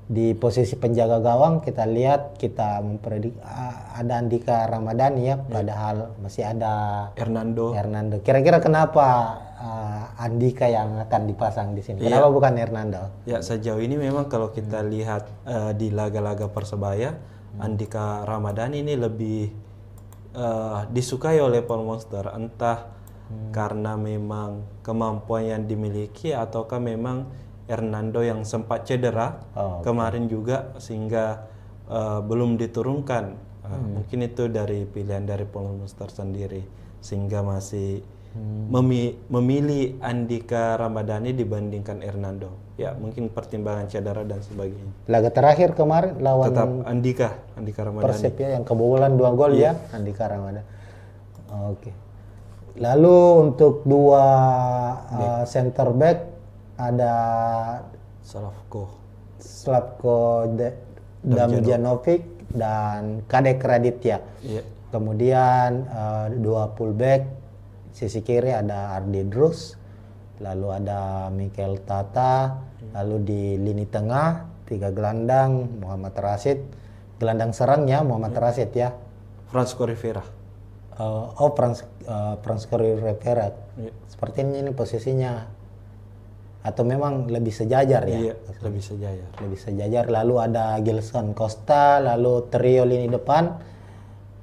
Di posisi penjaga gawang kita lihat kita memprediksi ada Andika Ramadhani ya, padahal masih ada Hernando. Kira-kira kenapa Andika yang akan dipasang di sini? Kenapa bukan Hernando? Ya, sejauh ini memang kalau kita lihat di laga-laga Persebaya, Andika Ramadhani ini lebih disukai oleh Paul Monster, entah karena memang kemampuan yang dimiliki ataukah memang Hernando yang sempat cedera kemarin juga sehingga belum diturunkan. Mungkin itu dari pilihan dari Paul Monster sendiri sehingga masih memilih Andika Ramadhani dibandingkan Hernando. Ya, mungkin pertimbangan cedera dan sebagainya. Laga terakhir kemarin lawan Tetap Andika Ramadhani. Persib ya, yang kebobolan 2 gol ya, Andika Ramadhani. Oke. Lalu untuk dua center back ada Slavko Damjanovic dan Kadek Raditya. Kemudian dua fullback, sisi kiri ada Ardi Drus, lalu ada Mikel Tata, lalu di lini tengah 3 gelandang Muhammad Rashid, gelandang serangnya Muhammad Rashid ya. Francisco Rivera. Francisco Rivera. Seperti ini posisinya. Atau memang lebih sejajar ya? Iya, lebih sejajar. Lebih sejajar. Lalu ada Gilson Costa, lalu trio lini depan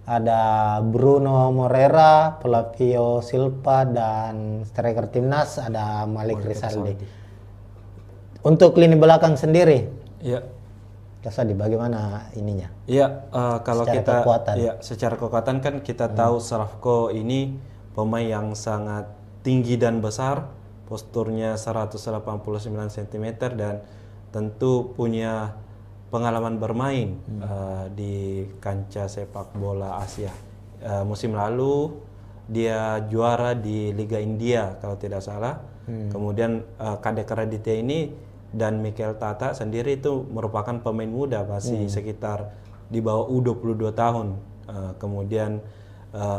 ada Bruno Moreira, Flavio Silva, dan striker timnas ada Malik Rizaldi. Untuk lini belakang sendiri, Kasadi bagaimana ininya? Iya, kalau secara kita kekuatan. Ya, secara kekuatan kan kita tahu Slavko ini pemain yang sangat tinggi dan besar. Posturnya 189 cm dan tentu punya pengalaman bermain di kancah sepak bola Asia. Musim lalu dia juara di Liga India kalau tidak salah. Kemudian Kadek Raditya ini dan Mikel Tata sendiri itu merupakan pemain muda, masih sekitar di bawah U22 tahun. Kemudian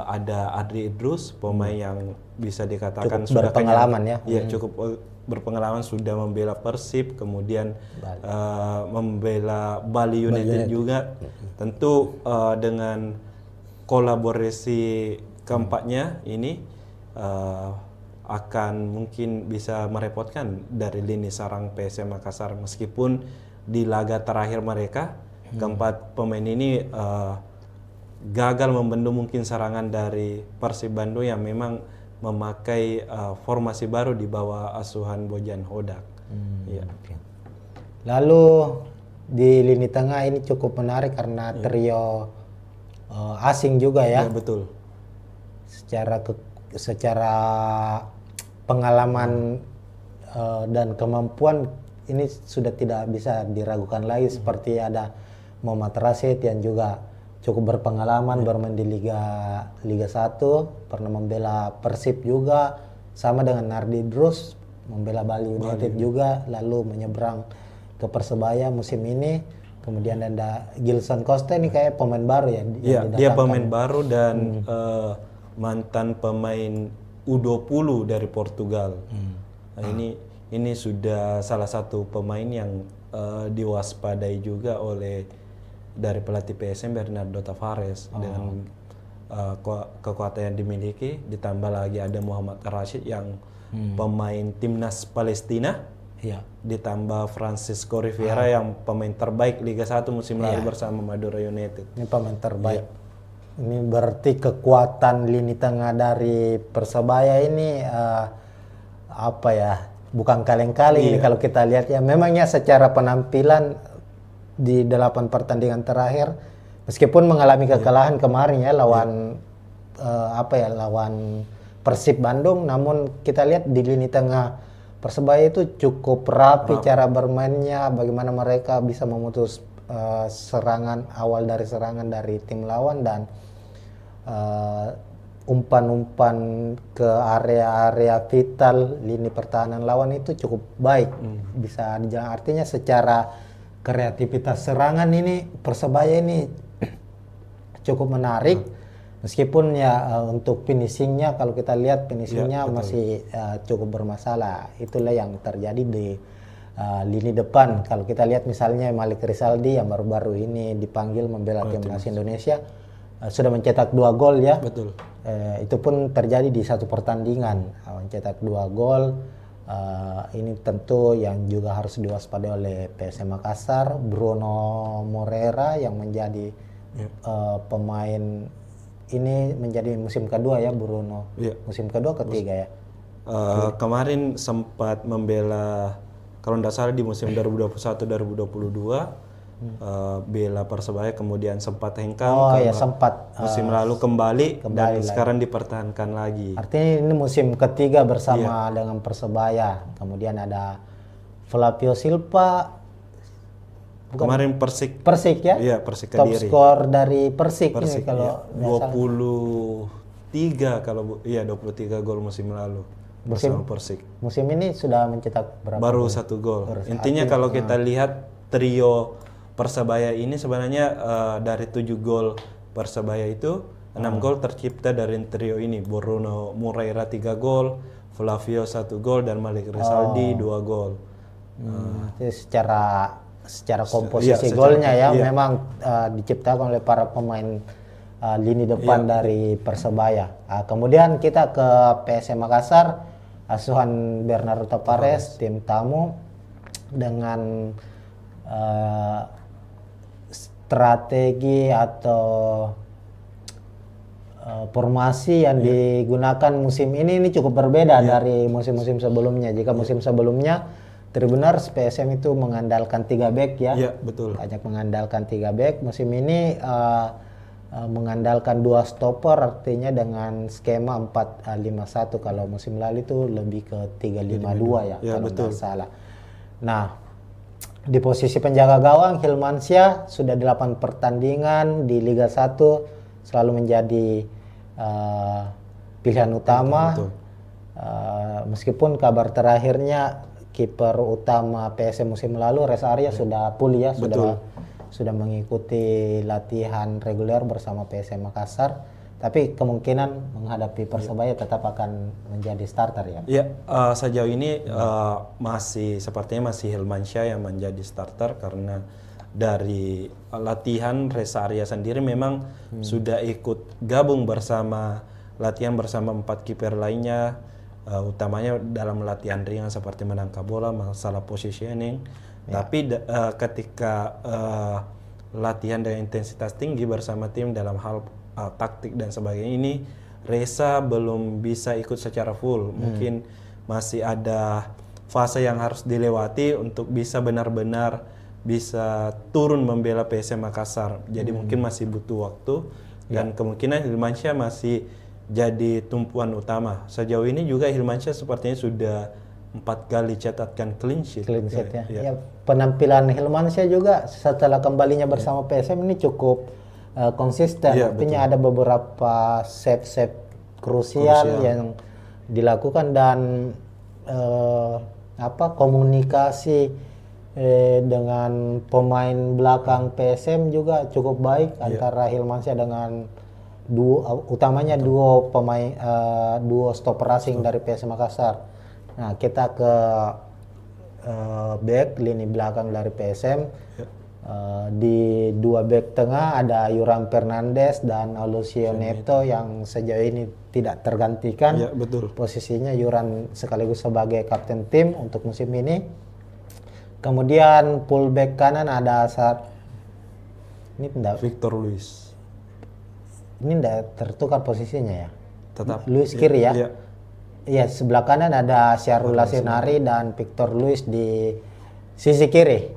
ada Adri Idrus, pemain yang bisa dikatakan cukup berpengalaman ya. Iya, cukup berpengalaman, sudah membela Persib, kemudian membela Bali United juga. Tentu dengan kolaborasi keempatnya ini akan mungkin bisa merepotkan dari lini sarang PSM Makassar, meskipun di laga terakhir mereka keempat pemain ini gagal membendung mungkin serangan dari Persib Bandung yang memang memakai formasi baru di bawah asuhan Bojan Hodak. Lalu di lini tengah ini cukup menarik karena trio asing juga ya. Betul. Secara pengalaman dan kemampuan ini sudah tidak bisa diragukan lagi. Seperti ada Muhammad Rashid yang juga cukup berpengalaman bermain di Liga 1, pernah membela Persib juga, sama dengan Nardi Drus membela Bali United juga, lalu menyeberang ke Persebaya musim ini. Kemudian ada Gilson Costa, ini kayak pemain baru ya? Iya, dia pemain baru dan mantan pemain U20 dari Portugal. Nah, ini sudah salah satu pemain yang diwaspadai juga oleh dari pelatih PSM Bernardo Tavares dengan kekuatan yang dimiliki, ditambah lagi ada Muhammad Rashid yang pemain timnas Palestina, ditambah Francisco Rivera yang pemain terbaik Liga 1 musim lalu bersama Madura United. Ini pemain terbaik. Ini berarti kekuatan lini tengah dari Persebaya ini apa ya? Bukan kaleng-kaleng ini kalau kita lihat ya. Memangnya secara penampilan di 8 pertandingan terakhir, meskipun mengalami kekalahan kemarin ya lawan lawan Persib Bandung, namun kita lihat di lini tengah Persebaya itu cukup rapi cara bermainnya, bagaimana mereka bisa memutus serangan awal dari serangan dari tim lawan dan umpan-umpan ke area-area vital lini pertahanan lawan itu cukup baik. Bisa dijalan, artinya secara kreativitas serangan ini Persebaya ini cukup menarik, meskipun ya untuk finishingnya kalau kita lihat finishingnya masih cukup bermasalah. Itulah yang terjadi di lini depan. Kalau kita lihat misalnya Malik Rizaldi yang baru-baru ini dipanggil membela timnas Indonesia, sudah mencetak 2 gol ya. Betul. Itu pun terjadi di satu pertandingan, mencetak 2 gol. Ini tentu yang juga harus diwaspadai oleh PSM Makassar. Bruno Moreira yang menjadi pemain ini menjadi musim kedua ya Bruno. Musim kedua ketiga ya. Kemarin sempat membela, kalau tidak salah di musim 2021-2022 bela Persebaya, kemudian sempat hengkang. Sempat musim lalu kembali dan sekarang dipertahankan lagi. Artinya ini musim ketiga bersama dengan Persebaya. Kemudian ada Flavio Silva. Kemarin Persik ya? Iya, Persik Top Kediri. skor dari Persik ini kalau 23 kalau 23 gol musim lalu bersama Persik. Musim ini sudah mencetak berapa? Baru 1 gol. Intinya kalau kita lihat trio Persebaya ini sebenarnya dari 7 gol Persebaya itu 6 gol tercipta dari trio ini. Bruno Moreira 3 gol, Flavio 1 gol, dan Malik Rizaldi 2 gol. Jadi secara komposisi golnya ya memang diciptakan oleh para pemain lini depan dari Persebaya. Kemudian kita ke PSM Makassar, asuhan Bernardo Tavares, tim tamu dengan strategi atau formasi yang digunakan musim ini cukup berbeda dari musim-musim sebelumnya. Jika musim sebelumnya Tribunars PSM itu mengandalkan 3 back ya. Iya, betul. Banyak mengandalkan 3 back. Musim ini mengandalkan 2 stopper, artinya dengan skema 4-5-1. Kalau musim lalu itu lebih ke 3-5-2 ya, kalau tidak salah. Nah, di posisi penjaga gawang Hilmansyah sudah 8 pertandingan di Liga 1 selalu menjadi pilihan utama. Meskipun kabar terakhirnya kiper utama PSM musim lalu Reza Arya sudah pulih ya, sudah mengikuti latihan reguler bersama PSM Makassar, tapi kemungkinan menghadapi Persebaya tetap akan menjadi starter ya. Iya, sejauh ini sepertinya masih Hilmansyah yang menjadi starter, karena dari latihan Reza Arya sendiri memang sudah ikut gabung latihan bersama 4 kiper lainnya, utamanya dalam latihan ringan seperti menangkap bola, masalah positioning. Tapi ketika latihan dengan intensitas tinggi bersama tim dalam hal taktik dan sebagainya, ini Reza belum bisa ikut secara full. Mungkin masih ada fase yang harus dilewati untuk bisa benar-benar bisa turun membela PSM Makassar. Jadi mungkin masih butuh waktu, dan kemungkinan Hilmansyah masih jadi tumpuan utama. Sejauh ini juga Hilmansyah sepertinya sudah 4 kali catatkan clean sheet. Ya, penampilan Hilmansyah juga setelah kembalinya bersama PSM ini cukup konsisten. Artinya ada beberapa save krusial yang dilakukan, dan komunikasi dengan pemain belakang PSM juga cukup baik antara Hilmansyah dengan utamanya duo stopper asing dari PSM Makassar. Nah, kita ke back lini belakang dari PSM. Di 2 back tengah ada Yuran Fernandes dan Aloisio Neto yang sejauh ini tidak tergantikan. Ya, betul. Posisinya Yuran sekaligus sebagai kapten tim untuk musim ini. Kemudian fullback kanan ada Victor Luis. Ini tidak tertukar posisinya ya. Tetap Luis kiri ya. Iya, sebelah kanan ada Syahrul Lasenari dan Victor Luis di sisi kiri.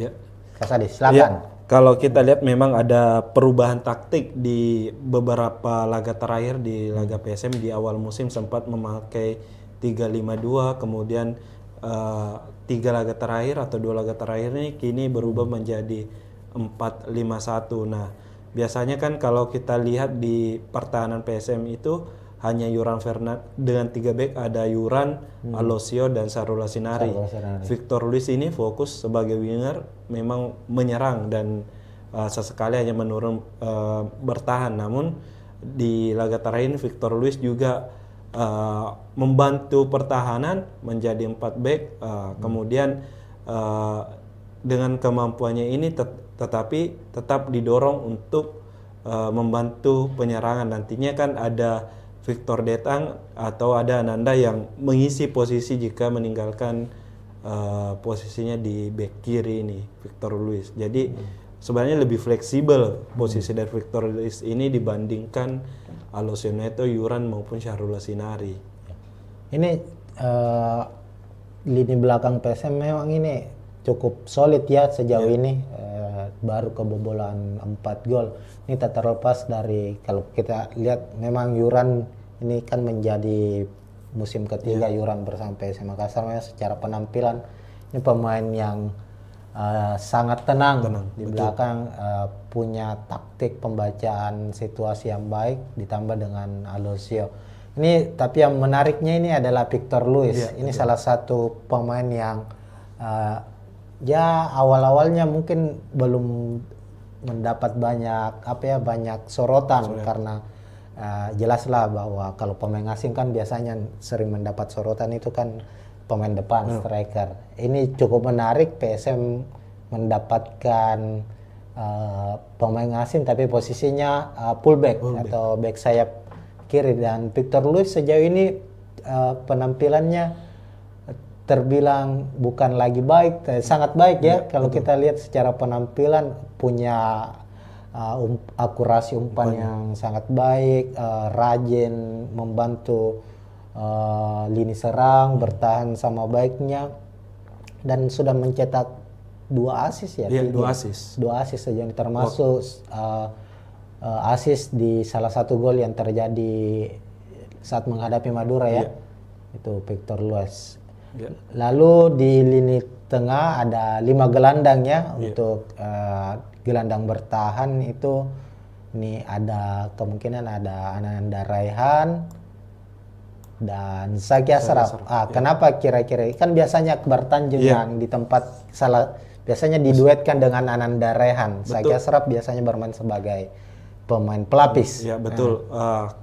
Ya. Kasadi, silakan. Kalau kita lihat memang ada perubahan taktik di beberapa laga terakhir. Di laga PSM di awal musim sempat memakai 3-5-2, kemudian 3 laga terakhir atau 2 laga terakhir ini kini berubah menjadi 4-5-1. Nah, biasanya kan kalau kita lihat di pertahanan PSM itu hanya Yuran Fernandes dengan 3 back, ada Yuran, Aloisio, dan Syahrul Lasenari. Victor Luis ini fokus sebagai winger, memang menyerang dan sesekali hanya menurun bertahan. Namun di laga terakhir ini Victor Luis juga membantu pertahanan menjadi 4 back, kemudian eh, dengan kemampuannya ini tetapi tetap didorong untuk membantu penyerangan. Nantinya kan ada Victor Detang atau ada Ananda yang mengisi posisi jika meninggalkan posisinya di bek kiri ini, Victor Luis. Jadi sebenarnya lebih fleksibel posisi dari Victor Luis ini dibandingkan Alessio Neto, Yuran maupun Syahrul Sinari. Ini lini belakang PSM memang ini cukup solid ya sejauh ini. Baru kebobolan 4 gol. Ini tak terlepas dari kalau kita lihat memang Yuran ini kan menjadi musim ketiga Yuran bersama PSM Makassar. Secara penampilan ini pemain yang sangat tenang di belakang, punya taktik pembacaan situasi yang baik ditambah dengan Alessio. Ini tapi yang menariknya ini adalah Victor Luis. Ini salah satu pemain yang ya awal-awalnya mungkin belum mendapat banyak sorotan karena jelaslah bahwa kalau pemain asing kan biasanya sering mendapat sorotan itu kan pemain depan, striker. Ini cukup menarik, PSM mendapatkan pemain asing tapi posisinya fullback atau back sayap kiri, dan Victor Luis sejauh ini penampilannya terbilang bukan lagi baik, sangat baik ya. Kalau kita lihat secara penampilan punya akurasi umpan yang sangat baik, rajin membantu lini serang, bertahan sama baiknya, dan sudah mencetak 2 assist ya. 2 assist. 2 assist saja, termasuk assist di salah satu gol yang terjadi saat menghadapi Madura ya. Itu Victor Luis. Lalu di lini tengah ada 5 gelandang ya. Untuk gelandang bertahan itu ini ada kemungkinan ada Ananda Raihan dan Zaki Ashraf. Kenapa kira-kira? Kan biasanya Akbar Tanjung yang di tempat biasanya diduetkan dengan Ananda Raihan. Zaki Ashraf biasanya bermain sebagai pemain pelapis. Ya betul.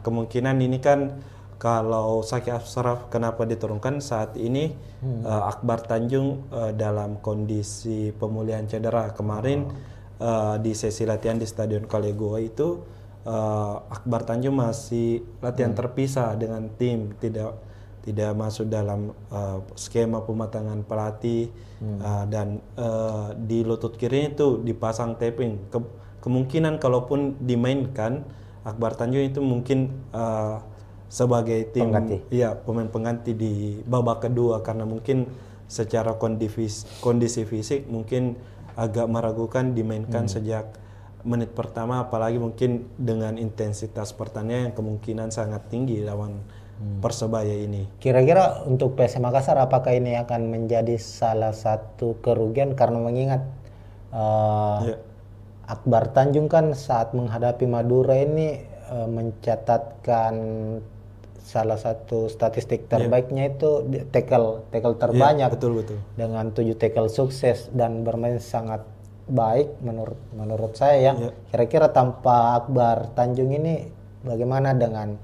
Kemungkinan ini kan kalau Zaki Ashraf kenapa diturunkan saat ini Akbar Tanjung dalam kondisi pemulihan cedera kemarin di sesi latihan di Stadion Kalego itu Akbar Tanjung masih latihan terpisah dengan tim, tidak masuk dalam skema pematangan pelatih dan di lutut kiri itu dipasang taping. Kemungkinan kalaupun dimainkan Akbar Tanjung itu mungkin sebagai tim pemain pengganti di babak kedua, karena mungkin secara kondisi fisik mungkin agak meragukan dimainkan sejak menit pertama, apalagi mungkin dengan intensitas pertandingan yang kemungkinan sangat tinggi lawan Persebaya ini. Kira-kira untuk PSM Makassar apakah ini akan menjadi salah satu kerugian, karena mengingat Akbar Tanjung kan saat menghadapi Madura ini mencatatkan salah satu statistik terbaiknya itu tackle terbanyak, betul. dengan 7 tackle sukses dan bermain sangat baik menurut saya ya. Kira-kira tanpa Akbar Tanjung ini bagaimana dengan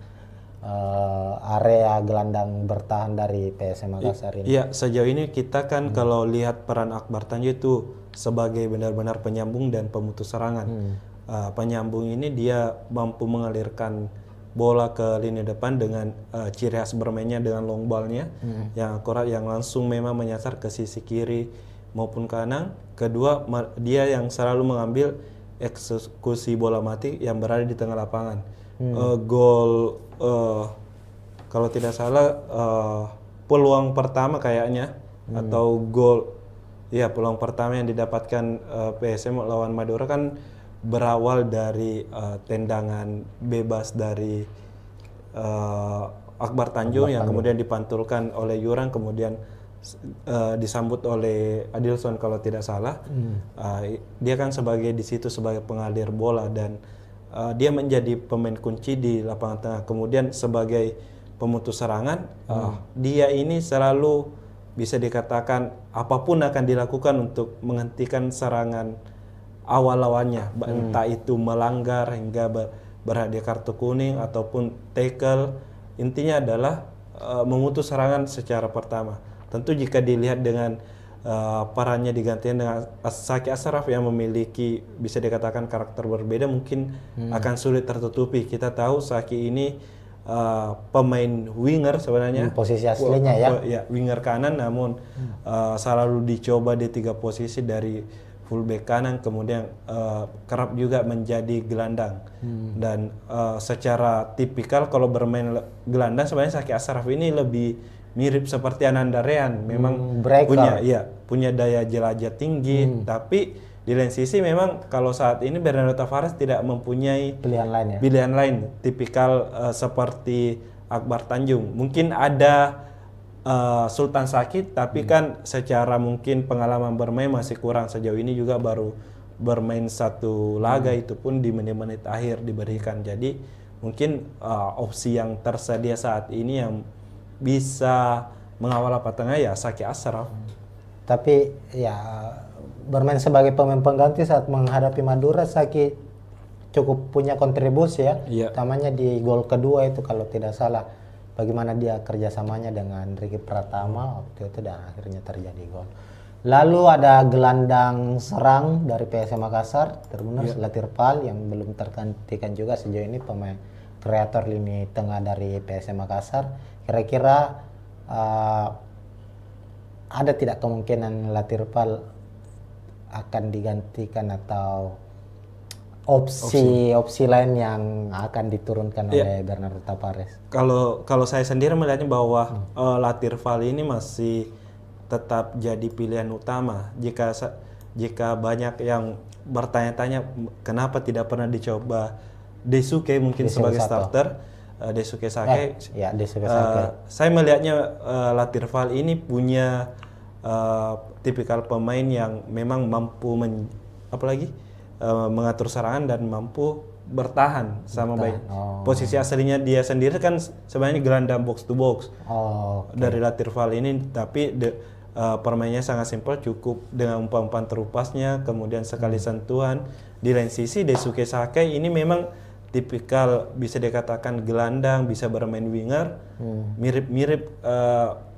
area gelandang bertahan dari PSM Makassar ini? Iya, sejauh ini kita kan kalau lihat peran Akbar Tanjung itu sebagai benar-benar penyambung dan pemutus serangan. Penyambung ini dia mampu mengalirkan bola ke lini depan dengan ciri khas bermainnya dengan long ball-nya yang akurat, yang langsung memang menyasar ke sisi kiri maupun kanan. Kedua, dia yang selalu mengambil eksekusi bola mati yang berada di tengah lapangan. Gol kalau tidak salah peluang pertama kayaknya atau gol peluang pertama yang didapatkan PSM lawan Madura kan berawal dari tendangan bebas dari Akbar Tanjung yang kemudian dipantulkan oleh Yuran, kemudian disambut oleh Adilson kalau tidak salah. Dia kan di situ sebagai pengalir bola dan dia menjadi pemain kunci di lapangan tengah. Kemudian sebagai pemutus serangan, dia ini selalu bisa dikatakan apapun akan dilakukan untuk menghentikan serangan awal lawannya, entah itu melanggar hingga berhadiah kartu kuning ataupun tackle. Intinya adalah memutus serangan secara pertama. Tentu jika dilihat dengan perannya digantikan dengan Saki Ashraf yang memiliki bisa dikatakan karakter berbeda, mungkin akan sulit tertutupi. Kita tahu Saki ini pemain winger sebenarnya, posisi aslinya ya. Ya, winger kanan, namun selalu dicoba di 3 posisi dari fullback kanan, kemudian kerap juga menjadi gelandang. Dan secara tipikal kalau bermain gelandang sebenarnya Saki Ashraf ini lebih mirip seperti Ananda Rehan, memang punya daya jelajah tinggi, tapi di lain sisi memang kalau saat ini Bernardo Tavares tidak mempunyai pilihan lain tipikal seperti Akbar Tanjung. Mungkin ada Sultan Sakit, tapi kan secara mungkin pengalaman bermain masih kurang. Sejauh ini juga baru bermain 1 laga, itu pun di menit-menit akhir diberikan. Jadi mungkin opsi yang tersedia saat ini yang bisa mengawal tengah ya Saki Ashraf. Tapi ya bermain sebagai pemain pengganti saat menghadapi Madura, Saki cukup punya kontribusi ya. Utamanya di gol kedua itu kalau tidak salah. Bagaimana dia kerjasamanya dengan Ricky Pratama waktu itu dan akhirnya terjadi gol. Lalu ada gelandang serang dari PSM Makassar, Tribuners Latirpal yang belum tergantikan juga sejauh ini, pemain kreator lini tengah dari PSM Makassar. Kira-kira ada tidak kemungkinan Latirpal akan digantikan atau opsi lain yang akan diturunkan oleh Bernardo Tavares? Kalau saya sendiri melihatnya bahwa Latirpal ini masih tetap jadi pilihan utama. Jika banyak yang bertanya-tanya kenapa tidak pernah dicoba Daisuke mungkin sebagai starter, Daisuke Sake. Saya melihatnya Latirpal ini punya tipikal pemain yang memang mampu mengatur serangan dan mampu bertahan sama baik. Posisi aslinya dia sendiri kan sebenarnya gelandang box to box dari Latirpal ini, tapi permainnya sangat simpel, cukup dengan umpan-umpan terupasnya, kemudian sekali sentuhan. Di lain sisi Daisuke Sake ini memang tipikal bisa dikatakan gelandang, bisa bermain winger, mirip-mirip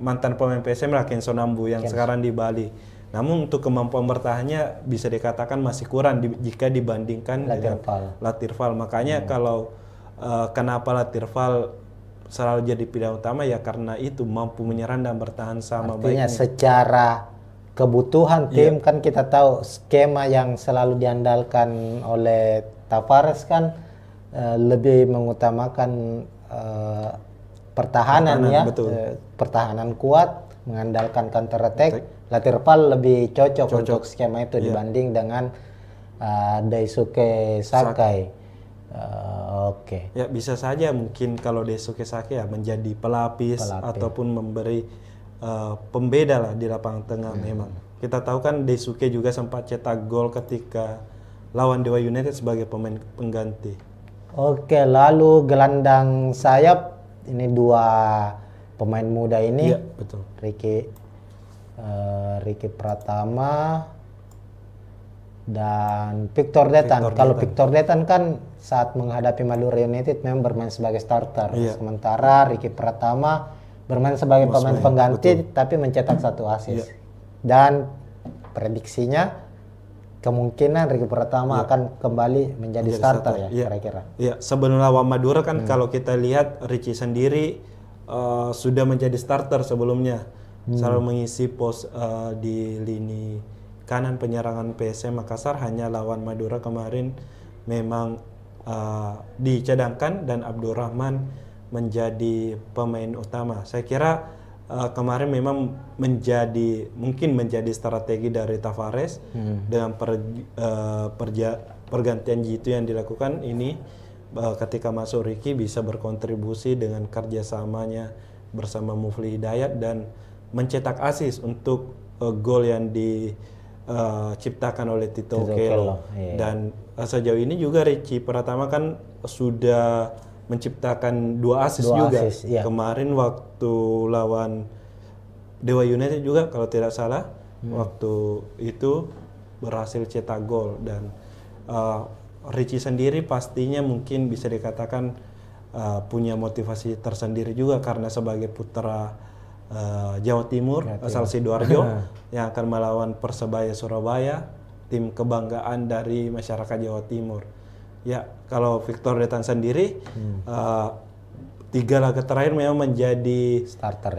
mantan pemain PSM lah, Kenzo Nambu yang sekarang di Bali. Namun untuk kemampuan bertahannya bisa dikatakan masih kurang jika dibandingkan Latirpal. Makanya kalau kenapa Latirpal selalu jadi pilihan utama ya karena itu mampu menyerang dan bertahan sama baiknya. Secara kebutuhan tim kan kita tahu skema yang selalu diandalkan oleh Tavares kan lebih mengutamakan pertahanan ya, pertahanan kuat, mengandalkan counter attack. Latirpal lebih cocok untuk skema itu dibanding dengan Daisuke Sakai. Ya bisa saja mungkin kalau Daisuke Sakai ya menjadi pelapis ataupun memberi pembeda lah di lapangan tengah. Memang kita tahu kan Daisuke juga sempat cetak gol ketika lawan Dewa United sebagai pemain pengganti. Lalu gelandang sayap ini 2 pemain muda ini, Ricky Pratama dan Victor Detan. Kalau Victor Detan kan saat menghadapi Madura United memang bermain sebagai starter, sementara Ricky Pratama bermain sebagai pemain pengganti tapi mencetak 1 assist. Dan prediksinya kemungkinan Ricky Pratama akan kembali menjadi starter ya kira-kira. Iya, sebelum lawan Madura kan kalau kita lihat Ricky sendiri sudah menjadi starter sebelumnya. Selalu mengisi pos di lini kanan penyerangan PSM Makassar, hanya lawan Madura kemarin memang dicadangkan dan Abdurrahman menjadi pemain utama. Saya kira kemarin memang mungkin menjadi strategi dari Tavares dengan pergantian Jitu yang dilakukan ini, ketika masuk Ricky bisa berkontribusi dengan kerjasamanya bersama Mufli Hidayat dan mencetak assist untuk gol yang diciptakan oleh Tito Okello. Dan sejauh ini juga Ricky Pratama kan sudah menciptakan 2 assist juga. Kemarin waktu lawan Dewa United juga kalau tidak salah, waktu itu berhasil cetak gol. Dan Ricky sendiri pastinya mungkin bisa dikatakan punya motivasi tersendiri juga karena sebagai putra Jawa Timur, asal Sidoarjo, yang akan melawan Persebaya Surabaya, tim kebanggaan dari masyarakat Jawa Timur. Ya, kalau Victor Detan sendiri, 3 laga terakhir memang menjadi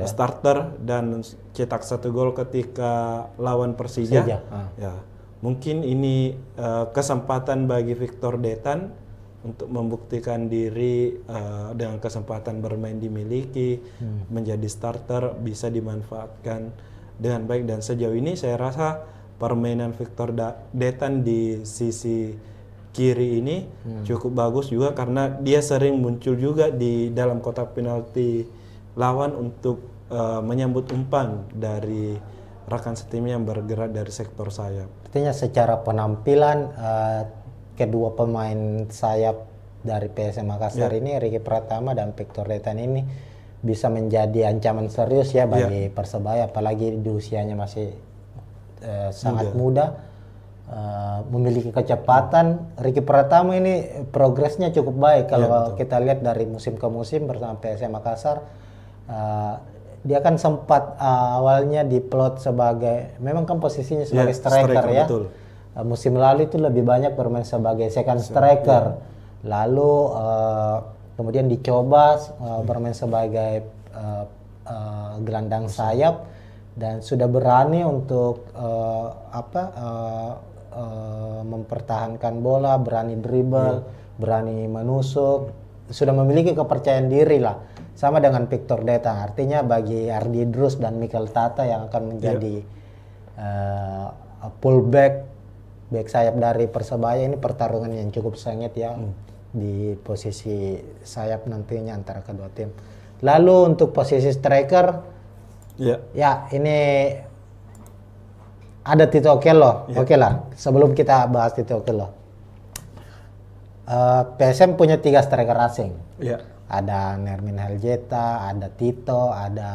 starter dan cetak 1 gol ketika lawan Persija. Ya, mungkin ini kesempatan bagi Victor Detan untuk membuktikan diri dengan kesempatan bermain dimiliki, menjadi starter bisa dimanfaatkan dengan baik. Dan sejauh ini saya rasa permainan Victor Detan di sisi kiri ini cukup bagus juga, karena dia sering muncul juga di dalam kotak penalti lawan untuk menyambut umpan dari rekan setimnya yang bergerak dari sektor sayap. Artinya secara penampilan kedua pemain sayap dari PSM Makassar ini, Ricky Pratama dan Victor Detan ini bisa menjadi ancaman serius ya bagi Persebaya, apalagi di usianya masih sangat muda, memiliki kecepatan. Ricky Pratama ini progresnya cukup baik kalau kita lihat dari musim ke musim bersama PSM Makassar. Dia kan sempat awalnya diplot sebagai, memang kan posisinya sebagai striker ya. Betul. Musim lalu itu lebih banyak bermain sebagai second striker, lalu kemudian dicoba bermain sebagai gelandang sayap, dan sudah berani untuk mempertahankan bola, berani dribble, berani menusuk, sudah memiliki kepercayaan diri lah, sama dengan Victor Detan. Artinya bagi Ardi Drus dan Mikel Tata yang akan menjadi fullback, back sayap dari Persebaya, ini pertarungan yang cukup sengit ya di posisi sayap nantinya antara kedua tim. Lalu untuk posisi striker, ya ini ada Tito Okello. Oke lah, sebelum kita bahas Tito Okello, PSM punya 3 striker asing. Ada Nermin Heljeta, ada Tito, ada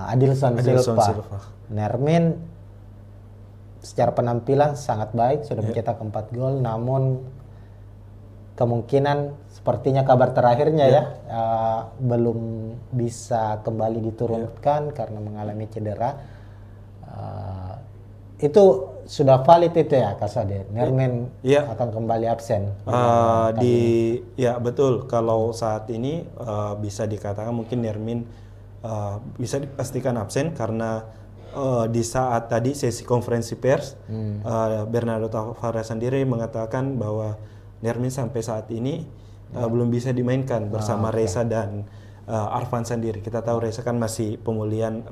Adilson Silva. Nermin secara penampilan sangat baik, sudah mencetak 4 gol, namun kemungkinan sepertinya kabar terakhirnya belum bisa kembali diturunkan karena mengalami cedera. Itu sudah valid itu ya, Kasade? Nermin akan kembali absen? Ya betul, kalau saat ini bisa dikatakan mungkin Nermin bisa dipastikan absen, karena di saat tadi sesi konferensi pers, Bernardo Tavares sendiri mengatakan bahwa Nermin sampai saat ini belum bisa dimainkan bersama Reza dan Arfan sendiri. Kita tahu Reza kan masih pemulihan,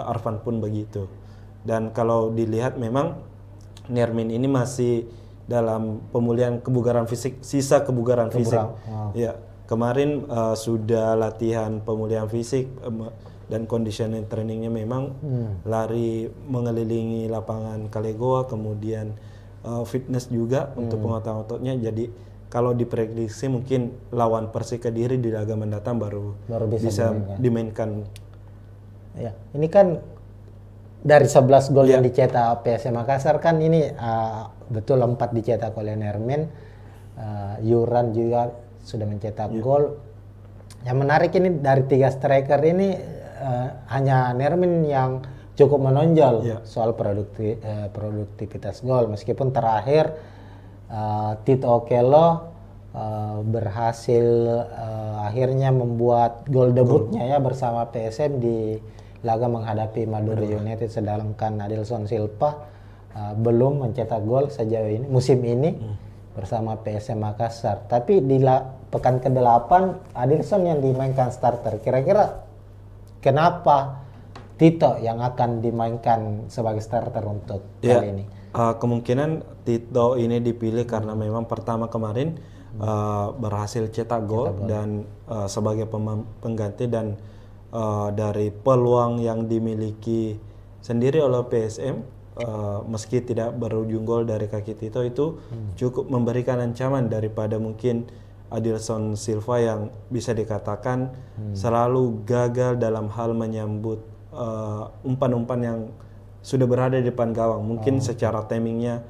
Arfan pun begitu. Dan kalau dilihat memang Nermin ini masih dalam pemulihan kebugaran fisik, sisa kebugaran fisik. Ya, kemarin sudah latihan pemulihan fisik dan conditioning trainingnya memang lari mengelilingi lapangan Kalegoa, kemudian fitness juga untuk penguatan ototnya. Jadi kalau diprediksi mungkin lawan Persik Kediri di laga mendatang baru bisa dimainkan. Ya, ini kan dari 11 gol yang dicetak PSM Makassar kan ini betul 4 dicetak oleh Nermin. Yuran juga sudah mencetak gol. Yang menarik ini dari 3 striker ini hanya Nermin yang cukup menonjol soal produktivitas gol, meskipun terakhir Tito Okello berhasil akhirnya membuat gol debutnya ya bersama PSM di laga menghadapi Madura United, sedangkan Adilson Silva belum mencetak gol sejauh ini musim ini bersama PSM Makassar. Tapi di pekan ke-8 Adilson yang dimainkan starter. Kira-kira kenapa Tito yang akan dimainkan sebagai starter untuk kali ini? Kemungkinan Tito ini dipilih karena memang pertama kemarin berhasil cetak gol dan sebagai pengganti, dan dari peluang yang dimiliki sendiri oleh PSM, meski tidak berujung gol dari kaki Tito, itu cukup memberikan ancaman daripada mungkin Adilson Silva yang bisa dikatakan selalu gagal dalam hal menyambut umpan-umpan yang sudah berada di depan gawang. Mungkin secara timingnya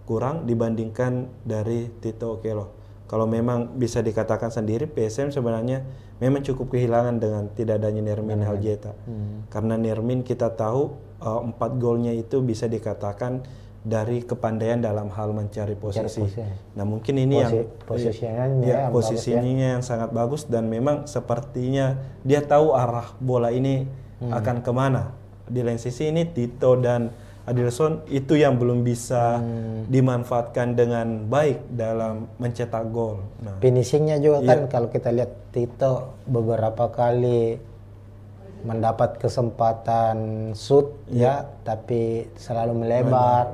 kurang dibandingkan dari Tito Okello. kalau memang bisa dikatakan sendiri PSM sebenarnya memang cukup kehilangan dengan tidak adanya Nermin Haljeta. Karena Nermin kita tahu 4 golnya itu bisa dikatakan dari kepandaian dalam hal mencari posisi. Nah mungkin ini posisinya yang sangat bagus dan memang sepertinya dia tahu arah bola ini akan kemana. Di lain sisi ini Tito dan Adilson itu yang belum bisa dimanfaatkan dengan baik dalam mencetak gol. Nah, finishingnya juga kan kalau kita lihat Tito beberapa kali mendapat kesempatan shoot tapi selalu melebar.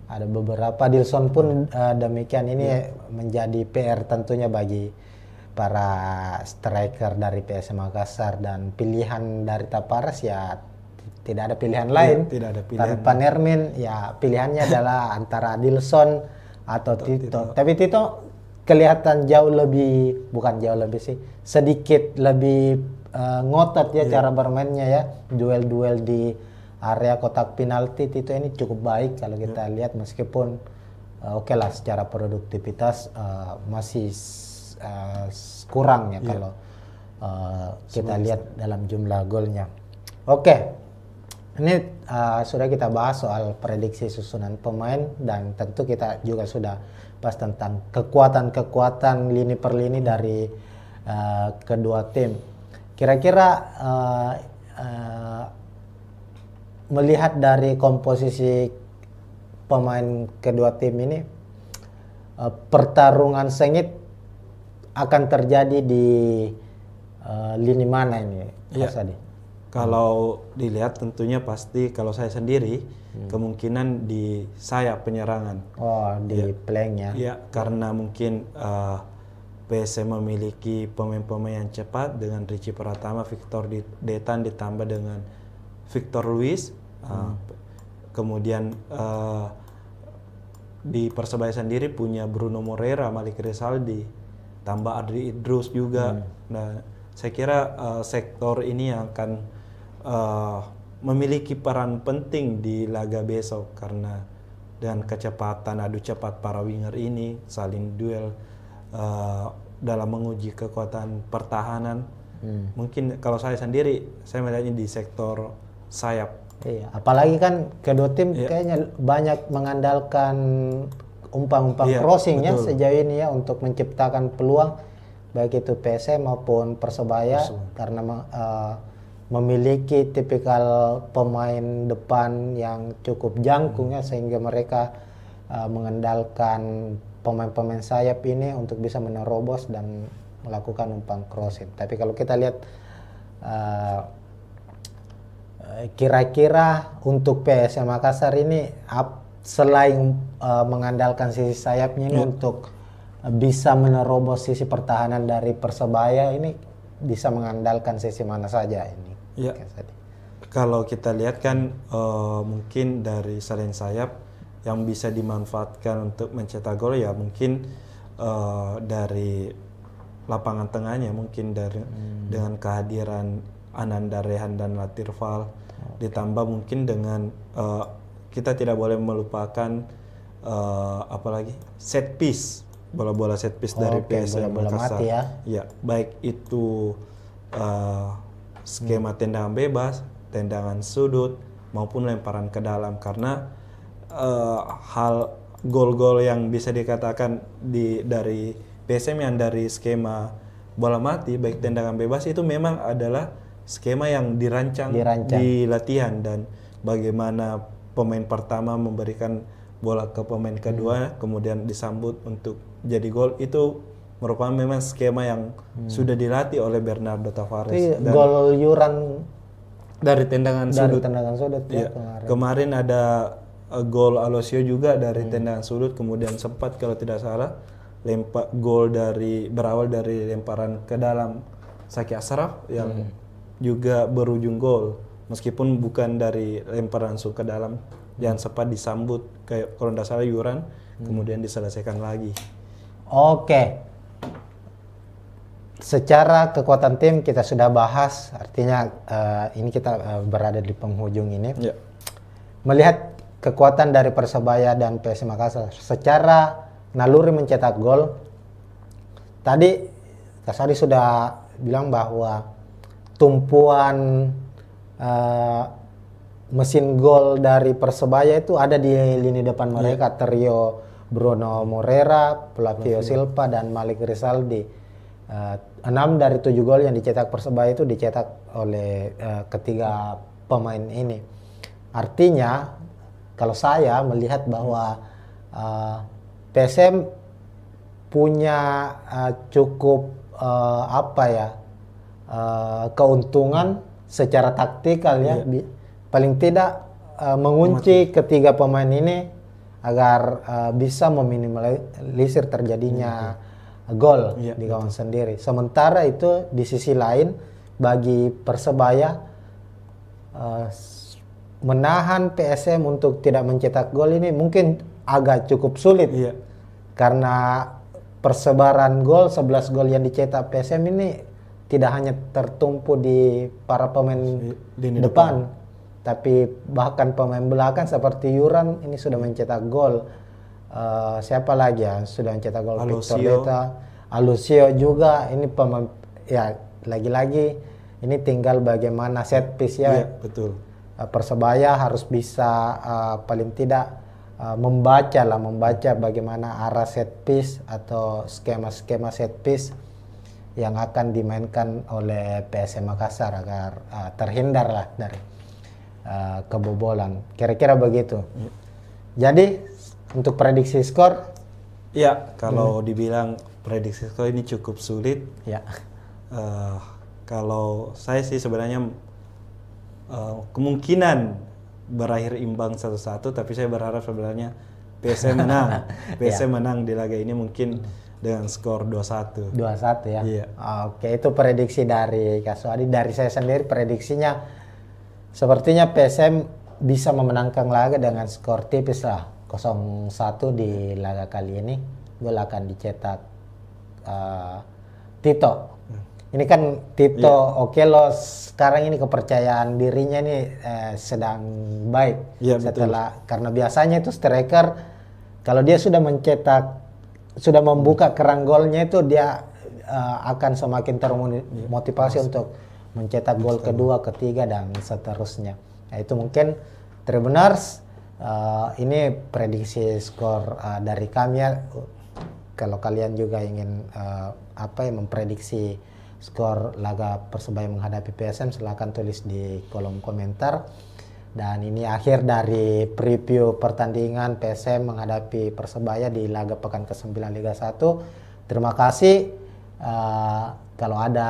Ada beberapa Adilson pun demikian. Ini menjadi PR tentunya bagi para striker dari PSM Makassar, dan pilihan dari Taparas tidak ada pilihan lain. Tidak ada pilihan. Tanpa Nermin pilihannya adalah antara Adilson atau Tito. Tapi Tito kelihatan sedikit lebih ngotot cara bermainnya ya. Duel-duel di area kotak penalti Tito ini cukup baik kalau kita lihat, meskipun oke lah secara produktivitas masih kurang ya kalau kita lihat dalam jumlah golnya. Oke. Ini sudah kita bahas soal prediksi susunan pemain, dan tentu kita juga sudah bahas tentang kekuatan-kekuatan lini per lini dari kedua tim. Kira-kira melihat dari komposisi pemain kedua tim ini, pertarungan sengit akan terjadi di lini mana ini, Mas Adi? Kalau dilihat tentunya pasti kalau saya sendiri kemungkinan di sayap penyerangan. Oh, di flanknya. Ya, karena mungkin PSM memiliki pemain-pemain yang cepat dengan Richie Pratama, Victor Detan ditambah dengan Victor Luis. Kemudian di Persebaya sendiri punya Bruno Moreira, Malik Rizaldi, tambah Adri Idrus juga. Nah, saya kira sektor ini yang akan memiliki peran penting di laga besok, karena dengan kecepatan adu cepat para winger ini saling duel dalam menguji kekuatan pertahanan. Mungkin kalau saya sendiri, saya melihatnya di sektor sayap. Iya, apalagi kan kedua tim kayaknya banyak mengandalkan umpan-umpan crossing ya sejauh ini ya untuk menciptakan peluang, baik itu PSM maupun Persebaya. Karena memiliki tipikal pemain depan yang cukup jangkung ya, sehingga mereka mengandalkan pemain-pemain sayap ini untuk bisa menerobos dan melakukan umpan crossing. Tapi kalau kita lihat kira-kira untuk PSM Makassar ini selain mengandalkan sisi sayapnya ini untuk bisa menerobos sisi pertahanan dari Persebaya, ini bisa mengandalkan sisi mana saja ini? Ya, kalau kita lihat kan mungkin dari selain sayap yang bisa dimanfaatkan untuk mencetak gol ya mungkin dari lapangan tengahnya, mungkin dari dengan kehadiran Ananda Rehan dan Latirval, ditambah mungkin dengan kita tidak boleh melupakan apalagi set piece, bola-bola set piece dari PSM Makassar. Ya, baik itu skema tendangan bebas, tendangan sudut maupun lemparan ke dalam, karena hal gol-gol yang bisa dikatakan dari PSM yang dari skema bola mati baik tendangan bebas itu memang adalah skema yang dirancang di latihan, dan bagaimana pemain pertama memberikan bola ke pemain kedua kemudian disambut untuk jadi gol, itu merupakan memang skema yang sudah dilatih oleh Bernardo Tavares. Gol Yuran dari tendangan sudut. Ya, kemarin ada gol Alosio juga dari tendangan sudut, kemudian sempat kalau tidak salah gol berawal dari lemparan ke dalam Saki Ashraf yang juga berujung gol, meskipun bukan dari lemparan langsung ke dalam, yang sempat disambut kayak kalau tidak salah Yuran, kemudian diselesaikan lagi. Oke. Secara kekuatan tim kita sudah bahas, artinya ini kita berada di penghujung ini. Ya. Melihat kekuatan dari Persebaya dan PSM Makassar, secara naluri mencetak gol, tadi Kak Sadi sudah bilang bahwa tumpuan mesin gol dari Persebaya itu ada di lini depan mereka, trio Bruno Moreira, Flavio Silva, dan Malik Rizaldi. 6 dari 7 gol yang dicetak Persebaya itu dicetak oleh ketiga pemain ini. Artinya, kalau saya melihat bahwa PSM punya cukup keuntungan secara taktikal ya, paling tidak mengunci ketiga pemain ini agar bisa meminimalisir terjadinya gol di gawang sendiri. Sementara itu di sisi lain bagi Persebaya menahan PSM untuk tidak mencetak gol ini mungkin agak cukup sulit karena persebaran gol 11 gol yang dicetak PSM ini tidak hanya tertumpu di para pemain depan, tapi bahkan pemain belakang seperti Yuran ini sudah mencetak gol. Siapa lagi ya sudah mencetak gol? Victor Deta, Alusio juga. Ini pemain ya, lagi-lagi ini tinggal bagaimana set piece ya. Betul. Persebaya harus bisa paling tidak membaca bagaimana arah set piece atau skema-skema set piece yang akan dimainkan oleh PSM Makassar agar terhindarlah dari kebobolan. Kira-kira begitu. Jadi untuk prediksi skor? Ya, kalau dibilang prediksi skor ini cukup sulit. Ya. Kalau saya sih sebenarnya kemungkinan berakhir imbang 1-1, tapi saya berharap sebenarnya PSM menang. PSM menang di laga ini mungkin dengan skor 2-1. 2-1 ya. Iya. Oke, itu prediksi dari Kak Suadi. Dari saya sendiri prediksinya sepertinya PSM bisa memenangkan laga dengan skor tipis lah, 0-1 di laga kali ini. Gol akan dicetak Tito. Ini kan Tito Okello sekarang ini kepercayaan dirinya ini sedang baik setelah karena biasanya itu striker kalau dia sudah membuka kerang golnya itu dia akan semakin termotivasi untuk mencetak gol kedua, ketiga, dan seterusnya. Nah, itu mungkin Tribuners ini prediksi skor dari kami ya. Kalau kalian juga ingin memprediksi skor laga Persebaya menghadapi PSM, silakan tulis di kolom komentar. Dan ini akhir dari preview pertandingan PSM menghadapi Persebaya di laga pekan ke-9 Liga 1. Terima kasih. Kalau ada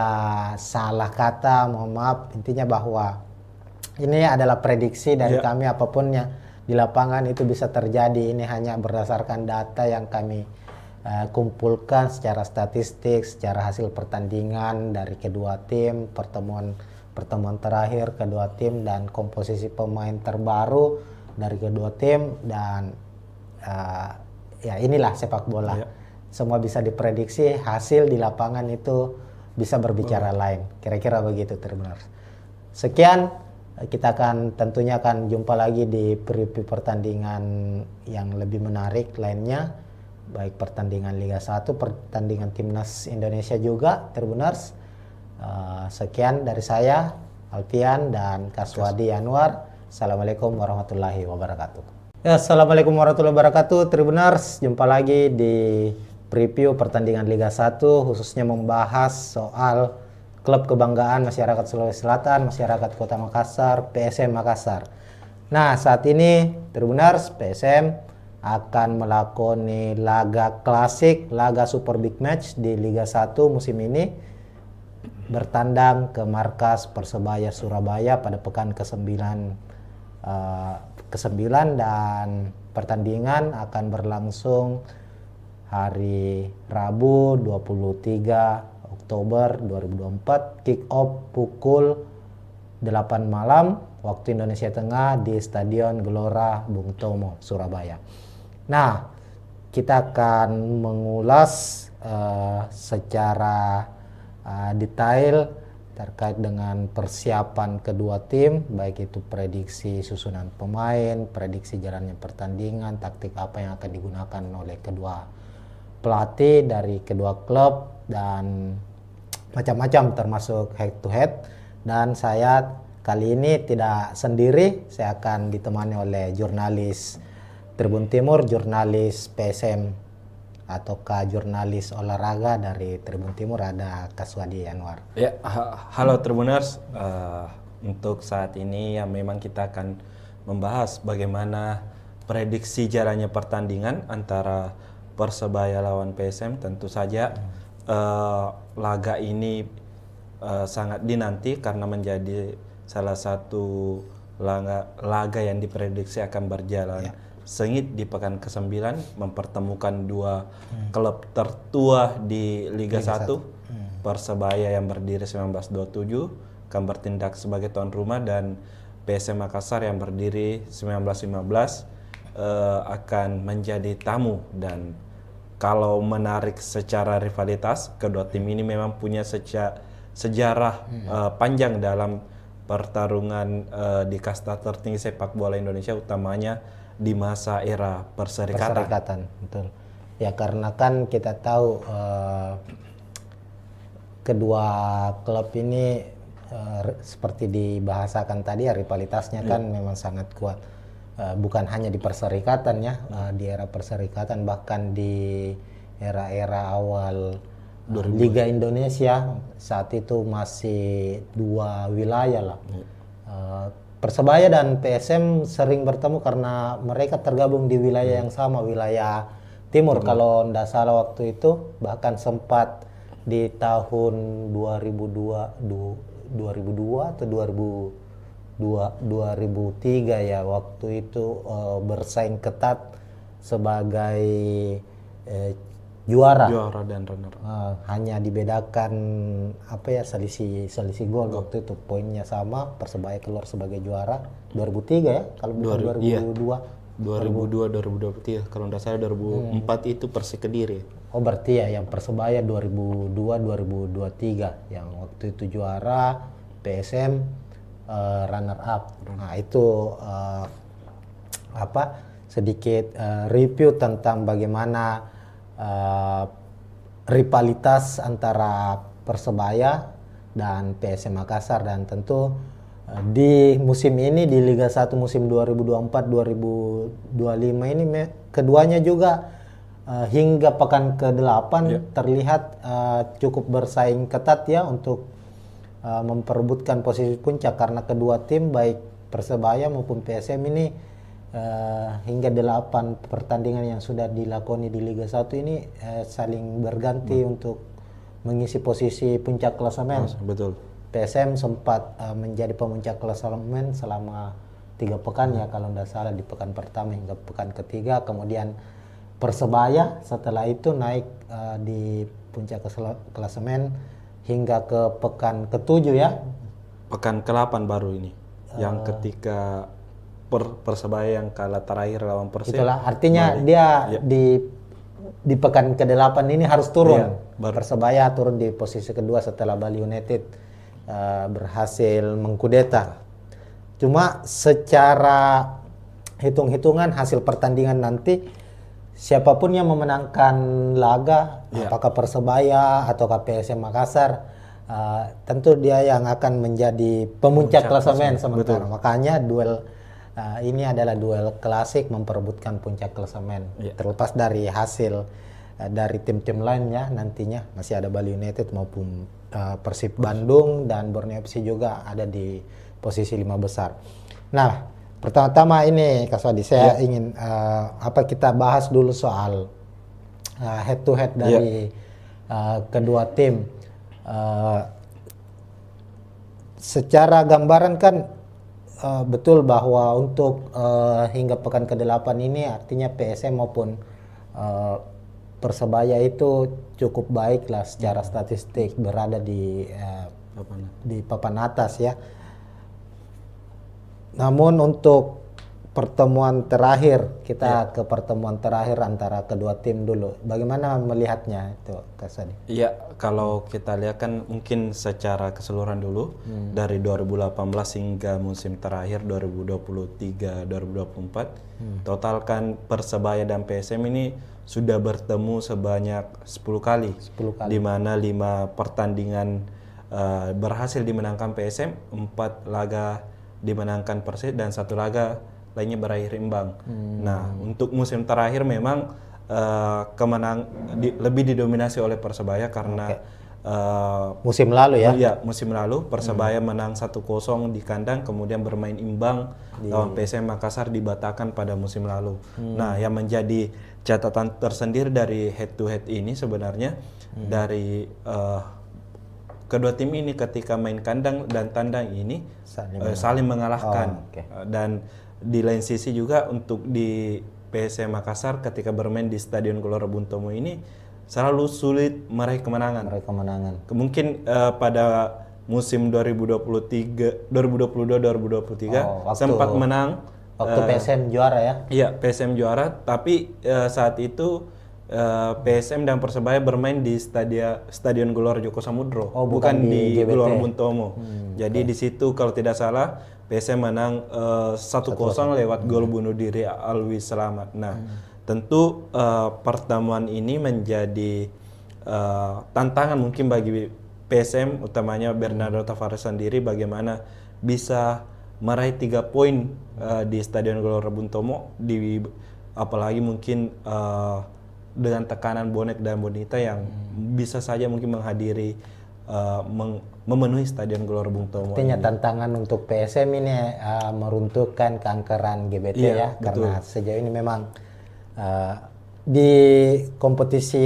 salah kata, mohon maaf. Intinya bahwa ini adalah prediksi dari kami, apapun yang di lapangan itu bisa terjadi. Ini hanya berdasarkan data yang kami kumpulkan secara statistik, secara hasil pertandingan dari kedua tim, pertemuan terakhir kedua tim, dan komposisi pemain terbaru dari kedua tim, dan ya inilah sepak bola. Semua bisa diprediksi, hasil di lapangan itu bisa berbicara lain. Kira-kira begitu Tribuners. Sekian, kita tentunya akan jumpa lagi di preview pertandingan yang lebih menarik lainnya, baik pertandingan Liga 1, pertandingan Timnas Indonesia juga Tribuners. Sekian dari saya, Alfian dan Kaswadi Anwar. Assalamualaikum warahmatullahi wabarakatuh. Ya, assalamualaikum warahmatullahi wabarakatuh Tribuners. Jumpa lagi di preview pertandingan Liga 1, khususnya membahas soal klub kebanggaan masyarakat Sulawesi Selatan, masyarakat Kota Makassar, PSM Makassar. Nah, saat ini Tribuners, PSM akan melakoni laga klasik, laga super big match di Liga 1 musim ini, bertandang ke markas Persebaya Surabaya pada pekan ke-9 dan pertandingan akan berlangsung hari Rabu 23 Oktober 2024, kick off pukul 8 malam waktu Indonesia Tengah di Stadion Gelora Bung Tomo, Surabaya. Nah, kita akan mengulas secara detail terkait dengan persiapan kedua tim, baik itu prediksi susunan pemain, prediksi jalannya pertandingan, taktik apa yang akan digunakan oleh kedua pelatih dari kedua klub dan macam-macam termasuk head to head. Dan saya kali ini tidak sendiri, saya akan ditemani oleh jurnalis Tribun Timur, jurnalis PSM ataukah jurnalis olahraga dari Tribun Timur, ada Kaswadi Anwar. Ya, halo Tribuners. Untuk saat ini ya memang kita akan membahas bagaimana prediksi jalannya pertandingan antara Persebaya lawan PSM. Tentu saja laga ini sangat dinanti karena menjadi salah satu laga yang diprediksi akan berjalan sengit di pekan ke-9, mempertemukan dua klub tertua di Liga 1. Persebaya yang berdiri 1927 akan bertindak sebagai tuan rumah, dan PSM Makassar yang berdiri 1915 akan menjadi tamu. Dan kalau menarik secara rivalitas, kedua tim ini memang punya sejarah panjang dalam pertarungan di kasta tertinggi sepak bola Indonesia, utamanya di masa era perserikatan. Betul. Ya karena kan kita tahu kedua klub ini seperti dibahasakan tadi ya, rivalitasnya kan memang sangat kuat. Bukan hanya di perserikatan ya, di era perserikatan, bahkan di era-era awal Liga Indonesia saat itu masih dua wilayah lah. Persebaya dan PSM sering bertemu karena mereka tergabung di wilayah yang sama, wilayah timur. Kalau tidak salah waktu itu bahkan sempat di tahun 2002 atau 2003 ya, waktu itu bersaing ketat sebagai juara dan runner. Hanya dibedakan selisih gol. Waktu itu poinnya sama, Persebaya keluar sebagai juara 2003 ya, kalau bukan 2023 kalau tidak salah 2004 itu Persik Kediri. Oh berarti ya yang Persebaya 2002-2023 yang waktu itu juara, PSM runner up. Nah itu sedikit review tentang bagaimana rivalitas antara Persebaya dan PSM Makassar. Dan tentu di musim ini di Liga 1 musim 2024-2025 ini keduanya juga hingga pekan ke-8 terlihat cukup bersaing ketat ya untuk memperebutkan posisi puncak, karena kedua tim baik Persebaya maupun PSM ini hingga 8 pertandingan yang sudah dilakoni di Liga 1 ini saling berganti untuk mengisi posisi puncak klasemen. Betul. PSM sempat menjadi pemuncak klasemen selama 3 pekan ya kalau tidak salah, di pekan pertama hingga pekan ketiga. Kemudian Persebaya setelah itu naik di puncak klasemen hingga ke pekan ke-7 ya. Pekan ke-8 baru ini. Yang ketika Persebaya yang kalah terakhir lawan Persib. Itulah artinya dia di pekan ke-8 ini harus turun. Persebaya turun di posisi kedua setelah Bali United berhasil mengkudeta. Cuma secara hitung-hitungan hasil pertandingan nanti, siapapun yang memenangkan laga, apakah Persebaya atau PSM Makassar, tentu dia yang akan menjadi pemuncak klasemen sementara. Makanya duel ini adalah duel klasik memperebutkan puncak klasemen. Terlepas dari hasil dari tim-tim lainnya, nantinya masih ada Bali United maupun Persib Bandung dan Borneo FC juga ada di posisi 5 besar. Nah, pertama-tama ini Kaswadi, saya ingin kita bahas dulu soal head to head dari kedua tim. Secara gambaran kan betul bahwa untuk hingga pekan ke-8 ini artinya PSM maupun Persebaya itu cukup baik lah secara statistik, berada di papan atas ya. Namun untuk pertemuan terakhir, kita ke pertemuan terakhir antara kedua tim dulu. Bagaimana melihatnya itu, Kak Sadi? Iya, kalau kita lihat kan mungkin secara keseluruhan dulu dari 2018 hingga musim terakhir 2023-2024, total kan Persebaya dan PSM ini sudah bertemu sebanyak 10 kali. 10 kali. Di mana 5 pertandingan berhasil dimenangkan PSM, 4 laga dimenangkan Persib dan 1 laga lainnya berakhir imbang. Nah, untuk musim terakhir memang lebih didominasi oleh Persebaya karena Musim lalu ya? iya, musim lalu Persebaya menang 1-0 di kandang, kemudian bermain imbang lawan PSM Makassar di Batakkan pada musim lalu. Nah, yang menjadi catatan tersendiri dari head to head ini sebenarnya dari kedua tim ini ketika main kandang dan tandang ini saling mengalahkan. Dan di lain sisi juga untuk di PSM Makassar ketika bermain di Stadion Gelora Bung Tomo ini selalu sulit meraih kemenangan. Mungkin pada musim 2022-2023 sempat menang. Waktu PSM juara ya? Iya, PSM juara, tapi saat itu PSM dan Persebaya bermain di Stadion Gelora Joko Samudro, bukan di Gelora Bung Tomo. Jadi di situ kalau tidak salah PSM menang 1-0 lewat gol bunuh diri Alwi Selamat. Nah, tentu pertemuan ini menjadi tantangan mungkin bagi PSM, utamanya Bernardo Tavares sendiri, bagaimana bisa meraih 3 poin di Stadion Gelora Bung Tomo, apalagi mungkin dengan tekanan bonek dan bonita yang bisa saja mungkin menghadiri memenuhi Stadion Gelora Bung Tomo. Artinya tantangan untuk PSM ini meruntuhkan keangkeran GBT ya, karena sejauh ini memang di kompetisi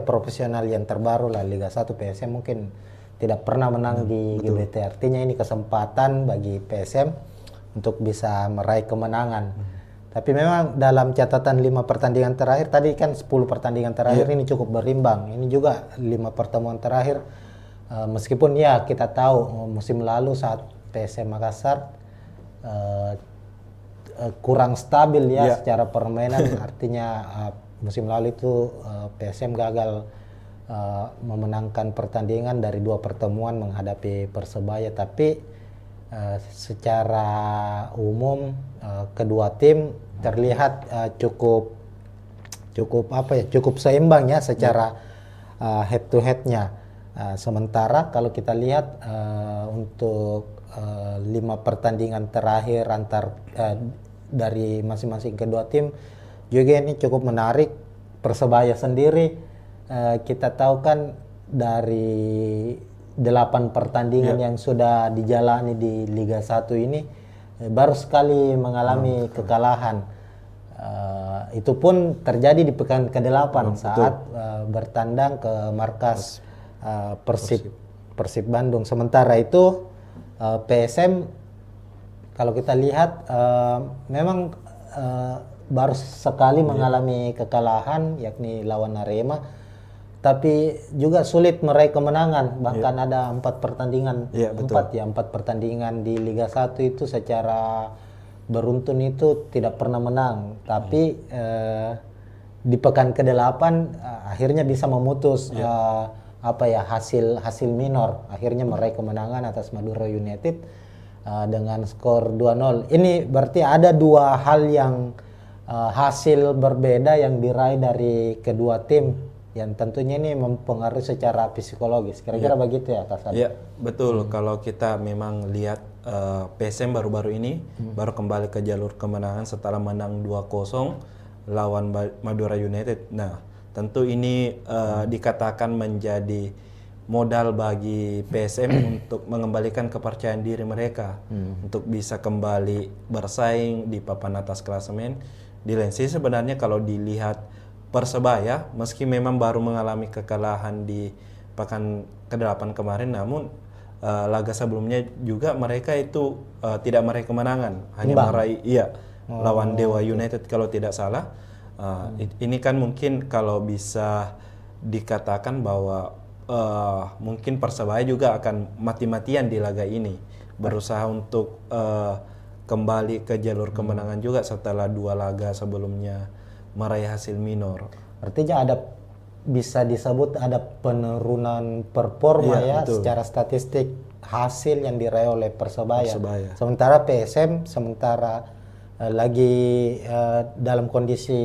profesional yang terbaru lah Liga 1, PSM mungkin tidak pernah menang di GBT. Artinya ini kesempatan bagi PSM untuk bisa meraih kemenangan. Tapi memang dalam catatan 5 pertandingan terakhir, tadi kan 10 pertandingan terakhir ini cukup berimbang. Ini juga 5 pertemuan terakhir, meskipun ya kita tahu musim lalu saat PSM Makassar kurang stabil ya secara permainan. Artinya musim lalu itu PSM gagal memenangkan pertandingan dari 2 pertemuan menghadapi Persebaya. Tapi secara umum kedua tim terlihat cukup seimbang ya secara head to headnya. Sementara kalau kita lihat untuk 5 pertandingan terakhir dari masing-masing kedua tim juga ini cukup menarik. Persebaya sendiri kita tahu kan dari 8 pertandingan yang sudah dijalani di Liga 1 ini baru sekali mengalami kekalahan. Itu pun terjadi di pekan ke-8 saat bertandang ke markas Persib Bandung. Sementara itu PSM kalau kita lihat memang baru sekali mengalami kekalahan, yakni lawan Arema, tapi juga sulit meraih kemenangan. Bahkan ada 4 pertandingan, 4 pertandingan di Liga 1 itu secara beruntun itu tidak pernah menang. Tapi di pekan ke-8 akhirnya bisa memutus hasil minor, akhirnya meraih kemenangan atas Madura United dengan skor 2-0. Ini berarti ada 2 hal yang hasil berbeda yang diraih dari kedua tim, yang tentunya ini mempengaruhi secara psikologis. Kira-kira begitu ya, Kak Sadi? Iya, betul. Kalau kita memang lihat PSM baru-baru ini baru kembali ke jalur kemenangan setelah menang 2-0 lawan Madura United. Nah, tentu ini dikatakan menjadi modal bagi PSM untuk mengembalikan kepercayaan diri mereka untuk bisa kembali bersaing di papan atas klasemen. Di lain sisi sebenarnya kalau dilihat Persebaya, meski memang baru mengalami kekalahan di pekan ke-8 kemarin, namun laga sebelumnya juga mereka itu tidak meraih kemenangan, hanya meraih lawan Dewa United kalau tidak salah. Ini kan mungkin kalau bisa dikatakan bahwa mungkin Persebaya juga akan mati-matian di laga ini, berusaha untuk kembali ke jalur kemenangan juga setelah 2 laga sebelumnya meraih hasil minor. Artinya bisa disebut ada penurunan performa ya betul. secara statistik hasil yang diraih oleh Persebaya. Sementara PSM lagi dalam kondisi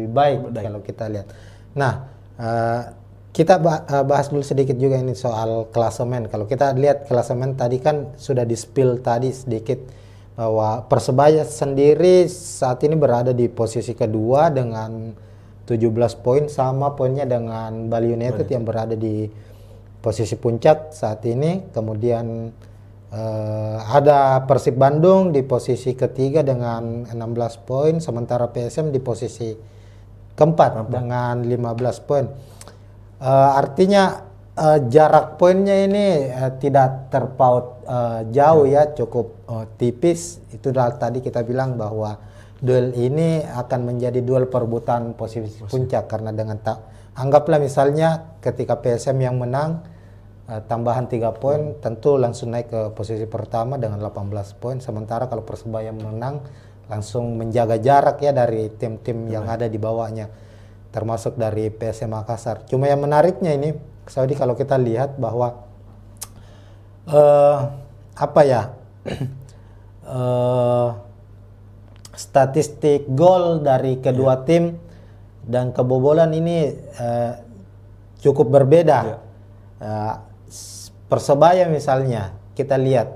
baik kalau kita lihat. Nah, kita bahas dulu sedikit juga ini soal klasemen. Kalau kita lihat klasemen tadi kan sudah di-spill tadi sedikit bahwa Persebaya sendiri saat ini berada di posisi kedua dengan 17 poin, sama poinnya dengan Bali United yang berada di posisi puncak saat ini. Kemudian ada Persib Bandung di posisi ketiga dengan 16 poin, sementara PSM di posisi keempat dengan 15 poin. Artinya jarak poinnya ini tidak terpaut jauh ya, cukup tipis. Itu tadi kita bilang bahwa duel ini akan menjadi duel perebutan posisi puncak, karena dengan anggaplah misalnya ketika PSM yang menang tambahan 3 poin, tentu langsung naik ke posisi pertama dengan 18 poin. Sementara kalau Persebaya menang langsung menjaga jarak ya dari tim-tim yang ada di bawahnya, termasuk dari PSM Makassar. Cuma yang menariknya ini, Saudi, kalau kita lihat bahwa statistik gol dari kedua tim dan kebobolan ini cukup berbeda. Persebaya misalnya kita lihat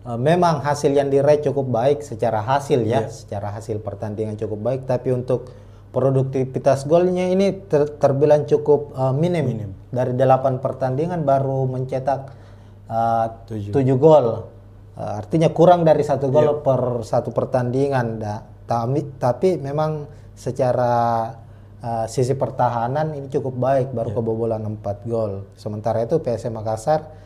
memang hasil yang diraih cukup baik secara hasil ya, secara hasil pertandingan cukup baik, tapi untuk produktivitas golnya ini terbilang cukup minim. Dari 8 pertandingan baru mencetak 7 gol. Artinya kurang dari 1 gol per 1 pertandingan. Tapi memang secara sisi pertahanan ini cukup baik, baru kebobolan 4 gol. Sementara itu PSM Makassar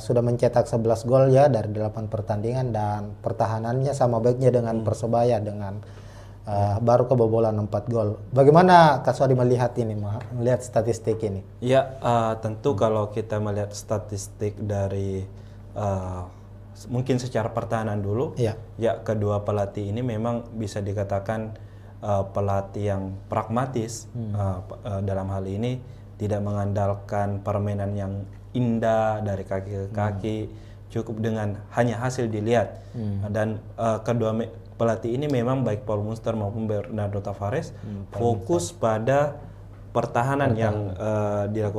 sudah mencetak 11 gol ya dari 8 pertandingan, dan pertahanannya sama baiknya dengan Persebaya dengan baru kebobolan 4 gol. Bagaimana Kak Sodi melihat ini, melihat statistik ini? Ya, tentu kalau kita melihat statistik dari mungkin secara pertahanan dulu, ya kedua pelatih ini memang bisa dikatakan pelatih yang pragmatis. Dalam hal ini tidak mengandalkan permainan yang indah dari kaki ke kaki, cukup dengan hanya hasil dilihat. Dan kedua pelatih ini memang baik Paul Munster maupun Bernardo Tavares fokus pada pertahanan yang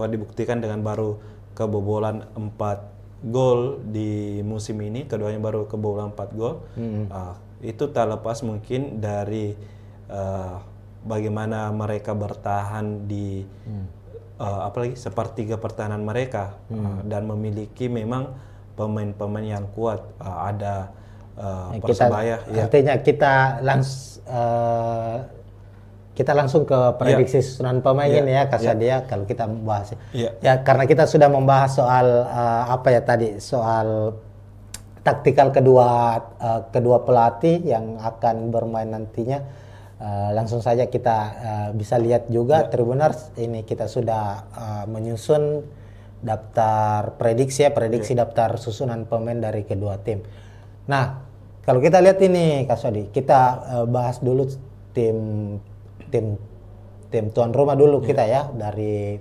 dibuktikan dengan baru kebobolan 4 gol di musim ini. Keduanya baru kebobolan 4 gol. Itu tak lepas mungkin dari bagaimana mereka bertahan di apalagi sepertiga pertahanan mereka, dan memiliki memang pemain-pemain yang kuat. Ada Persebaya. Artinya kita langsung ke prediksi susunan pemain ini ya, Kak Sadia, kalau kita membahas. Ya, karena kita sudah membahas soal soal taktikal kedua pelatih yang akan bermain nantinya. Langsung saja kita bisa lihat juga Tribuners ini kita sudah menyusun daftar prediksi daftar susunan pemain dari kedua tim. Nah, kalau kita lihat ini Kak Sodi, kita bahas dulu tim tuan rumah dulu kita ya. Dari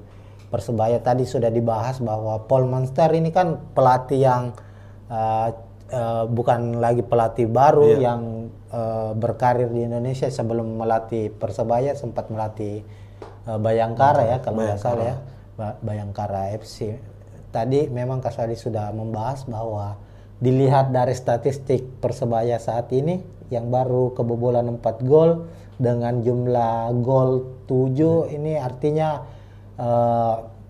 Persebaya tadi sudah dibahas bahwa Paul Munster ini kan pelatih yang bukan lagi pelatih baru yang berkarir di Indonesia. Sebelum melatih Persebaya sempat melatih Bayangkara ya kalau nggak salah ya, Bayangkara FC. Tadi memang Kak Sadi sudah membahas bahwa dilihat dari statistik Persebaya saat ini yang baru kebobolan 4 gol dengan jumlah gol 7, ini artinya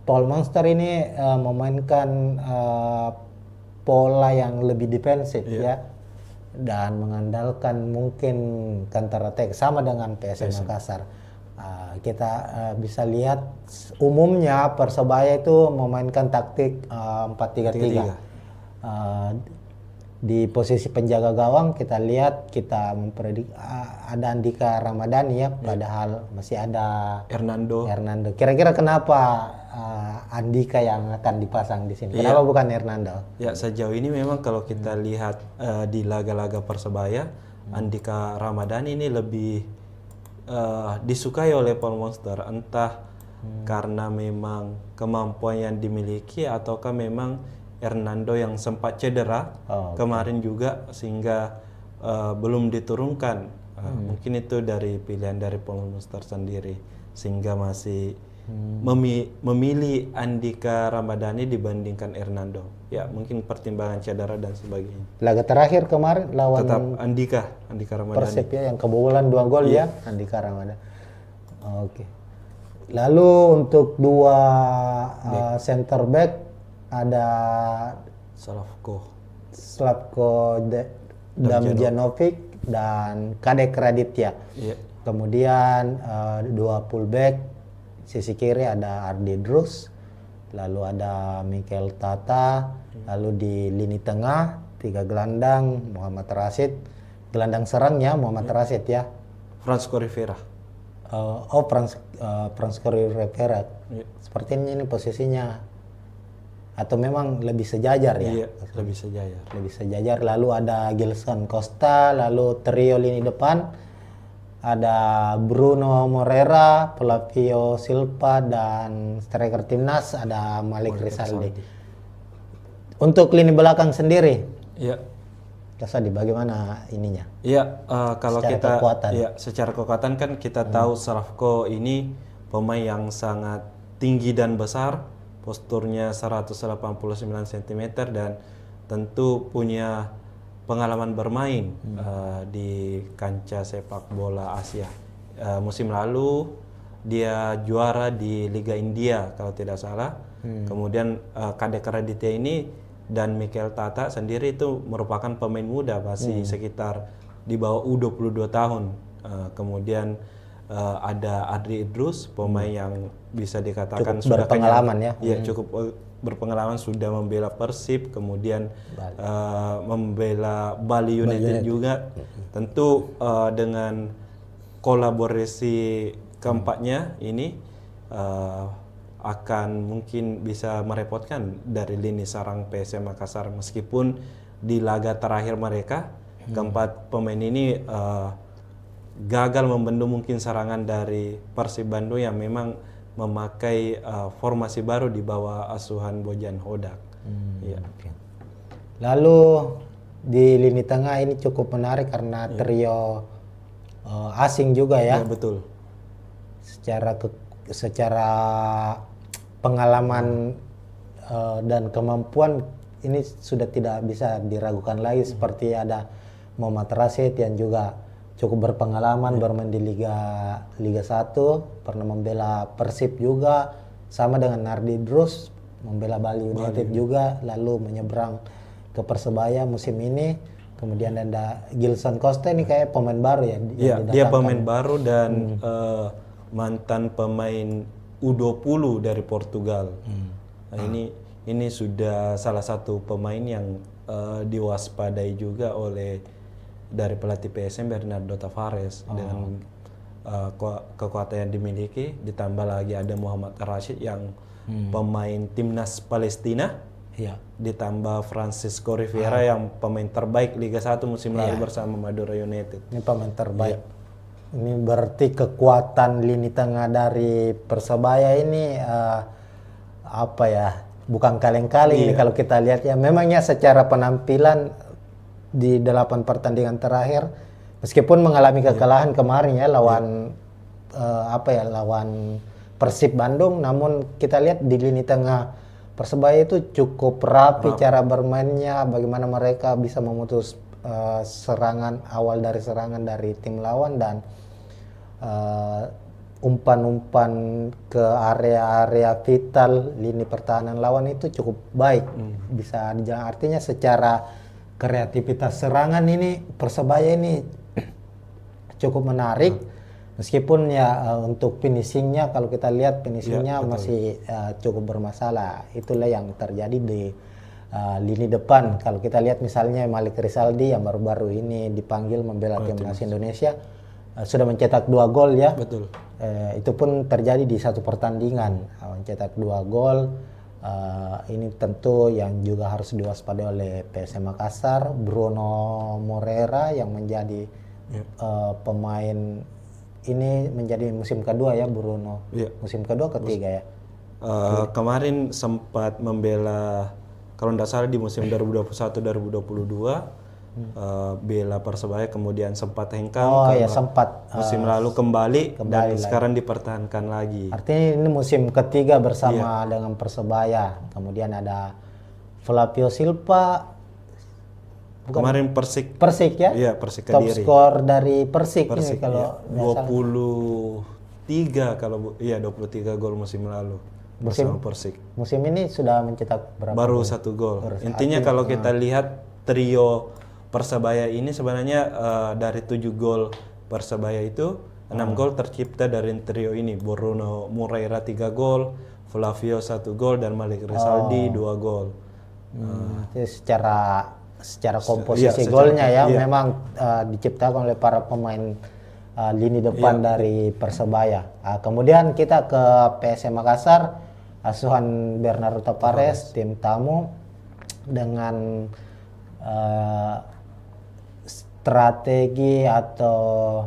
Paul Munster ini memainkan pola yang lebih defensif ya, dan mengandalkan mungkin counter attack sama dengan PSM Makassar. Kita bisa lihat umumnya Persebaya itu memainkan taktik 4-3-3. Di posisi penjaga gawang kita lihat kita memprediksi ada Andika Ramadhani ya, padahal masih ada Hernando. Kira-kira kenapa Andika yang akan dipasang di sini? Kenapa bukan Hernando? Ya, sejauh ini memang kalau kita lihat di laga-laga Persebaya, Andika Ramadhani ini lebih disukai oleh Paul Monster, entah karena memang kemampuan yang dimiliki ataukah memang Hernando yang sempat cedera kemarin juga sehingga belum diturunkan. Mungkin itu dari pilihan dari Paul Monster sendiri sehingga masih memilih Andika Ramadhani dibandingkan Hernando. Ya, mungkin pertimbangan cedera dan sebagainya. Laga terakhir kemarin lawan Tetap Andika Ramadhani. Persib ya, yang kebobolan 2 gol ya, Andika Ramadhani. Oke. Lalu untuk dua center back ada Slavko Damjanovic dan Kadek Raditya. Kemudian dua fullback sisi kiri ada Ardi Drus, lalu ada Mikel Tata, lalu di lini tengah 3 gelandang Muhammad Rashid, gelandang serangnya Muhammad Rashid ya. Francisco Rivera. Francisco Rivera. Sepertinya ini posisinya atau memang lebih sejajar ya? Iya, lebih sejajar. Lebih sejajar. Lalu ada Gilson Costa, lalu trio lini depan ada Bruno Moreira, Flavio Silva, dan striker timnas ada Malik Rizaldi. Untuk lini belakang sendiri, Kasadi bagaimana ininya? Iya, kalau secara kita kekuatan. Ya, secara kekuatan kan kita tahu Slavko ini pemain yang sangat tinggi dan besar. Posturnya 189 cm dan tentu punya pengalaman bermain di kancah sepak bola Asia. Musim lalu dia juara di Liga India kalau tidak salah. Kemudian Kadek Raditya ini dan Mikel Tata sendiri itu merupakan pemain muda, masih sekitar di bawah U22 tahun. Kemudian ada Adri Idrus, pemain yang bisa dikatakan cukup sudah berpengalaman ya. Iya, cukup berpengalaman, sudah membela Persib, kemudian membela Bali United juga. Tentu dengan kolaborasi keempatnya ini akan mungkin bisa merepotkan dari lini sarang PSM Makassar, meskipun di laga terakhir mereka keempat pemain ini gagal membendung mungkin serangan dari Persib Bandung yang memang memakai formasi baru di bawah asuhan Bojan Hodak. Lalu di lini tengah ini cukup menarik karena trio asing juga ya. Betul. Secara pengalaman dan kemampuan ini sudah tidak bisa diragukan lagi, seperti ada Muhammad Rashid yang juga cukup berpengalaman bermain di Liga 1, pernah membela Persib juga, sama dengan Nardi Drus membela Bali United juga, lalu menyeberang ke Persebaya musim ini. Kemudian ada Gilson Costa, ini kayak pemain baru ya? Iya, dia pemain baru dan mantan pemain U20 dari Portugal. Nah, ini sudah salah satu pemain yang diwaspadai juga oleh dari pelatih PSM Bernardo Tavares dengan kekuatan yang dimiliki, ditambah lagi ada Muhammad Rashid yang pemain timnas Palestina, ditambah Francisco Rivera yang pemain terbaik Liga 1 musim lalu bersama Madura United. Ini pemain terbaik. Ini berarti kekuatan lini tengah dari Persebaya ini apa ya? Bukan kaleng-kaleng ini kalau kita lihat ya. Memangnya secara penampilan di 8 pertandingan terakhir, meskipun mengalami kekalahan kemarin ya lawan lawan Persib Bandung, namun kita lihat di lini tengah Persebaya itu cukup rapi cara bermainnya, bagaimana mereka bisa memutus serangan dari tim lawan dan umpan-umpan ke area-area vital lini pertahanan lawan itu cukup baik. Bisa artinya secara kreativitas serangan ini Persebaya ini cukup menarik, meskipun ya untuk finishingnya kalau kita lihat finishingnya masih cukup bermasalah. Itulah yang terjadi di lini depan. Kalau kita lihat misalnya Malik Rizaldi yang baru-baru ini dipanggil membela timnas Indonesia, sudah mencetak 2 gol ya. Betul. Itu pun terjadi di satu pertandingan, mencetak 2 gol. Ini tentu yang juga harus diwaspadai oleh PSM Makassar. Bruno Moreira yang menjadi pemain ini menjadi musim kedua ya Bruno. Musim kedua ketiga ya. Kemarin sempat membela, kalau tidak salah di musim 2021-2022 bela Persebaya, kemudian sempat hengkang. Sempat. Musim lalu kembali dan sekarang dipertahankan lagi. Artinya ini musim ketiga bersama dengan Persebaya. Kemudian ada Flavio Silva. Kemarin Persik ya? Iya, Persik Top Kediri. skor dari Persik ini kalau 23 kalau 23 gol musim lalu bersama Persik. Musim ini sudah mencetak berapa? Baru 1 gol. Intinya kalau kita lihat trio Persebaya ini sebenarnya dari 7 gol Persebaya itu 6 gol tercipta dari trio ini. Bruno Moreira 3 gol, Flavio 1 gol, dan Malik Rizaldi 2 gol. Jadi secara komposisi golnya ya memang diciptakan oleh para pemain lini depan dari Persebaya. Kemudian kita ke PSM Makassar, asuhan Bernardo Tavares, tim tamu dengan strategi atau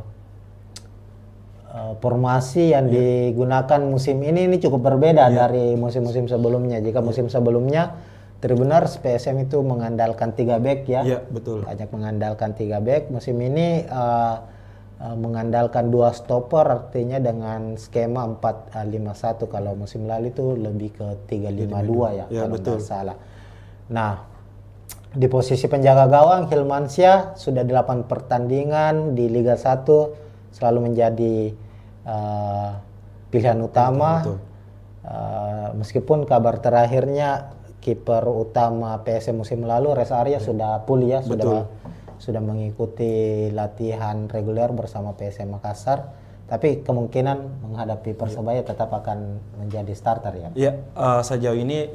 formasi yang digunakan musim ini cukup berbeda dari musim-musim sebelumnya. Jika musim sebelumnya Tribuners PSM itu mengandalkan 3 back ya. Iya, betul. Banyak mengandalkan 3 back. Musim ini mengandalkan 2 stopper, artinya dengan skema 4-5-1. Kalau musim lalu itu lebih ke 3-5-2 ya kalau tidak salah. Nah, di posisi penjaga gawang Hilmansyah sudah 8 pertandingan di Liga 1 selalu menjadi pilihan utama. Meskipun kabar terakhirnya kiper utama PSM musim lalu Reza Arya sudah pulih ya, sudah mengikuti latihan reguler bersama PSM Makassar, tapi kemungkinan menghadapi Persebaya tetap akan menjadi starter ya. Iya, sejauh ini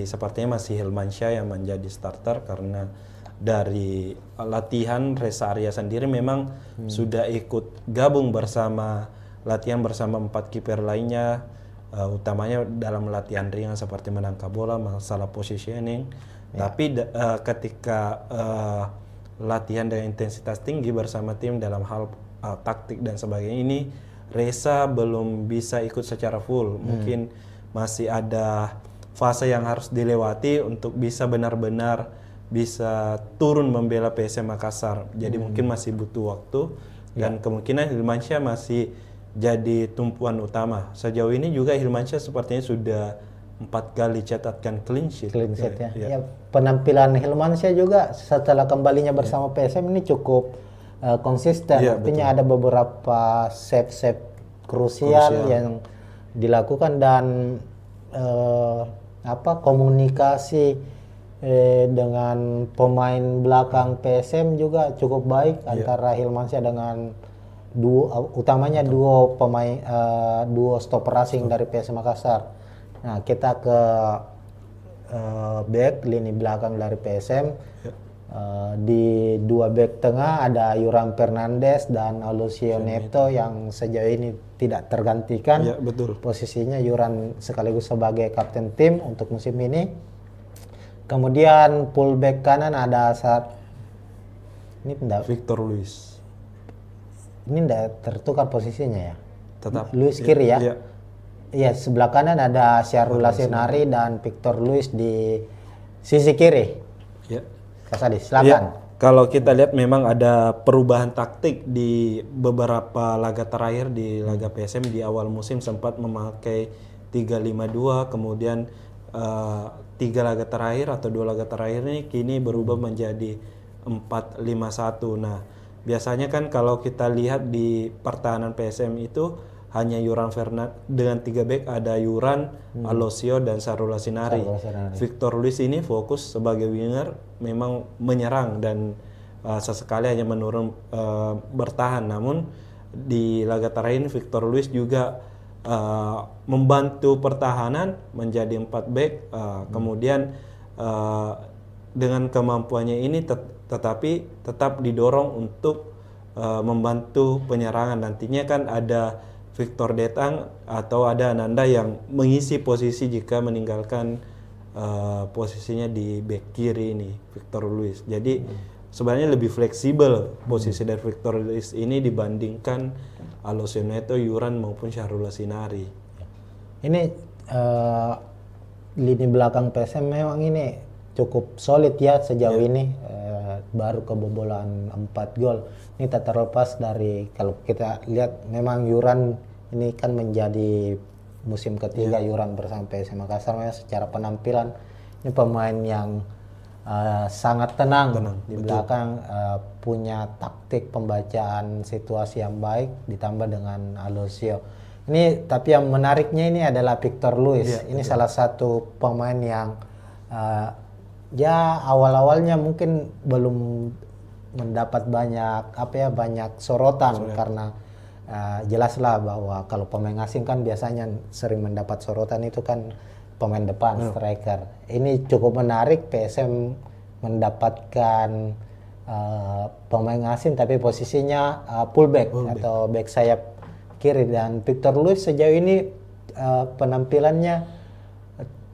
sepertinya masih Hilmansyah yang menjadi starter, karena dari latihan Reza Arya sendiri memang sudah ikut gabung latihan bersama 4 kiper lainnya, utamanya dalam latihan ringan seperti menangkap bola, masalah positioning. Tapi ketika latihan dengan intensitas tinggi bersama tim dalam hal taktik dan sebagainya ini, Reza belum bisa ikut secara full. Mungkin masih ada fase yang harus dilewati untuk bisa benar-benar bisa turun membela PSM Makassar. Jadi mungkin masih butuh waktu, dan kemungkinan Hilmansyah masih jadi tumpuan utama. Sejauh ini juga Hilmansyah sepertinya sudah 4 kali catatkan clean sheet. Ya, penampilan Hilmansyah juga setelah kembalinya bersama PSM ini cukup konsisten. Artinya ada beberapa save krusial yang dilakukan, dan komunikasi dengan pemain belakang PSM juga cukup baik antara Hilmansyah dengan utamanya duo stopper asing dari PSM Makassar. Nah, kita ke back lini belakang dari PSM. Di 2 back tengah ada Yuran Fernandes dan Aloisio Neto yang sejauh ini tidak tergantikan. Ya, betul. Posisinya Yuran sekaligus sebagai kapten tim untuk musim ini. Kemudian fullback kanan ada Victor Luis. Ini tidak tertukar posisinya ya. Tetap Luis kiri ya. Iya, sebelah kanan ada Syahrul Lasinari dan Victor Luis di sisi kiri. Ya. Kasadi, silakan. Kalau kita lihat memang ada perubahan taktik di beberapa laga terakhir. Di laga PSM di awal musim sempat memakai 3-5-2, kemudian 3 laga terakhir atau 2 laga terakhir ini kini berubah menjadi 4-5-1. Nah, biasanya kan kalau kita lihat di pertahanan PSM itu hanya Yuran Fernandes dengan 3 back, ada Yuran, Aloisio, dan Syahrul Lasinari. Victor Luis ini fokus sebagai winger, memang menyerang dan sesekali hanya menurun bertahan. Namun di laga terakhir ini Victor Luis juga membantu pertahanan menjadi 4 back. Kemudian eh, dengan kemampuannya ini tetapi tetap didorong untuk membantu penyerangan. Nantinya kan ada Victor Detang atau ada Ananda yang mengisi posisi jika meninggalkan posisinya di bek kiri ini, Victor Luis. Jadi sebenarnya lebih fleksibel posisi dari Victor Luis ini dibandingkan Alessio Neto, Yuran maupun Syahrul Sinari. Ini lini belakang PSM memang ini cukup solid ya sejauh ini. Baru kebobolan 4 gol. Ini tak terlepas dari kalau kita lihat memang Yuran ini kan menjadi musim ketiga Yuran bersama PSM Makassar. Secara penampilan ini pemain yang sangat tenang di belakang, punya taktik pembacaan situasi yang baik ditambah dengan Alessio. Ini tapi yang menariknya ini adalah Victor Luis. Ini salah satu pemain yang ya awal-awalnya mungkin belum mendapat banyak sorotan karena jelaslah bahwa kalau pemain asing kan biasanya sering mendapat sorotan itu kan pemain depan, striker. Ini cukup menarik, PSM mendapatkan pemain asing tapi posisinya fullback atau back sayap kiri, dan Victor Luis sejauh ini penampilannya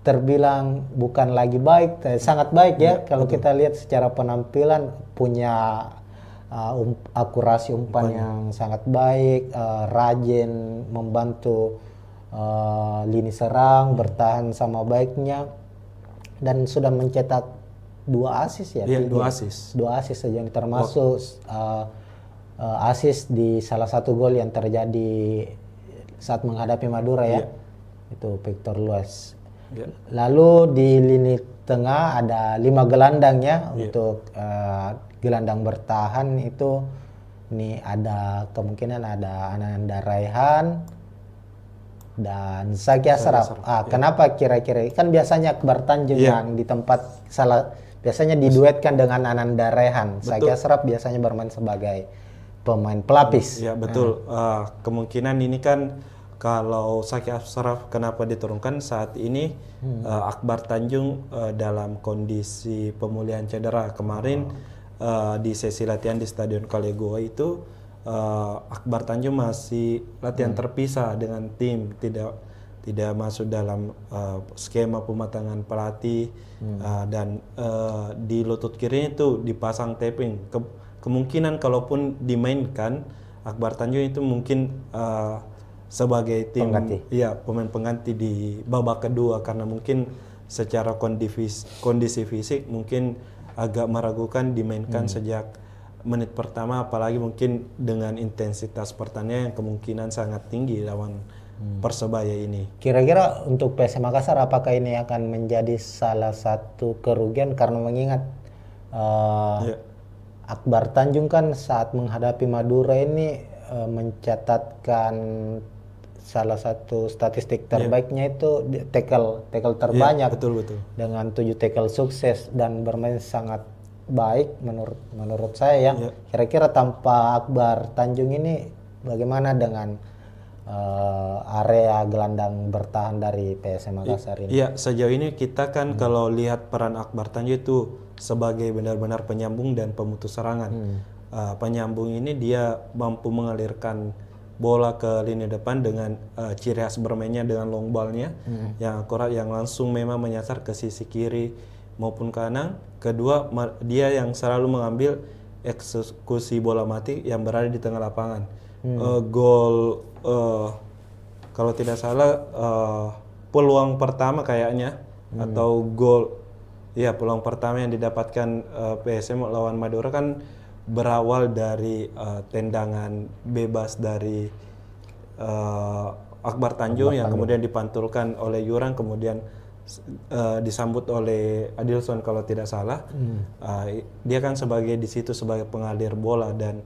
terbilang bukan lagi baik, sangat baik ya. Kalau kita lihat secara penampilan punya akurasi umpan yang sangat baik, rajin membantu lini serang, bertahan sama baiknya, dan sudah mencetak 2 assist ya. 2 assist. 2 assist saja, termasuk assist di salah satu gol yang terjadi saat menghadapi Madura ya. Itu Victor Luis. Lalu di lini tengah ada 5 gelandang ya. Untuk gelandang bertahan itu ini ada kemungkinan ada Ananda Raihan dan Zaki Ashraf. Kenapa kira-kira? Kan biasanya Akbar Tanjung yang di tempat biasanya diduetkan dengan Ananda Raihan. Zaki Ashraf biasanya bermain sebagai pemain pelapis. Ya betul. Kemungkinan ini kan kalau Zaki Ashraf kenapa diturunkan saat ini Akbar Tanjung dalam kondisi pemulihan cedera kemarin di sesi latihan di Stadion Kalego itu Akbar Tanjung masih latihan terpisah dengan tim, tidak masuk dalam skema pematangan pelatih dan di lutut kiri itu dipasang taping. Kemungkinan kalaupun dimainkan Akbar Tanjung itu mungkin sebagai tim pemain pengganti di babak kedua, karena mungkin secara kondisi fisik mungkin agak meragukan dimainkan sejak menit pertama, apalagi mungkin dengan intensitas pertandingan yang kemungkinan sangat tinggi lawan Persebaya ini. Kira-kira untuk PSM Makassar apakah ini akan menjadi salah satu kerugian, karena mengingat Akbar Tanjung kan saat menghadapi Madura ini mencatatkan salah satu statistik terbaiknya itu tackle terbanyak, betul. dengan 7 tackle sukses dan bermain sangat baik menurut saya ya. Kira-kira tanpa Akbar Tanjung ini bagaimana dengan area gelandang bertahan dari PSM Makassar ini? Iya, sejauh ini kita kan kalau lihat peran Akbar Tanjung itu sebagai benar-benar penyambung dan pemutus serangan. Penyambung ini dia mampu mengalirkan bola ke lini depan dengan ciri khas bermainnya dengan long ball-nya yang akurat, yang langsung memang menyasar ke sisi kiri maupun kanan. Kedua, dia yang selalu mengambil eksekusi bola mati yang berada di tengah lapangan. Gol kalau tidak salah peluang pertama kayaknya atau gol peluang pertama yang didapatkan PSM lawan Madura kan berawal dari tendangan bebas dari Akbar Tanjung yang kemudian dipantulkan oleh Yuran, kemudian disambut oleh Adilson kalau tidak salah. Dia kan di situ sebagai pengalir bola dan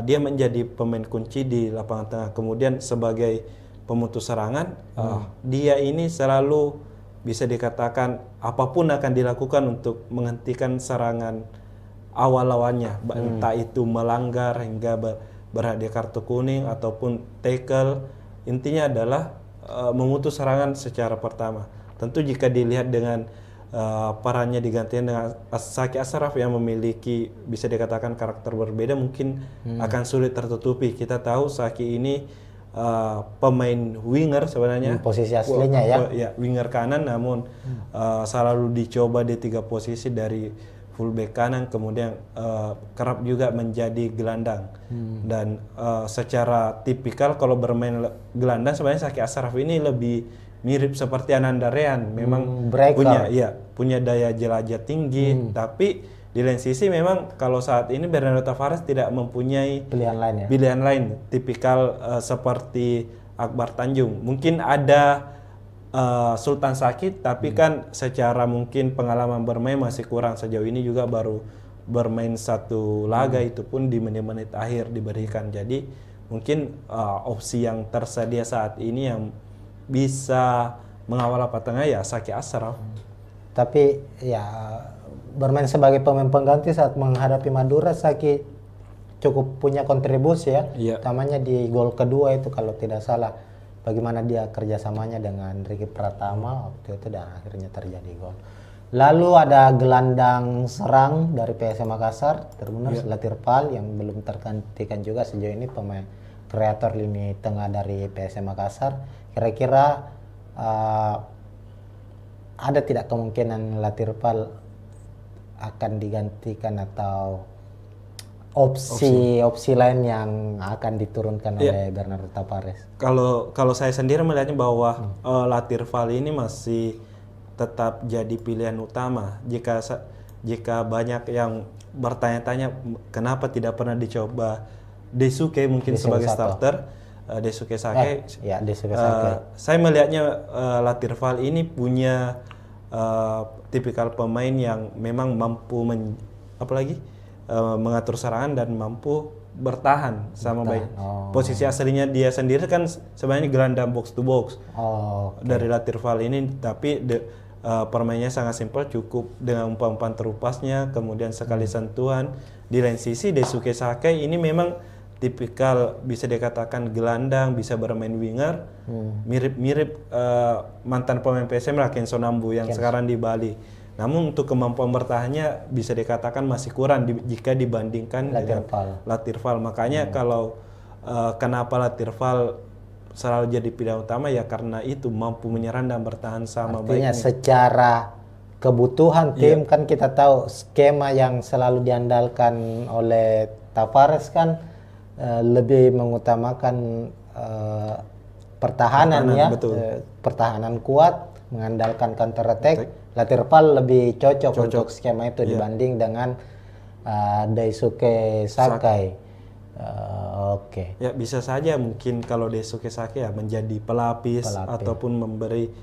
dia menjadi pemain kunci di lapangan tengah. Kemudian sebagai pemutus serangan, dia ini selalu bisa dikatakan apapun akan dilakukan untuk menghentikan serangan awal lawannya, entah itu melanggar hingga berhadiah kartu kuning ataupun tackle. Intinya adalah memutus serangan secara pertama. Tentu jika dilihat dengan perannya digantikan dengan Saki Ashraf yang memiliki bisa dikatakan karakter berbeda, mungkin akan sulit tertutupi. Kita tahu Saki ini pemain winger sebenarnya, posisi aslinya ya. Ya, winger kanan, namun selalu dicoba di 3 posisi dari fullback kanan, kemudian kerap juga menjadi gelandang. Dan secara tipikal kalau bermain gelandang sebenarnya Saki Ashraf ini lebih mirip seperti Ananda Rehan, memang punya daya jelajah tinggi, tapi di lain sisi memang kalau saat ini Bernardo Tavares tidak mempunyai pilihan lain tipikal seperti Akbar Tanjung. Mungkin ada Sultan Sakit, tapi kan secara mungkin pengalaman bermain masih kurang. Sejauh ini juga baru bermain 1 laga, itu pun di menit-menit akhir diberikan. Jadi mungkin opsi yang tersedia saat ini yang bisa mengawal tengah ya Saki Ashraf. Tapi ya bermain sebagai pemain pengganti saat menghadapi Madura, Saki cukup punya kontribusi ya. Utamanya di gol kedua itu kalau tidak salah. Bagaimana dia kerjasamanya dengan Ricky Pratama waktu itu dan akhirnya terjadi gol. Lalu ada gelandang serang dari PSM Makassar, Tribuners Latirpal yang belum tergantikan juga sejauh ini, pemain kreator lini tengah dari PSM Makassar. Kira-kira ada tidak kemungkinan Latirpal akan digantikan atau opsi lain yang akan diturunkan oleh Bernardo Tavares? Kalau saya sendiri melihatnya bahwa Latirpal ini masih tetap jadi pilihan utama. Jika banyak yang bertanya-tanya kenapa tidak pernah dicoba Daisuke mungkin sebagai starter, Daisuke Sake. Saya melihatnya Latirpal ini punya tipikal pemain yang memang mampu mengatur serangan dan mampu bertahan sama baik. Posisi aslinya dia sendiri kan sebenarnya gelandang box to box dari Latirpal ini, tapi permainnya sangat simpel, cukup dengan umpan-umpan terupasnya, kemudian sekali sentuhan. Di lain sisi Daisuke Sake ini memang tipikal bisa dikatakan gelandang, bisa bermain winger, mirip-mirip mantan pemain PSM lah, Kenzo Nambu yang sekarang di Bali. Namun untuk kemampuan bertahannya bisa dikatakan masih kurang jika dibandingkan Latirpal. Makanya kalau kenapa Latirpal selalu jadi pilihan utama ya karena itu mampu menyerang dan bertahan sama baiknya. Artinya secara kebutuhan tim kan kita tahu skema yang selalu diandalkan oleh Tavares kan lebih mengutamakan pertahanan ya, pertahanan kuat, mengandalkan counter attack. Latirpal lebih cocok untuk skema itu dibanding dengan Daisuke Sakai. Ya bisa saja mungkin kalau Daisuke Sakai ya menjadi pelapis ataupun memberi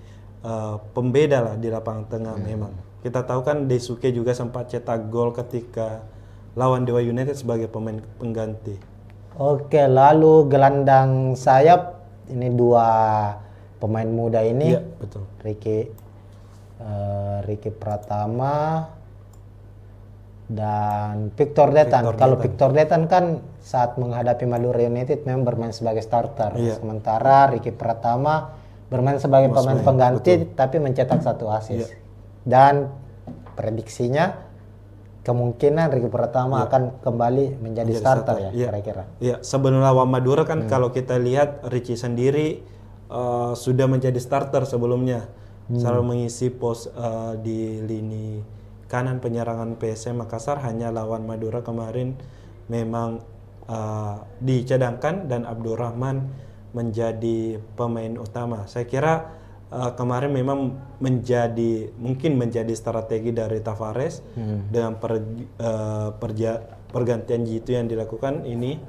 pembeda lah di lapangan tengah. Memang kita tahu kan Daisuke juga sempat cetak gol ketika lawan Dewa United sebagai pemain pengganti. Lalu gelandang sayap ini 2 pemain muda ini, Ricky Pratama dan Victor Detan. Kalau Victor Detan kan saat menghadapi Madura United memang bermain sebagai starter, sementara Ricky Pratama bermain sebagai pemain pengganti tapi mencetak 1 assist. Dan prediksinya kemungkinan Ricky Pratama akan kembali menjadi starter ya kira-kira. Sebelum lawan Madura kan kalau kita lihat Ricky sendiri sudah menjadi starter sebelumnya. Selalu mengisi pos di lini kanan penyerangan PSM Makassar. Hanya lawan Madura kemarin memang dicadangkan dan Abdurrahman menjadi pemain utama. Saya kira kemarin memang mungkin menjadi strategi dari Tavares dengan pergantian Jitu yang dilakukan ini,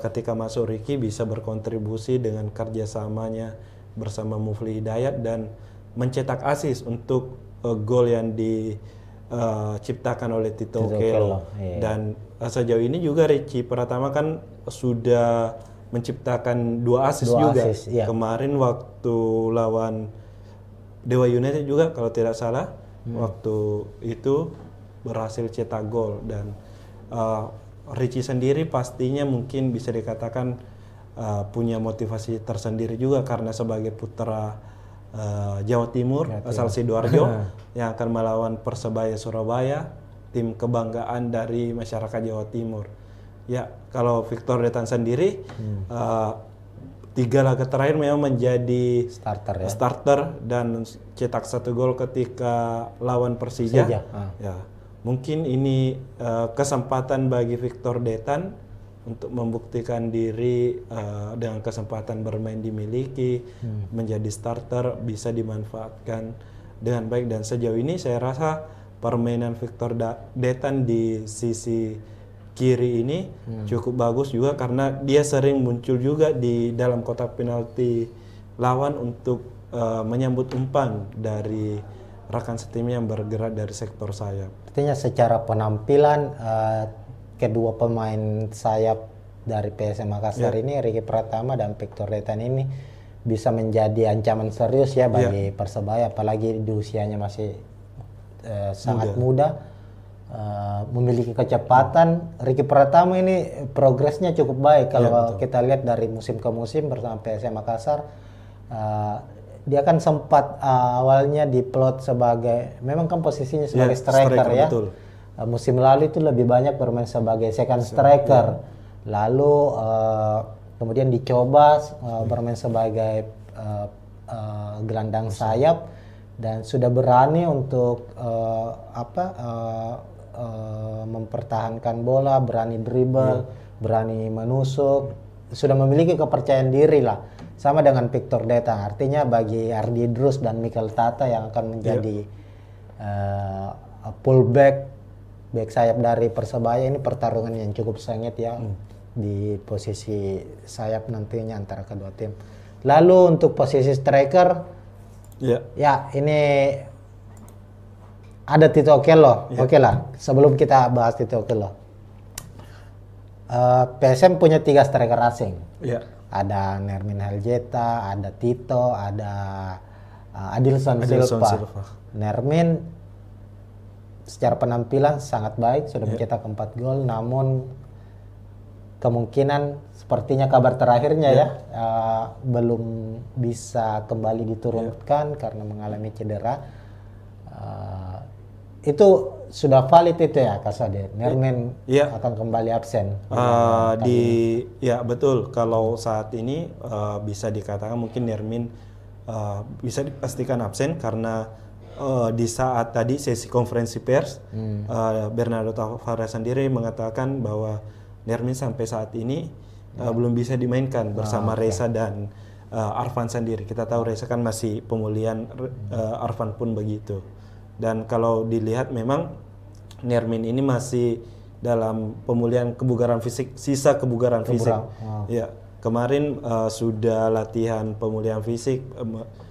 ketika masuk Ricky bisa berkontribusi dengan kerjasamanya bersama Mufli Hidayat dan mencetak assist untuk gol yang diciptakan oleh Tito Okello. Dan sejauh ini juga Ricky Pratama kan sudah menciptakan 2 assist juga. Kemarin waktu lawan Dewa United juga kalau tidak salah, waktu itu berhasil cetak gol. Dan Ricky sendiri pastinya mungkin bisa dikatakan punya motivasi tersendiri juga karena sebagai putra Jawa Timur, asal Sidoarjo, yang akan melawan Persebaya Surabaya, tim kebanggaan dari masyarakat Jawa Timur. Ya, kalau Victor Detan sendiri, 3 laga terakhir memang menjadi starter dan cetak 1 gol ketika lawan Persija. Ya, mungkin ini kesempatan bagi Victor Detan untuk membuktikan diri dengan kesempatan bermain dimiliki, menjadi starter bisa dimanfaatkan dengan baik. Dan sejauh ini saya rasa permainan Victor Detan di sisi kiri ini cukup bagus juga, karena dia sering muncul juga di dalam kotak penalti lawan untuk menyambut umpan dari rekan setimnya yang bergerak dari sektor sayap. Artinya secara penampilan kedua pemain sayap dari PSM Makassar ini, Ricky Pratama dan Victor Detan ini bisa menjadi ancaman serius ya bagi Persebaya, apalagi di usianya masih sangat muda. Memiliki kecepatan. Ricky Pratama ini progresnya cukup baik kalau kita lihat dari musim ke musim bersama PSM Makassar. Dia kan sempat awalnya diplot sebagai, memang kan posisinya sebagai striker ya. Betul. Musim lalu itu lebih banyak bermain sebagai second striker. Lalu kemudian dicoba bermain sebagai gelandang sayap, dan sudah berani untuk mempertahankan bola, berani dribble, berani menusuk, sudah memiliki kepercayaan diri lah. Sama dengan Victor Detan, artinya bagi Ardi Drus dan Mikel Tata yang akan menjadi fullback, back sayap dari Persebaya, ini pertarungan yang cukup sengit ya di posisi sayap nantinya antara kedua tim. Lalu untuk posisi striker, ya ini ada Tito Okello. Oke lah, sebelum kita bahas Tito Okello, PSM punya 3 striker asing. Ada Nermin Heljeta, ada Tito, ada Adilson Silva. Nermin secara penampilan sangat baik, sudah mencetak 4 gol, namun kemungkinan sepertinya kabar terakhirnya belum bisa kembali diturunkan karena mengalami cedera. Itu sudah valid itu ya, Kasade? Nermin akan kembali absen? Ya betul, kalau saat ini bisa dikatakan mungkin Nermin bisa dipastikan absen, karena di saat tadi sesi konferensi pers, Bernardo Tavares sendiri mengatakan bahwa Nermin sampai saat ini belum bisa dimainkan bersama Reza dan Arfan sendiri. Kita tahu Reza kan masih pemulihan, Arfan pun begitu. Dan kalau dilihat memang Nermin ini masih dalam pemulihan kebugaran fisik, sisa kebugaran fisik. Ya, kemarin sudah latihan pemulihan fisik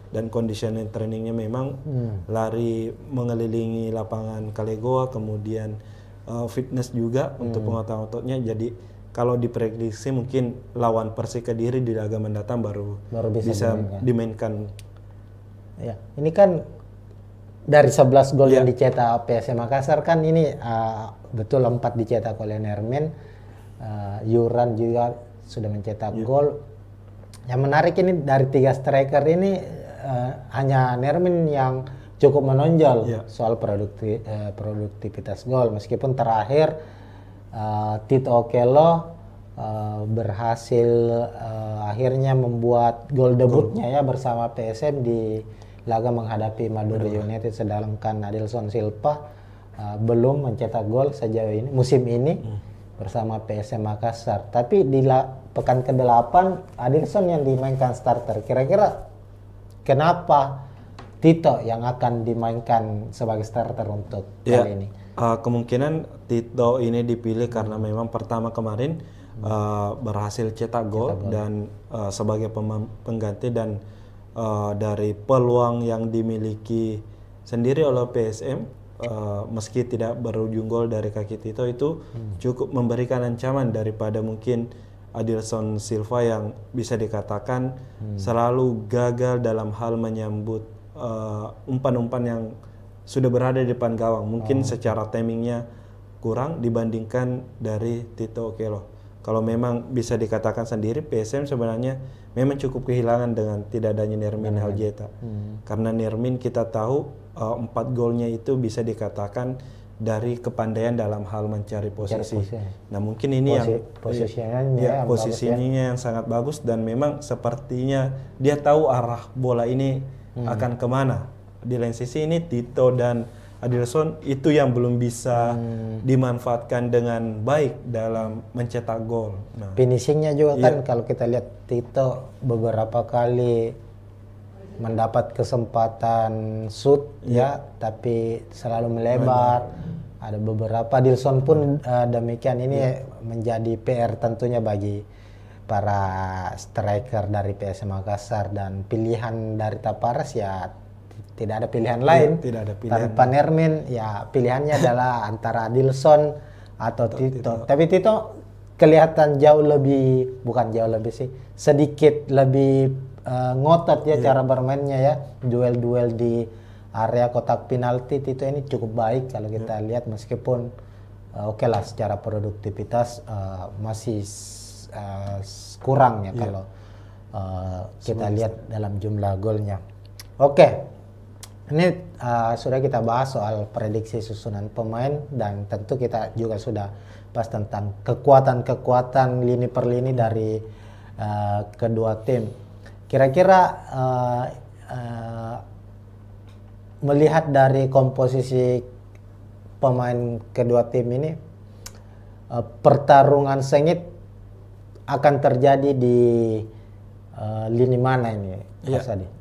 dan conditioning trainingnya memang lari mengelilingi lapangan Kalegoa, kemudian fitness juga untuk penguatan ototnya. Jadi kalau diprediksi mungkin lawan Persik Kediri di laga mendatang baru bisa dimainkan. Ya, ini kan dari 11 gol yang dicetak PSM Makassar kan ini betul 4 dicetak oleh Nermin. Yuran juga sudah mencetak gol. Yang menarik ini dari 3 striker ini hanya Nermin yang cukup menonjol soal produktivitas gol, meskipun terakhir Tito Okello berhasil akhirnya membuat gol debutnya ya bersama PSM di laga menghadapi Madura United, sedangkan Adilson Silva belum mencetak gol sejauh ini musim ini bersama PSM Makassar. Tapi di pekan ke-8 Adilson yang dimainkan starter. Kira-kira kenapa Tito yang akan dimainkan sebagai starter untuk kali ini? Kemungkinan Tito ini dipilih karena memang pertama kemarin berhasil cetak gol dan sebagai pengganti, dan dari peluang yang dimiliki sendiri oleh PSM, meski tidak berujung gol dari kaki Tito, itu cukup memberikan ancaman daripada mungkin Adilson Silva yang bisa dikatakan selalu gagal dalam hal menyambut umpan-umpan yang sudah berada di depan gawang. Mungkin secara timingnya kurang dibandingkan dari Tito Okello. kalau memang bisa dikatakan sendiri PSM sebenarnya memang cukup kehilangan dengan tidak adanya Nermin Haljeta. Karena Nermin kita tahu 4 golnya itu bisa dikatakan dari kepandaian dalam hal mencari posisi. Nah mungkin ini posisinya yang sangat bagus dan memang sepertinya dia tahu arah bola ini akan kemana. Di lain sisi ini Tito dan Adilson itu yang belum bisa dimanfaatkan dengan baik dalam mencetak gol. Nah, finishingnya juga kan kalau kita lihat Tito beberapa kali mendapat kesempatan shoot tapi selalu melebar. Ada beberapa Adilson pun demikian. Ini menjadi PR tentunya bagi para striker dari PSM Makassar, dan pilihan dari Taparas ya tidak ada pilihan lain. Tidak ada pilihan. Tanpa Nermin ya pilihannya adalah antara Adilson atau Tito. Tapi Tito kelihatan bukan jauh lebih sih, sedikit lebih ngotot ya cara bermainnya ya. Duel-duel di area kotak penalti Tito ini cukup baik kalau kita lihat, meskipun oke lah secara produktivitas masih kurang ya kalau kita lihat dalam jumlah golnya. Oke. Ini sudah kita bahas soal prediksi susunan pemain, dan tentu kita juga sudah bahas tentang kekuatan-kekuatan lini per lini dari kedua tim. Kira-kira melihat dari komposisi pemain kedua tim ini, pertarungan sengit akan terjadi di lini mana ini, Mas Adi?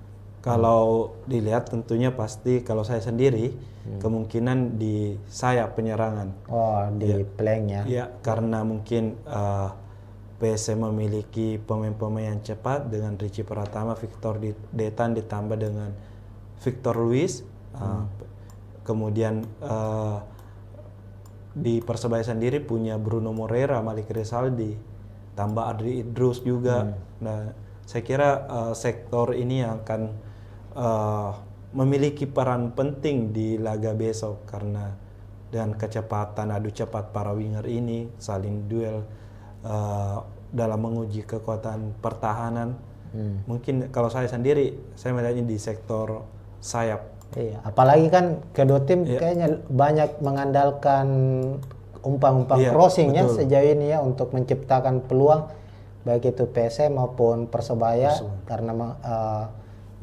Kalau dilihat tentunya pasti kalau saya sendiri kemungkinan di sayap penyerangan. Oh, di flank ya. Ya, karena mungkin PSM memiliki pemain-pemain yang cepat dengan Richie Pratama, Victor Detan ditambah dengan Victor Luis. Kemudian di Persebaya sendiri punya Bruno Moreira, Malik Rizaldi, tambah Adri Idrus juga. Nah, saya kira sektor ini yang akan memiliki peran penting di laga besok, karena dengan kecepatan adu cepat para winger ini saling duel dalam menguji kekuatan pertahanan. Mungkin kalau saya sendiri saya melihatnya di sektor sayap. Iya, apalagi kan kedua tim kayaknya banyak mengandalkan umpan-umpan crossing ya sejauh ini ya untuk menciptakan peluang, baik itu PSM maupun Persebaya. Karena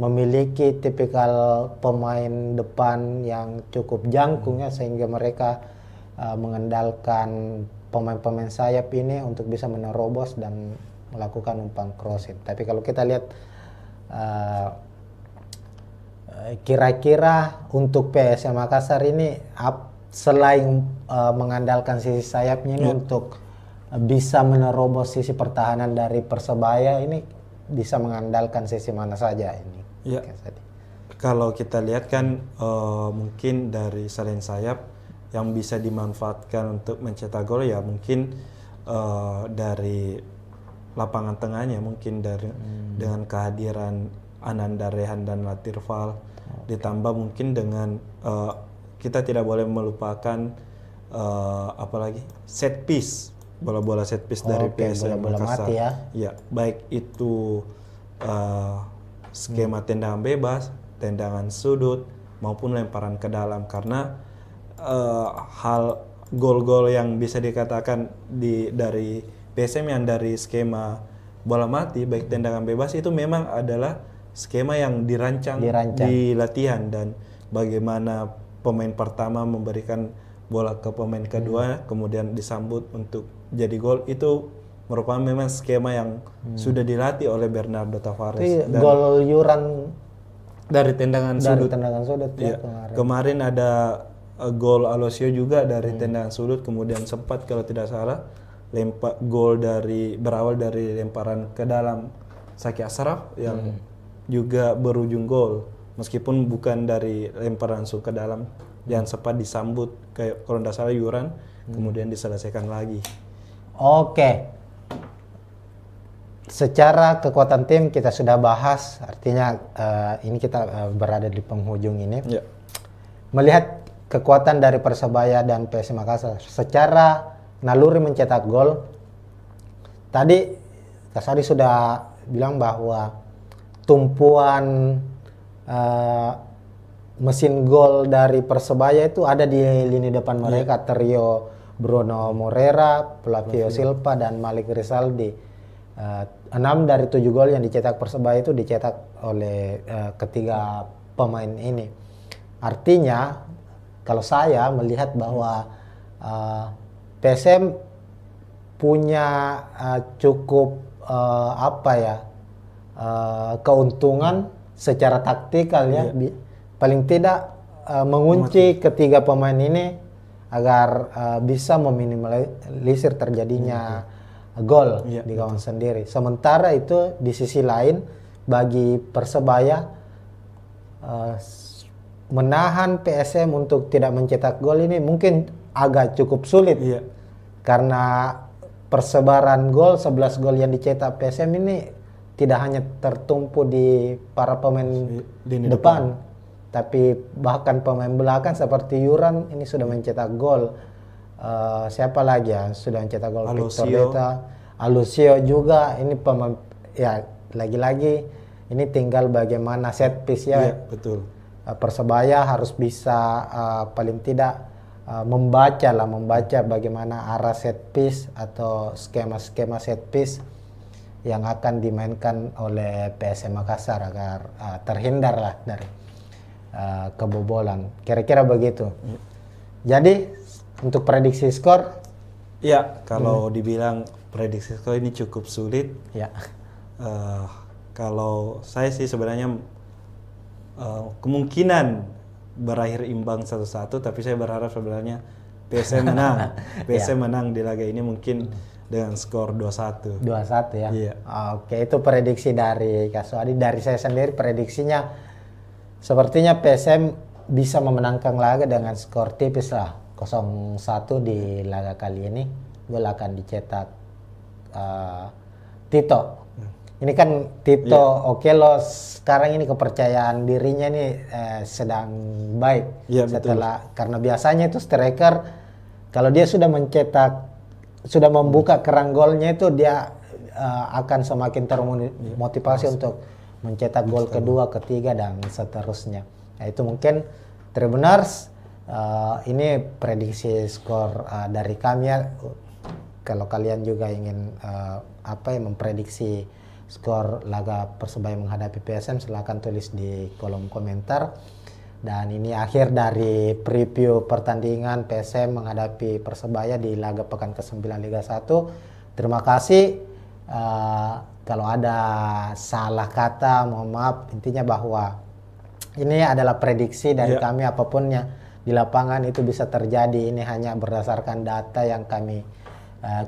memiliki tipikal pemain depan yang cukup jangkung ya, sehingga mereka mengandalkan pemain-pemain sayap ini untuk bisa menerobos dan melakukan umpan crossing. Tapi kalau kita lihat kira-kira untuk PSM Makassar ini selain mengandalkan sisi sayapnya ini untuk bisa menerobos sisi pertahanan dari Persebaya, ini bisa mengandalkan sisi mana saja ini? Ya, kalau kita lihat kan mungkin dari selain sayap yang bisa dimanfaatkan untuk mencetak gol ya mungkin dari lapangan tengahnya, mungkin dari dengan kehadiran Ananda Rehan dan Latirval, ditambah mungkin dengan kita tidak boleh melupakan apalagi set piece, bola-bola set piece dari PSM Makassar. Ya, baik itu skema tendangan bebas, tendangan sudut maupun lemparan ke dalam, karena hal gol-gol yang bisa dikatakan dari PSM yang dari skema bola mati baik tendangan bebas itu memang adalah skema yang dirancang di latihan, dan bagaimana pemain pertama memberikan bola ke pemain kedua kemudian disambut untuk jadi gol, itu merupakan memang skema yang sudah dilatih oleh Bernardo Tavares. Gol Yuran dari tendangan sudut. Ya, kemarin ada gol Alosio juga dari tendangan sudut, kemudian sempat kalau tidak salah gol berawal dari lemparan ke dalam Saki Asraf yang juga berujung gol, meskipun bukan dari lemparan langsung ke dalam, yang sempat disambut kayak kalau tidak salah Yuran, kemudian diselesaikan lagi. Oke. Secara kekuatan tim kita sudah bahas, artinya ini kita berada di penghujung ini. Ya. Melihat kekuatan dari Persebaya dan PSM Makassar, secara naluri mencetak gol, tadi Kasadi sudah bilang bahwa tumpuan mesin gol dari Persebaya itu ada di lini depan mereka, trio Bruno Moreira, Flavio Silva, dan Malik Rizaldi. 6 dari 7 gol yang dicetak Persebaya itu dicetak oleh ketiga pemain ini. Artinya, kalau saya melihat bahwa PSM punya cukup keuntungan secara taktikal ya. Paling tidak mengunci ketiga pemain ini agar bisa meminimalisir terjadinya gol di gawang sendiri. Sementara itu di sisi lain bagi Persebaya menahan PSM untuk tidak mencetak gol ini mungkin agak cukup sulit. Karena persebaran gol, 11 gol yang dicetak PSM ini tidak hanya tertumpu di para pemain depan, tapi bahkan pemain belakang seperti Yuran ini sudah mencetak gol. Siapa lagi ya sudah mencetak gol? Victor Deta, Alusio juga. Ini pemain ya, lagi-lagi ini tinggal bagaimana set piece ya. Betul. Persebaya harus bisa paling tidak membaca bagaimana arah set piece atau skema-skema set piece yang akan dimainkan oleh PSM Makassar agar terhindarlah dari kebobolan. Kira-kira begitu. Jadi untuk prediksi skor? Ya, kalau dibilang prediksi skor ini cukup sulit. Ya. Kalau saya sih sebenarnya kemungkinan berakhir imbang 1-1, tapi saya berharap sebenarnya PSM menang. PSM menang di laga ini mungkin dengan skor 2-1. 2-1 ya. Iya. Oke, itu prediksi dari Kaswadi. Dari saya sendiri prediksinya sepertinya PSM bisa memenangkan laga dengan skor tipis lah, 0-1 di laga kali ini. Gol akan dicetak Tito. Ini kan Tito Okello sekarang ini kepercayaan dirinya ini sedang baik setelah karena biasanya itu striker kalau dia sudah membuka kerang golnya itu dia akan semakin termotivasi untuk mencetak gol kedua, ketiga, dan seterusnya. Nah, itu mungkin Tribuners, ini prediksi skor dari kami ya. Kalau kalian juga ingin memprediksi skor laga Persebaya menghadapi PSM, silahkan tulis di kolom komentar. Dan ini akhir dari preview pertandingan PSM menghadapi Persebaya di laga pekan ke-9 Liga 1. Terima kasih. Kalau ada salah kata, mohon maaf. Intinya bahwa ini adalah prediksi dari kami, apapun yang di lapangan itu bisa terjadi. Ini hanya berdasarkan data yang kami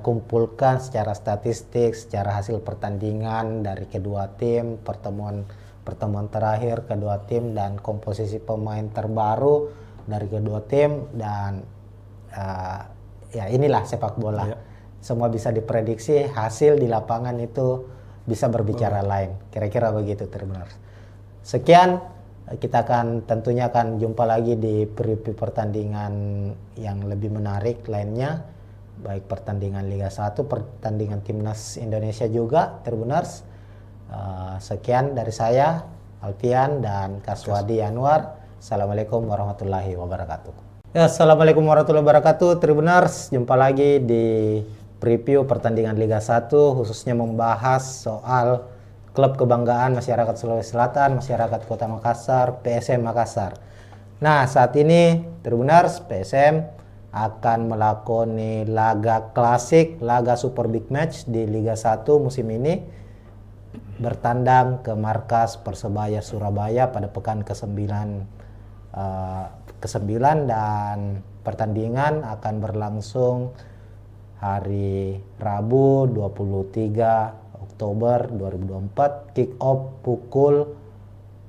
kumpulkan secara statistik, secara hasil pertandingan dari kedua tim, pertemuan terakhir kedua tim, dan komposisi pemain terbaru dari kedua tim. Dan ya inilah sepak bola. Semua bisa diprediksi, hasil di lapangan itu bisa berbicara lain. Kira-kira begitu, Tribuners. Sekian, kita tentunya akan jumpa lagi di preview pertandingan yang lebih menarik lainnya, baik pertandingan Liga 1, pertandingan Timnas Indonesia juga, Tribuners. Sekian dari saya, Alfian dan Kaswadi Anwar. Assalamualaikum warahmatullahi wabarakatuh. Ya, assalamualaikum warahmatullahi wabarakatuh, Tribuners. Jumpa lagi di preview pertandingan Liga 1, khususnya membahas soal klub kebanggaan masyarakat Sulawesi Selatan, masyarakat Kota Makassar, PSM Makassar. Nah, saat ini Tribuners, PSM akan melakoni laga klasik, laga super big match di Liga 1 musim ini, bertandang ke markas Persebaya Surabaya pada pekan ke-9 dan pertandingan akan berlangsung hari Rabu 23 Oktober 2024, kick off pukul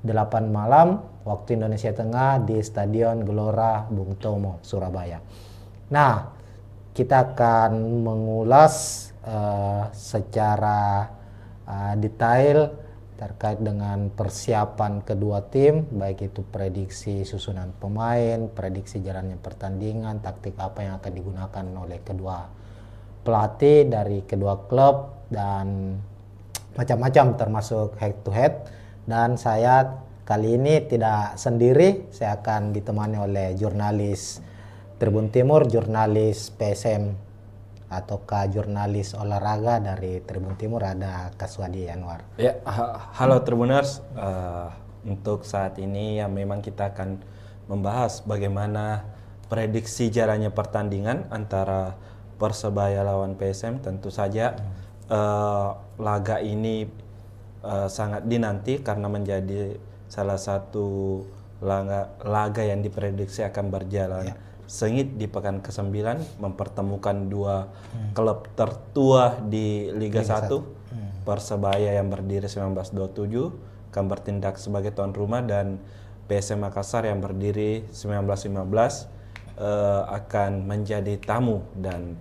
8 malam waktu Indonesia Tengah di Stadion Gelora Bung Tomo, Surabaya. Nah, kita akan mengulas secara detail terkait dengan persiapan kedua tim, baik itu prediksi susunan pemain, prediksi jalannya pertandingan, taktik apa yang akan digunakan oleh kedua pelatih dari kedua klub, dan macam-macam termasuk head to head. Dan saya kali ini tidak sendiri, saya akan ditemani oleh jurnalis Tribun Timur, jurnalis PSM ataukah jurnalis olahraga dari Tribun Timur, ada Kaswadi Anwar. Ya, halo Tribuners. Untuk saat ini ya memang kita akan membahas bagaimana prediksi jalannya pertandingan antara Persebaya lawan PSM. Tentu saja laga ini sangat dinanti karena menjadi salah satu laga yang diprediksi akan berjalan sengit di pekan ke-9, mempertemukan dua klub tertua di Liga 1. Persebaya yang berdiri 1927 akan bertindak sebagai tuan rumah, dan PSM Makassar yang berdiri 1915 akan menjadi tamu. Dan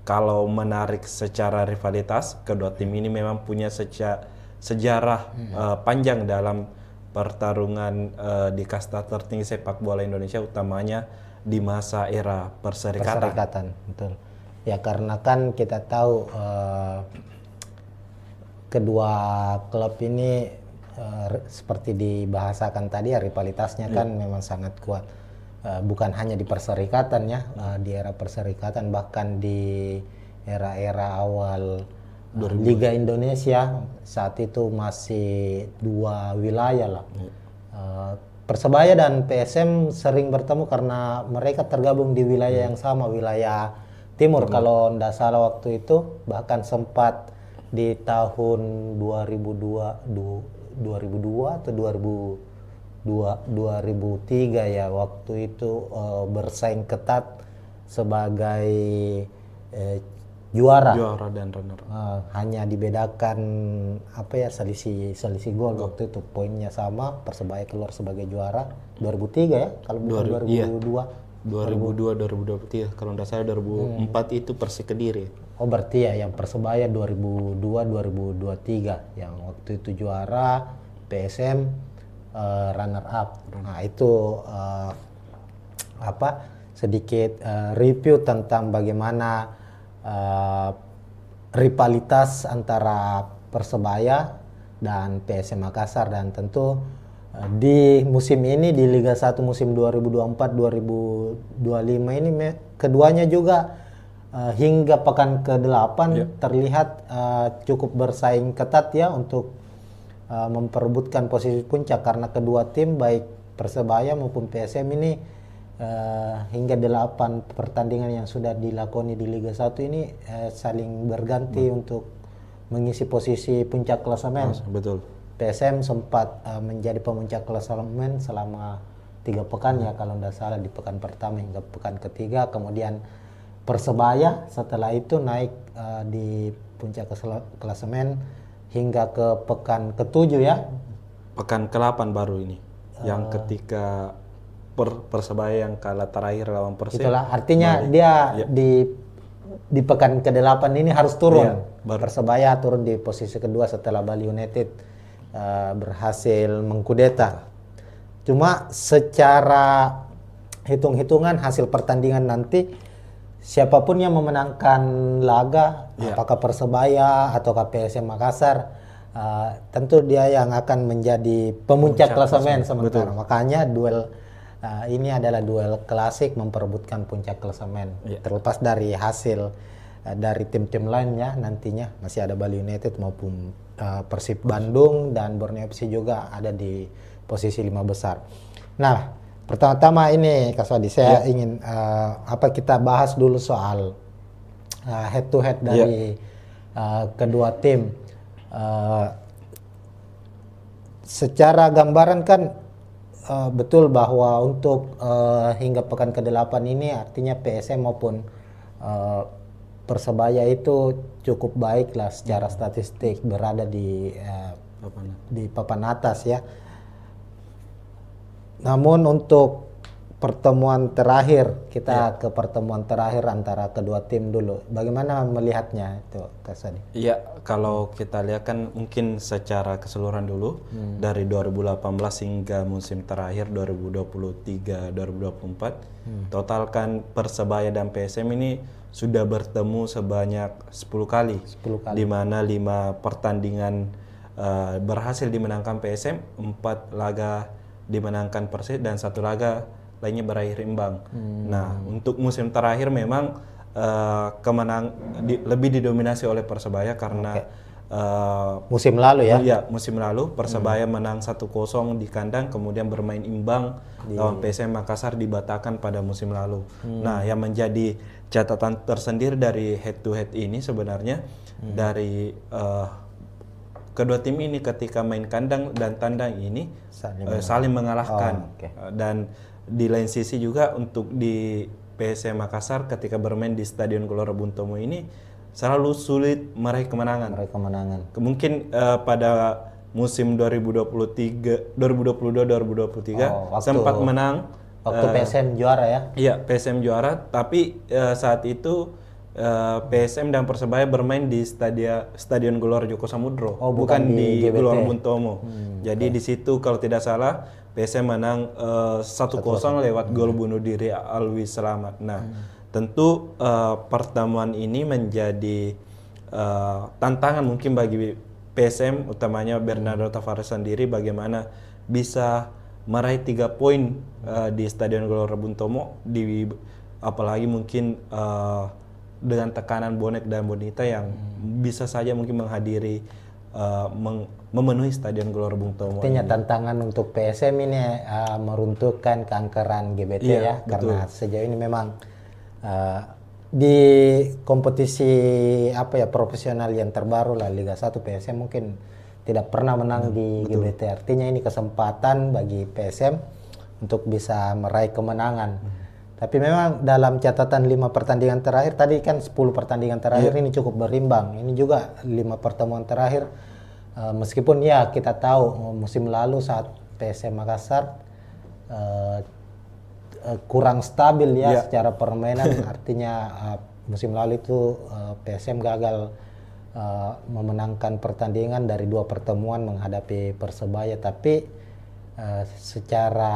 kalau menarik secara rivalitas, kedua tim ini memang punya sejarah panjang dalam pertarungan di kasta tertinggi sepak bola Indonesia, utamanya di masa era perserikatan. Betul. Ya karena kan kita tahu kedua klub ini seperti dibahasakan tadi ya, rivalitasnya kan memang sangat kuat. Bukan hanya di perserikatan ya, di era perserikatan, bahkan di era-era awal Liga Indonesia saat itu masih dua wilayah lah. Persebaya dan PSM sering bertemu karena mereka tergabung di wilayah yang sama, wilayah timur. Kalau tidak salah waktu itu bahkan sempat di tahun 2002 atau 2003 ya, waktu itu bersaing ketat sebagai juara dan runner. Hanya dibedakan selisih gol. Waktu itu poinnya sama, Persebaya keluar sebagai juara 2003 ya, kalau bukan 2023 kalau tidak salah 2004 itu Persik Kediri. Oh berarti ya yang Persebaya 2002-2023 yang waktu itu juara, PSM runner up. Nah itu sedikit review tentang bagaimana rivalitas antara Persebaya dan PSM Makassar. Dan tentu di musim ini di Liga 1 musim 2024-2025 ini keduanya juga hingga pekan ke-8 terlihat cukup bersaing ketat ya untuk memperebutkan posisi puncak, karena kedua tim baik Persebaya maupun PSM ini hingga 8 pertandingan yang sudah dilakoni di Liga 1 ini saling berganti untuk mengisi posisi puncak klasemen. Betul. PSM sempat menjadi pemuncak klasemen selama 3 pekan ya kalau tidak salah, di pekan pertama hingga pekan ketiga. Kemudian Persebaya setelah itu naik di puncak klasemen hingga ke pekan ke-7 ya. Pekan ke-8 baru ini. Yang ketika Persebaya yang kalah terakhir lawan Persib. Itulah artinya dia di pekan ke-8 ini harus turun. Persebaya turun di posisi kedua setelah Bali United berhasil mengkudeta. Cuma secara hitung-hitungan hasil pertandingan nanti, siapapun yang memenangkan laga, apakah Persebaya atau PSM Makassar, tentu dia yang akan menjadi pemuncak klasemen sementara. Makanya duel ini adalah duel klasik memperebutkan puncak klasemen. Terlepas dari hasil dari tim-tim lainnya, nantinya masih ada Bali United maupun Persib Bandung dan Borneo FC juga ada di posisi 5 besar. Nah, pertama-tama ini Kaswadi, saya ingin kita bahas dulu soal head to head dari kedua tim. Secara gambaran kan betul bahwa untuk hingga pekan ke-8 ini artinya PSM maupun Persebaya itu cukup baik lah secara statistik, berada di papan atas ya. Namun untuk pertemuan terakhir, kita ke pertemuan terakhir antara kedua tim dulu. Bagaimana melihatnya itu, Kak Sadi? Iya, kalau kita lihat kan mungkin secara keseluruhan dulu dari 2018 hingga musim terakhir 2023-2024, total kan Persebaya dan PSM ini sudah bertemu sebanyak 10 kali. 10 kali. Di mana 5 pertandingan berhasil dimenangkan PSM, 4 laga dimenangkan Persib dan 1 laga lainnya berakhir imbang. Nah, untuk musim terakhir memang lebih didominasi oleh Persebaya karena musim lalu ya? Iya, musim lalu Persebaya menang 1-0 di kandang, kemudian bermain imbang lawan PSM Makassar di Batakkan pada musim lalu. Nah, yang menjadi catatan tersendiri dari head to head ini sebenarnya dari kedua tim ini ketika main kandang dan tandang ini saling mengalahkan. Dan di lain sisi juga untuk di PSM Makassar ketika bermain di Stadion Gelora Bung Tomo ini selalu sulit meraih kemenangan. Mungkin pada musim 2022-2023 sempat menang. Waktu PSM juara ya? Iya, PSM juara. Tapi saat itu PSM dan Persebaya bermain di Stadion Gelora Joko Samudro, bukan di Gelora Bung Tomo. Jadi di situ kalau tidak salah PSM menang 1-0 lewat gol bunuh diri Alwi Selamat. Nah, tentu pertemuan ini menjadi tantangan mungkin bagi PSM, utamanya Bernardo Tavares sendiri, bagaimana bisa meraih 3 poin di Stadion Gelora Bung Tomo, apalagi mungkin dengan tekanan bonek dan bonita yang bisa saja mungkin menghadiri memenuhi Stadion Gelora Bung Tomo. Artinya tantangan untuk PSM ini meruntuhkan keangkeran GBT ya, karena sejauh ini memang di kompetisi profesional yang terbaru lah Liga 1, PSM mungkin tidak pernah menang di GBT. Artinya ini kesempatan bagi PSM untuk bisa meraih kemenangan. Tapi memang dalam catatan 5 pertandingan terakhir, tadi kan 10 pertandingan terakhir ini cukup berimbang. Ini juga 5 pertemuan terakhir, meskipun ya kita tahu musim lalu saat PSM Makassar kurang stabil ya secara permainan. Artinya musim lalu itu PSM gagal memenangkan pertandingan dari 2 pertemuan menghadapi Persebaya. Tapi secara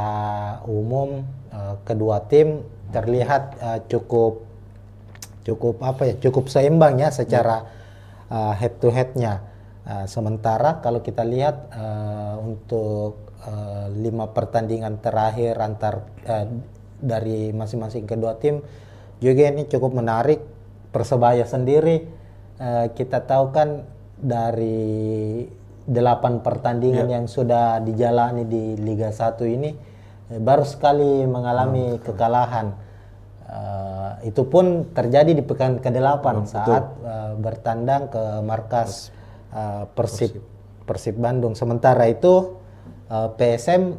umum kedua tim terlihat cukup seimbang ya secara head to headnya. Sementara kalau kita lihat untuk 5 pertandingan terakhir dari masing-masing kedua tim juga ini cukup menarik. Persebaya sendiri kita tahu kan dari 8 pertandingan yang sudah dijalani di Liga 1 ini baru sekali mengalami kekalahan. Itu pun terjadi di pekan ke-8 saat bertandang ke markas Persib Bandung. Sementara itu PSM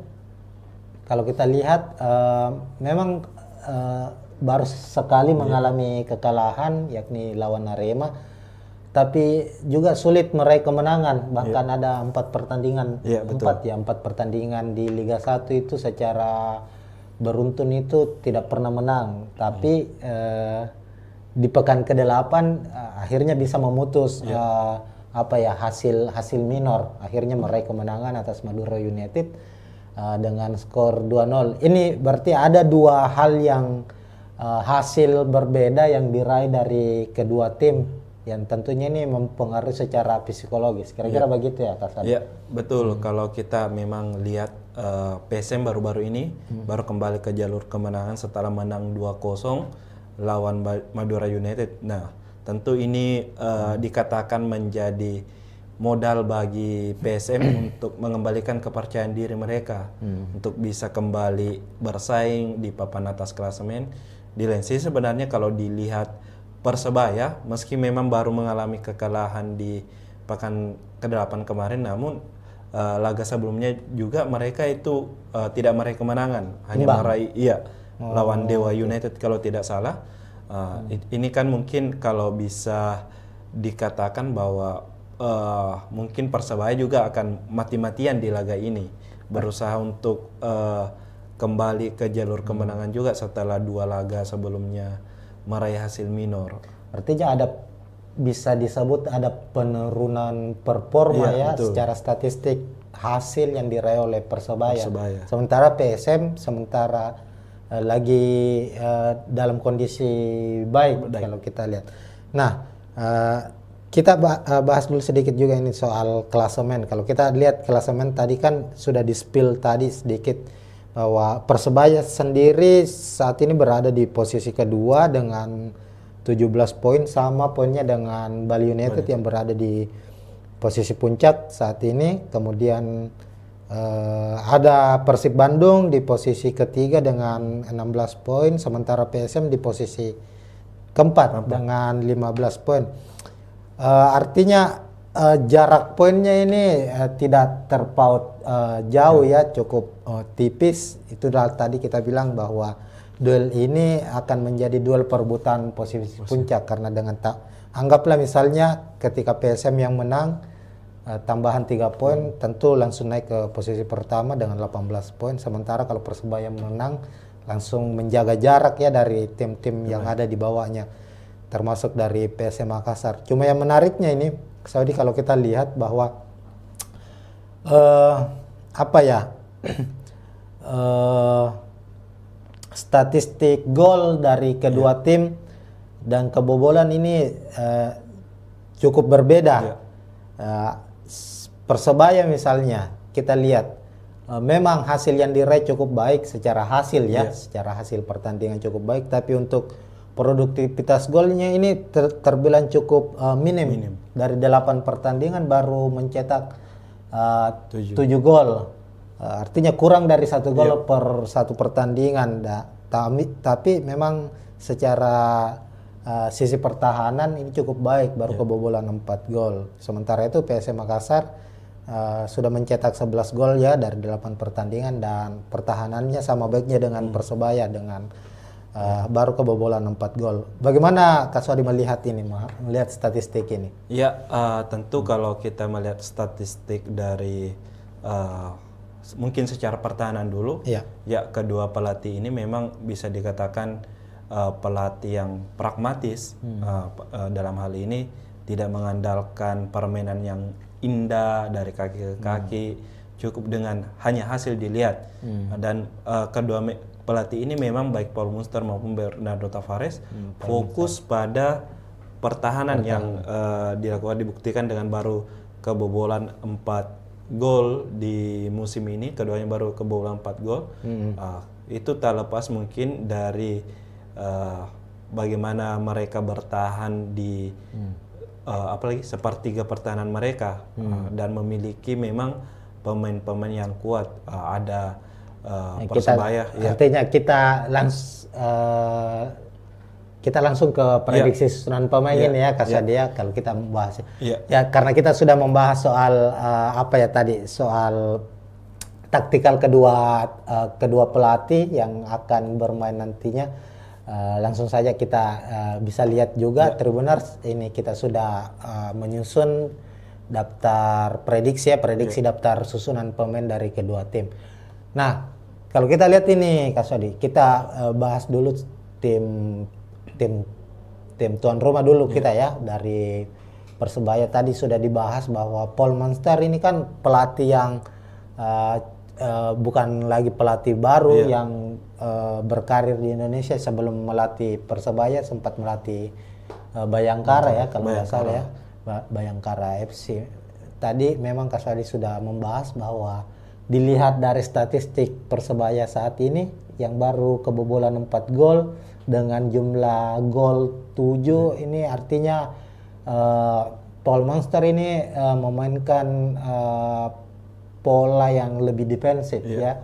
kalau kita lihat memang baru sekali mengalami kekalahan, yakni lawan Arema. Tapi juga sulit meraih kemenangan, bahkan ada 4 pertandingan, 4 pertandingan di Liga 1 itu secara beruntun itu tidak pernah menang. Tapi di pekan ke-8 akhirnya bisa memutus hasil minor, akhirnya meraih kemenangan atas Madura United dengan skor 2-0. Ini berarti ada 2 hal yang hasil berbeda yang diraih dari kedua tim, yang tentunya ini mempengaruhi secara psikologis. Kira-kira begitu ya, Kak Sadi? Iya, betul. Kalau kita memang lihat PSM baru-baru ini baru kembali ke jalur kemenangan setelah menang 2-0 lawan Madura United. Nah, tentu ini dikatakan menjadi modal bagi PSM untuk mengembalikan kepercayaan diri mereka untuk bisa kembali bersaing di papan atas klasemen. Di lain sisi sebenarnya kalau dilihat Persebaya, meski memang baru mengalami kekalahan di pekan ke-8 kemarin, namun laga sebelumnya juga mereka itu tidak meraih kemenangan, hanya meraih lawan Dewa United kalau tidak salah. Ini kan mungkin kalau bisa dikatakan bahwa mungkin Persebaya juga akan mati-matian di laga ini, berusaha untuk kembali ke jalur kemenangan juga setelah 2 laga sebelumnya meraih hasil minor. Artinya bisa disebut ada penurunan performa Iya, ya betul. secara statistik hasil yang diraih oleh Persebaya. Persebaya. Sementara PSM lagi dalam kondisi baik kalau kita lihat. Nah, kita bahas dulu sedikit juga ini soal klasemen. Kalau kita lihat klasemen tadi kan sudah di-spill tadi sedikit bahwa Persebaya sendiri saat ini berada di posisi kedua dengan 17 poin, sama poinnya dengan Bali United yang berada di posisi puncak saat ini. Kemudian ada Persib Bandung di posisi ketiga dengan 16 poin, sementara PSM di posisi keempat dengan 15 poin. Artinya jarak poinnya ini tidak terpaut jauh ya, cukup tipis. Itu tadi kita bilang bahwa duel ini akan menjadi duel perebutan posisi puncak, karena dengan anggaplah misalnya ketika PSM yang menang tambahan 3 poin tentu langsung naik ke posisi pertama dengan 18 poin, sementara kalau Persebaya menang langsung menjaga jarak ya dari tim-tim yang ada di bawahnya, termasuk dari PSM Makassar. Cuma yang menariknya ini Saudi, kalau kita lihat bahwa statistik gol dari kedua tim dan kebobolan ini cukup berbeda. Persebaya misalnya kita lihat memang hasil yang diraih cukup baik secara hasil ya, secara hasil pertandingan cukup baik, tapi untuk produktivitas golnya ini terbilang cukup minim. Dari 8 pertandingan baru mencetak 7 gol. Artinya kurang dari 1 gol per 1 pertandingan. Tapi memang secara sisi pertahanan ini cukup baik, baru kebobolan 4 gol. Sementara itu PSM Makassar sudah mencetak 11 gol ya dari 8 pertandingan, dan pertahanannya sama baiknya dengan Persebaya dengan baru kebobolan 4 gol. Bagaimana Kak Sodi melihat ini, melihat statistik ini? Ya, tentu kalau kita melihat statistik dari mungkin secara pertahanan dulu, ya kedua pelatih ini memang bisa dikatakan pelatih yang pragmatis. Dalam hal ini tidak mengandalkan permainan yang indah dari kaki ke kaki, cukup dengan hanya hasil dilihat. Dan kedua pelatih ini memang baik Paul Munster maupun Bernardo Tavares fokus pada pertahanan yang dibuktikan dengan baru kebobolan 4 gol di musim ini. Keduanya baru kebobolan 4 gol. Itu tak lepas mungkin dari bagaimana mereka bertahan di apalagi sepertiga pertahanan mereka, dan memiliki memang pemain-pemain yang kuat. Ada Persebaya. Artinya kita langsung ke prediksi susunan pemain ini ya Kak Sadia, kalau kita membahas ya, karena kita sudah membahas soal soal taktikal kedua pelatih yang akan bermain nantinya. Langsung saja kita bisa lihat juga Tribuners ini kita sudah menyusun daftar prediksi daftar susunan pemain dari kedua tim. Nah, kalau kita lihat ini Kak Sodi, kita bahas dulu tim tuan rumah dulu kita ya. Dari Persebaya tadi sudah dibahas bahwa Paul Munster ini kan pelatih yang bukan lagi pelatih baru yang berkarir di Indonesia. Sebelum melatih Persebaya sempat melatih Bayangkara ya kalau nggak salah ya, Bayangkara FC. Tadi memang Kak Sadi sudah membahas bahwa dilihat dari statistik Persebaya saat ini yang baru kebobolan 4 gol dengan jumlah gol 7, ini artinya Paul Munster ini memainkan pola yang lebih defensif ya,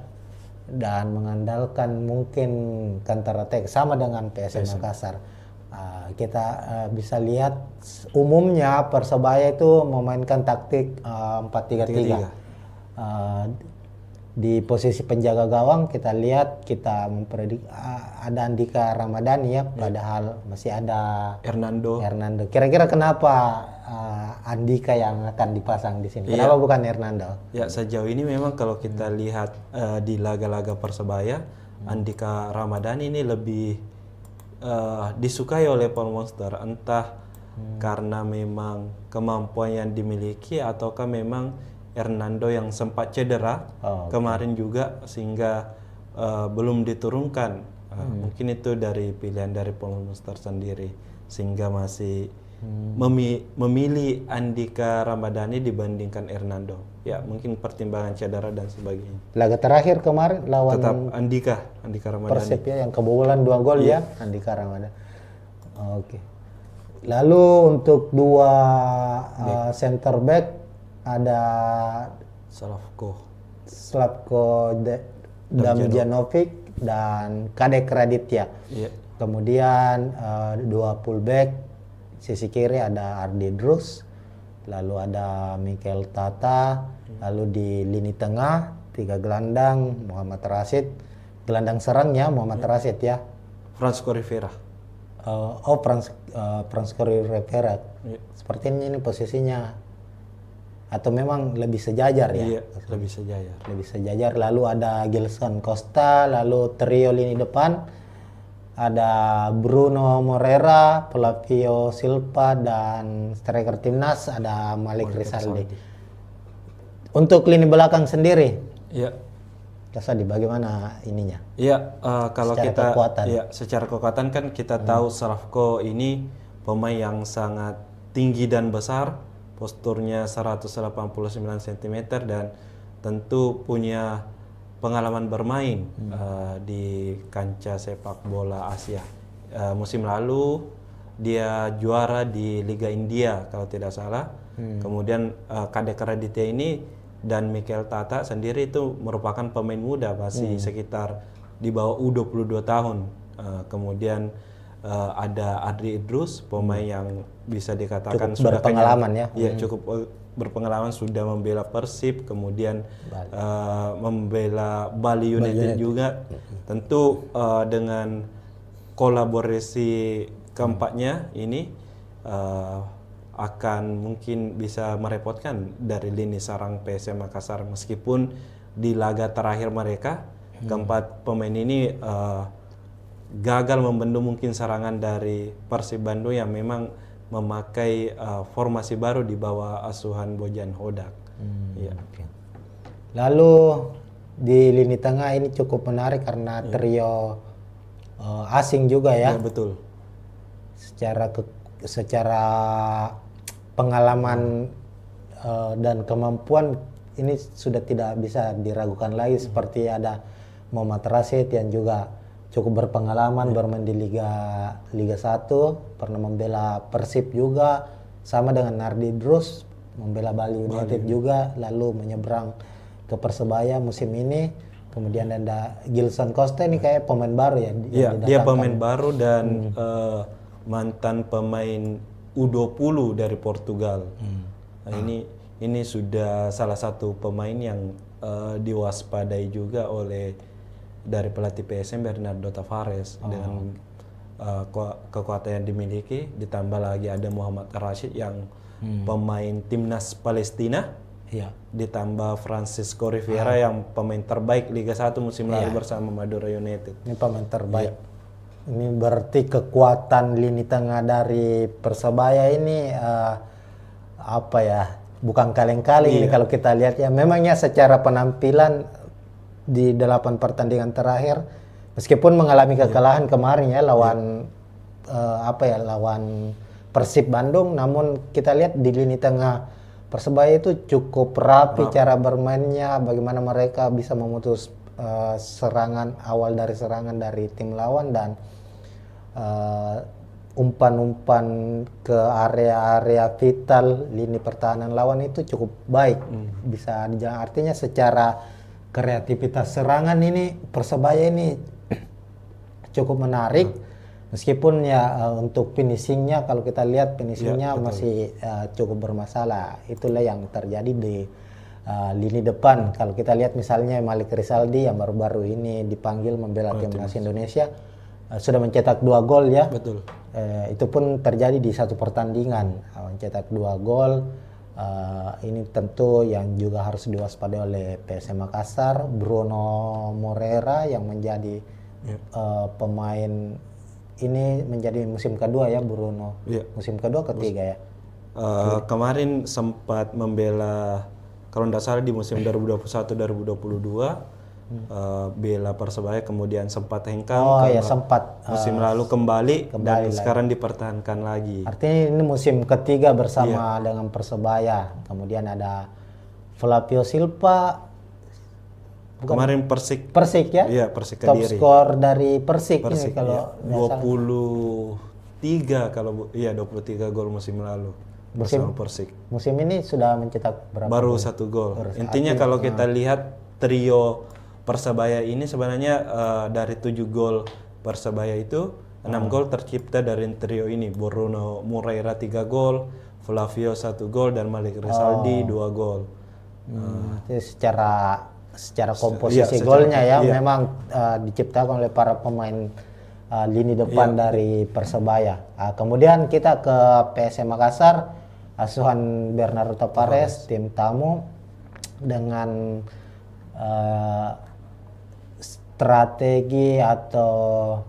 dan mengandalkan mungkin counter attack sama dengan PSM Makassar. Kita bisa lihat umumnya Persebaya itu memainkan taktik 4-3-3. Di posisi penjaga gawang kita lihat kita mempredik ada Andika Ramadhani ya, padahal masih ada Hernando. Kira-kira kenapa Andika yang akan dipasang di sini? Kenapa bukan Hernando? Ya, sejauh ini memang kalau kita lihat di laga-laga Persebaya, Andika Ramadhani ini lebih disukai oleh Paul Monster, entah karena memang kemampuan yang dimiliki ataukah memang Hernando yang sempat cedera kemarin juga sehingga belum diturunkan. Mungkin itu dari pilihan dari Paul Monster sendiri sehingga masih memilih Andika Ramadhani dibandingkan Hernando. Ya, mungkin pertimbangan cedera dan sebagainya. Laga terakhir kemarin lawan Tetap Andika Ramadhani. Persib ya, yang kebobolan 2 gol ya, Andika Ramadhani. Oke. Lalu untuk dua center back ada Slavko Damjanovic dan Kadek Raditya. Iya. Kemudian dua fullback sisi kiri ada Ardi Drus, lalu ada Mikel Tata, lalu di lini tengah 3 gelandang Muhammad Rashid, gelandang serangnya Muhammad Rashid ya. Francisco Rivera. Francisco Rivera. Iya. Sepertinya ini posisinya atau memang lebih sejajar ya? Iya, lebih sejajar. Lebih sejajar. Lalu ada Gilson Costa, lalu trio lini depan ada Bruno Moreira, Flavio Silva, dan striker timnas ada Malik Rizaldi. Untuk lini belakang sendiri, Iya. Kasadi bagaimana ininya? Iya, kalau Secara kita kekuatan. ya secara kekuatan kan kita tahu Slavko ini pemain yang sangat tinggi dan besar, posturnya 189 cm dan tentu punya pengalaman bermain di kancah sepak bola Asia. Musim lalu dia juara di Liga India kalau tidak salah. Kemudian Kadek Raditya ini dan Mikel Tata sendiri itu merupakan pemain muda, masih sekitar di bawah U22 tahun. Kemudian ada Adri Idrus, pemain yang bisa dikatakan cukup sudah berpengalaman ya. Iya, cukup berpengalaman, sudah membela Persib, kemudian membela Bali United juga. Tentu dengan kolaborasi keempatnya ini akan mungkin bisa merepotkan dari lini sarang PSM Makassar, meskipun di laga terakhir mereka keempat pemain ini gagal membendung mungkin serangan dari Persib Bandung yang memang memakai formasi baru di bawah asuhan Bojan Hodak. Ya. Okay. Lalu di lini tengah ini cukup menarik karena trio asing juga ya. Ya, betul. Secara pengalaman dan kemampuan ini sudah tidak bisa diragukan lagi, seperti ada Muhammad Rashid yang juga cukup berpengalaman bermain di Liga 1, pernah membela Persib juga, sama dengan Nardi Drus membela Bali United juga, lalu menyeberang ke Persebaya musim ini. Kemudian ada Gilson Costa, ini kayak pemain baru ya? Iya, dia pemain baru dan mantan pemain U20 dari Portugal. Nah, ini sudah salah satu pemain yang diwaspadai juga oleh dari pelatih PSM Bernardo Tavares dengan kekuatan yang dimiliki, ditambah lagi ada Muhammad Rashid yang pemain timnas Palestina, ditambah Francisco Rivera yang pemain terbaik Liga 1 musim lalu bersama Madura United. Ini pemain terbaik. Ini berarti kekuatan lini tengah dari Persebaya ini apa ya? Bukan kaleng-kaleng ini kalau kita lihat ya. Memangnya secara penampilan di 8 pertandingan terakhir, meskipun mengalami kekalahan kemarin ya lawan lawan Persib Bandung, namun kita lihat di lini tengah Persebaya itu cukup rapi cara bermainnya, bagaimana mereka bisa memutus serangan dari tim lawan dan umpan-umpan ke area-area vital lini pertahanan lawan itu cukup baik. Bisa artinya secara kreativitas serangan ini Persebaya ini cukup menarik, meskipun ya untuk finishingnya kalau kita lihat finishingnya masih cukup bermasalah. Itulah yang terjadi di lini depan. Kalau kita lihat misalnya Malik Rizaldi yang baru-baru ini dipanggil membela timnas Indonesia, sudah mencetak 2 gol ya. Betul. Itu pun terjadi di satu pertandingan, mencetak 2 gol. Ini tentu yang juga harus diwaspadai oleh PSM Makassar. Bruno Moreira yang menjadi pemain ini menjadi musim kedua ya Bruno. Musim kedua ketiga ya. Kemarin sempat membela, kalau tidak salah di musim 2021-2022 bela Persebaya, kemudian sempat hengkang. Sempat musim lalu kembali dan sekarang dipertahankan lagi. Artinya ini musim ketiga bersama dengan Persebaya. Kemudian ada Flavio Silva. Kemarin Persik ya? Iya, Persik Top Kediri. skor dari Persik ini kalau 23 23 gol musim lalu bersama Persik. Musim ini sudah mencetak berapa? Baru 1 gol. Intinya kalau kita lihat trio Persebaya ini sebenarnya dari 7 gol Persebaya itu 6 gol tercipta dari trio ini. Bruno Moreira 3 gol, Flavio 1 gol, dan Malik Rizaldi 2 gol. Jadi secara komposisi golnya ya memang diciptakan oleh para pemain lini depan dari Persebaya. Kemudian kita ke PSM Makassar, asuhan Bernardo Tavares, tim tamu dengan strategi atau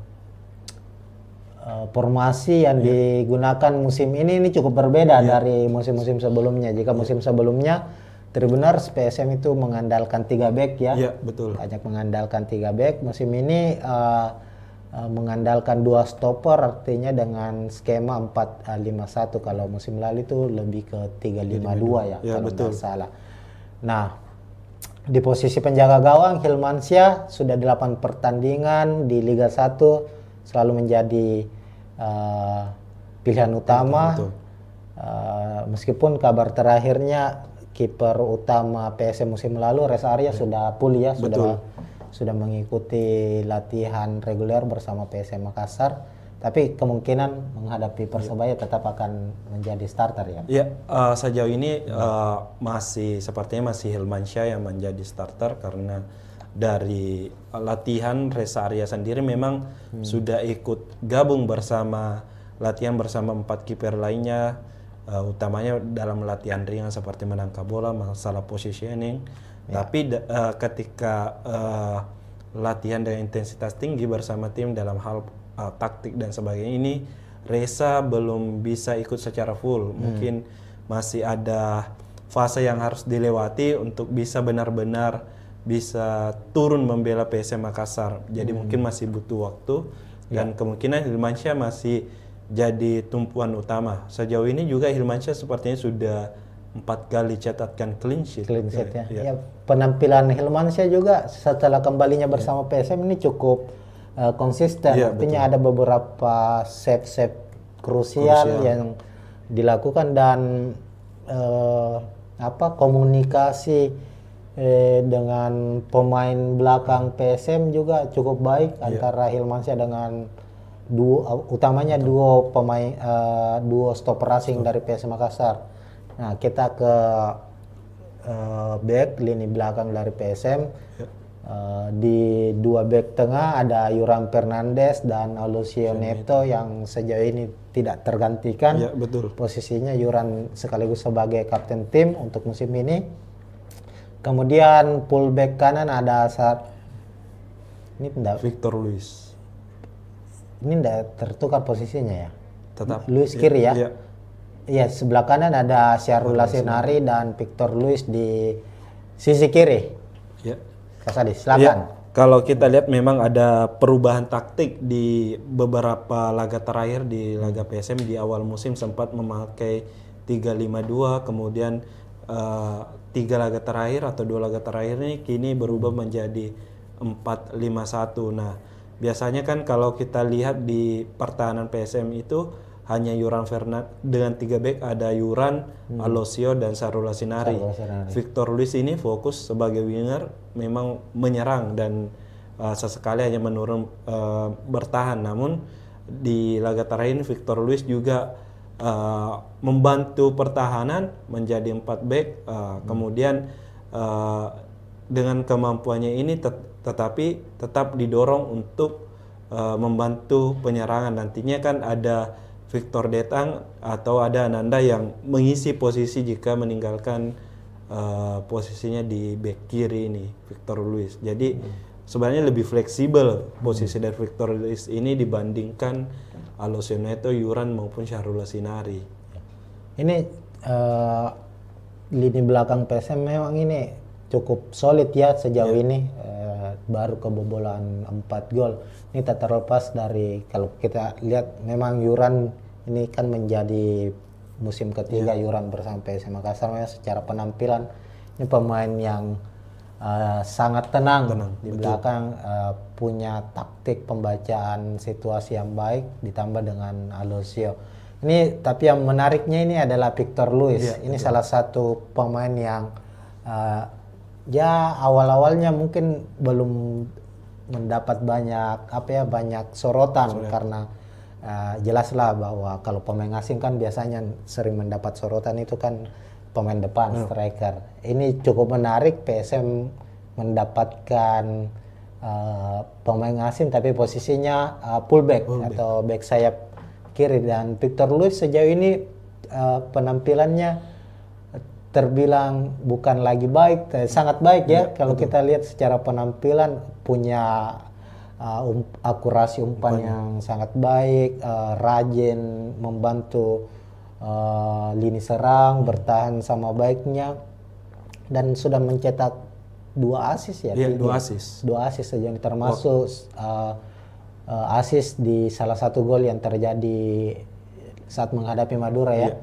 formasi yang digunakan musim ini cukup berbeda dari musim-musim sebelumnya. Jika musim sebelumnya Tribuners PSM itu mengandalkan 3 back ya. Iya, betul. Banyak mengandalkan 3 back. Musim ini mengandalkan 2 stopper, artinya dengan skema 4-5-1. Kalau musim lalu itu lebih ke 3-5-2 ya kalau tidak salah. Nah, di posisi penjaga gawang Hilmansyah sudah 8 pertandingan di Liga 1 selalu menjadi pilihan utama. Meskipun kabar terakhirnya kiper utama PSM musim lalu Res Arya sudah pulih ya, sudah mengikuti latihan reguler bersama PSM Makassar, tapi kemungkinan menghadapi Persebaya tetap akan menjadi starter ya. Iya, sejauh ini sepertinya masih Hilmansyah yang menjadi starter, karena dari latihan Reza Arya sendiri memang sudah ikut gabung latihan bersama 4 kiper lainnya. Utamanya dalam latihan ringan seperti menangkap bola, masalah positioning. Tapi ketika latihan dengan intensitas tinggi bersama tim dalam hal taktik dan sebagainya, ini Reza belum bisa ikut secara full. Mungkin masih ada fase yang harus dilewati untuk bisa benar-benar bisa turun membela PSM Makassar. Jadi mungkin masih butuh waktu, dan kemungkinan Hilmansyah masih jadi tumpuan utama. Sejauh ini juga Hilmansyah sepertinya sudah 4 kali catatkan clean sheet. Ya, penampilan Hilmansyah juga setelah kembalinya bersama PSM ini cukup konsisten. Artinya ada beberapa save krusial yang dilakukan, dan komunikasi dengan pemain belakang PSM juga cukup baik antara Hilmansyah dengan utamanya duo stopper asing dari PSM Makassar. Nah, kita ke back lini belakang dari PSM. Di 2 back tengah ada Yuram Fernandes dan Aloisio Neto yang sejauh ini tidak tergantikan. Posisinya Yuran sekaligus sebagai kapten tim untuk musim ini. Kemudian fullback kanan ada Victor Luis. Ini tidak tertukar posisinya ya. Tetap Luis kiri ya. Iya, sebelah kanan ada Syahrul Lasinari dan Victor Luis di sisi kiri. Kasadi, silakan. Kalau kita lihat memang ada perubahan taktik di beberapa laga terakhir. Di laga PSM di awal musim sempat memakai 3-5-2, kemudian 3 laga terakhir atau 2 laga terakhir ini kini berubah menjadi 4-5-1. Nah, biasanya kan kalau kita lihat di pertahanan PSM itu hanya Yuran Fernandes dengan 3 back, ada Yuran, Aloisio, dan Syahrul Lasinari. Victor Luis ini fokus sebagai winger, memang menyerang dan sesekali hanya menurun bertahan. Namun di laga terakhir ini Victor Luis juga membantu pertahanan menjadi 4 back. Kemudian eh, dengan kemampuannya ini tetapi tetap didorong untuk membantu penyerangan. Nantinya kan ada Victor Detang atau ada Ananda yang mengisi posisi jika meninggalkan posisinya di bek kiri ini Victor Luis. Jadi sebenarnya lebih fleksibel posisi dari Victor Luis ini dibandingkan Alessio Neto, Yuran maupun Syahrul Sinari. Ini lini belakang PSM memang ini cukup solid ya sejauh ini. Baru kebobolan 4 gol. Ini tak terlepas dari kalau kita lihat memang Yuran ini kan menjadi musim ketiga Yuran bersama PSM Makassar. Secara penampilan ini pemain yang sangat tenang di belakang, punya taktik pembacaan situasi yang baik ditambah dengan Alessio. Ini tapi yang menariknya ini adalah Victor Luis. Ini salah satu pemain yang ya awal-awalnya mungkin belum mendapat banyak sorotan karena jelaslah bahwa kalau pemain asing kan biasanya sering mendapat sorotan itu kan pemain depan, striker. Ini cukup menarik, PSM mendapatkan pemain asing tapi posisinya fullback atau back sayap kiri, dan Victor Luis sejauh ini penampilannya terbilang bukan lagi baik, sangat baik ya. Kalau kita lihat secara penampilan punya akurasi umpan yang sangat baik, rajin membantu lini serang, bertahan sama baiknya, dan sudah mencetak 2 assist ya. Iya, 2 assist. 2 assist saja, termasuk assist di salah satu gol yang terjadi saat menghadapi Madura ya.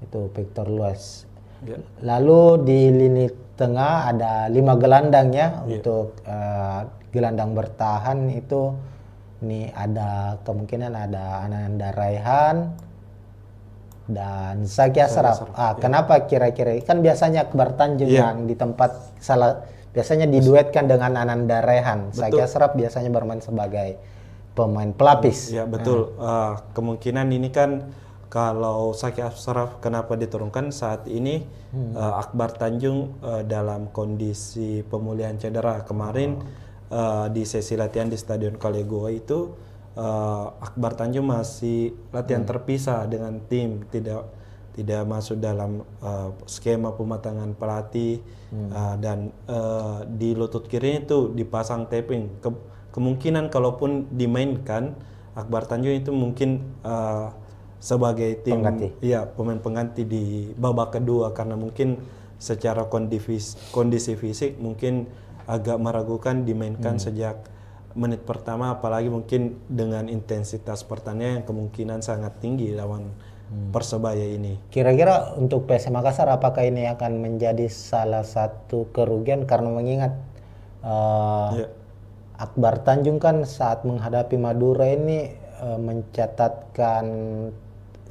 Itu Victor Luis. Lalu di lini tengah ada 5 gelandang ya. Untuk gelandang bertahan itu ini ada kemungkinan ada Ananda Raihan dan Zaki Ashraf. Kenapa kira-kira? Kan biasanya Akbar Tanjung yang di tempat biasanya diduetkan dengan Ananda Raihan. Zaki Ashraf biasanya bermain sebagai pemain pelapis. Ya betul. Kemungkinan ini kan kalau Zaki Ashraf kenapa diturunkan saat ini Akbar Tanjung dalam kondisi pemulihan cedera kemarin di sesi latihan di Stadion Kalegoa itu Akbar Tanjung masih latihan terpisah dengan tim, tidak masuk dalam skema pematangan pelatih dan di lutut kiri itu dipasang taping. Kemungkinan kalaupun dimainkan Akbar Tanjung itu mungkin sebagai tim pemain pengganti di babak kedua, karena mungkin secara kondisi fisik mungkin agak meragukan dimainkan sejak menit pertama, apalagi mungkin dengan intensitas pertandingan yang kemungkinan sangat tinggi lawan Persebaya ini. Kira-kira untuk PSM Makassar apakah ini akan menjadi salah satu kerugian, karena mengingat Akbar Tanjung kan saat menghadapi Madura ini mencatatkan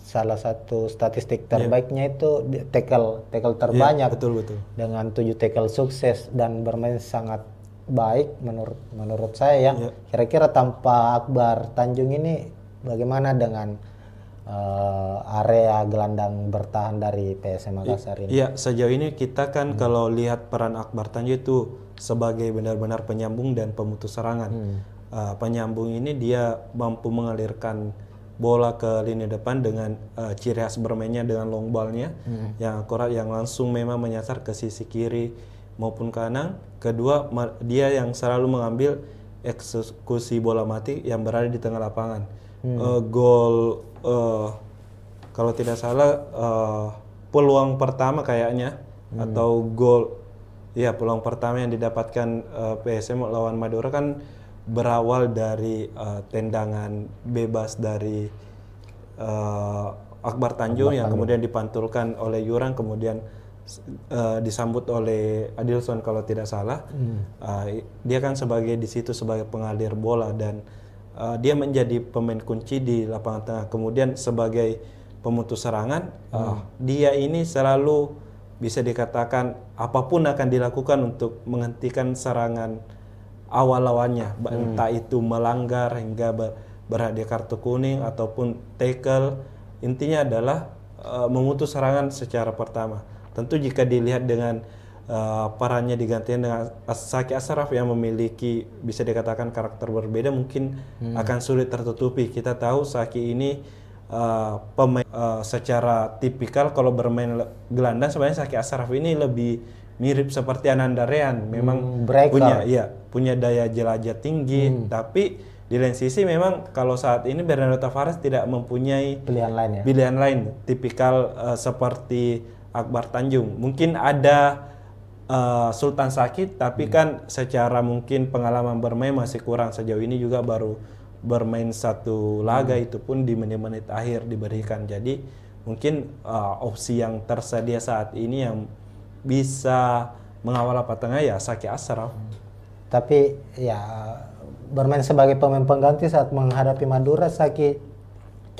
salah satu statistik terbaiknya itu tackle terbanyak, betul. dengan 7 tackle sukses dan bermain sangat baik menurut saya ya. Kira-kira tanpa Akbar Tanjung ini bagaimana dengan area gelandang bertahan dari PSM Makassar ini? Iya, sejauh ini kita kan kalau lihat peran Akbar Tanjung itu sebagai benar-benar penyambung dan pemutus serangan. Penyambung ini dia mampu mengalirkan bola ke lini depan dengan ciri khas bermainnya dengan long ball-nya yang akurat, yang langsung memang menyasar ke sisi kiri maupun kanan. Kedua, dia yang selalu mengambil eksekusi bola mati yang berada di tengah lapangan. Gol kalau tidak salah peluang pertama kayaknya atau gol peluang pertama yang didapatkan PSM lawan Madura kan berawal dari tendangan bebas dari Akbar Tanjung yang kemudian dipantulkan oleh Yuran, kemudian disambut oleh Adilson kalau tidak salah. Dia kan di situ sebagai pengalir bola dan dia menjadi pemain kunci di lapangan tengah. Kemudian sebagai pemutus serangan, dia ini selalu bisa dikatakan apapun akan dilakukan untuk menghentikan serangan awal lawannya, entah itu melanggar hingga berhadiah kartu kuning ataupun tackle. Intinya adalah memutus serangan secara pertama. Tentu jika dilihat dengan perannya digantikan dengan Zaki Ashraf yang memiliki bisa dikatakan karakter berbeda, mungkin akan sulit tertutupi. Kita tahu Zaki ini pemain secara tipikal kalau bermain gelandang, sebenarnya Zaki Ashraf ini lebih mirip seperti Ananda Rean, memang punya daya jelajah tinggi, tapi di lain sisi memang kalau saat ini Bernardo Tavares tidak mempunyai pilihan lain tipikal seperti Akbar Tanjung. Mungkin ada Sultan Sakit, tapi kan secara mungkin pengalaman bermain masih kurang. Sejauh ini juga baru bermain satu laga, itu pun di menit-menit akhir diberikan. Jadi mungkin opsi yang tersedia saat ini yang bisa mengawal tengah ya Zaki Ashraf. Tapi ya bermain sebagai pemain pengganti saat menghadapi Madura, Zaki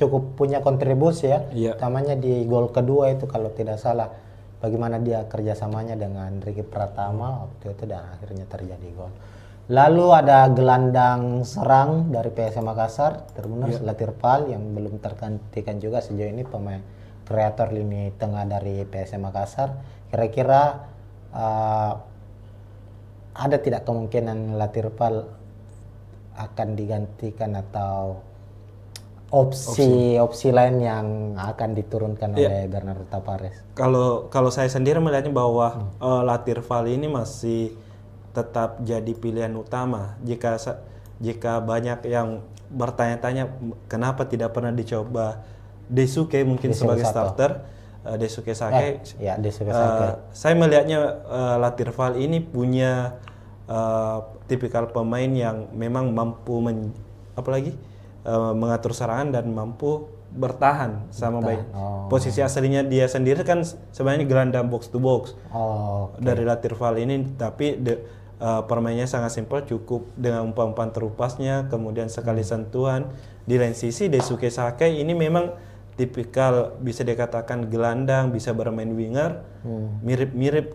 cukup punya kontribusi ya. Utamanya di gol kedua itu kalau tidak salah, bagaimana dia kerjasamanya dengan Ricky Pratama waktu itu dan akhirnya terjadi gol. Lalu ada gelandang serang dari PSM Makassar, Tribuners Latirpal yang belum tergantikan juga sejauh ini, pemain kreator lini tengah dari PSM Makassar. Kira-kira ada tidak kemungkinan Latirpal akan digantikan atau opsi lain yang akan diturunkan oleh Bernardo Tavares? Kalau saya sendiri melihatnya bahwa Latirpal ini masih tetap jadi pilihan utama. Jika banyak yang bertanya-tanya kenapa tidak pernah dicoba Daisuke mungkin sebagai starter, Daisuke Sake. Saya melihatnya Latirpal ini punya tipikal pemain yang memang mampu mengatur serangan dan mampu bertahan sama baik. Posisi aslinya dia sendiri kan sebenarnya gelandang box to box dari Latirpal ini, tapi permainnya sangat simpel, cukup dengan umpan-umpan terupasnya, kemudian sekali sentuhan. Di lain sisi Daisuke Sake ini memang tipikal bisa dikatakan gelandang, bisa bermain winger, mirip-mirip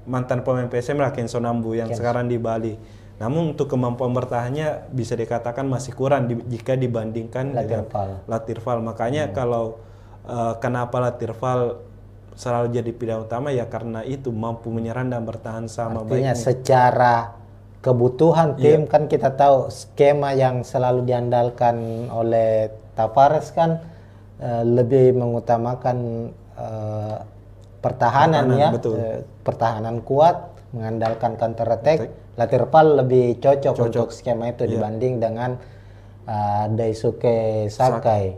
mantan pemain PSM lah, Kenzo Nambu yang sekarang di Bali. Namun untuk kemampuan bertahannya bisa dikatakan masih kurang jika dibandingkan dengan Latirpal. Makanya kalau kenapa Latirpal selalu jadi pilihan utama ya karena itu mampu menyerang dan bertahan sama baik. Artinya secara kebutuhan tim kan kita tahu skema yang selalu diandalkan oleh Tavares kan lebih mengutamakan pertahanan ya, pertahanan kuat, mengandalkan counter attack. Latirpal lebih cocok untuk skema itu dibanding dengan Daisuke Sakai.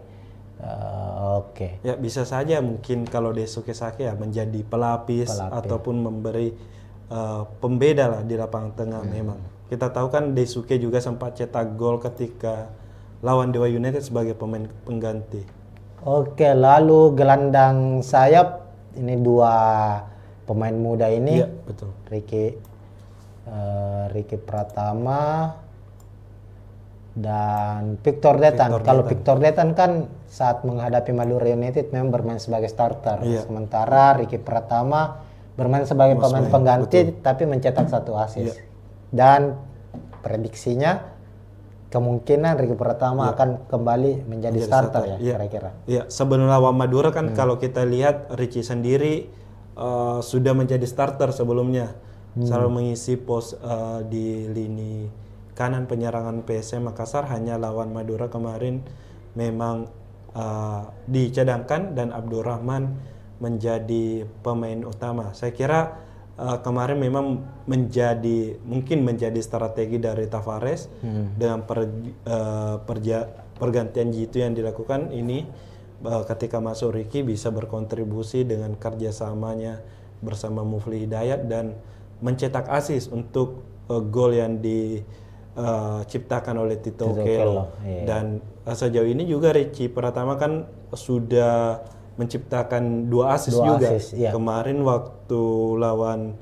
Ya bisa saja mungkin kalau Daisuke Sake ya menjadi pelapis ataupun memberi pembeda lah di lapangan tengah. Memang kita tahu kan Daisuke juga sempat cetak gol ketika lawan Dewa United sebagai pemain pengganti. Lalu gelandang sayap ini dua pemain muda ini, betul. Ricky Pratama dan Victor Detan. Kalau Victor Detan kan saat menghadapi Madura United memang bermain sebagai starter, sementara Ricky Pratama bermain sebagai pemain pengganti tapi mencetak 1 assist. Dan prediksinya kemungkinan Ricky Pratama akan kembali menjadi starter ya kira-kira. Sebelum lawan Madura kan kalau kita lihat Ricky sendiri sudah menjadi starter sebelumnya, selalu mengisi pos di lini kanan penyerangan PSM Makassar. Hanya lawan Madura kemarin memang dicadangkan dan Abdurrahman menjadi pemain utama. Saya kira kemarin memang mungkin menjadi strategi dari Tavares dengan pergantian G2 yang dilakukan ini, ketika masuk Ricky bisa berkontribusi dengan kerjasamanya bersama Mufli Hidayat dan mencetak assist untuk gol yang diciptakan oleh Tito Okello. Dan sejauh ini juga Ricky Pratama kan sudah menciptakan 2 assist juga. Kemarin waktu lawan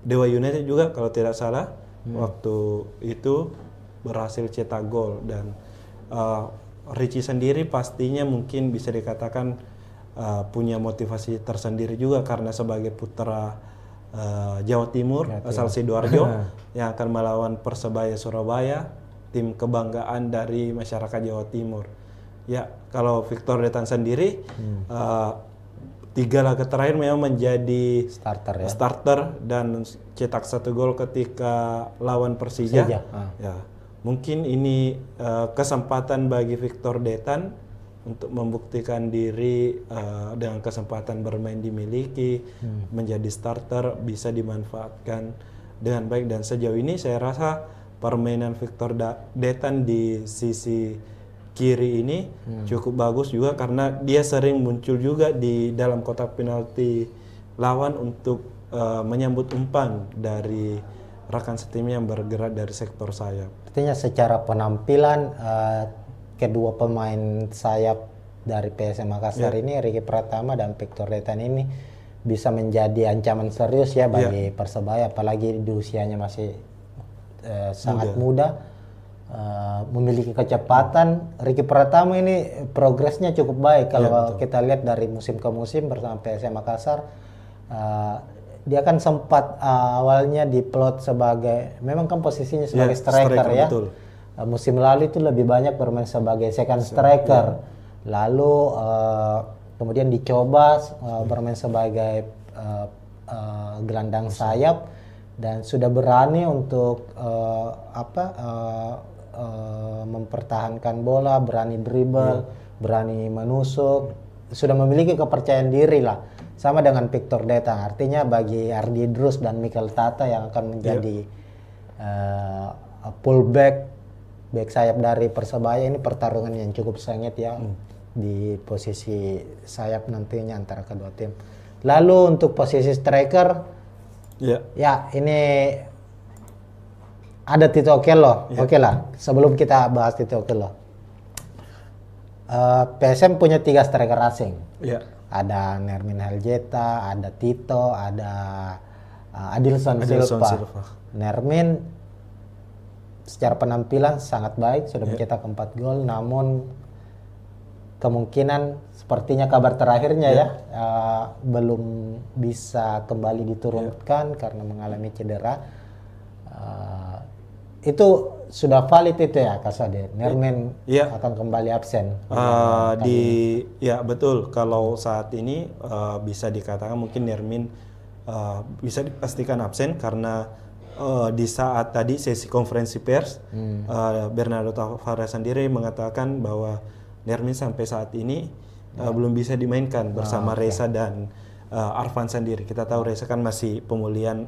Dewa United juga kalau tidak salah, waktu itu berhasil cetak gol. Dan Ricky sendiri pastinya mungkin bisa dikatakan punya motivasi tersendiri juga karena sebagai putra Jawa Timur asal Sidoarjo yang akan melawan Persebaya Surabaya, tim kebanggaan dari masyarakat Jawa Timur. Ya, kalau Victor Detan sendiri 3 laga terakhir memang menjadi Starter ya. starter dan cetak 1 gol ketika lawan Persija. Persija, Ya, mungkin ini kesempatan bagi Victor Detan untuk membuktikan diri dengan kesempatan bermain dimiliki, menjadi starter bisa dimanfaatkan dengan baik, dan sejauh ini saya rasa permainan Victor Detan di sisi kiri ini cukup bagus juga karena dia sering muncul juga di dalam kotak penalti lawan untuk menyambut umpan dari rekan setimnya yang bergerak dari sektor sayap. Artinya secara penampilan kedua pemain sayap dari PSM Makassar ini, Ricky Pratama dan Victor Detan ini bisa menjadi ancaman serius ya bagi Persebaya, apalagi di usianya masih sangat muda. Memiliki kecepatan. Ricky Pratama ini progresnya cukup baik kalau kita lihat dari musim ke musim bersama PSM Makassar. Dia kan sempat awalnya diplot sebagai, memang kan posisinya sebagai striker ya. Betul. Musim lalu itu lebih banyak bermain sebagai second striker. Lalu kemudian dicoba bermain sebagai gelandang sayap dan sudah berani untuk mempertahankan bola, berani dribble, berani menusuk, sudah memiliki kepercayaan diri lah. Sama dengan Victor Detan, artinya bagi Ardi Drus dan Mikel Tata yang akan menjadi fullback, back sayap dari Persebaya, ini pertarungan yang cukup sengit ya di posisi sayap nantinya antara kedua tim. Lalu untuk posisi striker, ya ini ada Tito Okello. Oke lah, sebelum kita bahas Tito Okello, PSM punya 3 striker asing. Ada Nermin Heljeta, ada Tito, ada Adilson Silva. Nermin secara penampilan sangat baik, sudah mencetak 4 gol, namun kemungkinan sepertinya kabar terakhirnya belum bisa kembali diturunkan karena mengalami cedera. Itu sudah valid itu ya Kasade, Nermin akan kembali absen. Ya betul, kalau saat ini bisa dikatakan mungkin Nermin bisa dipastikan absen karena di saat tadi sesi konferensi pers Bernardo Tavares sendiri mengatakan bahwa Nermin sampai saat ini belum bisa dimainkan bersama Reza dan Arfan sendiri. Kita tahu Reza kan masih pemulihan,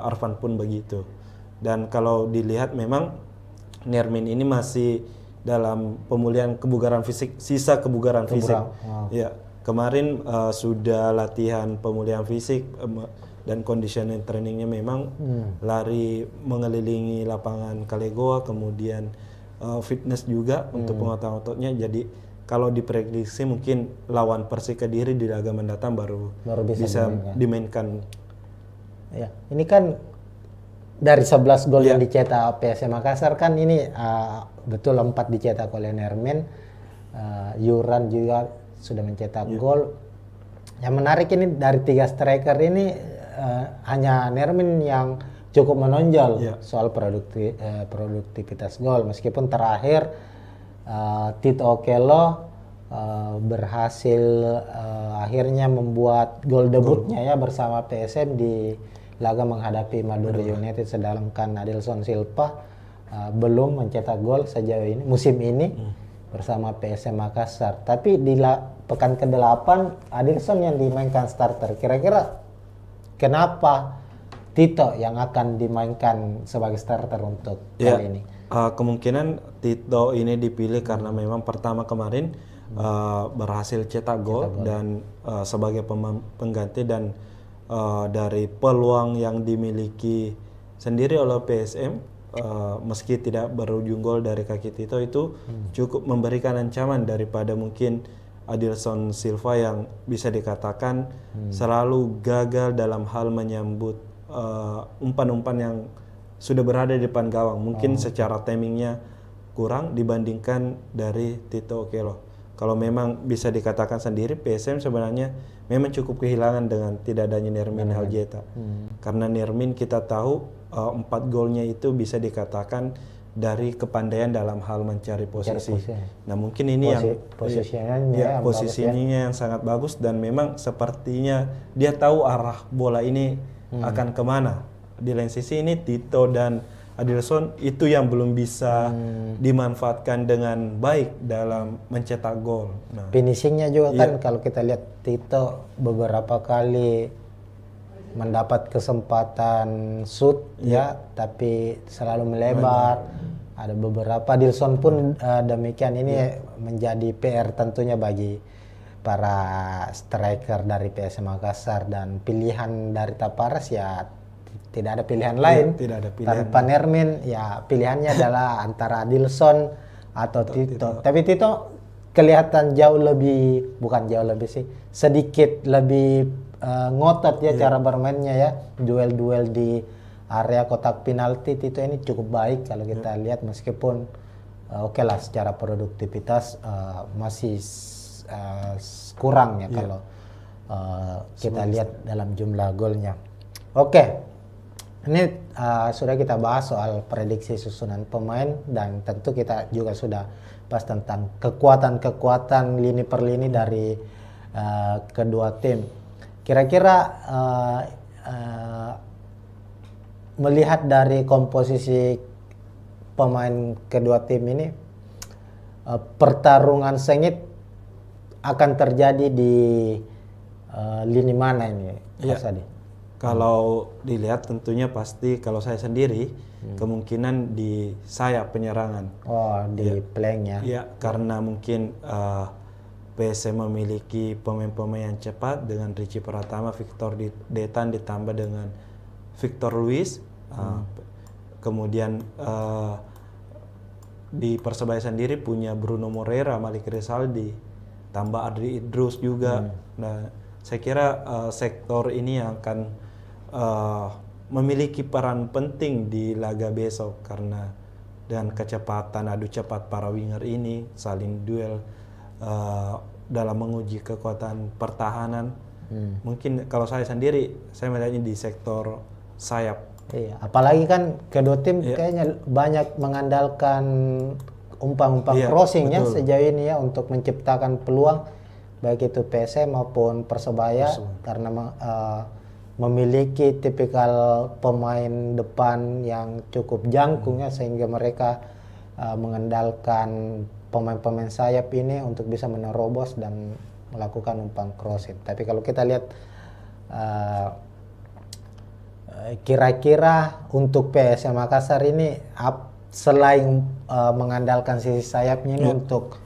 Arfan pun begitu. Dan kalau dilihat memang Nermin ini masih dalam pemulihan kebugaran fisik, sisa kebugaran fisik. Ya, kemarin sudah latihan pemulihan fisik dan conditioning trainingnya memang lari mengelilingi lapangan Kalegoa, kemudian fitness juga untuk penguatan ototnya. Jadi kalau diprediksi mungkin lawan Persik Kediri di laga mendatang baru bisa dimainkan. Ya, ini kan dari 11 gol yang dicetak PSM Makassar kan ini betul 4 dicetak oleh Nermin. Yuran juga sudah mencetak gol. Yang menarik ini dari 3 striker ini hanya Nermin yang cukup menonjol soal produktivitas gol, meskipun terakhir Tito Okello berhasil akhirnya membuat gol debutnya ya bersama PSM di laga menghadapi Madura United, sedangkan Adilson Silva belum mencetak gol sejauh ini musim ini bersama PSM Makassar. Tapi di pekan ke-8 Adilson yang dimainkan starter. Kira-kira kenapa Tito yang akan dimainkan sebagai starter untuk kali ini? Kemungkinan Tito ini dipilih karena memang pertama kemarin berhasil cetak gol dan sebagai pengganti, dan dari peluang yang dimiliki sendiri oleh PSM, meski tidak berujung gol dari kaki Tito, itu cukup memberikan ancaman daripada mungkin Adilson Silva yang bisa dikatakan selalu gagal dalam hal menyambut umpan-umpan yang sudah berada di depan gawang. Mungkin secara timingnya kurang dibandingkan dari Tito Okello. Kalau memang bisa dikatakan sendiri, PSM sebenarnya memang cukup kehilangan dengan tidak adanya Nermin Heljeta. Karena Nermin kita tahu 4 golnya itu bisa dikatakan dari kepandaian dalam hal mencari posisi. posisi. Nah mungkin ini Posisinya yang posisinya yang sangat bagus, dan memang sepertinya dia tahu arah bola ini akan kemana. Di lain sisi ini Tito dan Adilson itu yang belum bisa dimanfaatkan dengan baik dalam mencetak gol. Nah, finishingnya juga kan kalau kita lihat Tito beberapa kali mendapat kesempatan shoot ya, tapi selalu melebar. Ada beberapa Dilson pun demikian. Ini menjadi PR tentunya bagi para striker dari PSM Makassar, dan pilihan dari Taparas ya tidak ada pilihan lain. tidak ada pilihan. Tanpa Nermin ya pilihannya adalah antara Dilson atau Tito. Tapi Tito kelihatan sedikit lebih ngotot ya cara bermainnya ya. Duel-duel di area kotak penalti Tito ini cukup baik kalau kita lihat, meskipun oke lah secara produktivitas masih kurang ya kalau kita lihat dalam jumlah golnya. Oke. Ini sudah kita bahas soal prediksi susunan pemain, dan tentu kita juga sudah bahas tentang kekuatan-kekuatan lini per lini dari kedua tim. Kira-kira melihat dari komposisi pemain kedua tim ini, pertarungan sengit akan terjadi di lini mana ini, Mas Adi? Kalau dilihat tentunya pasti kalau saya sendiri kemungkinan di sayap penyerangan. Oh, di flanknya. Ya, karena mungkin PSM memiliki pemain-pemain yang cepat dengan Richie Pratama, Victor Detan ditambah dengan Victor Luis. Kemudian di Persebaya sendiri punya Bruno Moreira, Malik Rizaldi, tambah Adri Idrus juga. Nah, saya kira sektor ini yang akan memiliki peran penting di laga besok, karena dengan kecepatan adu cepat para winger ini saling duel dalam menguji kekuatan pertahanan. Mungkin kalau saya sendiri, saya melihatnya di sektor sayap. Iya, apalagi kan kedua tim kayaknya banyak mengandalkan umpan-umpan crossing ya sejauh ini ya untuk menciptakan peluang, baik itu PSM maupun Persebaya. Karena memiliki tipikal pemain depan yang cukup jangkung ya, sehingga mereka mengandalkan pemain-pemain sayap ini untuk bisa menerobos dan melakukan umpan crossing. Tapi kalau kita lihat kira-kira untuk PSM Makassar ini selain mengandalkan sisi sayapnya ini untuk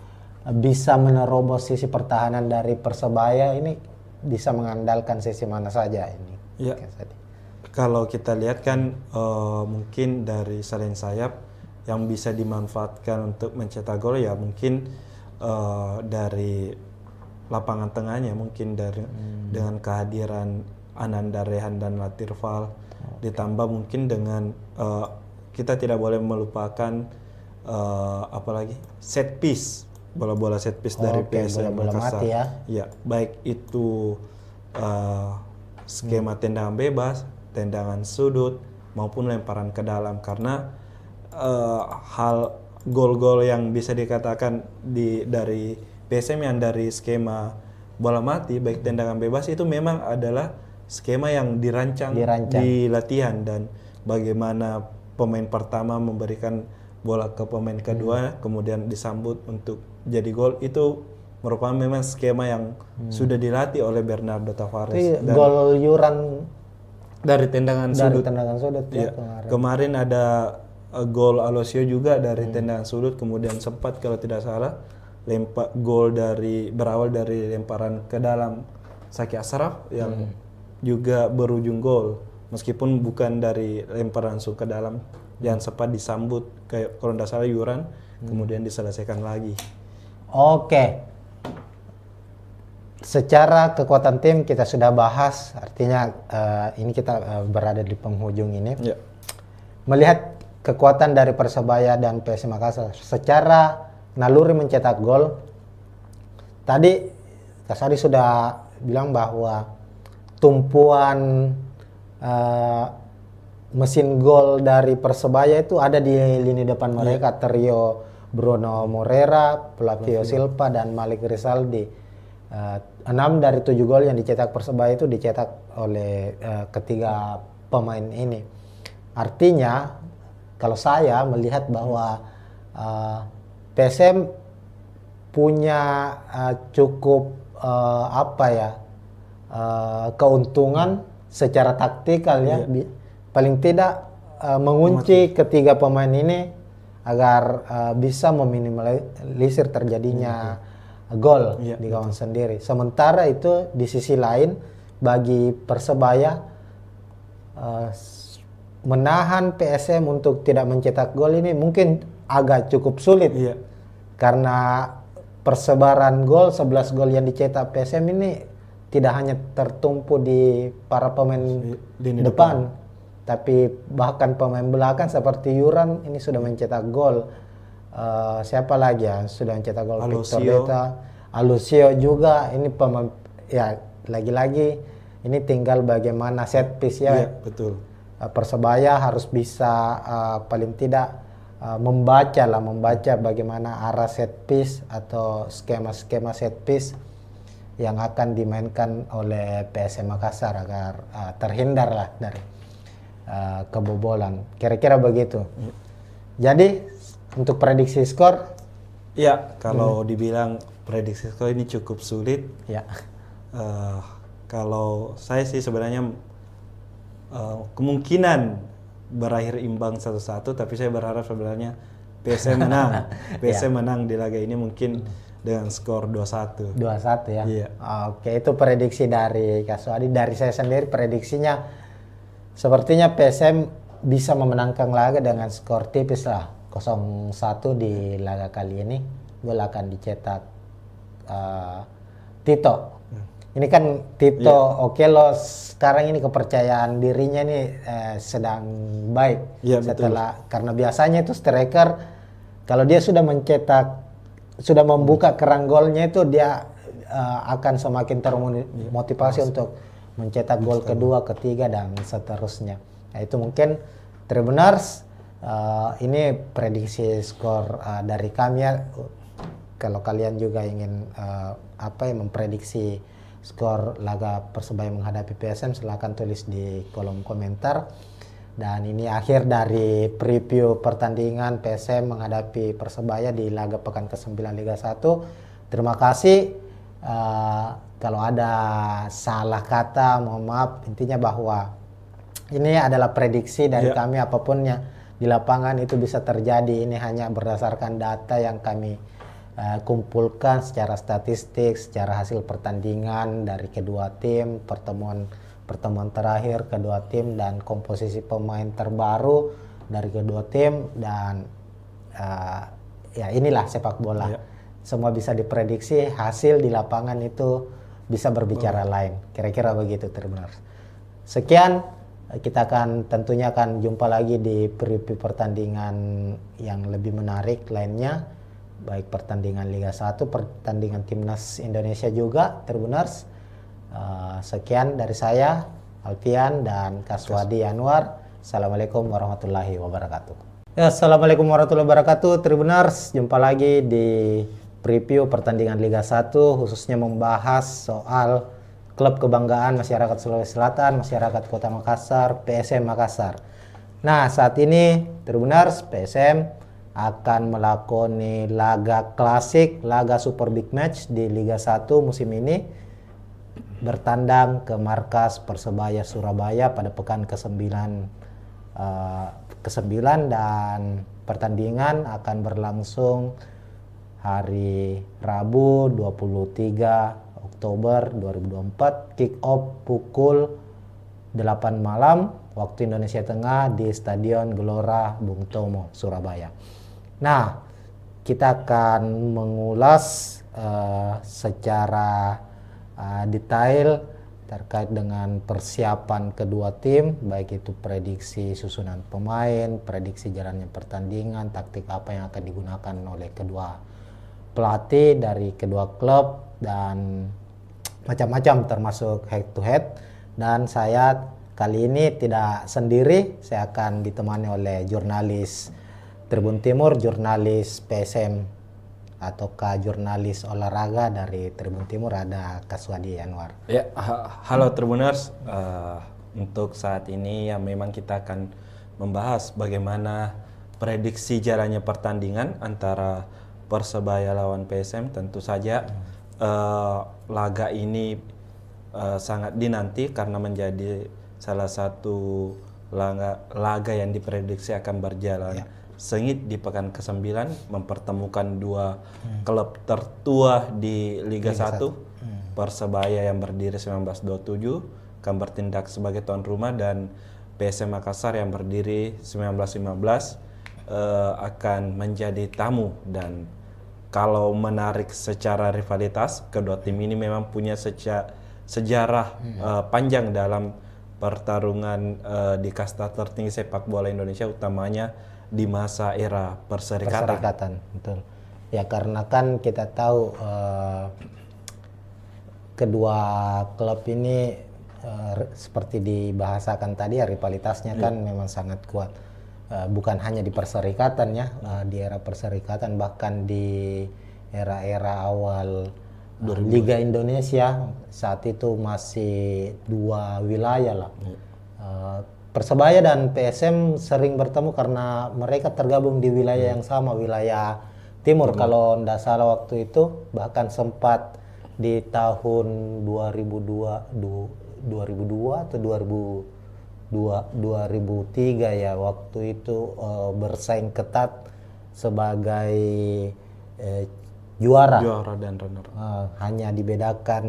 bisa menerobos sisi pertahanan dari Persebaya, ini bisa mengandalkan sisi mana saja ini? Ya, kalau kita lihat kan mungkin dari selain sayap yang bisa dimanfaatkan untuk mencetak gol ya mungkin dari lapangan tengahnya, mungkin dari dengan kehadiran Ananda Rehan dan Latirval, ditambah mungkin dengan kita tidak boleh melupakan apalagi set piece, bola-bola set piece dari PSM Makassar. Ya, baik itu skema tendangan bebas, tendangan sudut maupun lemparan ke dalam, karena hal gol-gol yang bisa dikatakan dari PSM yang dari skema bola mati baik tendangan bebas itu memang adalah skema yang dirancang di latihan, dan bagaimana pemain pertama memberikan bola ke pemain kedua kemudian disambut untuk jadi gol, itu merupakan memang skema yang sudah dilatih oleh Bernardo Tavares. Gol Yuran dari tendangan sudut. Ya, kemarin ada gol Alosio juga dari tendangan sudut, kemudian sempat kalau tidak salah gol berawal dari lemparan ke dalam Saki Asraf yang juga berujung gol, meskipun bukan dari lemparan langsung ke dalam, yang sempat disambut kayak kalau tidak salah Yuran, kemudian diselesaikan lagi. Oke. Secara kekuatan tim kita sudah bahas, artinya ini kita berada di penghujung ini. Ya. Melihat kekuatan dari Persebaya dan PSM Makassar secara naluri mencetak gol, tadi Kasari sudah bilang bahwa tumpuan mesin gol dari Persebaya itu ada di lini depan mereka, Trio Bruno Moreira, Flavio Silva, dan Malik Rizaldi. 6 dari 7 gol yang dicetak Persebaya itu dicetak oleh ketiga pemain ini. Artinya kalau saya melihat bahwa PSM punya cukup keuntungan secara taktikal ya, paling tidak mengunci ketiga pemain ini agar bisa meminimalisir terjadinya gol di gawang sendiri. Sementara itu di sisi lain bagi Persebaya menahan PSM untuk tidak mencetak gol ini mungkin agak cukup sulit. Karena persebaran gol, 11 gol yang dicetak PSM ini tidak hanya tertumpu di para pemain depan, tapi bahkan pemain belakang seperti Yuran ini sudah mencetak gol. Siapa lagi ya sudah mencetak gol? Victor Deta, Alusio juga. Ini pemain ya, lagi-lagi ini tinggal bagaimana set piece ya. Betul. Persebaya harus bisa paling tidak membaca bagaimana arah set piece atau skema-skema set piece yang akan dimainkan oleh PSM Makassar agar terhindarlah dari kebobolan. Kira-kira begitu. Jadi untuk prediksi skor? Ya, kalau dibilang prediksi skor ini cukup sulit. Ya. Kalau saya sih sebenarnya kemungkinan berakhir imbang 1-1, tapi saya berharap sebenarnya PSM menang. PSM menang di laga ini mungkin dengan skor 2-1. 2-1 ya. Iya. Oke, itu prediksi dari Kasuadi. Dari saya sendiri prediksinya sepertinya PSM bisa memenangkan laga dengan skor tipis lah, 0-1 di laga kali ini. Gol akan dicetak Tito. Ini kan Tito Okello sekarang ini kepercayaan dirinya ini sedang baik setelah karena biasanya itu striker kalau dia sudah sudah membuka kerang golnya itu dia akan semakin termotivasi untuk mencetak gol kedua, ketiga, dan seterusnya. Nah, itu mungkin Tribuners ini prediksi skor dari kami ya. Kalau kalian juga ingin memprediksi skor laga Persebaya menghadapi PSM, silahkan tulis di kolom komentar. Dan ini akhir dari preview pertandingan PSM menghadapi Persebaya di laga pekan ke-9 Liga 1. Terima kasih. Kalau ada salah kata mohon maaf. Intinya bahwa ini adalah prediksi dari kami, apapun yang di lapangan itu bisa terjadi. Ini hanya berdasarkan data yang kami kumpulkan secara statistik, secara hasil pertandingan dari kedua tim, pertemuan terakhir kedua tim, dan komposisi pemain terbaru dari kedua tim. Dan ya inilah sepak bola. Semua bisa diprediksi, hasil di lapangan itu bisa berbicara lain. Kira-kira begitu Tribuners. Sekian, kita tentunya akan jumpa lagi di preview pertandingan yang lebih menarik lainnya, baik pertandingan Liga 1, pertandingan Timnas Indonesia juga Tribuners. Sekian dari saya, Alfian dan Kaswadi Anwar. Assalamualaikum warahmatullahi wabarakatuh. Ya, assalamualaikum warahmatullahi wabarakatuh Tribuners. Jumpa lagi di preview pertandingan Liga 1, khususnya membahas soal klub kebanggaan masyarakat Sulawesi Selatan, masyarakat Kota Makassar, PSM Makassar. Nah, saat ini Tribuners, PSM akan melakoni laga klasik, laga super big match di Liga 1 musim ini, bertandang ke markas Persebaya Surabaya pada pekan ke-9 dan pertandingan akan berlangsung hari Rabu 23 Oktober 2024, kick off pukul 8 malam waktu Indonesia Tengah di Stadion Gelora Bung Tomo, Surabaya. Nah, kita akan mengulas secara detail terkait dengan persiapan kedua tim, baik itu prediksi susunan pemain, prediksi jalannya pertandingan, taktik apa yang akan digunakan oleh kedua pelatih dari kedua klub, dan macam-macam termasuk head to head. Dan saya kali ini tidak sendiri, saya akan ditemani oleh jurnalis Tribun Timur, jurnalis PSM ataukah jurnalis olahraga dari Tribun Timur, ada Kaswadi Anwar. Ya, halo Tribuners. Untuk saat ini ya memang kita akan membahas bagaimana prediksi jalannya pertandingan antara Persebaya lawan PSM. Tentu saja laga ini sangat dinanti karena menjadi salah satu laga yang diprediksi akan berjalan sengit di pekan ke-9, mempertemukan dua klub tertua di Liga 1. Persebaya yang berdiri 1927 akan bertindak sebagai tuan rumah, dan PSM Makassar yang berdiri 1915 akan menjadi tamu. Dan kalau menarik secara rivalitas, kedua tim ini memang punya sejarah panjang dalam pertarungan di kasta tertinggi sepak bola Indonesia, utamanya di masa era perserikatan. Betul. Ya karena kan kita tahu kedua klub ini seperti dibahasakan tadi ya, rivalitasnya kan memang sangat kuat. Bukan hanya di perserikatan ya, di era perserikatan, bahkan di era-era awal Liga Indonesia saat itu masih dua wilayah lah. Persebaya dan PSM sering bertemu karena mereka tergabung di wilayah yang sama, wilayah timur. Kalau tidak salah waktu itu bahkan sempat di tahun 2002 atau 2003 ya, waktu itu bersaing ketat sebagai juara dan runner. Hanya dibedakan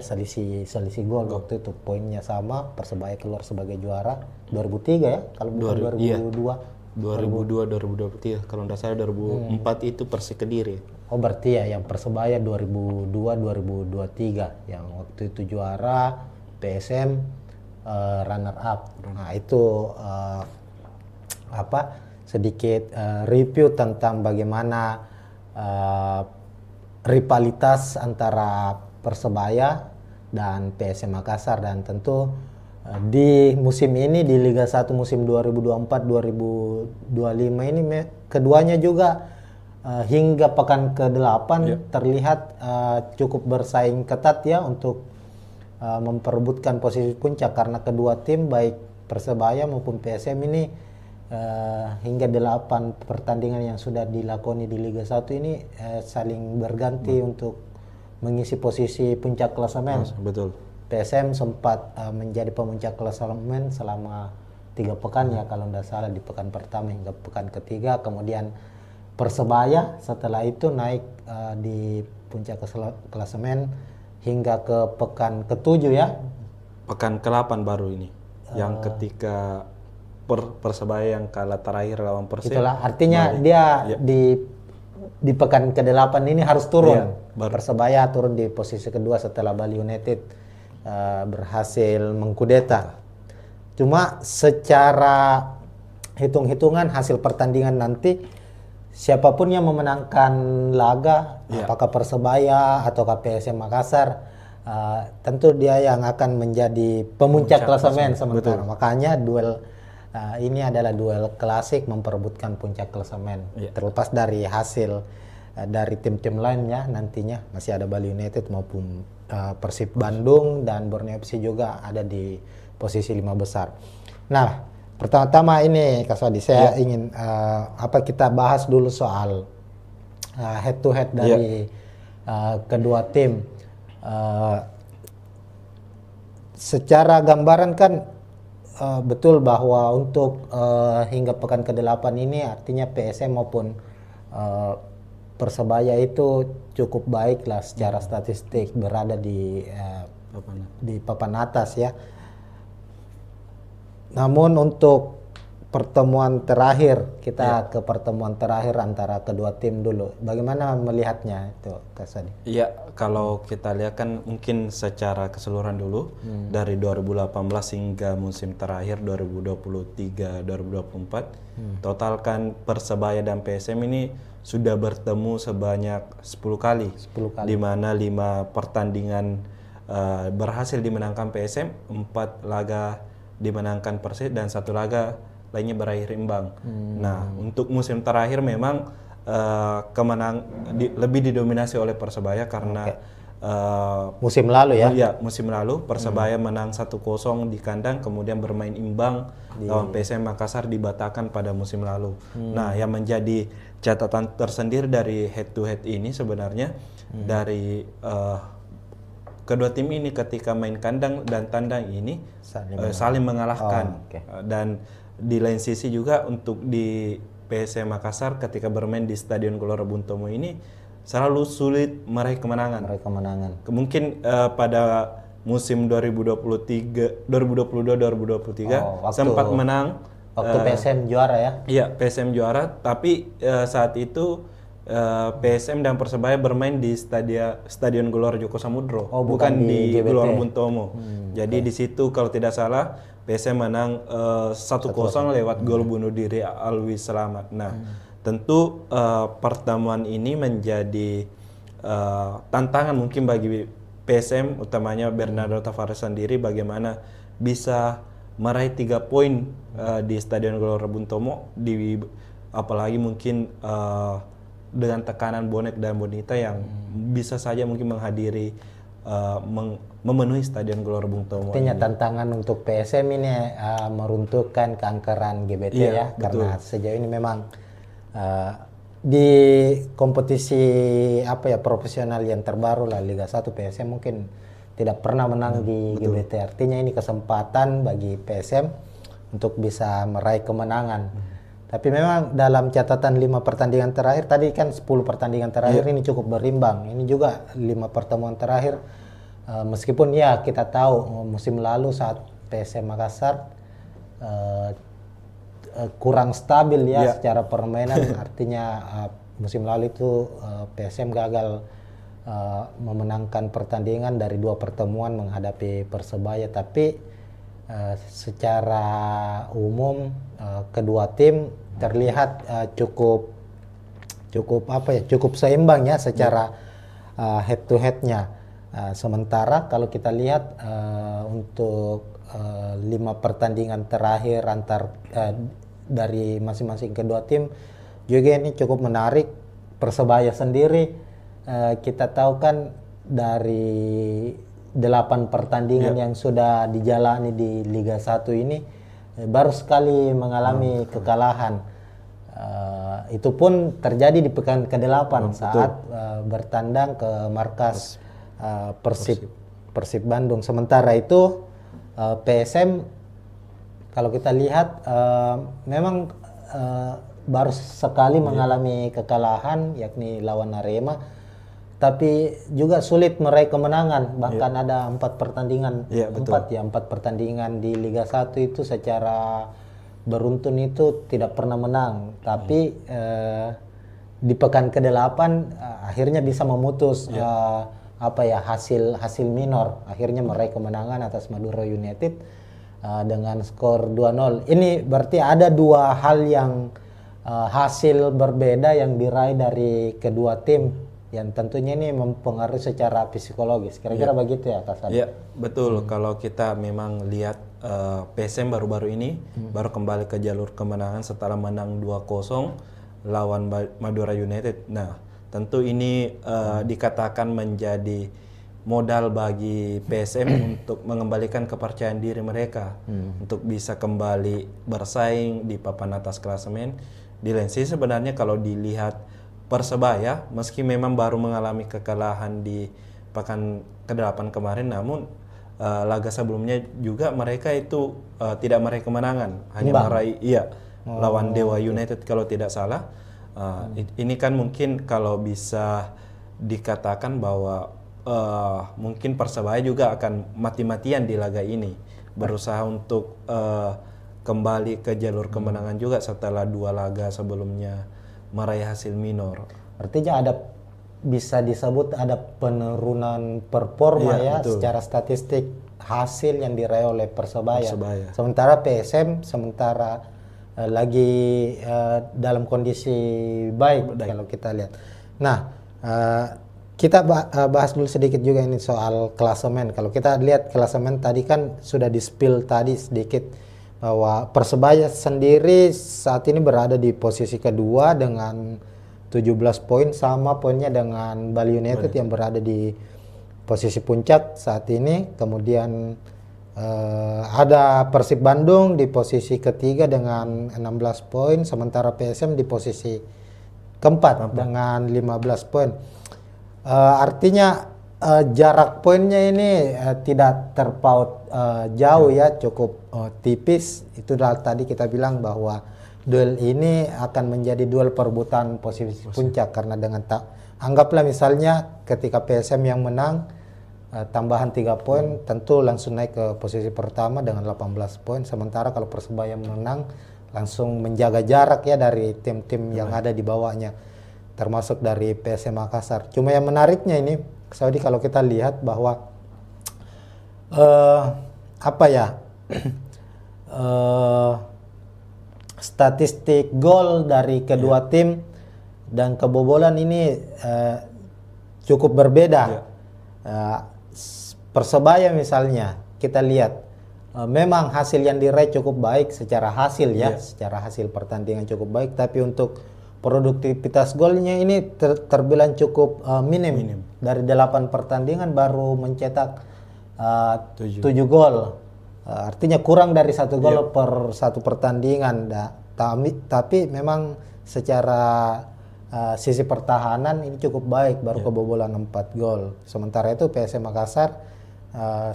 selisih gol. Waktu itu poinnya sama, Persebaya keluar sebagai juara 2003 ya, kalau bukan 2023 kalau tidak salah 2004 itu Persik Kediri. Oh berarti ya yang Persebaya 2002-2023 yang waktu itu juara, PSM runner up. Nah itu sedikit review tentang bagaimana rivalitas antara Persebaya dan PSM Makassar. Dan tentu di musim ini di Liga 1 musim 2024-2025 ini keduanya juga hingga pekan ke-8 terlihat cukup bersaing ketat ya untuk memperebutkan posisi puncak, karena kedua tim baik Persebaya maupun PSM ini hingga 8 pertandingan yang sudah dilakoni di Liga 1 ini saling berganti untuk mengisi posisi puncak klasemen. Betul. PSM sempat menjadi pemuncak klasemen selama 3 pekan ya kalau tidak salah, di pekan pertama hingga pekan ketiga. Kemudian Persebaya setelah itu naik di puncak klasemen hingga ke pekan ke-7 ya. Pekan ke-8 baru ini. Yang ketika Persebaya yang kalah terakhir lawan Persib. Itulah artinya dia di pekan ke-8 ini harus turun. Persebaya turun di posisi kedua setelah Bali United berhasil mengkudeta. Cuma secara hitung-hitungan hasil pertandingan nanti, siapapun yang memenangkan laga, apakah Persebaya ataukah PSM Makassar, tentu dia yang akan menjadi pemuncak klasemen sementara. Makanya duel ini adalah duel klasik memperebutkan puncak klasemen. Terlepas dari hasil dari tim-tim lainnya, nantinya masih ada Bali United maupun Persib Bandung dan Borneo FC juga ada di posisi 5 besar. Nah, pertama-tama ini Kaswadi, saya ingin kita bahas dulu soal head to head dari kedua tim. Secara gambaran kan betul bahwa untuk hingga pekan ke-8 ini artinya PSM maupun Persebaya itu cukup baik lah secara statistik, berada di papan atas ya. Namun untuk pertemuan terakhir, kita ke pertemuan terakhir antara kedua tim dulu. Bagaimana melihatnya itu, Kaswadi? Iya, kalau kita lihat kan mungkin secara keseluruhan dulu dari 2018 hingga musim terakhir 2023-2024, total kan Persebaya dan PSM ini sudah bertemu sebanyak 10 kali. 10 kali. Di mana 5 pertandingan berhasil dimenangkan PSM, 4 laga dimenangkan Persib dan 1 laga lainnya berakhir imbang. Nah, untuk musim terakhir memang lebih didominasi oleh Persebaya karena musim lalu ya. Ya, musim lalu Persebaya menang 1-0 di kandang, kemudian bermain imbang lawan PSM Makassar dibatalkan pada musim lalu. Nah, yang menjadi catatan tersendiri dari head to head ini sebenarnya dari kedua tim ini ketika main kandang dan tandang ini saling mengalahkan. Dan di lain sisi juga untuk di PSM Makassar ketika bermain di Stadion Gelora Bung Tomo ini selalu sulit meraih kemenangan. Mungkin pada musim 2022-2023 sempat menang. Waktu PSM juara ya? Iya, PSM juara. Tapi saat itu PSM dan Persebaya bermain di Stadion Gelora Joko Samudro, bukan di Gelora Bung Tomo. Jadi di situ kalau tidak salah PSM menang 1-0 lewat gol bunuh diri Alwi Selamat. Nah, tentu pertemuan ini menjadi tantangan mungkin bagi PSM, utamanya Bernardo Tavares sendiri, bagaimana bisa meraih 3 poin di Stadion Gelora Bung Tomo, apalagi mungkin dengan tekanan bonek dan bonita yang bisa saja mungkin menghadiri memenuhi Stadion Gelora Bung Tomo. Artinya tantangan untuk PSM ini meruntuhkan keangkeran GBT ya, karena sejauh ini memang di kompetisi profesional yang terbaru lah Liga 1 PSM mungkin tidak pernah menang di GBT. Artinya ini kesempatan bagi PSM untuk bisa meraih kemenangan. Tapi memang dalam catatan 5 pertandingan terakhir, tadi kan 10 pertandingan terakhir ini cukup berimbang. Ini juga 5 pertemuan terakhir, meskipun ya kita tahu musim lalu saat PSM Makassar kurang stabil ya secara permainan. Artinya musim lalu itu PSM gagal memenangkan pertandingan dari 2 pertemuan menghadapi Persebaya. Tapi secara umum kedua tim terlihat cukup seimbang ya secara head to headnya. Sementara kalau kita lihat untuk 5 pertandingan terakhir dari masing-masing kedua tim juga ini cukup menarik. Persebaya sendiri kita tahu kan dari 8 pertandingan yang sudah dijalani di Liga 1 ini baru sekali mengalami kekalahan. Itu pun terjadi di pekan ke-8 saat bertandang ke markas Persib Bandung. Sementara itu PSM kalau kita lihat memang baru sekali mengalami kekalahan, yakni lawan Arema, tapi juga sulit meraih kemenangan. Bahkan ada 4 pertandingan, 4 pertandingan di Liga 1 itu secara beruntun itu tidak pernah menang. Tapi di pekan ke-8 akhirnya bisa memutus hasil minor, akhirnya meraih kemenangan atas Madura United dengan skor 2-0. Ini berarti ada 2 hal yang hasil berbeda yang diraih dari kedua tim, yang tentunya ini mempengaruhi secara psikologis. Kira-kira begitu ya, Kak Sadi? Iya, betul. Kalau kita memang lihat PSM baru-baru ini baru kembali ke jalur kemenangan setelah menang 2-0 lawan Madura United. Nah, tentu ini dikatakan menjadi modal bagi PSM untuk mengembalikan kepercayaan diri mereka untuk bisa kembali bersaing di papan atas klasemen. Di lain sisi sebenarnya kalau dilihat Persebaya, meski memang baru mengalami kekalahan di pekan ke-8 kemarin, namun laga sebelumnya juga mereka itu tidak meraih kemenangan, hanya meraih lawan Dewa United kalau tidak salah. Ini kan mungkin kalau bisa dikatakan bahwa mungkin Persebaya juga akan mati-matian di laga ini, berusaha untuk kembali ke jalur kemenangan juga setelah 2 laga sebelumnya meraih hasil minor. Artinya bisa disebut ada penurunan performa secara statistik hasil yang diraih oleh Persebaya. Sementara PSM lagi dalam kondisi baik kalau kita lihat. Nah, Kita bahas dulu sedikit juga ini soal klasemen. Kalau kita lihat klasemen tadi kan sudah di-spill tadi sedikit bahwa Persebaya sendiri saat ini berada di posisi kedua dengan 17 poin, sama poinnya dengan Bali United yang berada di posisi puncak saat ini. Kemudian ada Persib Bandung di posisi ketiga dengan 16 poin, sementara PSM di posisi keempat dengan 15 poin. Artinya jarak poinnya ini tidak terpaut jauh ya, cukup tipis. Itu tadi kita bilang bahwa duel ini akan menjadi duel perebutan posisi puncak, karena dengan anggaplah misalnya ketika PSM yang menang tambahan 3 poin, tentu langsung naik ke posisi pertama dengan 18 poin. Sementara kalau Persebaya menang langsung menjaga jarak ya dari tim-tim yang ada di bawahnya, termasuk dari PSM Makassar. Cuma yang menariknya ini, Saudi, kalau kita lihat bahwa statistik gol dari kedua tim dan kebobolan ini cukup berbeda. Persebaya misalnya kita lihat memang hasil yang diraih cukup baik secara hasil ya, secara hasil pertandingan cukup baik, tapi untuk produktivitas golnya ini terbilang cukup minim. Dari 8 pertandingan baru mencetak 7 gol. Artinya kurang dari 1 gol per 1 pertandingan. Tapi memang secara sisi pertahanan ini cukup baik, baru kebobolan 4 gol. Sementara itu PSM Makassar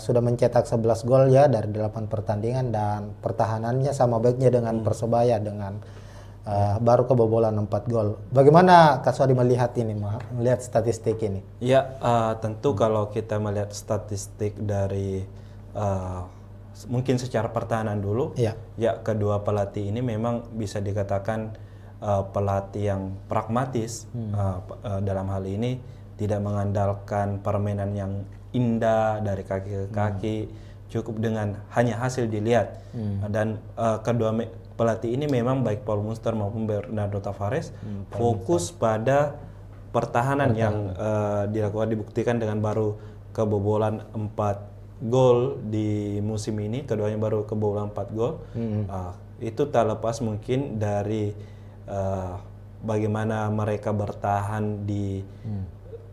sudah mencetak 11 gol ya dari 8 pertandingan, dan pertahanannya sama baiknya dengan Persebaya dengan baru kebobolan 4 gol. Bagaimana Kak Swadi melihat ini, melihat statistik ini? Ya, tentu kalau kita melihat statistik dari mungkin secara pertahanan dulu, ya kedua pelatih ini memang bisa dikatakan pelatih yang pragmatis. Dalam hal ini tidak mengandalkan permainan yang indah dari kaki ke kaki, cukup dengan hanya hasil dilihat. Dan kedua pelatih ini memang baik Paul Munster maupun Bernardo Tavares fokus pada pertahanan yang dibuktikan dengan baru kebobolan 4 gol di musim ini. Keduanya baru kebobolan 4 gol. Itu tak lepas mungkin dari bagaimana mereka bertahan di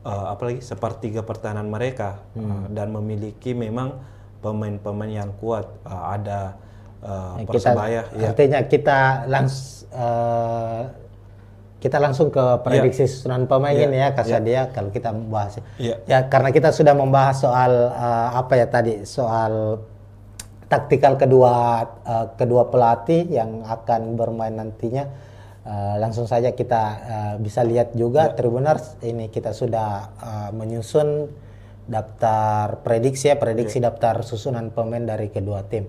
apalagi sepertiga pertahanan mereka, dan memiliki memang pemain-pemain yang kuat. Ada Persebaya. Artinya kita langsung ke prediksi susunan pemain ini ya, Kak Sadia, kalau kita membahas. Ya, karena kita sudah membahas soal soal taktikal kedua pelatih yang akan bermain nantinya. Langsung saja kita bisa lihat juga Tribuners ini kita sudah menyusun daftar prediksi daftar susunan pemain dari kedua tim.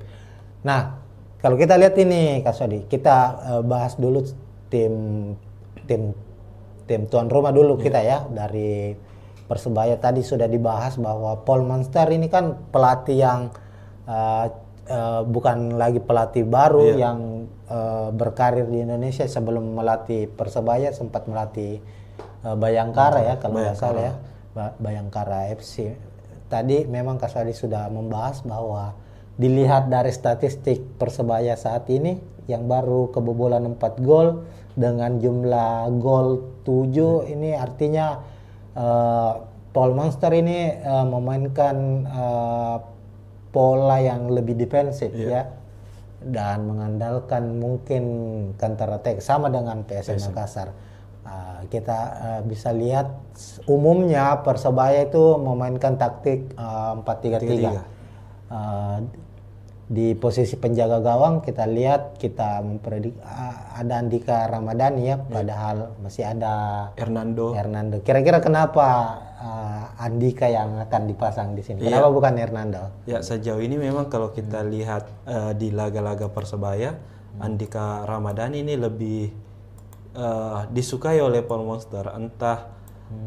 Nah, kalau kita lihat ini Kak Sodi, kita bahas dulu tim tuan rumah dulu kita ya. Dari Persebaya tadi sudah dibahas bahwa Paul Munster ini kan pelatih yang bukan lagi pelatih baru yang berkarir di Indonesia. Sebelum melatih Persebaya sempat melatih Bayangkara ya kalau nggak salah ya, Bayangkara FC. Tadi memang Kak Sodi sudah membahas bahwa dilihat dari statistik Persebaya saat ini yang baru kebobolan 4 gol dengan jumlah gol 7, ini artinya Paul Munster ini memainkan pola yang lebih defensif ya, dan mengandalkan mungkin counter attack sama dengan PSM Makassar. Kita bisa lihat umumnya Persebaya itu memainkan taktik 4-3-3. Di posisi penjaga gawang kita lihat, kita memprediksi ada Andika Ramadhani ya, padahal masih ada Hernando. Kira-kira kenapa Andika yang akan dipasang di sini? Kenapa bukan Hernando? Ya, sejauh ini memang kalau kita lihat di laga-laga Persebaya, Andika Ramadhani ini lebih disukai oleh Paul Munster, entah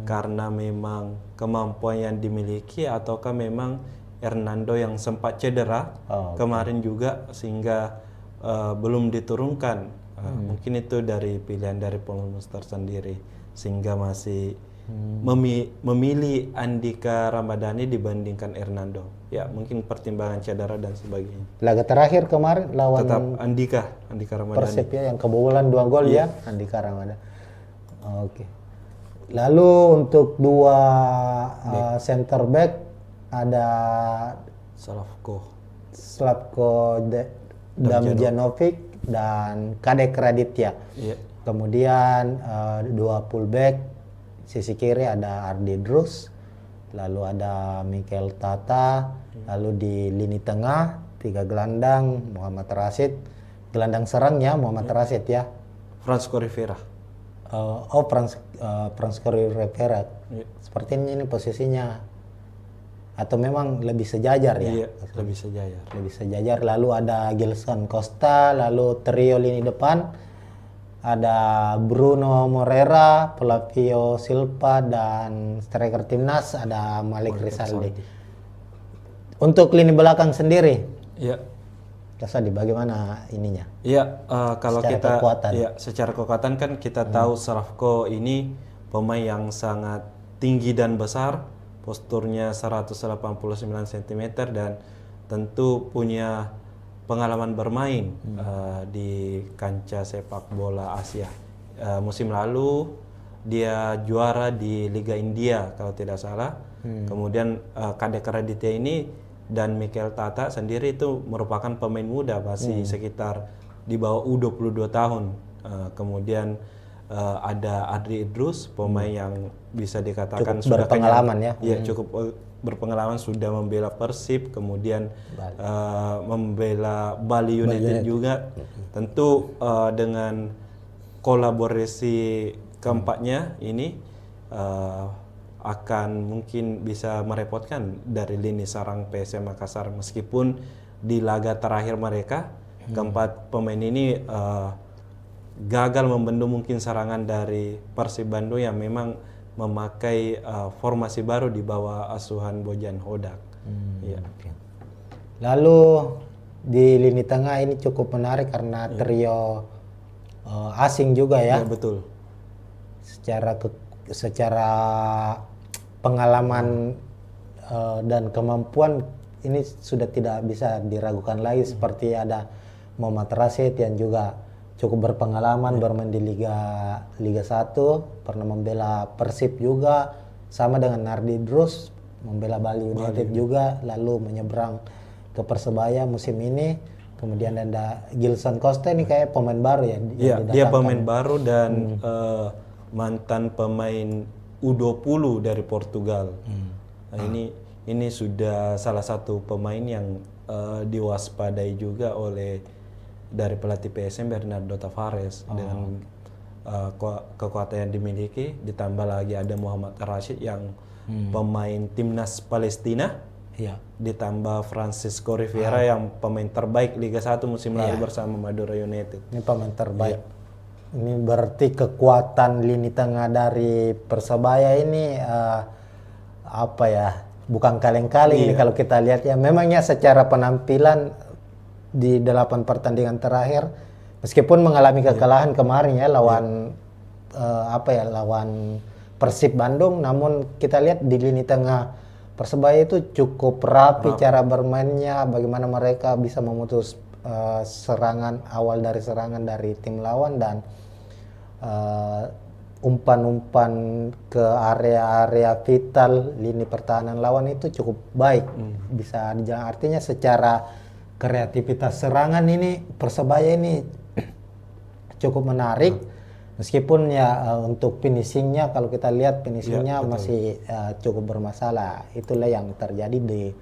karena memang kemampuan yang dimiliki ataukah memang Hernando yang sempat cedera kemarin juga sehingga belum diturunkan. Mungkin itu dari pilihan dari Paul Munster sendiri, sehingga masih memilih Andika Ramadhani dibandingkan Hernando. Ya, mungkin pertimbangan cedera dan sebagainya. Laga terakhir kemarin lawan Tetap Andika Ramadhani. Persib ya, yang kebobolan 2 gol ya, Andika Ramadhani. Oke. Lalu untuk dua center back ada Slavko Damjanovic dan Kadek Raditya. Iya. Kemudian dua fullback sisi kiri ada Ardi Drus, lalu ada Mikel Tata, lalu di lini tengah 3 gelandang Muhammad Rashid, gelandang serangnya Muhammad Rashid ya. Francisco Rivera. Francisco Rivera. Iya. Sepertinya ini posisinya atau memang lebih sejajar ya? Iya, lebih sejajar. Lebih sejajar. Lalu ada Gilson Costa, lalu trio lini depan ada Bruno Moreira, Flavio Silva, dan striker timnas ada Malik Rizaldi. Untuk lini belakang sendiri, Iya. Kasadi bagaimana ininya? Iya, kalau Secara kita kekuatan. ya secara kekuatan kan kita tahu Slavko ini pemain yang sangat tinggi dan besar, posturnya 189 cm dan tentu punya pengalaman bermain di kancah sepak bola Asia. Musim lalu dia juara di Liga India kalau tidak salah. Kemudian Kadek Raditya ini dan Mikel Tata sendiri itu merupakan pemain muda, masih sekitar di bawah U22 tahun. Kemudian ada Adri Idrus, pemain yang bisa dikatakan Cukup sudah berpengalaman kenyang, ya. Cukup berpengalaman, sudah membela Persib, kemudian membela Bali United juga. Tentu dengan kolaborasi keempatnya ini akan mungkin bisa merepotkan dari lini sarang PSM Makassar, meskipun di laga terakhir mereka keempat pemain ini gagal membendung mungkin serangan dari Persib Bandung yang memang memakai formasi baru di bawah asuhan Bojan Hodak. Ya. Lalu di lini tengah ini cukup menarik karena trio asing juga ya. Ya, betul. Secara pengalaman dan kemampuan ini sudah tidak bisa diragukan lagi, seperti ada Muhammad Rashid yang juga cukup berpengalaman bermain di Liga 1, pernah membela Persib juga, sama dengan Nardi Drus membela Bali United juga, lalu menyeberang ke Persebaya musim ini. Kemudian ada Gilson Costa, ini kayak pemain baru ya? Iya, dia pemain baru dan mantan pemain U20 dari Portugal. Nah, ini sudah salah satu pemain yang diwaspadai juga oleh dari pelatih PSM Bernardo Tavares dengan kekuatan yang dimiliki, ditambah lagi ada Muhammad Rashid yang pemain timnas Palestina, ditambah Francisco Rivera yang pemain terbaik Liga 1 musim lalu bersama Madura United. Ini pemain terbaik. Ini berarti kekuatan lini tengah dari Persebaya ini apa ya? Bukan kaleng-kaleng ini kalau kita lihat ya. Memangnya secara penampilan di 8 pertandingan terakhir, meskipun mengalami kekalahan kemarin ya lawan lawan Persib Bandung, namun kita lihat di lini tengah Persebaya itu cukup rapi cara bermainnya, bagaimana mereka bisa memutus awal dari serangan dari tim lawan dan umpan-umpan ke area-area vital lini pertahanan lawan itu cukup baik. Bisa dijalankan, artinya secara kreativitas serangan ini Persebaya ini cukup menarik, meskipun ya untuk finishingnya kalau kita lihat finishingnya masih cukup bermasalah. Itulah yang terjadi di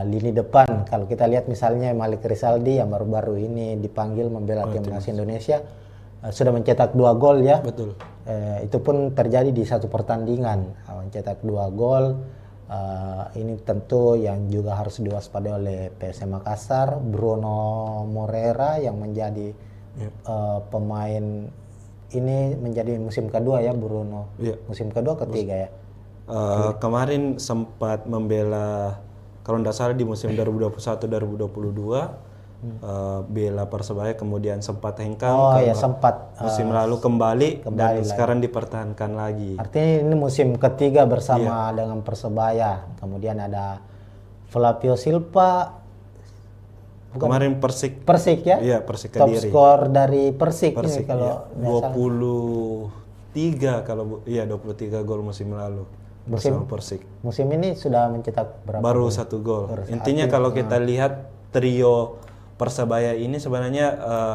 lini depan. Kalau kita lihat misalnya Malik Rizaldi yang baru-baru ini dipanggil membela timnas Indonesia, sudah mencetak 2 gol ya. Betul. Itu pun terjadi di satu pertandingan, mencetak 2 gol. Ini tentu yang juga harus diwaspadai oleh PSM Makassar. Bruno Moreira yang menjadi pemain ini menjadi musim kedua ya Bruno. Musim kedua ketiga ya. Kemarin sempat membela kalau tidak salah di musim 2021-2022 bela Persebaya, kemudian sempat hengkang Oh karena ya sempat musim lalu kembali dan lagi. sekarang dipertahankan lagi. Artinya ini musim ketiga bersama dengan Persebaya. Kemudian ada Flavio Silva, Kemarin Persik Persik ya? Iya, Persik Top Kediri. skor dari Persik, Persik ini kalau iya. 23 kalau 23 gol musim lalu bersama Persik. musim ini sudah mencetak berapa? Baru 1 gol. Intinya kalau kita lihat trio Persebaya ini sebenarnya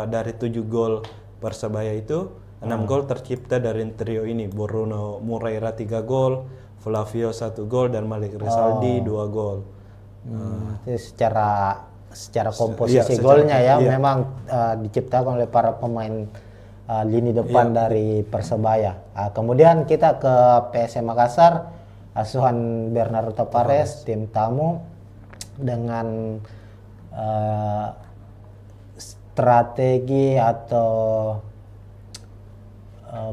dari 7 gol Persebaya itu 6 gol tercipta dari trio ini. Bruno Moreira 3 gol, Flavio 1 gol, dan Malik Rizaldi 2 gol. Jadi secara komposisi golnya ya memang diciptakan oleh para pemain lini depan dari Persebaya. Kemudian kita ke PSM Makassar, asuhan Bernardo Tavares, tim tamu dengan strategi atau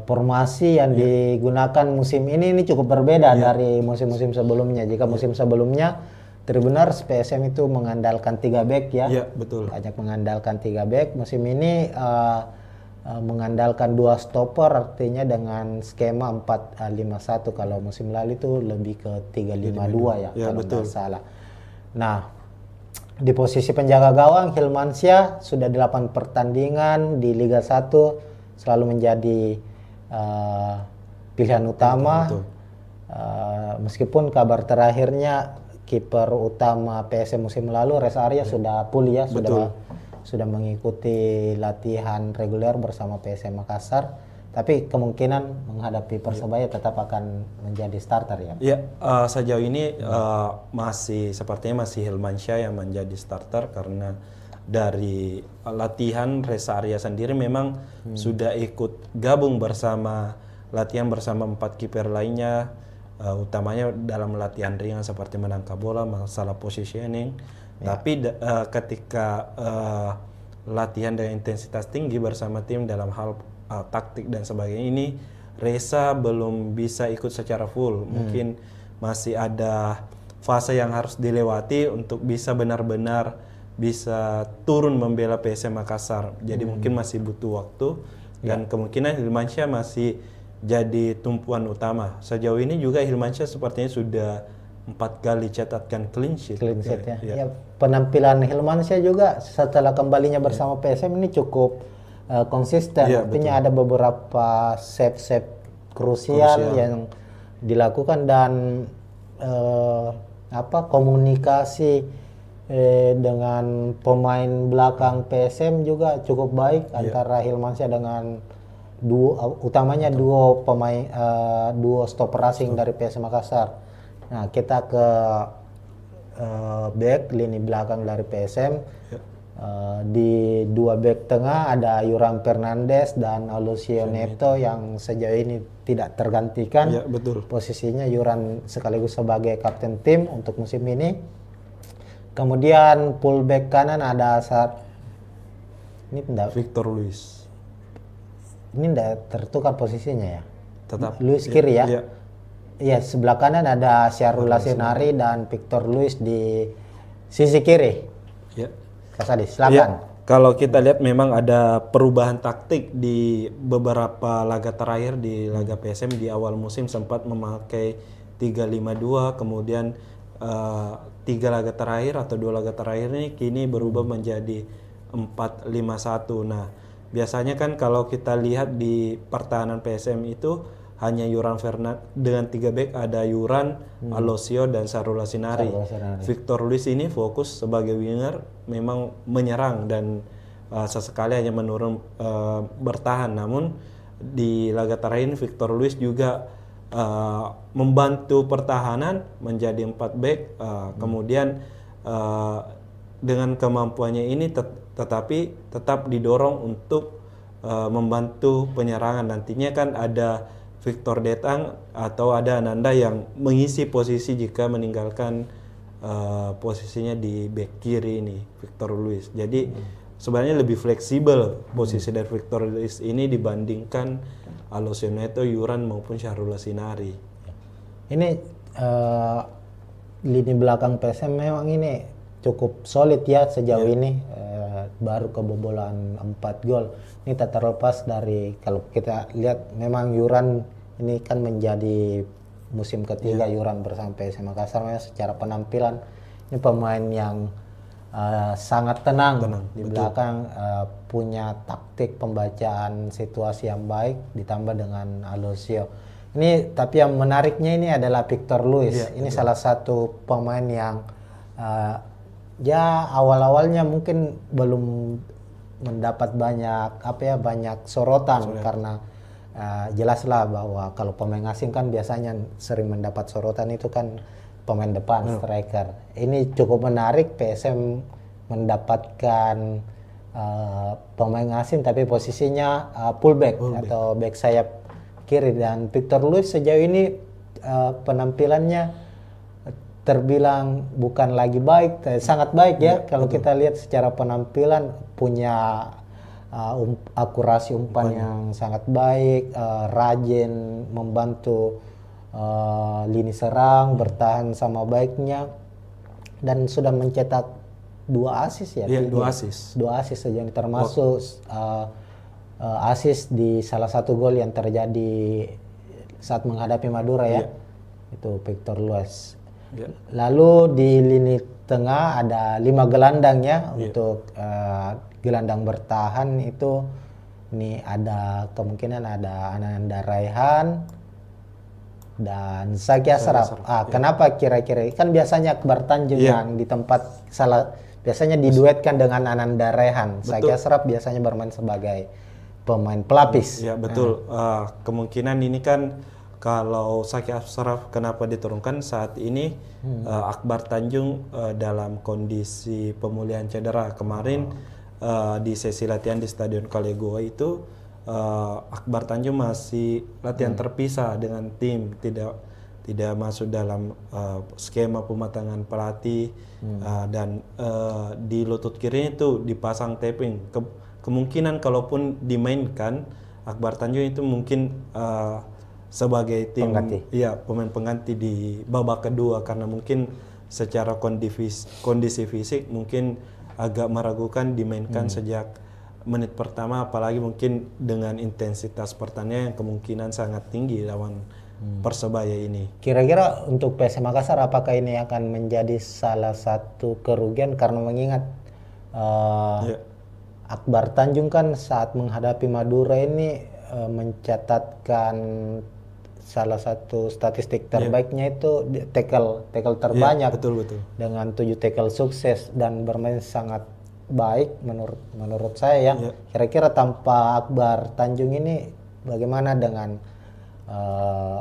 formasi yang digunakan musim ini cukup berbeda dari musim-musim sebelumnya. Jika musim sebelumnya Tribuners PSM itu mengandalkan 3 back ya. Iya, betul. Banyak mengandalkan 3 back. Musim ini mengandalkan 2 stopper, artinya dengan skema 4-5-1. Kalau musim lalu itu lebih ke 3-5-2 ya, kalau nggak salah. Nah, di posisi penjaga gawang Hilmansyah sudah 8 pertandingan di Liga 1 selalu menjadi pilihan utama. Meskipun kabar terakhirnya kiper utama PSM musim lalu Reza Arya sudah pulih ya, sudah mengikuti latihan reguler bersama PSM Makassar, tapi kemungkinan menghadapi Persebaya tetap akan menjadi starter ya. Ya, sejauh ini sepertinya masih Hilmansyah yang menjadi starter, karena dari latihan Reza Arya sendiri memang sudah ikut gabung latihan bersama 4 kiper lainnya, utamanya dalam latihan ringan seperti menangkap bola, masalah positioning. Tapi ketika latihan dengan intensitas tinggi bersama tim dalam hal taktik dan sebagainya, ini Reza belum bisa ikut secara full. Mungkin masih ada fase yang harus dilewati untuk bisa benar-benar bisa turun membela PSM Makassar. Jadi mungkin masih butuh waktu, dan kemungkinan Hilmansyah masih jadi tumpuan utama. Sejauh ini juga Hilmansyah sepertinya sudah 4 kali catatkan clean sheet. Ya, penampilan Hilmansyah juga setelah kembalinya bersama PSM ini cukup konsisten. Artinya ada beberapa save krusial yang dilakukan, dan komunikasi dengan pemain belakang PSM juga cukup baik antara Hilmansyah dengan utamanya duo stopper asing dari PSM Makassar. Nah, kita ke back lini belakang dari PSM. Di 2 back tengah ada Yuran Fernandes dan Aloisio Neto yang sejauh ini tidak tergantikan. Posisinya Yuran sekaligus sebagai kapten tim untuk musim ini. Kemudian fullback kanan ada Victor Luis. Ini tidak tertukar posisinya ya. Tetap Luis kiri ya. Iya, sebelah kanan ada Syahrul Lasinari dan Victor Luis di sisi kiri. Ya. Kasadi, silakan. Kalau kita lihat memang ada perubahan taktik di beberapa laga terakhir. Di laga PSM di awal musim sempat memakai 3-5-2, kemudian 3 laga terakhir atau 2 laga terakhir ini kini berubah menjadi 4-5-1. Nah, biasanya kan kalau kita lihat di pertahanan PSM itu hanya Yuran Fernandes dengan 3 back, ada Yuran, Aloisio, dan Syahrul Lasinari. Victor Luis ini fokus sebagai winger, memang menyerang dan sesekali hanya menurun bertahan. Namun di laga terakhir ini Victor Luis juga membantu pertahanan menjadi 4 back, kemudian dengan kemampuannya ini tetapi tetap didorong untuk membantu penyerangan. Nantinya kan ada Victor Detang atau ada Ananda yang mengisi posisi jika meninggalkan posisinya di back kiri ini Victor Luis. Jadi sebenarnya lebih fleksibel posisi dari Victor Luis ini dibandingkan Aloisio Neto, Yuran maupun Syahrul Lasinari. Ini lini belakang PSM memang ini cukup solid ya sejauh ini. baru kebobolan 4 gol. Ini tak terlepas dari kalau kita lihat memang Yuran ini kan menjadi musim ketiga Yuran bersama PSM Makassar. Memang secara penampilan ini pemain yang sangat tenang di belakang, punya taktik pembacaan situasi yang baik ditambah dengan Alosio. Ini tapi yang menariknya ini adalah Victor Luis. Ini salah satu pemain yang ya awal-awalnya mungkin belum mendapat banyak sorotan karena jelaslah bahwa kalau pemain asing kan biasanya sering mendapat sorotan itu kan pemain depan, striker. Ini cukup menarik, PSM mendapatkan pemain asing tapi posisinya fullback atau back sayap kiri, dan Victor Luis sejauh ini penampilannya terbilang bukan lagi baik, sangat baik ya. Kalau kita lihat secara penampilan punya akurasi umpan yang sangat baik, rajin membantu lini serang, bertahan sama baiknya, dan sudah mencetak 2 assist ya. Iya, 2 assist. 2 assist saja, termasuk assist di salah satu gol yang terjadi saat menghadapi Madura ya. Itu Victor Luis. Lalu di lini tengah ada 5 gelandang ya. Untuk gelandang bertahan itu ini ada kemungkinan ada Ananda Raihan dan Zaki Ashraf. Kenapa kira-kira? Kan biasanya Akbar Tanjung yang di tempat biasanya diduetkan dengan Ananda Raihan. Zaki Ashraf biasanya bermain sebagai pemain pelapis. Ya betul. Kemungkinan ini kan kalau Zaki Ashraf kenapa diturunkan saat ini Akbar Tanjung dalam kondisi pemulihan cedera kemarin di sesi latihan di Stadion Kalego itu Akbar Tanjung masih latihan terpisah dengan tim, tidak masuk dalam skema pematangan pelatih dan di lutut kiri itu dipasang taping. Kemungkinan kalaupun dimainkan Akbar Tanjung itu mungkin sebagai tim pemain pengganti di babak kedua, karena mungkin secara kondisi fisik mungkin agak meragukan dimainkan sejak menit pertama, apalagi mungkin dengan intensitas pertandingan yang kemungkinan sangat tinggi lawan Persebaya ini. Kira-kira untuk PSM Makassar apakah ini akan menjadi salah satu kerugian, karena mengingat Akbar Tanjung kan saat menghadapi Madura ini mencatatkan salah satu statistik terbaiknya itu tackle terbanyak, betul. dengan 7 tackle sukses dan bermain sangat baik menurut saya ya. Kira-kira tanpa Akbar Tanjung ini bagaimana dengan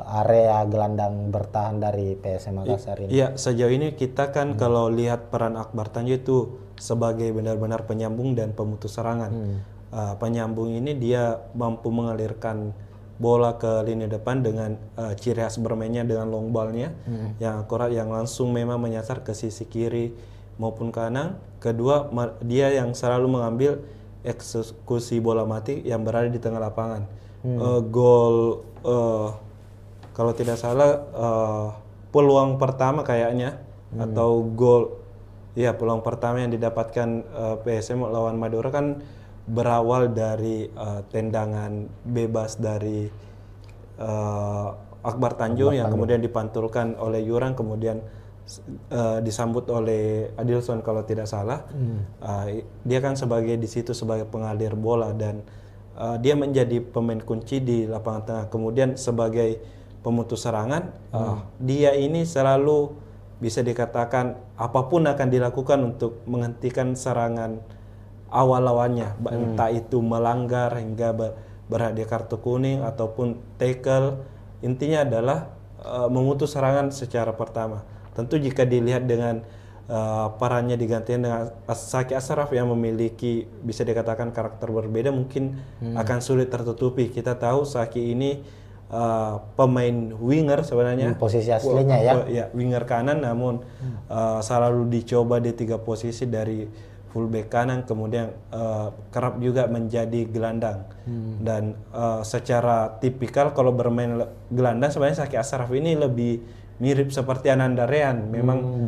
area gelandang bertahan dari PSM Makassar ini? Iya, sejauh ini kita kan kalau lihat peran Akbar Tanjung itu sebagai benar-benar penyambung dan pemutus serangan. Penyambung ini dia mampu mengalirkan bola ke lini depan dengan ciri khas bermainnya dengan long ball-nya yang akurat, yang langsung memang menyasar ke sisi kiri maupun kanan. Kedua, dia yang selalu mengambil eksekusi bola mati yang berada di tengah lapangan. Gol kalau tidak salah peluang pertama kayaknya atau gol peluang pertama yang didapatkan PSM lawan Madura kan berawal dari tendangan bebas dari Akbar Tanjung yang kemudian dipantulkan oleh Yuran, kemudian disambut oleh Adilson kalau tidak salah. Dia kan di situ sebagai pengalir bola dan dia menjadi pemain kunci di lapangan tengah. Kemudian sebagai pemutus serangan, dia ini selalu bisa dikatakan apapun akan dilakukan untuk menghentikan serangan awal lawannya, entah itu melanggar hingga berhadiah kartu kuning ataupun tackle. Intinya adalah memutus serangan secara pertama. Tentu jika dilihat dengan perannya digantikan dengan Zaki Ashraf yang memiliki bisa dikatakan karakter berbeda, mungkin akan sulit tertutupi. Kita tahu Zaki ini pemain winger sebenarnya, posisi aslinya ya winger kanan, namun selalu dicoba di 3 posisi dari fullback kanan, kemudian kerap juga menjadi gelandang. Dan secara tipikal kalau bermain gelandang sebenarnya Zaki Ashraf ini lebih mirip seperti Ananda Raihan, memang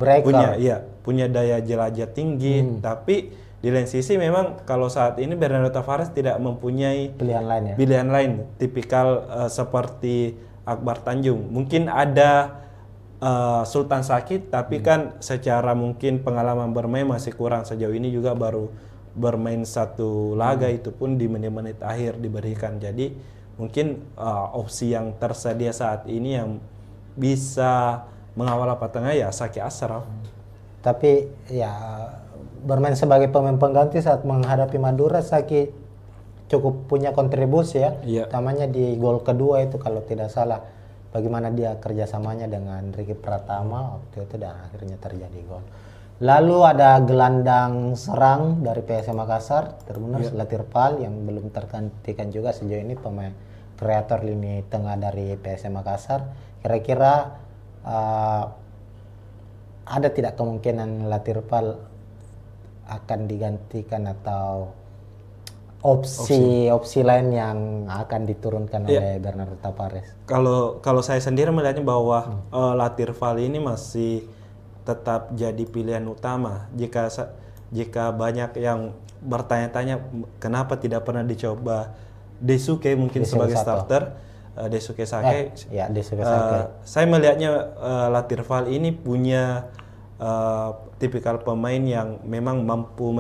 punya daya jelajah tinggi, tapi Di lain sisi memang kalau saat ini Bernardo Tavares tidak mempunyai Pilihan lain ya. pilihan lain, tipikal seperti Akbar Tanjung. Mungkin ada Sultan Sakit, tapi kan secara mungkin pengalaman bermain masih kurang. Sejauh ini juga baru bermain satu laga, itu pun di menit-menit akhir diberikan. Jadi mungkin opsi yang tersedia saat ini yang bisa mengawal tengah ya Saki Ashraf. Tapi ya bermain sebagai pemain pengganti saat menghadapi Madura, Saki cukup punya kontribusi ya. Iya. Utamanya di gol kedua itu kalau tidak salah. Bagaimana dia kerjasamanya dengan Ricky Pratama waktu itu dan akhirnya terjadi gol. Lalu ada gelandang serang dari PSM Makassar, Tribuners Latirpal yang belum tergantikan juga sejauh ini, pemain kreator lini tengah dari PSM Makassar. Kira-kira ada tidak kemungkinan Latirpal akan digantikan atau opsi lain yang akan diturunkan oleh Bernardo Tavares? Kalau saya sendiri melihatnya bahwa Latirpal ini masih tetap jadi pilihan utama. Jika banyak yang bertanya-tanya kenapa tidak pernah dicoba Daisuke mungkin sebagai starter, Daisuke Sake. Daisuke Sake. Saya melihatnya Latirpal ini punya tipikal pemain yang memang mampu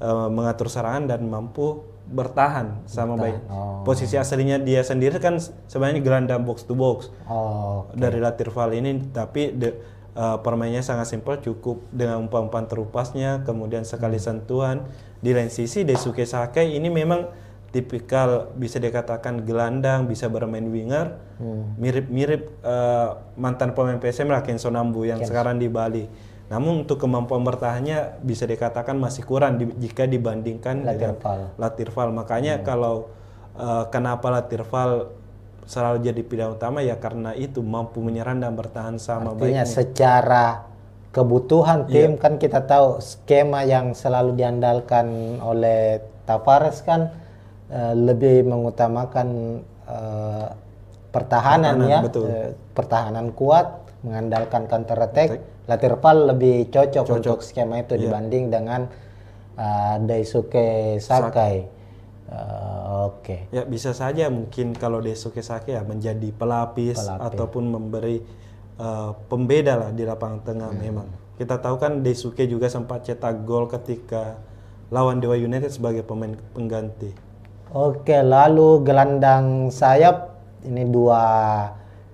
mengatur serangan dan mampu bertahan sama baik. Posisi aslinya dia sendiri kan sebenarnya gelandang box to box dari Latirpal ini, tapi permainnya sangat simpel, cukup dengan umpan-umpan terupasnya, kemudian sekali sentuhan. Di lain sisi Daisuke Sake ini memang tipikal bisa dikatakan gelandang, bisa bermain winger, mirip-mirip mantan pemain PSM lah, Kenzo Nambu yang sekarang di Bali. Namun untuk kemampuan bertahannya bisa dikatakan masih kurang jika dibandingkan dengan Latirpal. Makanya kalau kenapa Latirpal selalu jadi pilihan utama ya karena itu mampu menyerang dan bertahan sama baiknya. Secara kebutuhan tim kan kita tahu skema yang selalu diandalkan oleh Tavares kan lebih mengutamakan pertahanan ya, pertahanan kuat, mengandalkan counter attack. Latirpal lebih cocok untuk skema itu dibanding dengan Daisuke Sakai. Oke. Ya bisa saja mungkin kalau Daisuke Sake ya menjadi pelapis ataupun memberi pembeda lah di lapangan tengah. Memang kita tahu kan Daisuke juga sempat cetak gol ketika lawan Dewa United sebagai pemain pengganti. Oke, lalu gelandang sayap ini dua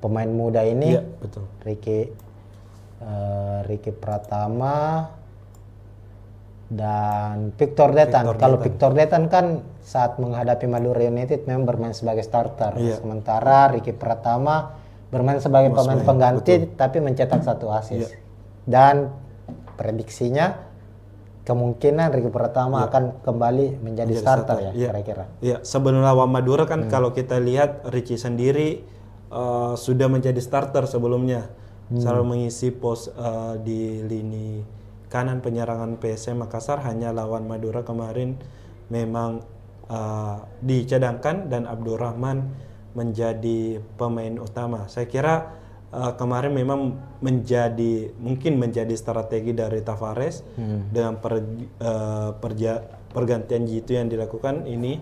pemain muda ini, betul. Ricky Pratama dan Victor Detan. Kalau Victor Detan kan saat menghadapi Madura United memang bermain sebagai starter, sementara Ricky Pratama bermain sebagai pemain pengganti tapi mencetak 1 assist. Dan prediksinya kemungkinan Ricky Pratama akan kembali menjadi starter ya kira-kira. Iya, sebelum lawan Madura kan kalau kita lihat Ricky sendiri sudah menjadi starter sebelumnya. Selalu mengisi pos di lini kanan penyerangan PSM Makassar. Hanya lawan Madura kemarin memang dicadangkan dan Abdurrahman menjadi pemain utama. Saya kira kemarin memang mungkin menjadi strategi dari Tavares dengan pergantian Jitu yang dilakukan ini,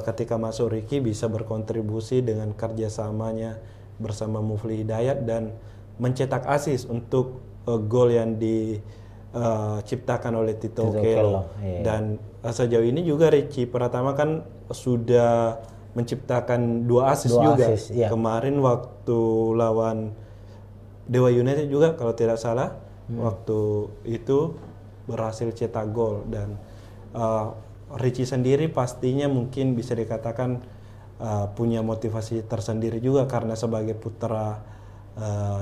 ketika masuk Ricky bisa berkontribusi dengan kerjasamanya bersama Mufli Hidayat dan mencetak assist untuk gol yang diciptakan oleh Tito Okello. Dan sejauh ini juga Ricky Pratama kan sudah menciptakan 2 assist juga. Kemarin waktu lawan Dewa United juga kalau tidak salah, waktu itu berhasil cetak gol. Dan Ricky sendiri pastinya mungkin bisa dikatakan punya motivasi tersendiri juga karena sebagai putra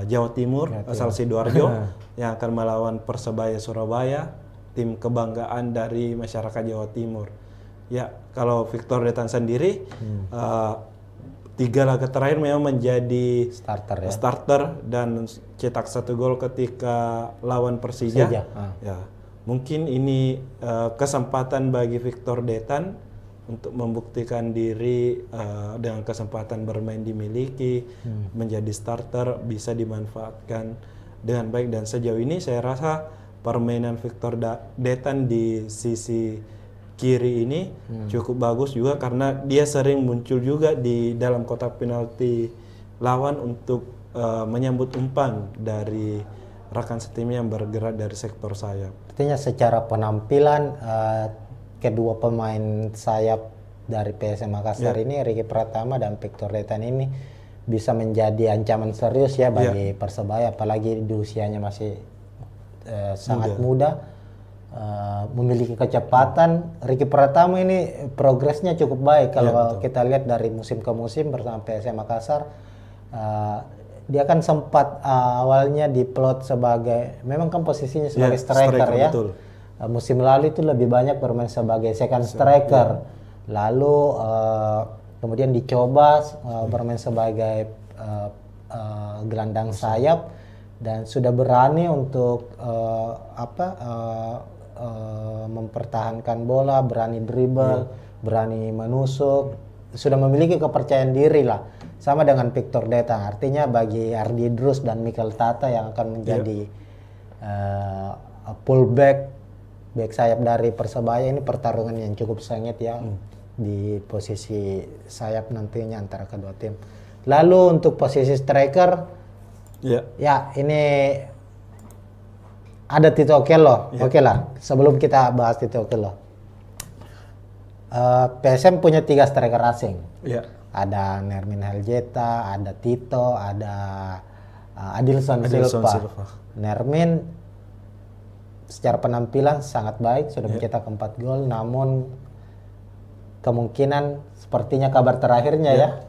Jawa Timur asal Sidoarjo yang akan melawan Persebaya Surabaya, tim kebanggaan dari masyarakat Jawa Timur. Ya, kalau Victor Detan sendiri 3 laga terakhir memang menjadi starter dan cetak 1 gol ketika lawan Persija. Ya, mungkin ini kesempatan bagi Victor Detan untuk membuktikan diri dengan kesempatan bermain dimiliki, menjadi starter bisa dimanfaatkan dengan baik. Dan sejauh ini saya rasa permainan Victor Detan di sisi kiri ini cukup bagus juga karena dia sering muncul juga di dalam kotak penalti lawan untuk menyambut umpan dari rekan setimnya yang bergerak dari sektor sayap. Artinya secara penampilan kedua pemain sayap dari PSM Makassar ini, Ricky Pratama dan Victor Detan ini bisa menjadi ancaman serius ya bagi Persebaya, apalagi di usianya masih sangat muda, memiliki kecepatan. Ricky Pratama ini progresnya cukup baik kalau kita lihat dari musim ke musim bersama PSM Makassar. Dia kan sempat awalnya diplot sebagai, memang kan posisinya sebagai striker ya. Betul. Musim lalu itu lebih banyak bermain sebagai second striker. Lalu kemudian dicoba bermain sebagai gelandang sayap dan sudah berani untuk mempertahankan bola, berani dribble, berani menusuk, sudah memiliki kepercayaan diri lah. Sama dengan Victor Detan, artinya bagi Ardi Drus dan Mikel Tata yang akan menjadi fullback, back sayap dari Persebaya, ini pertarungan yang cukup sengit ya di posisi sayap nantinya antara kedua tim. Lalu untuk posisi striker, ya ini ada Tito Okello. Oke lah, sebelum kita bahas Tito Okello, PSM punya 3 striker asing. Ada Nermin Heljeta, ada Tito, ada Adilson Silva. Nermin secara penampilan sangat baik, sudah mencetak 4 gol, namun kemungkinan sepertinya kabar terakhirnya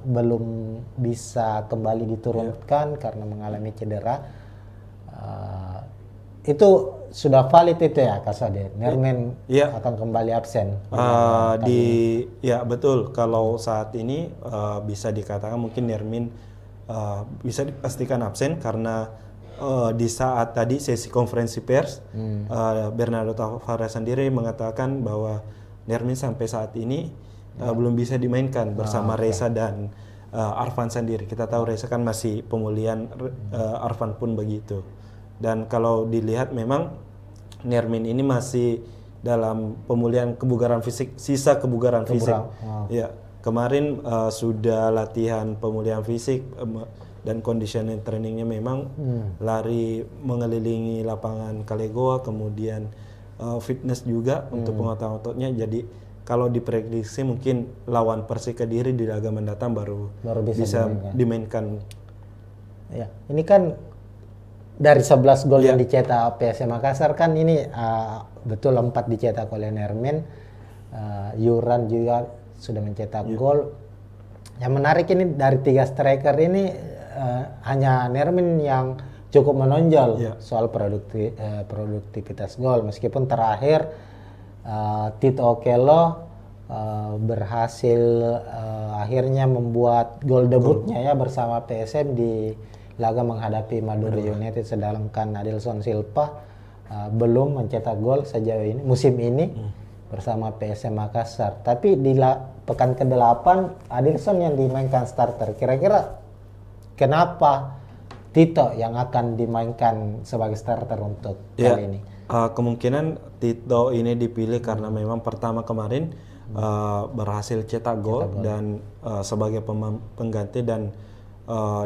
belum bisa kembali diturunkan karena mengalami cedera. Itu sudah valid itu ya Kasade? Nermin akan kembali absen? Betul. Kalau saat ini bisa dikatakan mungkin Nermin bisa dipastikan absen karena di saat tadi sesi konferensi pers Bernardo Tavares sendiri mengatakan bahwa Nermin sampai saat ini belum bisa dimainkan bersama Reza dan Arfan sendiri. Kita tahu Reza kan masih pemulihan, Arfan pun begitu. Dan kalau dilihat memang Nermin ini masih dalam pemulihan kebugaran fisik, sisa kebugaran fisik. Ya, kemarin sudah latihan pemulihan fisik dan conditioning trainingnya memang lari mengelilingi lapangan Kalegoa, kemudian fitness juga untuk penguatan ototnya. Jadi kalau diprediksi mungkin lawan Persik Kediri di laga mendatang baru bisa dimainkan. Ya, ini kan dari 11 gol yang dicetak PSM Makassar kan ini betul 4 dicetak oleh Nermin. Yuran juga sudah mencetak gol. Yang menarik ini dari 3 striker ini hanya Nermin yang cukup menonjol soal produktivitas gol, meskipun terakhir Tito Okello berhasil akhirnya membuat gol debutnya ya bersama PSM di laga menghadapi Madura United, sedangkan Adilson Silva belum mencetak gol sejauh ini musim ini bersama PSM Makassar. Tapi di pekan ke-8 Adilson yang dimainkan starter. Kira-kira kenapa Tito yang akan dimainkan sebagai starter untuk kali ini? Kemungkinan Tito ini dipilih karena memang pertama kemarin berhasil cetak gol dan sebagai pengganti, dan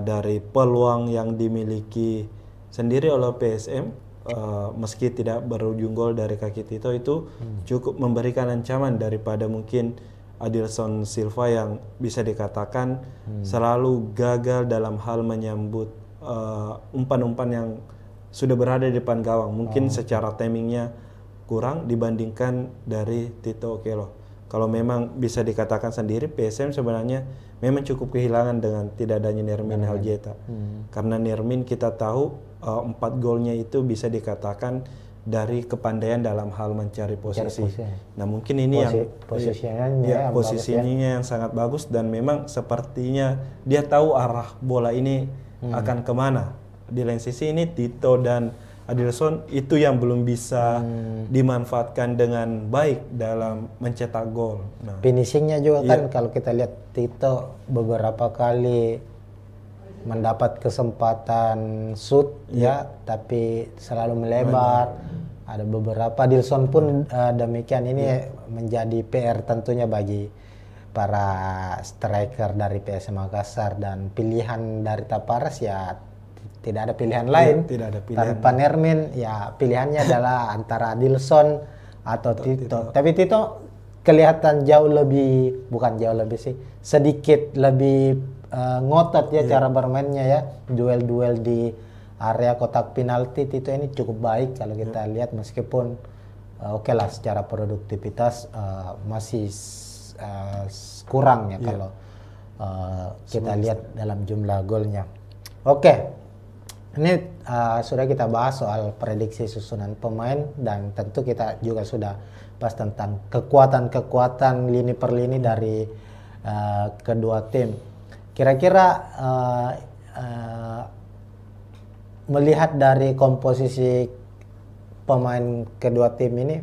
dari peluang yang dimiliki sendiri oleh PSM, meski tidak berujung gol dari kaki Tito, itu cukup memberikan ancaman daripada mungkin Adilson Silva yang bisa dikatakan selalu gagal dalam hal menyambut umpan-umpan yang sudah berada di depan gawang. Mungkin secara timingnya kurang dibandingkan dari Tito Okello. Kalau memang bisa dikatakan sendiri, PSM sebenarnya memang cukup kehilangan dengan tidak adanya Nermin Heljeta. Karena Nermin kita tahu 4 golnya itu bisa dikatakan dari kepandaian dalam hal mencari posisi. Nah mungkin ini posisinya yang sangat bagus, dan memang sepertinya dia tahu arah bola ini akan kemana. Di lain sisi ini Tito dan Adilson itu yang belum bisa dimanfaatkan dengan baik dalam mencetak gol. Finishingnya juga kan kalau kita lihat Tito beberapa kali mendapat kesempatan shoot ya, tapi selalu melebar. Ada beberapa Dilson pun demikian. Ini menjadi PR tentunya bagi para striker dari PSM Makassar, dan pilihan dari Taparas ya tidak ada pilihan lain. Tidak ada pilihan. Tanpa Nermin ya pilihannya adalah antara Dilson atau Tito. Tapi Tito kelihatan bukan jauh lebih sih, sedikit lebih ngotot ya cara bermainnya ya. Duel-duel di area kotak penalti Tito ini cukup baik kalau kita lihat, meskipun oke lah secara produktivitas masih kurang ya kalau kita lihat dalam jumlah golnya. Oke. Ini sudah kita bahas soal prediksi susunan pemain, dan tentu kita juga sudah bahas tentang kekuatan-kekuatan lini per lini dari kedua tim. Kira-kira melihat dari komposisi pemain kedua tim ini,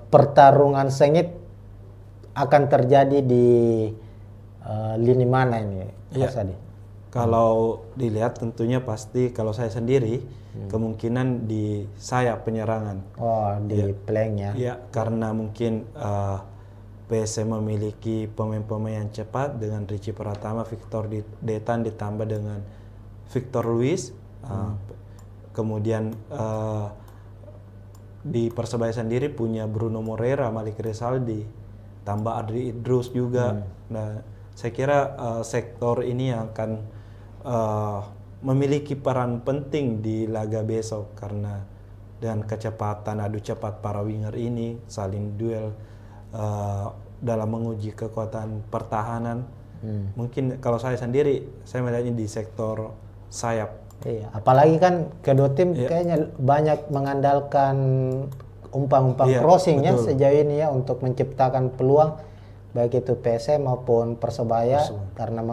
pertarungan sengit akan terjadi di lini mana ini, Mas Adi? Kalau dilihat tentunya pasti kalau saya sendiri kemungkinan di sayap penyerangan. Oh, di flank ya. Ya, karena mungkin PSM memiliki pemain-pemain yang cepat dengan Richie Pratama, Victor Detan ditambah dengan Victor Luis. Kemudian di Persebaya sendiri punya Bruno Moreira, Malik Rizaldi, tambah Adri Idrus juga. Nah, saya kira sektor ini yang akan memiliki peran penting di laga besok, karena dengan kecepatan adu cepat para winger ini saling duel dalam menguji kekuatan pertahanan. Mungkin kalau saya sendiri, saya melihatnya di sektor sayap. Iya, apalagi kan kedua tim kayaknya banyak mengandalkan umpan-umpan crossing ya sejauh ini ya untuk menciptakan peluang, baik itu PSM maupun Persebaya, karena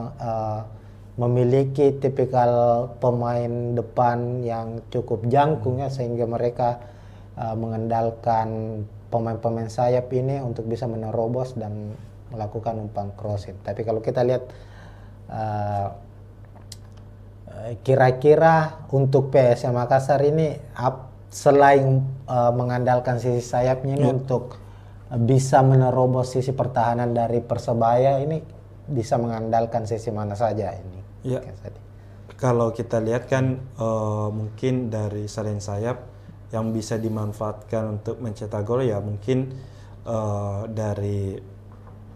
memiliki tipikal pemain depan yang cukup jangkung ya, sehingga mereka mengandalkan pemain-pemain sayap ini untuk bisa menerobos dan melakukan umpan crossing. Tapi kalau kita lihat kira-kira untuk PSM Makassar ini selain mengandalkan sisi sayapnya ini untuk bisa menerobos sisi pertahanan dari Persebaya, ini bisa mengandalkan sisi mana saja ini? Ya, kalau kita lihat kan mungkin dari selain sayap yang bisa dimanfaatkan untuk mencetak gol ya mungkin dari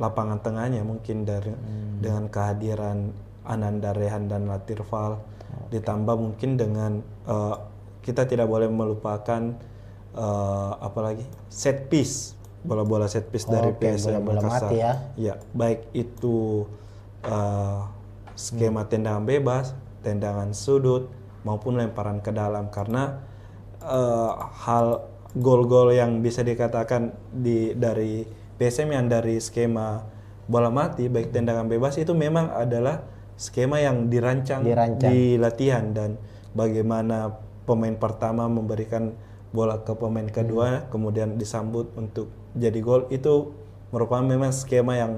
lapangan tengahnya, mungkin dari dengan kehadiran Ananda Rehan dan Latirval, ditambah mungkin dengan kita tidak boleh melupakan apalagi set piece, bola-bola set piece dari PSM Makassar. Mati ya. Ya, baik itu skema tendangan bebas, tendangan sudut maupun lemparan ke dalam, karena hal gol-gol yang bisa dikatakan dari PSM yang dari skema bola mati baik tendangan bebas itu memang adalah skema yang dirancang di latihan, dan bagaimana pemain pertama memberikan bola ke pemain kedua kemudian disambut untuk jadi gol, itu merupakan memang skema yang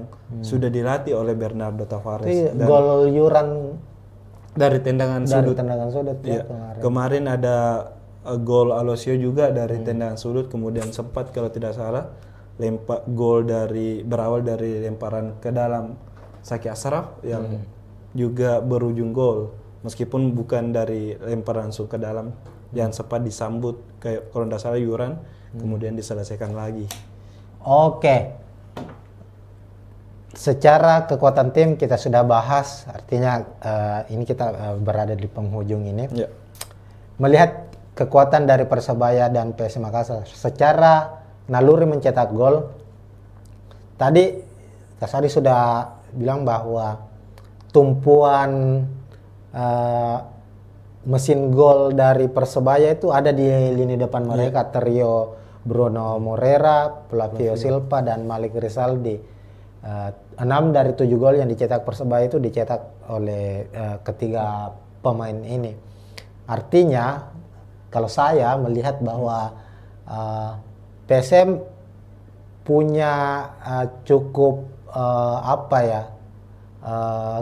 sudah dilatih oleh Bernardo Tavares. Dan gol Yuran dari tendangan sudut. Ya, kemarin ada gol Alosio juga dari tendangan sudut, kemudian sempat kalau tidak salah gol berawal dari lemparan ke dalam Saki Ashraf yang juga berujung gol, meskipun bukan dari lemparan langsung ke dalam, yang sempat disambut kayak kalau tidak salah Yuran, kemudian diselesaikan lagi. Oke. Secara kekuatan tim kita sudah bahas, artinya ini kita berada di penghujung ini. Ya. Melihat kekuatan dari Persebaya dan PSM Makassar secara naluri mencetak gol, tadi Kasadi sudah bilang bahwa tumpuan mesin gol dari Persebaya itu ada di lini depan mereka, trio Bruno Moreira, Flavio Silva, dan Malik Rizaldi. 6 dari 7 gol yang dicetak Persebaya itu dicetak oleh ketiga pemain ini. Artinya kalau saya melihat bahwa PSM punya cukup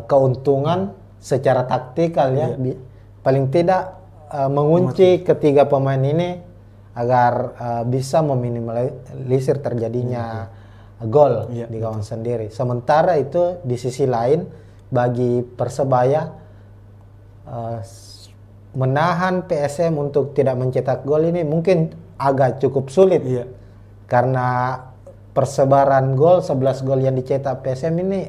keuntungan secara taktikal ya, paling tidak mengunci ketiga pemain ini agar bisa meminimalisir terjadinya gol di gawang sendiri. Sementara itu di sisi lain bagi Persebaya menahan PSM untuk tidak mencetak gol ini mungkin agak cukup sulit. Karena persebaran gol, 11 gol yang dicetak PSM ini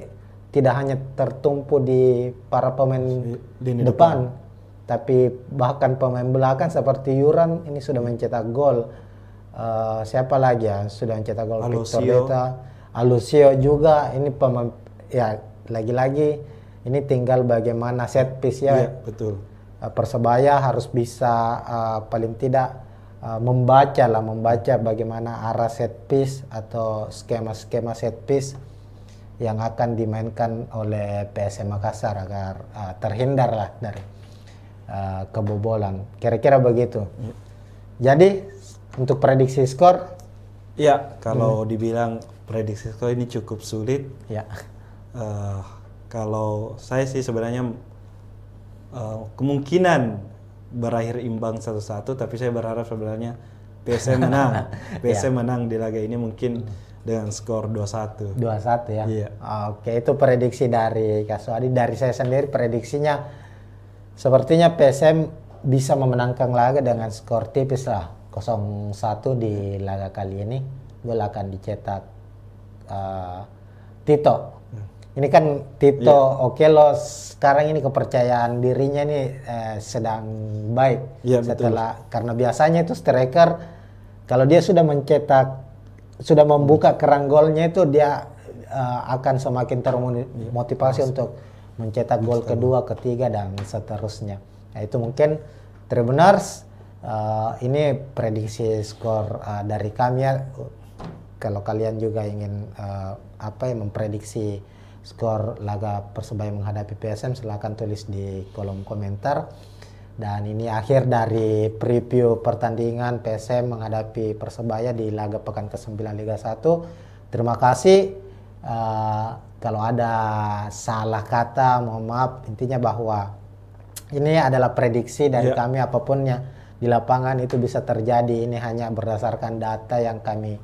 tidak hanya tertumpu di para pemain depan, tapi bahkan pemain belakang seperti Yuran ini sudah mencetak gol. Siapa lagi ya sudah mencetak gol? Victor Deta, Alusio juga. Ini pemain ya, lagi-lagi ini tinggal bagaimana set piece ya. Betul. Persebaya harus bisa paling tidak membaca bagaimana arah set piece atau skema-skema set piece yang akan dimainkan oleh PSM Makassar agar terhindarlah dari kebobolan. Kira-kira begitu. Jadi untuk prediksi skor? Ya, kalau dibilang prediksi skor ini cukup sulit. Ya. Kalau saya sih sebenarnya kemungkinan berakhir imbang 1-1, tapi saya berharap sebenarnya PSM menang. PSM menang di laga ini mungkin dengan skor 2-1. 2-1 ya. Iya. Oke, itu prediksi dari Kak Suadi. Dari saya sendiri prediksinya sepertinya PSM bisa memenangkan laga dengan skor tipis lah, 0-1 di laga kali ini. Gol akan dicetak Tito. Ini kan Tito Okello sekarang ini kepercayaan dirinya ini sedang baik setelah karena biasanya itu striker kalau dia sudah mencetak, sudah membuka kerang golnya itu dia akan semakin termotivasi untuk mencetak gol kedua, ketiga dan seterusnya. Nah, itu mungkin Tribuners ini prediksi skor dari kami ya. Kalau kalian juga ingin memprediksi skor laga Persebaya menghadapi PSM, silahkan tulis di kolom komentar. Dan ini akhir dari preview pertandingan PSM menghadapi Persebaya di laga pekan ke-9 Liga 1. Terima kasih. Kalau ada salah kata mohon maaf. Intinya bahwa ini adalah prediksi dari kami, apapun yang di lapangan itu bisa terjadi. Ini hanya berdasarkan data yang kami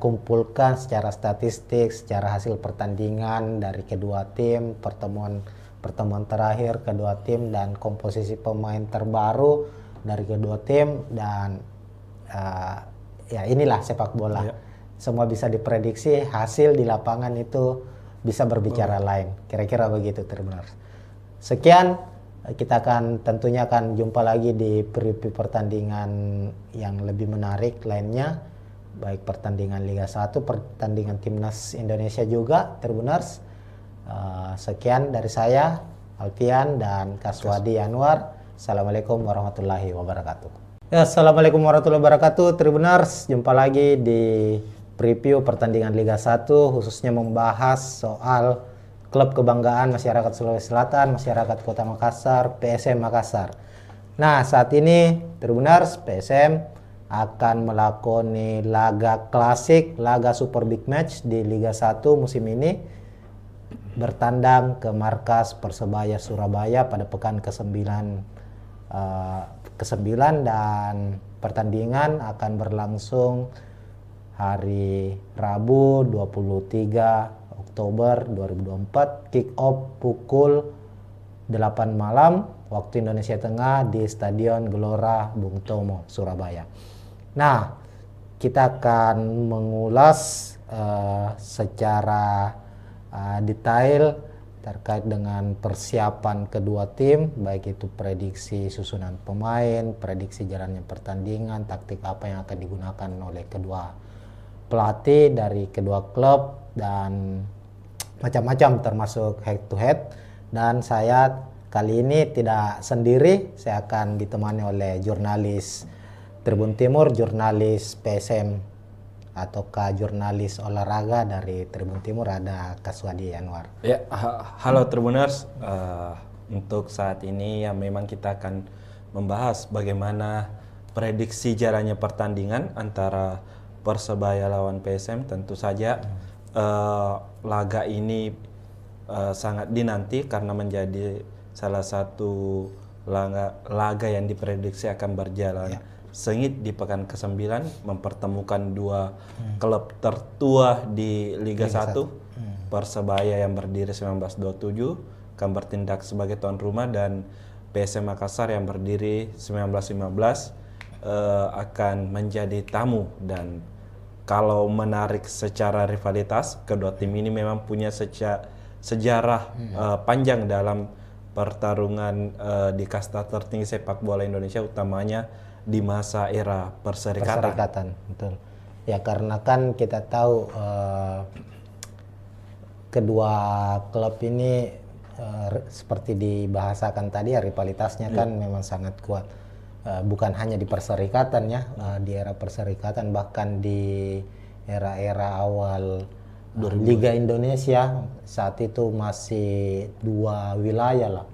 kumpulkan secara statistik, secara hasil pertandingan dari kedua tim, pertemuan terakhir kedua tim dan komposisi pemain terbaru dari kedua tim dan ya inilah sepak bola. Semua bisa diprediksi, hasil di lapangan itu bisa berbicara lain. Kira-kira begitu Tribuners. Sekian, kita tentunya akan jumpa lagi di preview pertandingan yang lebih menarik lainnya. Baik pertandingan Liga 1, pertandingan Timnas Indonesia juga, Tribuners. Sekian dari saya, Alfian dan Kaswadi Anwar. Assalamualaikum warahmatullahi wabarakatuh. Ya, Assalamualaikum warahmatullahi wabarakatuh, Tribuners. Jumpa lagi di preview pertandingan Liga 1, khususnya membahas soal klub kebanggaan masyarakat Sulawesi Selatan, masyarakat Kota Makassar, PSM Makassar. Nah, saat ini Tribuners, PSM akan melakoni laga klasik, laga super big match di Liga 1 musim ini, bertandang ke markas Persebaya Surabaya pada pekan ke-9 dan pertandingan akan berlangsung hari Rabu 23 Oktober 2024, kick off pukul 8 malam waktu Indonesia Tengah di Stadion Gelora Bung Tomo, Surabaya. Nah, kita akan mengulas secara detail terkait dengan persiapan kedua tim, baik itu prediksi susunan pemain, prediksi jalannya pertandingan, taktik apa yang akan digunakan oleh kedua pelatih dari kedua klub, dan macam-macam termasuk head to head. Dan saya kali ini tidak sendiri, saya akan ditemani oleh jurnalis Tribun Timur, jurnalis PSM ataukah jurnalis olahraga dari Tribun Timur, ada Kaswadi Anwar. Ya, halo Tribuners. Untuk saat ini ya memang kita akan membahas bagaimana prediksi jalannya pertandingan antara Persebaya lawan PSM. Tentu saja laga ini sangat dinanti karena menjadi salah satu laga yang diprediksi akan berjalan sengit di pekan ke-9, mempertemukan dua klub tertua di Liga 1. Persebaya yang berdiri 1927 akan bertindak sebagai tuan rumah, dan PSM Makassar yang berdiri 1915 akan menjadi tamu. Dan kalau menarik secara rivalitas, kedua tim ini memang punya sejarah panjang dalam pertarungan di kasta tertinggi sepak bola Indonesia, utamanya di masa era perserikatan. Betul. Ya karena kan kita tahu kedua klub ini seperti dibahasakan tadi ya, rivalitasnya kan memang sangat kuat. Bukan hanya di perserikatan ya, di era perserikatan, bahkan di era-era awal Liga Indonesia saat itu masih dua wilayah lah.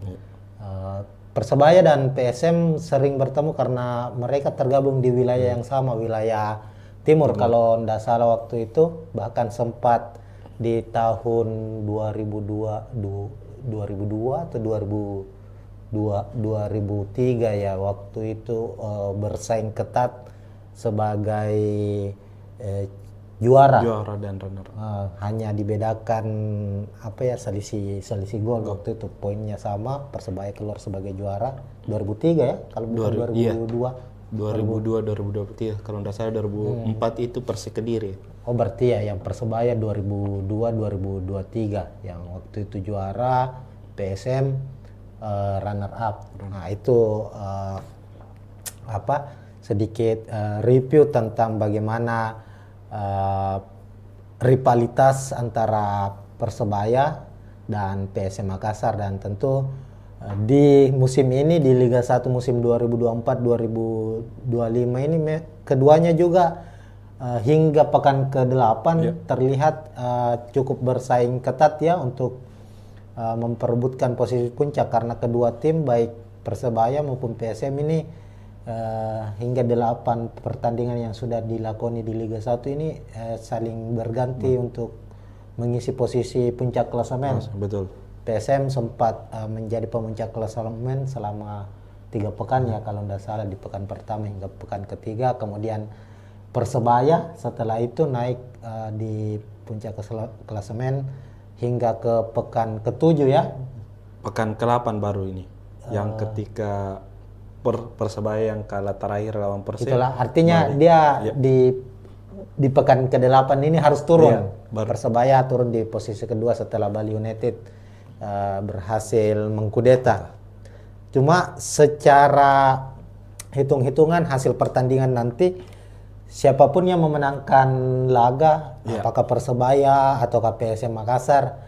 Persebaya dan PSM sering bertemu karena mereka tergabung di wilayah yang sama, wilayah timur. Kalau tidak salah waktu itu bahkan sempat di tahun 2002 atau 2003 ya, waktu itu bersaing ketat sebagai juara dan runner. Hanya dibedakan selisih gol. Waktu itu poinnya sama, Persebaya keluar sebagai juara 2003 ya, kalau bukan 2002 kalau tidak salah 2004 itu Persik Kediri. Oh berarti ya yang Persebaya 2002-2023 yang waktu itu juara, PSM runner up. Nah itu sedikit review tentang bagaimana rivalitas antara Persebaya dan PSM Makassar, dan tentu di musim ini di Liga 1 musim 2024-2025 ini keduanya juga hingga pekan ke-8 terlihat cukup bersaing ketat ya untuk memperebutkan posisi puncak, karena kedua tim baik Persebaya maupun PSM ini hingga 8 pertandingan yang sudah dilakoni di Liga 1 ini saling berganti untuk mengisi posisi puncak klasemen. Betul. PSM sempat menjadi pemuncak klasemen selama 3 pekan ya kalau tidak salah, di pekan pertama hingga pekan ketiga. Kemudian Persebaya setelah itu naik di puncak klasemen hingga ke pekan ke-7 ya. Pekan ke-8 baru ini. Yang ketika Persebaya yang kalah terakhir lawan Persib. Itulah artinya dia di pekan ke-8 ini harus turun. Persebaya turun di posisi kedua setelah Bali United berhasil mengkudeta. Cuma secara hitung-hitungan hasil pertandingan nanti, siapapun yang memenangkan laga, apakah Persebaya atau PSM Makassar,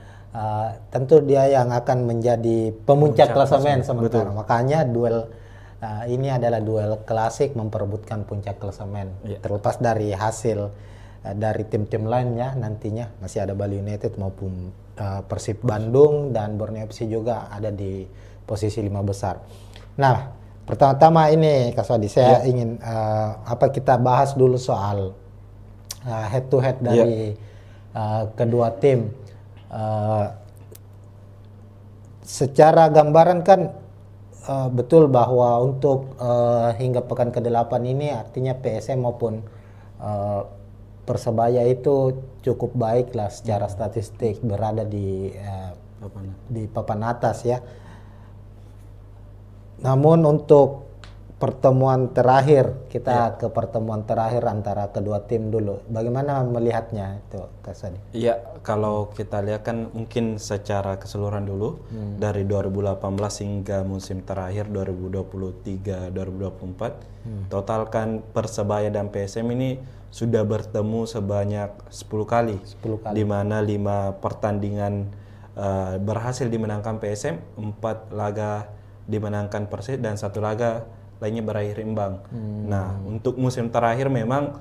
tentu dia yang akan menjadi pemuncak klasemen sementara. Makanya duel ini adalah duel klasik memperebutkan puncak klasemen. Terlepas dari hasil dari tim-tim lainnya, nantinya masih ada Bali United maupun Persib Bandung dan Borneo FC juga ada di posisi 5 besar. Nah, pertama-tama ini Kak Swadi, saya ingin kita bahas dulu soal head to head dari kedua tim. Secara gambaran kan betul bahwa untuk hingga pekan ke-8 ini artinya PSM maupun Persebaya itu cukup baik lah secara statistik, berada di papan atas ya. Namun untuk pertemuan terakhir, kita ke pertemuan terakhir antara kedua tim dulu. Bagaimana melihatnya itu Kak Sadi? Iya, kalau kita lihat kan mungkin secara keseluruhan dulu dari 2018 hingga musim terakhir 2023-2024, total kan Persebaya dan PSM ini sudah bertemu sebanyak 10 kali. Di mana 5 pertandingan berhasil dimenangkan PSM, 4 laga dimenangkan Persib dan 1 laga lainnya berakhir imbang. Nah, untuk musim terakhir memang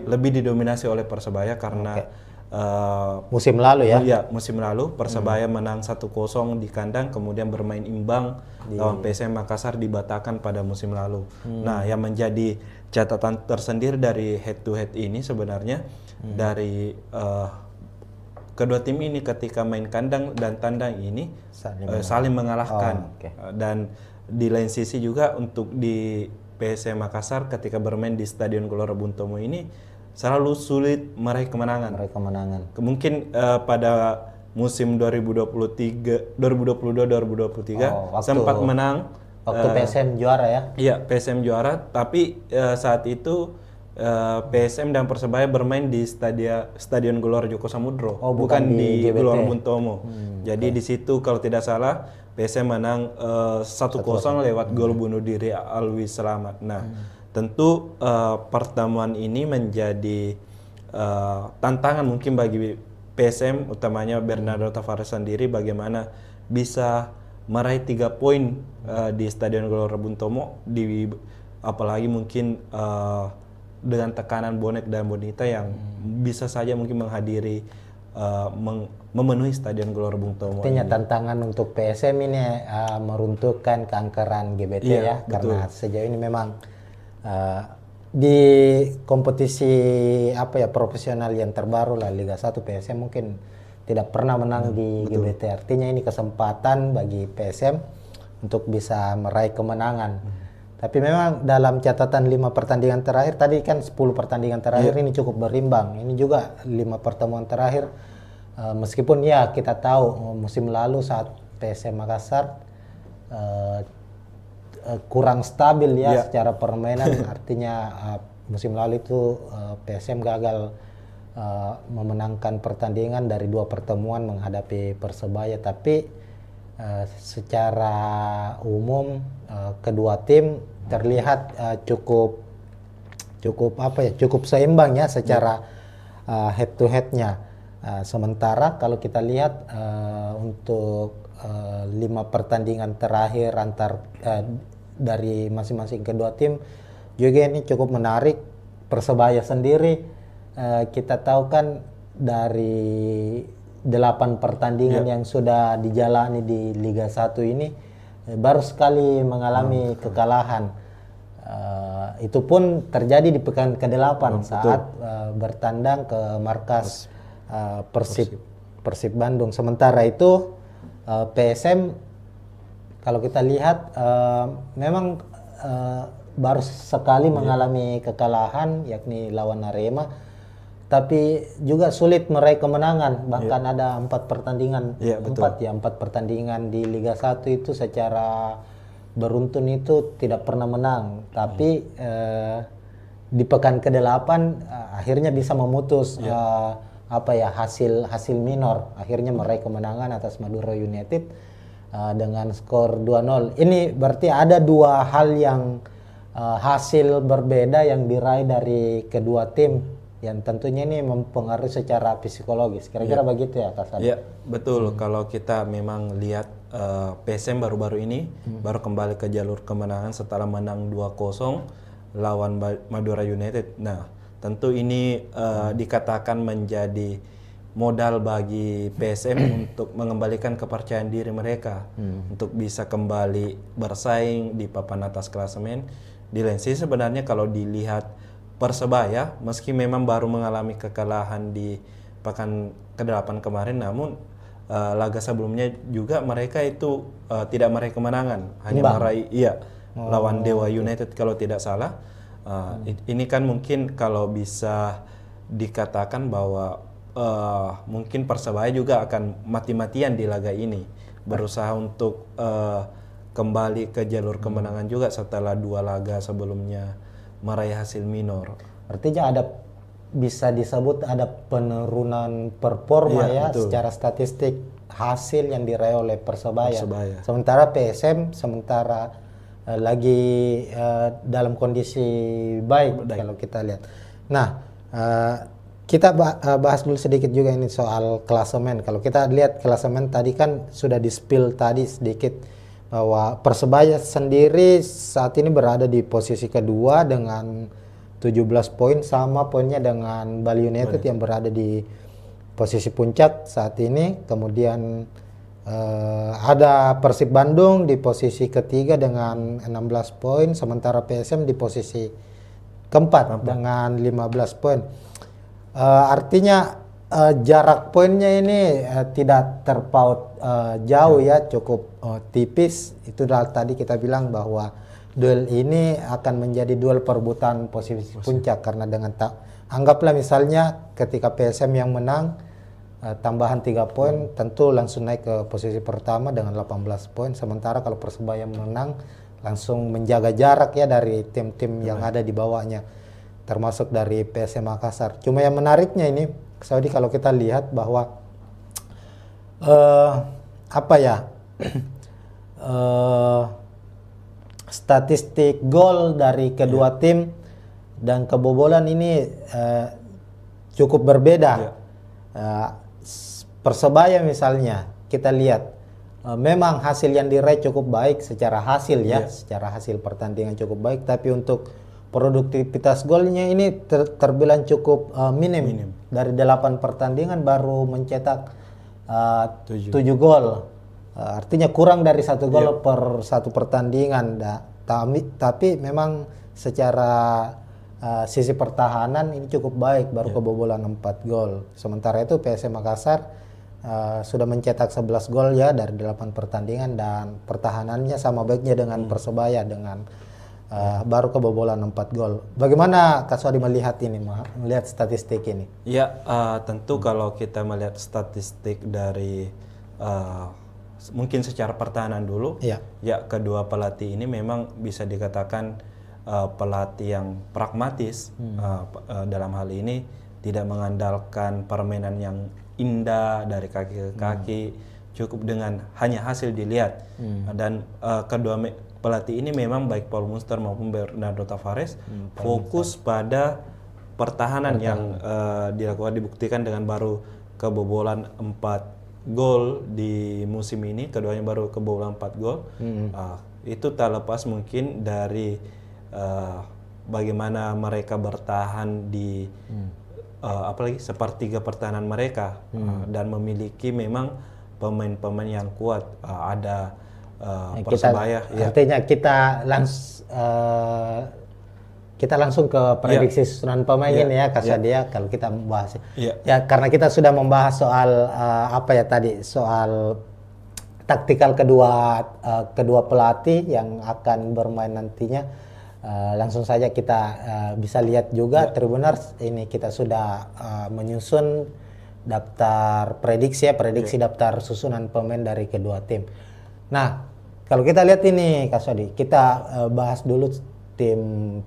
lebih didominasi oleh Persebaya karena musim lalu ya. Iya, musim lalu Persebaya menang 1-0 di kandang, kemudian bermain imbang lawan PSM Makassar di Batakkan pada musim lalu. Nah, yang menjadi catatan tersendiri dari head to head ini sebenarnya dari kedua tim ini ketika main kandang dan tandang ini saling mengalahkan. Dan di lain sisi juga untuk di PSM Makassar ketika bermain di Stadion Gelora Bung Tomo ini selalu sulit meraih kemenangan. Mungkin pada musim 2022-2023 sempat menang. Waktu PSM juara ya? Iya, PSM juara. Tapi saat itu PSM dan Persebaya bermain di Stadion Gelora Joko Samudro, bukan di Gelora Bung Tomo. Jadi di situ kalau tidak salah PSM menang 1-0 lewat gol bunuh diri Alwi Selamat. Nah, tentu pertemuan ini menjadi tantangan mungkin bagi PSM, utamanya Bernardo Tavares sendiri, bagaimana bisa meraih 3 poin di Stadion Gelora Bung Tomo, apalagi mungkin dengan tekanan bonek dan bonita yang bisa saja mungkin menghadiri memenuhi Stadion Gelora Bung Tomo. Artinya tantangan untuk PSM ini meruntuhkan keangkeran GBT ya, karena sejauh ini memang di kompetisi profesional yang terbaru lah Liga 1, PSM mungkin tidak pernah menang di GBT. Artinya ini kesempatan bagi PSM untuk bisa meraih kemenangan. Tapi memang dalam catatan 5 pertandingan terakhir, tadi kan 10 pertandingan terakhir ini cukup berimbang. Ini juga 5 pertemuan terakhir, meskipun ya kita tahu musim lalu saat PSM Makassar kurang stabil ya secara permainan. Artinya musim lalu itu PSM gagal memenangkan pertandingan dari 2 pertemuan menghadapi Persebaya. Tapi secara umum kedua tim terlihat cukup seimbang ya secara head to headnya. Sementara kalau kita lihat untuk 5 pertandingan terakhir dari masing-masing kedua tim juga ini cukup menarik. Persebaya sendiri kita tahu kan dari 8 pertandingan yang sudah dijalani di Liga 1 ini baru sekali mengalami kekalahan. Itu pun terjadi di pekan ke-8 saat bertandang ke markas Persib Bandung. Sementara itu PSM kalau kita lihat memang baru sekali mengalami kekalahan, yakni lawan Arema, tapi juga sulit meraih kemenangan. Bahkan ada 4 pertandingan, 4 pertandingan di Liga 1 itu secara beruntun itu tidak pernah menang. Tapi di pekan ke-8 akhirnya bisa memutus hasil minor, akhirnya meraih kemenangan atas Madura United dengan skor 2-0. Ini berarti ada 2 hal yang hasil berbeda yang diraih dari kedua tim, yang tentunya ini mempengaruhi secara psikologis. Kira-kira begitu ya, Kak Sadi? Iya, betul. Kalau kita memang lihat PSM baru-baru ini baru kembali ke jalur kemenangan setelah menang 2-0 lawan Madura United. Nah, tentu ini dikatakan menjadi modal bagi PSM untuk mengembalikan kepercayaan diri mereka untuk bisa kembali bersaing di papan atas klasemen. Di lain sisi sebenarnya kalau dilihat Persebaya, meski memang baru mengalami kekalahan di pekan ke-8 kemarin, namun laga sebelumnya juga mereka itu tidak meraih kemenangan, hanya meraih lawan Dewa United kalau tidak salah. Ini kan mungkin kalau bisa dikatakan bahwa mungkin Persebaya juga akan mati-matian di laga ini, berusaha untuk kembali ke jalur kemenangan juga setelah 2 laga sebelumnya meraih hasil minor. Artinya bisa disebut ada penurunan performa secara statistik hasil yang diraih oleh Persebaya. Sementara PSM lagi dalam kondisi baik kalau kita lihat. Nah, kita bahas dulu sedikit juga ini soal klasemen. Kalau kita lihat klasemen tadi kan sudah di-spill tadi sedikit bahwa Persebaya sendiri saat ini berada di posisi kedua dengan 17 poin, sama poinnya dengan Bali United yang berada di posisi puncak saat ini. Kemudian ada Persib Bandung di posisi ketiga dengan 16 poin, sementara PSM di posisi keempat dengan 15 poin. Artinya jarak poinnya ini tidak terpaut jauh ya, cukup tipis. Itu tadi kita bilang bahwa duel ini akan menjadi duel perebutan posisi puncak karena dengan anggaplah misalnya ketika PSM yang menang tambahan 3 poin tentu langsung naik ke posisi pertama dengan 18 poin, sementara kalau Persebaya menang langsung menjaga jarak ya dari tim-tim yang ada di bawahnya termasuk dari PSM Makassar. Cuma yang menariknya ini Saudi kalau kita lihat bahwa statistik gol dari kedua tim dan kebobolan ini cukup berbeda. Persebaya misalnya kita lihat memang hasil yang diraih cukup baik secara hasil ya, secara hasil pertandingan cukup baik, tapi untuk produktivitas golnya ini terbilang cukup minim. Dari 8 pertandingan baru mencetak 7 gol. Artinya kurang dari 1 gol per 1 pertandingan. Tapi memang secara sisi pertahanan ini cukup baik, baru kebobolan 4 gol. Sementara itu PSM Makassar sudah mencetak 11 gol ya dari 8 pertandingan dan pertahanannya sama baiknya dengan Persebaya dengan baru kebobolan 4 gol. Bagaimana Kak Swadi melihat ini, melihat statistik ini? Ya, tentu kalau kita melihat statistik dari mungkin secara pertahanan dulu, ya kedua pelatih ini memang bisa dikatakan pelatih yang pragmatis. Dalam hal ini tidak mengandalkan permainan yang indah dari kaki ke kaki, cukup dengan hanya hasil dilihat. Dan kedua pelatih ini memang baik Paul Munster maupun Bernardo Tavares fokus pada pertahanan yang dibuktikan dengan baru kebobolan 4 gol di musim ini. Keduanya baru kebobolan 4 gol. Itu tak lepas mungkin dari bagaimana mereka bertahan di apalagi sepertiga pertahanan mereka dan memiliki memang pemain-pemain yang kuat. Ada Persebaya. Artinya kita langsung ke prediksi susunan pemain ya Kak Sadia kalau kita membahas. Ya karena kita sudah membahas soal soal taktikal kedua pelatih yang akan bermain nantinya. Langsung saja kita bisa lihat juga Tribuners ini kita sudah menyusun daftar prediksi daftar susunan pemain dari kedua tim. Nah, kalau kita lihat ini Kak Sodi, kita bahas dulu tim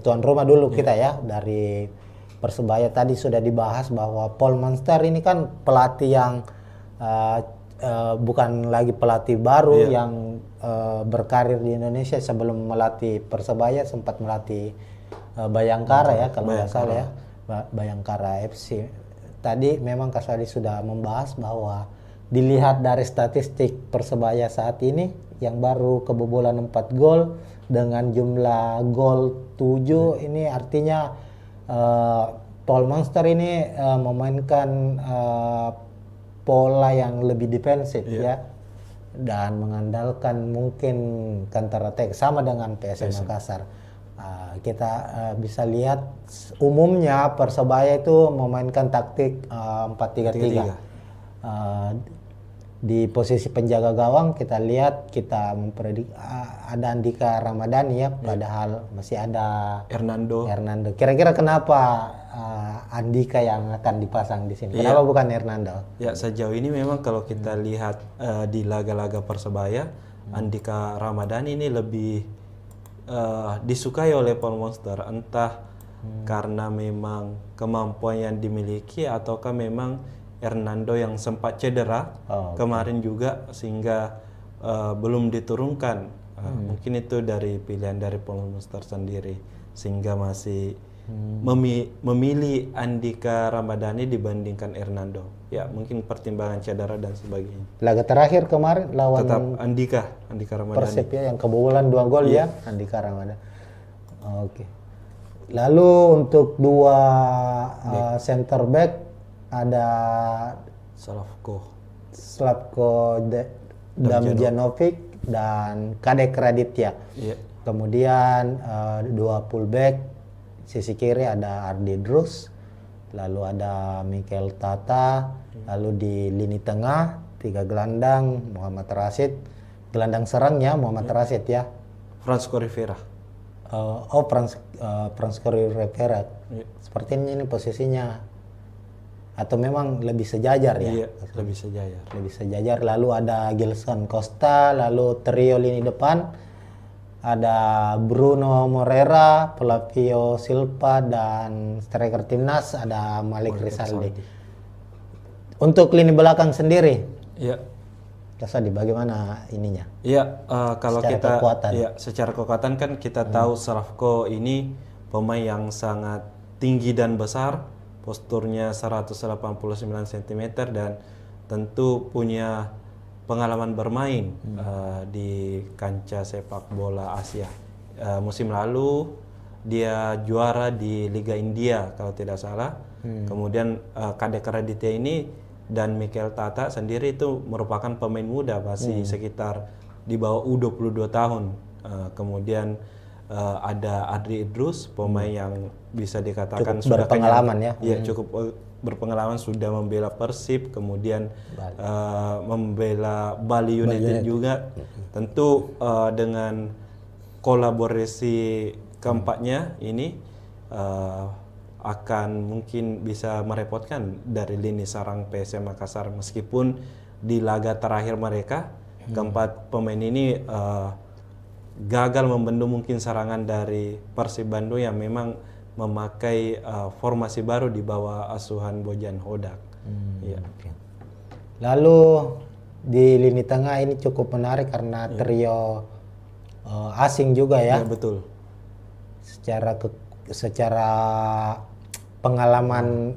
tuan rumah dulu kita ya. Dari Persebaya tadi sudah dibahas bahwa Paul Munster ini kan pelatih yang bukan lagi pelatih baru yang berkarir di Indonesia. Sebelum melatih Persebaya sempat melatih Bayangkara ya kalau nggak salah ya, Bayangkara FC. Tadi memang Kak Sodi sudah membahas bahwa dilihat dari statistik Persebaya saat ini yang baru kebobolan 4 gol dengan jumlah gol 7 ini artinya Paul Munster ini memainkan pola yang lebih defensif ya dan mengandalkan mungkin counter attack sama dengan PSM Makassar. Kita bisa lihat umumnya Persebaya itu memainkan taktik 4-3-3. Di posisi penjaga gawang kita lihat kita memprediksi ada Andika Ramadhani ya, padahal masih ada Hernando. Kira-kira kenapa Andika yang akan dipasang di sini? Kenapa bukan Hernando? Ya sejauh ini memang kalau kita lihat di laga-laga Persebaya, Andika Ramadhani ini lebih disukai oleh Paul Munster, entah karena memang kemampuan yang dimiliki ataukah memang Hernando yang sempat cedera kemarin juga sehingga belum diturunkan. Mungkin itu dari pilihan dari Paul Munster sendiri sehingga masih memilih Andika Ramadhani dibandingkan Hernando. Ya mungkin pertimbangan cedera dan sebagainya. Laga terakhir kemarin lawan tetap Andika Ramadhani. Persib ya yang kebobolan 2 gol ya Andika Ramadhani. Oke. Lalu untuk dua center back ada Slavko Damjanovic dan Kadek Raditya. Kemudian dua fullback sisi kiri ada Ardi Drus lalu ada Mikel Tata, lalu di lini tengah 3 gelandang Muhammad Rashid, gelandang serangnya Muhammad Rashid ya. Francisco Rivera. Francisco Rivera. Seperti ini posisinya. Atau memang lebih sejajar ya? Iya, lebih sejajar. Lebih sejajar. Lalu ada Gilson Costa, lalu trio lini depan ada Bruno Moreira, Flavio Silva, dan striker timnas ada Malik Rizaldi. Untuk lini belakang sendiri, Iya. Kasadi bagaimana ininya? Iya, kalau Secara kita kekuatan. ya secara kekuatan kan kita tahu Slavko ini pemain yang sangat tinggi dan besar, posturnya 189 cm dan tentu punya pengalaman bermain di kancah sepak bola Asia. Musim lalu dia juara di Liga India kalau tidak salah. Kemudian Kadek Raditya ini dan Mikel Tata sendiri itu merupakan pemain muda, masih sekitar di bawah U22 tahun. Kemudian ada Adri Idrus, pemain yang bisa dikatakan Cukup berpengalaman ya. Iya, cukup berpengalaman, sudah membela Persib, kemudian membela Bali United juga. Tentu dengan kolaborasi keempatnya ini akan mungkin bisa merepotkan dari lini sarang PSM Makassar, meskipun di laga terakhir mereka keempat pemain ini gagal membendung mungkin serangan dari Persib Bandung yang memang memakai formasi baru di bawah asuhan Bojan Hodak. Ya. Lalu di lini tengah ini cukup menarik karena trio asing juga ya. Ya, betul. Secara pengalaman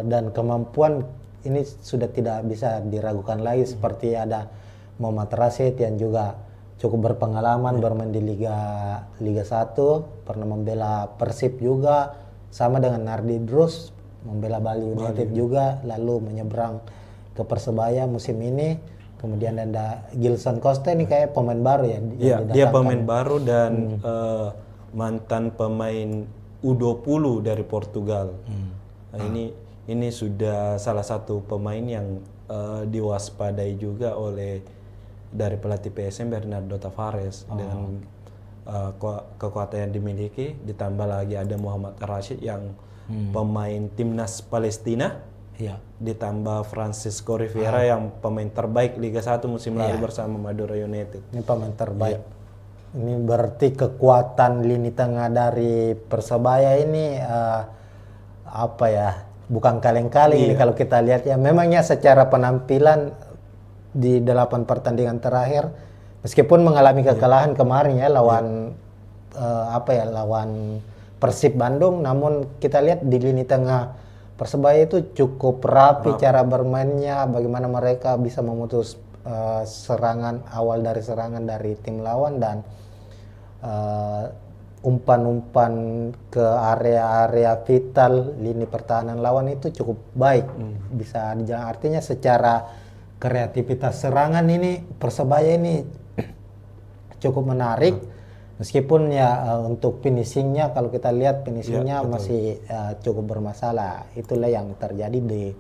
dan kemampuan ini sudah tidak bisa diragukan lagi. Seperti ada Muhammad Rashid yang juga cukup berpengalaman bermain di Liga 1, pernah membela Persib juga, sama dengan Nardi Idrus membela Bali United juga, lalu menyeberang ke Persebaya musim ini. Kemudian ada Gilson Costa, ini kayak pemain baru ya? Iya, dia pemain baru dan mantan pemain U20 dari Portugal. Nah, ini sudah salah satu pemain yang diwaspadai juga oleh dari pelatih PSM Bernardo Tavares dengan kekuatan yang dimiliki, ditambah lagi ada Muhammad Rashid yang pemain timnas Palestina, ditambah Francisco Rivera yang pemain terbaik Liga 1 musim lalu bersama Madura United. Ini pemain terbaik. Ini berarti kekuatan lini tengah dari Persebaya ini apa ya? Bukan kaleng-kaleng ini kalau kita lihat ya. Memangnya secara penampilan di 8 pertandingan terakhir, meskipun mengalami kekalahan kemarin ya lawan lawan Persib Bandung, namun kita lihat di lini tengah Persebaya itu cukup rapi cara bermainnya, bagaimana mereka bisa memutus serangan awal dari serangan dari tim lawan, dan umpan-umpan ke area-area vital lini pertahanan lawan itu cukup baik. Bisa dijalan, artinya secara kreativitas serangan ini Persebaya ini cukup menarik, meskipun ya untuk finishingnya kalau kita lihat finishingnya masih cukup bermasalah. Itulah yang terjadi di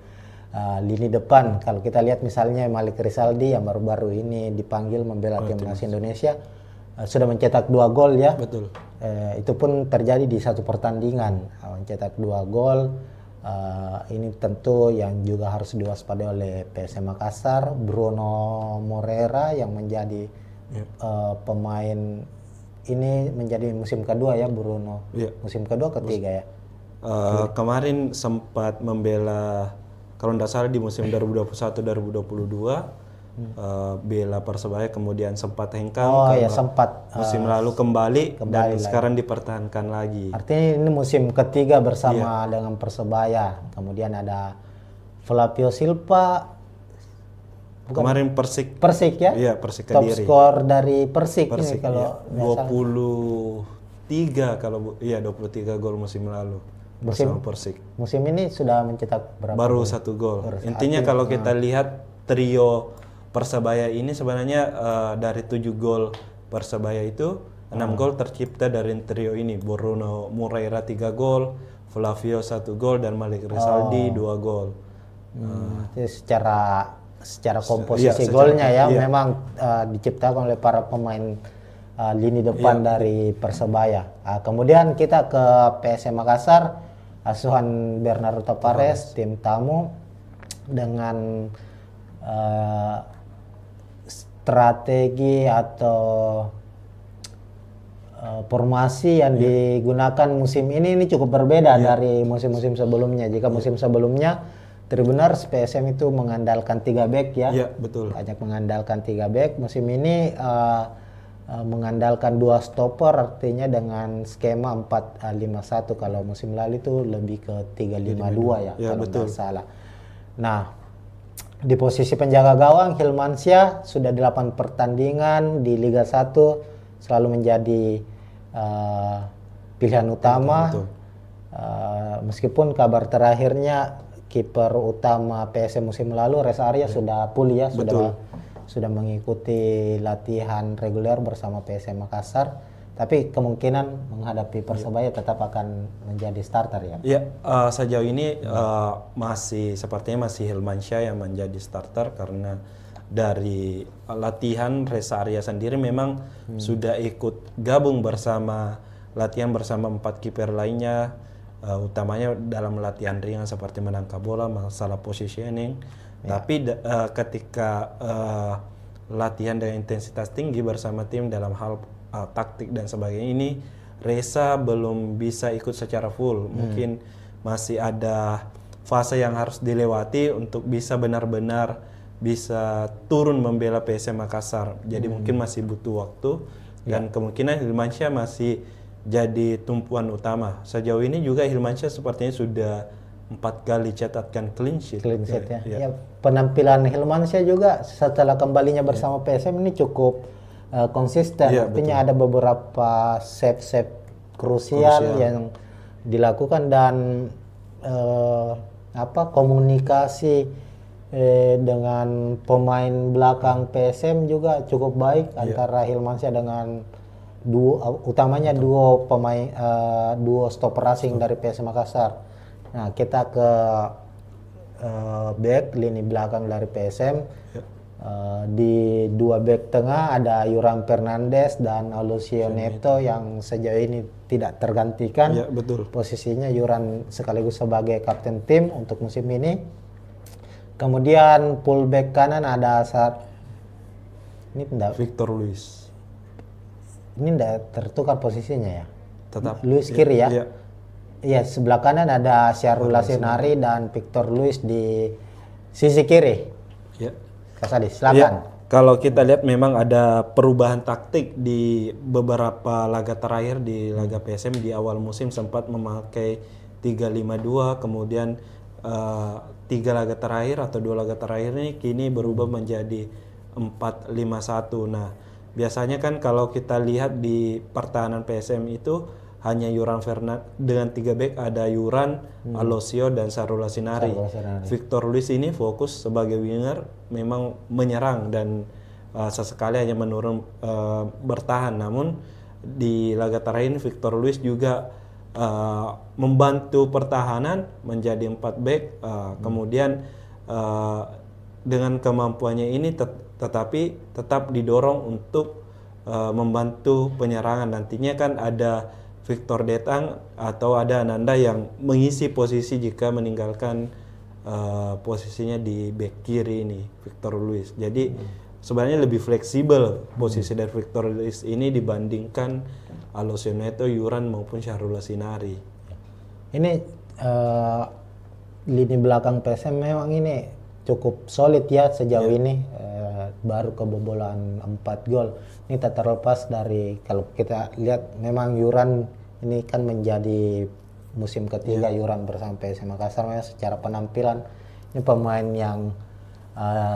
lini depan. Kalau kita lihat misalnya Malik Rizaldi yang baru-baru ini dipanggil membela timnas Indonesia, sudah mencetak 2 gol ya. Betul. Itu pun terjadi di satu pertandingan, mencetak 2 gol. Ini tentu yang juga harus diwaspadai oleh PSM Makassar. Bruno Moreira yang menjadi pemain ini menjadi musim kedua ya Bruno. Musim kedua ketiga ya. Kemarin sempat membela, kalau tidak salah di musim 2021-2022 bela Persebaya, kemudian sempat hengkang. Sempat. Musim lalu kembali dan sekarang dipertahankan lagi. Artinya ini musim ketiga bersama dengan Persebaya. Kemudian ada Flavio Silva. Kemarin Persik ya? Iya, Persik Top Kediri. skor dari Persik ini kalau 23 23 gol musim lalu bersama Persik. Musim ini sudah mencetak berapa? Baru 1 gol. Intinya kalau kita lihat trio Persebaya ini sebenarnya dari 7 gol Persebaya itu 6 gol tercipta dari trio ini. Bruno Moreira 3 gol, Flavio 1 gol dan Malik Rizaldi 2 gol. Jadi secara komposisi secara- golnya ya iya. memang diciptakan oleh para pemain lini depan dari Persebaya. Kemudian kita ke PSM Makassar, asuhan Bernardo Tavares, tim tamu dengan strategi atau formasi yang digunakan musim ini cukup berbeda dari musim-musim sebelumnya. Jika musim sebelumnya Tribuners PSM itu mengandalkan 3 back ya. Iya, betul. Banyak mengandalkan 3 back. Musim ini mengandalkan 2 stopper, artinya dengan skema 4-5-1. Kalau musim lalu itu lebih ke 3-5-2 ya, Ya, kalau betul. nggak salah. Nah, di posisi penjaga gawang Hilmansyah sudah 8 pertandingan di Liga 1 selalu menjadi pilihan utama. Betul. Meskipun kabar terakhirnya kiper utama PSM musim lalu Reza Arya sudah pulih ya, sudah mengikuti latihan reguler bersama PSM Makassar, tapi kemungkinan menghadapi Persebaya tetap akan menjadi starter ya. Ya, sejauh ini sepertinya masih Hilmansyah yang menjadi starter karena dari latihan Reza Arya sendiri memang sudah ikut gabung latihan bersama 4 kiper lainnya, utamanya dalam latihan ringan seperti menangkap bola, masalah positioning. Tapi ketika latihan dengan intensitas tinggi bersama tim dalam hal taktik dan sebagainya ini, Reza belum bisa ikut secara full. Mungkin masih ada fase yang harus dilewati untuk bisa benar-benar bisa turun membela PSM Makassar. Jadi mungkin masih butuh waktu dan kemungkinan Hilmansyah masih jadi tumpuan utama. Sejauh ini juga Hilmansyah sepertinya sudah 4 kali catatkan clean sheet. Clean sheet ya. Ya, penampilan Hilmansyah juga setelah kembalinya bersama PSM ini cukup konsisten. Iya, Artinya ada beberapa save krusial yang dilakukan dan komunikasi dengan pemain belakang PSM juga cukup baik antara Hilmansyah dengan utamanya duo pemain duo stopper asing dari PSM Makassar. Nah, kita ke back lini belakang dari PSM. Di 2 back tengah ada Yuran Fernandes dan Aloisio Neto yang sejauh ini tidak tergantikan. Ya, betul. Posisinya Yuran sekaligus sebagai kapten tim untuk musim ini. Kemudian fullback kanan ada Victor Luis. Ini tidak tertukar posisinya ya. Tetap Luis kiri ya. Iya. Iya, sebelah kanan ada Syahrul Lasinari dan Victor Luis di sisi kiri. Ya. Kasadi, Ya, silakan. kalau kita lihat memang ada perubahan taktik di beberapa laga terakhir di laga PSM. Di awal musim sempat memakai 3-5-2, kemudian 3 laga terakhir atau 2 laga terakhir ini kini berubah menjadi 4-5-1. Nah, biasanya kan kalau kita lihat di pertahanan PSM itu hanya Yuran Fernandes dengan 3 back, ada Yuran, Aloisio dan Syahrul Lasinari. Victor Luis ini fokus sebagai winger, memang menyerang dan sesekali hanya menurun bertahan. Namun di laga terakhir ini Victor Luis juga membantu pertahanan menjadi 4 back, kemudian dengan kemampuannya ini tetapi tetap didorong untuk membantu penyerangan. Nantinya kan ada Victor Detang atau ada Ananda yang mengisi posisi jika meninggalkan posisinya di back kiri ini Victor Luis. Jadi sebenarnya lebih fleksibel posisi dari Victor Luis ini dibandingkan Aloisio Neto, Yuran maupun Syahrul Lasinari. Ini lini belakang PSM memang ini cukup solid ya sejauh ini. Baru kebobolan 4 gol. Ini tak terlepas dari kalau kita lihat memang Yuran ini kan menjadi musim ketiga Yuran bersama PSM Makassar. Secara penampilan ini pemain yang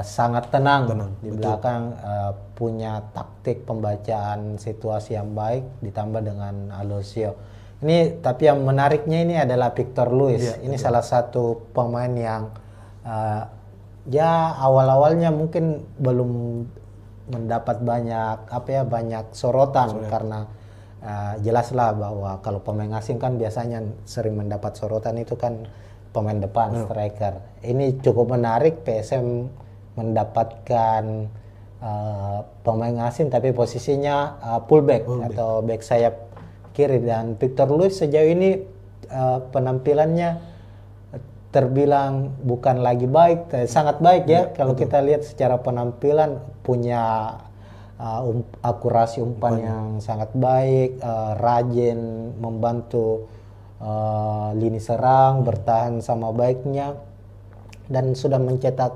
sangat tenang di belakang, punya taktik pembacaan situasi yang baik ditambah dengan Aloisio. Ini tapi yang menariknya ini adalah Victor Luis. Ini salah satu pemain yang ya awal-awalnya mungkin belum mendapat banyak banyak sorotan karena jelaslah bahwa kalau pemain asing kan biasanya sering mendapat sorotan itu kan pemain depan, striker. Ini cukup menarik, PSM mendapatkan pemain asing tapi posisinya fullback atau back sayap kiri, dan Victor Luis sejauh ini penampilannya terbilang bukan lagi baik, sangat baik ya. Kalau kita lihat secara penampilan, punya akurasi umpan yang sangat baik, rajin membantu lini serang, bertahan sama baiknya, dan sudah mencetak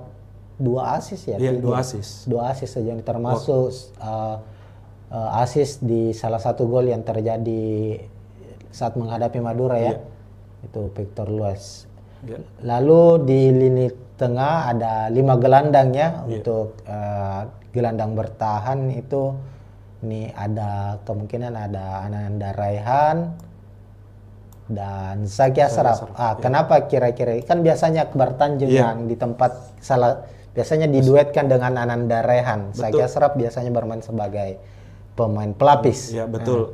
2 assist ya. Iya, Tiga. 2 assist. 2 assist saja, termasuk assist di salah satu gol yang terjadi saat menghadapi Madura ya. Itu Victor Luis. Ya. Lalu di lini tengah ada 5 gelandang ya. Untuk gelandang bertahan itu ini ada kemungkinan ada Ananda Raihan dan Zaki Ashraf. Kenapa kira-kira? Kan biasanya Akbar Tanjung yang di tempat biasanya diduetkan dengan Ananda Raihan. Zaki Ashraf biasanya bermain sebagai pemain pelapis. Ya betul.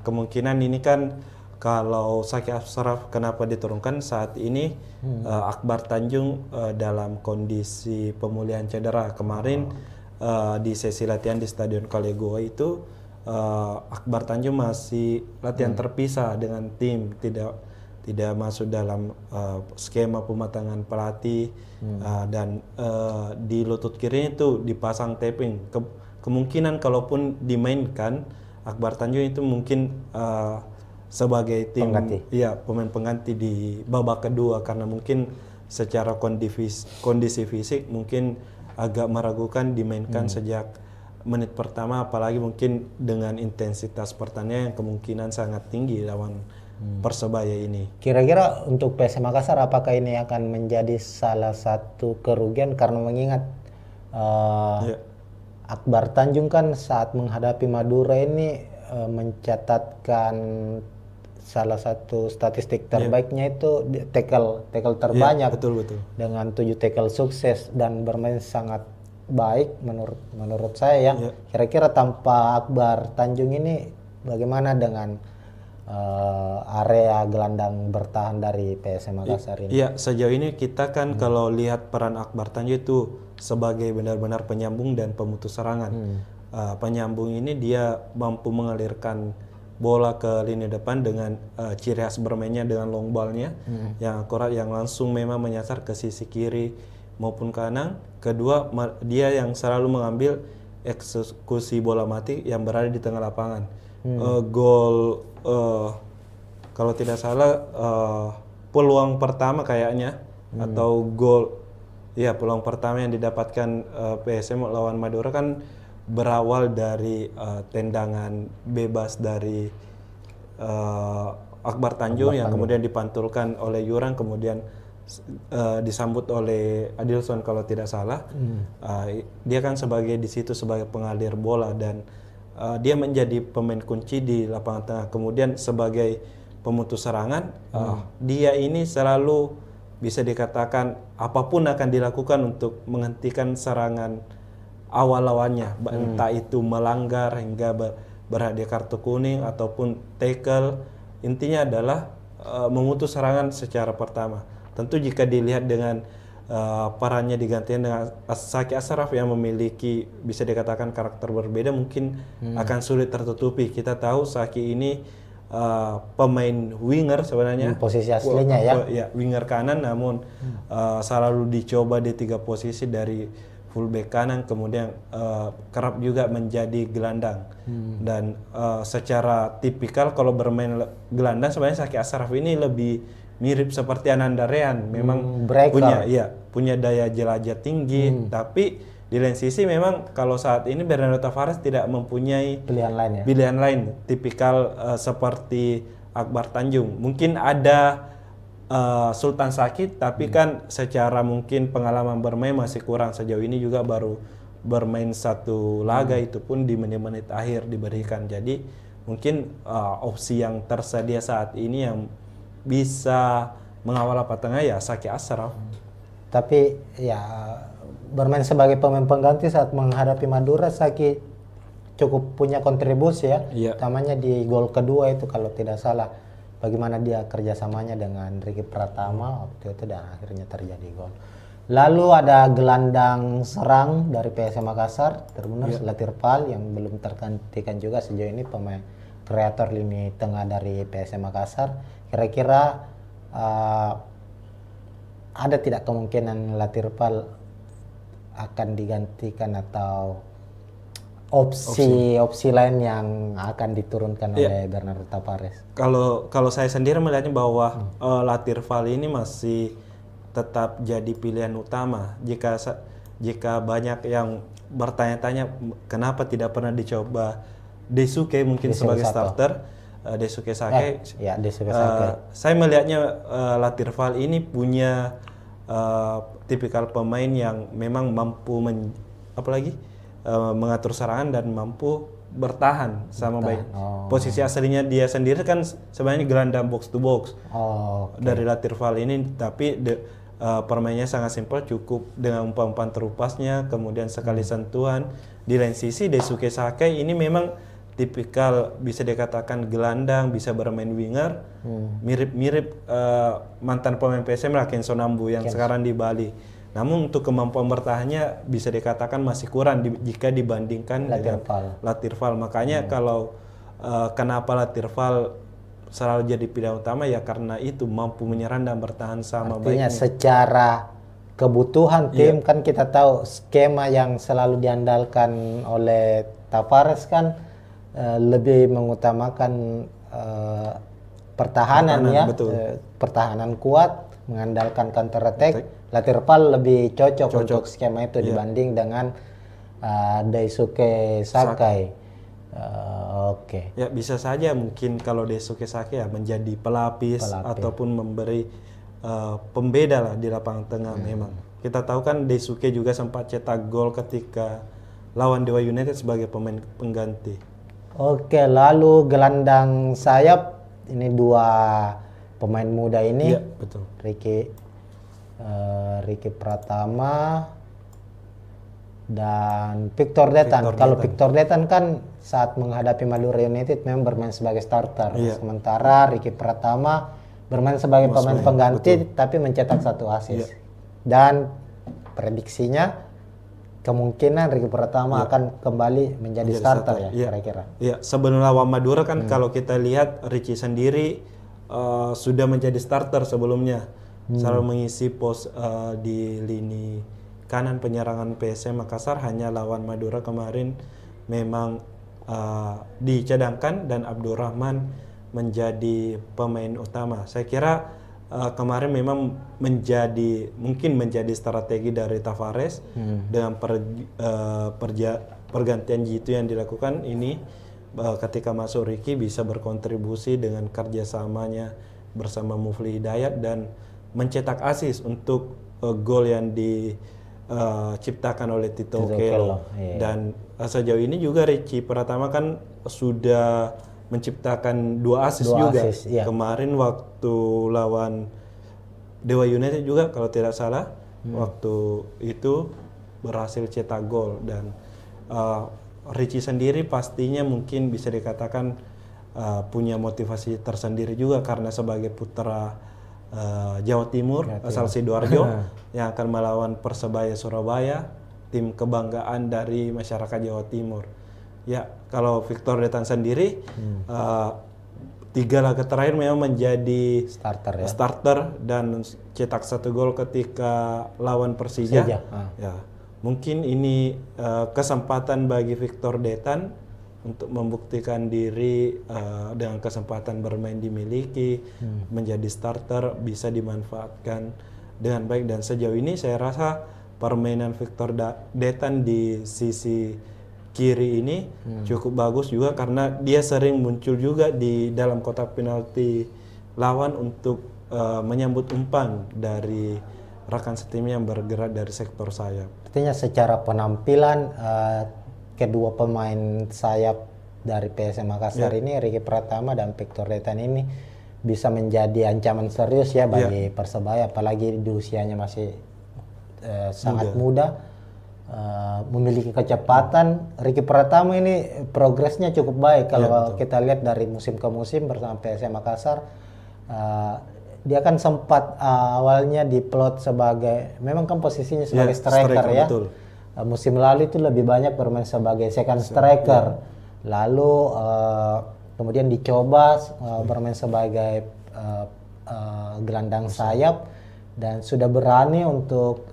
Kemungkinan ini kan kalau Zaki Ashraf kenapa diturunkan saat ini, Akbar Tanjung dalam kondisi pemulihan cedera kemarin. Di sesi latihan di Stadion Kalego itu Akbar Tanjung masih latihan terpisah dengan tim, tidak masuk dalam skema pematangan pelatih, dan di lutut kiri itu dipasang taping. Kemungkinan kalaupun dimainkan Akbar Tanjung itu mungkin sebagai tim pemain pengganti di babak kedua, karena mungkin secara kondisi fisik mungkin agak meragukan dimainkan sejak menit pertama, apalagi mungkin dengan intensitas pertandingan yang kemungkinan sangat tinggi lawan Persebaya ini. Kira-kira untuk PSM Makassar apakah ini akan menjadi salah satu kerugian, karena mengingat Akbar Tanjung kan saat menghadapi Madura ini mencatatkan salah satu statistik terbaiknya itu tackle terbanyak, betul. dengan 7 tackle sukses dan bermain sangat baik menurut saya ya. Kira-kira tanpa Akbar Tanjung ini bagaimana dengan area gelandang bertahan dari PSM Makassar ini? Iya, sejauh ini kita kan kalau lihat peran Akbar Tanjung itu sebagai benar-benar penyambung dan pemutus serangan. Penyambung ini dia mampu mengalirkan bola ke lini depan dengan ciri khas bermainnya dengan long ball-nya yang akurat, yang langsung memang menyasar ke sisi kiri maupun kanan. Kedua, dia yang selalu mengambil eksekusi bola mati yang berada di tengah lapangan. Gol kalau tidak salah peluang pertama kayaknya atau gol peluang pertama yang didapatkan PSM lawan Madura kan berawal dari tendangan bebas dari Akbar Tanjung yang kemudian dipantulkan oleh Yurang, kemudian disambut oleh Adilson kalau tidak salah. Dia kan di situ sebagai pengalir bola, dan dia menjadi pemain kunci di lapangan tengah. Kemudian sebagai pemutus serangan, dia ini selalu bisa dikatakan apapun akan dilakukan untuk menghentikan serangan awal lawannya, entah itu melanggar hingga berhadiah kartu kuning ataupun tackle. Intinya adalah memutus serangan secara pertama. Tentu jika dilihat dengan perannya digantikan dengan Zaki Ashraf yang memiliki bisa dikatakan karakter berbeda, mungkin akan sulit tertutupi. Kita tahu Zaki ini pemain winger sebenarnya, posisi aslinya ya winger kanan, namun selalu dicoba di 3 posisi, dari fullback kanan, kemudian kerap juga menjadi gelandang. Dan secara tipikal kalau bermain gelandang sebenarnya Zaki Ashraf ini lebih mirip seperti Ananda Raihan, memang punya daya jelajah tinggi, tapi di lain sisi memang kalau saat ini Bernardo Tavares tidak mempunyai pilihan lain tipikal seperti Akbar Tanjung. Mungkin ada Sultan Sakit, tapi kan secara mungkin pengalaman bermain masih kurang. Sejauh ini juga baru bermain 1 laga, itu pun di menit-menit akhir diberikan. Jadi mungkin opsi yang tersedia saat ini yang bisa mengawal tengah ya Zaki Ashraf. Tapi ya bermain sebagai pemain pengganti saat menghadapi Madura, Zaki cukup punya kontribusi ya, Iya. utamanya di gol kedua itu kalau tidak salah. Bagaimana dia kerjasamanya dengan Ricky Pratama waktu itu dan akhirnya terjadi gol. Lalu ada gelandang serang dari PSM Makassar, Tribuners Latirpal yang belum tergantikan juga sejauh ini, pemain kreator lini tengah dari PSM Makassar. Kira-kira ada tidak kemungkinan Latirpal akan digantikan atau opsi lain yang akan diturunkan oleh Bernardo Tavares? Kalau saya sendiri melihatnya bahwa Latirval ini masih tetap jadi pilihan utama. Jika banyak yang bertanya-tanya kenapa tidak pernah dicoba Daisuke mungkin sebagai starter, Daisuke Sake. Daisuke Sake. Saya melihatnya Latirval ini punya tipikal pemain yang memang mampu mengatur serangan dan mampu bertahan sama baik. Posisi aslinya dia sendiri kan sebenarnya gelandang box to box dari Latirval ini, tapi permainnya sangat simpel, cukup dengan umpan-umpan terupasnya, kemudian sekali sentuhan. Di lain sisi Daisuke Sake ini memang tipikal bisa dikatakan gelandang, bisa bermain winger, mirip-mirip mantan pemain PSM lah, Kenzo Nambu yang sekarang di Bali. Namun untuk kemampuan bertahannya bisa dikatakan masih kurang jika dibandingkan dengan Latirval. Makanya kalau kenapa Latirval selalu jadi pilihan utama ya karena itu mampu menyerang dan bertahan sama baiknya. Artinya secara kebutuhan tim kan kita tahu skema yang selalu diandalkan oleh Tavares kan lebih mengutamakan pertahanan ya, pertahanan kuat, mengandalkan counter attack. Latirpal lebih cocok untuk skema itu dibanding dengan Daisuke Sakai. Ya bisa saja mungkin kalau Daisuke Sake ya menjadi pelapis ataupun memberi pembeda lah di lapangan tengah. Memang kita tahu kan Daisuke juga sempat cetak gol ketika lawan Dewa United sebagai pemain pengganti. Oke, lalu gelandang sayap ini dua pemain muda ini, betul. Ricky Pratama dan Victor Detan. Kalau Victor Detan kan saat menghadapi Madura United memang bermain sebagai starter, sementara Ricky Pratama bermain sebagai pemain pengganti tapi mencetak 1 assist. Dan prediksinya kemungkinan Ricky Pratama akan kembali menjadi starter ya kira-kira. Iya, sebelum lawan Madura kan kalau kita lihat Ricky sendiri sudah menjadi starter sebelumnya. Selalu mengisi pos di lini kanan penyerangan PSM Makassar. Hanya lawan Madura kemarin memang dicadangkan dan Abdurrahman menjadi pemain utama. Saya kira kemarin memang mungkin menjadi strategi dari Tavares dengan pergantian Jitu yang dilakukan ini, ketika masuk Ricky bisa berkontribusi dengan kerjasamanya bersama Mufli Hidayat dan mencetak assist untuk gol yang diciptakan oleh Tito Okello. Dan sejauh ini juga Ricky Pratama kan sudah menciptakan 2 assist juga. Kemarin waktu lawan Dewa United juga kalau tidak salah, waktu itu berhasil cetak gol. Dan Ricky sendiri pastinya mungkin bisa dikatakan punya motivasi tersendiri juga karena sebagai putra Jawa Timur asal Sidoarjo yang akan melawan Persebaya Surabaya, tim kebanggaan dari masyarakat Jawa Timur. Ya, kalau Victor Detan sendiri 3 laga terakhir memang menjadi starter dan cetak 1 gol ketika lawan Persija. Ya, mungkin ini kesempatan bagi Victor Detan untuk membuktikan diri dengan kesempatan bermain dimiliki, menjadi starter bisa dimanfaatkan dengan baik. Dan sejauh ini saya rasa permainan Victor Detan di sisi kiri ini cukup bagus juga karena dia sering muncul juga di dalam kotak penalti lawan untuk menyambut umpan dari rekan setimnya yang bergerak dari sektor sayap. Artinya secara penampilan kedua pemain sayap dari PSM Makassar ini, Ricky Pratama dan Victor Detan ini bisa menjadi ancaman serius ya bagi Persebaya, apalagi di usianya masih sangat muda. memiliki kecepatan. Ricky Pratama ini progresnya cukup baik kalau kita lihat dari musim ke musim bersama PSM Makassar. Dia kan sempat awalnya diplot sebagai, memang kan posisinya sebagai striker ya. Betul. Musim lalu itu lebih banyak bermain sebagai second striker. Lalu kemudian dicoba bermain sebagai gelandang sayap dan sudah berani untuk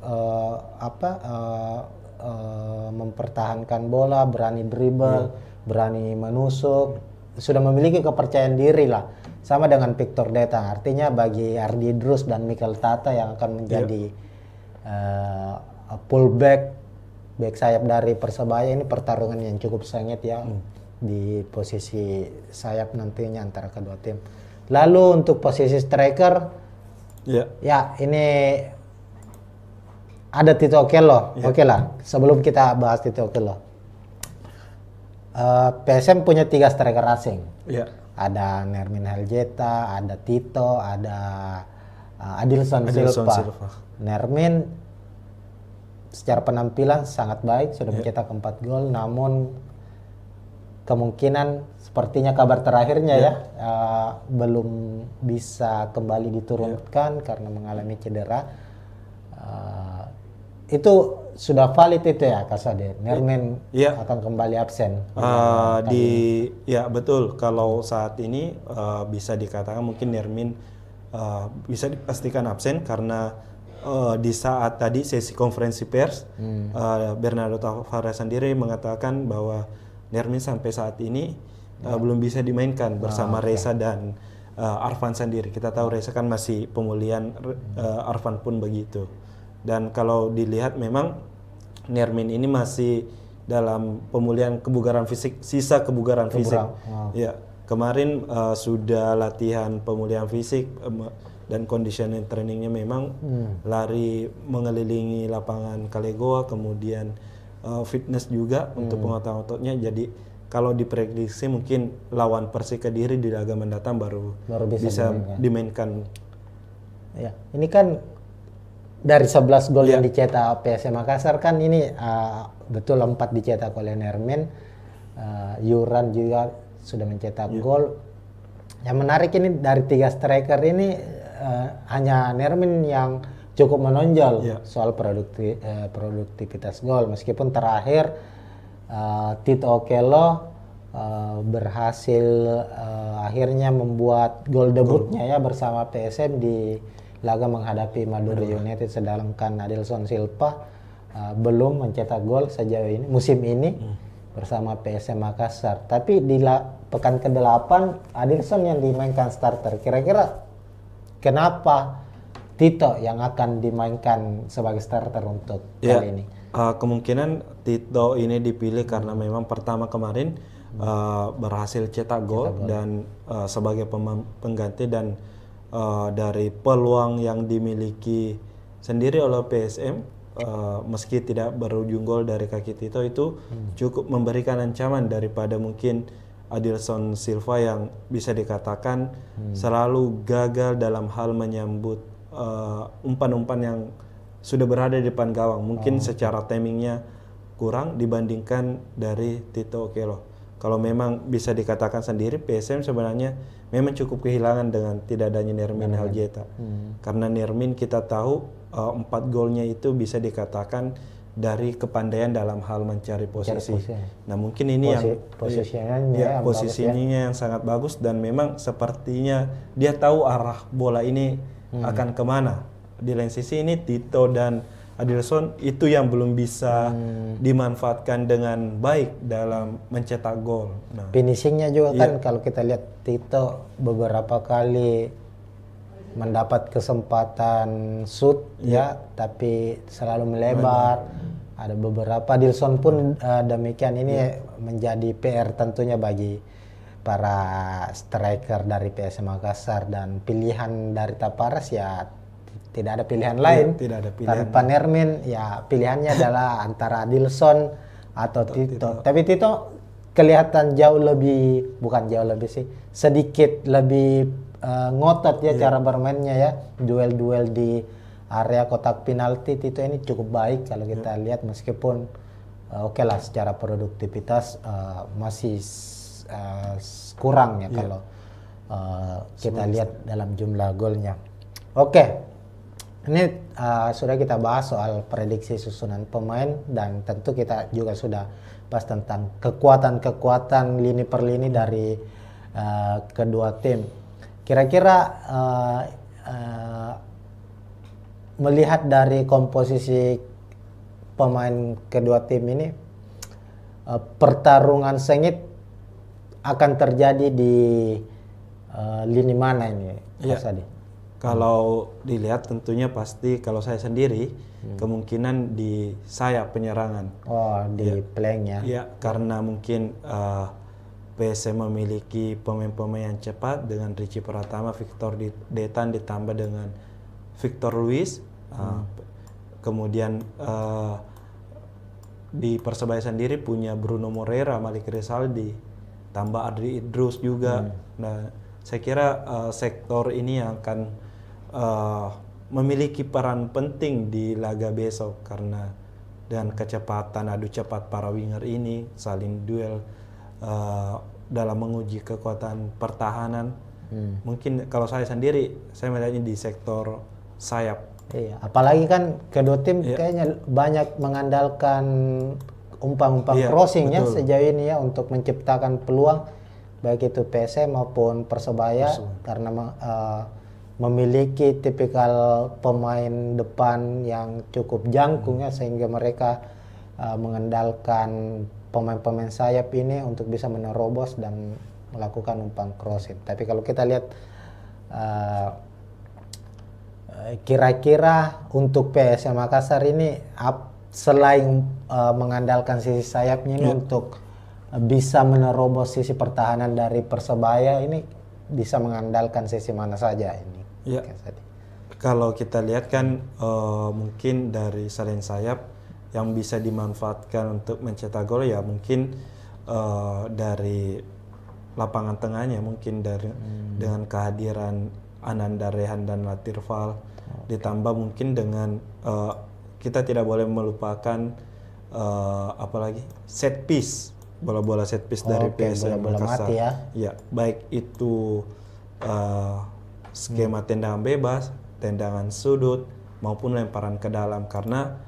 mempertahankan bola, berani dribble, berani menusuk, sudah memiliki kepercayaan diri lah. Sama dengan Victor Deta, artinya bagi Ardi Drus dan Mikel Tata yang akan menjadi fullback, back sayap dari Persebaya, ini pertarungan yang cukup sengit ya di posisi sayap nantinya antara kedua tim. Lalu untuk posisi striker, ya ini ada Tito Okello. Oke lah, sebelum kita bahas Tito Okello, PSM punya 3 striker asing. Ada Nermin Heljeta, ada Tito, ada Adilson Silva. Nermin secara penampilan sangat baik, sudah mencetak 4 gol, namun kemungkinan sepertinya kabar terakhirnya belum bisa kembali diturunkan karena mengalami cedera. Itu sudah valid itu ya Kasade, Nermin akan kembali absen. Ya betul, kalau saat ini bisa dikatakan mungkin Nermin bisa dipastikan absen karena di saat tadi sesi konferensi pers Bernardo Tavares sendiri mengatakan bahwa Nermin sampai saat ini belum bisa dimainkan bersama Reza dan Arfan sendiri. Kita tahu Reza kan masih pemulihan, Arfan pun begitu. Dan kalau dilihat memang Nermin ini masih dalam pemulihan kebugaran fisik, sisa kebugaran fisik. Ya, kemarin sudah latihan pemulihan fisik dan conditioning trainingnya memang lari mengelilingi lapangan Kalegoa, kemudian fitness juga untuk penguatan ototnya. Jadi kalau diprediksi mungkin lawan Persik Kediri di laga mendatang baru bisa dimainkan. Ya, ini kan dari 11 gol yang dicetak PSM Makassar kan ini betul 4 dicetak oleh Nermin. Yuran juga sudah mencetak gol. Yang menarik ini dari 3 striker ini hanya Nermin yang cukup menonjol soal produktivitas gol, meskipun terakhir Tito Okello berhasil akhirnya membuat gol debutnya ya bersama PSM di laga menghadapi Madura United, sedangkan Adilson Silva belum mencetak gol sejauh ini musim ini bersama PSM Makassar. Tapi di pekan ke-8 Adilson yang dimainkan starter. Kira-kira kenapa Tito yang akan dimainkan sebagai starter untuk kali ini? Kemungkinan Tito ini dipilih karena memang pertama kemarin berhasil cetak gol dan sebagai pengganti, dan dari peluang yang dimiliki sendiri oleh PSM, meski tidak berujung gol dari kaki Tito, itu cukup memberikan ancaman daripada mungkin Adilson Silva yang bisa dikatakan selalu gagal dalam hal menyambut umpan-umpan yang sudah berada di depan gawang. Mungkin secara timingnya kurang dibandingkan dari Tito Okello. Kalau memang bisa dikatakan sendiri, PSM sebenarnya memang cukup kehilangan dengan tidak adanya Nermin Heljeta. Karena Nermin kita tahu 4 golnya itu bisa dikatakan dari kepandaian dalam hal mencari posisi. Nah mungkin ini posisinya yang sangat bagus, dan memang sepertinya dia tahu arah bola ini akan kemana. Di lain sisi ini Tito dan Adilson itu yang belum bisa dimanfaatkan dengan baik dalam mencetak gol. Nah, finishingnya juga kan kalau kita lihat Tito beberapa kali mendapat kesempatan shoot tapi selalu melebar. Ada beberapa, Adilson pun demikian. Ini menjadi PR tentunya bagi para striker dari PSM Makassar, dan pilihan dari Taparas ya tidak ada pilihan lain. Tidak ada pilihan. Tanpa Nermin ya pilihannya adalah antara Adilson atau Tito. Tapi Tito kelihatan sedikit lebih ngotot ya cara bermainnya ya. Duel-duel di area kotak penalti Tito ini cukup baik kalau kita lihat, meskipun oke lah secara produktivitas masih kurang ya kalau kita lihat dalam jumlah golnya. Oke, ini sudah kita bahas soal prediksi susunan pemain, dan tentu kita juga sudah bahas tentang kekuatan-kekuatan lini per lini dari kedua tim. Kira-kira melihat dari komposisi pemain kedua tim ini, pertarungan sengit akan terjadi di lini mana ini, Mas Adi? Kalau dilihat tentunya pasti kalau saya sendiri kemungkinan di sayap penyerangan. Oh, di flank ya. Ya, karena mungkin PSM memiliki pemain-pemain yang cepat dengan Richie Pratama, Victor Detan ditambah dengan Victor Luis. Kemudian di Persebaya sendiri punya Bruno Moreira, Malik Rizaldi, tambah Adri Idrus juga. Nah, saya kira sektor ini yang akan memiliki peran penting di laga besok, karena dengan kecepatan adu cepat para winger ini saling duel dalam menguji kekuatan pertahanan. Mungkin kalau saya sendiri, saya melihatnya di sektor sayap. Iya, apalagi kan kedua tim kayaknya banyak mengandalkan umpan-umpan crossing ya sejauh ini ya untuk menciptakan peluang, baik itu PSM maupun Persebaya, karena memiliki tipikal pemain depan yang cukup jangkung ya, sehingga mereka mengandalkan pemain-pemain sayap ini untuk bisa menerobos dan melakukan umpan crossing. Tapi kalau kita lihat kira-kira untuk PSM Makassar ini selain mengandalkan sisi sayapnya ini untuk bisa menerobos sisi pertahanan dari Persebaya, ini bisa mengandalkan sisi mana saja ini? Ya, kalau kita lihat kan mungkin dari selain sayap yang bisa dimanfaatkan untuk mencetak gol ya mungkin dari lapangan tengahnya, mungkin dari dengan kehadiran Ananda Rehan dan Latirval, ditambah mungkin dengan kita tidak boleh melupakan apalagi set piece, bola-bola set piece dari PSM Makassar. Mati ya. Ya, baik itu skema tendangan bebas, tendangan sudut maupun lemparan ke dalam, karena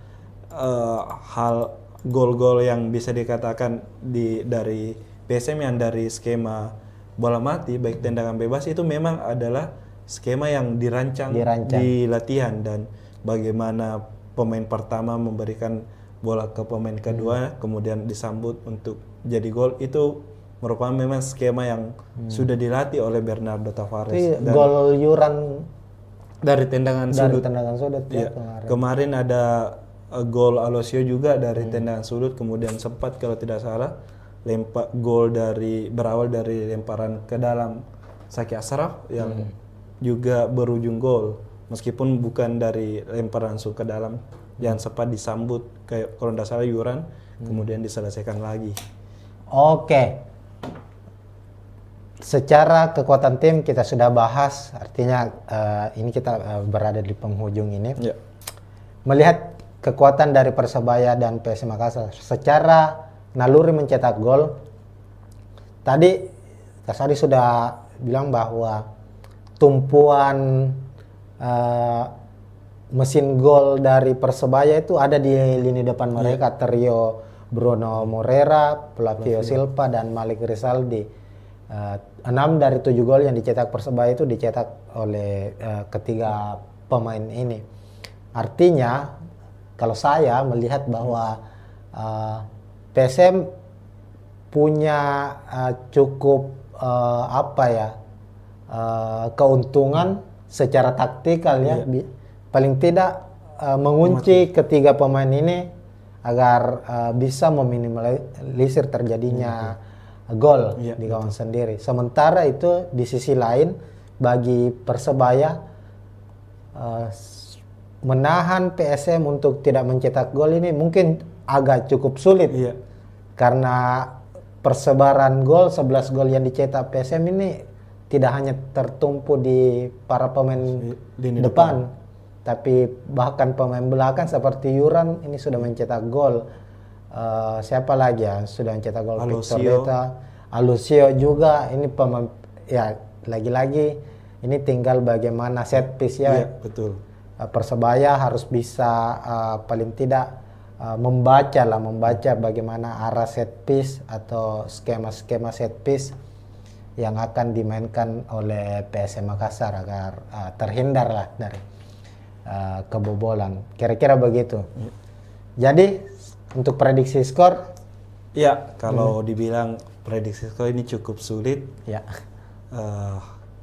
hal gol-gol yang bisa dikatakan dari PSM yang dari skema bola mati baik tendangan bebas itu memang adalah skema yang dirancang di latihan, dan bagaimana pemain pertama memberikan bola ke pemain kedua kemudian disambut untuk jadi gol, itu merupakan memang skema yang sudah dilatih oleh Bernardo Tavares. Dan gol Yuran dari tendangan sudut. Ya, kemarin ada gol Alosio juga dari tendangan sudut, kemudian sempat kalau tidak salah gol berawal dari lemparan ke dalam Saki Ashraf yang juga berujung gol, meskipun bukan dari lemparan langsung ke dalam, yang sempat disambut kayak kalau tidak salah Yuran, kemudian diselesaikan lagi. Oke, secara kekuatan tim kita sudah bahas, artinya ini kita berada di penghujung ini. Melihat kekuatan dari Persebaya dan PSM Makassar secara naluri mencetak gol, tadi Kasadi sudah bilang bahwa tumpuan mesin gol dari Persebaya itu ada di lini depan mereka, trio Bruno Moreira, Flavio Silva dan Malik Rizaldi. 6 dari 7 gol yang dicetak Persebaya itu dicetak oleh ketiga pemain ini. Artinya kalau saya melihat bahwa PSM punya cukup keuntungan secara taktikal ya, paling tidak mengunci ketiga pemain ini agar bisa meminimalisir terjadinya gol di gawang sendiri. Sementara itu di sisi lain bagi Persebaya menahan PSM untuk tidak mencetak gol ini mungkin agak cukup sulit, karena persebaran gol 11 gol yang dicetak PSM ini tidak hanya tertumpu di para pemain depan, tapi bahkan pemain belakang seperti Yuran ini sudah mencetak gol. Siapa lagi ya sudah mencetak gol? Victor Alusio. Deta, Alusio juga. Ini pemain ya lagi-lagi ini tinggal bagaimana set piece ya. Iya, betul. Persebaya harus bisa paling tidak membaca bagaimana arah set piece atau skema-skema set piece yang akan dimainkan oleh PSM Makassar agar terhindar lah dari kebobolan. Kira-kira begitu. Jadi untuk prediksi skor, Ya, kalau dibilang prediksi skor ini cukup sulit. ya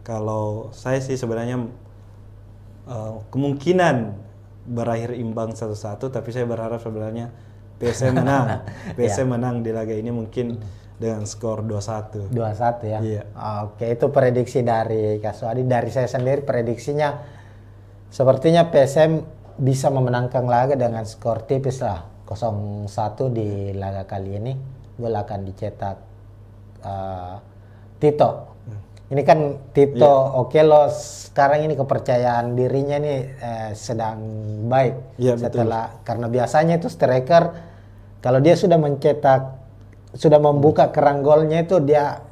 Kalau saya sih sebenarnya kemungkinan berakhir imbang 1-1, tapi saya berharap sebenarnya PSM menang. PSM menang di laga ini mungkin dengan skor 2-1. 2-1 ya. Iya. Oke, itu prediksi dari Kak Suadi. Dari saya sendiri prediksinya sepertinya PSM bisa memenangkan laga dengan skor tipis lah 0-1 di laga kali ini. Gol akan dicetak Tito. Ini kan Tito oke loh, sekarang ini kepercayaan dirinya ini sedang baik. Iya, betul. Karena biasanya itu striker kalau dia sudah membuka kerang golnya itu dia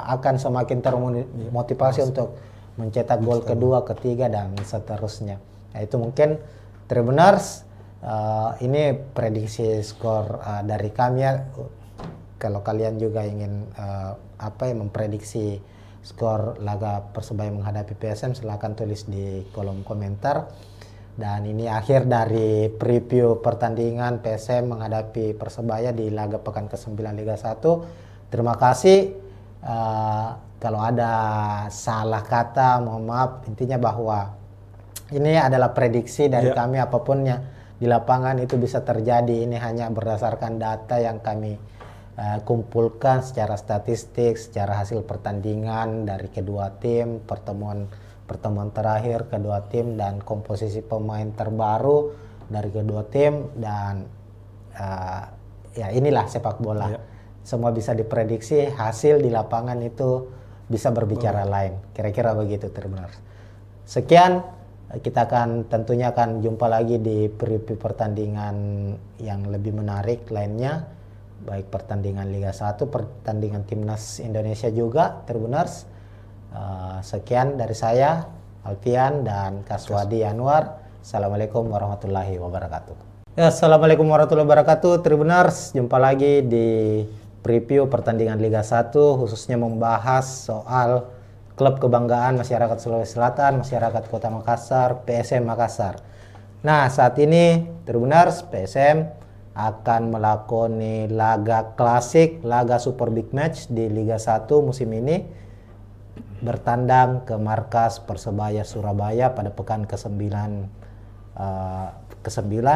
akan semakin termotivasi untuk mencetak gol kedua, ketiga dan seterusnya. Nah, itu mungkin Tribuners ini prediksi skor dari kami ya. Kalau kalian juga ingin memprediksi skor laga Persebaya menghadapi PSM, silakan tulis di kolom komentar. Dan ini akhir dari preview pertandingan PSM menghadapi Persebaya di laga pekan ke-9 Liga 1. Terima kasih. Kalau ada salah kata mohon maaf. Intinya bahwa ini adalah prediksi dari kami, apapun yang di lapangan itu bisa terjadi. Ini hanya berdasarkan data yang kami kumpulkan secara statistik, secara hasil pertandingan dari kedua tim, pertemuan terakhir kedua tim dan komposisi pemain terbaru dari kedua tim, dan ya inilah sepak bola. Semua bisa diprediksi, hasil di lapangan itu bisa berbicara lain. Kira-kira begitu Tribuners. Sekian, kita tentunya akan jumpa lagi di preview pertandingan yang lebih menarik lainnya, baik pertandingan Liga 1, pertandingan Timnas Indonesia juga Tribuners. Sekian dari saya, Alfian dan Kaswadi Anwar. Assalamualaikum warahmatullahi wabarakatuh. Ya, assalamualaikum warahmatullahi wabarakatuh Tribuners. Jumpa lagi di preview pertandingan Liga 1, khususnya membahas soal klub kebanggaan masyarakat Sulawesi Selatan, masyarakat Kota Makassar, PSM Makassar. Nah, saat ini Tribuners, PSM akan melakoni laga klasik, laga super big match di Liga 1 musim ini, bertandang ke markas Persebaya Surabaya pada pekan ke-9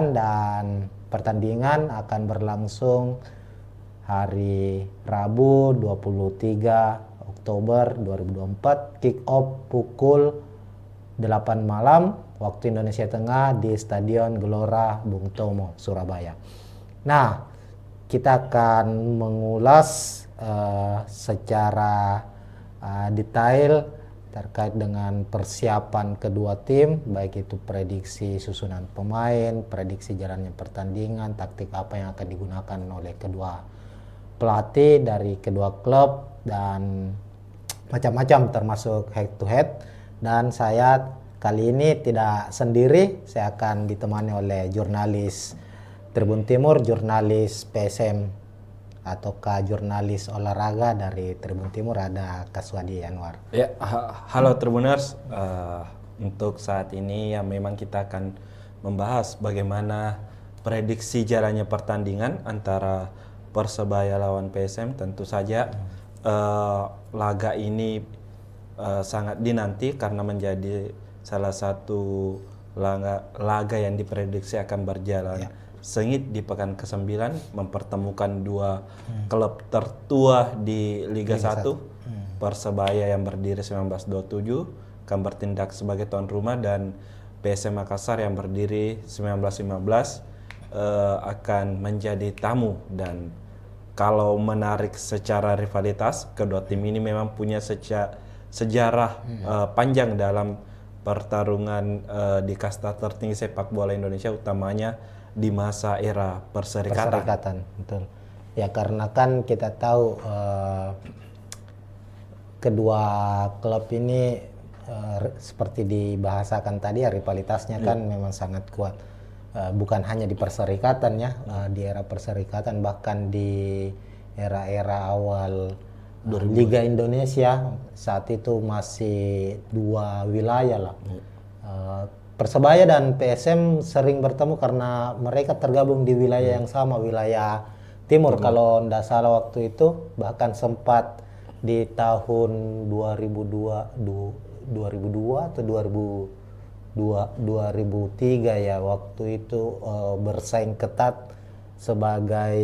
dan pertandingan akan berlangsung hari Rabu 23 Oktober 2024, kick off pukul 8 malam waktu Indonesia Tengah di Stadion Gelora Bung Tomo, Surabaya. Nah, kita akan mengulas secara detail terkait dengan persiapan kedua tim, baik itu prediksi susunan pemain, prediksi jalannya pertandingan, taktik apa yang akan digunakan oleh kedua pelatih dari kedua klub, dan macam-macam termasuk head to head. Dan saya kali ini tidak sendiri, saya akan ditemani oleh jurnalis Tribun Timur, jurnalis PSM ataukah jurnalis olahraga dari Tribun Timur, ada Kaswadi Anwar. Ya, halo Tribuners. Untuk saat ini ya memang kita akan membahas bagaimana prediksi jalannya pertandingan antara Persebaya lawan PSM. Tentu saja laga ini sangat dinanti karena menjadi salah satu laga yang diprediksi akan berjalan sengit di pekan ke-9, mempertemukan dua klub tertua di Liga 1. Persebaya yang berdiri 1927 akan bertindak sebagai tuan rumah, dan PSM Makassar yang berdiri 1915 akan menjadi tamu. Dan kalau menarik secara rivalitas, kedua tim ini memang punya sejarah panjang dalam pertarungan di kasta tertinggi sepak bola Indonesia, utamanya di masa era perserikatan. Perserikatan, betul. Ya karena kan kita tahu kedua klub ini seperti dibahasakan tadi ya, rivalitasnya kan memang sangat kuat. Bukan hanya di perserikatan ya, di era perserikatan, bahkan di era-era awal Liga Indonesia saat itu masih dua wilayah lah. Persebaya dan PSM sering bertemu karena mereka tergabung di wilayah yang sama, wilayah timur. Kalau tidak salah waktu itu bahkan sempat di tahun 2002 atau 2003 ya, waktu itu bersaing ketat sebagai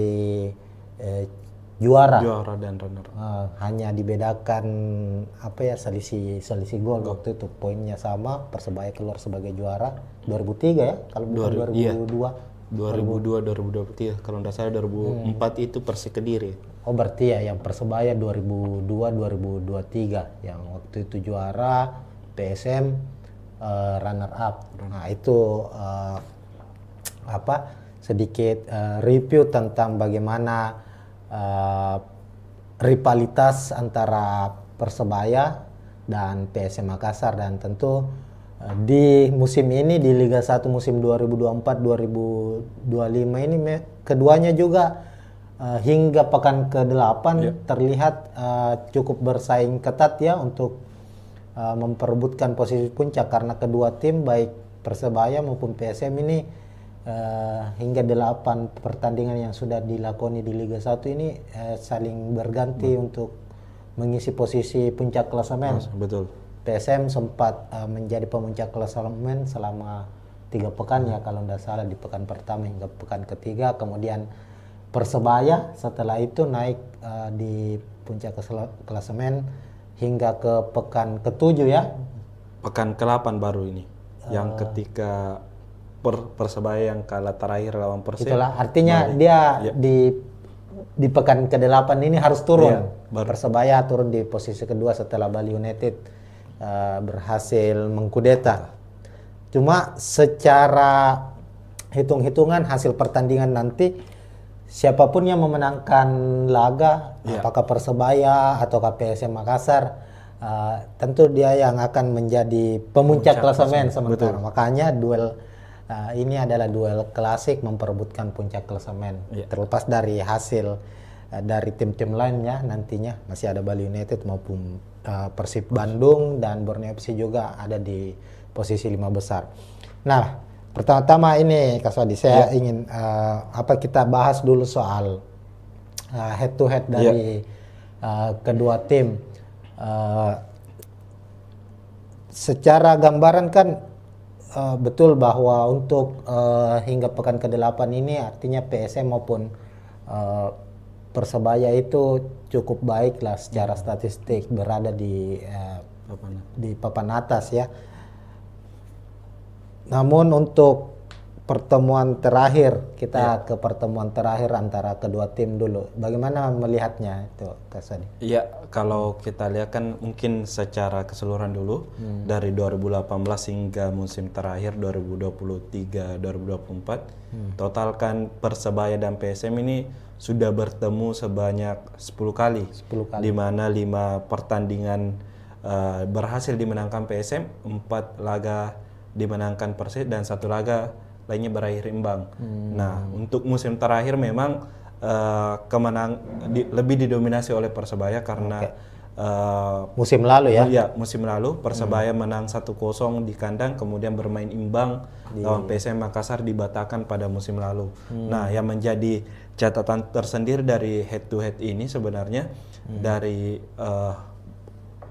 juara dan runner. hanya dibedakan selisih gol. Waktu itu poinnya sama, Persebaya keluar sebagai juara 2003 ya, kalau bukan 2002. 2023 kalau tidak salah 2004 itu Persik Kediri. Oh berarti ya yang Persebaya 2002-2023 yang waktu itu juara, PSM runner up. Nah itu sedikit review tentang bagaimana rivalitas antara Persebaya dan PSM Makassar, dan tentu di musim ini di Liga 1 musim 2024-2025 ini keduanya juga hingga pekan ke-8 terlihat cukup bersaing ketat ya untuk memperebutkan posisi puncak, karena kedua tim baik Persebaya maupun PSM ini hingga 8 pertandingan yang sudah dilakoni di Liga 1 ini saling berganti untuk mengisi posisi puncak klasemen. Betul. PSM sempat menjadi pemuncak klasemen selama 3 pekan ya kalau tidak salah, di pekan pertama hingga pekan ketiga. Kemudian Persebaya setelah itu naik di puncak klasemen hingga ke pekan ke-7 ya. Pekan ke-8 baru ini. Yang ketika Persebaya yang kalah terakhir lawan Persib. Itulah artinya dia di pekan ke-8 ini harus turun. Persebaya turun di posisi kedua setelah Bali United berhasil mengkudeta. Cuma secara hitung-hitungan hasil pertandingan nanti, siapapun yang memenangkan laga, apakah Persebaya atau PSM Makassar, tentu dia yang akan menjadi pemuncak klasemen sementara. Makanya duel ini adalah duel klasik memperebutkan puncak klasemen. Terlepas dari hasil dari tim-tim lainnya, nantinya masih ada Bali United maupun Persib Bandung dan Borneo FC juga ada di posisi 5 besar. Nah, pertama-tama ini Kak Swadi, saya ingin kita bahas dulu soal head to head dari kedua tim. Secara gambaran kan betul bahwa untuk hingga pekan ke-8 ini artinya PSM maupun Persebaya itu cukup baik lah secara statistik, berada di papan atas ya. Namun untuk pertemuan terakhir, kita ke pertemuan terakhir antara kedua tim dulu. Bagaimana melihatnya itu Kak Sadi? Iya, kalau kita lihat kan mungkin secara keseluruhan dulu dari 2018 hingga musim terakhir 2023-2024, total kan Persebaya dan PSM ini sudah bertemu sebanyak 10 kali. Di mana 5 pertandingan berhasil dimenangkan PSM, 4 laga dimenangkan Persib dan 1 laga lainnya berakhir imbang. Nah, untuk musim terakhir memang lebih didominasi oleh Persebaya karena musim lalu ya? Iya, musim lalu Persebaya menang 1-0 di kandang, kemudian bermain imbang lawan PSM Makassar di Batakkan pada musim lalu. Nah, yang menjadi catatan tersendiri dari head to head ini sebenarnya dari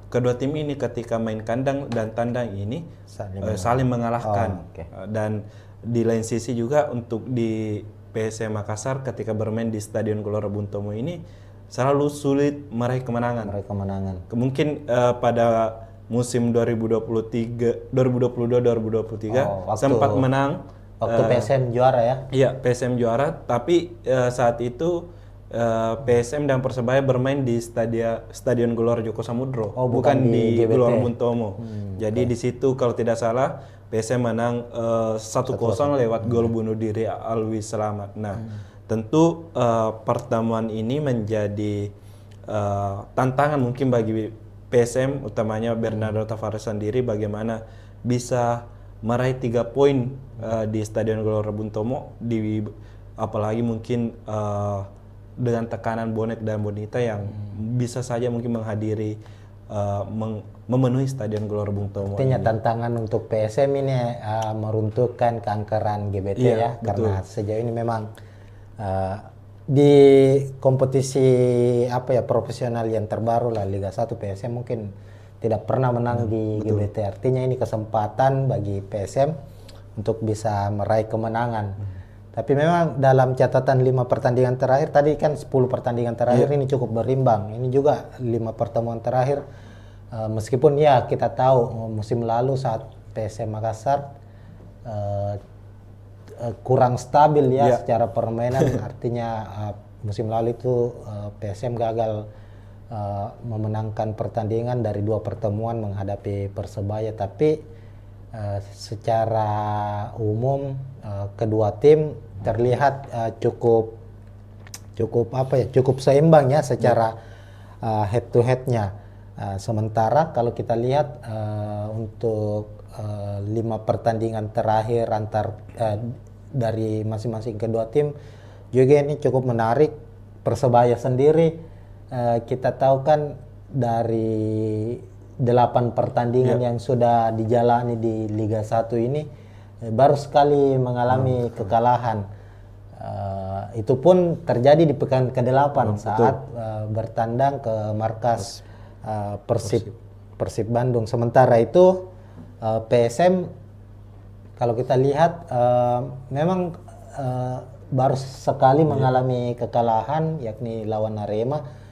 kedua tim ini ketika main kandang dan tandang ini saling mengalahkan. Dan di lain sisi juga untuk di PSM Makassar ketika bermain di Stadion Gelora Bung Tomo ini selalu sulit meraih kemenangan. Mungkin pada musim 2022-2023 sempat menang waktu PSM juara ya? Iya, PSM juara, tapi saat itu PSM dan Persebaya bermain di Stadion Gelora Joko Samudro, Oh, bukan di GBT. Gelora Bung Tomo. Jadi di situ kalau tidak salah PSM menang 1-0 lewat gol bunuh diri Alwi Selamat. Nah, tentu pertemuan ini menjadi tantangan mungkin bagi PSM, utamanya Bernardo Tavares sendiri, bagaimana bisa meraih 3 poin di Stadion Gelora Bung Tomo, apalagi mungkin dengan tekanan bonek dan bonita yang bisa saja mungkin menghadiri memenuhi Stadion Gelora Bung Tomo. Artinya tantangan untuk PSM ini meruntuhkan keangkeran GBT ya, karena sejauh ini memang di kompetisi profesional yang terbaru lah Liga 1, PSM mungkin tidak pernah menang di GBT. Artinya ini kesempatan bagi PSM untuk bisa meraih kemenangan. Tapi memang dalam catatan 5 pertandingan terakhir, tadi kan 10 pertandingan terakhir ini cukup berimbang. Ini juga 5 pertemuan terakhir, meskipun ya kita tahu musim lalu saat PSM Makassar kurang stabil ya secara permainan. Artinya musim lalu itu PSM gagal memenangkan pertandingan dari 2 pertemuan menghadapi Persebaya. Tapi secara umum kedua tim terlihat cukup seimbang ya secara head to headnya. Sementara kalau kita lihat untuk 5 pertandingan terakhir dari masing-masing kedua tim juga ini cukup menarik. Persebaya sendiri kita tahu kan dari 8 pertandingan yang sudah dijalani di Liga 1 ini baru sekali mengalami kekalahan. Itu pun terjadi di pekan ke-8 saat bertandang ke markas Persib Bandung. Sementara itu PSM kalau kita lihat memang baru sekali mengalami kekalahan, yakni lawan Arema,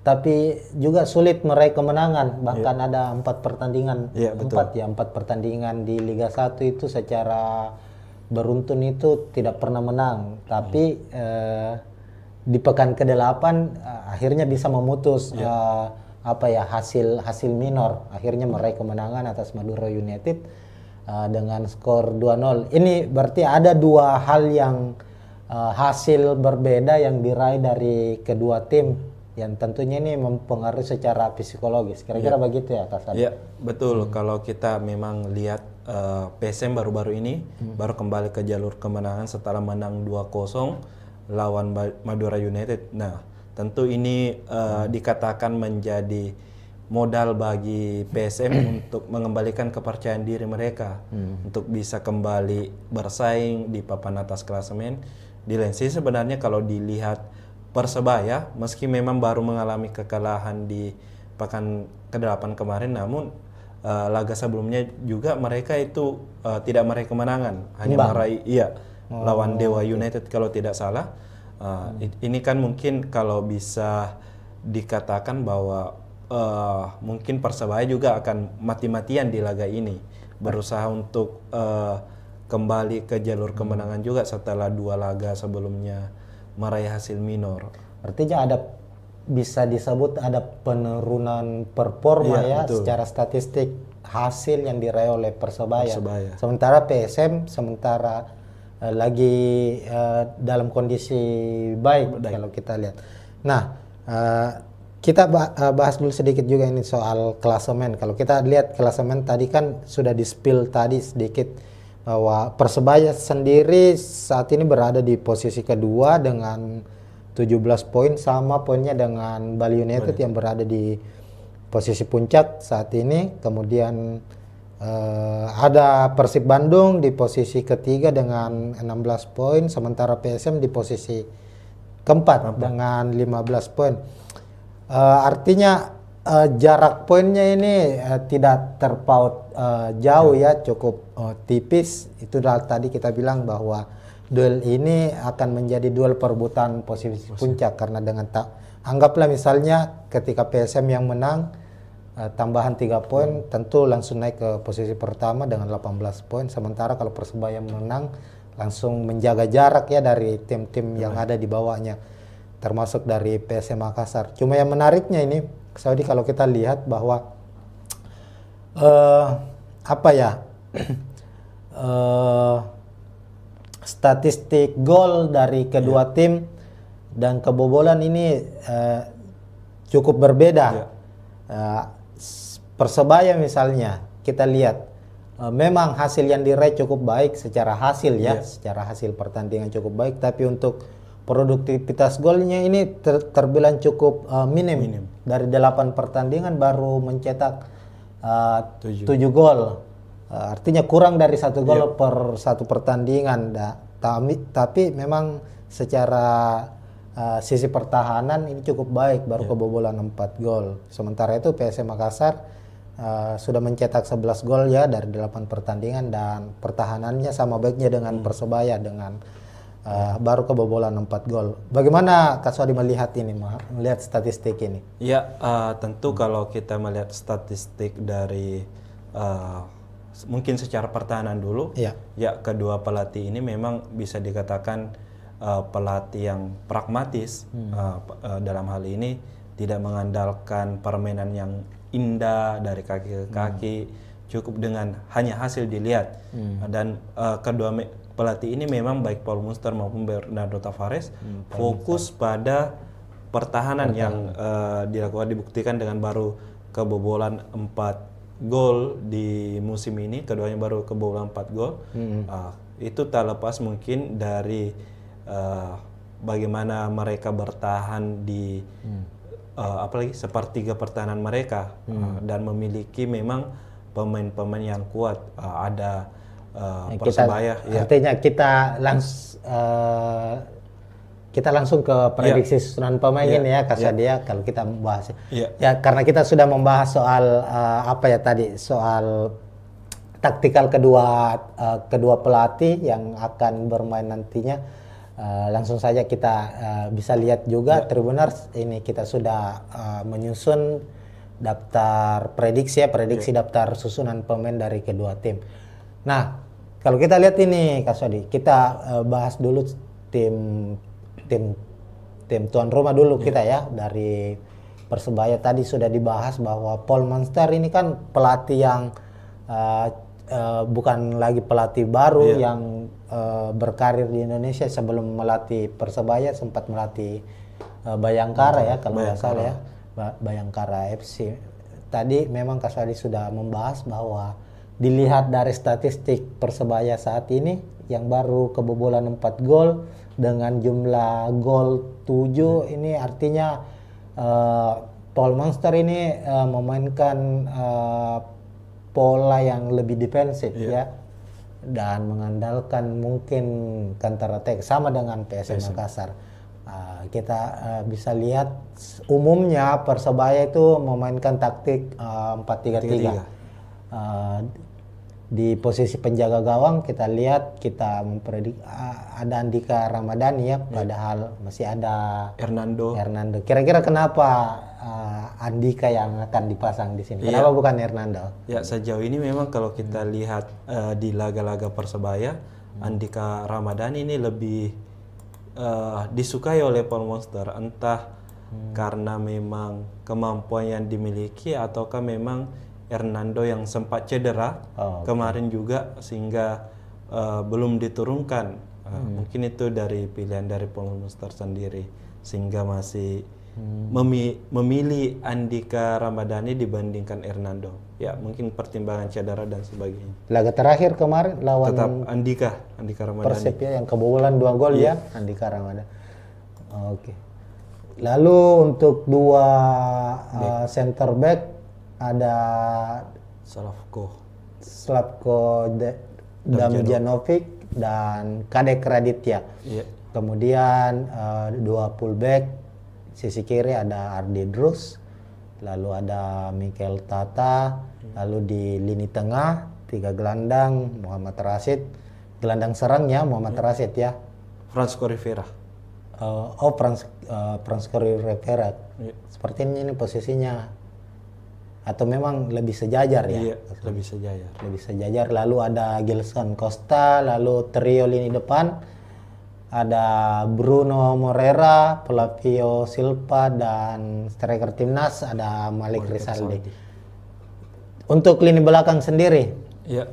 tapi juga sulit meraih kemenangan. Bahkan ada 4 pertandingan, 4 pertandingan di Liga 1 itu secara beruntun itu tidak pernah menang. Tapi di pekan ke-8 akhirnya bisa memutus hasil minor, akhirnya meraih kemenangan atas Madura United dengan skor 2-0. Ini berarti ada 2 hal yang hasil berbeda yang diraih dari kedua tim, yang tentunya ini mempengaruhi secara psikologis. Kira-kira begitu ya, Kak Sadi? Iya, betul. Kalau kita memang lihat PSM baru-baru ini baru kembali ke jalur kemenangan setelah menang 2-0 lawan Madura United. Nah, tentu ini dikatakan menjadi modal bagi PSM untuk mengembalikan kepercayaan diri mereka untuk bisa kembali bersaing di papan atas klasemen. Di lain sisi sebenarnya kalau dilihat Persebaya, meski memang baru mengalami kekalahan di pekan ke-8 kemarin, namun laga sebelumnya juga mereka itu tidak meraih kemenangan, hanya meraih lawan Dewa United kalau tidak salah. Ini kan mungkin kalau bisa dikatakan bahwa mungkin Persebaya juga akan mati-matian di laga ini, berusaha untuk kembali ke jalur kemenangan juga setelah 2 laga sebelumnya meraih hasil minor. Artinya bisa disebut ada penurunan performa secara statistik hasil yang diraih oleh Persebaya. Sementara PSM lagi dalam kondisi baik kalau kita lihat. Nah, kita bahas dulu sedikit juga ini soal klasemen. Kalau kita lihat klasemen tadi kan sudah di-spill tadi sedikit bahwa Persebaya sendiri saat ini berada di posisi kedua dengan 17 poin, sama poinnya dengan Bali United yang berada di posisi puncak saat ini. Kemudian ada Persib Bandung di posisi ketiga dengan 16 poin, sementara PSM di posisi keempat dengan 15 poin. Artinya jarak poinnya ini tidak terpaut jauh ya, cukup tipis. Itu tadi kita bilang bahwa duel ini akan menjadi duel perebutan posisi puncak, karena dengan anggaplah misalnya ketika PSM yang menang tambahan 3 poin, tentu langsung naik ke posisi pertama dengan 18 poin. Sementara kalau Persebaya menang langsung menjaga jarak ya dari tim-tim yang ada di bawahnya. termasuk dari PSM Makassar. Cuma yang menariknya ini, Saudi, kalau kita lihat bahwa apa ya, statistik gol dari kedua tim dan kebobolan ini cukup berbeda. Persebaya misalnya kita lihat memang hasil yang diraih cukup baik secara hasil ya, secara hasil pertandingan cukup baik, tapi untuk produktivitas golnya ini terbilang cukup minim. Dari 8 pertandingan baru mencetak 7 gol. Artinya kurang dari 1 gol per 1 pertandingan. Tapi memang secara sisi pertahanan ini cukup baik, baru kebobolan 4 gol. Sementara itu PSM Makassar sudah mencetak 11 gol ya dari 8 pertandingan, dan pertahanannya sama baiknya dengan Persebaya dengan baru kebobolan 4 gol. Bagaimana Kak Sodi melihat ini, melihat statistik ini? Ya, tentu kalau kita melihat statistik dari mungkin secara pertahanan dulu, ya kedua pelatih ini memang bisa dikatakan pelatih yang pragmatis. Dalam hal ini tidak mengandalkan permainan yang indah dari kaki ke kaki, cukup dengan hanya hasil dilihat. Dan kedua pelatih ini memang baik Paul Munster maupun Bernardo Tavares fokus pada pertahanan yang dibuktikan dengan baru kebobolan 4 gol di musim ini. Keduanya baru kebobolan 4 gol. Itu tak lepas mungkin dari bagaimana mereka bertahan di apalagi sepertiga pertahanan mereka, dan memiliki memang pemain-pemain yang kuat. Ada Persebaya. Artinya kita langsung ke prediksi susunan pemain ini ya, Kak Sadia, kalau kita membahas. Ya, karena kita sudah membahas soal apa ya tadi, soal taktikal kedua pelatih yang akan bermain nantinya. Langsung saja kita bisa lihat juga Tribuners ini kita sudah menyusun daftar prediksi daftar susunan pemain dari kedua tim. Nah, kalau kita lihat ini Kak Sodi, kita bahas dulu tim tuan rumah dulu kita ya. Dari Persebaya tadi sudah dibahas bahwa Paul Munster ini kan pelatih yang bukan lagi pelatih baru yang berkarir di Indonesia. Sebelum melatih Persebaya sempat melatih Bayangkara ya kalau nggak salah ya, Bayangkara FC. Tadi memang Kak Sadi sudah membahas bahwa dilihat dari statistik Persebaya saat ini yang baru kebobolan 4 gol dengan jumlah gol 7, ini artinya Paul Munster ini memainkan pola yang lebih defensif ya, dan mengandalkan mungkin counter attack sama dengan PSM Makassar. Kita bisa lihat umumnya Persebaya itu memainkan taktik 4-3-3. Di posisi penjaga gawang kita lihat, kita memprediksi ada Andika Ramadhani ya, padahal masih ada Hernando. Kira-kira kenapa Andika yang akan dipasang di sini? Kenapa bukan Hernando? Ya, sejauh ini memang kalau kita lihat di laga-laga Persebaya, Andika Ramadhani ini lebih disukai oleh Paul Munster, entah karena memang kemampuan yang dimiliki ataukah memang Hernando yang sempat cedera kemarin juga sehingga belum diturunkan. Mungkin itu dari pilihan dari Paul Munster sendiri sehingga masih memilih Andika Ramadhani dibandingkan Hernando. Ya, mungkin pertimbangan cedera dan sebagainya. Laga terakhir kemarin lawan tetap Andika Ramadhani. Persib ya, yang kebobolan 2 gol ya, Andika Ramadhani. Oke. Lalu untuk dua center back ada Slavko Damjanovic dan Kadek Raditya. Kemudian dua fullback, sisi kiri ada Ardi Drus, lalu ada Mikel Tata, lalu di lini tengah 3 gelandang Muhammad Rashid, gelandang serangnya Muhammad Rashid ya. Francisco Rivera. Francisco Rivera. Seperti ini posisinya. Atau memang lebih sejajar ya? Iya, lebih sejajar. Lebih sejajar. Lalu ada Gilson Costa, lalu trio lini depan ada Bruno Moreira, Flavio Silva, dan striker timnas ada Malik Rizaldi. Untuk lini belakang sendiri, Ya,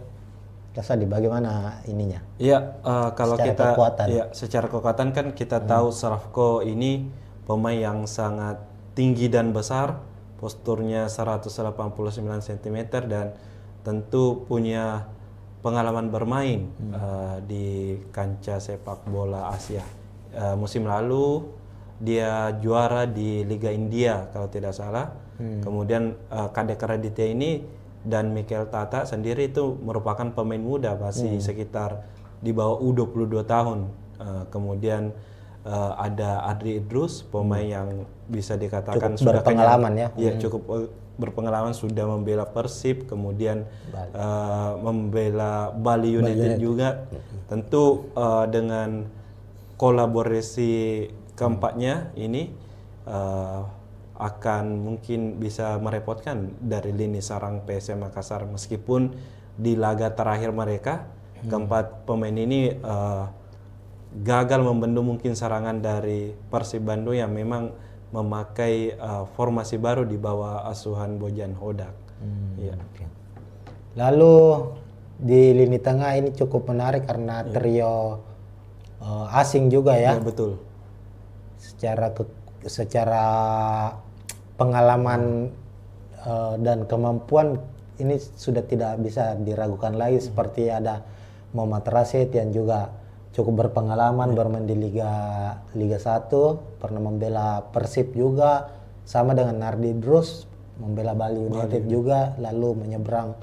Kasadi bagaimana ininya? ya kalau Secara kita kekuatan. ya secara kekuatan kan kita tahu Slavko ini pemain yang sangat tinggi dan besar, posturnya 189 cm dan tentu punya pengalaman bermain di kancah sepak bola Asia. Musim lalu dia juara di Liga India kalau tidak salah. Kemudian Kadek Raditya ini dan Mikel Tata sendiri itu merupakan pemain muda, masih sekitar di bawah U22 tahun. Kemudian ada Adri Idrus, pemain yang bisa dikatakan Cukup berpengalaman ya. Iya, cukup berpengalaman, sudah membela Persib, kemudian membela Bali United juga. Tentu dengan kolaborasi keempatnya ini akan mungkin bisa merepotkan dari lini sarang PSM Makassar, meskipun di laga terakhir mereka keempat pemain ini gagal membendung mungkin serangan dari Persib Bandung yang memang memakai formasi baru di bawah asuhan Bojan Hodak. Ya. Lalu di lini tengah ini cukup menarik karena trio asing juga ya. Ya, betul. Secara pengalaman dan kemampuan ini sudah tidak bisa diragukan lagi, seperti ada Muhammad Rashid yang juga cukup berpengalaman bermain di Liga 1, pernah membela Persib juga, sama dengan Nardi Idrus membela Bali United juga, lalu menyeberang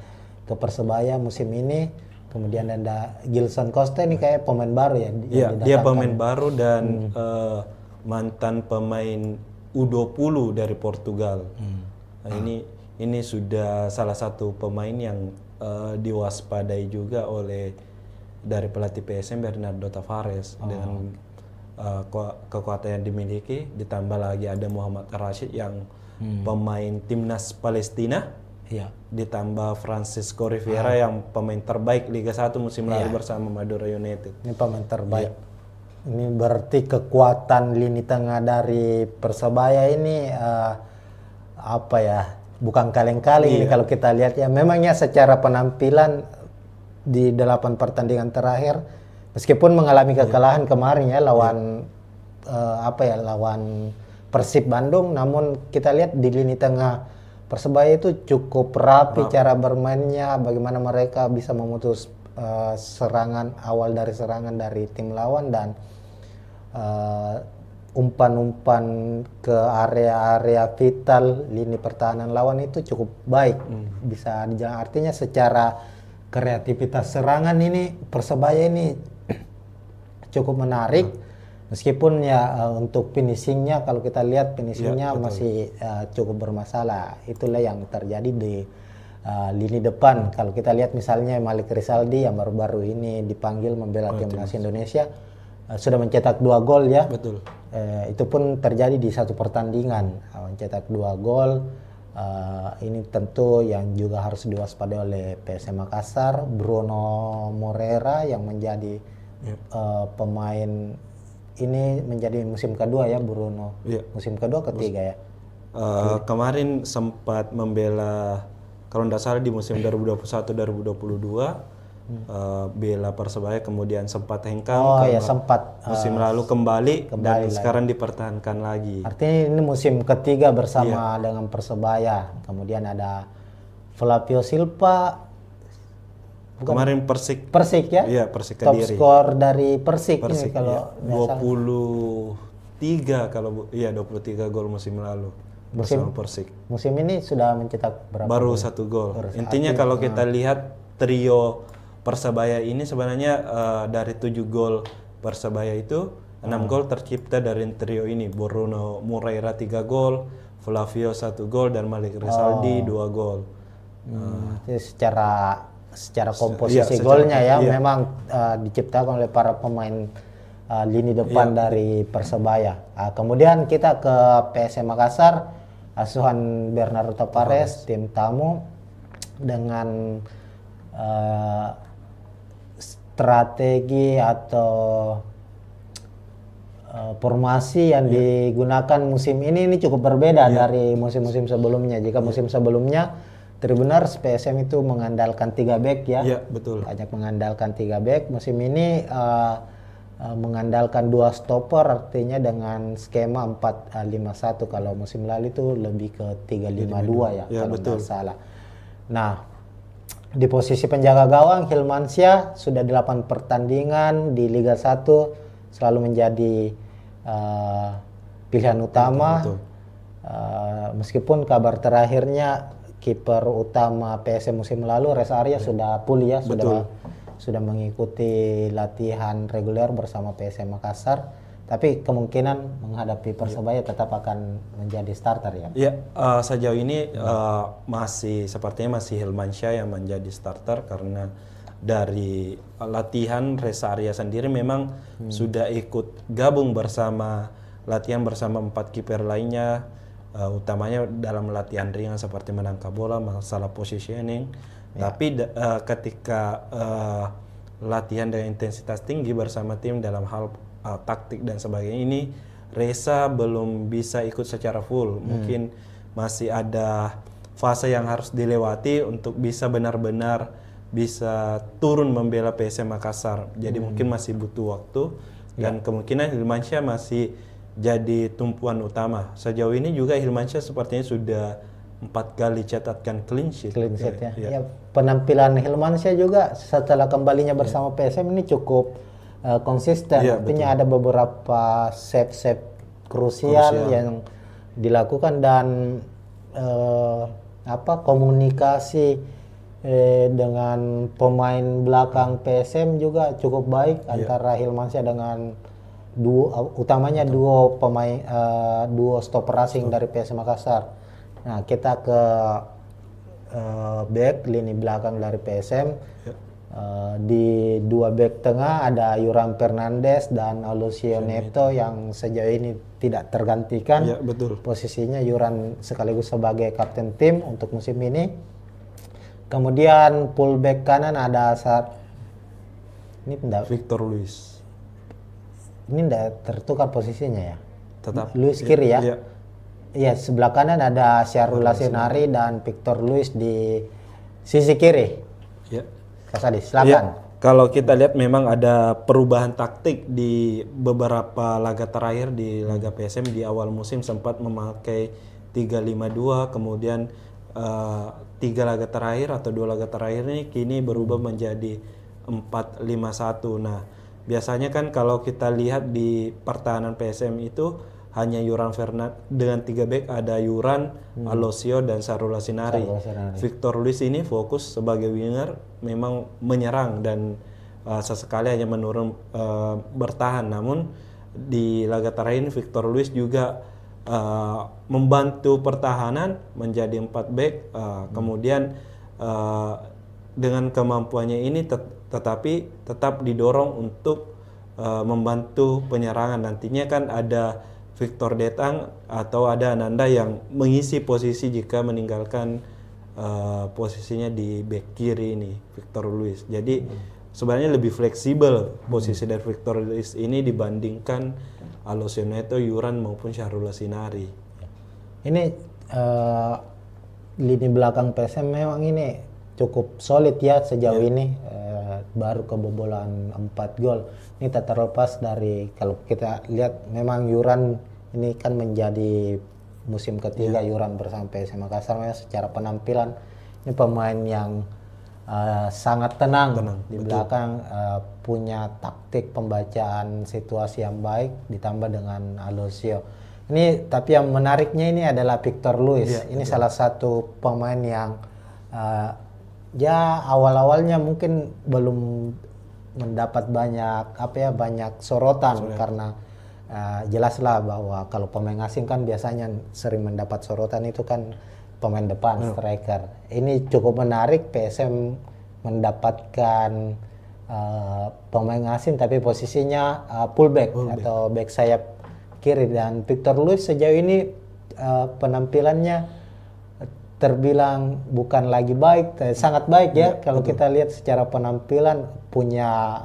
ke Persebaya musim ini. Kemudian ada Gilson Costa, ini kayak pemain baru ya. Iya, dia pemain baru dan mantan pemain U20 dari Portugal. Nah, ini sudah salah satu pemain yang diwaspadai juga oleh dari pelatih PSM Bernardo Tavares dengan kekuatan yang dimiliki, ditambah lagi ada Muhammad Rashid yang pemain timnas Palestina. Iya. Ditambah Francisco Rivera yang pemain terbaik Liga 1 musim lalu bersama Madura United. Ini pemain terbaik. Ini berarti kekuatan lini tengah dari Persebaya ini apa ya? Bukan kaleng-kaleng ini kalau kita lihat ya. Memangnya secara penampilan di 8 pertandingan terakhir, meskipun mengalami kekalahan kemarin ya lawan lawan Persib Bandung, namun kita lihat di lini tengah Persebaya itu cukup rapi cara bermainnya, bagaimana mereka bisa memutus serangan dari tim lawan, dan umpan-umpan ke area-area vital lini pertahanan lawan itu cukup baik. Bisa dijalan, artinya secara kreativitas serangan ini Persebaya ini cukup menarik. Meskipun ya untuk finishingnya, kalau kita lihat finishingnya masih cukup bermasalah. Itulah yang terjadi di lini depan. Kalau kita lihat misalnya Malik Rizaldi yang baru-baru ini dipanggil membela timnas Indonesia, sudah mencetak 2 gol ya. Betul. Itu pun terjadi di satu pertandingan, mencetak 2 gol. Ini tentu yang juga harus diwaspadai oleh PSM Makassar. Bruno Moreira yang menjadi pemain ini menjadi musim kedua ya Bruno. Musim kedua ketiga ya. Kemarin sempat membela, kalau tidak salah di musim 2021-2022 bela Persebaya, kemudian sempat hengkang. Sempat. Musim lalu kembali dan sekarang dipertahankan lagi. Artinya ini musim ketiga bersama dengan Persebaya. Kemudian ada Flavio Silva. Kemarin Persik ya? Iya, Persik Top Kediri. skor dari Persik ini ya. kalau 23 23 gol musim lalu bersama Persik. Musim ini sudah mencetak berapa? Baru 1 gol. Intinya kalau kita lihat trio Persebaya ini sebenarnya dari 7 gol Persebaya itu 6 gol tercipta dari trio ini. Bruno Moreira 3 gol, Flavio 1 gol, dan Malik Rizaldi 2 gol. Jadi secara komposisi golnya ya memang diciptakan oleh para pemain lini depan dari Persebaya. Kemudian kita ke PSM Makassar, asuhan Bernardo Tavares, tim tamu dengan strategi atau formasi yang digunakan musim ini cukup berbeda dari musim-musim sebelumnya. Jika musim sebelumnya Tribuners PSM itu mengandalkan 3 back ya. Iya, betul. Banyak mengandalkan 3 back. Musim ini mengandalkan 2 stopper, artinya dengan skema 4-5-1. Kalau musim lalu itu lebih ke 3-5-2 ya, kalau betul. nggak salah. Nah, di posisi penjaga gawang Hilmansyah sudah 8 pertandingan di Liga 1 selalu menjadi pilihan utama. Meskipun kabar terakhirnya kiper utama PSM musim lalu Reza Arya sudah pulih ya, sudah mengikuti latihan reguler bersama PSM Makassar, tapi kemungkinan menghadapi Persebaya tetap akan menjadi starter ya. Ya, sejauh ini sepertinya masih Hilmansyah yang menjadi starter, karena dari latihan Reza Arya sendiri memang sudah ikut gabung latihan bersama 4 kiper lainnya, utamanya dalam latihan ringan seperti menangkap bola, masalah positioning. Tapi ketika latihan dengan intensitas tinggi bersama tim dalam hal taktik dan sebagainya ini, Reza belum bisa ikut secara full. Mungkin masih ada fase yang harus dilewati untuk bisa benar-benar bisa turun membela PSM Makassar. Jadi mungkin masih butuh waktu, dan kemungkinan Hilmansyah masih jadi tumpuan utama. Sejauh ini juga Hilmansyah sepertinya sudah 4 kali catatkan clean sheet. Ya. Ya, penampilan Hilmansyah juga setelah kembalinya bersama PSM ini cukup konsisten. Artinya ada beberapa save krusial yang dilakukan, dan komunikasi dengan pemain belakang PSM juga cukup baik antara Hilmansyah dengan utamanya duo stopper asing dari PSM Makassar. Nah, kita ke back lini belakang dari PSM. Di 2 back tengah ada Yuran Fernandes dan Aloisio Neto yang sejauh ini tidak tergantikan. Ya, betul. Posisinya Yuran sekaligus sebagai kapten tim untuk musim ini. Kemudian fullback kanan ada Victor Luis. Ini tidak tertukar posisinya ya. Tetap Luis kiri ya. Iya. Iya, sebelah kanan ada Syahrul Lasinari dan Victor Luis di sisi kiri. Ya. Kasadi, silakan. Kalau kita lihat memang ada perubahan taktik di beberapa laga terakhir. Di laga PSM di awal musim sempat memakai 3-5-2, kemudian 3 laga terakhir atau 2 laga terakhir ini kini berubah menjadi 4-5-1. Nah, biasanya kan kalau kita lihat di pertahanan PSM itu hanya Yuran Fernandes dengan 3 back, ada Yuran, Aloisio dan Syahrul Lasinari. Victor Luis ini fokus sebagai winger, memang menyerang dan sesekali hanya menurun bertahan. Namun di laga terakhir ini Victor Luis juga membantu pertahanan menjadi 4 back, kemudian dengan kemampuannya ini tetapi tetap didorong untuk membantu penyerangan. Nantinya kan ada Victor Detang atau ada Ananda yang mengisi posisi jika meninggalkan posisinya di back kiri ini, Victor Luis. Jadi sebenarnya lebih fleksibel posisi dari Victor Luis ini dibandingkan Aloisio Neto, Yuran maupun Syahrul Lasinari. Ini lini belakang PSM memang ini cukup solid ya sejauh ini. Baru kebobolan 4 gol. Ini tak terlepas dari, kalau kita lihat memang Yuran ini kan menjadi musim ketiga Yuran bersama PSM Makassar. Secara penampilan ini pemain yang sangat tenang di belakang, punya taktik pembacaan situasi yang baik, ditambah dengan Aloisio. Ini tapi yang menariknya ini adalah Victor Luis. Ini salah satu pemain yang awal-awalnya mungkin belum mendapat banyak sorotan karena jelaslah bahwa kalau pemain asing kan biasanya sering mendapat sorotan itu kan pemain depan, striker. Ini cukup menarik, PSM mendapatkan pemain asing tapi posisinya fullback atau back sayap kiri, dan Victor Luis sejauh ini penampilannya terbilang bukan lagi baik, sangat baik ya. Kalau kita lihat secara penampilan, punya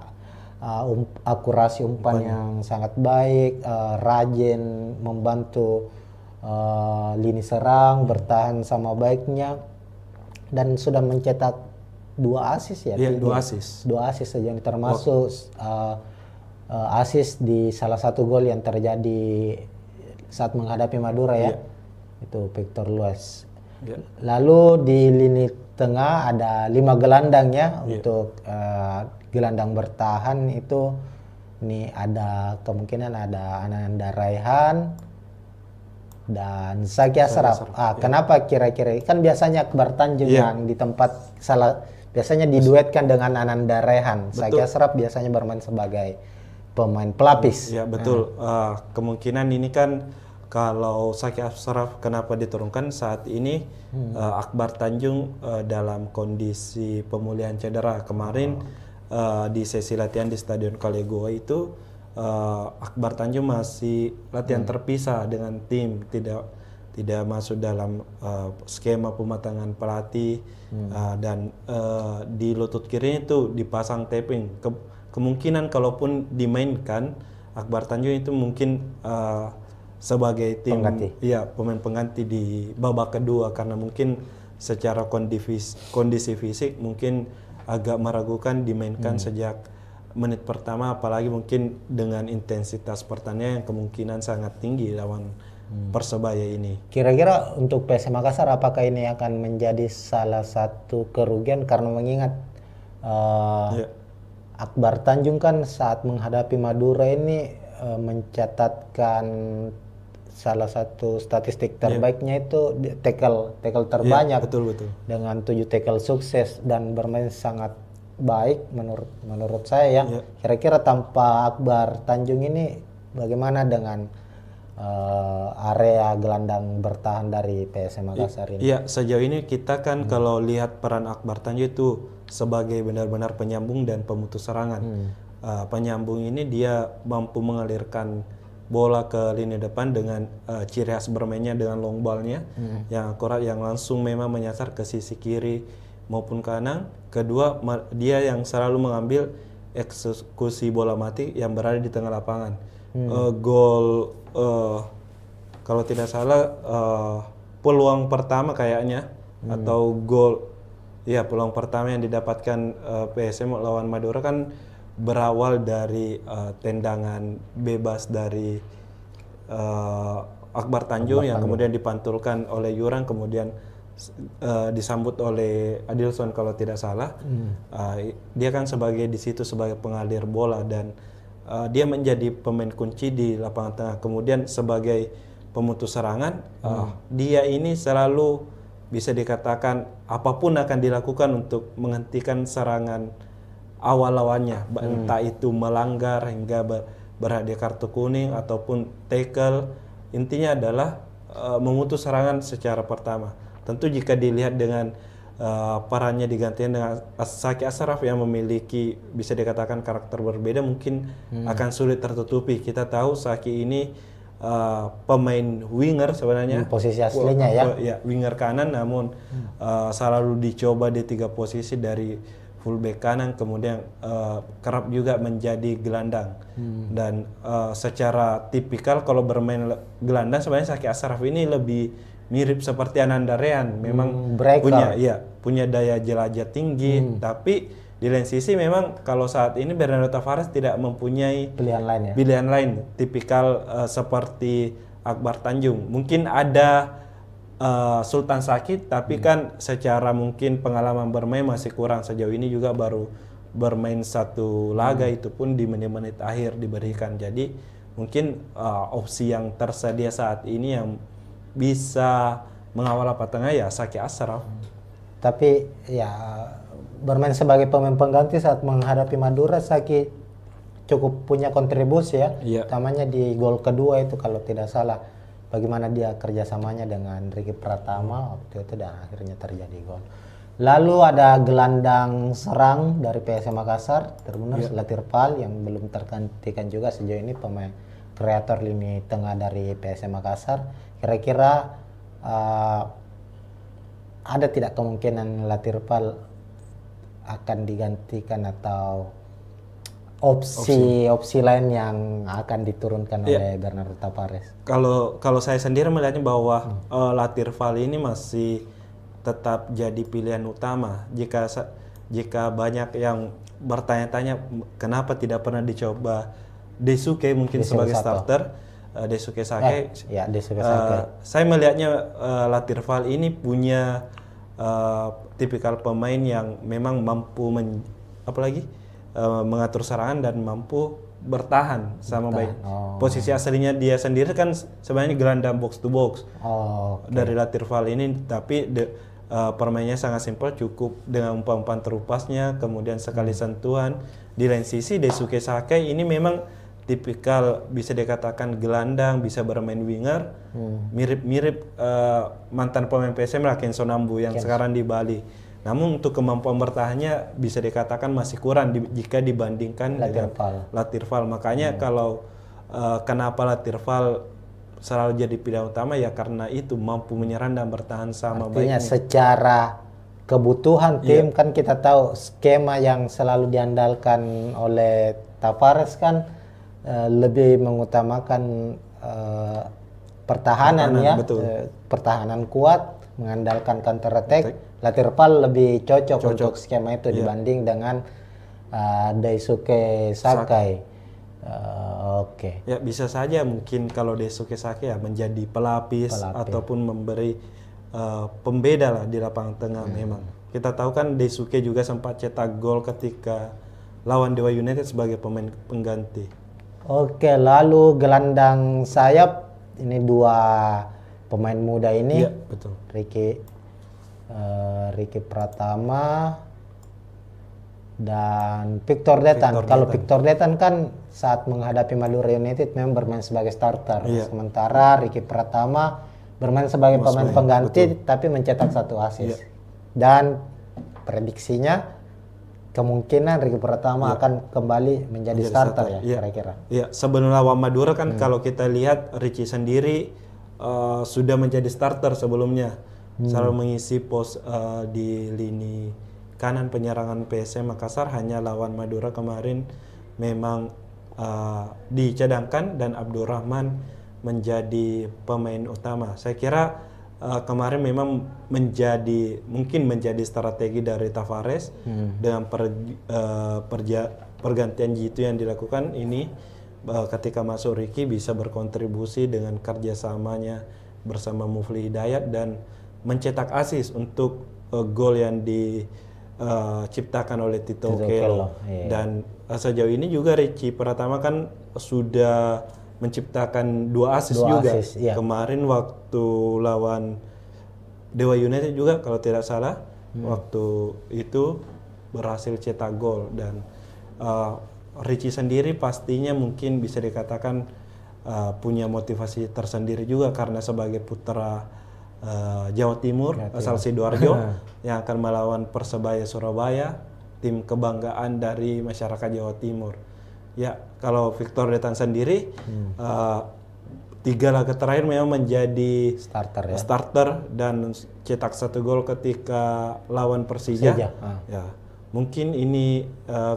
akurasi umpan yang sangat baik, rajin membantu lini serang, bertahan sama baiknya, dan sudah mencetak 2 assist ya. Iya, 2 assist. 2 assist saja yang termasuk assist di salah satu gol yang terjadi saat menghadapi Madura ya. Itu Victor Luas. Ya. Lalu di lini tengah ada 5 gelandang ya. Untuk gelandang bertahan itu ini ada kemungkinan ada Ananda Raihan dan Zaki Ashraf. Kenapa kira-kira? Kan biasanya Akbar Tanjung yang di tempat biasanya diduetkan dengan Ananda Raihan. Zaki Ashraf biasanya bermain sebagai pemain pelapis. Ya betul. Kemungkinan ini kan kalau Zaki Ashraf kenapa diturunkan saat ini Akbar Tanjung dalam kondisi pemulihan cedera kemarin di sesi latihan di Stadion Kalego itu Akbar Tanjung masih latihan terpisah dengan tim, tidak masuk dalam skema pematangan pelatih dan di lutut kiri itu dipasang taping. Kemungkinan kalaupun dimainkan Akbar Tanjung itu mungkin sebagai tim pemain pengganti di babak kedua karena mungkin secara kondisi fisik mungkin agak meragukan dimainkan sejak menit pertama, apalagi mungkin dengan intensitas pertandingan yang kemungkinan sangat tinggi lawan Persebaya ini. Kira-kira untuk PSM Makassar apakah ini akan menjadi salah satu kerugian karena mengingat Akbar Tanjung kan saat menghadapi Madura ini mencatatkan salah satu statistik terbaiknya itu tackle terbanyak betul. dengan 7 tackle sukses dan bermain sangat baik menurut saya ya. Kira-kira tanpa Akbar Tanjung ini bagaimana dengan area gelandang bertahan dari PSM Makassar ini? Iya, sejauh ini kita kan kalau lihat peran Akbar Tanjung itu sebagai benar-benar penyambung dan pemutus serangan. Penyambung ini dia mampu mengalirkan bola ke lini depan dengan ciri khas bermainnya dengan long ball-nya yang akurat, yang langsung memang menyasar ke sisi kiri maupun kanan. Kedua, dia yang selalu mengambil eksekusi bola mati yang berada di tengah lapangan. Gol kalau tidak salah peluang pertama kayaknya atau gol peluang pertama yang didapatkan PSM lawan Madura kan berawal dari tendangan bebas dari Akbar Tanjung yang kemudian dipantulkan oleh Yurang, kemudian disambut oleh Adilson kalau tidak salah. Dia kan di situ sebagai pengalir bola dan dia menjadi pemain kunci di lapangan tengah. Kemudian sebagai pemutus serangan, dia ini selalu bisa dikatakan apapun akan dilakukan untuk menghentikan serangan awal lawannya, entah itu melanggar hingga berhadiah kartu kuning ataupun tackle. Intinya adalah memutus serangan secara pertama. Tentu jika dilihat dengan perannya digantikan dengan Zaki Ashraf yang memiliki bisa dikatakan karakter berbeda, mungkin akan sulit tertutupi. Kita tahu Zaki ini pemain winger sebenarnya, posisi aslinya ya winger kanan, namun selalu dicoba di 3 posisi dari fullback kanan, kemudian kerap juga menjadi gelandang. Dan secara tipikal kalau bermain gelandang sebenarnya Zaki Ashraf ini lebih mirip seperti Ananda Raihan, memang punya daya jelajah tinggi, tapi di lain sisi memang kalau saat ini Bernardo Tavares tidak mempunyai pilihan lain tipikal seperti Akbar Tanjung. Mungkin ada Sultan Sakit, tapi kan secara mungkin pengalaman bermain masih kurang. Sejauh ini juga baru bermain 1 laga, itu pun di menit-menit akhir diberikan. Jadi mungkin opsi yang tersedia saat ini yang bisa mengawal tengah ya Zaki Ashraf. Tapi ya bermain sebagai pemain pengganti saat menghadapi Madura, Zaki cukup punya kontribusi ya. Utamanya di gol kedua itu kalau tidak salah. Bagaimana dia kerjasamanya dengan Ricky Pratama waktu itu dan akhirnya terjadi gol. Lalu ada gelandang serang dari PSM Makassar, Tribuners Latirpal yang belum tergantikan juga sejauh ini, pemain kreator lini tengah dari PSM Makassar. Kira-kira ada tidak kemungkinan Latirpal akan digantikan atau opsi lain yang akan diturunkan oleh Bernardo Tavares. Kalau saya sendiri melihatnya bahwa Latirval ini masih tetap jadi pilihan utama. Jika banyak yang bertanya-tanya kenapa tidak pernah dicoba Daisuke mungkin sebagai starter, Daisuke Sake. Daisuke Sake. Saya melihatnya Latirval ini punya tipikal pemain yang memang mampu mengatur serangan dan mampu bertahan sama baik. Posisi aslinya dia sendiri kan sebenarnya gelandang box to box dari Latirval ini, tapi permainnya sangat simpel, cukup dengan umpan-umpan terupasnya, kemudian sekali sentuhan. Di lain sisi Daisuke Sake ini memang tipikal bisa dikatakan gelandang, bisa bermain winger, mirip-mirip mantan pemain PSM lah Kenzo Nambu yang sekarang di Bali. Namun untuk kemampuan bertahannya bisa dikatakan masih kurang jika dibandingkan dengan Latirval. Makanya kalau kenapa Latirval selalu jadi pilihan utama ya karena itu mampu menyerang dan bertahan sama baiknya. Secara kebutuhan tim kan kita tahu skema yang selalu diandalkan oleh Tavares kan lebih mengutamakan pertahanan ya, pertahanan kuat, mengandalkan counter attack. Latirval lebih cocok untuk skema itu dibanding dengan Daisuke Sakai. Ya bisa saja mungkin kalau Daisuke Sake ya menjadi pelapis. Ataupun memberi pembeda lah di lapangan tengah. Memang kita tahu kan Daisuke juga sempat cetak gol ketika lawan Dewa United sebagai pemain pengganti. Lalu gelandang sayap ini dua pemain muda ini, betul. Ricky Pratama dan Victor Detan. Kalau Victor Detan kan saat menghadapi Madura United memang bermain sebagai starter, sementara Ricky Pratama bermain sebagai pemain pengganti tapi mencetak 1 assist. Dan prediksinya kemungkinan Ricky Pratama akan kembali menjadi starter ya kira-kira. Iya, sebelum lawan Madura kan kalau kita lihat Ricky sendiri sudah menjadi starter sebelumnya. Selalu mengisi pos di lini kanan penyerangan PSM Makassar. Hanya lawan Madura kemarin memang dicadangkan dan Abdurrahman menjadi pemain utama. Saya kira kemarin memang mungkin menjadi strategi dari Tavares dengan pergantian Jitu yang dilakukan ini, ketika masuk Ricky bisa berkontribusi dengan kerjasamanya bersama Mufli Hidayat dan mencetak assist untuk gol yang diciptakan oleh Tito Okello. Dan sejauh ini juga Ricky Pratama kan sudah menciptakan 2 assist juga. Kemarin waktu lawan Dewa United juga kalau tidak salah, waktu itu berhasil cetak gol. Dan Ricky sendiri pastinya mungkin bisa dikatakan punya motivasi tersendiri juga karena sebagai putra Jawa Timur asal Sidoarjo yang akan melawan Persebaya Surabaya, tim kebanggaan dari masyarakat Jawa Timur. Ya, kalau Victor Detan sendiri 3 laga terakhir memang menjadi starter dan cetak 1 gol ketika lawan Persija. Ya, mungkin ini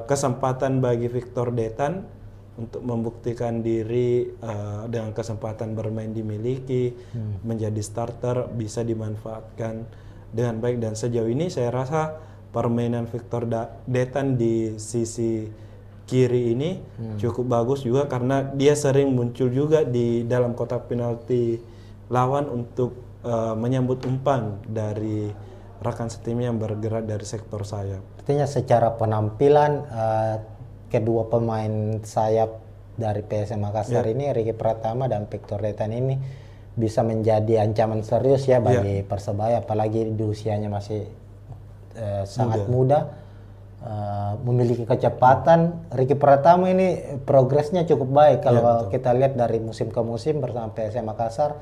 kesempatan bagi Victor Detan untuk membuktikan diri dengan kesempatan bermain dimiliki, menjadi starter bisa dimanfaatkan dengan baik. Dan sejauh ini saya rasa permainan Victor Detan di sisi kiri ini cukup bagus juga karena dia sering muncul juga di dalam kotak penalti lawan untuk menyambut umpan dari rekan setimnya yang bergerak dari sektor sayap. Artinya secara penampilan kedua pemain sayap dari PSM Makassar ini, Ricky Pratama dan Victor Detan ini bisa menjadi ancaman serius ya bagi Persebaya, apalagi di usianya masih sangat muda, memiliki kecepatan. Ricky Pratama ini progresnya cukup baik kalau kita lihat dari musim ke musim bersama PSM Makassar.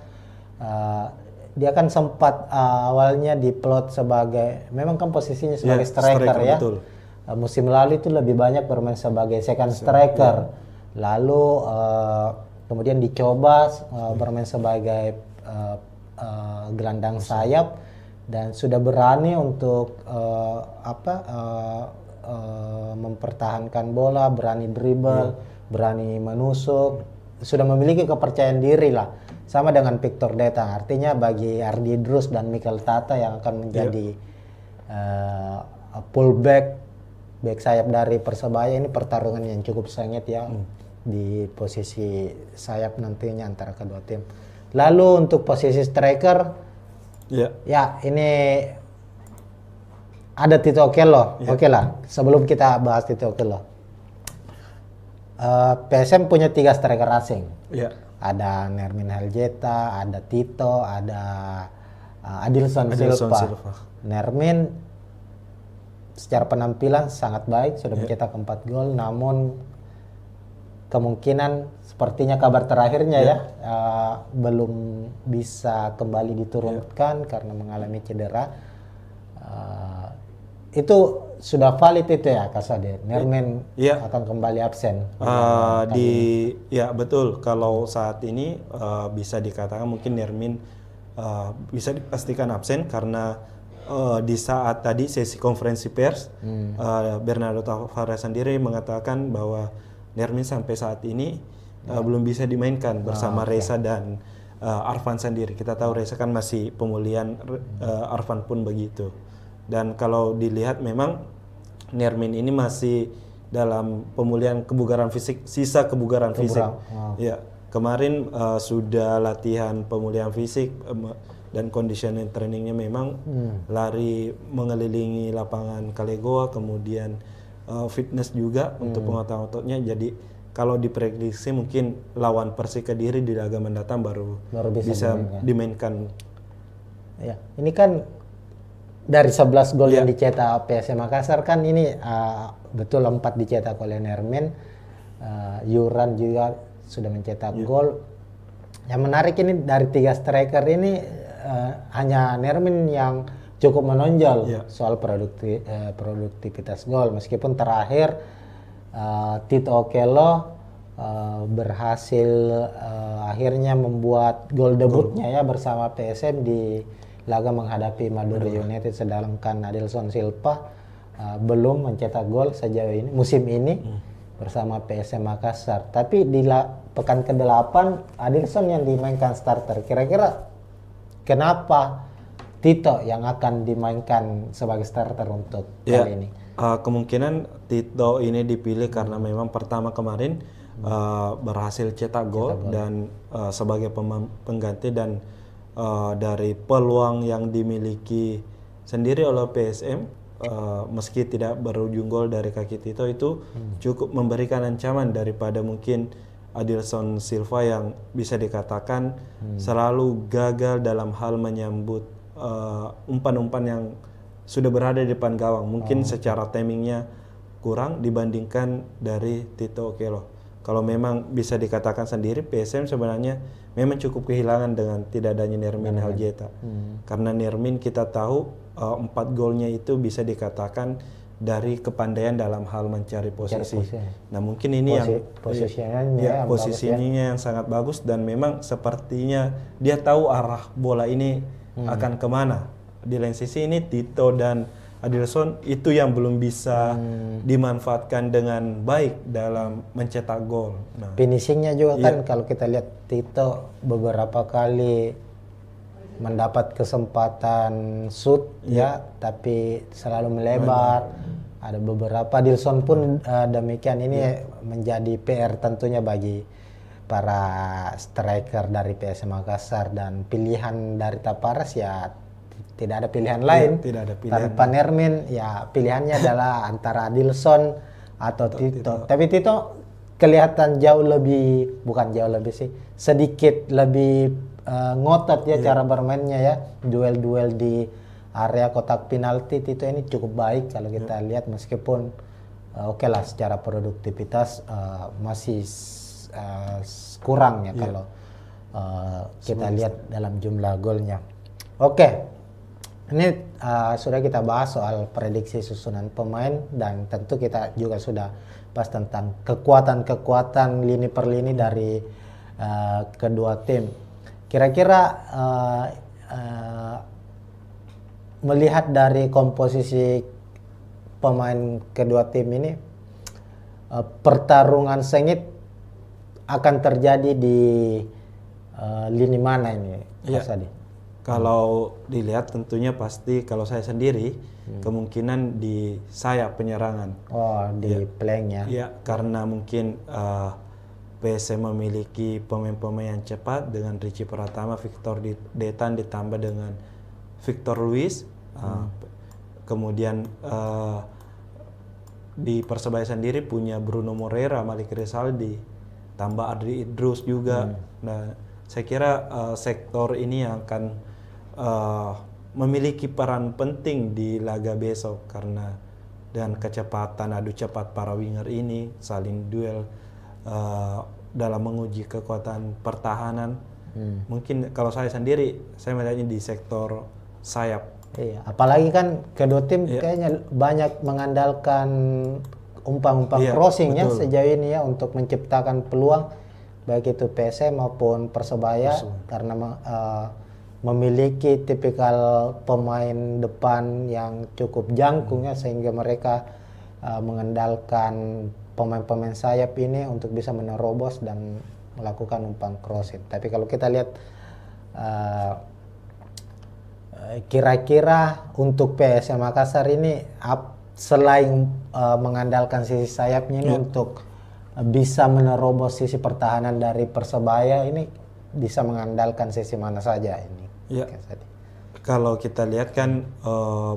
Dia kan sempat awalnya diplot sebagai, memang kan posisinya sebagai striker ya. Musim lalu itu lebih banyak bermain sebagai second striker. Lalu kemudian dicoba bermain sebagai gelandang sayap dan sudah berani untuk mempertahankan bola, berani dribble, berani menusuk, sudah memiliki kepercayaan diri lah. Sama dengan Victor Deta, artinya bagi Ardi Drus dan Mikel Tata yang akan menjadi fullback, back sayap dari Persebaya, ini pertarungan yang cukup sengit ya di posisi sayap nantinya antara kedua tim. Lalu untuk posisi striker, ya ini ada Tito Okello. Oke lah, sebelum kita bahas Tito Okello, PSM punya 3 striker asing. Ada Nermin Heljeta, ada Tito, ada Adilson Silva. Nermin secara penampilan sangat baik, sudah mencetak 4 gol, namun kemungkinan sepertinya kabar terakhirnya belum bisa kembali diturunkan karena mengalami cedera. Itu sudah valid itu ya, Kasade? Nermin akan kembali absen. Ya betul, kalau saat ini bisa dikatakan mungkin Nermin bisa dipastikan absen karena di saat tadi sesi konferensi pers Bernardo Tavares sendiri mengatakan bahwa Nermin sampai saat ini belum bisa dimainkan bersama Reza dan Arfan sendiri. Kita tahu Reza kan masih pemulihan, Arfan pun begitu. Dan kalau dilihat memang Nermin ini masih dalam pemulihan kebugaran fisik, sisa kebugaran fisik. Ya, kemarin sudah latihan pemulihan fisik dan conditioning trainingnya memang lari mengelilingi lapangan Kalegoa, kemudian fitness juga untuk penguatan ototnya. Jadi kalau diprediksi mungkin lawan Persik Kediri di laga mendatang baru bisa dimainkan. Ya, ini kan dari 11 gol yang dicetak PSM Makassar kan ini betul 4 dicetak oleh Nermin. Yuran juga sudah mencetak gol. Yang menarik ini dari 3 striker ini hanya Nermin yang cukup menonjol soal produktivitas gol, meskipun terakhir Tito Okello berhasil akhirnya membuat gol debutnya ya bersama PSM di laga menghadapi Madura United, sedangkan Adilson Silva belum mencetak gol sejauh ini musim ini bersama PSM Makassar. Tapi di pekan ke-8 Adilson yang dimainkan starter. Kira-kira kenapa Tito yang akan dimainkan sebagai starter untuk kali ini? Kemungkinan Tito ini dipilih karena memang pertama kemarin berhasil cetak gol dan sebagai pengganti, dan dari peluang yang dimiliki sendiri oleh PSM, meski tidak berujung gol dari kaki Tito, itu cukup memberikan ancaman daripada mungkin Adilson Silva yang bisa dikatakan selalu gagal dalam hal menyambut umpan-umpan yang sudah berada di depan gawang. Mungkin secara timingnya kurang dibandingkan dari Tito Okello. Kalau memang bisa dikatakan sendiri, PSM sebenarnya memang cukup kehilangan dengan tidak adanya Nermin Heljeta. Karena Nermin kita tahu 4 golnya itu bisa dikatakan dari kepandaian dalam hal mencari posisi. Nah mungkin ini posisinya yang sangat bagus, dan memang sepertinya dia tahu arah bola ini akan kemana. Di lain sisi ini Tito dan Adilson itu yang belum bisa dimanfaatkan dengan baik dalam mencetak gol. Nah, finishingnya juga kan kalau kita lihat Tito beberapa kali mendapat kesempatan shoot tapi selalu melebar. Ada beberapa, Adilson pun demikian. Ini menjadi PR tentunya bagi para striker dari PSM Makassar, dan pilihan dari Taparas ya tidak ada pilihan lain. Tidak ada pilihan. Tanpa Nermin ya pilihannya adalah antara Adilson atau Tito. Tapi Tito kelihatan sedikit lebih ngotot ya cara bermainnya ya. Duel-duel di area kotak penalti Tito ini cukup baik kalau kita lihat, meskipun oke lah secara produktivitas masih kurang ya kalau kita lihat dalam jumlah golnya. Oke. Ini sudah kita bahas soal prediksi susunan pemain, dan tentu kita juga sudah bahas tentang kekuatan-kekuatan lini per lini dari kedua tim. Kira-kira melihat dari komposisi pemain kedua tim ini pertarungan sengit akan terjadi di lini mana ini, Iya. Mas Adi? Kalau dilihat tentunya pasti kalau saya sendiri kemungkinan di sayap penyerangan. Oh, di flank ya. Ya, karena mungkin PSM memiliki pemain-pemain yang cepat dengan Richie Pratama, Victor Detan ditambah dengan Victor Luis. Kemudian di Persebaya sendiri punya Bruno Moreira, Malik Rizaldi, tambah Adri Idrus juga. Nah, saya kira sektor ini yang akan memiliki peran penting di laga besok karena dengan kecepatan adu cepat para winger ini saling duel dalam menguji kekuatan pertahanan. Mungkin kalau saya sendiri saya melihatnya di sektor sayap. Iya, apalagi kan kedua tim kayaknya banyak mengandalkan umpan-umpan Iya, crossing ya betul. sejauh ini ya untuk menciptakan peluang baik itu PSM maupun Persebaya karena memiliki tipikal pemain depan yang cukup jangkung ya sehingga mereka mengandalkan pemain-pemain sayap ini untuk bisa menerobos dan melakukan umpan crossing. Tapi kalau kita lihat kira-kira untuk PSM Makassar ini selain mengandalkan sisi sayapnya ini untuk bisa menerobos sisi pertahanan dari Persebaya ini bisa mengandalkan sisi mana saja ini? Ya. Kalau kita lihat kan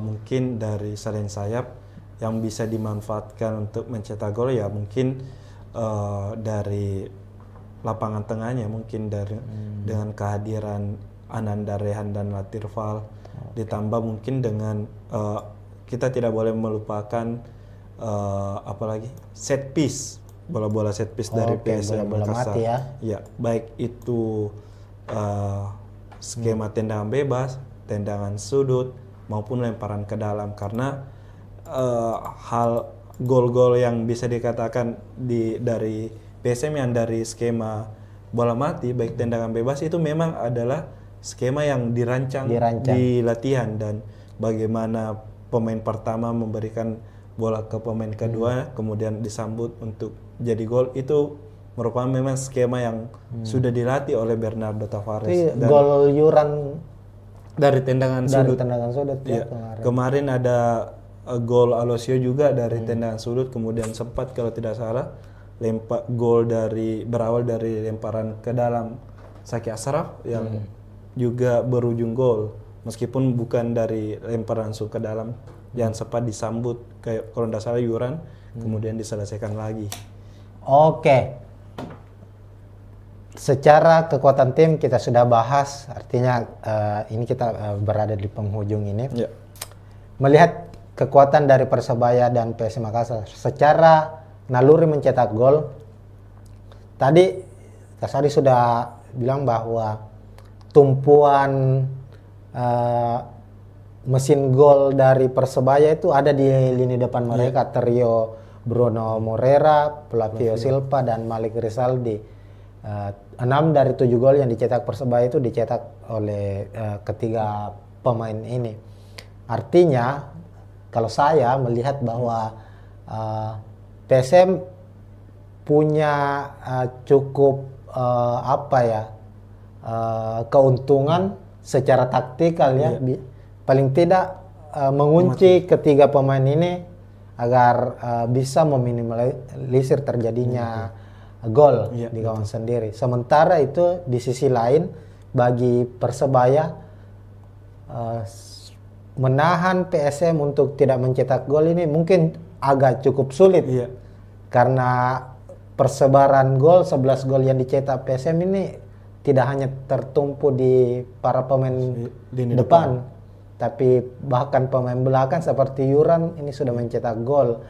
mungkin dari selain sayap yang bisa dimanfaatkan untuk mencetak gol ya mungkin dari lapangan tengahnya mungkin dari dengan kehadiran Ananda Rehan dan Latirval ditambah mungkin dengan kita tidak boleh melupakan apalagi set piece bola-bola set piece dari PSM bola-bola Makassar. mati ya. Ya, baik itu skema tendangan bebas, tendangan sudut maupun lemparan ke dalam karena hal gol-gol yang bisa dikatakan dari PSM yang dari skema bola mati baik tendangan bebas itu memang adalah skema yang dirancang di latihan dan bagaimana pemain pertama memberikan bola ke pemain kedua kemudian disambut untuk jadi gol itu merupakan memang skema yang sudah dilatih oleh Bernardo Tavares. Dan gol Yuran dari tendangan sudut. Ya, kemarin ada gol Alosio juga dari tendangan sudut kemudian sempat kalau tidak salah gol berawal dari lemparan ke dalam Saki Asraf yang juga berujung gol meskipun bukan dari lemparan langsung ke dalam yang sempat disambut kayak kalau tidak salah Yuran kemudian diselesaikan lagi. Oke. Secara kekuatan tim kita sudah bahas, artinya ini kita berada di penghujung ini. Ya. Melihat kekuatan dari Persebaya dan PSM Makassar, secara naluri mencetak gol, tadi Kasadi sudah bilang bahwa tumpuan mesin gol dari Persebaya itu ada di lini depan mereka, trio Bruno Moreira, Flavio Silva dan Malik Rizaldi. 6 dari 7 gol yang dicetak Persebaya itu dicetak oleh ketiga pemain ini. Artinya kalau saya melihat bahwa PSM punya cukup keuntungan secara taktikal ya, paling tidak mengunci ketiga pemain ini agar bisa meminimalisir terjadinya gol di gawang sendiri. Sementara itu di sisi lain bagi Persebaya menahan PSM untuk tidak mencetak gol ini mungkin agak cukup sulit. Karena persebaran gol 11 gol yang dicetak PSM ini tidak hanya tertumpu di para pemain depan, tapi bahkan pemain belakang seperti Yuran ini sudah mencetak gol.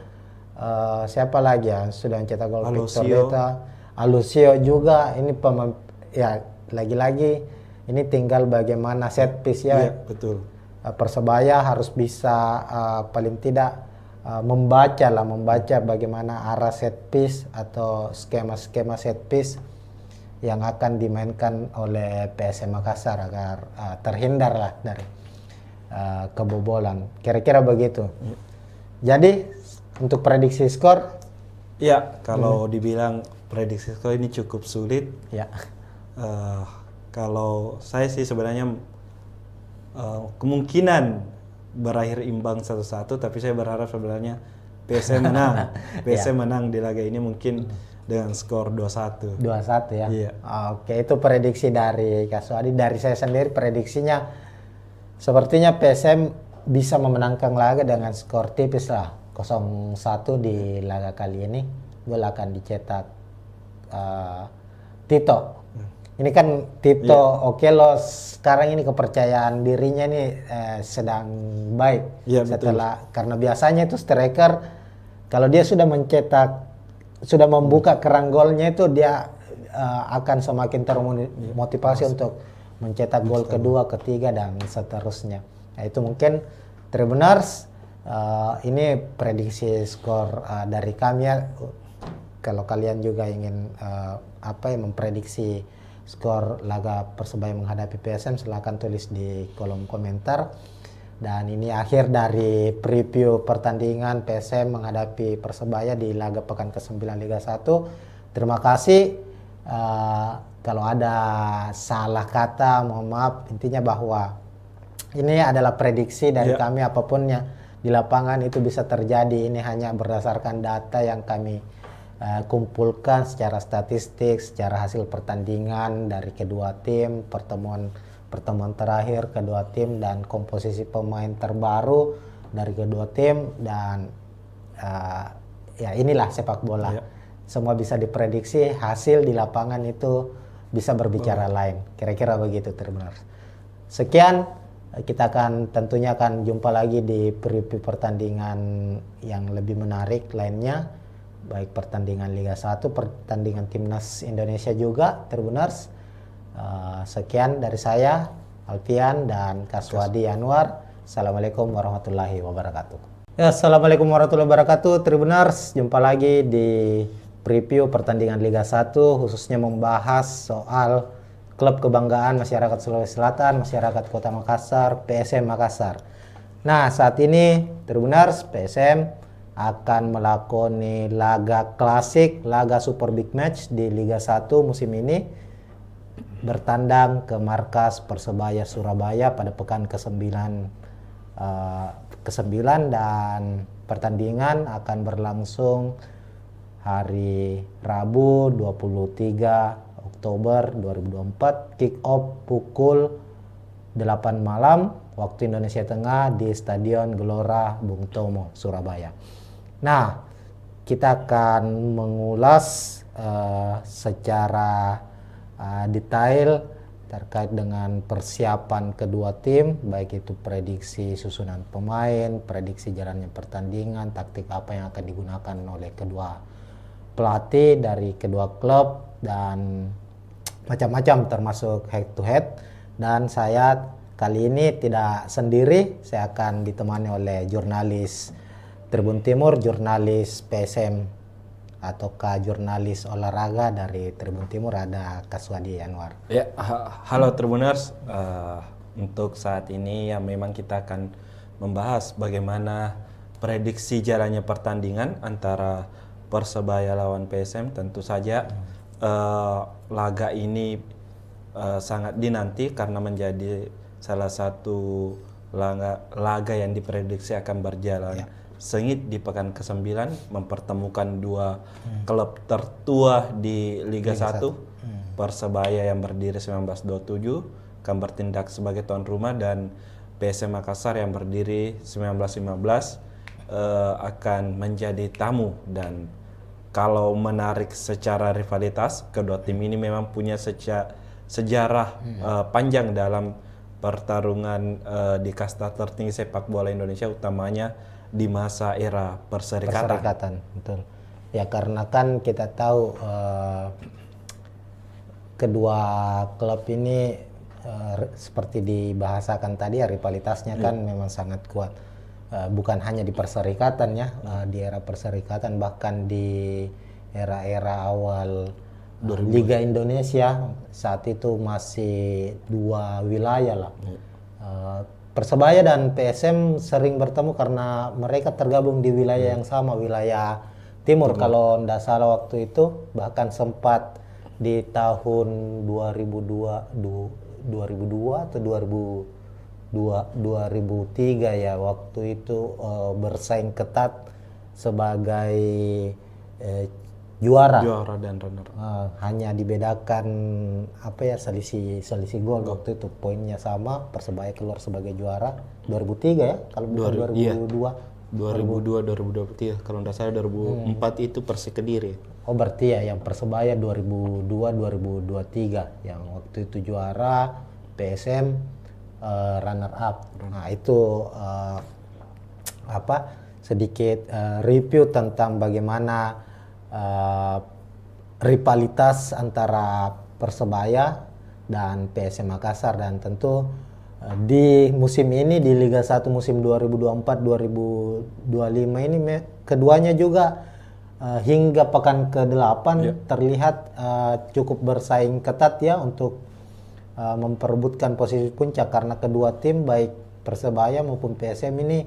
Siapa lagi ya sudah mencetak gol? Victor Deta, Alosio juga. Ini pemain ya lagi-lagi ini tinggal bagaimana set piece ya. Betul. Persebaya harus bisa paling tidak membaca bagaimana arah set piece atau skema-skema set piece yang akan dimainkan oleh PSM Makassar agar terhindarlah dari kebobolan. Kira-kira begitu. Jadi untuk prediksi skor, Ya, kalau dibilang prediksi skor ini cukup sulit. ya. Kalau saya sih sebenarnya kemungkinan berakhir imbang 1-1, tapi saya berharap sebenarnya PSM menang. PSM menang di laga ini mungkin dengan skor 2-1. 2-1 ya. Iya. Oke, itu prediksi dari Kak Suadi. Dari saya sendiri prediksinya sepertinya PSM bisa memenangkan laga dengan skor tipis lah, 0-1 di laga kali ini. Gol akan dicetak Tito. Ini kan Tito, oke loh, sekarang ini kepercayaan dirinya ini sedang baik. Iya, betul. Setelah karena biasanya itu striker kalau dia sudah mencetak, sudah membuka kerang golnya itu dia akan semakin termotivasi untuk mencetak gol kedua, ketiga dan seterusnya. Nah, itu mungkin Tribuners, ini prediksi skor dari kami ya. Kalau kalian juga ingin memprediksi skor laga Persebaya menghadapi PSM, silahkan tulis di kolom komentar. Dan ini akhir dari preview pertandingan PSM menghadapi Persebaya di laga pekan ke-9 Liga 1. Terima kasih. Kalau ada salah kata, mohon maaf. Intinya bahwa ini adalah prediksi dari kami, apapun yang di lapangan itu bisa terjadi. Ini hanya berdasarkan data yang kami kumpulkan secara statistik, secara hasil pertandingan dari kedua tim, pertemuan terakhir kedua tim, dan komposisi pemain terbaru dari kedua tim, dan ya inilah sepak bola. Semua bisa diprediksi, hasil di lapangan itu bisa berbicara lain. Kira-kira begitu Tribuners. Sekian, kita tentunya akan jumpa lagi di preview pertandingan yang lebih menarik lainnya, baik pertandingan Liga 1, pertandingan Timnas Indonesia juga Tribuners. Sekian dari saya, Alfian dan Kaswadi Anwar. Assalamualaikum warahmatullahi wabarakatuh. Ya, Assalamualaikum warahmatullahi wabarakatuh Tribuners. Jumpa lagi di preview pertandingan Liga 1, khususnya membahas soal klub kebanggaan masyarakat Sulawesi Selatan, masyarakat Kota Makassar, PSM Makassar. Nah, saat ini Tribuners, PSM akan melakoni laga klasik, laga super big match di Liga 1 musim ini, bertandang ke markas Persebaya Surabaya pada pekan ke-9 dan pertandingan akan berlangsung hari Rabu 23 Oktober 2024, kick off pukul 8 malam waktu Indonesia Tengah di Stadion Gelora Bung Tomo, Surabaya. Nah, kita akan mengulas secara detail terkait dengan persiapan kedua tim, baik itu prediksi susunan pemain, prediksi jalannya pertandingan, taktik apa yang akan digunakan oleh kedua pelatih dari kedua klub, dan macam-macam termasuk head to head. Dan saya kali ini tidak sendiri, saya akan ditemani oleh jurnalis Tribun Timur, jurnalis PSM ataukah jurnalis olahraga dari Tribun Timur, ada Kaswadi Anwar. Ya, halo Tribuners. Untuk saat ini ya memang kita akan membahas bagaimana prediksi jalannya pertandingan antara Persebaya lawan PSM. Tentu saja laga ini sangat dinanti karena menjadi salah satu laga yang diprediksi akan berjalan sengit di pekan ke-9, mempertemukan dua klub tertua di Liga 1. Persebaya yang berdiri 1927 akan bertindak sebagai tuan rumah, dan PSM Makassar yang berdiri 1915 akan menjadi tamu. Dan kalau menarik secara rivalitas, kedua tim ini memang punya sejarah panjang dalam pertarungan di kasta tertinggi sepak bola Indonesia, utamanya di masa era perserikatan. Betul. Ya, karena kan kita tahu kedua klub ini seperti dibahasakan tadi ya, rivalitasnya kan memang sangat kuat. Bukan hanya di perserikatan ya, di era perserikatan, bahkan di era-era awal Liga Indonesia saat itu masih dua wilayah lah. Persebaya dan PSM sering bertemu karena mereka tergabung di wilayah yang sama, wilayah timur. Kalau tidak salah waktu itu bahkan sempat di tahun 2002 atau 2003 ya, waktu itu bersaing ketat sebagai juara. Juara dan runner. Hanya dibedakan selisih gol waktu itu, poinnya sama, Persebaya keluar sebagai juara 2003 ya, kalau bukan 2002. 2023 kalau tidak salah 2004 itu Persik Kediri. Oh berarti ya yang Persebaya 2002-2023 yang waktu itu juara, PSM runner up. Nah itu sedikit review tentang bagaimana rivalitas antara Persebaya dan PSM Makassar, dan tentu di musim ini di Liga 1 musim 2024-2025 ini keduanya juga hingga pekan ke-8 terlihat cukup bersaing ketat ya untuk memperebutkan posisi puncak, karena kedua tim baik Persebaya maupun PSM ini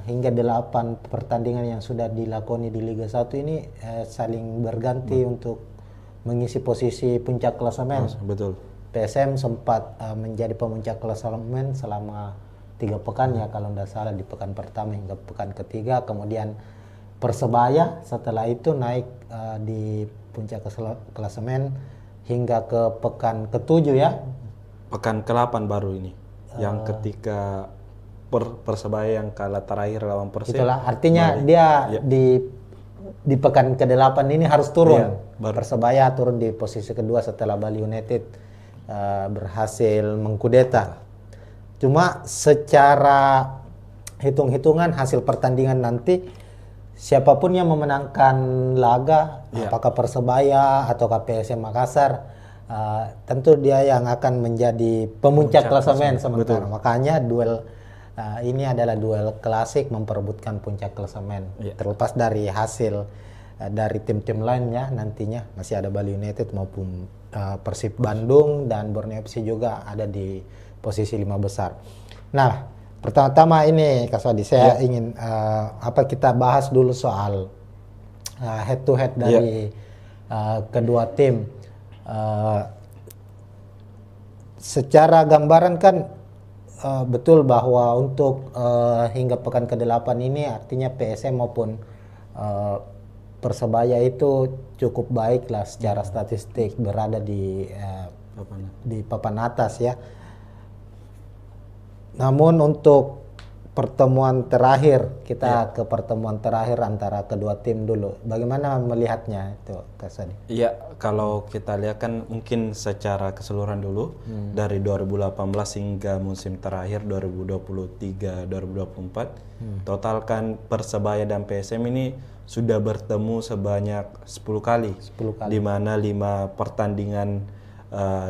hingga 8 pertandingan yang sudah dilakoni di Liga 1 ini saling berganti untuk mengisi posisi puncak klasemen. Betul. PSM sempat menjadi pemuncak klasemen selama 3 pekan ya kalau tidak salah, di pekan pertama hingga pekan ketiga. Kemudian Persebaya setelah itu naik di puncak klasemen hingga ke pekan ke-7 ya. Pekan ke-8 baru ini. Yang ketika Persebaya yang kalah terakhir lawan Persib. Itulah artinya dia di pekan ke-8 ini harus turun. Persebaya turun di posisi kedua setelah Bali United berhasil mengkudeta. Cuma secara hitung-hitungan hasil pertandingan nanti, siapapun yang memenangkan laga, apakah Persebaya atau PSM Makassar, tentu dia yang akan menjadi pemuncak klasemen sementara. Makanya duel ini adalah duel klasik memperebutkan puncak klasemen. Terlepas dari hasil dari tim-tim lainnya, nantinya masih ada Bali United maupun Persib Bandung dan Borneo FC juga ada di posisi 5 besar. Nah, pertama-tama ini Kak Swadi, saya ingin kita bahas dulu soal head to head dari kedua tim. Secara gambaran kan betul bahwa untuk hingga pekan ke-8 ini artinya PSM maupun Persebaya itu cukup baik lah secara statistik, berada di papan atas ya. Namun untuk pertemuan terakhir, kita ke pertemuan terakhir antara kedua tim dulu. Bagaimana melihatnya itu Kak Swadi? Iya, kalau kita lihat kan mungkin secara keseluruhan dulu dari 2018 hingga musim terakhir 2023-2024, total kan Persebaya dan PSM ini sudah bertemu sebanyak 10 kali. Di mana 5 pertandingan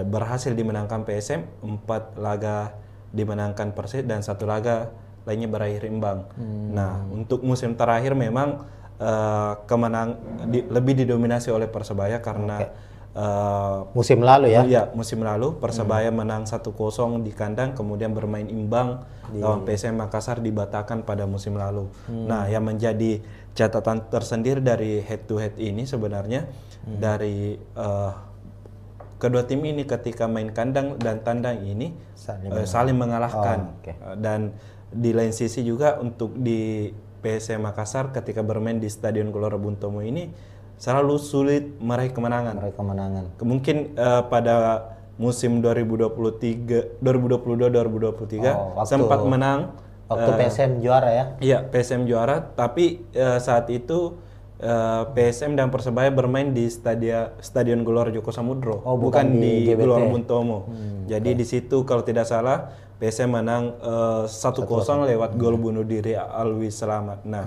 berhasil dimenangkan PSM, 4 laga dimenangkan Persib dan 1 laga lainnya berakhir imbang. Nah, untuk musim terakhir memang lebih didominasi oleh Persebaya karena musim lalu ya? Iya, musim lalu Persebaya menang 1-0 di kandang, kemudian bermain imbang lawan PSM Makassar dibatalkan pada musim lalu. Nah, yang menjadi catatan tersendiri dari head to head ini sebenarnya dari kedua tim ini ketika main kandang dan tandang ini saling mengalahkan. Dan di lain sisi juga untuk di PSM Makassar ketika bermain di Stadion Gelora Bung Tomo ini selalu sulit meraih kemenangan. Mungkin pada musim 2022-2023 sempat menang. Waktu PSM juara ya? Iya, PSM juara, tapi saat itu PSM dan Persebaya bermain di Stadion Gelora Joko Samudro, bukan di Gelora Bung Tomo. Jadi di situ kalau tidak salah PSM menang 1-0 lewat gol bunuh diri Alwi Selamat. Nah,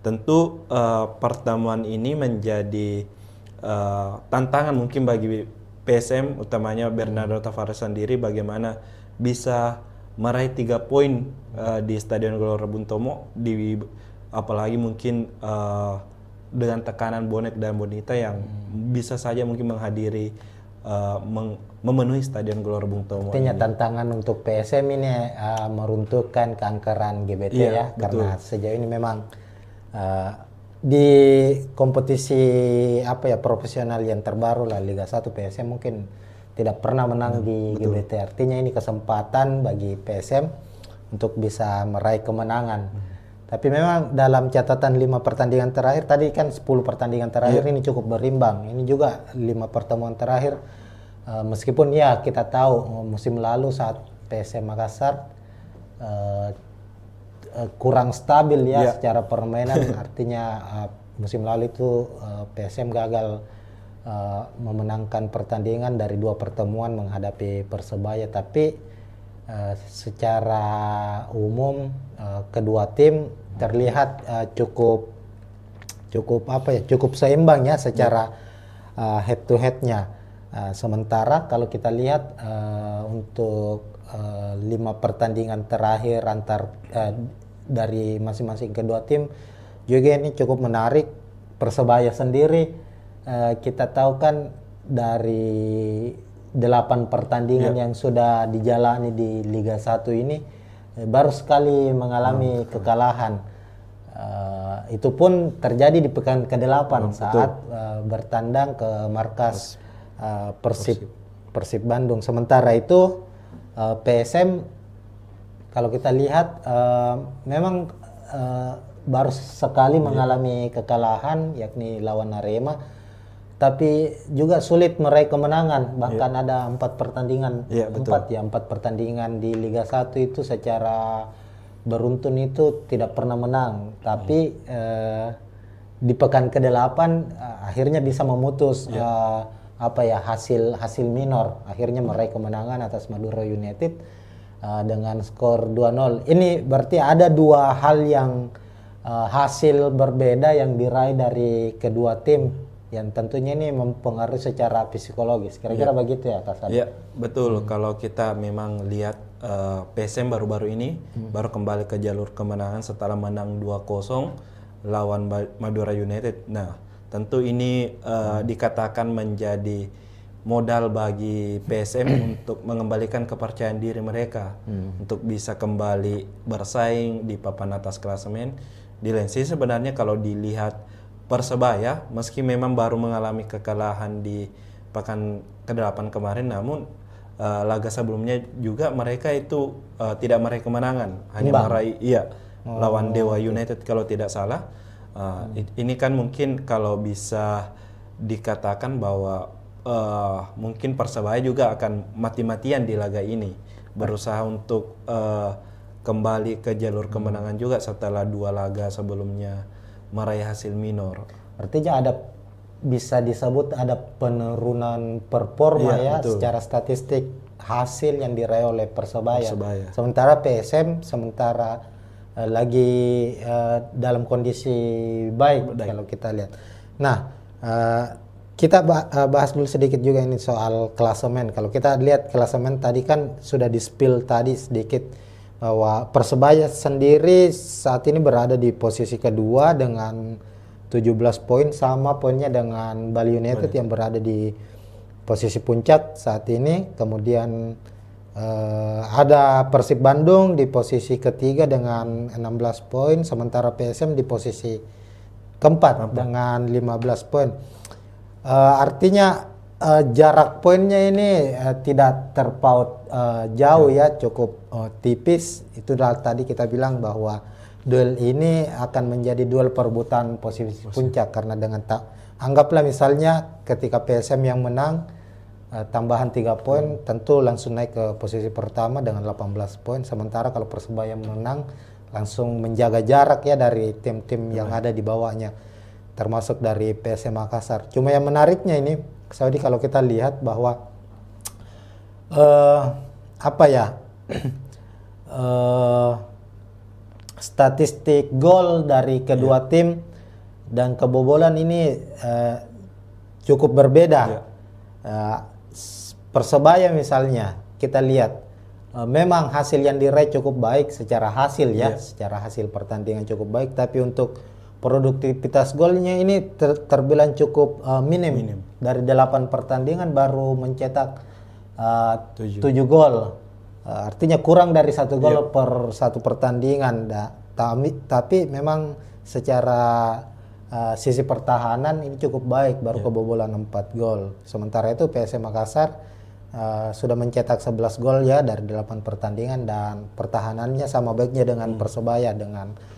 tentu pertemuan ini menjadi tantangan mungkin bagi PSM, utamanya Bernardo Tavares sendiri, bagaimana bisa meraih 3 poin di Stadion Gelora Bung Tomo, apalagi mungkin dengan tekanan bonek dan bonita yang bisa saja mungkin menghadiri memenuhi Stadion Gelora Bung Tomo. Artinya tantangan untuk PSM ini meruntuhkan keangkeran GBT Iya, ya, betul. karena sejauh ini memang di kompetisi profesional yang terbaru lah Liga 1 PSM mungkin tidak pernah menang di GBT. Artinya ini kesempatan bagi PSM untuk bisa meraih kemenangan. Tapi memang dalam catatan 5 pertandingan terakhir, tadi kan 10 pertandingan terakhir ini cukup berimbang. Ini juga 5 pertemuan terakhir, meskipun ya kita tahu musim lalu saat PSM Makassar kurang stabil ya secara permainan. Artinya musim lalu itu PSM gagal memenangkan pertandingan dari 2 pertemuan menghadapi Persebaya. Tapi secara umum kedua tim terlihat cukup seimbang ya secara head to headnya. Sementara kalau kita lihat untuk 5 pertandingan terakhir dari masing-masing kedua tim juga ini cukup menarik. Persebaya sendiri kita tahu kan dari 8 pertandingan yang sudah dijalani di Liga 1 ini baru sekali mengalami kekalahan. Itu pun terjadi di pekan ke-8 saat bertandang ke markas Persib Bandung. Sementara itu PSM kalau kita lihat memang baru sekali mengalami kekalahan yakni lawan Arema, tapi juga sulit meraih kemenangan. Bahkan ada 4 pertandingan, 4 pertandingan di Liga 1 itu secara beruntun itu tidak pernah menang. Tapi di pekan ke-8 akhirnya bisa memutus hasil minor. Akhirnya meraih kemenangan atas Madura United dengan skor 2-0. Ini berarti ada 2 hal yang hasil berbeda yang diraih dari kedua tim, yang tentunya ini mempengaruhi secara psikologis. Kira-kira begitu ya, Kak Sadi? Iya, betul. Kalau kita memang lihat PSM baru-baru ini baru kembali ke jalur kemenangan setelah menang 2-0 lawan Madura United. Nah, tentu ini dikatakan menjadi modal bagi PSM untuk mengembalikan kepercayaan diri mereka untuk bisa kembali bersaing di papan atas klasemen. Di lain sisi sebenarnya kalau dilihat Persebaya, meski memang baru mengalami kekalahan di pekan ke-8 kemarin, namun laga sebelumnya juga mereka itu tidak meraih kemenangan, hanya meraih lawan Dewa United kalau tidak salah. Ini kan mungkin kalau bisa dikatakan bahwa mungkin Persebaya juga akan mati-matian di laga ini, berusaha untuk kembali ke jalur kemenangan juga setelah 2 laga sebelumnya meraih hasil minor. Artinya bisa disebut ada penurunan performa secara statistik hasil yang diraih oleh Persebaya. Sementara PSM lagi dalam kondisi baik kalau kita lihat. Nah, kita bahas dulu sedikit juga ini soal klasemen. Kalau kita lihat klasemen tadi kan sudah di-spill tadi sedikit bahwa Persebaya sendiri saat ini berada di posisi kedua dengan 17 poin, sama poinnya dengan Bali United yang berada di posisi puncak saat ini. Kemudian ada Persib Bandung di posisi ketiga dengan 16 poin, sementara PSM di posisi keempat dengan 15 poin. Artinya jarak poinnya ini tidak terpaut jauh ya, cukup tipis. Itu tadi kita bilang bahwa duel ini akan menjadi duel perebutan posisi puncak, karena dengan anggaplah misalnya ketika PSM yang menang tambahan 3 poin, tentu langsung naik ke posisi pertama dengan 18 poin. Sementara kalau Persebaya menang langsung menjaga jarak ya dari tim-tim yang ada di bawahnya, termasuk dari PSM Makassar. Cuma yang menariknya ini Saudi, kalau kita lihat bahwa statistik gol dari kedua tim dan kebobolan ini cukup berbeda. Persebaya misalnya kita lihat memang hasil yang diraih cukup baik secara hasil ya, secara hasil pertandingan cukup baik, tapi untuk produktivitas golnya ini terbilang cukup minim. Dari 8 pertandingan baru mencetak 7 gol. Artinya kurang dari 1 gol per 1 pertandingan. Tapi memang secara sisi pertahanan ini cukup baik, baru kebobolan 4 gol. Sementara itu PSM Makassar sudah mencetak 11 gol ya dari 8 pertandingan, dan pertahanannya sama baiknya dengan Persebaya dengan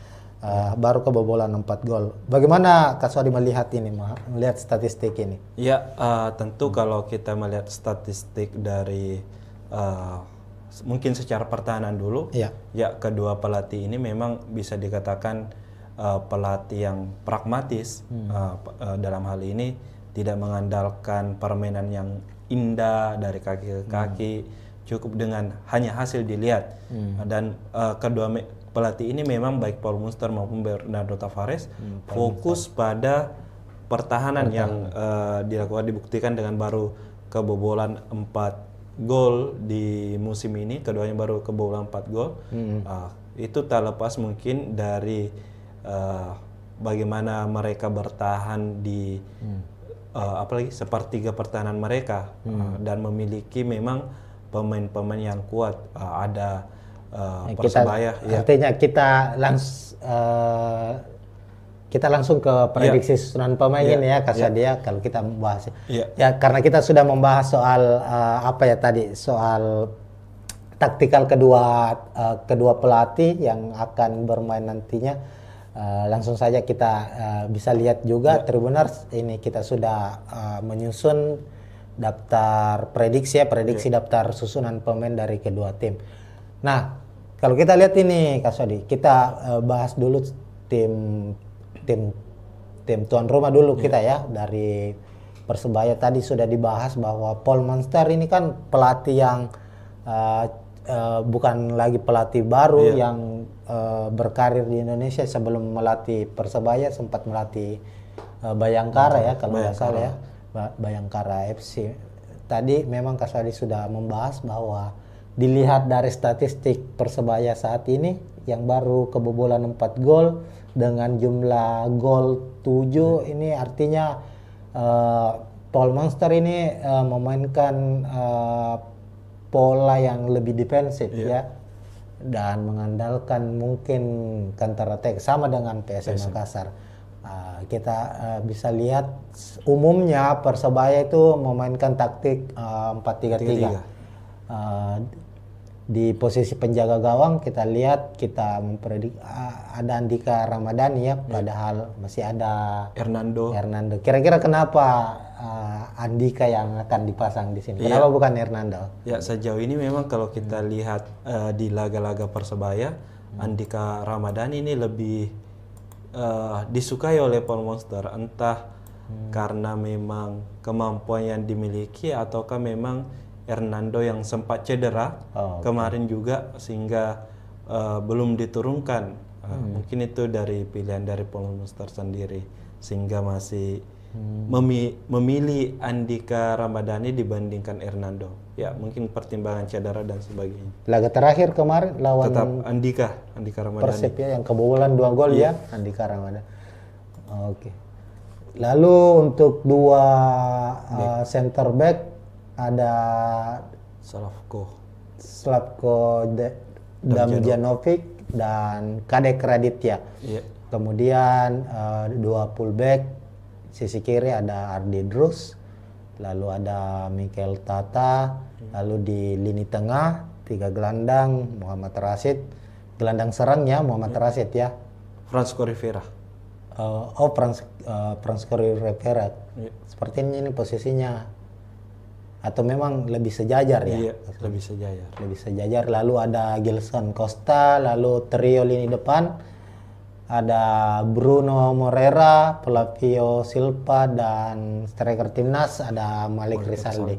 baru kebobolan 4 gol. Bagaimana Kak Swadi melihat ini, melihat statistik ini? Ya, tentu kalau kita melihat statistik dari mungkin secara pertahanan dulu, ya kedua pelatih ini memang bisa dikatakan pelatih yang pragmatis. Dalam hal ini tidak mengandalkan permainan yang indah dari kaki ke kaki, cukup dengan hanya hasil dilihat. Dan kedua pelatih ini memang baik Paul Munster maupun Bernardo Tavares fokus pada pertahanan yang dibuktikan dengan baru kebobolan 4 gol di musim ini. Keduanya baru kebobolan 4 gol. Itu tak lepas mungkin dari bagaimana mereka bertahan di apalagi sepertiga pertahanan mereka, dan memiliki memang pemain-pemain yang kuat. Ada Persebaya. Artinya kita langsung ke prediksi susunan pemain ya Kak Swadi ya, kalau kita membahas. Ya karena kita sudah membahas soal soal taktikal kedua pelatih yang akan bermain nantinya. Langsung saja kita bisa lihat juga Tribuners ini kita sudah menyusun daftar prediksi daftar susunan pemain dari kedua tim. Nah, kalau kita lihat ini Kak Swadi, kita bahas dulu tim tuan rumah dulu kita ya. Dari Persebaya tadi sudah dibahas bahwa Paul Munster ini kan pelatih yang bukan lagi pelatih baru yang berkarir di Indonesia. Sebelum melatih Persebaya sempat melatih Bayangkara ya kalau nggak salah ya, Bayangkara FC. Tadi memang Kak Swadi sudah membahas bahwa dilihat dari statistik Persebaya saat ini yang baru kebobolan 4 gol dengan jumlah gol 7, ini artinya Paul Munster ini memainkan pola yang lebih defensif ya, dan mengandalkan mungkin counter attack sama dengan PSM Makassar. Kita bisa lihat umumnya Persebaya itu memainkan taktik 4-3-3. Di posisi penjaga gawang kita lihat, kita memprediksi ada Andika Ramadhani ya, padahal masih ada Hernando. Kira-kira kenapa Andika yang akan dipasang di sini? Kenapa bukan Hernando? Ya, sejauh ini memang kalau kita lihat di laga-laga Persebaya, Andika Ramadhani ini lebih disukai oleh Paul Munster, entah karena memang kemampuan yang dimiliki ataukah memang Hernando yang sempat cedera kemarin juga sehingga belum diturunkan. Mungkin itu dari pilihan dari Paul Munster sendiri, sehingga masih memilih Andika Ramadhani dibandingkan Hernando. Ya, mungkin pertimbangan cedera dan sebagainya. Laga terakhir kemarin lawan tetap Andika Ramadhani. Persib ya, yang kebobolan 2 gol ya, Andika Ramadhani. Oke. Lalu untuk dua center back ada Slavko Damjanovic dan Kadek Raditya. Kemudian dua fullback, sisi kiri ada Ardi Drus, lalu ada Mikel Tata, lalu di lini tengah 3 gelandang Muhammad Rashid, gelandang serangnya Muhammad Rashid ya. Francisco Rivera. Francisco Rivera. Sepertinya ini posisinya, atau memang lebih sejajar ya? Iya, lebih sejajar. Lebih sejajar. Lalu ada Gilson Costa, lalu trio lini depan ada Bruno Moreira, Flavio Silva, dan striker timnas ada Malik Rizaldi.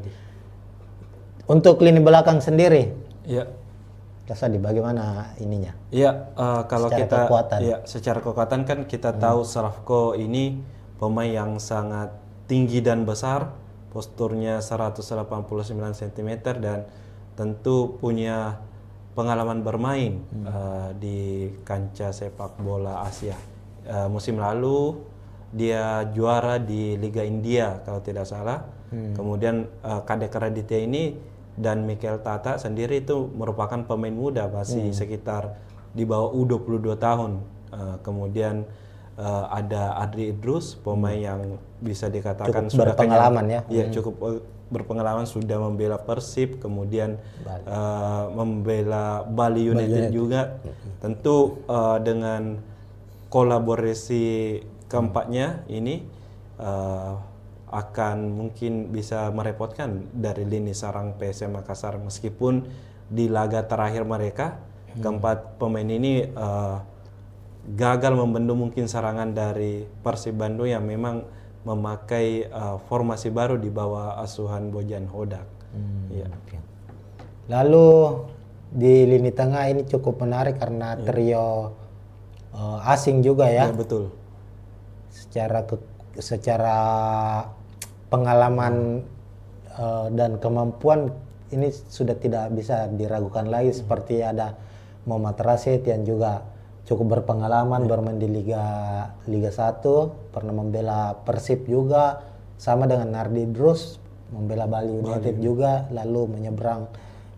Untuk lini belakang sendiri, Kasadi bagaimana ininya? Iya, kalau secara kita kekuatan. Secara kekuatan kan kita tahu Slavko ini pemain yang sangat tinggi dan besar. Posturnya 189 cm dan tentu punya pengalaman bermain di kancah sepak bola Asia. musim lalu dia juara di Liga India kalau tidak salah. Kemudian Kadek Raditya ini dan Mikel Tata sendiri itu merupakan pemain muda, masih sekitar di bawah U22 tahun. Kemudian ada Adri Idrus, pemain yang bisa dikatakan Cukup sudah berpengalaman ya. Iya, cukup berpengalaman, sudah membela Persib, kemudian membela Bali United juga. Tentu dengan kolaborasi keempatnya ini akan mungkin bisa merepotkan dari lini serang PSM Makassar, meskipun di laga terakhir mereka keempat pemain ini gagal membendung mungkin serangan dari Persib Bandung yang memang memakai formasi baru di bawah asuhan Bojan Hodak. Ya. Lalu di lini tengah ini cukup menarik karena trio asing juga ya. Ya, betul. Secara pengalaman dan kemampuan ini sudah tidak bisa diragukan lagi, seperti ada Muhammad Rashid yang juga cukup berpengalaman bermain di Liga 1, pernah membela Persib juga, sama dengan Nardi Idrus membela Bali United juga, lalu menyeberang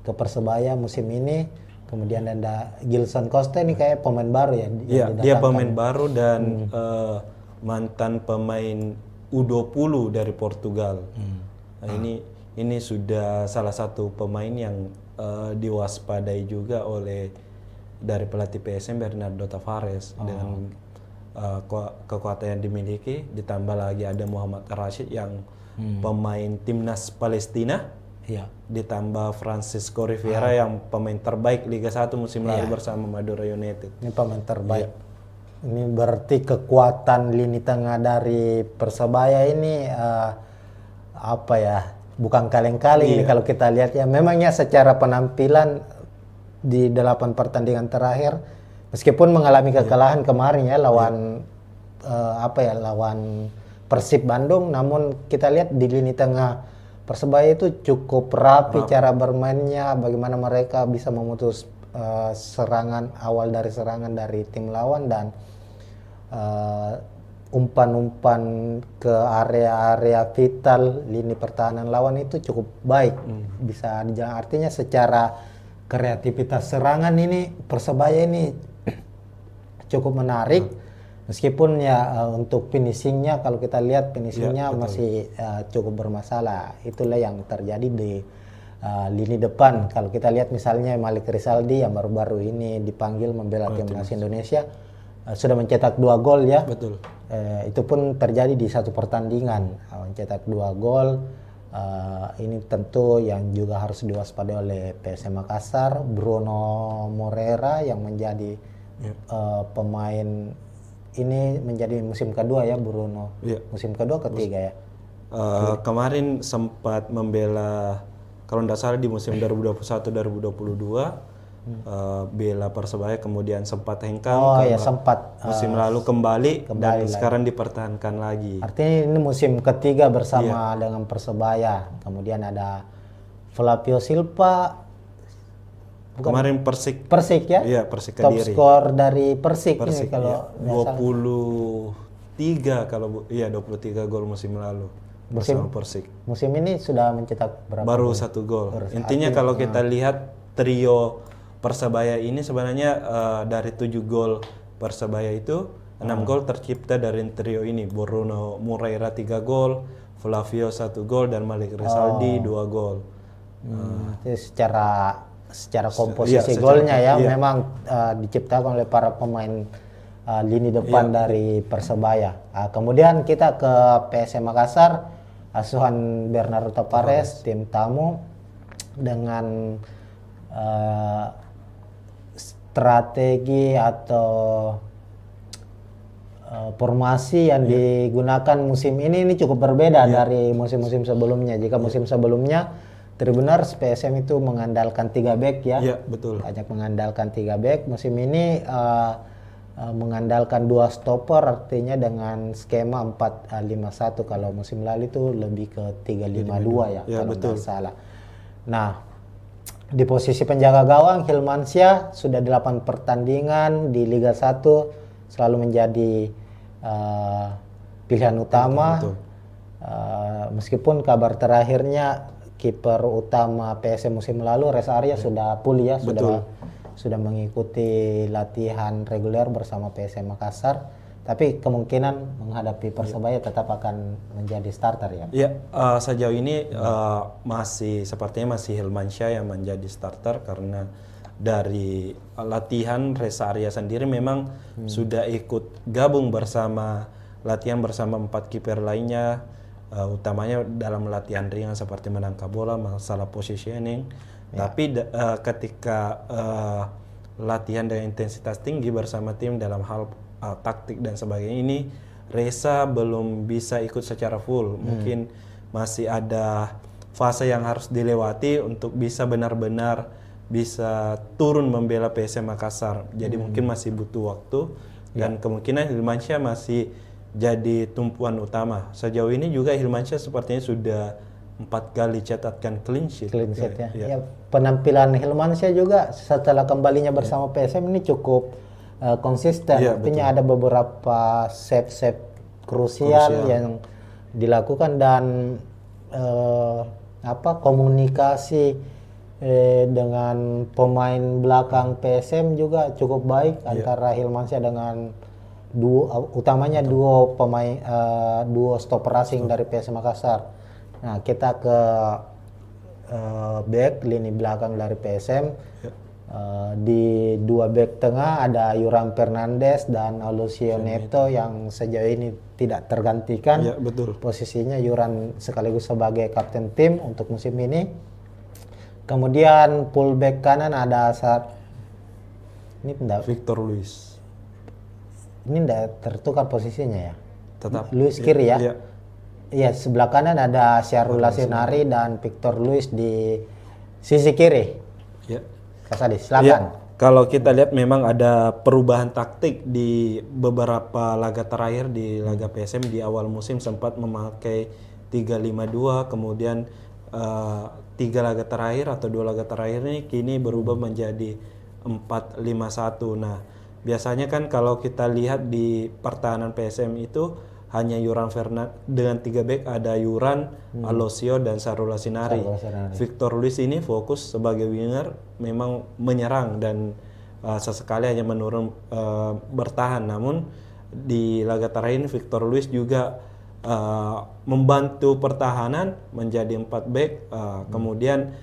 ke Persebaya musim ini. Kemudian ada Gilson Costa, ini kayak pemain baru ya? Iya, dia pemain baru dan mantan pemain U20 dari Portugal. Nah, ini sudah salah satu pemain yang diwaspadai juga oleh dari pelatih PSM Bernardo Tavares dengan kekuatan yang dimiliki, ditambah lagi ada Muhammad Rashid yang pemain timnas Palestina, ditambah Francisco Rivera yang pemain terbaik Liga 1 musim lalu bersama Madura United. Ini pemain terbaik. Ini berarti kekuatan lini tengah dari Persebaya ini apa ya? Bukan kaleng-kaleng ini kalau kita lihat ya. Memangnya secara penampilan di 8 pertandingan terakhir, meskipun mengalami kekalahan kemarin ya lawan lawan Persib Bandung, namun kita lihat di lini tengah Persebaya itu cukup rapi cara bermainnya, bagaimana mereka bisa memutus serangan awal dari serangan dari tim lawan, dan umpan-umpan ke area-area vital lini pertahanan lawan itu cukup baik. Bisa dijalan, artinya secara kreativitas serangan ini Persebaya ini cukup menarik, meskipun ya untuk finishingnya, kalau kita lihat finishingnya masih cukup bermasalah. Itulah yang terjadi di lini depan. Kalau kita lihat misalnya Malik Rizaldi yang baru-baru ini dipanggil membela timnas Indonesia, sudah mencetak 2 gol ya. Betul. Itu pun terjadi di satu pertandingan, mencetak 2 gol. Ini tentu yang juga harus diwaspadai oleh PSM Makassar. Bruno Moreira yang menjadi pemain ini menjadi musim kedua ya Bruno. Musim kedua ketiga ya. Kemarin sempat membela, kalau tidak salah di musim 2021-2022 bela Persebaya, kemudian sempat hengkang. Sempat musim lalu kembali dan lagi. Sekarang dipertahankan lagi. Artinya ini musim ketiga bersama dengan Persebaya. Kemudian ada Flavio Silva. Kemarin Persik ya? Iya, Persik Top Kediri. skor dari Persik ini kalau 23 kalau 23 gol musim lalu bersama Persik. Musim ini sudah mencetak berapa? Baru 1 gol. Intinya kalau kita lihat trio Persebaya ini sebenarnya dari 7 gol Persebaya itu 6 gol tercipta dari trio ini. Bruno Moreira 3 gol, Flavio 1 gol, dan Malik Rizaldi 2 gol. Jadi secara komposisi golnya ya memang diciptakan oleh para pemain lini depan dari Persebaya. Kemudian kita ke PSM Makassar, asuhan Bernardo Tavares, tim tamu dengan strategi atau formasi yang digunakan musim ini cukup berbeda dari musim-musim sebelumnya. Jika musim sebelumnya Tribuners PSM itu mengandalkan 3 back ya. Iya, betul. Banyak mengandalkan 3 back. Musim ini mengandalkan 2 stopper, artinya dengan skema 4-5-1. Kalau musim lalu itu lebih ke 3-5-2 ya kalau tidak salah. Nah, di posisi penjaga gawang Hilmansyah sudah 8 pertandingan di Liga 1 selalu menjadi pilihan utama. Betul. Meskipun kabar terakhirnya kiper utama PSM musim lalu Reza Arya sudah pulih ya, sudah mengikuti latihan reguler bersama PSM Makassar. Tapi kemungkinan menghadapi Persebaya tetap akan menjadi starter ya. Ya, sejauh ini sepertinya masih Hilmansyah yang menjadi starter karena dari latihan Reza Arya sendiri memang sudah ikut gabung latihan bersama 4 kiper lainnya, utamanya dalam latihan ringan seperti menangkap bola, masalah positioning. Tapi ketika latihan dengan intensitas tinggi bersama tim dalam hal taktik dan sebagainya ini, Reza belum bisa ikut secara full. Mungkin masih ada fase yang harus dilewati untuk bisa benar-benar bisa turun membela PSM Makassar. Jadi mungkin masih butuh waktu dan kemungkinan Hilmansyah masih jadi tumpuan utama. Sejauh ini juga Hilmansyah sepertinya sudah 4 kali catatkan clean sheet. Ya. Ya, penampilan Hilmansyah juga setelah kembalinya bersama PSM ini cukup konsisten. Artinya ada beberapa save krusial yang dilakukan dan komunikasi dengan pemain belakang PSM juga cukup baik antara Hilmansyah dengan utamanya duo pemain duo stopper asing dari PSM Makassar. Nah, kita ke back lini belakang dari PSM. Di 2 back tengah ada Yuran Fernandes dan Aloisio Neto yang sejauh ini tidak tergantikan. Ya, betul. Posisinya Yuran sekaligus sebagai kapten tim untuk musim ini. Kemudian fullback kanan ada Victor Luis. Ini tidak tertukar posisinya ya. Tetap Luis kiri ya. Iya. Iya, sebelah kanan ada Syahrul Lasinari dan Victor Luis di sisi kiri. Ya. Kasadi, silakan. Ya, kalau kita lihat memang ada perubahan taktik di beberapa laga terakhir di laga PSM. Di awal musim sempat memakai 3-5-2, kemudian 3 laga terakhir atau 2 laga terakhir ini kini berubah menjadi 4-5-1. Nah, biasanya kan kalau kita lihat di pertahanan PSM itu hanya Yuran Fernandes dengan 3 back, ada Yuran, Aloisio dan Syahrul Lasinari. Victor Luis ini fokus sebagai winger, memang menyerang dan sesekali hanya menurun bertahan. Namun di laga terakhir ini Victor Luis juga membantu pertahanan menjadi 4 back. Kemudian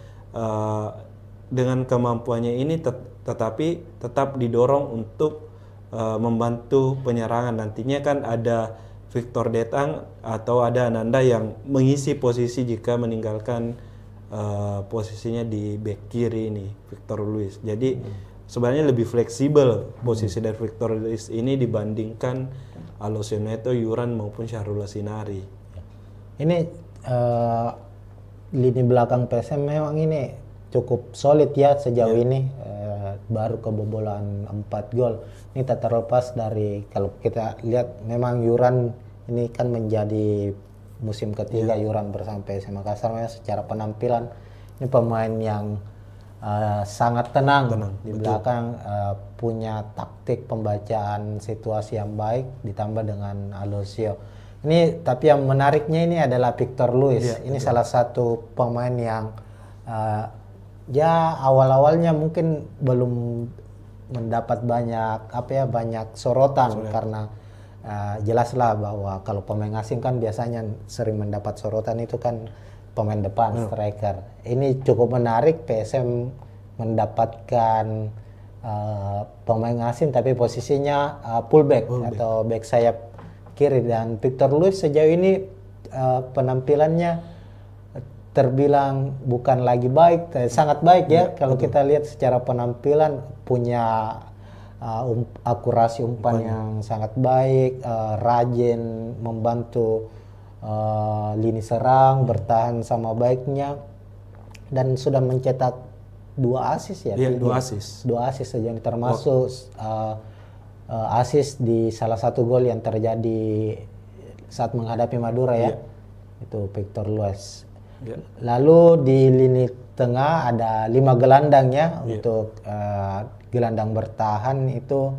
dengan kemampuannya ini tetapi tetap didorong untuk membantu penyerangan. Nantinya kan ada Victor Detang atau ada Ananda yang mengisi posisi jika meninggalkan posisinya di back kiri ini Victor Luis. Jadi sebenarnya lebih fleksibel posisi dari Victor Luis ini dibandingkan Aloisio Neto, Yuran maupun Syahrul Lasinari. Ini lini belakang PSM memang ini cukup solid ya sejauh ini. Baru kebobolan 4 gol. Ini tak terlepas dari kalau kita lihat memang Yuran ini kan menjadi musim ketiga Yuran bersama PSM Makassar. Secara penampilan ini pemain yang sangat tenang di belakang, punya taktik pembacaan situasi yang baik ditambah dengan Aloisio. Ini tapi yang menariknya ini adalah Victor Luis. Ini salah satu pemain yang ya awal-awalnya mungkin belum mendapat banyak sorotan karena jelaslah bahwa kalau pemain asing kan biasanya sering mendapat sorotan itu kan pemain depan, striker. Ini cukup menarik, PSM mendapatkan pemain asing tapi posisinya fullback atau back sayap kiri, dan Victor Luis sejauh ini penampilannya terbilang bukan lagi baik, sangat baik ya. Kalau kita lihat secara penampilan punya akurasi umpan yang sangat baik, rajin membantu lini serang, bertahan sama baiknya, dan sudah mencetak 2 assist ya. 2 assist. 2 assist saja, termasuk assist di salah satu gol yang terjadi saat menghadapi Madura ya. Itu Victor Luis. Lalu di lini tengah ada 5 gelandang ya. Untuk gelandang bertahan itu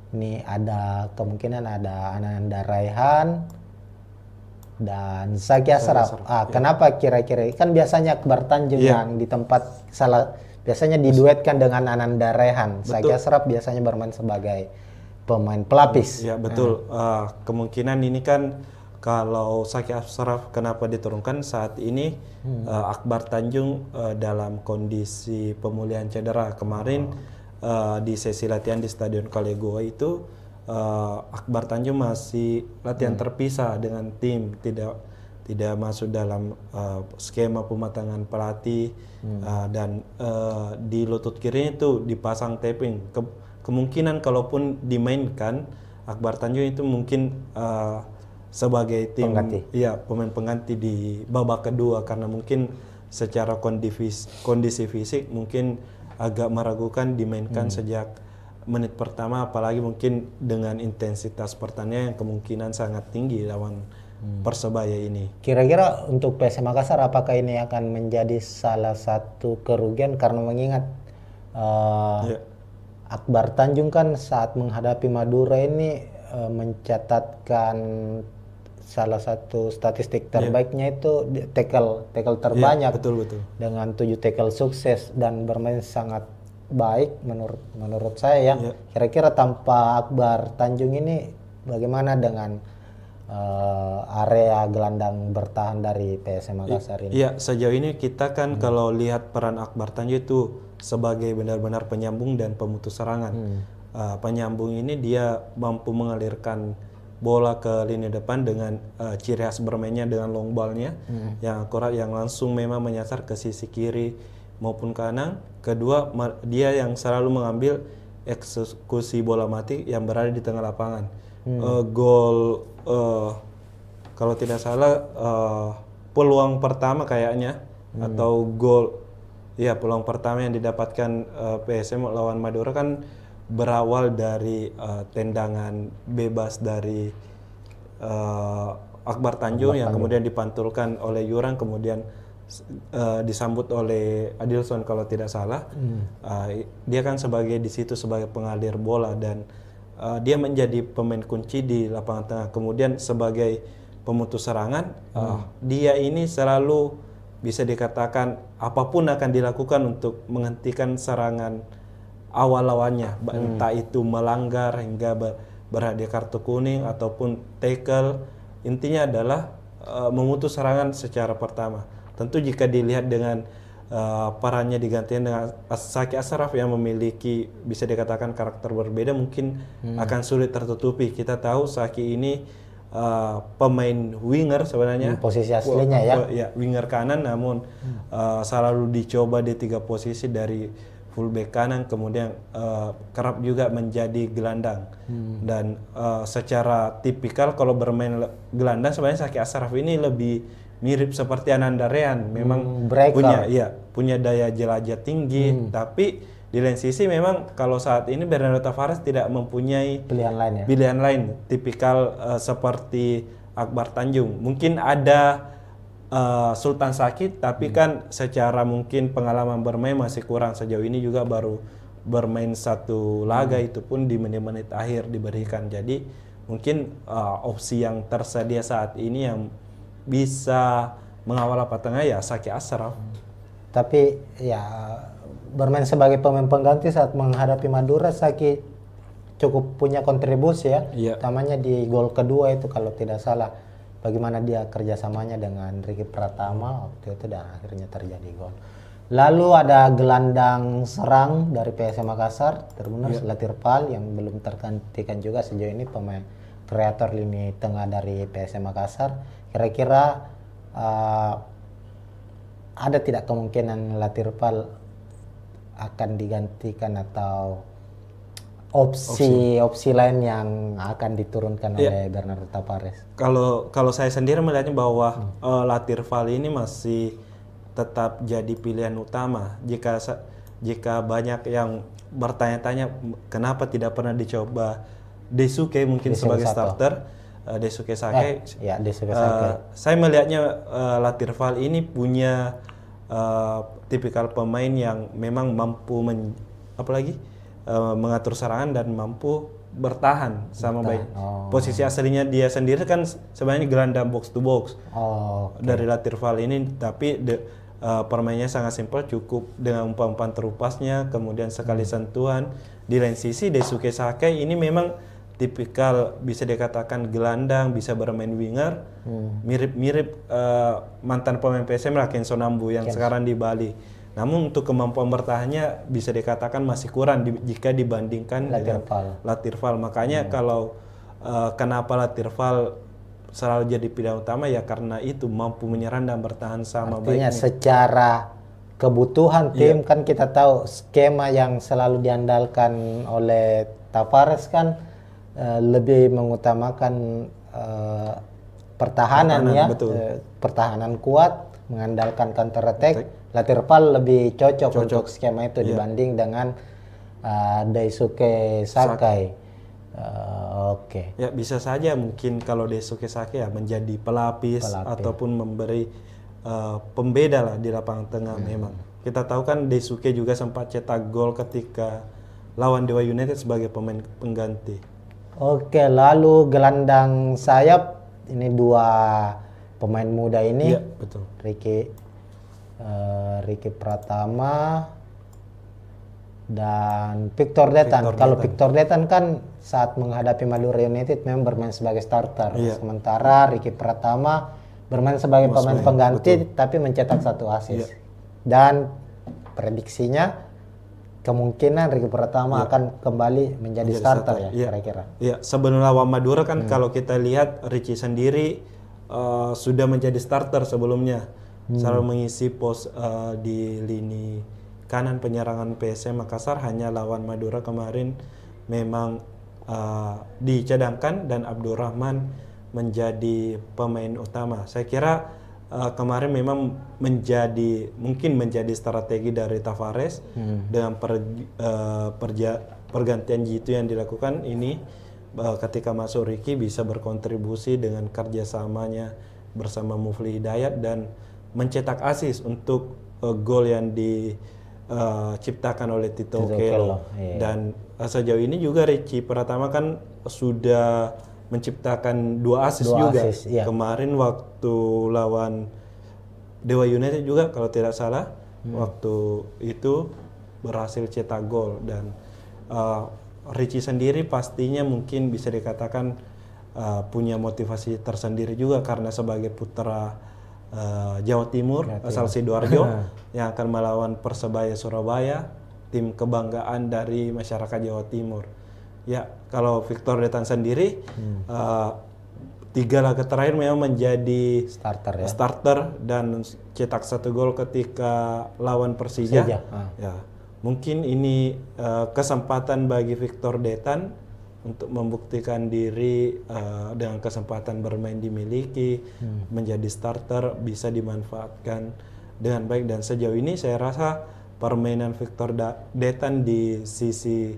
Ini ada kemungkinan ada Ananda Raihan dan Zaki Ashraf. Kenapa kira-kira? Kan biasanya Akbar Tanjung yang di tempat biasanya diduetkan dengan Ananda Raihan. Zaki Ashraf biasanya bermain sebagai pemain pelapis. Ya betul. Kemungkinan ini kan kalau Zaki Ashraf kenapa diturunkan saat ini Akbar Tanjung dalam kondisi pemulihan cedera kemarin di sesi latihan di Stadion Kalegoa itu Akbar Tanjung masih latihan terpisah dengan tim, tidak masuk dalam skema pematangan pelatih dan di lutut kiri itu dipasang taping. Kemungkinan kalaupun dimainkan Akbar Tanjung itu mungkin sebagai tim pemain pengganti di babak kedua karena mungkin secara kondisi fisik mungkin agak meragukan dimainkan sejak menit pertama, apalagi mungkin dengan intensitas pertandingan yang kemungkinan sangat tinggi lawan Persebaya ini. Kira-kira untuk PSM Makassar apakah ini akan menjadi salah satu kerugian karena mengingat Akbar Tanjung kan saat menghadapi Madura ini mencatatkan salah satu statistik terbaiknya itu tackle terbanyak dengan 7 tackle sukses dan bermain sangat baik menurut saya ya. Kira-kira tanpa Akbar Tanjung ini bagaimana dengan area gelandang bertahan dari PSM Makassar ini? Iya, sejauh ini kita kan kalau lihat peran Akbar Tanjung itu sebagai benar-benar penyambung dan pemutus serangan. Penyambung ini dia mampu mengalirkan bola ke lini depan dengan ciri khas bermainnya dengan long ball-nya yang akurat, yang langsung memang menyasar ke sisi kiri maupun kanan. Kedua, dia yang selalu mengambil eksekusi bola mati yang berada di tengah lapangan. Gol kalau tidak salah peluang pertama kayaknya atau gol peluang pertama yang didapatkan PSM lawan Madura kan berawal dari tendangan bebas dari Akbar Tanjung yang kemudian dipantulkan oleh Yurang, kemudian disambut oleh Adilson kalau tidak salah. Dia kan di situ sebagai pengalir bola dan dia menjadi pemain kunci di lapangan tengah. Kemudian sebagai pemutus serangan, dia ini selalu bisa dikatakan apapun akan dilakukan untuk menghentikan serangan awal lawannya, entah itu melanggar hingga berhadiah kartu kuning ataupun tackle. Intinya adalah memutus serangan secara pertama. Tentu jika dilihat dengan perannya digantikan dengan Zaki Ashraf yang memiliki bisa dikatakan karakter berbeda, mungkin akan sulit tertutupi. Kita tahu Zaki ini pemain winger sebenarnya, posisi aslinya ya winger kanan, namun selalu dicoba di 3 posisi dari fullback kanan, kemudian kerap juga menjadi gelandang. Dan secara tipikal kalau bermain gelandang sebenarnya Zaki Ashraf ini lebih mirip seperti Ananda Raihan, memang punya daya jelajah tinggi, tapi di lain sisi memang kalau saat ini Bernardo Tavares tidak mempunyai pilihan lain tipikal seperti Akbar Tanjung. Mungkin ada Sultan Sakit, tapi kan secara mungkin pengalaman bermain masih kurang. Sejauh ini juga baru bermain 1 laga, itu pun di menit-menit akhir diberikan. Jadi mungkin opsi yang tersedia saat ini yang bisa mengawal tengah ya Zaki Ashraf. Tapi ya bermain sebagai pemain pengganti saat menghadapi Madura, Zaki cukup punya kontribusi ya. Utamanya di gol kedua itu kalau tidak salah. Bagaimana dia kerjasamanya dengan Ricky Pratama waktu itu dan akhirnya terjadi gol. Lalu ada gelandang serang dari PSM Makassar, Tribuners Latirpal yang belum tergantikan juga sejauh ini, pemain kreator lini tengah dari PSM Makassar. Kira-kira ada tidak kemungkinan Latirpal akan digantikan atau opsi lain yang akan diturunkan oleh Bernardo Tavares? Kalau saya sendiri melihatnya bahwa Latirpal ini masih tetap jadi pilihan utama. Jika banyak yang bertanya-tanya kenapa tidak pernah dicoba Daisuke mungkin sebagai starter, Daisuke Sake. Saya melihatnya Latirpal ini punya tipikal pemain yang memang mampu mengatur serangan dan mampu bertahan sama baik. Oh. Posisi aslinya dia sendiri kan sebenarnya gelandang box to box Oh, dari Latirval ini, tapi permainnya sangat simpel, cukup dengan umpan-umpan terupasnya, kemudian sekali sentuhan. Di lain sisi Daisuke Sakai ini memang tipikal bisa dikatakan gelandang, bisa bermain winger, mirip-mirip mantan pemain PSM lah Kenzo Nambu yang sekarang di Bali. Namun untuk kemampuan bertahannya bisa dikatakan masih kurang jika dibandingkan dengan Latirval. Makanya kalau kenapa Latirval selalu jadi pilihan utama ya karena itu mampu menyerang dan bertahan sama artinya baiknya. secara kebutuhan tim kan kita tahu skema yang selalu diandalkan oleh Tavares kan lebih mengutamakan pertahanan ya, pertahanan kuat, mengandalkan counter attack. Latirval lebih cocok untuk skema itu dibanding dengan Daisuke Sakai. Oke. Ya bisa saja mungkin kalau Daisuke Sakai ya menjadi pelapis. Ataupun memberi pembeda lah di lapangan tengah memang. Kita tahu kan Daisuke juga sempat cetak gol ketika lawan Dewa United sebagai pemain pengganti. Oke, lalu gelandang sayap ini dua pemain muda ini. Iya, betul. Ricky Pratama dan Victor Detan. Kalau Victor Detan kan saat menghadapi Madura United memang bermain sebagai starter. Sementara Ricky Pratama bermain sebagai pemain pengganti tapi mencetak 1 assist. Dan prediksinya kemungkinan Ricky Pratama akan kembali menjadi starter ya kira-kira. Iya, sebelum lawan Madura kan kalau kita lihat Ricky sendiri sudah menjadi starter sebelumnya. Selalu mengisi pos di lini kanan penyerangan PSM Makassar. Hanya lawan Madura kemarin memang dicadangkan dan Abdurrahman menjadi pemain utama. Saya kira kemarin memang mungkin menjadi strategi dari Tavares dengan pergantian Jitu yang dilakukan ini ketika masuk Ricky bisa berkontribusi dengan kerjasamanya bersama Mufli Hidayat dan mencetak assist untuk gol yang diciptakan oleh Tito Okello. Dan sejauh ini juga Ricky Pratama kan sudah menciptakan 2 assist juga. Kemarin waktu lawan Dewa United juga kalau tidak salah waktu itu berhasil cetak gol. Dan Ricky sendiri pastinya mungkin bisa dikatakan punya motivasi tersendiri juga karena sebagai putra Jawa Timur asal Sidoarjo yang akan melawan Persebaya Surabaya, tim kebanggaan dari masyarakat Jawa Timur. Ya, kalau Victor Detan sendiri 3 laga terakhir memang menjadi starter dan cetak 1 gol ketika lawan Persija. Ya, mungkin ini kesempatan bagi Victor Detan untuk membuktikan diri dengan kesempatan bermain dimiliki, menjadi starter bisa dimanfaatkan dengan baik. Dan sejauh ini saya rasa permainan Victor Detan di sisi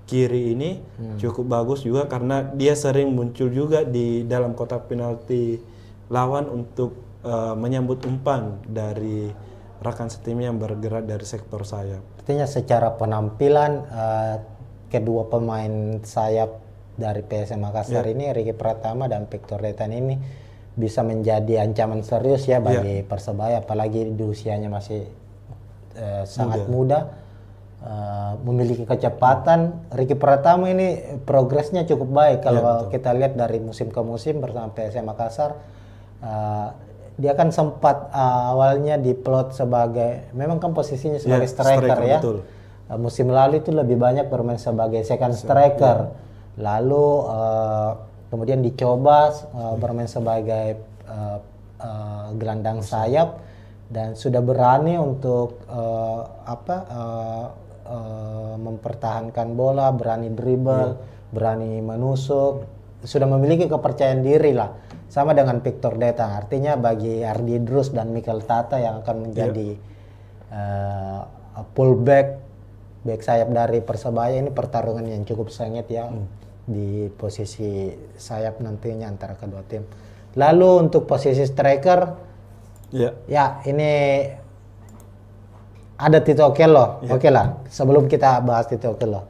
kiri ini cukup bagus juga karena dia sering muncul juga di dalam kotak penalti lawan untuk menyambut umpan dari rekan setimnya yang bergerak dari sektor sayap. Artinya secara penampilan kedua pemain sayap dari PSM Makassar ini, Ricky Pratama dan Victor Detan ini bisa menjadi ancaman serius ya bagi Persebaya, apalagi di usianya masih sangat muda, memiliki kecepatan. Ricky Pratama ini progresnya cukup baik kalau kita lihat dari musim ke musim bersama PSM Makassar. Dia kan sempat awalnya diplot sebagai, memang kan posisinya sebagai striker ya. Betul. Musim lalu itu lebih banyak bermain sebagai second striker, lalu kemudian dicoba bermain sebagai gelandang sayap dan sudah berani untuk mempertahankan bola, berani dribble, berani menusuk, sudah memiliki kepercayaan diri lah, sama dengan Victor Detan. Artinya bagi Ardi Drus dan Mikel Tata yang akan menjadi fullback, back sayap dari Persebaya, ini pertarungan yang cukup sengit ya di posisi sayap nantinya antara kedua tim. Lalu untuk posisi striker, ya ini ada Tito Okello. Oke lah, sebelum kita bahas Tito Okello,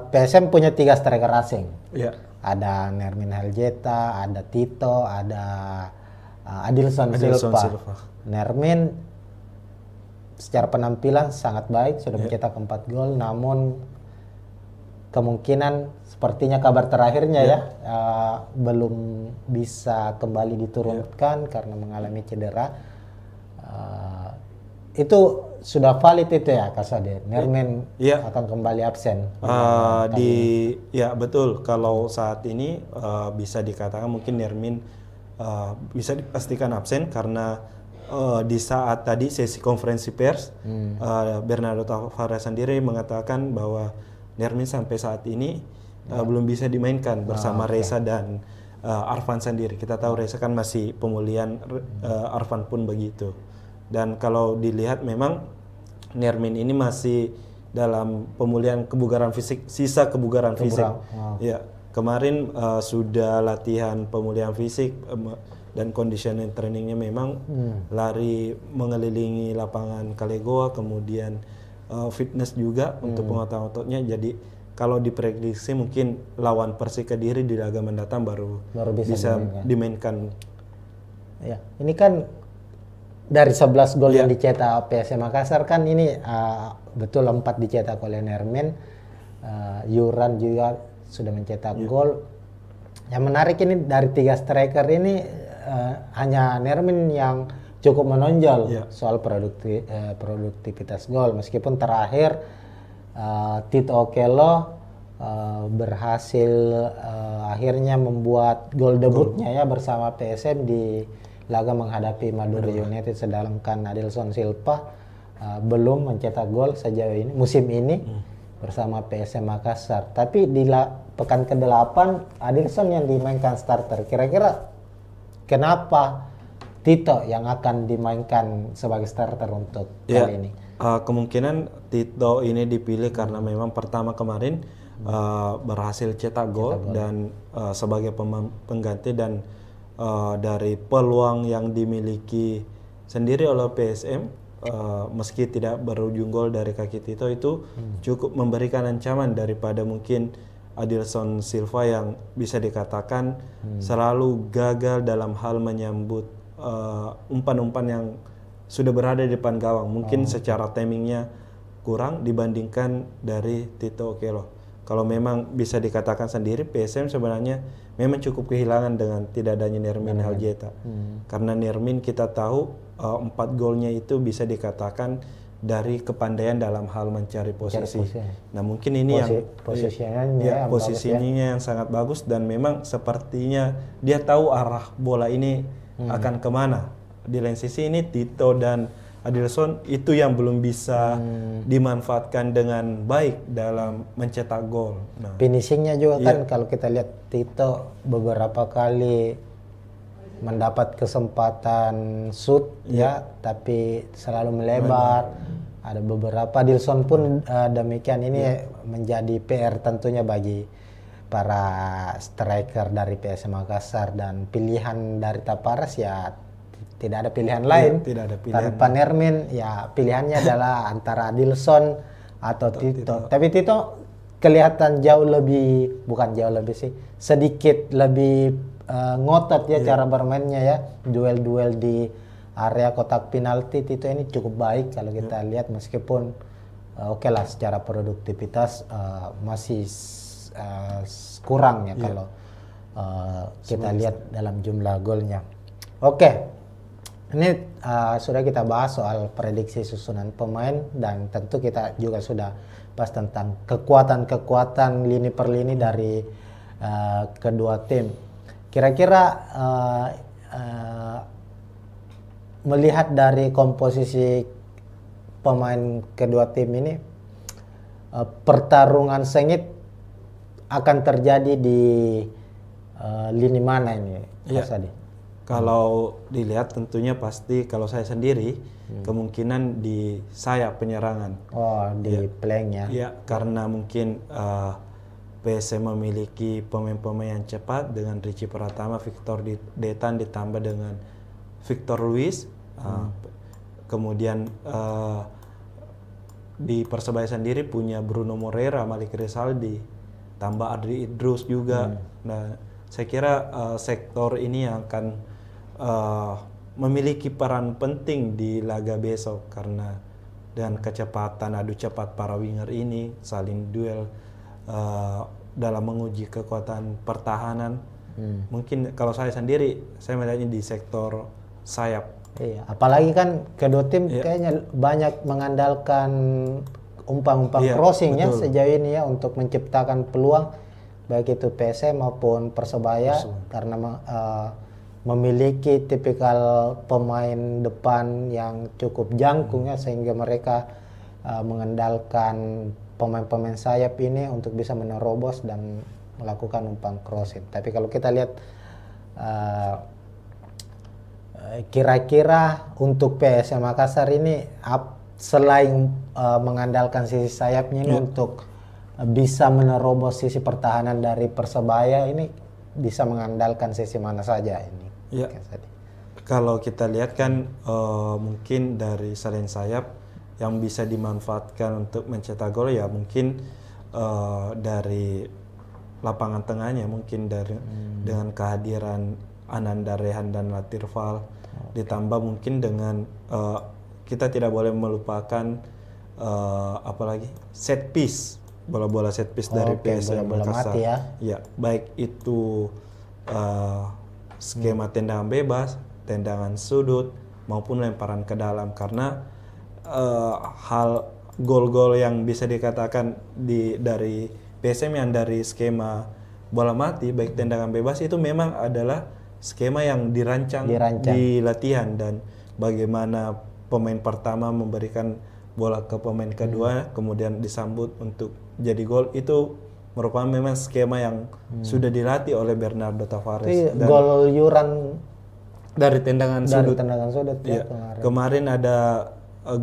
PSM punya 3 striker asing. Ya. Ada Nermin Heljeta, ada Tito, ada Adilson Adilson Silva. Silva. Nermin secara penampilan sangat baik, sudah mencetak 4 gol, namun kemungkinan sepertinya kabar terakhirnya ya belum bisa kembali diturunkan karena mengalami cedera. Itu sudah valid itu ya Kasade? Nermin akan kembali absen. Ya betul. Kalau saat ini bisa dikatakan mungkin Nermin bisa dipastikan absen karena di saat tadi sesi konferensi pers Bernardo Tavares sendiri mengatakan bahwa Nermin sampai saat ini belum bisa dimainkan bersama Reza dan Arfan sendiri. Kita tahu Reza kan masih pemulihan, Arfan pun begitu. Dan kalau dilihat memang Nermin ini masih dalam pemulihan kebugaran fisik, sisa kebugaran fisik. Ya, kemarin sudah latihan pemulihan fisik dan conditioning trainingnya memang lari mengelilingi lapangan Kalegoa, kemudian fitness juga untuk penguatan ototnya. Jadi kalau diprediksi mungkin lawan Persik Kediri di laga mendatang baru bisa dimainkan. Ya, ini kan dari 11 gol yang dicetak PSM Makassar kan ini betul 4 dicetak oleh Nermin. Yuran juga sudah mencetak gol. Yang menarik ini dari 3 striker ini hanya Nermin yang cukup menonjol soal produktivitas gol. Meskipun terakhir Tito Okello berhasil akhirnya membuat gol debutnya ya bersama PSM di laga menghadapi Madura United, sedangkan Adilson Silva belum mencetak gol sejauh ini musim ini bersama PSM Makassar. Tapi di pekan ke-8 Adilson yang dimainkan starter. Kira-kira kenapa Tito yang akan dimainkan sebagai starter untuk kali ini? Kemungkinan Tito ini dipilih karena memang pertama kemarin berhasil cetak gol dan sebagai pengganti, dan dari peluang yang dimiliki sendiri oleh PSM, meski tidak berujung gol dari kaki Tito, itu cukup memberikan ancaman daripada mungkin Adilson Silva yang bisa dikatakan selalu gagal dalam hal menyambut umpan-umpan yang sudah berada di depan gawang. Mungkin secara timingnya kurang dibandingkan dari Tito Okello. Kalau memang bisa dikatakan sendiri, PSM sebenarnya memang cukup kehilangan dengan tidak adanya Nermin Heljeta. Karena Nermin kita tahu 4 golnya itu bisa dikatakan dari kepandaian dalam hal mencari posisi. Nah mungkin ini posisinya yang sangat bagus, dan memang sepertinya dia tahu arah bola ini akan kemana. Di lain sisi ini Tito dan Adilson itu yang belum bisa dimanfaatkan dengan baik dalam mencetak gol. Nah, finishingnya juga kan kalau kita lihat Tito beberapa kali mendapat kesempatan shoot tapi selalu melebar. Ada beberapa, Adilson pun demikian. Ini menjadi PR tentunya bagi para striker dari PSM Makassar, dan pilihan dari Taparas ya tidak ada pilihan lain. Tidak ada pilihan. Tanpa Nermin ya pilihannya adalah antara Adilson atau Tito. Tapi Tito kelihatan sedikit lebih ngotot ya cara bermainnya ya. Duel-duel di area kotak penalti Tito ini cukup baik kalau kita lihat, meskipun oke lah secara produktivitas masih kurang ya kalau kita lihat dalam jumlah golnya. Oke. Ini sudah kita bahas soal prediksi susunan pemain, dan tentu kita juga sudah bahas tentang kekuatan-kekuatan lini per lini dari kedua tim. Kira-kira melihat dari komposisi pemain kedua tim ini, pertarungan sengit akan terjadi di lini mana ini, Mas Adi? Kalau dilihat tentunya pasti kalau saya sendiri kemungkinan di sayap penyerangan. Di flank ya. Ya, karena mungkin PSM memiliki pemain-pemain yang cepat dengan Richie Pratama, Victor Detan ditambah dengan Victor Luis. Kemudian di Persebaya sendiri punya Bruno Moreira, Malik Rizaldi, tambah Adri Idrus juga. Nah, saya kira sektor ini yang akan memiliki peran penting di laga besok karena dengan kecepatan adu cepat para winger ini saling duel dalam menguji kekuatan pertahanan. Mungkin kalau saya sendiri, saya melihatnya di sektor sayap. Iya, apalagi kan kedua tim kayaknya banyak mengandalkan umpan-umpan crossing ya sejauh ini ya untuk menciptakan peluang baik itu PSM maupun Persebaya karena memiliki tipikal pemain depan yang cukup jangkung ya sehingga mereka mengandalkan pemain-pemain sayap ini untuk bisa menerobos dan melakukan umpan crossing. Tapi kalau kita lihat kira-kira untuk PSM Makassar ini selain mengandalkan sisi sayapnya ini untuk bisa menerobos sisi pertahanan dari Persebaya ini bisa mengandalkan sisi mana saja ini? Ya, kalau kita lihat kan mungkin dari selain sayap yang bisa dimanfaatkan untuk mencetak gol ya mungkin dari lapangan tengahnya mungkin dari dengan kehadiran Ananda Rehan dan Latirval ditambah mungkin dengan kita tidak boleh melupakan apalagi set piece bola-bola set piece dari PSM Makassar ya baik itu skema tendangan bebas, tendangan sudut maupun lemparan ke dalam karena hal gol-gol yang bisa dikatakan dari PSM yang dari skema bola mati baik tendangan bebas itu memang adalah skema yang dirancang di latihan dan bagaimana pemain pertama memberikan bola ke pemain kedua kemudian disambut untuk jadi gol itu merupakan memang skema yang sudah dilatih oleh Bernardo Tavares. Dan gol Yuran dari tendangan sudut. Ya, kemarin ada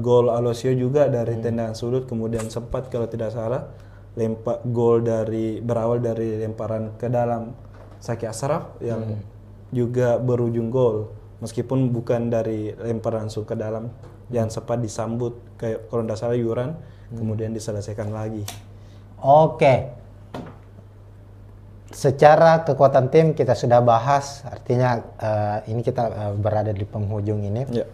gol Alosio juga dari tendangan sudut kemudian sempat kalau tidak salah gol berawal dari lemparan ke dalam Saki Asraf yang juga berujung gol meskipun bukan dari lemparan langsung ke dalam yang sempat disambut kayak kalau tidak salah Yuran kemudian diselesaikan lagi. Oke. Secara kekuatan tim kita sudah bahas, artinya ini kita berada di penghujung ini. Ya.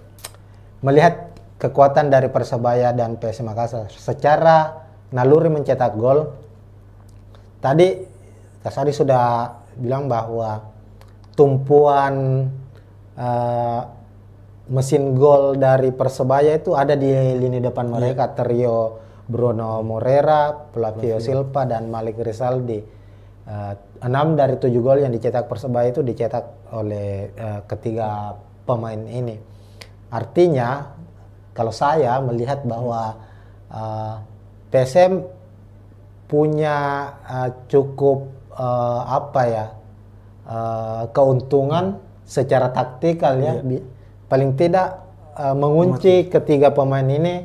Melihat kekuatan dari Persebaya dan PSM Makassar secara naluri mencetak gol, tadi Kasadi sudah bilang bahwa tumpuan mesin gol dari Persebaya itu ada di lini depan mereka, trio Bruno Moreira, Flavio Silva dan Malik Rizaldi. 6 dari 7 gol yang dicetak Persebaya itu dicetak oleh ketiga pemain ini. Artinya kalau saya melihat bahwa PSM punya cukup keuntungan secara taktikal ya, paling tidak mengunci ketiga pemain ini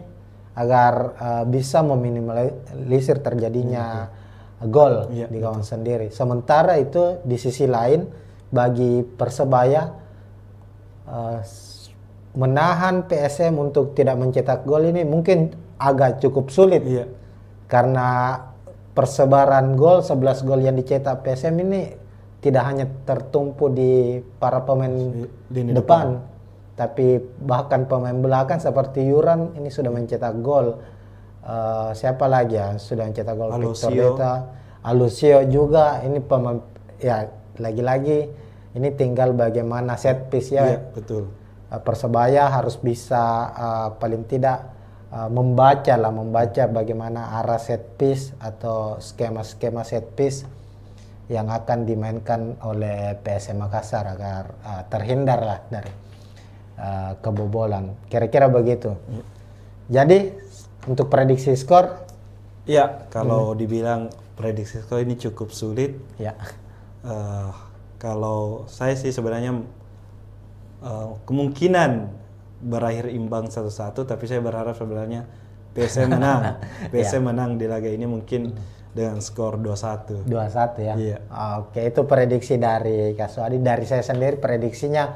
agar bisa meminimalisir terjadinya gol di gawang sendiri. Sementara itu di sisi lain bagi Persebaya menahan PSM untuk tidak mencetak gol ini mungkin agak cukup sulit karena persebaran gol 11 gol yang dicetak PSM ini tidak hanya tertumpu di para pemain depan, tapi bahkan pemain belakang seperti Yuran ini sudah mencetak gol. Siapa lagi ya sudah mencetak gol? Victor Deta, Alusio juga. Ini pemain ya lagi-lagi ini tinggal bagaimana set piece ya. Betul. Persebaya harus bisa paling tidak membaca bagaimana arah set piece atau skema-skema set piece yang akan dimainkan oleh PSM Makassar agar terhindarlah dari kebobolan. Kira-kira begitu. Jadi untuk prediksi skor? Ya, kalau dibilang prediksi skor ini cukup sulit. Ya. Kalau saya sih sebenarnya kemungkinan berakhir imbang 1-1, tapi saya berharap sebenarnya PSM menang. PSM menang di laga ini mungkin dengan skor 2-1. 2-1 ya. Iya. Oke, itu prediksi dari Kasuadi. Dari saya sendiri prediksinya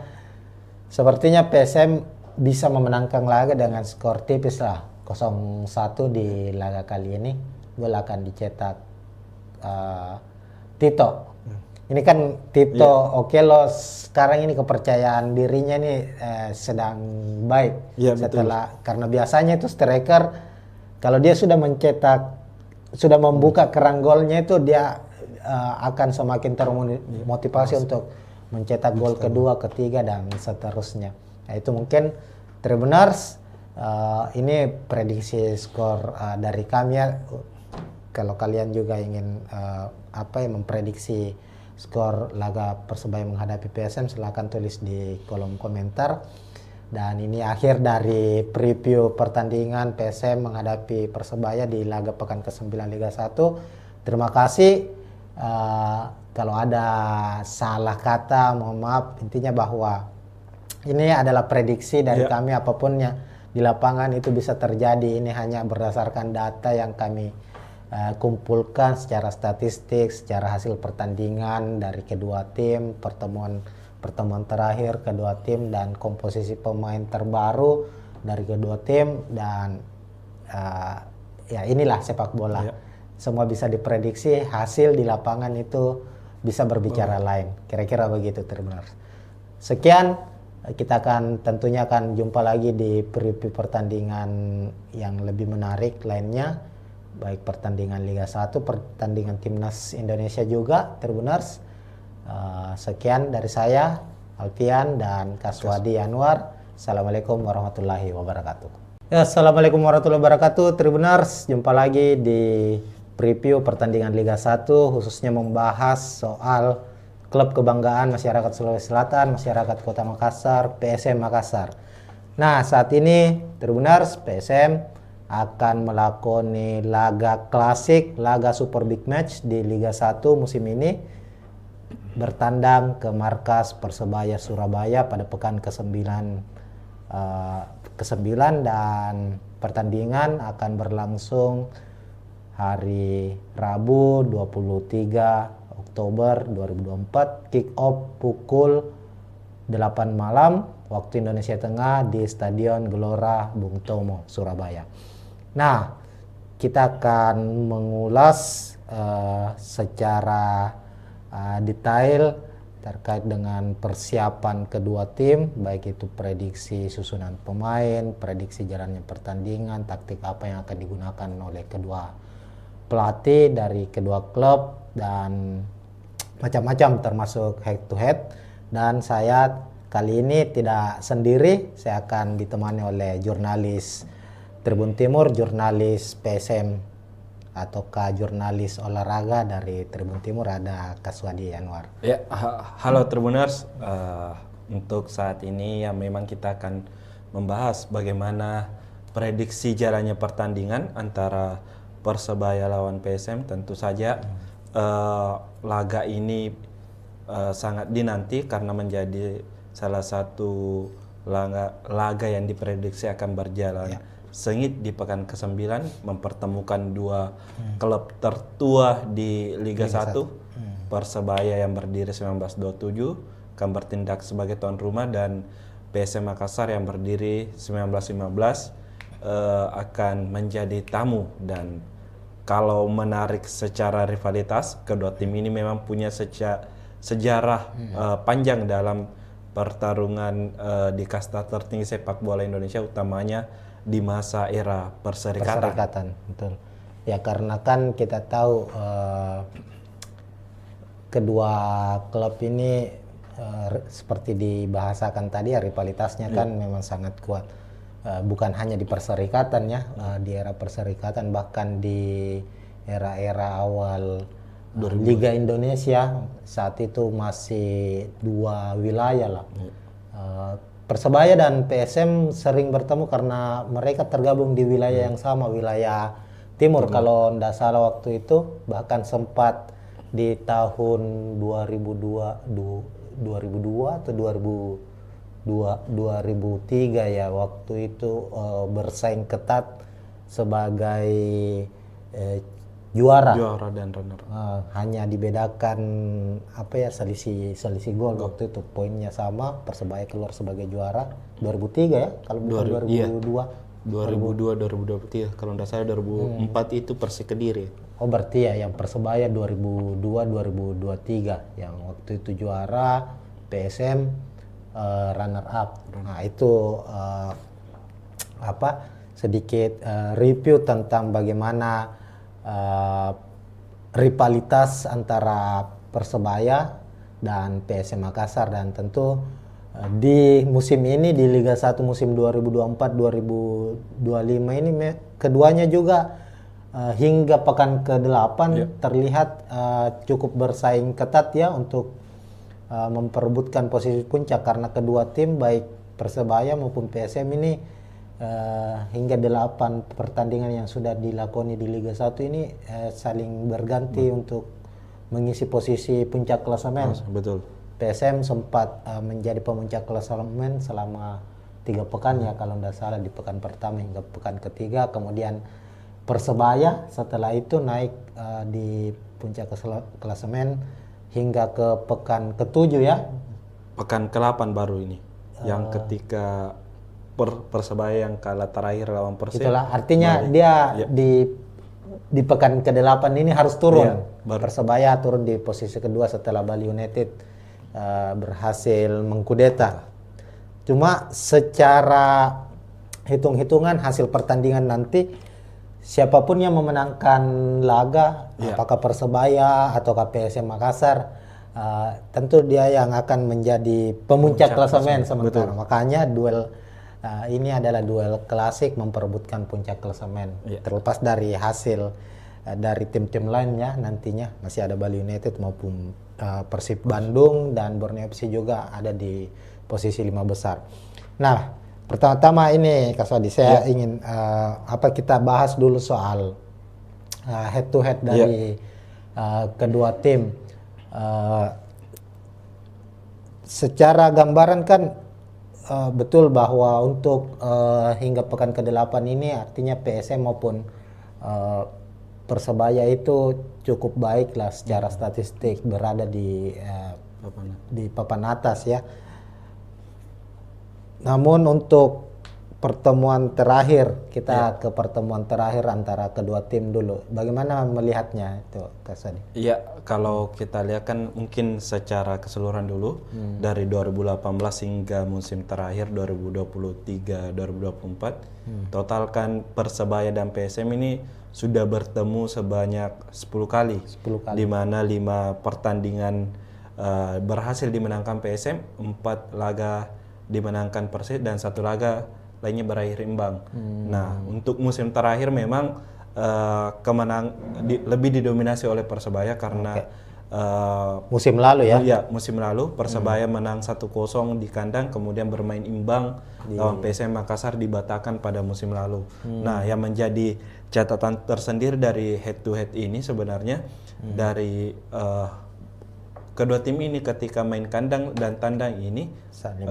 sepertinya PSM bisa memenangkan laga dengan skor tipis lah. 0-1 di laga kali ini. Gol akan dicetak Tito. Ini kan Tito Okello sekarang ini kepercayaan dirinya ini sedang baik. Setelah karena biasanya itu striker kalau dia sudah sudah membuka kerang golnya itu dia akan semakin termotivasi untuk mencetak gol kedua, ketiga dan seterusnya. Nah, itu mungkin Tribuners ini prediksi skor dari kami ya. Kalau kalian juga ingin memprediksi skor laga Persebaya menghadapi PSM, silahkan tulis di kolom komentar. Dan ini akhir dari preview pertandingan PSM menghadapi Persebaya di laga pekan ke-9 Liga 1. Terima kasih. Kalau ada salah kata mohon maaf. Intinya bahwa ini adalah prediksi dari kami, apapun yang di lapangan itu bisa terjadi. Ini hanya berdasarkan data yang kami kumpulkan secara statistik, secara hasil pertandingan dari kedua tim, pertemuan terakhir kedua tim dan komposisi pemain terbaru dari kedua tim. Dan ya inilah sepak bola. Semua bisa diprediksi, hasil di lapangan itu bisa berbicara lain. Kira-kira begitu Tribuners. Sekian, kita tentunya akan jumpa lagi di preview pertandingan yang lebih menarik lainnya. Baik pertandingan Liga 1, pertandingan Timnas Indonesia juga Tribuners. Sekian dari saya, Alfian dan Kaswadi Anwar. Assalamualaikum warahmatullahi wabarakatuh. Ya, Assalamualaikum warahmatullahi wabarakatuh Tribuners. Jumpa lagi di preview pertandingan Liga 1, khususnya membahas soal klub kebanggaan masyarakat Sulawesi Selatan, masyarakat Kota Makassar, PSM Makassar. Nah, saat ini Tribuners, PSM akan melakoni laga klasik, laga super big match di Liga 1 musim ini, bertandang ke markas Persebaya Surabaya pada pekan ke-9 dan pertandingan akan berlangsung hari Rabu 23 Oktober 2024, kick off pukul 8 malam waktu Indonesia Tengah di Stadion Gelora Bung Tomo, Surabaya. Nah, kita akan mengulas secara detail terkait dengan persiapan kedua tim, baik itu prediksi susunan pemain, prediksi jalannya pertandingan, taktik apa yang akan digunakan oleh kedua pelatih dari kedua klub, dan macam-macam termasuk head to head. Dan saya kali ini tidak sendiri, saya akan ditemani oleh jurnalis Tribun Timur, jurnalis PSM ataukah jurnalis olahraga dari Tribun Timur, ada Kaswadi Anwar. Ya, halo Tribuners. Untuk saat ini ya memang kita akan membahas bagaimana prediksi jalannya pertandingan antara Persebaya lawan PSM. Tentu saja laga ini sangat dinanti karena menjadi salah satu laga yang diprediksi akan berjalan sengit di pekan ke-9, mempertemukan dua klub tertua di Liga 1. Persebaya yang berdiri 1927 akan bertindak sebagai tuan rumah, dan PSM Makassar yang berdiri 1915 akan menjadi tamu. Dan kalau menarik secara rivalitas, kedua tim ini memang punya sejarah panjang dalam pertarungan di kasta tertinggi sepak bola Indonesia, utamanya di masa era perserikatan. Betul. Ya, karena kan kita tahu kedua klub ini seperti dibahasakan tadi ya, rivalitasnya kan memang sangat kuat. Bukan hanya di perserikatan ya, di era perserikatan, bahkan di era-era awal Liga Indonesia saat itu masih dua wilayah lah. Persebaya dan PSM sering bertemu karena mereka tergabung di wilayah yang sama, wilayah timur. Kalau tidak salah waktu itu bahkan sempat di tahun 2002 atau 2003 ya, waktu itu bersaing ketat sebagai juara dan runner. Hanya dibedakan selisih gol. Waktu itu poinnya sama, Persebaya keluar sebagai juara 2003 ya, kalau bukan 2002. 2002 2023 kalau tidak salah 2004 itu Persik Kediri. Oh berarti ya yang Persebaya 2002 2023 yang waktu itu juara, PSM runner up. Nah itu sedikit review tentang bagaimana rivalitas antara Persebaya dan PSM Makassar, dan tentu di musim ini di Liga 1 musim 2024-2025 ini keduanya juga hingga pekan ke-8 terlihat cukup bersaing ketat ya untuk memperebutkan posisi puncak, karena kedua tim baik Persebaya maupun PSM ini hingga 8 pertandingan yang sudah dilakoni di Liga 1 ini saling berganti untuk mengisi posisi puncak klasemen. Betul. PSM sempat menjadi pemuncak klasemen selama 3 pekan ya kalau tidak salah, di pekan pertama hingga pekan ketiga. Kemudian Persebaya setelah itu naik di puncak klasemen hingga ke pekan ke-7 ya. Pekan ke-8 baru ini. Yang ketika Persebaya yang kalah terakhir lawan Persib. Itulah artinya dia di pekan ke-8 ini harus turun. Persebaya turun di posisi kedua setelah Bali United berhasil mengkudeta. Cuma secara hitung-hitungan hasil pertandingan nanti siapapun yang memenangkan laga, apakah Persebaya atau PSM Makassar, tentu dia yang akan menjadi pemuncak klasemen sementara. Makanya duel ini adalah duel klasik memperebutkan puncak klasemen. Terlepas dari hasil dari tim-tim lainnya, nantinya masih ada Bali United maupun Persib Bandung dan Borneo FC juga ada di posisi 5 besar. Nah, pertama-tama ini Kak Swadi, saya ingin kita bahas dulu soal head to head dari kedua tim. Secara gambaran kan betul bahwa untuk hingga pekan ke-8 ini artinya PSM maupun Persebaya itu cukup baik lah secara statistik, berada di papan atas ya. Namun untuk pertemuan terakhir, kita ke pertemuan terakhir antara kedua tim dulu. Bagaimana melihatnya itu Kak Sadi? Iya, kalau kita lihat kan mungkin secara keseluruhan dulu dari 2018 hingga musim terakhir 2023-2024 total kan Persebaya dan PSM ini sudah bertemu sebanyak 10 kali. Di mana 5 pertandingan berhasil dimenangkan PSM, 4 laga dimenangkan Persib dan 1 laga lainnya berakhir imbang. Nah, untuk musim terakhir memang lebih didominasi oleh Persebaya karena musim lalu ya? Iya, musim lalu Persebaya menang 1-0 di kandang, kemudian bermain imbang lawan PSM Makassar di Batakkan pada musim lalu. Nah, yang menjadi catatan tersendiri dari head to head ini sebenarnya dari kedua tim ini ketika main kandang dan tandang ini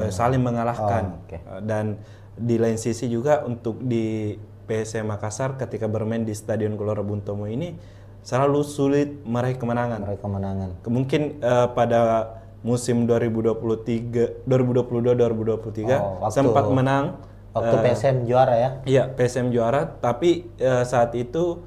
saling mengalahkan. Dan di lain sisi juga untuk di PSM Makassar ketika bermain di Stadion Gelora Bung Tomo ini selalu sulit meraih kemenangan. Mungkin pada musim 2022-2023 sempat menang. Waktu PSM juara ya? Iya, PSM juara, tapi saat itu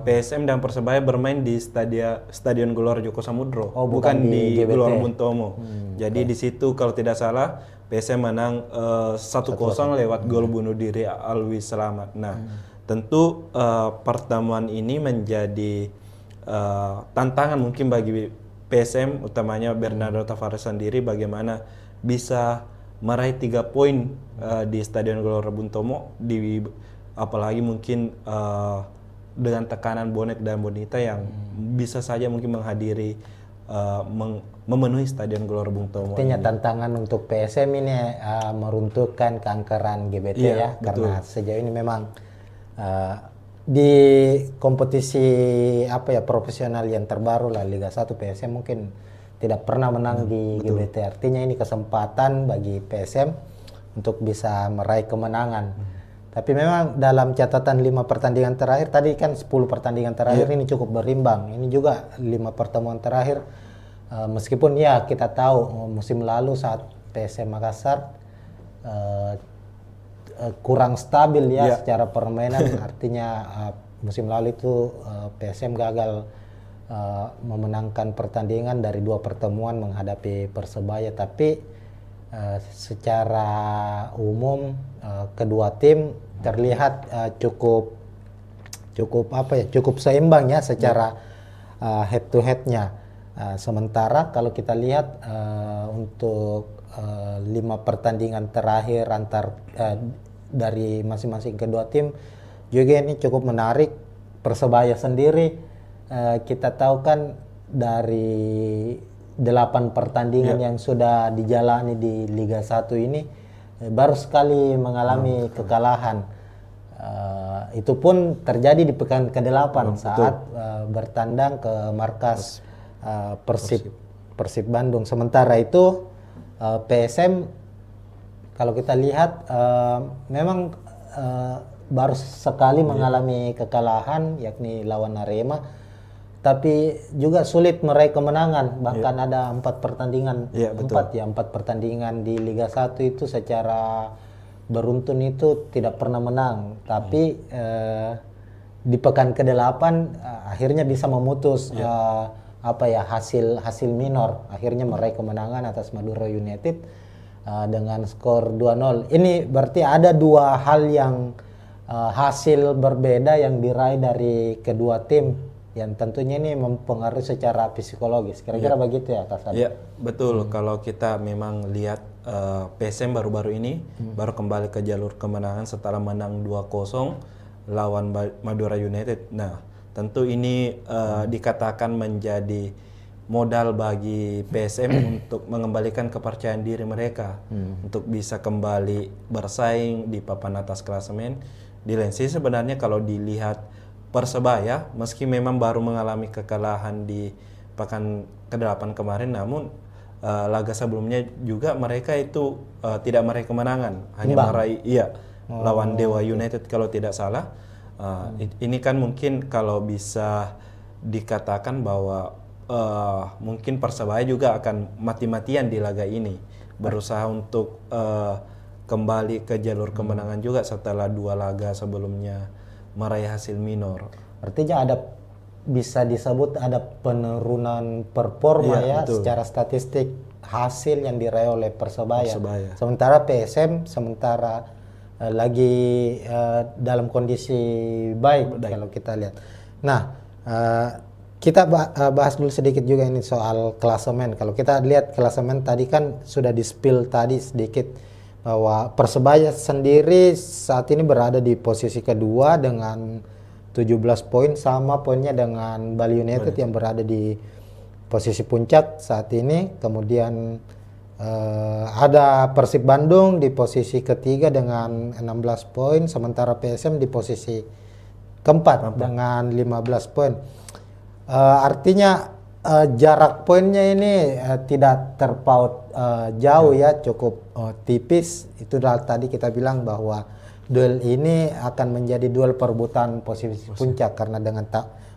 PSM dan Persebaya bermain di Stadion Gelora Joko Samudro, bukan di Gelora Bung Tomo. Jadi di situ kalau tidak salah PSM menang 1-0 lewat gol bunuh diri Alwi Selamat. Nah, tentu pertemuan ini menjadi tantangan mungkin bagi PSM, utamanya Bernardo Tavares sendiri, bagaimana bisa meraih 3 poin di Stadion Gelora Bung Tomo, apalagi mungkin dengan tekanan bonek dan bonita yang bisa saja mungkin menghadiri memenuhi Stadion Gelora Bung Tomo. Artinya tantangan untuk PSM ini meruntuhkan keangkeran GBT ya, karena sejauh ini memang di kompetisi profesional yang terbaru lah Liga 1, PSM mungkin tidak pernah menang di GBT. Artinya ini kesempatan bagi PSM untuk bisa meraih kemenangan. Tapi memang dalam catatan 5 pertandingan terakhir, tadi kan 10 pertandingan terakhir ini cukup berimbang. Ini juga 5 pertemuan terakhir, meskipun ya kita tahu musim lalu saat PSM Makassar kurang stabil ya Ya. secara permainan. Artinya musim lalu itu PSM gagal memenangkan pertandingan dari 2 pertemuan menghadapi Persebaya, tapi secara umum kedua tim terlihat cukup seimbang ya secara head to headnya. Sementara kalau kita lihat untuk 5 pertandingan terakhir dari masing-masing kedua tim juga ini cukup menarik. Persebaya sendiri kita tahu kan dari 8 pertandingan yang sudah dijalani di Liga 1 ini baru sekali mengalami kekalahan. Itu pun terjadi di pekan ke-8 saat bertandang ke markas Persib Bandung. Sementara itu PSM kalau kita lihat memang baru sekali mengalami kekalahan yakni lawan Arema, tapi juga sulit meraih kemenangan. Bahkan ada 4 pertandingan, 4 pertandingan di Liga 1 itu secara beruntun itu tidak pernah menang. Tapi di pekan ke-8 akhirnya bisa memutus hasil minor. Akhirnya meraih kemenangan atas Madura United dengan skor 2-0. Ini berarti ada 2 hal yang hasil berbeda yang diraih dari kedua tim, yang tentunya ini mempengaruhi secara psikologis. Kira-kira begitu ya Kak Sadi? Iya, betul. Kalau kita memang lihat PSM baru-baru ini baru kembali ke jalur kemenangan setelah menang 2-0 lawan Madura United. Nah, tentu ini dikatakan menjadi modal bagi PSM untuk mengembalikan kepercayaan diri mereka untuk bisa kembali bersaing di papan atas klasemen. Di lain sisi sebenarnya kalau dilihat Persebaya meski memang baru mengalami kekalahan di pekan ke-8 kemarin, namun laga sebelumnya juga mereka itu tidak meraih kemenangan, hanya meraih lawan Dewa United kalau tidak salah. Ini kan mungkin kalau bisa dikatakan bahwa mungkin Persebaya juga akan mati-matian di laga ini, berusaha untuk kembali ke jalur kemenangan juga setelah 2 laga sebelumnya meraih hasil minor. Artinya bisa disebut ada penurunan performa secara statistik hasil yang diraih oleh Persebaya. Sementara PSM lagi dalam kondisi baik kalau kita lihat. Nah, kita bahas dulu sedikit juga ini soal klasemen. Kalau kita lihat klasemen tadi kan sudah di-spill tadi sedikit bahwa Persebaya sendiri saat ini berada di posisi kedua dengan 17 poin, sama poinnya dengan Bali United yang berada di posisi puncak saat ini. Kemudian ada Persib Bandung di posisi ketiga dengan 16 poin, sementara PSM di posisi keempat dengan 15 poin. Artinya jarak poinnya ini tidak terpaut jauh ya, cukup tipis. Itu tadi kita bilang bahwa duel ini akan menjadi duel perebutan posisi puncak, karena dengan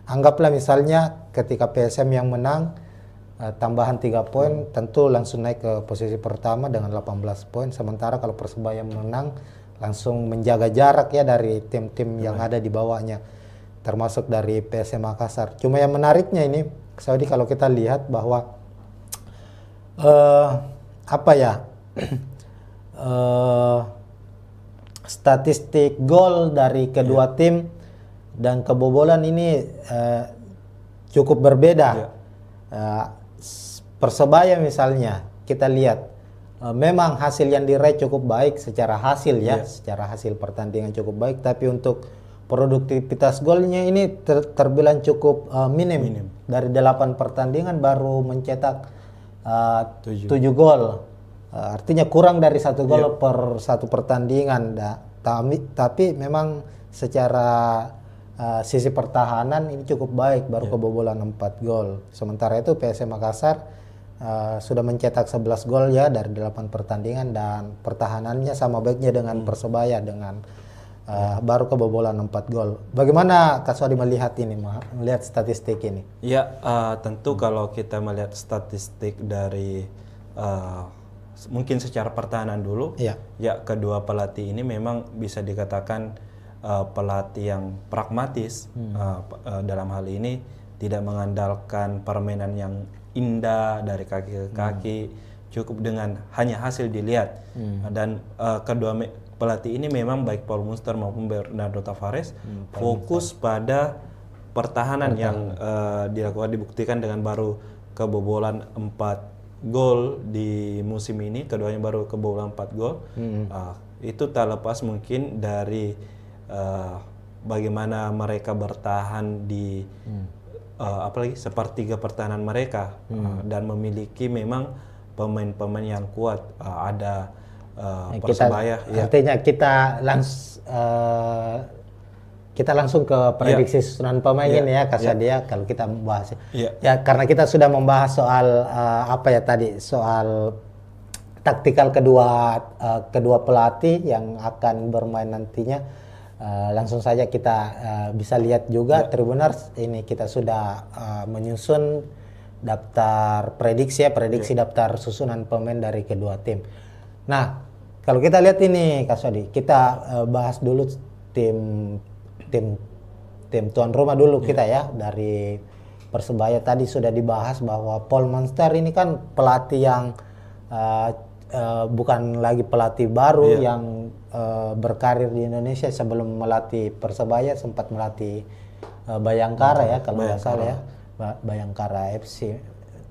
anggaplah misalnya ketika PSM yang menang tambahan 3 poin tentu langsung naik ke posisi pertama dengan 18 poin, sementara kalau Persebaya menang langsung menjaga jarak ya dari tim-tim yang ada di bawahnya, termasuk dari PSM Makassar. Cuma yang menariknya ini Saudi, kalau kita lihat bahwa statistik gol dari kedua tim dan kebobolan ini cukup berbeda. Persebaya misalnya kita lihat memang hasil yang diraih cukup baik secara hasil ya, secara hasil pertandingan cukup baik, tapi untuk produktivitas golnya ini terbilang cukup minim. Dari 8 pertandingan baru mencetak 7 gol. Artinya kurang dari 1 gol per 1 pertandingan. Tapi memang secara sisi pertahanan ini cukup baik, baru kebobolan 4 gol. Sementara itu PSM Makassar sudah mencetak 11 gol ya dari 8 pertandingan, dan pertahanannya sama baiknya dengan Persebaya dengan baru kebobolan 4 gol. Bagaimana Kak Swadi melihat ini, melihat statistik ini? Ya, tentu kalau kita melihat statistik dari mungkin secara pertahanan dulu. Iya. Ya, kedua pelatih ini memang bisa dikatakan pelatih yang pragmatis. Dalam hal ini tidak mengandalkan permainan yang indah dari kaki ke kaki, cukup dengan hanya hasil dilihat. Dan kedua pelatih ini memang baik Paul Munster maupun Bernardo Tavares fokus pada pertahanan yang dibuktikan dengan baru kebobolan 4 gol di musim ini. Keduanya baru kebobolan 4 gol. Itu tak lepas mungkin dari bagaimana mereka bertahan di apalagi sepertiga pertahanan mereka, dan memiliki memang pemain-pemain yang kuat. Ada Persebaya. Artinya kita langsung ke prediksi susunan pemain ini ya, Kasadia, kalau kita membahas. Ya, karena kita sudah membahas soal soal taktikal kedua pelatih yang akan bermain nantinya. Langsung saja kita bisa lihat juga Tribuners, ini kita sudah menyusun daftar prediksi daftar susunan pemain dari kedua tim. Nah, kalau kita lihat ini Kasadi, kita bahas dulu tim tuan rumah dulu kita ya. Dari Persebaya tadi sudah dibahas bahwa Paul Munster ini kan pelatih yang bukan lagi pelatih baru yang berkarir di Indonesia. Sebelum melatih Persebaya sempat melatih Bayangkara ya kalau nggak salah ya, Bayangkara FC.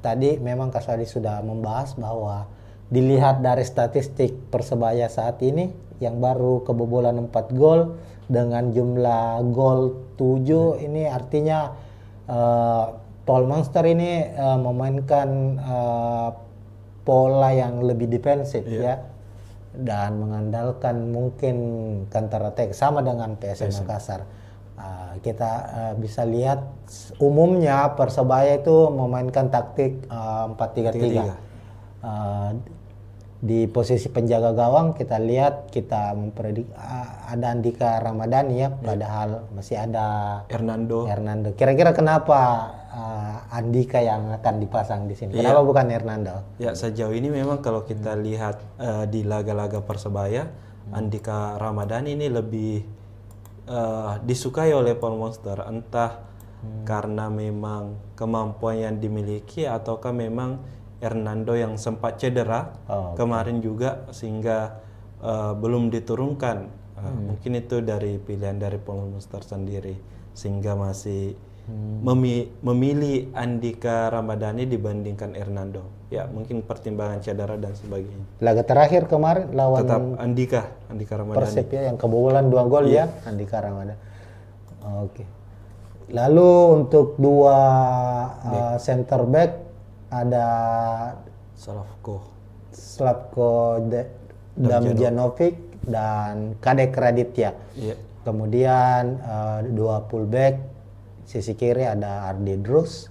Tadi memang Kasadi sudah membahas bahwa dilihat dari statistik Persebaya saat ini yang baru kebobolan 4 gol dengan jumlah gol 7, ini artinya Paul Munster ini memainkan pola yang lebih defensif ya, dan mengandalkan mungkin counter attack sama dengan PSM Makassar. Kita bisa lihat umumnya Persebaya itu memainkan taktik 4-3-3. Di posisi penjaga gawang kita lihat, kita memprediksi ada Andika Ramadhani ya, padahal masih ada Hernando. Kira-kira kenapa Andika yang akan dipasang di sini? Kenapa bukan Hernando? Ya, sejauh ini memang kalau kita lihat di laga-laga Persebaya, Andika Ramadhani ini lebih disukai oleh Paul Munster, entah karena memang kemampuan yang dimiliki ataukah memang Hernando yang sempat cedera kemarin juga sehingga belum diturunkan. Mungkin itu dari pilihan dari Paul Munster sendiri sehingga masih memilih Andika Ramadhani dibandingkan Hernando. Ya, mungkin pertimbangan cedera dan sebagainya. Laga terakhir kemarin lawan tetap Andika Ramadhani. Persib ya, yang kebobolan 2 gol ya, Andika Ramadhani. Oke. Lalu untuk dua center back ada Slavko Damjanovic dan Kadek Raditya. Kemudian dua fullback, sisi kiri ada Ardi Drus,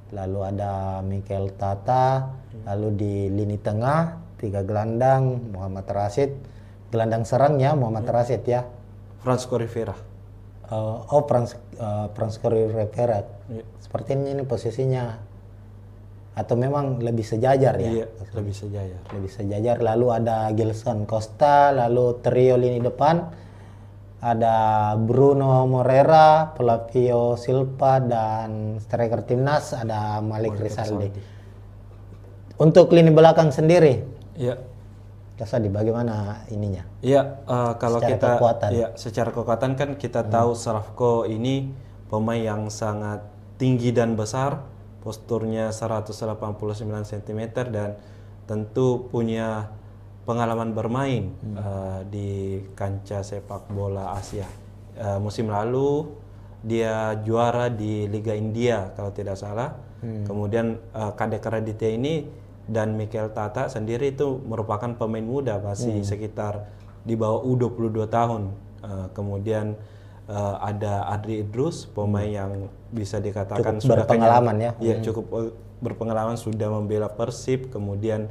lalu ada Mikel Tata, lalu di lini tengah 3 gelandang Muhammad Rashid, gelandang serangnya Muhammad Rashid ya. Francisco Rivera. Francisco Rivera. Sepertinya ini posisinya atau memang lebih sejajar ya? Iya, lebih sejajar. Lebih sejajar. Lalu ada Gilson Costa, lalu trio lini depan ada Bruno Moreira, Flavio Silva, dan striker timnas ada Malik Rizaldi. Untuk lini belakang sendiri, Kasadi, bagaimana ininya? Iya, kalau secara kita kekuatan. Ya, secara kekuatan kan kita tahu Slavko ini pemain yang sangat tinggi dan besar. Posturnya 189 cm dan tentu punya pengalaman bermain di kancah sepak bola Asia. Musim lalu dia juara di Liga India kalau tidak salah. Kemudian Kadek Raditya ini dan Mikel Tata sendiri itu merupakan pemain muda, masih sekitar di bawah U22 tahun. Kemudian ada Adri Idrus, pemain yang bisa dikatakan cukup sudah berpengalaman cukup berpengalaman, sudah membela Persib, kemudian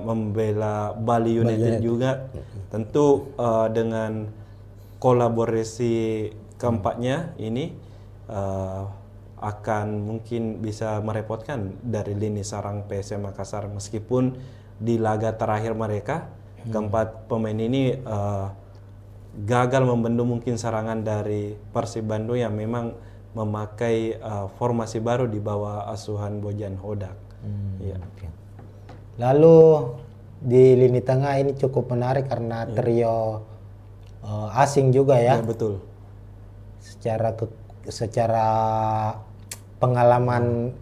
membela Bali United juga. Tentu dengan kolaborasi keempatnya ini akan mungkin bisa merepotkan dari lini sarang PSM Makassar, meskipun di laga terakhir mereka keempat pemain ini gagal membendung mungkin serangan dari Persib Bandung yang memang memakai formasi baru di bawah asuhan Bojan Hodak. Ya. Oke. Lalu di lini tengah ini cukup menarik karena trio asing juga ya. Ya, betul. Secara pengalaman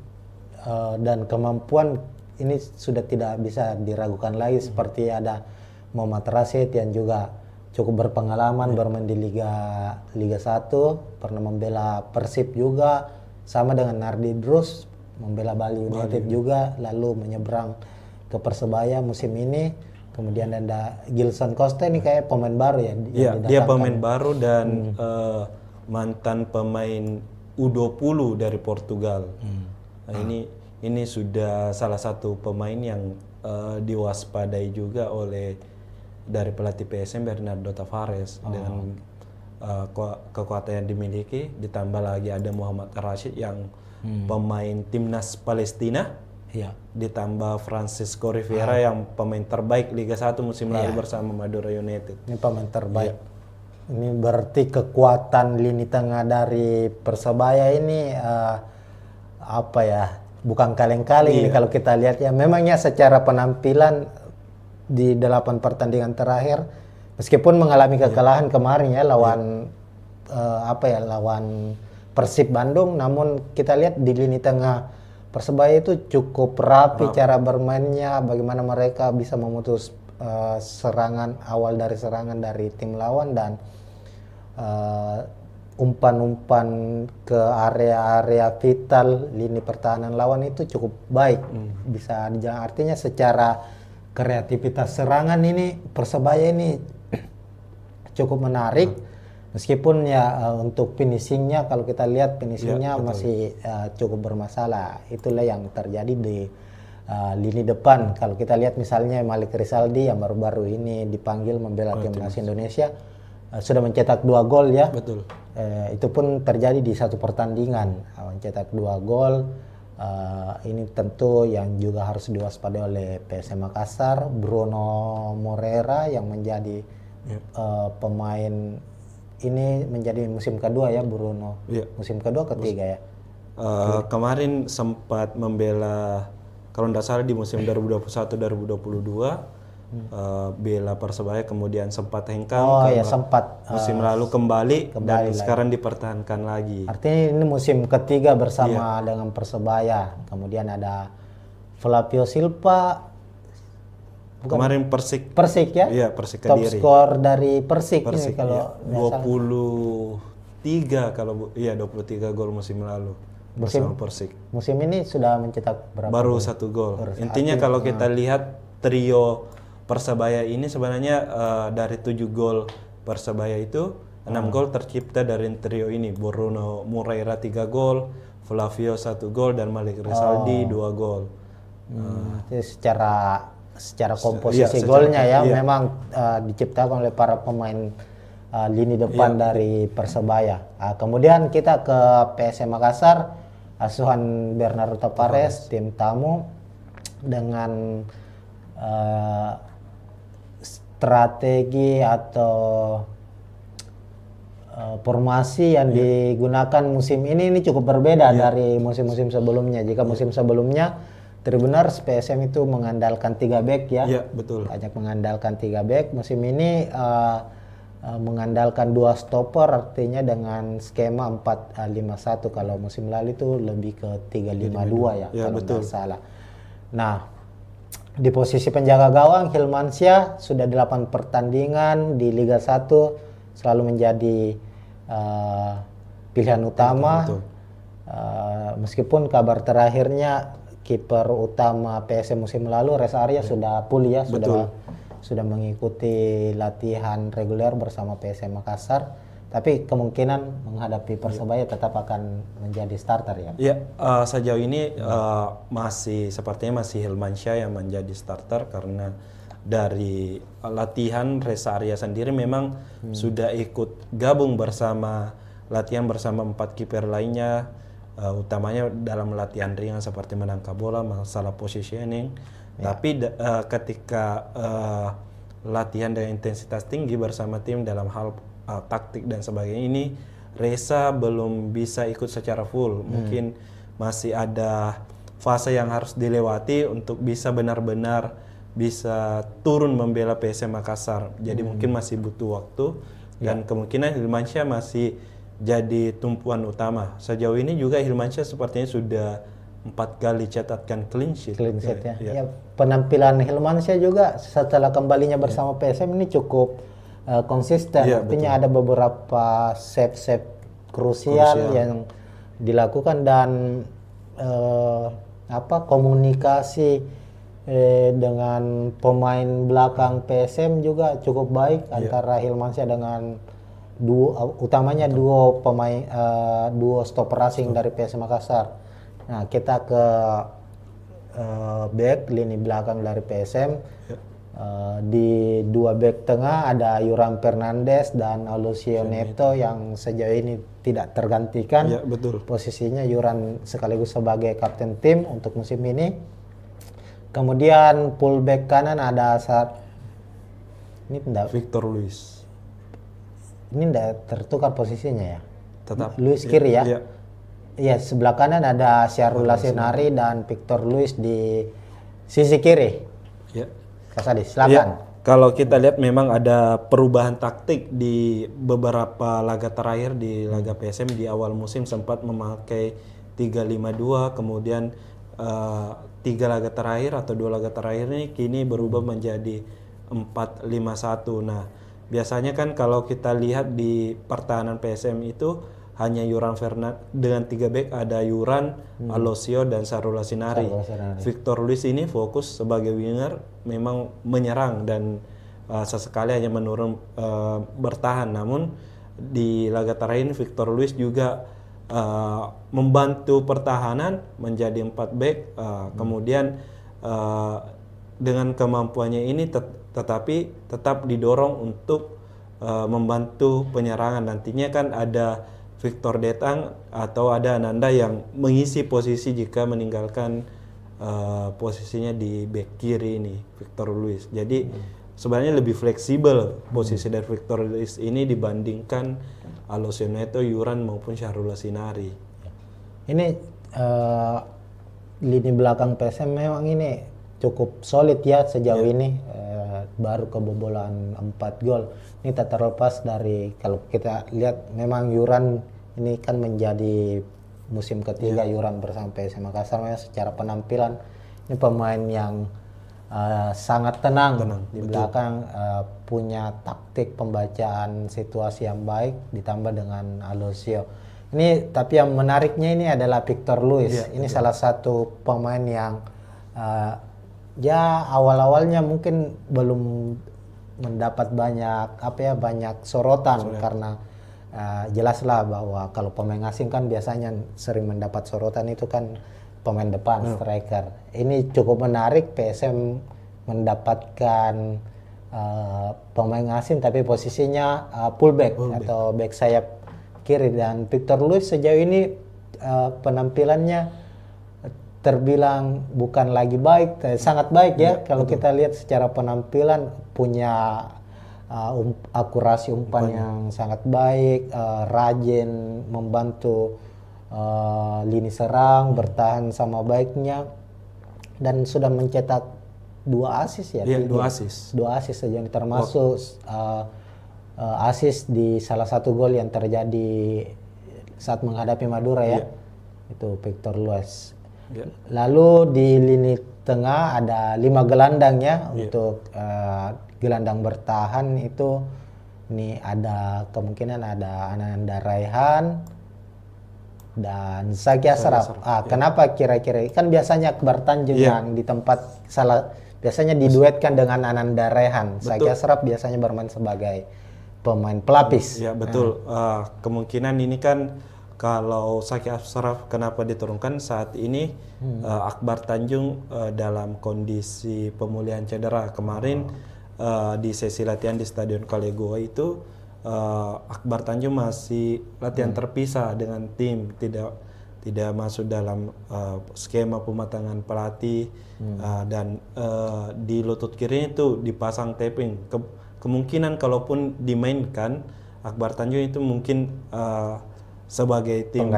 dan kemampuan ini sudah tidak bisa diragukan lagi, seperti ada Muhammad Rashid yang juga cukup berpengalaman bermain di Liga 1, pernah membela Persib juga, sama dengan Nardi Drus membela Bali United juga, lalu menyeberang ke Persebaya musim ini. Kemudian ada Gilson Costa, ini kayak pemain baru ya? Iya, dia pemain baru dan mantan pemain U20 dari Portugal. Nah, ini sudah salah satu pemain yang diwaspadai juga oleh dari pelatih PSM Bernardo Tavares dengan kekuatan yang dimiliki, ditambah lagi ada Muhammad Rashid yang pemain timnas Palestina, ditambah Francisco Rivera yang pemain terbaik Liga 1 musim lalu bersama Madura United. Ini pemain terbaik. Ini berarti kekuatan lini tengah dari Persebaya ini apa ya? Bukan kaleng-kaleng ini kalau kita lihat ya. Memangnya secara penampilan di 8 pertandingan terakhir, meskipun mengalami kekalahan kemarin ya lawan lawan Persib Bandung, namun kita lihat di lini tengah Persebaya itu cukup rapi cara bermainnya, bagaimana mereka bisa memutus serangan awal dari serangan dari tim lawan dan umpan-umpan ke area-area vital lini pertahanan lawan itu cukup baik. Bisa dijalankan, artinya secara kreativitas serangan ini Persebaya ini cukup menarik. Meskipun ya untuk finishingnya, kalau kita lihat finishingnya masih cukup bermasalah. Itulah yang terjadi di lini depan. Kalau kita lihat misalnya Malik Rizaldi yang baru-baru ini dipanggil membela timnas Indonesia, sudah mencetak 2 gol ya. Betul. Itu pun terjadi di satu pertandingan, mencetak 2 gol. Ini tentu yang juga harus diwaspadai oleh PSM Makassar. Bruno Moreira yang menjadi pemain ini menjadi musim kedua ya Bruno. Musim kedua ketiga ya. Kemarin sempat membela, kalau tidak salah di musim 2021-2022 bela Persebaya, kemudian sempat hengkang sempat musim lalu kembali dan sekarang dipertahankan lagi. Artinya ini musim ketiga bersama dengan Persebaya. Kemudian ada Flavio Silva, kemarin Persik ya? Iya, Persik Top Kediri. skor dari Persik ini kalau 23 kalau 23 gol musim lalu bersama Persik. Musim ini sudah mencetak berapa? Baru 1 gol. Intinya kalau kita lihat trio Persebaya ini sebenarnya dari 7 gol Persebaya itu 6 gol tercipta dari trio ini. Bruno Moreira 3 gol, Flavio 1 gol dan Malik Rizaldi 2 gol. Jadi secara komposisi golnya ya memang diciptakan oleh para pemain lini depan dari Persebaya. Kemudian kita ke PSM Makassar, asuhan Bernardo Tavares, tim tamu dengan strategi atau formasi yang digunakan musim ini cukup berbeda dari musim-musim sebelumnya. Jika musim sebelumnya Tribuners PSM itu mengandalkan 3 back ya. Iya, betul. Banyak mengandalkan 3 back. Musim ini mengandalkan 2 stopper, artinya dengan skema 4-5-1. Kalau musim lalu itu lebih ke 3-5-2 ya kalau tidak salah. Nah, di posisi penjaga gawang Hilmansyah sudah 8 pertandingan di Liga 1 selalu menjadi pilihan utama. Meskipun kabar terakhirnya kiper utama PSM musim lalu Reza Arya sudah pulih ya, sudah mengikuti latihan reguler bersama PSM Makassar. Tapi kemungkinan menghadapi Persebaya tetap akan menjadi starter ya. Ya, sejauh ini sepertinya masih Hilmansyah yang menjadi starter karena dari latihan Reza Arya sendiri memang sudah ikut gabung latihan bersama 4 kiper lainnya. utamanya dalam latihan ringan seperti menangkap bola, masalah positioning. Tapi ketika latihan dengan intensitas tinggi bersama tim dalam hal taktik dan sebagainya ini, Reza belum bisa ikut secara full. Mungkin masih ada fase yang harus dilewati untuk bisa benar-benar bisa turun membela PSM Makassar. Jadi mungkin masih butuh waktu dan kemungkinan Hilmansyah masih jadi tumpuan utama. Sejauh ini juga Hilmansyah sepertinya sudah 4 kali catatkan clean sheet. Clean sheet ya. Ya, penampilan Hilmansyah juga setelah kembalinya bersama PSM ini cukup konsisten. Artinya ada beberapa save krusial yang dilakukan dan komunikasi dengan pemain belakang PSM juga cukup baik antara Hilmansyah dengan utamanya duo pemain duo stopper asing dari PSM Makassar. Nah, kita ke back lini belakang dari PSM. Di dua back tengah ada Yuran Fernandes dan Aloisio Neto yang sejauh ini tidak tergantikan. Ya, betul. Posisinya Yuran sekaligus sebagai kapten tim untuk musim ini. Kemudian fullback kanan ada Victor Luis. Ini tidak tertukar posisinya ya. Tetap Luis kiri ya. Iya. Iya, sebelah kanan ada Syahrul Lasinari dan Victor Luis di sisi kiri. Ya. Kasadi, silakan. Kalau kita lihat memang ada perubahan taktik di beberapa laga terakhir di laga PSM di awal musim sempat memakai 3-5-2, kemudian 3 laga terakhir atau 2 laga terakhir ini kini berubah menjadi 4-5-1. Nah, biasanya kan kalau kita lihat di pertahanan PSM itu hanya Yuran Fernandes dengan 3 back, ada Yuran, Aloisio dan Syahrul Lasinari. Victor Luis ini fokus sebagai winger, memang menyerang dan sesekali hanya menurun bertahan. Namun di laga terakhir ini Victor Luis juga membantu pertahanan menjadi 4 back, kemudian dengan kemampuannya ini tetapi tetap didorong untuk membantu penyerangan. Nantinya kan ada Victor Detang atau ada Ananda yang mengisi posisi jika meninggalkan posisinya di back kiri ini Victor Luis. Jadi sebenarnya lebih fleksibel posisi dari Victor Luis ini dibandingkan Aloisio Neto, Yuran maupun Syahrul Lasinari. Ini lini belakang PSM memang ini cukup solid ya sejauh ini. Baru kebobolan 4 gol. Ini tak terlepas dari kalau kita lihat memang Yuran ini kan menjadi musim ketiga Yuran bersama PSM Makassar. Memang secara penampilan ini pemain yang sangat tenang di belakang, punya taktik pembacaan situasi yang baik ditambah dengan Aloisio. Ini tapi yang menariknya ini adalah Victor Luis. Ini salah satu pemain yang ya awal-awalnya mungkin belum mendapat banyak sorotan karena jelaslah bahwa kalau pemain asing kan biasanya sering mendapat sorotan itu kan pemain depan, striker. Ini cukup menarik, PSM mendapatkan pemain asing tapi posisinya fullback atau back sayap kiri, dan Victor Luis sejauh ini penampilannya terbilang bukan lagi baik, sangat baik ya. Kalau kita lihat secara penampilan punya akurasi umpan yang sangat baik, rajin membantu lini serang, bertahan sama baiknya, dan sudah mencetak 2 assist ya. 2 assist. 2 assist saja, termasuk assist di salah satu gol yang terjadi saat menghadapi Madura ya. Itu Victor Luis. Lalu di lini tengah ada 5 gelandang ya. Untuk gelandang bertahan itu ini ada kemungkinan ada Ananda Raihan dan Zaki Ashraf. Kenapa kira-kira? Kan biasanya Akbar Tanjung yang di tempat biasanya diduetkan dengan Ananda Raihan. Zaki Ashraf biasanya bermain sebagai pemain pelapis. Ya, betul. Kemungkinan ini kan kalau Zaki Ashraf kenapa diturunkan saat ini Akbar Tanjung dalam kondisi pemulihan cedera kemarin. Di sesi latihan di Stadion Kalegoa itu Akbar Tanjung masih latihan terpisah dengan tim, tidak tidak masuk dalam skema pematangan pelatih dan di lutut kirinya itu dipasang taping. Kemungkinan kalaupun dimainkan Akbar Tanjung itu mungkin sebagai tim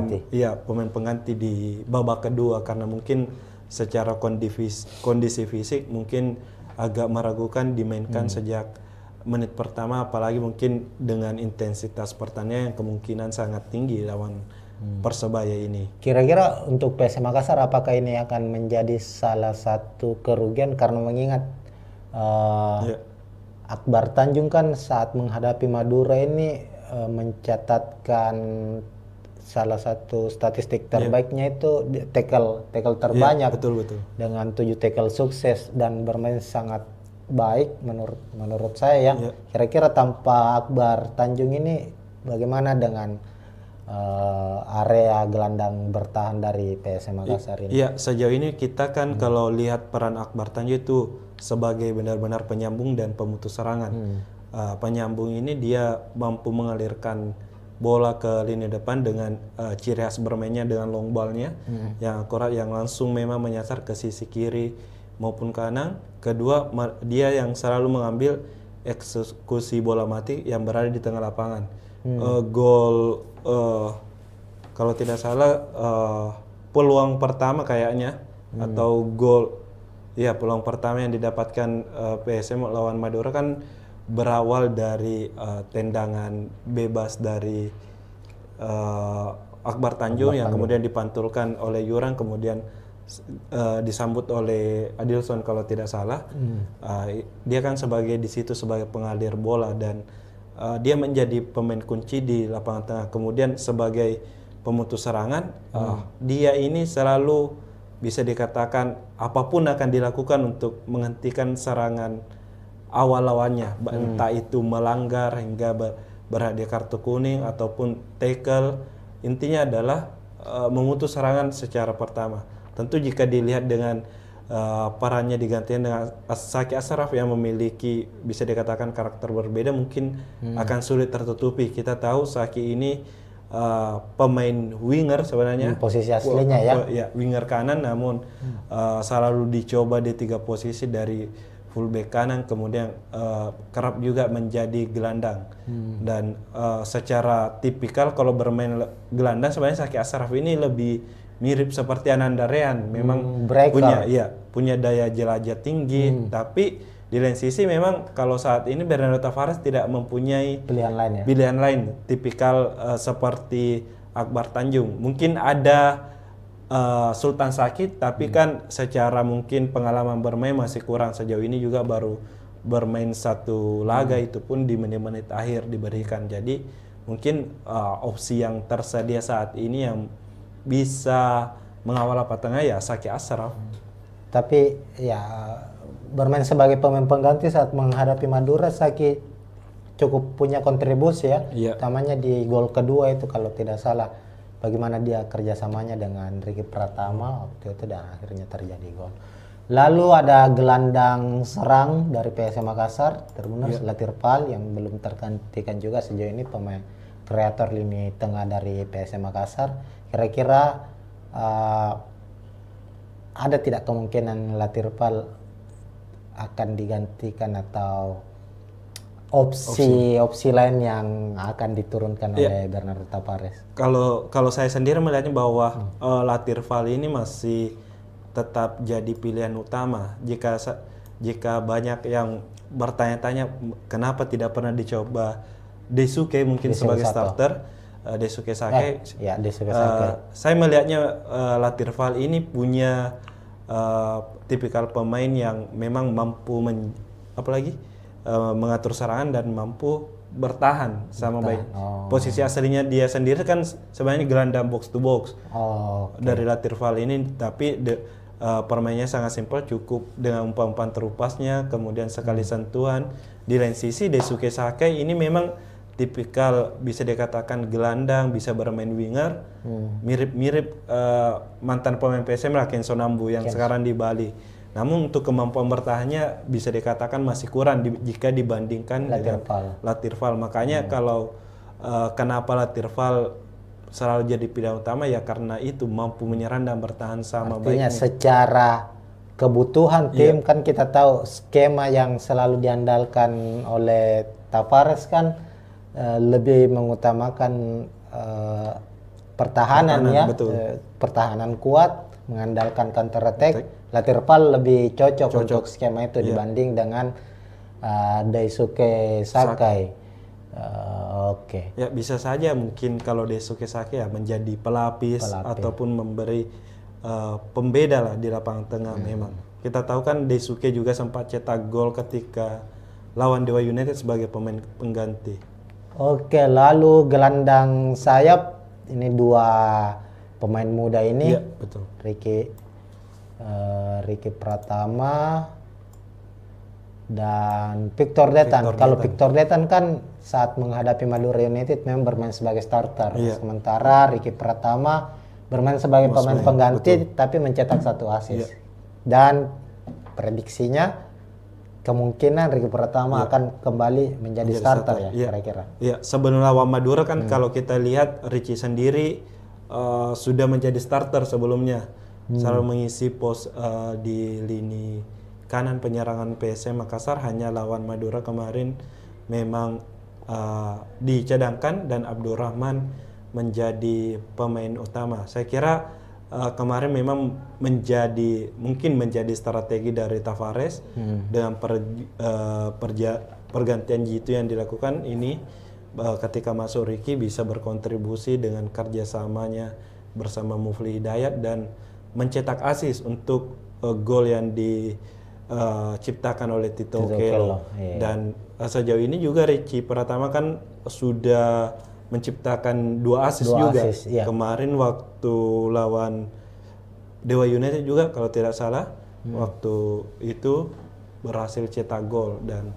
pemain pengganti di babak kedua, karena mungkin secara kondisi fisik mungkin agak meragukan dimainkan sejak menit pertama, apalagi mungkin dengan intensitas pertandingan yang kemungkinan sangat tinggi lawan Persebaya ini. Kira-kira untuk PSM Makassar apakah ini akan menjadi salah satu kerugian, karena mengingat Akbar Tanjung kan saat menghadapi Madura ini mencatatkan salah satu statistik terbaiknya itu tackle terbanyak, betul. dengan 7 tackle sukses dan bermain sangat baik menurut saya ya. Kira-kira tanpa Akbar Tanjung ini bagaimana dengan area gelandang bertahan dari PSM Makassar ini? Iya, sejauh ini kita kan kalau lihat peran Akbar Tanjung itu sebagai benar-benar penyambung dan pemutus serangan. Penyambung ini dia mampu mengalirkan bola ke lini depan dengan ciri khas bermainnya dengan long ball-nya yang akurat, yang langsung memang menyasar ke sisi kiri maupun kanan. Kedua, dia yang selalu mengambil eksekusi bola mati yang berada di tengah lapangan. Gol kalau tidak salah peluang pertama kayaknya atau gol, ya peluang pertama yang didapatkan PSM lawan Madura kan berawal dari tendangan bebas dari Akbar Tanjung yang kemudian dipantulkan oleh Yurang, kemudian disambut oleh Adilson kalau tidak salah. Dia kan di situ sebagai pengalir bola dan dia menjadi pemain kunci di lapangan tengah. Kemudian sebagai pemutus serangan, dia ini selalu bisa dikatakan apapun akan dilakukan untuk menghentikan serangan awal lawannya, entah itu melanggar hingga berhadiah kartu kuning ataupun tackle. Intinya adalah memutus serangan secara pertama. Tentu jika dilihat dengan perannya digantikan dengan Saki Ashraf yang memiliki bisa dikatakan karakter berbeda, mungkin akan sulit tertutupi. Kita tahu Saki ini pemain winger sebenarnya, posisi aslinya ya winger kanan, namun selalu dicoba di 3 posisi dari fullback kanan, kemudian kerap juga menjadi gelandang. Dan secara tipikal kalau bermain gelandang sebenarnya Saki Ashraf ini lebih mirip seperti Ananda Rehan, memang punya daya jelajah tinggi, tapi di lain sisi memang kalau saat ini Bernardo Tavares tidak mempunyai pilihan lain tipikal seperti Akbar Tanjung. Mungkin ada Sultan Sakit, tapi kan secara mungkin pengalaman bermain masih kurang. Sejauh ini juga baru bermain 1 laga, itu pun di menit-menit akhir diberikan. Jadi mungkin opsi yang tersedia saat ini yang bisa mengawal tengah ya Saki Ashraf. Tapi ya bermain sebagai pemain pengganti saat menghadapi Madura, Saki cukup punya kontribusi ya. Utamanya di gol kedua itu kalau tidak salah. Bagaimana dia kerjasamanya dengan Ricky Pratama waktu itu dan akhirnya terjadi gol. Lalu ada gelandang serang dari PSM Makassar, Tribuners Latirpal yang belum tergantikan juga sejauh ini, pemain kreator lini tengah dari PSM Makassar. Kira-kira ada tidak kemungkinan Latirpal akan digantikan atau opsi lain yang akan diturunkan oleh Bernardo Tavares? Kalau saya sendiri melihatnya bahwa Latirpal ini masih tetap jadi pilihan utama. Jika banyak yang bertanya-tanya kenapa tidak pernah dicoba Daisuke mungkin sebagai starter, Daisuke Sake. Saya melihatnya Latirpal ini punya tipikal pemain yang memang mampu mengatur serangan dan mampu bertahan sama baik. Posisi aslinya dia sendiri kan sebenarnya gelandang box to box dari Latirpal ini, tapi permainnya sangat simpel, cukup dengan umpan-umpan terupasnya, kemudian sekali sentuhan. Di lain sisi Daisuke Sake ini memang tipikal bisa dikatakan gelandang, bisa bermain winger, mirip-mirip mantan pemain PSM lah, Kenzo Nambu yang sekarang di Bali. Namun untuk kemampuan bertahannya bisa dikatakan masih kurang jika dibandingkan dengan Latirpal. Makanya kalau kenapa Latirpal selalu jadi pilihan utama ya karena itu mampu menyerang dan bertahan sama Artinya baiknya. secara kebutuhan tim kan kita tahu skema yang selalu diandalkan oleh Tavares kan lebih mengutamakan pertahanan ya, betul. Pertahanan kuat, mengandalkan counter attack. Lateral lebih cocok untuk skema itu dibanding dengan Daisuke Sakai. Oke. Ya bisa saja mungkin kalau Daisuke Sakai ya menjadi pelapis ataupun memberi pembeda lah di lapangan tengah memang. Kita tahu kan Daisuke juga sempat cetak gol ketika lawan Dewa United sebagai pemain pengganti. Oke, lalu gelandang sayap ini dua pemain muda ini, Iya, betul. Ricky Pratama dan Victor Detan. Kalau Victor Detan kan saat menghadapi Madura United memang bermain sebagai starter, sementara Ricky Pratama bermain sebagai pemain pengganti tapi mencetak 1 assist. Dan prediksinya kemungkinan Ricky Pratama akan kembali menjadi starter ya kira-kira. Iya, sebelum lawan Madura kan kalau kita lihat Ricky sendiri sudah menjadi starter sebelumnya. Selalu mengisi pos di lini kanan penyerangan PSM Makassar. Hanya lawan Madura kemarin memang dicadangkan dan Abdurrahman menjadi pemain utama. Saya kira kemarin memang mungkin menjadi strategi dari Tavares dengan pergantian Jitu yang dilakukan ini ketika masuk Ricky bisa berkontribusi dengan kerjasamanya bersama Mufli Hidayat dan mencetak assist untuk gol yang diciptakan oleh Tito Okello. Dan sejauh ini juga Ricky Pratama kan sudah menciptakan 2 assist juga. Kemarin waktu lawan Dewa United juga kalau tidak salah waktu itu berhasil cetak gol. Dan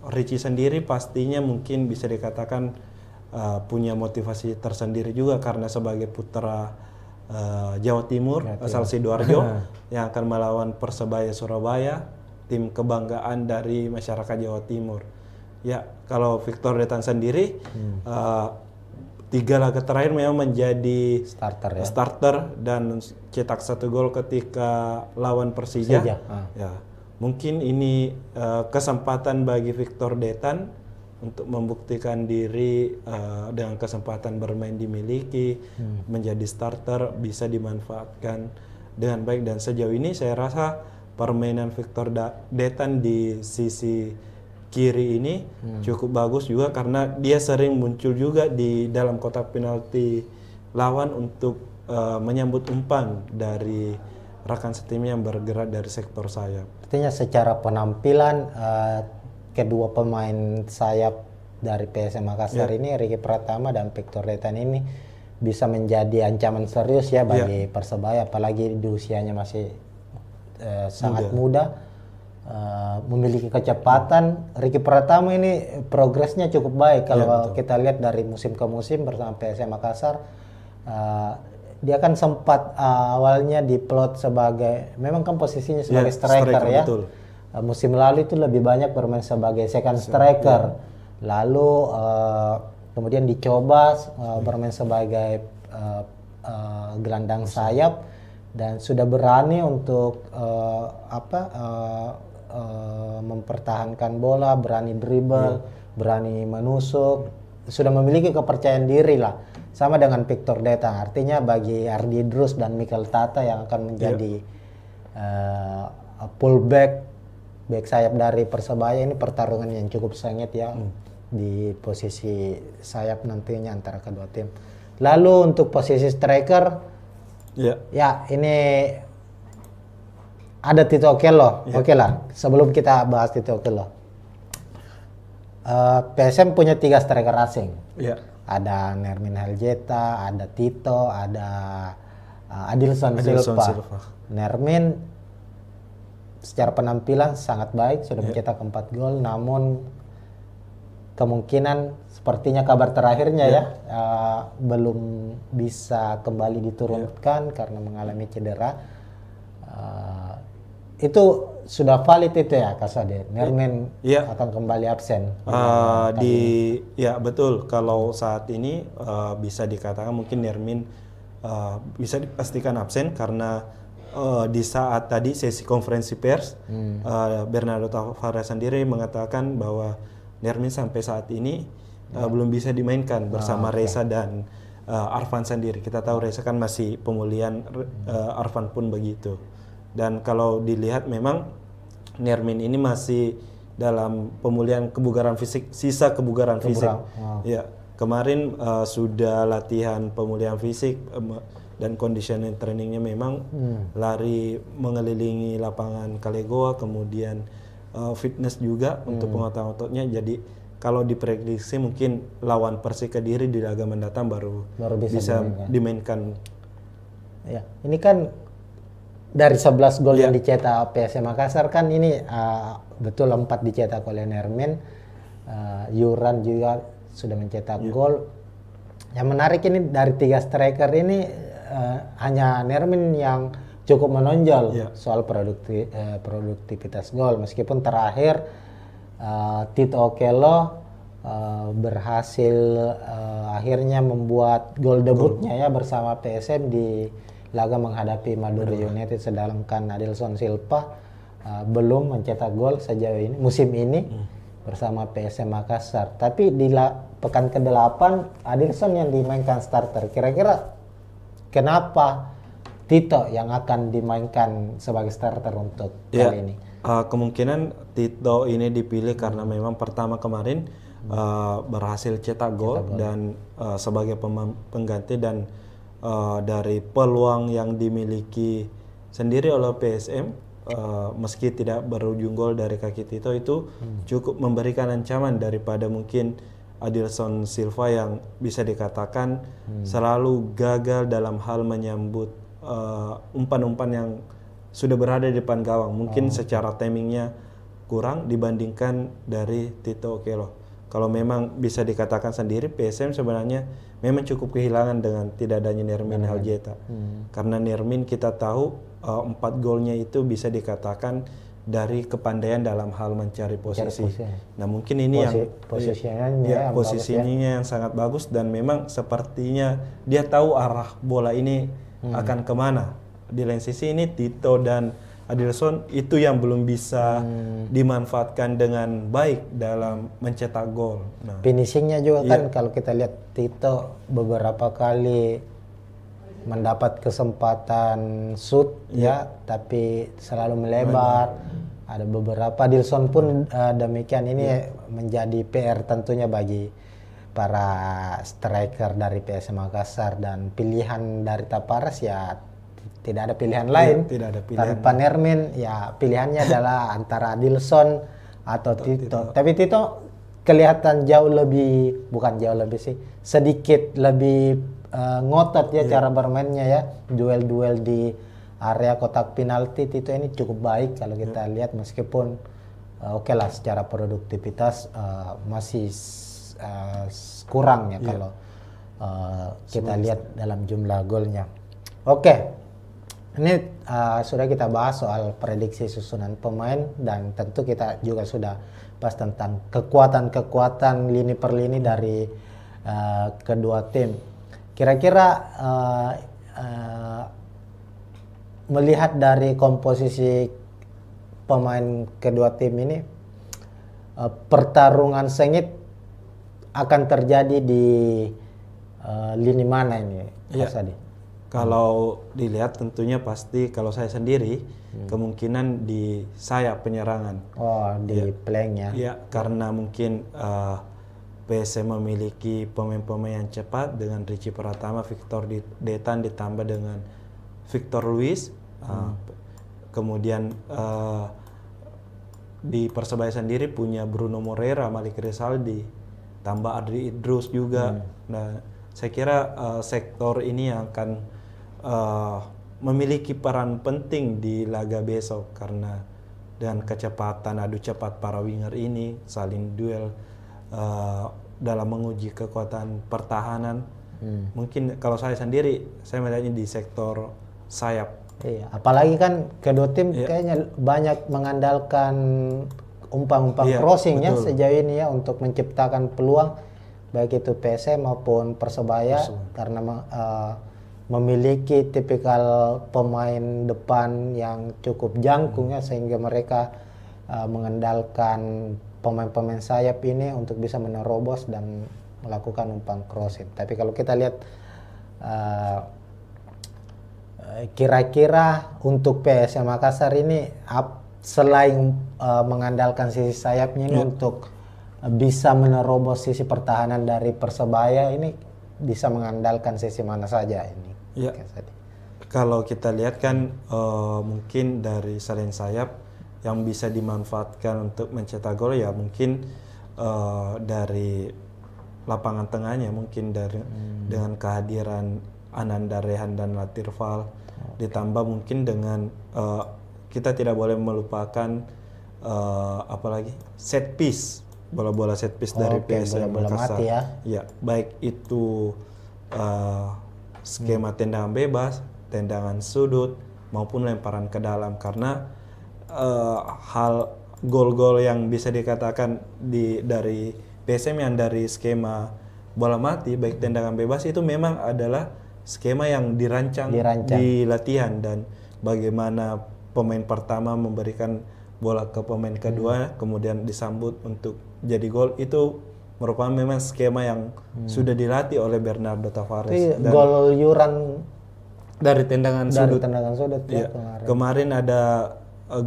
Ricky sendiri pastinya mungkin bisa dikatakan punya motivasi tersendiri juga karena sebagai putra Jawa Timur asal Sidoarjo yang akan melawan Persebaya Surabaya, tim kebanggaan dari masyarakat Jawa Timur. Ya, kalau Victor Detan sendiri 3 laga terakhir memang menjadi starter dan cetak 1 gol ketika lawan Persija. Ya, mungkin ini kesempatan bagi Victor Detan untuk membuktikan diri dengan kesempatan bermain dimiliki, menjadi starter bisa dimanfaatkan dengan baik. Dan sejauh ini saya rasa permainan Victor Detan di sisi kiri ini cukup bagus juga karena dia sering muncul juga di dalam kotak penalti lawan untuk menyambut umpan dari rekan setimnya yang bergerak dari sektor sayap. Artinya secara penampilan kedua pemain sayap dari PSM Makassar ini, Ricky Pratama dan Victor Detan ini bisa menjadi ancaman serius ya bagi Persebaya, apalagi di usianya masih sangat muda, memiliki kecepatan. Ricky Pratama ini progresnya cukup baik kalau kita lihat dari musim ke musim bersama PSM Makassar. Dia kan sempat awalnya diplot sebagai, memang kan posisinya sebagai striker ya. Betul. Musim lalu itu lebih banyak bermain sebagai second striker, lalu kemudian dicoba bermain sebagai gelandang sayap dan sudah berani untuk mempertahankan bola, berani dribble, berani menusuk, sudah memiliki kepercayaan diri lah, sama dengan Victor Detan. Artinya bagi Ardi Drus dan Mikel Tata yang akan menjadi fullback, back sayap dari Persebaya, ini pertarungan yang cukup sengit ya di posisi sayap nantinya antara kedua tim. Lalu untuk posisi striker, ya ini ada Tito Okello. Oke lah, sebelum kita bahas Tito Okello, PSM punya 3 striker asing. Ada Nermin Heljeta, ada Tito, ada Adilson Silva. Nermin secara penampilan sangat baik, sudah mencetak 4 gol, namun kemungkinan sepertinya kabar terakhirnya belum bisa kembali diturunkan karena mengalami cedera. Itu sudah valid itu ya Kasade. Nermin Iya. akan kembali absen. Ya betul, kalau saat ini bisa dikatakan mungkin Nermin bisa dipastikan absen karena di saat tadi sesi konferensi pers Bernardo Tavares sendiri mengatakan bahwa Nermin sampai saat ini belum bisa dimainkan bersama Reza dan Arfan sendiri. Kita tahu Reza kan masih pemulihan, Arfan pun begitu. Dan kalau dilihat memang Nermin ini masih dalam pemulihan kebugaran fisik, sisa kebugaran fisik. Ya, kemarin sudah latihan pemulihan fisik dan conditioning trainingnya memang lari mengelilingi lapangan Kalegoa, kemudian fitness juga untuk penguatan ototnya. Jadi kalau diprediksi mungkin lawan Persik Kediri di laga mendatang baru bisa dimainkan. Ya, ini kan dari 11 gol yang dicetak PSM Makassar kan ini betul 4 dicetak oleh Nermin. Yuran juga sudah mencetak gol. Yang menarik ini dari 3 striker ini hanya Nermin yang cukup menonjol soal produktivitas gol. Meskipun terakhir Tito Okello berhasil akhirnya membuat gol debutnya ya bersama PSM di laga menghadapi Madura United, sedangkan Adilson Silva belum mencetak gol sejauh ini musim ini bersama PSM Makassar. Tapi di pekan ke-8 Adilson yang dimainkan starter. Kira-kira kenapa Tito yang akan dimainkan sebagai starter untuk kali ini? Kemungkinan Tito ini dipilih karena memang pertama kemarin berhasil cetak gol dan sebagai pengganti, dan dari peluang yang dimiliki sendiri oleh PSM meski tidak berujung gol dari kaki Tito itu cukup memberikan ancaman daripada mungkin Adilson Silva yang bisa dikatakan selalu gagal dalam hal menyambut umpan-umpan yang sudah berada di depan gawang. Mungkin secara timingnya kurang dibandingkan dari Tito Okello. Kalau memang bisa dikatakan sendiri, PSM sebenarnya memang cukup kehilangan dengan tidak adanya Nermin Haljeta. Karena Nermin kita tahu 4 golnya itu bisa dikatakan dari kepandaian dalam hal mencari posisi. Nah mungkin ini posisinya yang sangat bagus, dan memang sepertinya dia tahu arah bola ini akan kemana. Di lain sisi ini Tito dan Adilson itu yang belum bisa dimanfaatkan dengan baik dalam mencetak gol. Nah, finishingnya juga kan kalau kita lihat Tito beberapa kali mendapat kesempatan shoot tapi selalu melebar. Ada beberapa, Adilson pun demikian. Ini menjadi PR tentunya bagi para striker dari PSM Makassar, dan pilihan dari Taparas ya tidak ada pilihan lain. Tidak ada pilihan. Tanpa Nermin ya pilihannya adalah antara Adilson atau Tito. Tapi Tito kelihatan sedikit lebih ngotot ya cara bermainnya ya. Duel-duel di area kotak penalti Tito ini cukup baik kalau kita lihat, meskipun oke lah secara produktivitas masih kurang ya kalau kita lihat dalam jumlah golnya. Oke. Ini sudah kita bahas soal prediksi susunan pemain, dan tentu kita juga sudah bahas tentang kekuatan-kekuatan lini per lini dari kedua tim. Kira-kira melihat dari komposisi pemain kedua tim ini, pertarungan sengit akan terjadi di lini mana ini, Mas Adi? Kalau dilihat tentunya pasti kalau saya sendiri kemungkinan di sayap penyerangan. Di flanknya. Ya, karena mungkin PSM memiliki pemain-pemain yang cepat dengan Richie Pratama, Victor Detan ditambah dengan Victor Luis. Kemudian di Persebaya sendiri punya Bruno Moreira, Malik Rizaldi, tambah Adri Idrus juga. Nah, saya kira sektor ini yang akan memiliki peran penting di laga besok, karena dengan kecepatan adu cepat para winger ini saling duel dalam menguji kekuatan pertahanan. Mungkin kalau saya sendiri, saya melihatnya di sektor sayap Iya, apalagi kan kedua tim kayaknya banyak mengandalkan umpan-umpan Iya, crossing ya betul. sejauh ini ya untuk menciptakan peluang baik itu PSM maupun Persebaya karena memiliki tipikal pemain depan yang cukup jangkung ya sehingga mereka mengandalkan pemain-pemain sayap ini untuk bisa menerobos dan melakukan umpan crossing. Tapi kalau kita lihat kira-kira untuk PSM Makassar ini selain mengandalkan sisi sayapnya ini untuk bisa menerobos sisi pertahanan dari Persebaya ini bisa mengandalkan sisi mana saja ini? Ya. Kalau kita lihat kan mungkin dari selain sayap yang bisa dimanfaatkan untuk mencetak gol ya mungkin dari lapangan tengahnya mungkin dari dengan kehadiran Ananda Rehan dan Latirval ditambah mungkin dengan kita tidak boleh melupakan apalagi set piece bola-bola set piece dari PSM Makassar. Mati ya. Ya, baik itu skema tendangan bebas, tendangan sudut maupun lemparan ke dalam karena hal gol-gol yang bisa dikatakan dari PSM yang dari skema bola mati baik tendangan bebas itu memang adalah skema yang dirancang di latihan dan bagaimana pemain pertama memberikan bola ke pemain kedua kemudian disambut untuk jadi gol itu merupakan memang skema yang sudah dilatih oleh Bernardo Tavares. Dan gol Yuran dari tendangan sudut. Ya, kemarin ada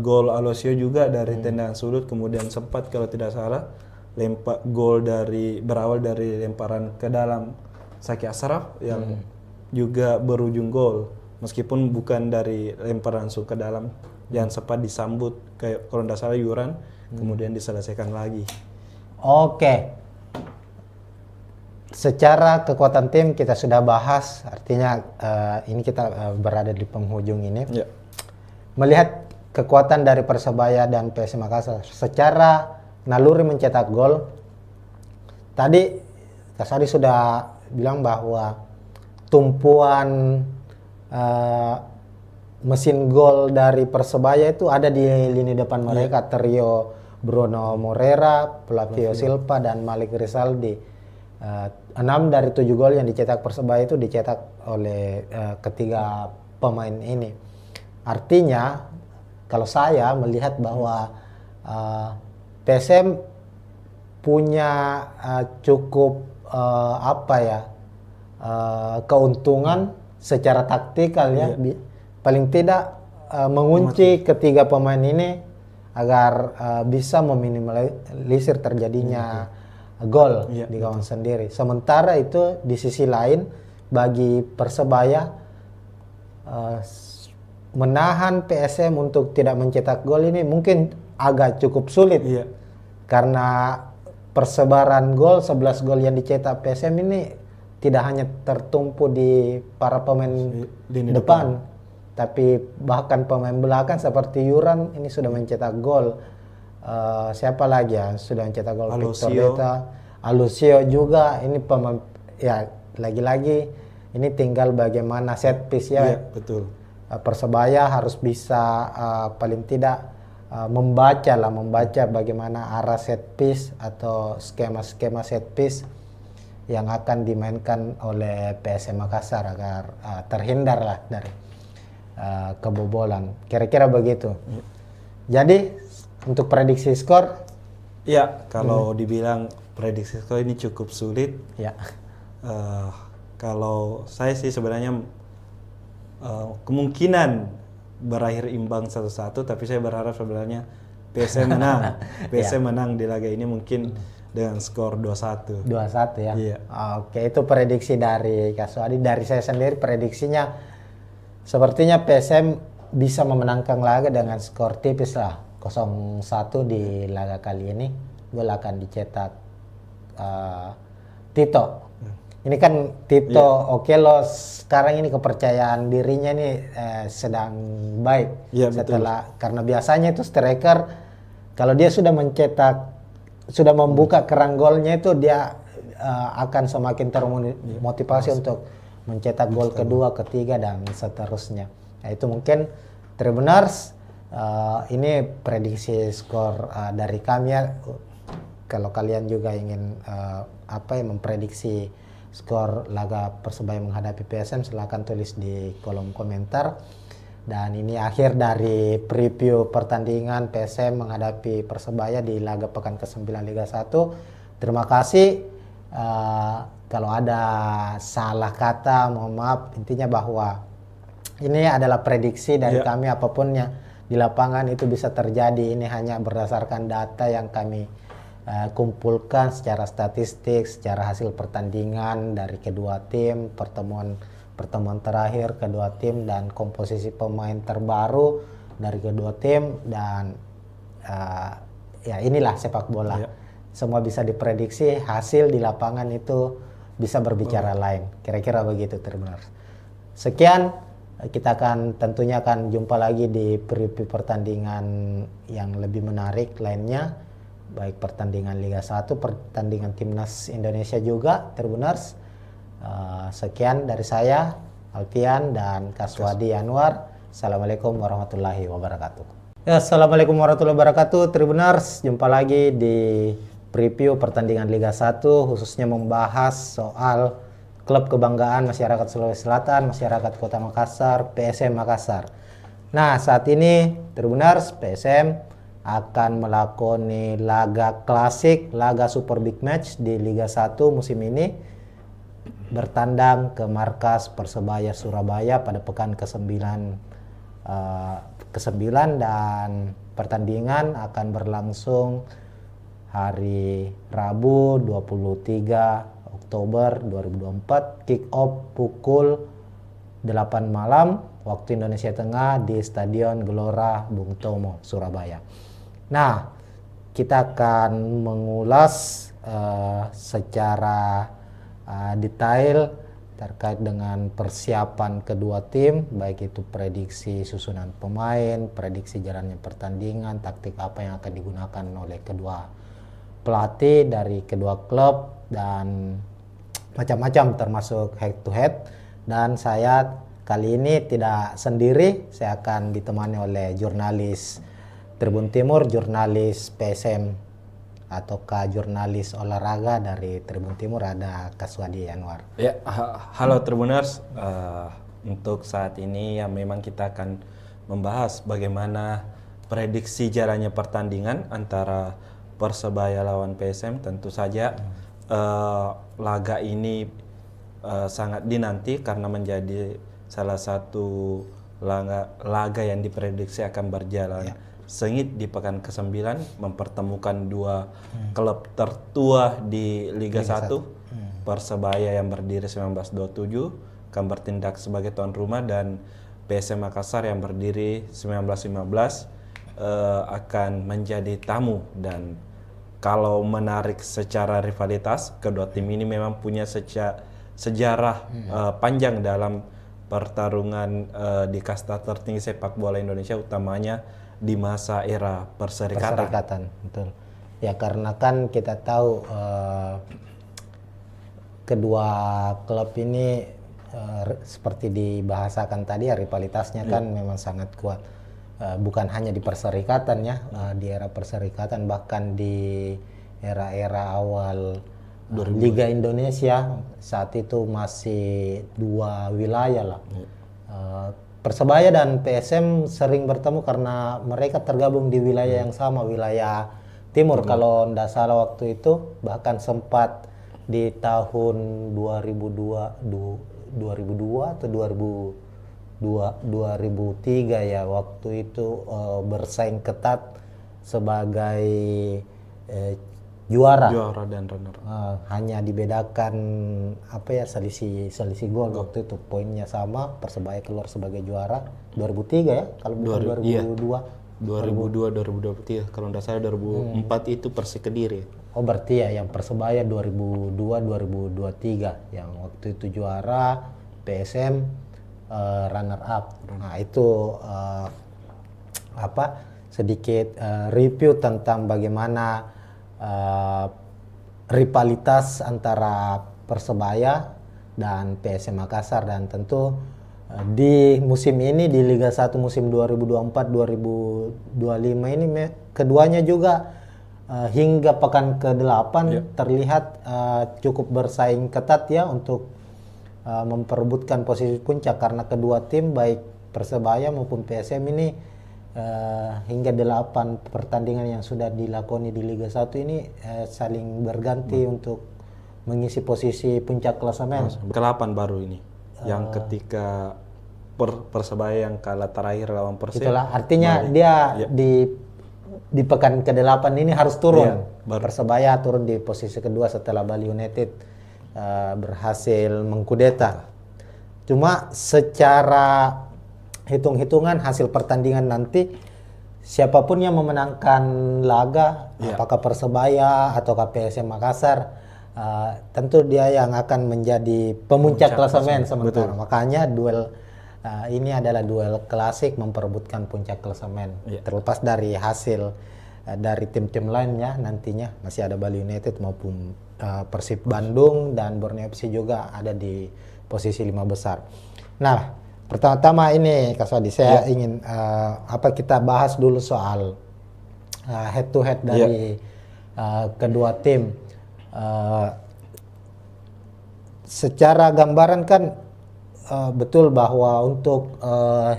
gol Alosio juga dari tendangan sudut kemudian sempat kalau tidak salah gol berawal dari lemparan ke dalam Saki Ashraf yang juga berujung gol meskipun bukan dari lemparan langsung ke dalam yang sempat disambut kayak kalau tidak salah Yuran kemudian diselesaikan lagi. Oke. Secara kekuatan tim kita sudah bahas, artinya ini kita berada di penghujung ini. Ya. Melihat kekuatan dari Persebaya dan PSM Makassar secara naluri mencetak gol, tadi Kasadi sudah bilang bahwa tumpuan mesin gol dari Persebaya itu ada di lini depan mereka, trio Bruno Moreira, Flavio Silva dan Malik Rizaldi. 6 dari 7 gol yang dicetak Persebaya itu dicetak oleh ketiga pemain ini. Artinya kalau saya melihat bahwa PSM punya cukup keuntungan secara taktikal ya, paling tidak mengunci ketiga pemain ini agar bisa meminimalisir terjadinya gol di gawang sendiri. Sementara itu di sisi lain bagi Persebaya menahan PSM untuk tidak mencetak gol ini mungkin agak cukup sulit. Karena persebaran gol 11 gol yang dicetak PSM ini tidak hanya tertumpu di para pemain depan, tapi bahkan pemain belakang seperti Yuran ini sudah mencetak gol. Siapa lagi ya sudah mencetak gol? Victor Beta, Alosio juga. Ini pemain ya lagi-lagi ini tinggal bagaimana set piece ya. Betul. Persebaya harus bisa paling tidak membaca bagaimana arah set piece atau skema-skema set piece yang akan dimainkan oleh PSM Makassar agar terhindar lah dari kebobolan. Kira-kira begitu. Jadi untuk prediksi skor? Ya, kalau dibilang prediksi skor ini cukup sulit. Ya. Kalau saya sih sebenarnya kemungkinan berakhir imbang 1-1, tapi saya berharap sebenarnya PSM menang. PSM menang di laga ini mungkin dengan skor 2-1. 2-1 ya? Iya. Oke, itu prediksi dari Kasuadi. Dari saya sendiri prediksinya sepertinya PSM bisa memenangkan laga dengan skor tipis lah. 0-1 di laga kali ini. Gol akan dicetak Tito. Ini kan Tito Okello sekarang ini kepercayaan dirinya ini sedang baik setelah karena biasanya itu striker kalau dia sudah mencetak sudah membuka kerang golnya itu dia akan semakin termotivasi untuk mencetak gol kedua, ketiga dan seterusnya. Nah, itu mungkin Tribuners, ini prediksi skor dari kami ya. Kalau kalian juga ingin memprediksi skor laga Persebaya menghadapi PSM, silahkan tulis di kolom komentar. Dan ini akhir dari preview pertandingan PSM menghadapi Persebaya di laga pekan ke-9 Liga 1. Terima kasih. Kalau ada salah kata mohon maaf, intinya bahwa ini adalah prediksi dari kami, apapun yang di lapangan itu bisa terjadi. Ini hanya berdasarkan data yang kami kumpulkan secara statistik, secara hasil pertandingan dari kedua tim, pertemuan terakhir kedua tim, dan komposisi pemain terbaru dari kedua tim. Dan ya inilah sepak bola. Semua bisa diprediksi, hasil di lapangan itu bisa berbicara lain. Kira-kira begitu Tribuners. Sekian, kita tentunya akan jumpa lagi di preview pertandingan yang lebih menarik lainnya, baik pertandingan Liga 1, pertandingan Timnas Indonesia juga Tribuners. Sekian dari saya, Alfian dan Kaswadi Anwar. Assalamualaikum warahmatullahi wabarakatuh. Ya, Assalamualaikum warahmatullahi wabarakatuh Tribuners. Jumpa lagi di preview pertandingan Liga 1, khususnya membahas soal klub kebanggaan masyarakat Sulawesi Selatan, masyarakat Kota Makassar, PSM Makassar. Nah, saat ini Tribuners, PSM akan melakoni laga klasik, laga super big match di Liga 1 musim ini, bertandang ke markas Persebaya Surabaya pada pekan ke-9 dan pertandingan akan berlangsung hari Rabu 23 Oktober 2024, kick off pukul 8 malam waktu Indonesia Tengah di Stadion Gelora Bung Tomo, Surabaya. Nah, kita akan mengulas secara detail terkait dengan persiapan kedua tim, baik itu prediksi susunan pemain, prediksi jalannya pertandingan, taktik apa yang akan digunakan oleh kedua pelatih dari kedua klub, dan macam-macam termasuk head to head. Dan saya kali ini tidak sendiri, saya akan ditemani oleh jurnalis Tribun Timur, jurnalis PSM ataukah jurnalis olahraga dari Tribun Timur, ada Kaswadi Anwar. Ya, halo Tribuners. Untuk saat ini ya memang kita akan membahas bagaimana prediksi jalannya pertandingan antara Persebaya lawan PSM. Tentu saja laga ini sangat dinanti karena menjadi salah satu laga yang diprediksi akan berjalan sengit di pekan ke-9, mempertemukan dua klub tertua di Liga 1. Persebaya yang berdiri 1927 akan bertindak sebagai tuan rumah, dan PSM Makassar yang berdiri 1915 akan menjadi tamu. Dan kalau menarik secara rivalitas, kedua tim ini memang punya sejarah panjang dalam pertarungan di kasta tertinggi sepak bola Indonesia, utamanya di masa era perserikatan. Betul. Ya, karena kan kita tahu kedua klub ini seperti dibahasakan tadi ya, rivalitasnya kan memang sangat kuat. Bukan hanya di perserikatan ya, di era perserikatan, bahkan di era-era awal Liga Indonesia saat itu masih dua wilayah lah. Persebaya dan PSM sering bertemu karena mereka tergabung di wilayah yang sama, wilayah timur. Kalau tidak salah waktu itu bahkan sempat di tahun 2002 atau 2003 ya, waktu itu bersaing ketat sebagai juara dan runner. Hanya dibedakan selisih gol. Waktu itu poinnya sama, Persebaya keluar sebagai juara 2003 ya, kalau bukan 2023 kalau tidak salah 2004 itu Persik Kediri. Oh, berarti ya yang Persebaya 2002-2023 yang waktu itu juara, PSM runner up. Nah, itu sedikit review tentang bagaimana rivalitas antara Persebaya dan PSM Makassar, dan tentu Di musim ini di Liga 1 musim 2024-2025 ini keduanya juga hingga pekan ke-8 terlihat cukup bersaing ketat ya untuk memperebutkan posisi puncak, karena kedua tim baik Persebaya maupun PSM ini hingga 8 pertandingan yang sudah dilakoni di Liga 1 ini saling berganti untuk mengisi posisi puncak klasemen. Ke-8 baru ini. Yang ketika Persebaya yang kalah terakhir lawan Persib. Itulah artinya dia di pekan ke-8 ini harus turun. Persebaya turun di posisi kedua setelah Bali United berhasil mengkudeta. Cuma secara hitung-hitungan hasil pertandingan nanti, siapapun yang memenangkan laga, apakah Persebaya atau PSM Makassar, tentu dia yang akan menjadi pemuncak klasemen sementara. Makanya duel ini adalah duel klasik memperebutkan puncak klasemen. Terlepas dari hasil dari tim-tim lainnya, nantinya masih ada Bali United maupun Persib Bandung dan Borneo FC juga ada di posisi 5 besar. Nah, pertama-tama ini Kak Swadi, saya ingin kita bahas dulu soal head to head dari kedua tim. Secara gambaran kan betul bahwa untuk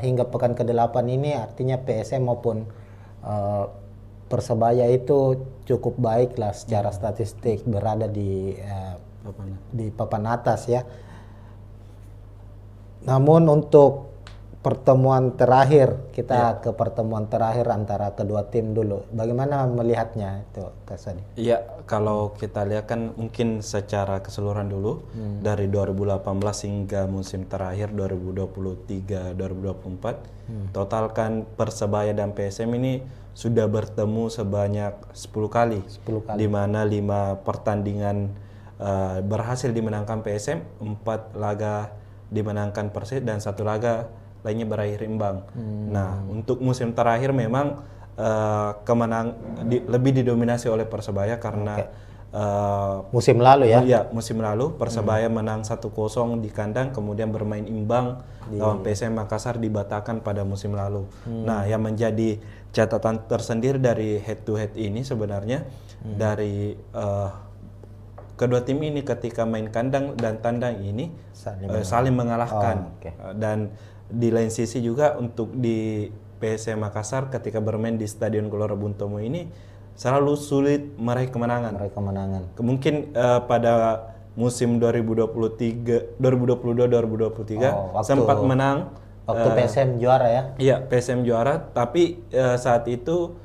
hingga pekan ke-8 ini artinya PSM maupun Persebaya itu cukup baik lah secara statistik, berada di papan atas ya. Namun untuk pertemuan terakhir, kita ke pertemuan terakhir antara kedua tim dulu. Bagaimana melihatnya itu, Kak Sadi? Iya, kalau kita lihat kan mungkin secara keseluruhan dulu dari 2018 hingga musim terakhir 2023-2024, total kan Persebaya dan PSM ini sudah bertemu sebanyak 10 kali. Di mana 5 pertandingan berhasil dimenangkan PSM, 4 laga dimenangkan Persib dan 1 laga lainnya berakhir imbang. Nah, untuk musim terakhir memang lebih didominasi oleh Persebaya karena musim lalu ya? Iya, musim lalu Persebaya menang 1-0 di kandang, kemudian bermain imbang lawan PSM Makassar di Batakkan pada musim lalu. Nah, yang menjadi catatan tersendiri dari head to head ini sebenarnya dari kedua tim ini ketika main kandang dan tandang ini saling mengalahkan. Dan di lain sisi juga untuk di PSM Makassar ketika bermain di Stadion Gelora Bung Tomo ini selalu sulit meraih kemenangan. Mungkin pada musim 2022-2023 sempat menang. Waktu PSM juara ya? Iya, PSM juara, tapi saat itu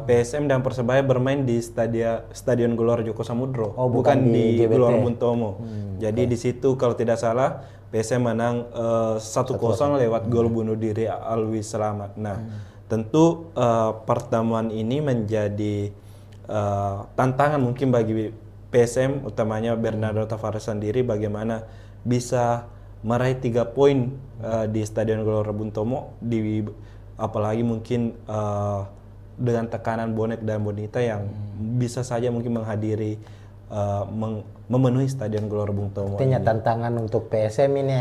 PSM dan Persebaya bermain di Stadion Gelora Joko Samudro, bukan di Gelora Bung Tomo. Jadi di situ kalau tidak salah PSM menang 1-0 lewat gol bunuh diri Alwi Selamat. Nah, tentu pertemuan ini menjadi tantangan mungkin bagi PSM, utamanya Bernardo Tavares sendiri, bagaimana bisa meraih 3 poin di Stadion Gelora Bung Tomo, apalagi mungkin dengan tekanan bonek dan bonita yang bisa saja mungkin menghadiri memenuhi Stadion Gelora Bung Tomo. Artinya tantangan untuk PSM ini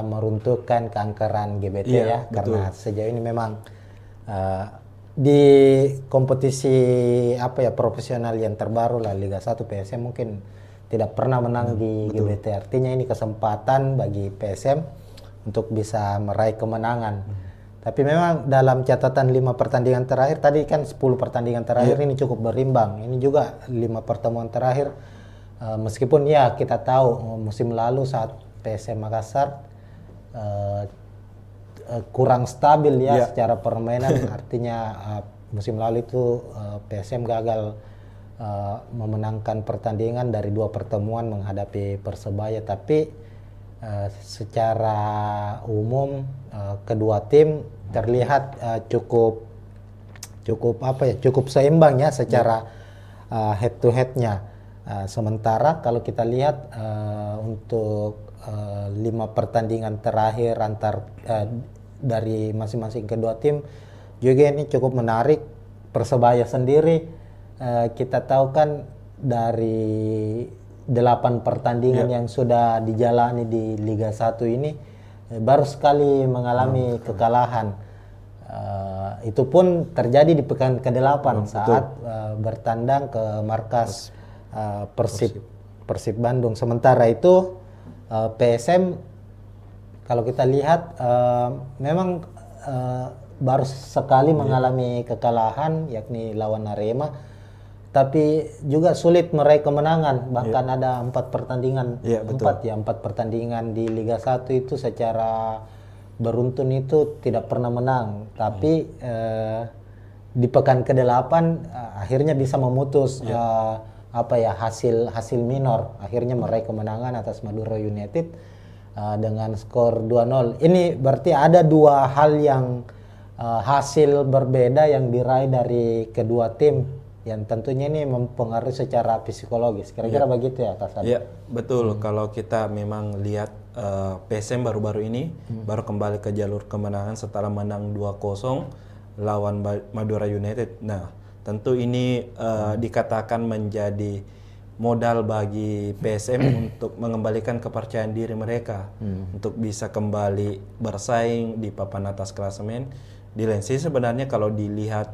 meruntuhkan keangkeran GBT ya, karena sejauh ini memang di kompetisi profesional yang terbaru lah Liga 1, PSM mungkin tidak pernah menang di GBT. Artinya ini kesempatan bagi PSM untuk bisa meraih kemenangan. Tapi memang dalam catatan 5 pertandingan terakhir, tadi kan 10 pertandingan terakhir ini cukup berimbang. Ini juga 5 pertemuan terakhir, meskipun ya kita tahu musim lalu saat PSM Makassar kurang stabil ya secara permainan. Artinya musim lalu itu PSM gagal memenangkan pertandingan dari 2 pertemuan menghadapi Persebaya. Tapi secara umum kedua tim terlihat cukup seimbang ya secara head to headnya. Sementara kalau kita lihat untuk 5 pertandingan terakhir dari masing-masing kedua tim juga ini cukup menarik. Persebaya sendiri kita tahu kan dari 8 pertandingan yang sudah dijalani di Liga 1 ini, baru sekali mengalami kekalahan. Itu pun terjadi di pekan ke-8 saat bertandang ke markas Persib Bandung. Sementara itu PSM kalau kita lihat memang baru sekali mengalami kekalahan, yakni lawan Arema, tapi juga sulit meraih kemenangan. Bahkan ada 4 pertandingan, 4 pertandingan di Liga 1 itu secara beruntun itu tidak pernah menang. Tapi di pekan ke-8 akhirnya bisa memutus hasil minor, akhirnya meraih kemenangan atas Madura United dengan skor 2-0. Ini berarti ada 2 hal yang hasil berbeda yang diraih dari kedua tim, yang tentunya ini mempengaruhi secara psikologis. Kira-kira begitu ya, Kak Sadi? Iya, betul. Kalau kita memang lihat PSM baru-baru ini baru kembali ke jalur kemenangan setelah menang 2-0 lawan Madura United. Nah, tentu ini dikatakan menjadi modal bagi PSM untuk mengembalikan kepercayaan diri mereka untuk bisa kembali bersaing di papan atas klasemen. Di lain sisi sebenarnya kalau dilihat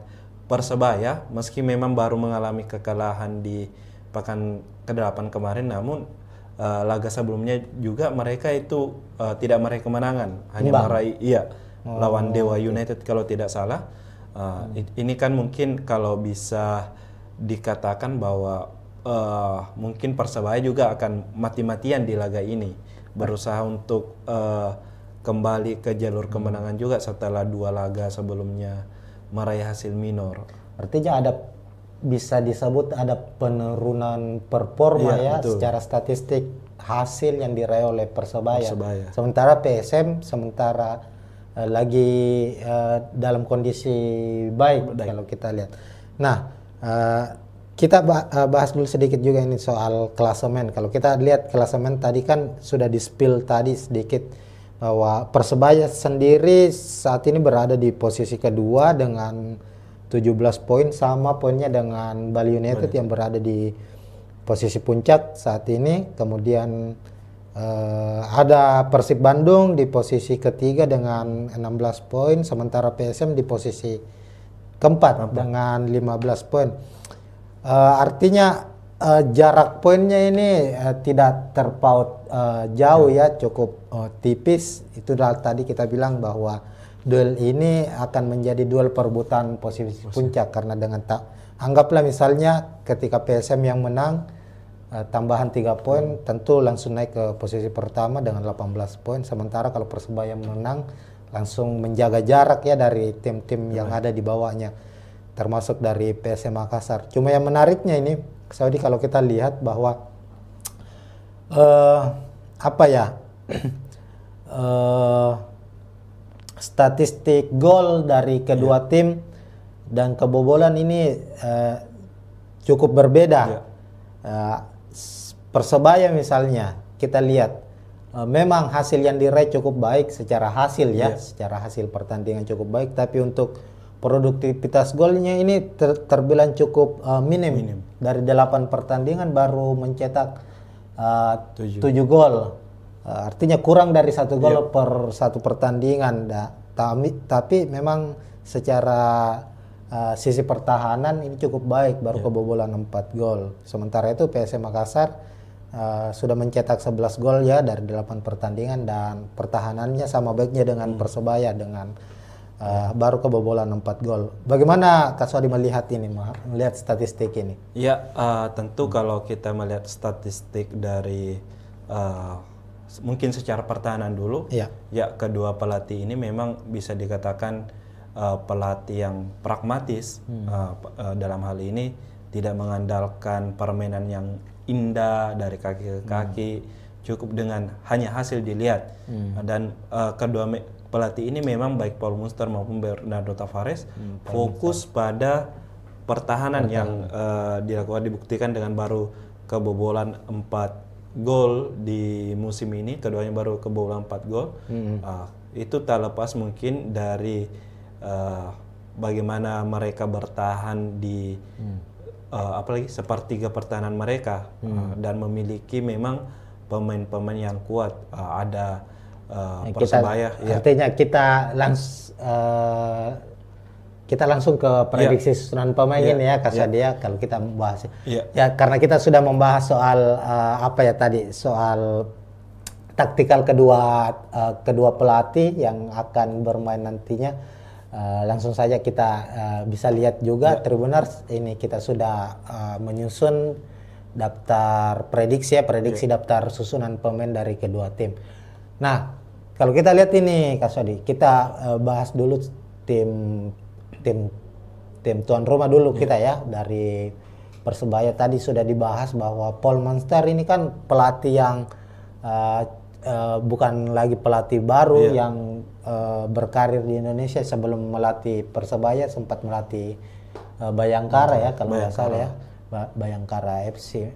Persebaya, meski memang baru mengalami kekalahan di pekan ke-8 kemarin, namun laga sebelumnya juga mereka itu tidak meraih kemenangan, hanya meraih lawan Dewa United kalau tidak salah. Ini kan mungkin kalau bisa dikatakan bahwa mungkin Persebaya juga akan mati-matian di laga ini, berusaha untuk kembali ke jalur kemenangan juga setelah 2 laga sebelumnya meraih hasil minor. Artinya bisa disebut ada penurunan performa secara statistik hasil yang diraih oleh Persebaya. Sementara PSM lagi dalam kondisi baik kalau kita lihat. Nah, kita bahas dulu sedikit juga ini soal klasemen. Kalau kita lihat klasemen tadi kan sudah di-spill tadi sedikit bahwa Persebaya sendiri saat ini berada di posisi kedua dengan 17 poin, sama poinnya dengan Bali United yang berada di posisi puncak saat ini. Kemudian ada Persib Bandung di posisi ketiga dengan 16 poin, sementara PSM di posisi keempat dengan 15 poin. Artinya jarak poinnya ini tidak terpaut jauh ya, cukup tipis. Itulah tadi kita bilang bahwa duel ini akan menjadi duel perebutan posisi puncak, karena dengan anggaplah misalnya ketika PSM yang menang tambahan 3 poin, tentu langsung naik ke posisi pertama dengan 18 poin. Sementara kalau Persebaya menang langsung menjaga jarak ya dari tim-tim yang ada di bawahnya, termasuk dari PSM Makassar. Cuma yang menariknya ini Saudi, kalau kita lihat bahwa statistik gol dari kedua tim dan kebobolan ini cukup berbeda. Persebaya misalnya kita lihat memang hasil yang diraih cukup baik secara hasil secara hasil pertandingan cukup baik, tapi untuk produktivitas golnya ini terbilang cukup minim. Dari 8 pertandingan baru mencetak 7 gol. Artinya kurang dari 1 gol per 1 pertandingan. Tapi memang secara sisi pertahanan ini cukup baik, baru kebobolan 4 gol. Sementara itu PSM Makassar sudah mencetak 11 gol ya dari 8 pertandingan, dan pertahanannya sama baiknya dengan Persebaya dengan baru kebobolan 4 gol. Bagaimana Kak Sodi melihat ini, melihat statistik ini? Ya, tentu kalau kita melihat statistik dari mungkin secara pertahanan dulu, ya kedua pelatih ini memang bisa dikatakan pelatih yang pragmatis. Dalam hal ini tidak mengandalkan permainan yang indah dari kaki ke kaki, cukup dengan hanya hasil dilihat. Dan kedua pelatih ini memang baik Paul Munster maupun Bernardo Tavares fokus pada pertahanan yang dibuktikan dengan baru kebobolan 4 gol di musim ini. Keduanya baru kebobolan 4 gol. Itu tak lepas mungkin dari bagaimana mereka bertahan di apalagi sepertiga pertahanan mereka, dan memiliki memang pemain-pemain yang kuat. Ada Persebaya. Ya. Artinya kita langsung ke prediksi susunan pemain ini ya, Kasadia, kalau kita membahas. Ya, karena kita sudah membahas soal soal taktikal kedua pelatih yang akan bermain nantinya. Langsung saja kita bisa lihat juga Tribuners, ini kita sudah menyusun daftar prediksi daftar susunan pemain dari kedua tim. Nah, kalau kita lihat ini Kasodi, kita bahas dulu tim tuan rumah dulu kita ya. Dari Persebaya tadi sudah dibahas bahwa Paul Monster ini kan pelatih yang bukan lagi pelatih baru yang berkarir di Indonesia. Sebelum melatih Persebaya sempat melatih Bayangkara ya kalau nggak salah ya, Bayangkara FC.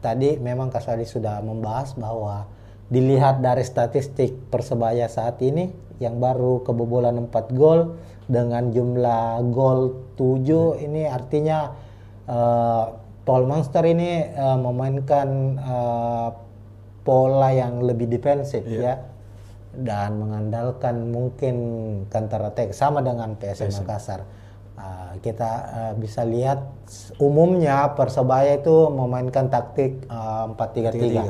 Tadi memang Kasadi sudah membahas bahwa dilihat dari statistik Persebaya saat ini yang baru kebobolan 4 gol dengan jumlah gol 7, ini artinya Paul Monster ini memainkan pola yang lebih defensif ya, dan mengandalkan mungkin counter attack sama dengan PSM Makassar. Kita bisa lihat umumnya Persebaya itu memainkan taktik 4-3-3.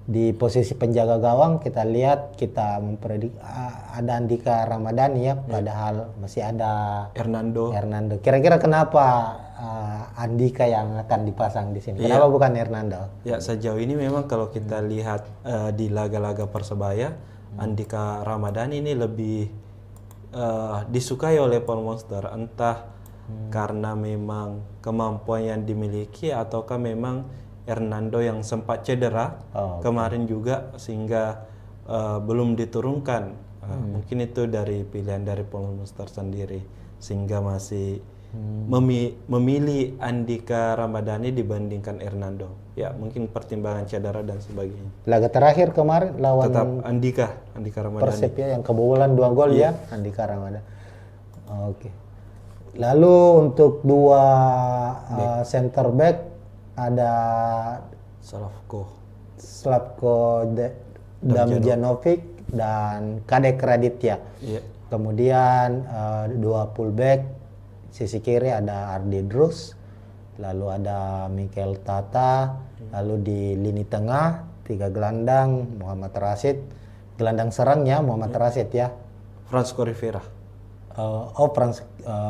Di posisi penjaga gawang kita lihat, kita mempredik ada Andika Ramadhani ya, padahal masih ada Hernando. Kira-kira kenapa Andika yang akan dipasang di sini? Kenapa bukan Hernando? Ya, sejauh ini memang kalau kita lihat di laga-laga Persebaya, Andika Ramadhani ini lebih disukai oleh Paul Monster, entah karena memang kemampuan yang dimiliki ataukah memang Hernando yang sempat cedera kemarin juga sehingga belum diturunkan. Mungkin itu dari pilihan dari Paul Monster sendiri sehingga masih memilih Andika Ramadhani dibandingkan Hernando. Ya, mungkin pertimbangan cedera dan sebagainya. Laga terakhir kemarin lawan tetap Andika Ramadhani. Persib ya, yang kebobolan 2 gol ya, Andika Ramadhani. Oke. Lalu untuk dua center back ada Slavko Damjanovic dan Kadek Raditya. Kemudian dua fullback, sisi kiri ada Ardi Drus, lalu ada Mikel Tata, lalu di lini tengah 3 gelandang Muhammad Rashid, gelandang serangnya Muhammad Rashid ya. Francisco Rivera.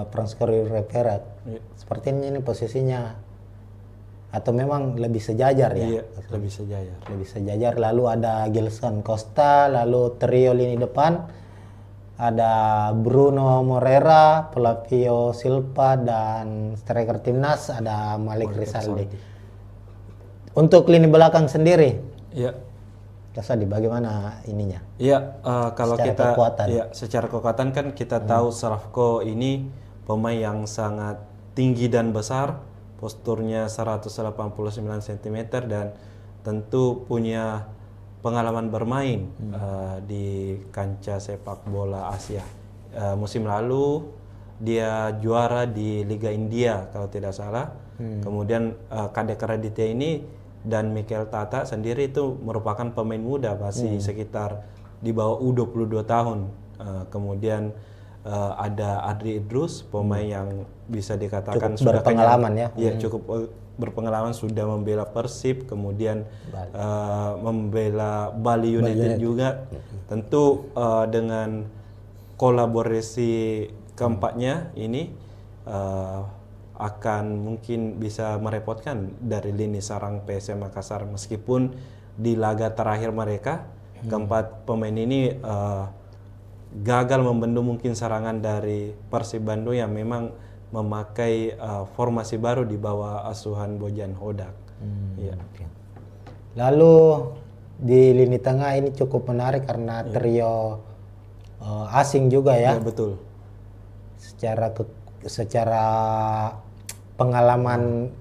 Francisco Rivera. Sepertinya ini posisinya atau memang lebih sejajar ya? Iya, lebih sejajar. Lebih sejajar. Lalu ada Gilson Costa, lalu trio lini depan ada Bruno Moreira, Flavio Silva, dan striker timnas ada Malik Rizaldi. Untuk lini belakang sendiri, Kasadi bagaimana ininya? Iya, kalau secara kita kekuatan. Secara kekuatan kan kita tahu Slavko ini pemain yang sangat tinggi dan besar. Posturnya 189 cm dan tentu punya pengalaman bermain di kancah sepak bola Asia. Musim lalu dia juara di Liga India kalau tidak salah. Kemudian Kadek Raditya ini dan Mikel Tata sendiri itu merupakan pemain muda, masih sekitar di bawah U22 tahun. Kemudian ada Adri Idrus, pemain yang bisa dikatakan cukup sudah berpengalaman cukup berpengalaman, sudah membela Persib, kemudian membela Bali United juga. Tentu dengan kolaborasi keempatnya ini akan mungkin bisa merepotkan dari lini sarang PSM Makassar, meskipun di laga terakhir mereka keempat pemain ini gagal membendung mungkin serangan dari Persib Bandung yang memang memakai formasi baru di bawah asuhan Bojan Hodak. Lalu di lini tengah ini cukup menarik karena trio asing juga ya. Betul. Secara pengalaman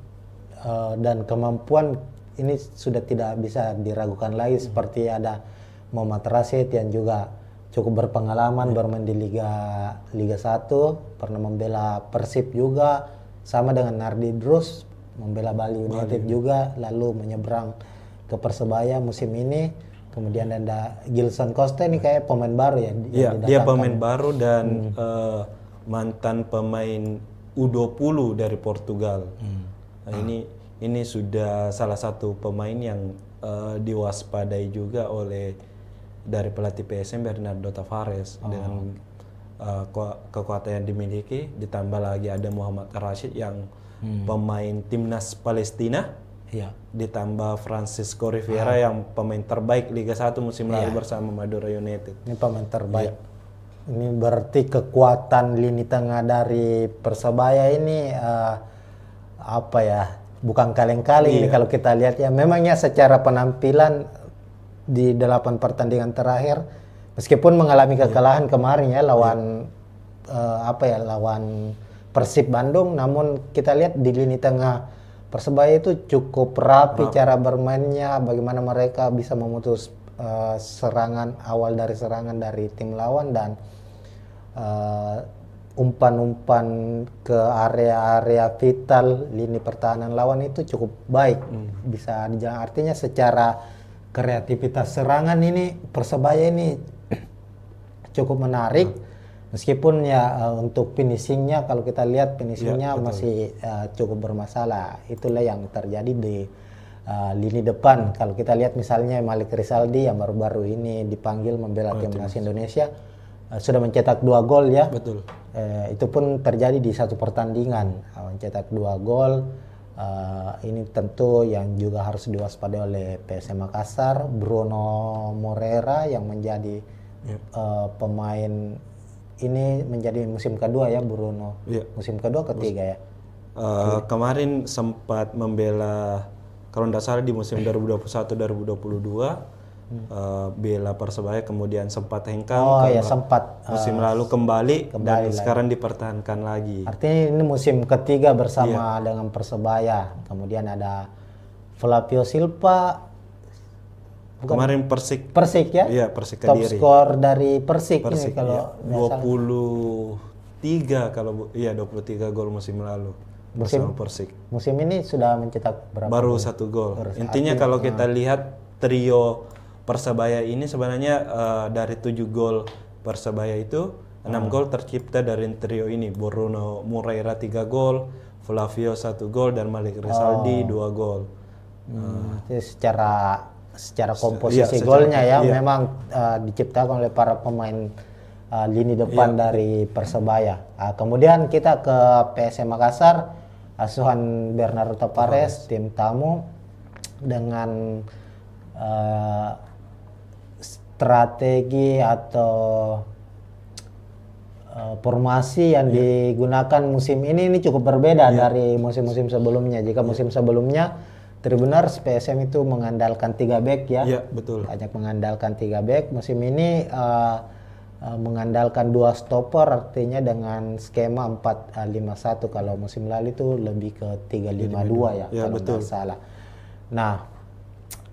dan kemampuan ini sudah tidak bisa diragukan lagi. Seperti ada Muhammad Rashid yang juga cukup berpengalaman bermain di Liga 1, pernah membela Persib juga, sama dengan Nardi Drus membela Bali United juga, lalu menyeberang ke Persebaya musim ini. Kemudian ada Gilson Costa, ini kayak pemain baru ya? Iya, dia pemain baru dan mantan pemain U20 dari Portugal. Nah, ini sudah salah satu pemain yang diwaspadai juga oleh dari pelatih PSM Bernardo Tavares dengan kekuatan yang dimiliki, ditambah lagi ada Muhammad Rashid yang pemain timnas Palestina. Iya. Ditambah Francisco Riviera yang pemain terbaik Liga 1 musim lalu bersama Madura United. Ini pemain terbaik. Ini berarti kekuatan lini tengah dari Persebaya ini apa ya? Bukan kaleng-kaleng ini kalau kita lihat ya. Memangnya secara penampilan di 8 pertandingan terakhir, meskipun mengalami kekalahan kemarin ya lawan lawan Persib Bandung, namun kita lihat di lini tengah Persebaya itu cukup rapi cara bermainnya, bagaimana mereka bisa memutus serangan awal dari serangan dari tim lawan dan umpan-umpan ke area-area vital lini pertahanan lawan itu cukup baik. Bisa dijalan, artinya secara kreativitas serangan ini Persebaya ini cukup menarik. Meskipun ya untuk finishingnya, kalau kita lihat finishingnya masih cukup bermasalah. Itulah yang terjadi di lini depan. Kalau kita lihat misalnya Malik Rizaldi yang baru-baru ini dipanggil membela timnas Indonesia, sudah mencetak 2 gol ya. Betul. Itu pun terjadi di satu pertandingan, mencetak 2 gol. Ini tentu yang juga harus diwaspadai oleh PSM Makassar. Bruno Moreira yang menjadi pemain ini menjadi musim kedua ya Bruno. Musim kedua ketiga ya. Kemarin sempat membela, kalau tidak salah di musim 2021-2022 bela Persebaya, kemudian sempat hengkang. Sempat. Musim lalu kembali dan sekarang dipertahankan lagi. Artinya ini musim ketiga bersama dengan Persebaya. Kemudian ada Flavio Silva. Kemarin Persik ya? Iya, Persik Top Kediri. skor dari Persik ini Persik kalau 23 23 gol musim lalu bersama Persik. Musim ini sudah mencetak berapa? Baru 1 gol. Intinya kalau kita lihat trio Persebaya ini sebenarnya dari 7 gol Persebaya itu 6 gol tercipta dari trio ini. Bruno Moreira 3 gol, Flavio 1 gol dan Malik Rizaldi 2 gol. Jadi secara komposisi golnya ya memang diciptakan oleh para pemain lini depan dari Persebaya. Kemudian kita ke PSM Makassar, asuhan Bernardo Tavares, tim tamu dengan strategi atau formasi yang digunakan musim ini cukup berbeda dari musim-musim sebelumnya. Jika musim sebelumnya Tribuners PSM itu mengandalkan 3 back ya. Iya, betul. Banyak mengandalkan 3 back. Musim ini mengandalkan 2 stopper, artinya dengan skema 4-5-1. Kalau musim lalu itu lebih ke 3-5-2 ya, kalau tidak salah. Nah,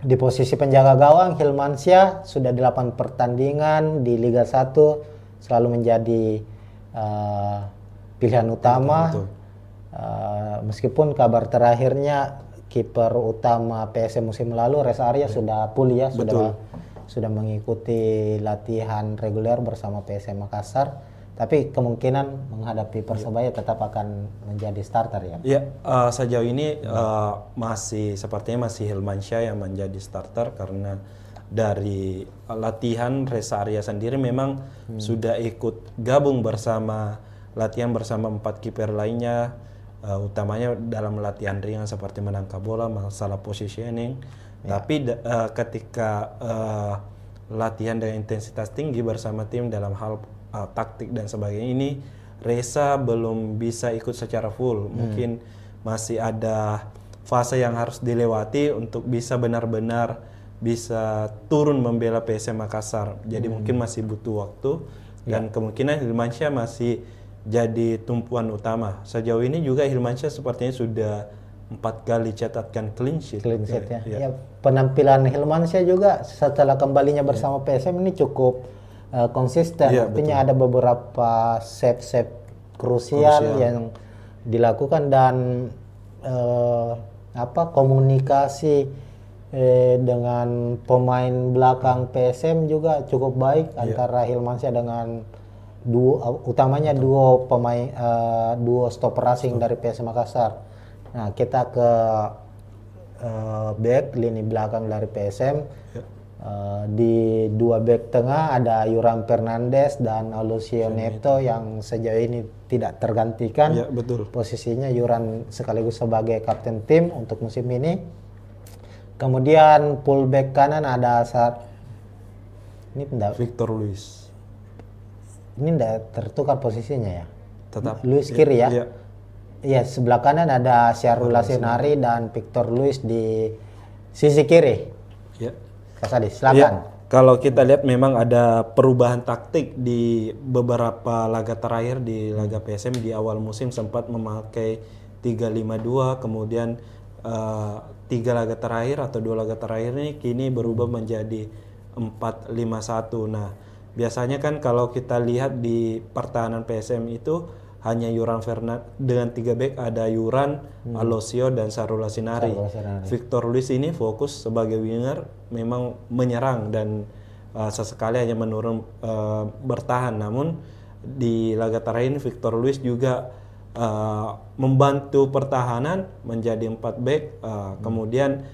di posisi penjaga gawang Hilmansyah sudah 8 pertandingan di Liga 1 selalu menjadi pilihan utama. Meskipun kabar terakhirnya kiper utama PSM musim lalu Reza Arya sudah pulih ya, sudah mengikuti latihan reguler bersama PSM Makassar, tapi kemungkinan menghadapi Persebaya tetap akan menjadi starter ya. Iya, sejauh ini sepertinya masih Hilmansyah yang menjadi starter karena dari latihan Reza Arya sendiri memang sudah ikut gabung latihan bersama 4 kiper lainnya. Utamanya dalam latihan ringan seperti menangkap bola, masalah positioning. Tapi ketika latihan dengan intensitas tinggi bersama tim dalam hal taktik dan sebagainya, ini Reza belum bisa ikut secara full. Mungkin masih ada fase yang harus dilewati untuk bisa benar-benar bisa turun membela PSM Makassar. Jadi mungkin masih butuh waktu dan kemungkinan Hilmansyah masih jadi tumpuan utama. Sejauh ini juga Hilmansyah sepertinya sudah 4 kali catatkan clean sheet. Ya, penampilan Hilmansyah juga setelah kembalinya bersama PSM ini cukup konsisten. Artinya ada beberapa save krusial yang dilakukan dan komunikasi dengan pemain belakang PSM juga cukup baik antara Hilmansyah dengan utamanya duo pemain duo stopper asing dari PSM Makassar. Nah, kita ke back lini belakang dari PSM. Di dua back tengah ada Yuran Fernandes dan Aloisio Neto yang sejauh ini tidak tergantikan. Ya, betul. Posisinya Yuran sekaligus sebagai kapten tim untuk musim ini. Kemudian fullback kanan ada Victor Luis. Ini tidak tertukar posisinya ya. Tetap Luis kiri ya. Iya. Iya, sebelah kanan ada Syahrul Lasinari dan Victor Luis di sisi kiri. Ya. Kasadi, silakan. Ya, kalau kita lihat memang ada perubahan taktik di beberapa laga terakhir di laga PSM. Di awal musim sempat memakai 3-5-2, kemudian 3 laga terakhir atau 2 laga terakhir ini kini berubah menjadi 4-5-1. Nah, biasanya kan kalau kita lihat di pertahanan PSM itu hanya Yuran Fernandes dengan 3 back, ada Yuran, Aloisio dan Syahrul Lasinari. Victor Luis ini fokus sebagai winger, memang menyerang dan sesekali hanya menurun bertahan. Namun di laga terakhir ini Victor Luis juga membantu pertahanan menjadi 4 back, kemudian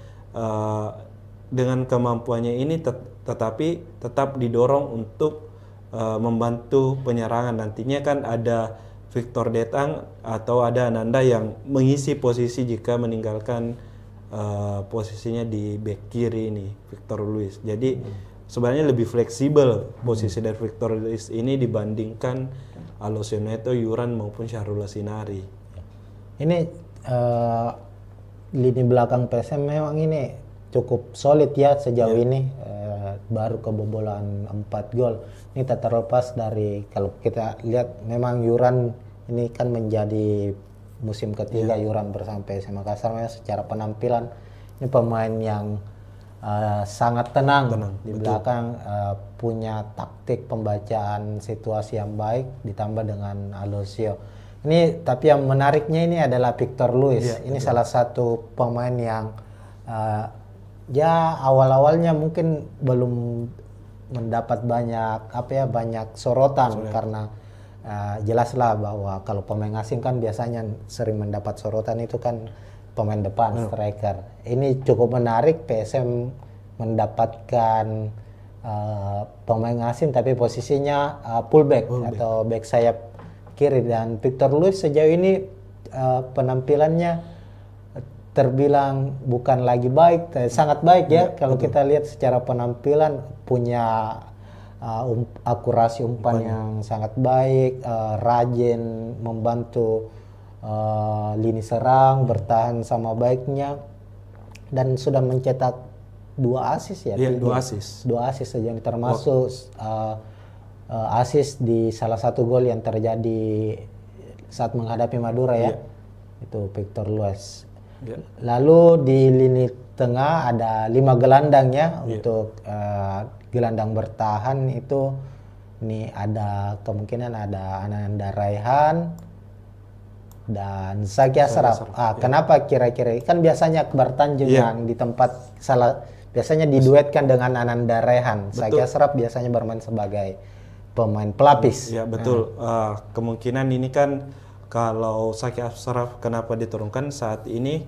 dengan kemampuannya ini tetapi tetap didorong untuk membantu penyerangan. Nantinya kan ada Victor Detang atau ada Ananda yang mengisi posisi jika meninggalkan posisinya di back kiri ini Victor Luis. Jadi sebenarnya lebih fleksibel posisi dari Victor Luis ini dibandingkan Aloisio Neto, Yuran maupun Syahrul Lasinari. Ini lini belakang PSM memang ini cukup solid ya sejauh ini. Baru kebobolan 4 gol. Ini tak terlepas dari kalau kita lihat memang Yuran ini kan menjadi musim ketiga Yuran bersama PSM Makassar. Secara penampilan ini pemain yang sangat tenang di belakang, punya taktik pembacaan situasi yang baik ditambah dengan Aloisio. Ini tapi yang menariknya ini adalah Victor Luis. Ini salah satu pemain yang ya awal-awalnya mungkin belum mendapat banyak sorotan karena jelaslah bahwa kalau pemain asing kan biasanya sering mendapat sorotan itu kan pemain depan, striker. Ini cukup menarik, PSM mendapatkan pemain asing tapi posisinya fullback atau back sayap kiri, dan Victor Luis sejauh ini penampilannya terbilang bukan lagi baik, sangat baik ya. Kalau kita lihat secara penampilan punya akurasi umpan yang sangat baik, rajin membantu lini serang, bertahan sama baiknya, dan sudah mencetak 2 assist ya. Iya, 2 assist. 2 assist saja, termasuk assist di salah satu gol yang terjadi saat menghadapi Madura ya. Itu Victor Luis. Lalu di lini tengah ada 5 gelandang ya. Untuk gelandang bertahan itu ini ada kemungkinan ada Ananda Raihan dan Zaki Ashraf. Kenapa kira-kira? Kan biasanya Akbar Tanjung yang di tempat biasanya diduetkan dengan Ananda Raihan. Zaki Ashraf biasanya bermain sebagai pemain pelapis. Ya, betul. Kemungkinan ini kan kalau Zaki Ashraf kenapa diturunkan saat ini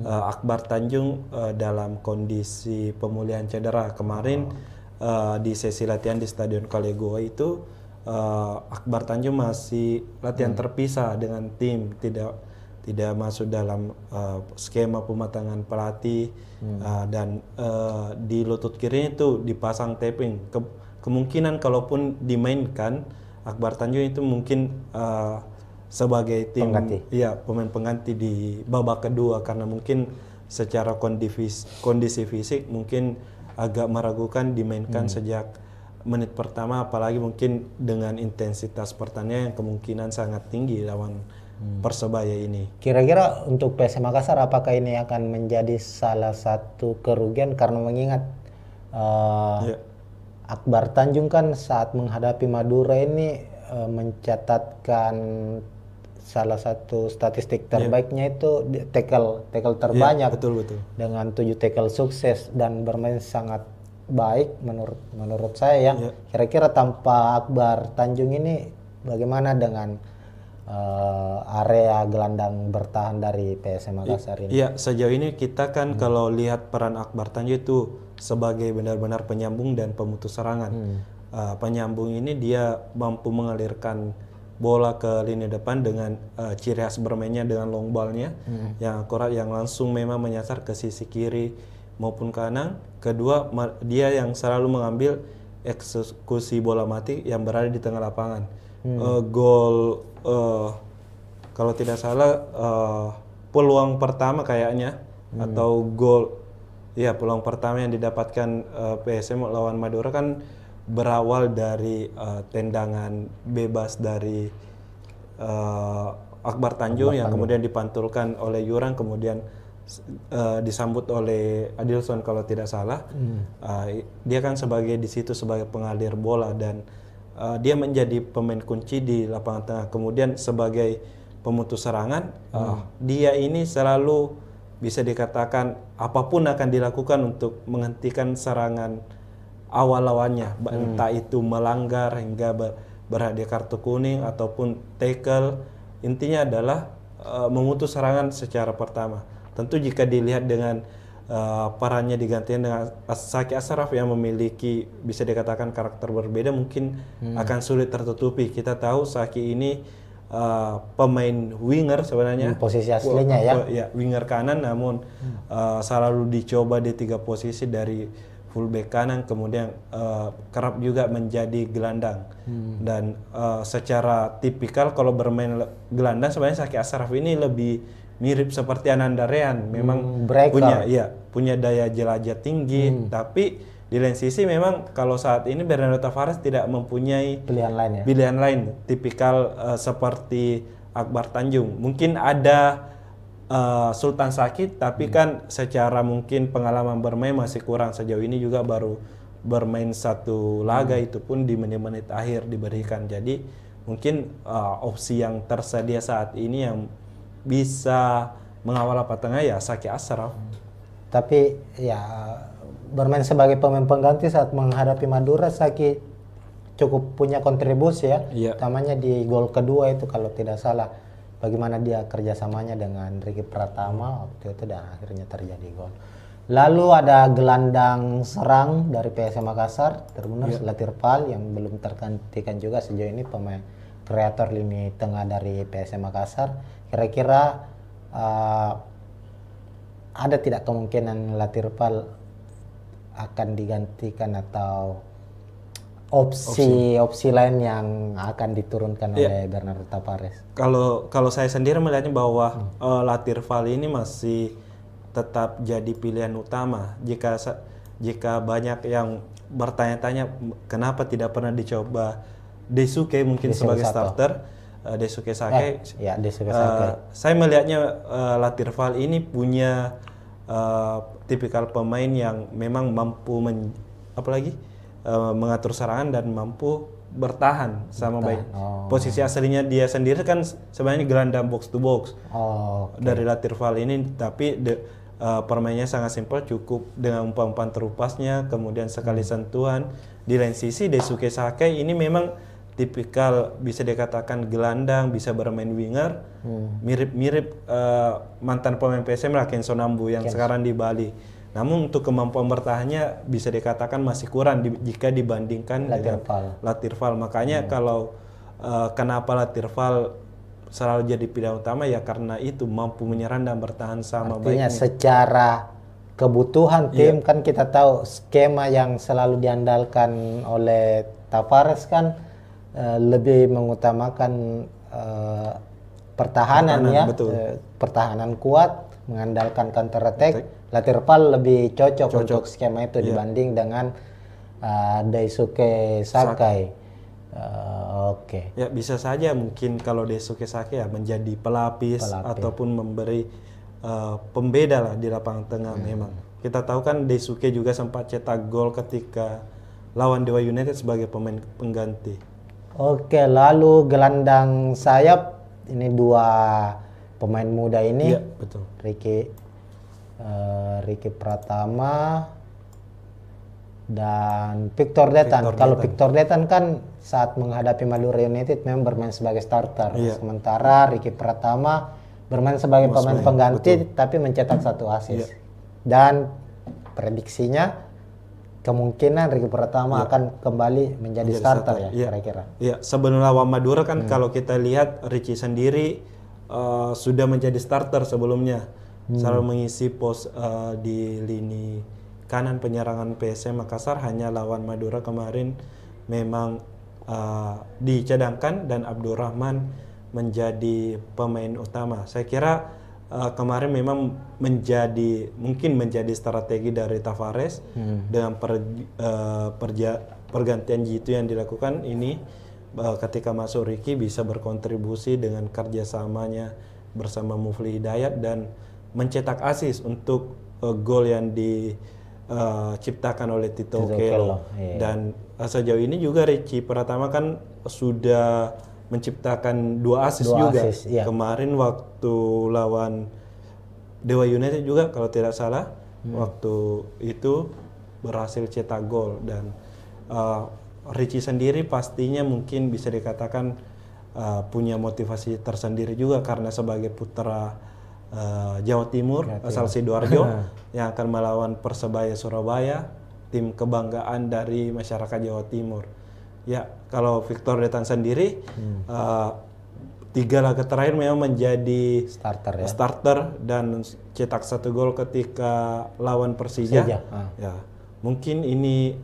Akbar Tanjung dalam kondisi pemulihan cedera kemarin di sesi latihan di Stadion Kalegoa itu Akbar Tanjung masih latihan terpisah dengan tim, tidak masuk dalam skema pematangan pelatih dan di lutut kiri itu dipasang taping. Kemungkinan kalaupun dimainkan Akbar Tanjung itu mungkin sebagai tim pemain pengganti di babak kedua, karena mungkin secara kondisi fisik mungkin agak meragukan dimainkan sejak menit pertama, apalagi mungkin dengan intensitas pertandingan yang kemungkinan sangat tinggi lawan Persebaya ini. Kira-kira untuk PSM Makassar apakah ini akan menjadi salah satu kerugian, karena mengingat Akbar Tanjung kan saat menghadapi Madura ini mencatatkan salah satu statistik terbaiknya itu tackle terbanyak Betul betul. dengan 7 tackle sukses dan bermain sangat baik menurut saya ya. Kira-kira tanpa Akbar Tanjung ini bagaimana dengan area gelandang bertahan dari PSM Makassar ini? Iya, sejauh ini kita kan kalau lihat peran Akbar Tanjung itu sebagai benar-benar penyambung dan pemutus serangan. Penyambung ini dia mampu mengalirkan bola ke lini depan dengan ciri khas bermainnya dengan long ball-nya yang akurat, yang langsung memang menyasar ke sisi kiri maupun kanan. Kedua, dia yang selalu mengambil eksekusi bola mati yang berada di tengah lapangan. Gol kalau tidak salah peluang pertama kayaknya atau gol peluang pertama yang didapatkan PSM lawan Madura kan berawal dari tendangan bebas dari Akbar Tanjung yang kemudian dipantulkan oleh Yurang, kemudian disambut oleh Adilson kalau tidak salah. Dia kan di situ sebagai pengalir bola dan dia menjadi pemain kunci di lapangan tengah. Kemudian sebagai pemutus serangan, dia ini selalu bisa dikatakan apapun akan dilakukan untuk menghentikan serangan awal lawannya, entah itu melanggar hingga berhadiah kartu kuning ataupun tackle. Intinya adalah memutus serangan secara pertama. Tentu jika dilihat dengan perannya digantikan dengan Saki Ashraf yang memiliki bisa dikatakan karakter berbeda, mungkin akan sulit tertutupi. Kita tahu Saki ini pemain winger sebenarnya, posisi aslinya ya winger kanan, namun selalu dicoba di 3 posisi dari fullback kanan, kemudian kerap juga menjadi gelandang. Dan secara tipikal kalau bermain gelandang sebenarnya Saki Ashraf ini lebih mirip seperti Ananda Rehan, memang punya daya jelajah tinggi, tapi di lain sisi memang kalau saat ini Bernardo Tavares tidak mempunyai pilihan lain tipikal seperti Akbar Tanjung. Mungkin ada Sultan Sakit, tapi kan secara mungkin pengalaman bermain masih kurang. Sejauh ini juga baru bermain 1 laga, itu pun di menit-menit akhir diberikan. Jadi mungkin opsi yang tersedia saat ini yang bisa mengawal tengah ya Saki Ashraf. Tapi ya bermain sebagai pemain pengganti saat menghadapi Madura, Saki cukup punya kontribusi ya. Utamanya di gol kedua itu kalau tidak salah. Bagaimana dia kerjasamanya dengan Ricky Pratama waktu itu dan akhirnya terjadi gol. Lalu ada gelandang serang dari PSM Makassar, Tribuners Latirpal yang belum tergantikan juga sejauh ini, pemain kreator lini tengah dari PSM Makassar. Kira-kira ada tidak kemungkinan Latirpal akan digantikan atau opsi lain yang akan diturunkan oleh Bernardo Tavares? Kalau saya sendiri melihatnya bahwa Latirpal ini masih tetap jadi pilihan utama. Jika banyak yang bertanya-tanya kenapa tidak pernah dicoba Daisuke mungkin sebagai starter, Daisuke Sake. Saya melihatnya Latirpal ini punya tipikal pemain yang memang mampu mengatur serangan dan mampu bertahan sama baik. Posisi aslinya dia sendiri kan sebenarnya gelandang box to box dari Latirpal ini, tapi permainnya sangat simpel, cukup dengan umpan-umpan terupasnya, kemudian sekali sentuhan. Di lain sisi Daisuke Sake ini memang tipikal bisa dikatakan gelandang, bisa bermain winger, mirip-mirip mantan pemain PSM lah, Kenzo Nambu yang sekarang di Bali. Namun untuk kemampuan bertahannya bisa dikatakan masih kurang jika dibandingkan dengan Latirpal. Makanya kalau kenapa Latirpal selalu jadi pilihan utama ya karena itu mampu menyerang dan bertahan sama baiknya. Secara kebutuhan tim kan kita tahu skema yang selalu diandalkan oleh Tavares kan lebih mengutamakan pertahanan ya, pertahanan kuat, mengandalkan counter attack. Latirpal lebih cocok untuk skema itu dibanding dengan Daisuke Sakai. Oke. Ya bisa saja mungkin kalau Daisuke Sakai ya menjadi pelapis ataupun memberi pembeda lah di lapangan tengah. Memang kita tahu kan Daisuke juga sempat cetak gol ketika lawan Dewa United sebagai pemain pengganti. Oke, lalu gelandang sayap ini dua pemain muda ini, Iya, betul. Ricky Pratama dan Victor Detan. Kalau Victor Detan kan saat menghadapi Madura United memang bermain sebagai starter, sementara Ricky Pratama bermain sebagai pemain pengganti tapi mencetak 1 assist. Dan prediksinya kemungkinan Ricky Pratama akan kembali menjadi starter ya kira-kira. Iya, sebelum lawan Madura kan kalau kita lihat Ricky sendiri sudah menjadi starter sebelumnya, selalu mengisi pos di lini kanan penyerangan PSM Makassar. Hanya lawan Madura kemarin memang dicadangkan dan Abdurrahman menjadi pemain utama. Saya kira kemarin memang mungkin menjadi strategi dari Tavares dengan pergantian Jitu yang dilakukan ini, ketika masuk Ricky bisa berkontribusi dengan kerjasamanya bersama Mufli Hidayat dan mencetak assist untuk gol yang diciptakan oleh Tito Okello. Dan sejauh ini juga Ricky Pratama kan sudah menciptakan 2 assist juga. Kemarin waktu lawan Dewa United juga kalau tidak salah, waktu itu berhasil cetak gol. Dan Ricky sendiri pastinya mungkin bisa dikatakan punya motivasi tersendiri juga karena sebagai putra Jawa Timur asal Sidoarjo yang akan melawan Persebaya Surabaya, tim kebanggaan dari masyarakat Jawa Timur. Ya, kalau Victor Detan sendiri 3 laga terakhir memang menjadi starter dan cetak 1 gol ketika lawan Persija. Ya, mungkin ini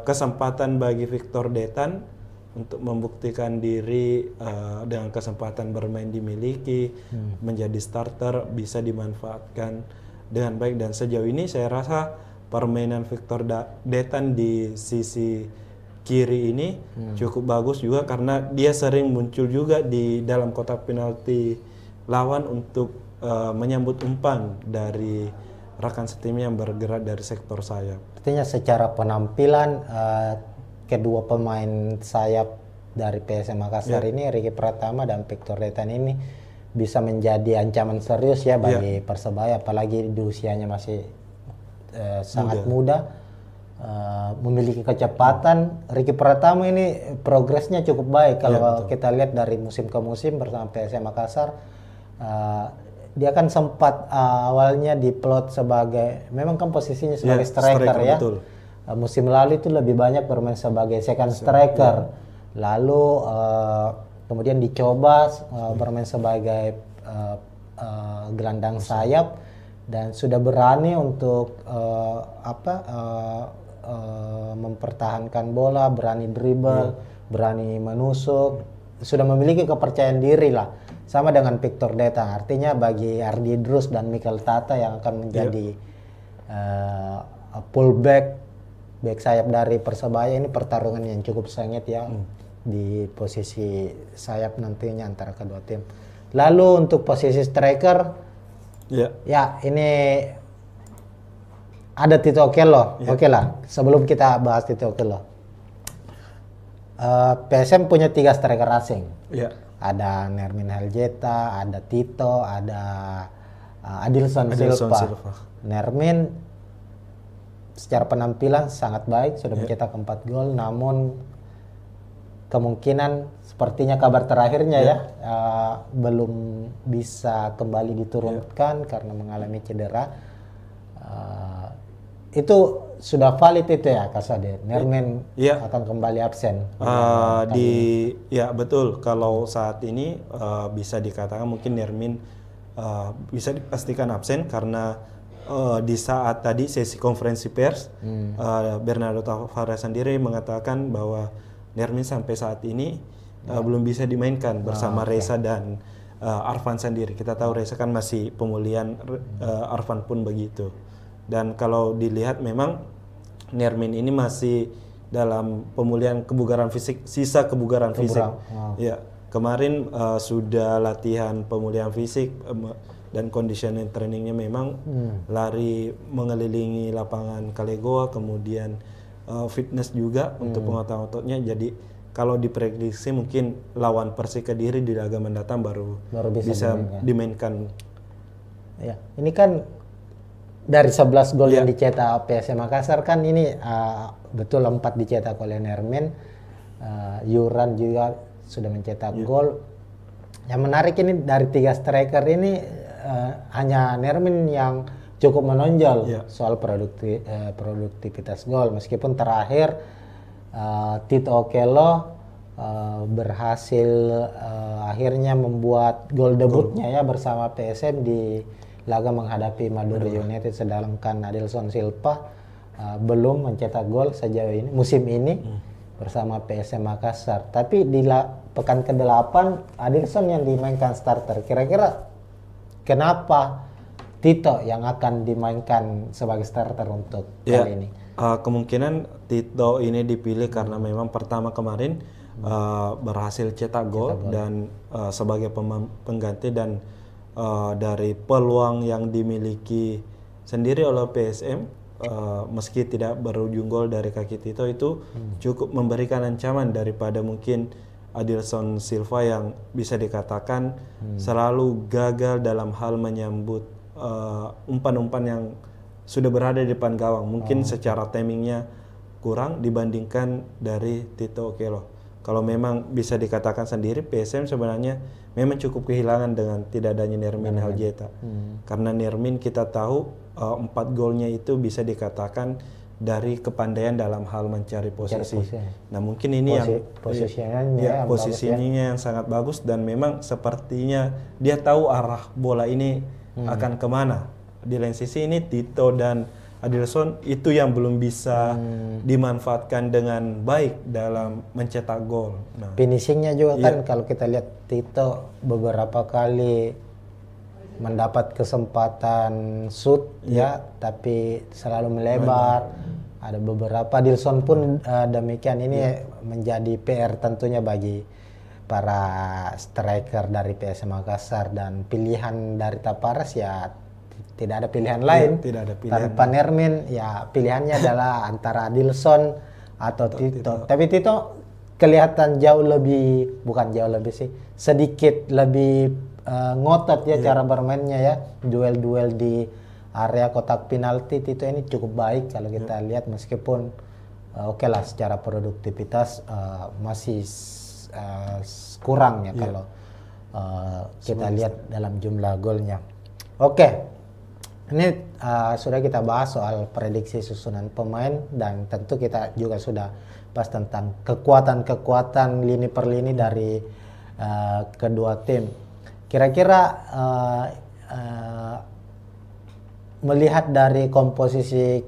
kesempatan bagi Victor Detan untuk membuktikan diri dengan kesempatan bermain dimiliki, menjadi starter bisa dimanfaatkan dengan baik. Dan sejauh ini saya rasa permainan Victor Detan di sisi kiri ini cukup bagus juga karena dia sering muncul juga di dalam kotak penalti lawan untuk menyambut umpan dari rekan setimnya yang bergerak dari sektor sayap. Artinya secara penampilan kedua pemain sayap dari PSM Makassar ini, Ricky Pratama dan Victor Detan ini bisa menjadi ancaman serius ya bagi Persebaya, apalagi di usianya masih sangat muda. Memiliki kecepatan. Ricky Pratama ini progresnya cukup baik kalau kita lihat dari musim ke musim bersama PSM Makassar. Dia kan sempat awalnya diplot sebagai, memang kan posisinya sebagai striker ya. Musim lalu itu lebih banyak bermain sebagai second striker. Lalu kemudian dicoba bermain sebagai gelandang sayap dan sudah berani untuk mempertahankan bola, berani dribble, berani menusuk, sudah memiliki kepercayaan diri lah. Sama dengan Victor Detan, artinya bagi Ardi Drus dan Mikel Tata yang akan menjadi fullback, back sayap dari Persebaya, ini pertarungan yang cukup sengit ya di posisi sayap nantinya antara kedua tim. Lalu untuk posisi striker, ya ini ada Tito Okello. Oke lah, sebelum kita bahas Tito Okello, PSM punya 3 striker asing. Ada Nermin Heljeta, ada Tito, ada Adilson Silva. Nermin secara penampilan sangat baik, sudah mencetak 4 gol, namun kemungkinan sepertinya kabar terakhirnya belum bisa kembali diturunkan karena mengalami cedera. Itu sudah valid itu ya Kasade, Nermin akan kembali absen. Betul, kalau saat ini bisa dikatakan mungkin Nermin bisa dipastikan absen karena di saat tadi sesi konferensi pers Bernardo Tavares sendiri mengatakan bahwa Nermin sampai saat ini belum bisa dimainkan bersama Reza dan Arfan sendiri. Kita tahu Reza kan masih pemulihan, Arfan pun begitu. Dan kalau dilihat memang Nermin ini masih dalam pemulihan kebugaran fisik, sisa kebugaran fisik. Ya, kemarin sudah latihan pemulihan fisik dan conditioning trainingnya memang lari mengelilingi lapangan Kalegoa, kemudian fitness juga untuk penguatan ototnya. Jadi kalau diprediksi mungkin lawan Persik Kediri di laga mendatang baru bisa dimainkan. Ya, ini kan dari 11 gol yang dicetak PSM Makassar kan ini betul 4 dicetak oleh Nermin. Yuran juga sudah mencetak gol. Yang menarik ini dari 3 striker ini hanya Nermin yang cukup menonjol soal produktivitas gol, meskipun terakhir Tito Okello berhasil akhirnya membuat gol debutnya ya bersama PSM di laga menghadapi Madura United, sedangkan Adilson Silva belum mencetak gol sejauh ini musim ini bersama PSM Makassar. Tapi di pekan ke-8 Adilson yang dimainkan starter. Kira-kira kenapa Tito yang akan dimainkan sebagai starter untuk kali ini? Kemungkinan Tito ini dipilih karena memang pertama kemarin berhasil cetak gol dan sebagai pengganti, dan dari peluang yang dimiliki sendiri oleh PSM, meski tidak berujung gol dari kaki Tito itu cukup memberikan ancaman daripada mungkin Adilson Silva yang bisa dikatakan selalu gagal dalam hal menyambut umpan-umpan yang sudah berada di depan gawang. Mungkin secara timingnya kurang dibandingkan dari Tito Okello. Kalau memang bisa dikatakan sendiri, PSM sebenarnya memang cukup kehilangan dengan tidak adanya Nermin Haljeta. Karena Nermin kita tahu 4 golnya itu bisa dikatakan dari kepandaian dalam hal mencari posisi. Nah mungkin ini posisinya yang sangat bagus, dan memang sepertinya dia tahu arah bola ini akan kemana. Di lain sisi ini Tito dan Adilson itu yang belum bisa dimanfaatkan dengan baik dalam mencetak gol. Nah, finishingnya juga kan kalau kita lihat Tito beberapa kali mendapat kesempatan shoot tapi selalu melebar. Ada beberapa, Adilson pun demikian. Ini menjadi PR tentunya bagi para striker dari PSM Makassar, dan pilihan dari Taparas ya tidak ada pilihan lain. Tidak ada pilihan. Tanpa Nermin ya pilihannya adalah antara Adilson atau Tito. Tapi Tito kelihatan sedikit lebih ngotot ya cara bermainnya ya. Duel-duel di area kotak penalti Tito ini cukup baik kalau kita lihat, meskipun oke lah secara produktivitas masih kurang ya kalau kita lihat dalam jumlah golnya. Oke. Ini sudah kita bahas soal prediksi susunan pemain, dan tentu kita juga sudah bahas tentang kekuatan-kekuatan lini per lini dari kedua tim. Kira-kira melihat dari komposisi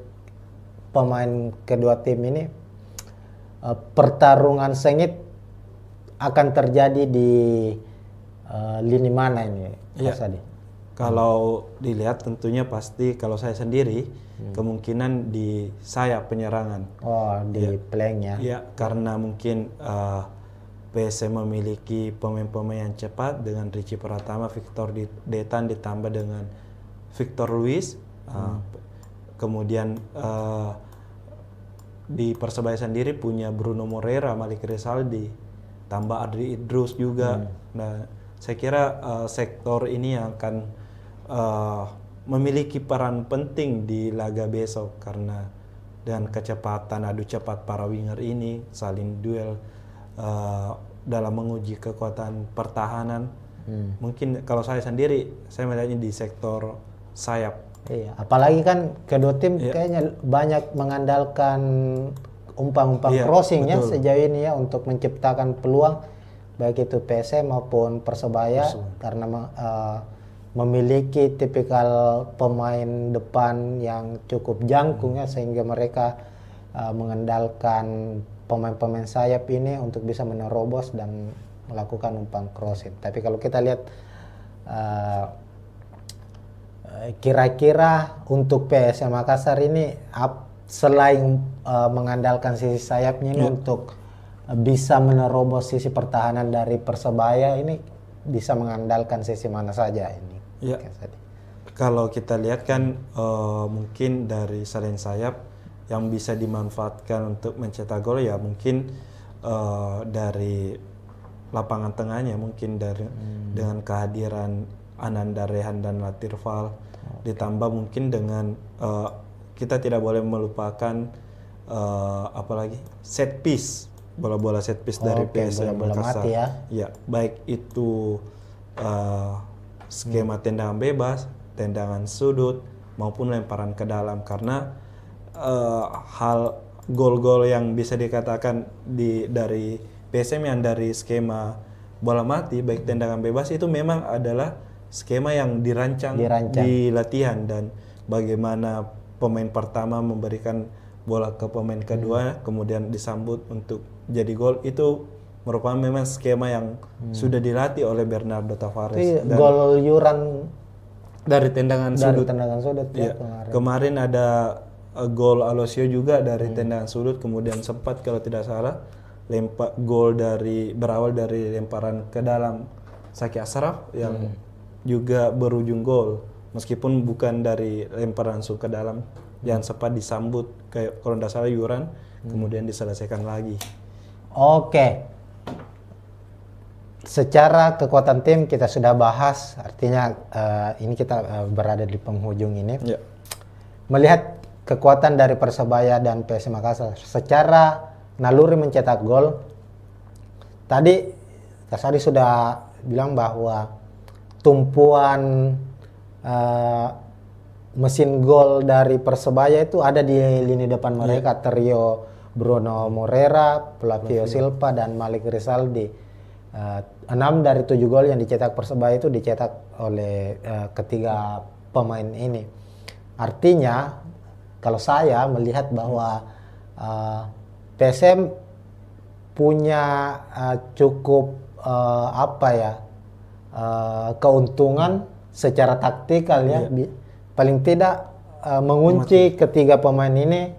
pemain kedua tim ini, pertarungan sengit akan terjadi di lini mana ini, Mas Adi? Kalau dilihat tentunya pasti kalau saya sendiri kemungkinan di sayap penyerangan. Di flank ya. Ya, karena mungkin PSM memiliki pemain-pemain yang cepat dengan Richie Pratama, Victor Detan ditambah dengan Victor Luis. Kemudian di Persebaya sendiri punya Bruno Moreira, Malik Rizaldi, tambah Adri Idrus juga. Nah, saya kira sektor ini yang akan memiliki peran penting di laga besok, karena dengan kecepatan adu cepat para winger ini saling duel dalam menguji kekuatan pertahanan. Mungkin kalau saya sendiri, saya melihatnya di sektor sayap. Iya, apalagi kan kedua tim kayaknya banyak mengandalkan umpan-umpan crossing ya sejauh ini ya untuk menciptakan peluang, baik itu PSM maupun Persebaya, karena memiliki tipikal pemain depan yang cukup jangkung ya, sehingga mereka mengandalkan pemain-pemain sayap ini untuk bisa menerobos dan melakukan umpan crossing. Tapi kalau kita lihat kira-kira untuk PSM Makassar ini selain mengandalkan sisi sayapnya ini untuk bisa menerobos sisi pertahanan dari Persebaya, ini bisa mengandalkan sisi mana saja ini? Ya, kalau kita lihat kan mungkin dari selain sayap yang bisa dimanfaatkan untuk mencetak gol ya mungkin dari lapangan tengahnya mungkin dari dengan kehadiran Ananda Rehan dan Latirval, ditambah mungkin dengan kita tidak boleh melupakan apalagi set piece, bola-bola set piece dari PSM bola-bola Makassar. mati ya. Ya, baik itu skema tendangan bebas, tendangan sudut maupun lemparan ke dalam, karena hal gol-gol yang bisa dikatakan dari PSM yang dari skema bola mati baik tendangan bebas itu memang adalah skema yang dirancang di latihan, dan bagaimana pemain pertama memberikan bola ke pemain kedua kemudian disambut untuk jadi gol, itu merupakan memang skema yang sudah dilatih oleh Bernardo Tavares. Itu gol Yuran dari tendangan sudut. Ya, kemarin ada gol Alosio juga dari tendangan sudut, kemudian sempat kalau tidak salah gol berawal dari lemparan ke dalam Saki Ashraf yang juga berujung gol, meskipun bukan dari lemparan langsung ke dalam, yang sempat disambut kayak kalau tidak salah Yuran, kemudian diselesaikan lagi. Oke. Secara kekuatan tim kita sudah bahas, artinya ini kita berada di penghujung ini. Ya. Melihat kekuatan dari Persebaya dan PSM Makassar secara naluri mencetak gol, tadi Kasadi sudah bilang bahwa tumpuan mesin gol dari Persebaya itu ada di lini depan mereka, trio Bruno Moreira, Flavio Silva, dan Malik Rizaldi. 6 dari 7 gol yang dicetak Persebaya itu dicetak oleh ketiga pemain ini. Artinya kalau saya melihat bahwa PSM punya cukup keuntungan secara taktikal ya, paling tidak mengunci ketiga pemain ini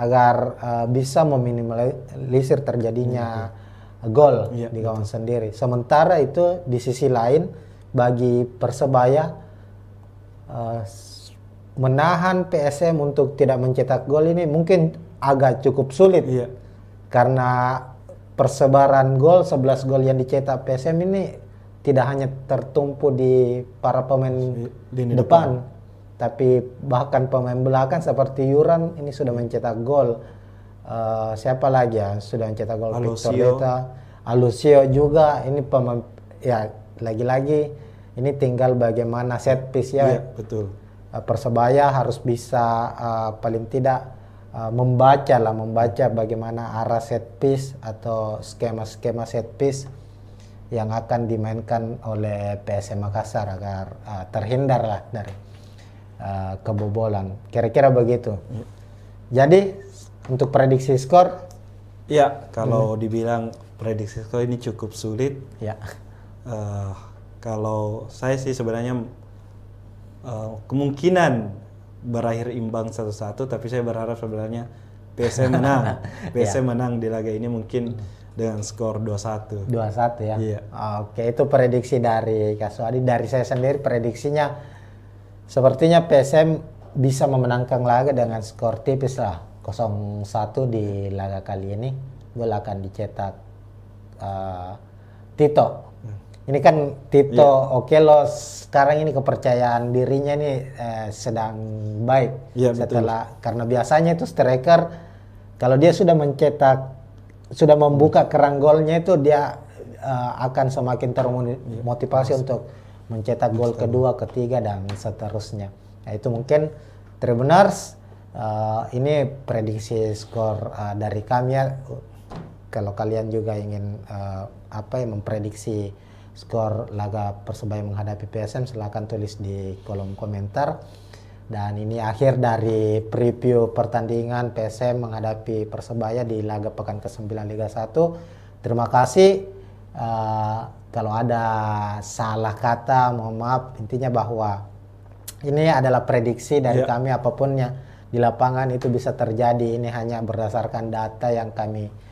agar bisa meminimalisir terjadinya gol di gawang sendiri. Sementara itu di sisi lain bagi Persebaya menahan PSM untuk tidak mencetak gol ini mungkin agak cukup sulit. Karena persebaran gol, 11 gol yang dicetak PSM ini tidak hanya tertumpu di para pemain depan, tapi bahkan pemain belakang seperti Yuran ini sudah mencetak gol. Siapa lagi ya sudah mencetak gol? Victor Deta, Alosio juga. Ini pemain ya, lagi-lagi ini tinggal bagaimana set piece ya. Betul. Persebaya harus bisa paling tidak membaca bagaimana arah set piece atau skema set piece yang akan dimainkan oleh PSM Makassar agar terhindarlah dari kebobolan. Kira-kira begitu. Jadi untuk prediksi skor? Ya, kalau dibilang prediksi skor ini cukup sulit. Ya. Kalau saya sih sebenarnya kemungkinan berakhir imbang 1-1, tapi saya berharap sebenarnya PSM menang. PSM menang di laga ini mungkin dengan skor 2-1. 2-1 ya. Iya. Oke, itu prediksi dari Kasuadi. Dari saya sendiri prediksinya sepertinya PSM bisa memenangkan laga dengan skor tipis lah, 0-1 di laga kali ini. Gol akan dicetak Tito. Ini kan Tito oke loh, sekarang ini kepercayaan dirinya ini sedang baik setelah karena biasanya itu striker kalau dia sudah membuka kerang golnya itu dia akan semakin termotivasi untuk mencetak gol kedua, ketiga, dan seterusnya. Nah, itu mungkin Tribuners, ini prediksi skor dari kami ya. Kalau kalian juga ingin memprediksi skor laga Persebaya menghadapi PSM, silakan tulis di kolom komentar. Dan ini akhir dari preview pertandingan PSM menghadapi Persebaya di laga pekan ke-9 Liga 1. Terima kasih. Kalau ada salah kata mohon maaf. Intinya bahwa ini adalah prediksi dari kami, apapun yang di lapangan itu bisa terjadi. Ini hanya berdasarkan data yang kami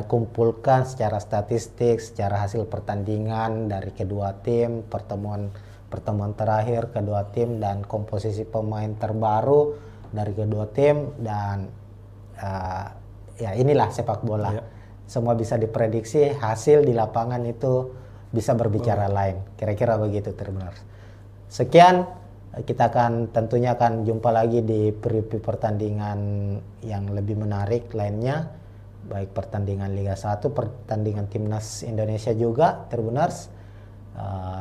kumpulkan secara statistik, secara hasil pertandingan dari kedua tim, pertemuan terakhir kedua tim, dan komposisi pemain terbaru dari kedua tim, dan ya inilah sepak bola. semua bisa diprediksi, hasil di lapangan itu bisa berbicara lain. Kira-kira begitu Tribuners. Sekian, kita tentunya akan jumpa lagi di preview pertandingan yang lebih menarik lainnya, baik pertandingan Liga 1, pertandingan Timnas Indonesia juga Tribuners.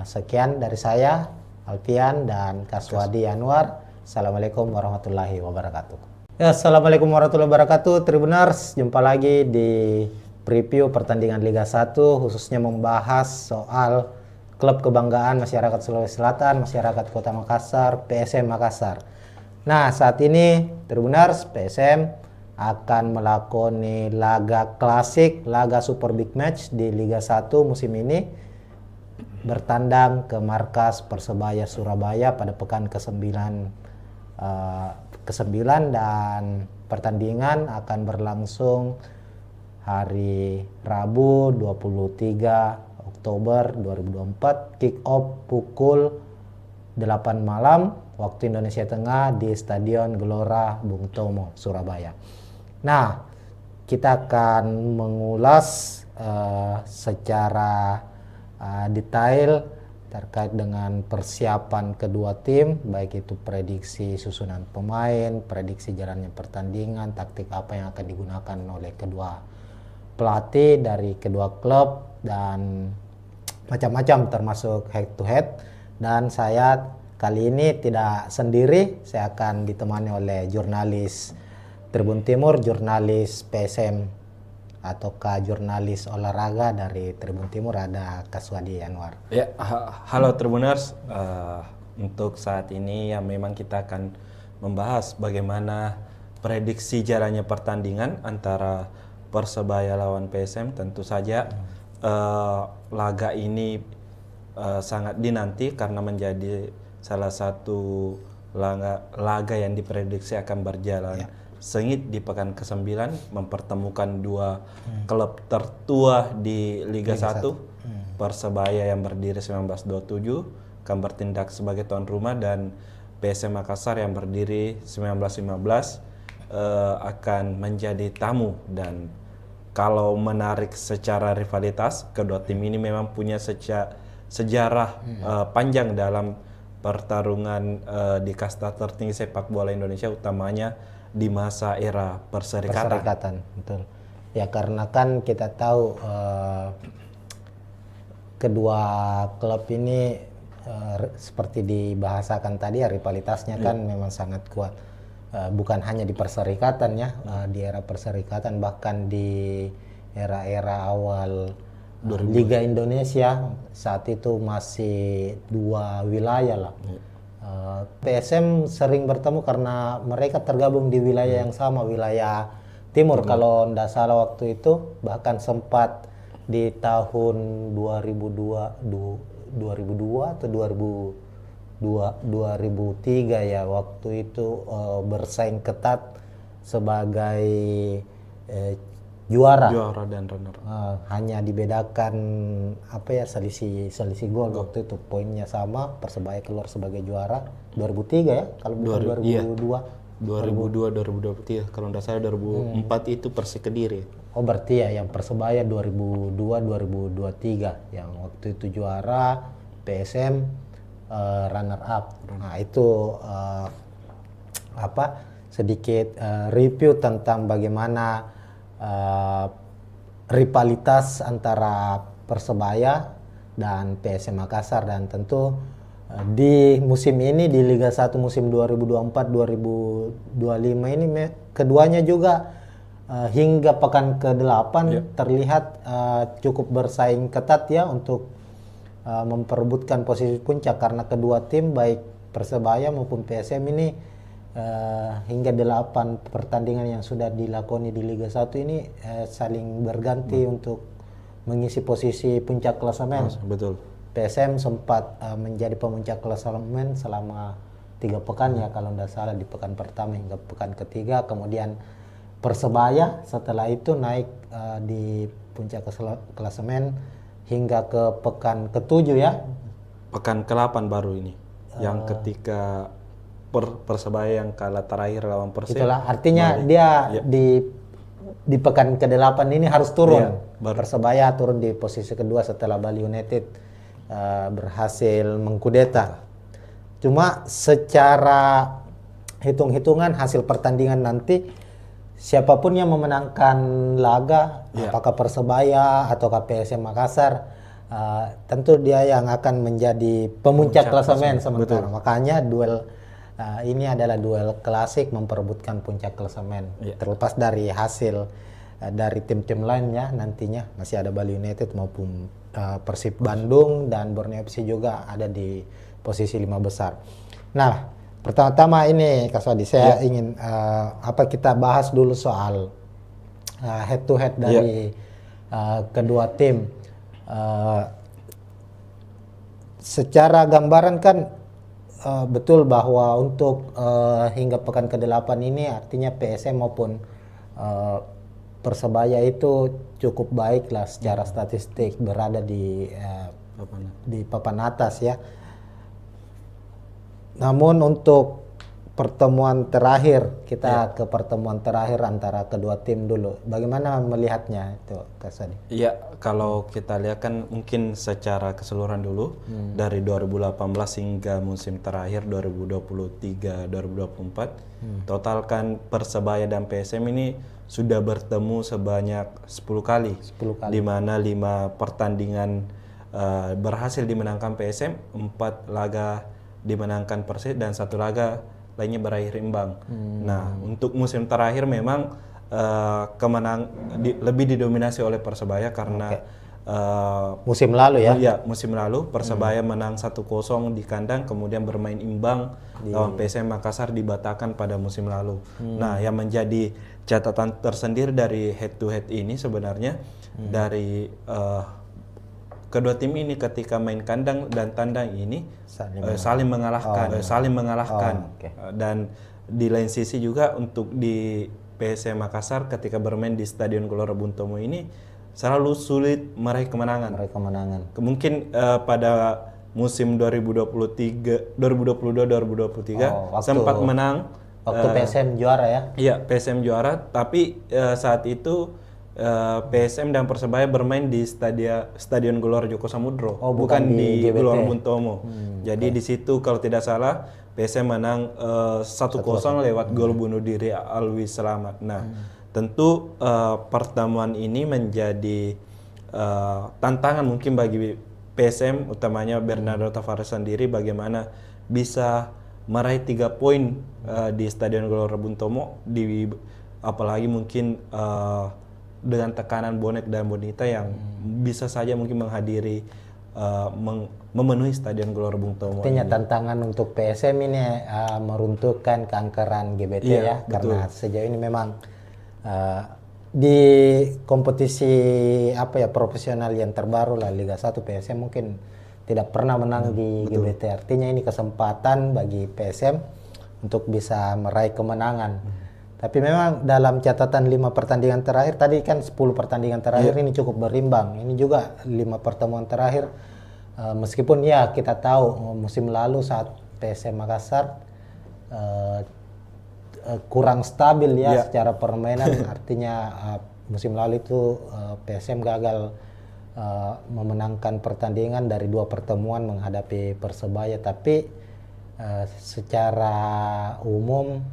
Sekian dari saya, Alfian dan Kaswadi Anwar. Assalamualaikum warahmatullahi wabarakatuh. Ya, assalamualaikum warahmatullahi wabarakatuh Tribuners. Jumpa lagi di preview pertandingan Liga 1, khususnya membahas soal klub kebanggaan masyarakat Sulawesi Selatan, masyarakat Kota Makassar, PSM Makassar. Nah, saat ini Tribuners, PSM akan melakoni laga klasik, laga super big match di Liga 1 musim ini, bertandang ke markas Persebaya Surabaya pada pekan ke-9 dan pertandingan akan berlangsung hari Rabu 23 Oktober 2024, kick off pukul 8 malam waktu Indonesia Tengah di Stadion Gelora Bung Tomo, Surabaya. Nah, kita akan mengulas secara detail terkait dengan persiapan kedua tim, baik itu prediksi susunan pemain, prediksi jalannya pertandingan, taktik apa yang akan digunakan oleh kedua pelatih dari kedua klub, dan macam-macam termasuk head to head. Dan saya kali ini tidak sendiri, saya akan ditemani oleh jurnalis Tribun Timur, jurnalis PSM ataukah jurnalis olahraga dari Tribun Timur, ada Kaswadi Anwar. Ya, halo Tribuners. Untuk saat ini ya memang kita akan membahas bagaimana prediksi jalannya pertandingan antara Persebaya lawan PSM. Tentu saja laga ini sangat dinanti karena menjadi salah satu laga yang diprediksi akan berjalan sengit di pekan ke-9, mempertemukan dua klub tertua di Liga 1. Persebaya yang berdiri 1927 akan bertindak sebagai tuan rumah, dan PSM Makassar yang berdiri 1915 akan menjadi tamu. Dan kalau menarik secara rivalitas, kedua tim ini memang punya sejarah panjang dalam pertarungan di kasta tertinggi sepak bola Indonesia, utamanya di masa era perserikatan. Betul. Ya, karena kan kita tahu kedua klub ini seperti dibahasakan tadi ya, rivalitasnya kan memang sangat kuat. Bukan hanya di perserikatan ya, di era perserikatan, bahkan di era-era awal Liga Indonesia saat itu masih dua wilayah lah. PSM sering bertemu karena mereka tergabung di wilayah yang sama, wilayah timur. Kalau tidak salah waktu itu, bahkan sempat di tahun 2002 atau 2003 ya, waktu itu bersaing ketat sebagai juara dan runner. Hanya dibedakan selisih gol. Waktu itu poinnya sama, Persebaya keluar sebagai juara 2003 ya, kalau bukan 2023, kalau tidak salah 2004 itu Persik Kediri. Oh, berarti ya yang Persebaya 2002-2023 yang waktu itu juara, PSM runner up. Nah, itu sedikit review tentang bagaimana rivalitas antara Persebaya dan PSM Makassar. Dan tentu di musim ini, di Liga 1 musim 2024-2025 ini keduanya juga hingga pekan ke-8 terlihat cukup bersaing ketat ya untuk memperebutkan posisi puncak, karena kedua tim baik Persebaya maupun PSM ini hingga 8 pertandingan yang sudah dilakoni di Liga 1 ini saling berganti untuk mengisi posisi puncak klasemen. Betul. PSM sempat menjadi pemuncak klasemen selama 3 pekan ya, kalau tidak salah, di pekan pertama hingga pekan ketiga. Kemudian Persebaya setelah itu naik di puncak klasemen hingga ke pekan ke-7 ya. Pekan ke-8 baru ini, yang ketika Persebaya yang kalah terakhir lawan Persib. Itulah artinya dia di di pekan ke-8 ini harus turun. Iya, baru. Persebaya turun di posisi kedua setelah Bali United berhasil mengkudeta. Cuma secara hitung-hitungan hasil pertandingan nanti, siapapun yang memenangkan laga, apakah Persebaya atau PSM Makassar, tentu dia yang akan menjadi pemuncak klasemen sementara. Makanya duel ini adalah duel klasik memperebutkan puncak klasemen. Terlepas dari hasil dari tim-tim lainnya, nantinya masih ada Bali United maupun Persib Bandung dan Borneo FC juga ada di posisi 5 besar. Nah, pertama-tama ini Kak Swadi, saya ingin kita bahas dulu soal head to head dari kedua tim. Secara gambaran kan betul bahwa untuk hingga pekan ke-8 ini artinya PSM maupun Persebaya itu cukup baik lah secara statistik, berada di papan atas ya. Namun untuk pertemuan terakhir, kita ke pertemuan terakhir antara kedua tim dulu. Bagaimana melihatnya itu, Kak Sadi? Iya, kalau kita lihat kan mungkin secara keseluruhan dulu dari 2018 hingga musim terakhir 2023-2024, total kan Persebaya dan PSM ini sudah bertemu sebanyak 10 kali. Di mana 5 pertandingan berhasil dimenangkan PSM, 4 laga dimenangkan Persib dan 1 laga lainnya berakhir imbang. Nah, untuk musim terakhir memang lebih didominasi oleh Persebaya karena musim lalu ya? Iya, musim lalu Persebaya menang 1-0 di kandang, kemudian bermain imbang lawan PSM Makassar di Batakkan pada musim lalu. Nah, yang menjadi catatan tersendiri dari head to head ini sebenarnya dari kedua tim ini ketika main kandang dan tandang ini saling mengalahkan. Dan di lain sisi juga untuk di PSM Makassar ketika bermain di Stadion Gelora Bung Tomo ini selalu sulit meraih kemenangan. Mungkin pada musim 2022-2023 sempat menang waktu PSM juara ya? Iya, PSM juara, tapi saat itu PSM dan Persebaya bermain di Stadion Gelora Joko Samudro, bukan di Gelora Bung Tomo. Jadi di situ kalau tidak salah PSM menang 1-0 lewat gol bunuh diri Alwi Selamat. Nah, tentu pertemuan ini menjadi tantangan mungkin bagi PSM, utamanya Bernardo Tavares sendiri, bagaimana bisa meraih 3 poin di Stadion Gelora Bung Tomo, apalagi mungkin dengan tekanan bonek dan bonita yang bisa saja mungkin menghadiri memenuhi Stadion Gelora Bung Tomo. Artinya tantangan untuk PSM ini meruntuhkan keangkeran GBT ya, karena sejauh ini memang di kompetisi profesional yang terbaru lah Liga 1, PSM mungkin tidak pernah menang di GBT. Artinya ini kesempatan bagi PSM untuk bisa meraih kemenangan. Tapi memang dalam catatan 5 pertandingan terakhir, tadi kan 10 pertandingan terakhir ini cukup berimbang. Ini juga 5 pertemuan terakhir, meskipun ya kita tahu musim lalu saat PSM Makassar kurang stabil ya secara permainan. Artinya musim lalu itu PSM gagal memenangkan pertandingan dari 2 pertemuan menghadapi Persebaya. Tapi secara umum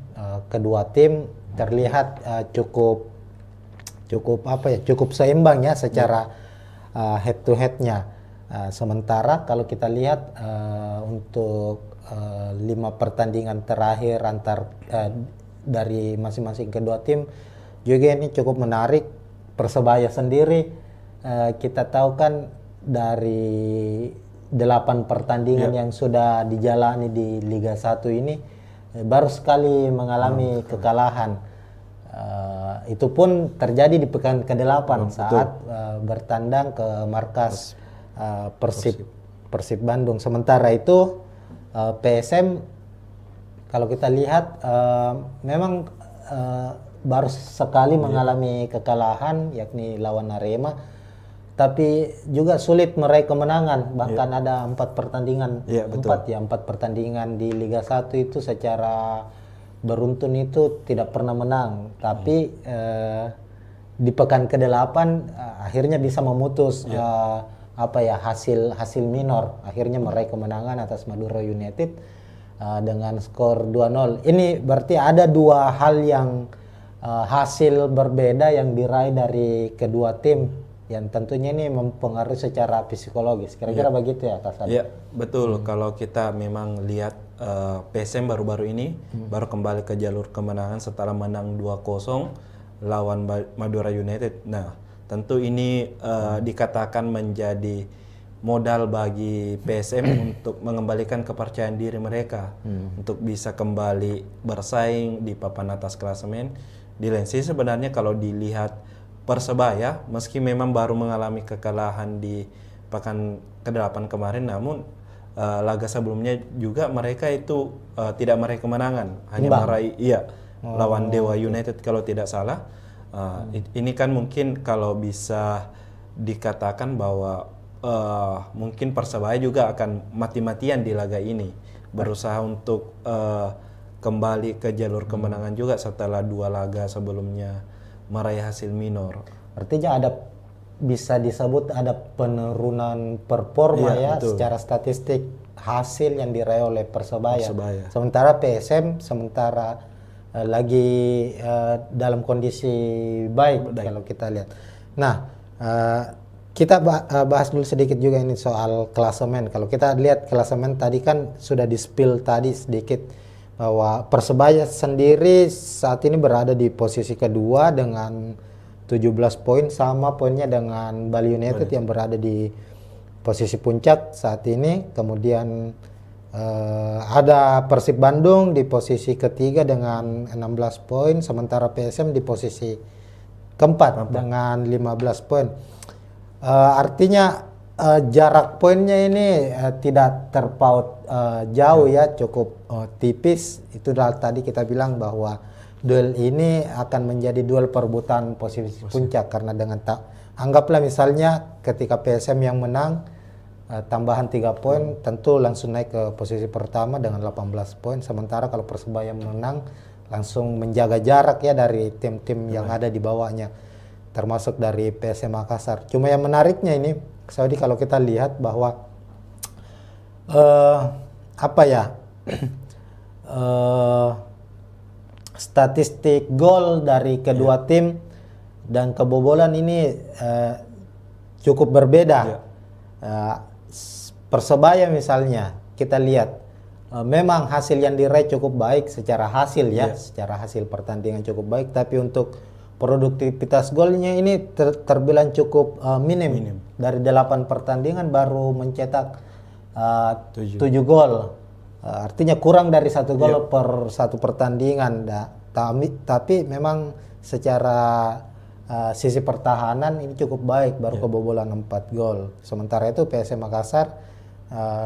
kedua tim terlihat cukup seimbang ya secara head to headnya. Sementara kalau kita lihat untuk 5 pertandingan terakhir dari masing-masing kedua tim juga ini cukup menarik. Persebaya sendiri kita tahu kan dari 8 pertandingan yang sudah dijalani di Liga 1 ini baru sekali mengalami kekalahan. Itu pun terjadi di pekan ke-8 saat bertandang ke markas Persib Bandung. Sementara itu PSM kalau kita lihat memang baru sekali mengalami kekalahan, yakni lawan Arema, tapi juga sulit meraih kemenangan. Bahkan ada 4 pertandingan, 4 pertandingan di Liga 1 itu secara beruntun itu tidak pernah menang. Tapi di pekan ke-8 akhirnya bisa memutus hasil minor, akhirnya meraih kemenangan atas Madura United dengan skor 2-0. Ini berarti ada dua hal yang hasil berbeda yang diraih dari kedua tim yang tentunya ini mempengaruhi secara psikologis. Kira-kira begitu ya, Kak Sadi? Iya, betul. Kalau kita memang lihat PSM baru-baru ini baru kembali ke jalur kemenangan setelah menang 2-0 lawan Madura United. Nah, tentu ini dikatakan menjadi modal bagi PSM untuk mengembalikan kepercayaan diri mereka untuk bisa kembali bersaing di papan atas klasemen. Di lain sisi sebenarnya kalau dilihat Persebaya meski memang baru mengalami kekalahan di pekan ke-8 kemarin, namun laga sebelumnya juga mereka itu tidak meraih kemenangan, hanya meraih lawan Dewa United kalau tidak salah. Ini kan mungkin kalau bisa dikatakan bahwa mungkin Persebaya juga akan mati-matian di laga ini, berusaha untuk kembali ke jalur kemenangan juga setelah 2 laga sebelumnya meraih hasil minor. Artinya bisa disebut ada penurunan performa betul. Secara statistik hasil yang diraih oleh Persebaya. Sementara PSM lagi dalam kondisi baik kalau kita lihat. Nah, kita bahas dulu sedikit juga ini soal klasemen. Kalau kita lihat klasemen tadi kan sudah di-spill tadi sedikit bahwa Persebaya sendiri saat ini berada di posisi kedua dengan 17 poin, sama poinnya dengan Bali United yang berada di posisi puncak saat ini. Kemudian ada Persib Bandung di posisi ketiga dengan 16 poin, sementara PSM di posisi keempat dengan 15 poin. Artinya jarak poinnya ini tidak terpaut jauh ya, cukup tipis. Itu tadi kita bilang bahwa duel ini akan menjadi duel perebutan posisi puncak karena dengan anggaplah misalnya ketika PSM yang menang tambahan 3 poin tentu langsung naik ke posisi pertama dengan 18 poin, sementara kalau Persebaya menang langsung menjaga jarak ya dari tim-tim yang ada di bawahnya termasuk dari PSM Makassar. Cuma yang menariknya ini Saudi kalau kita lihat bahwa statistik gol dari kedua tim dan kebobolan ini cukup berbeda. Persebaya misalnya kita lihat memang hasil yang diraih cukup baik secara hasil secara hasil pertandingan cukup baik, tapi untuk produktivitas golnya ini terbilang cukup minim. Dari 8 pertandingan baru mencetak 7 gol. Artinya kurang dari 1 gol per 1 pertandingan. Tapi memang secara sisi pertahanan ini cukup baik, baru kebobolan 4 gol. Sementara itu PSM Makassar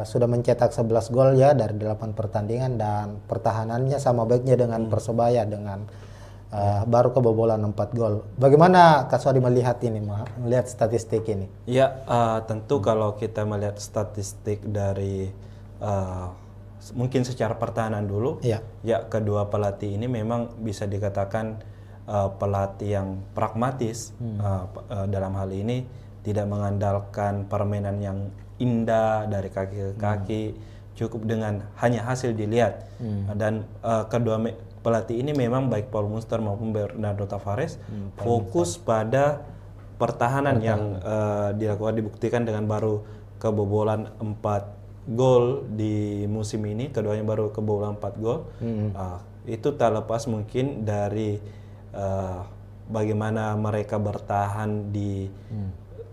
sudah mencetak 11 gol ya dari 8 pertandingan dan pertahanannya sama baiknya dengan Persebaya dengan baru kebobolan 4 gol. Bagaimana Kak Swadi melihat ini, melihat statistik ini? Ya, tentu kalau kita melihat statistik dari mungkin secara pertahanan dulu, ya kedua pelatih ini memang bisa dikatakan pelatih yang pragmatis. Dalam hal ini tidak mengandalkan permainan yang indah dari kaki ke kaki, cukup dengan hanya hasil dilihat. Dan kedua pelatih ini memang baik Paul Munster maupun Bernardo Tavares fokus pada pertahanan yang dibuktikan dengan baru kebobolan 4 gol di musim ini. Keduanya baru kebobolan 4 gol. Itu tak lepas mungkin dari bagaimana mereka bertahan di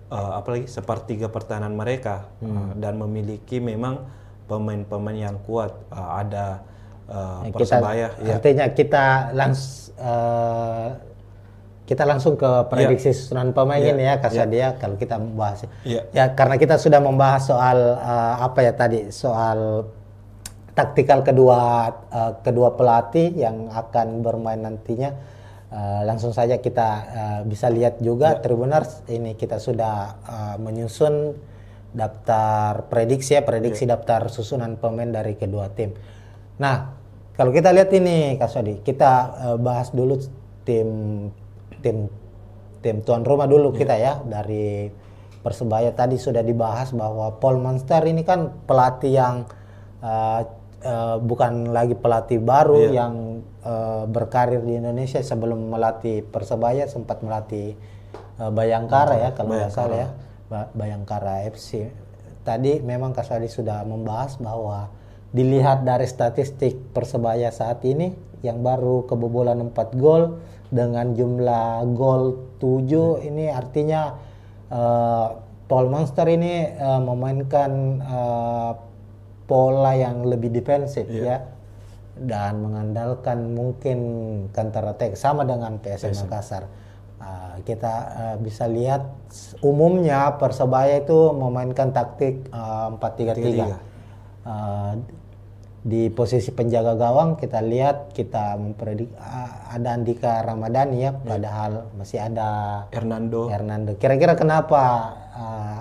apalagi sepertiga pertahanan mereka dan memiliki memang pemain-pemain yang kuat. Ada Persebaya. Artinya kita langsung ke prediksi susunan pemain ya Kak Sadia kalau kita membahas. Ya karena kita sudah membahas soal soal taktikal kedua pelatih yang akan bermain nantinya. Langsung saja kita bisa lihat juga Tribuners ini kita sudah menyusun daftar prediksi daftar susunan pemain dari kedua tim. Nah, kalau kita lihat ini Kak Sodi, kita bahas dulu tim tim tuan rumah dulu kita ya. Dari Persebaya tadi sudah dibahas bahwa Paul Monster ini kan pelatih yang bukan lagi pelatih baru yang berkarir di Indonesia. Sebelum melatih Persebaya sempat melatih Bayangkara ya kalau nggak salah ya, Bayangkara FC. Tadi memang Kasali sudah membahas bahwa dilihat dari statistik Persebaya saat ini yang baru kebobolan 4 gol dengan jumlah gol 7, ini artinya Paul Monster ini memainkan pola yang lebih defensif ya, dan mengandalkan mungkin counter attack sama dengan PSM Makassar. Kita bisa lihat umumnya Persebaya itu memainkan taktik 4-3-3. Di posisi penjaga gawang kita lihat kita memprediksi ada Andika Ramadhani ya, padahal masih ada Hernando. Kira-kira kenapa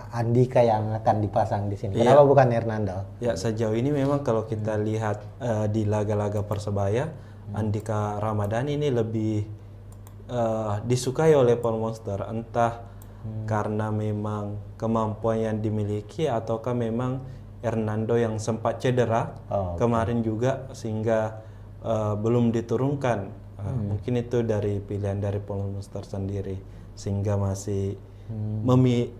Andika yang akan dipasang di sini? Kenapa bukan Hernando? Ya, sejauh ini memang kalau kita lihat di laga-laga Persebaya, Andika Ramadhani ini lebih disukai oleh Paul Monster, entah karena memang kemampuan yang dimiliki ataukah memang Hernando yang sempat cedera kemarin juga sehingga belum diturunkan. Mungkin itu dari pilihan dari Paul Monster sendiri sehingga masih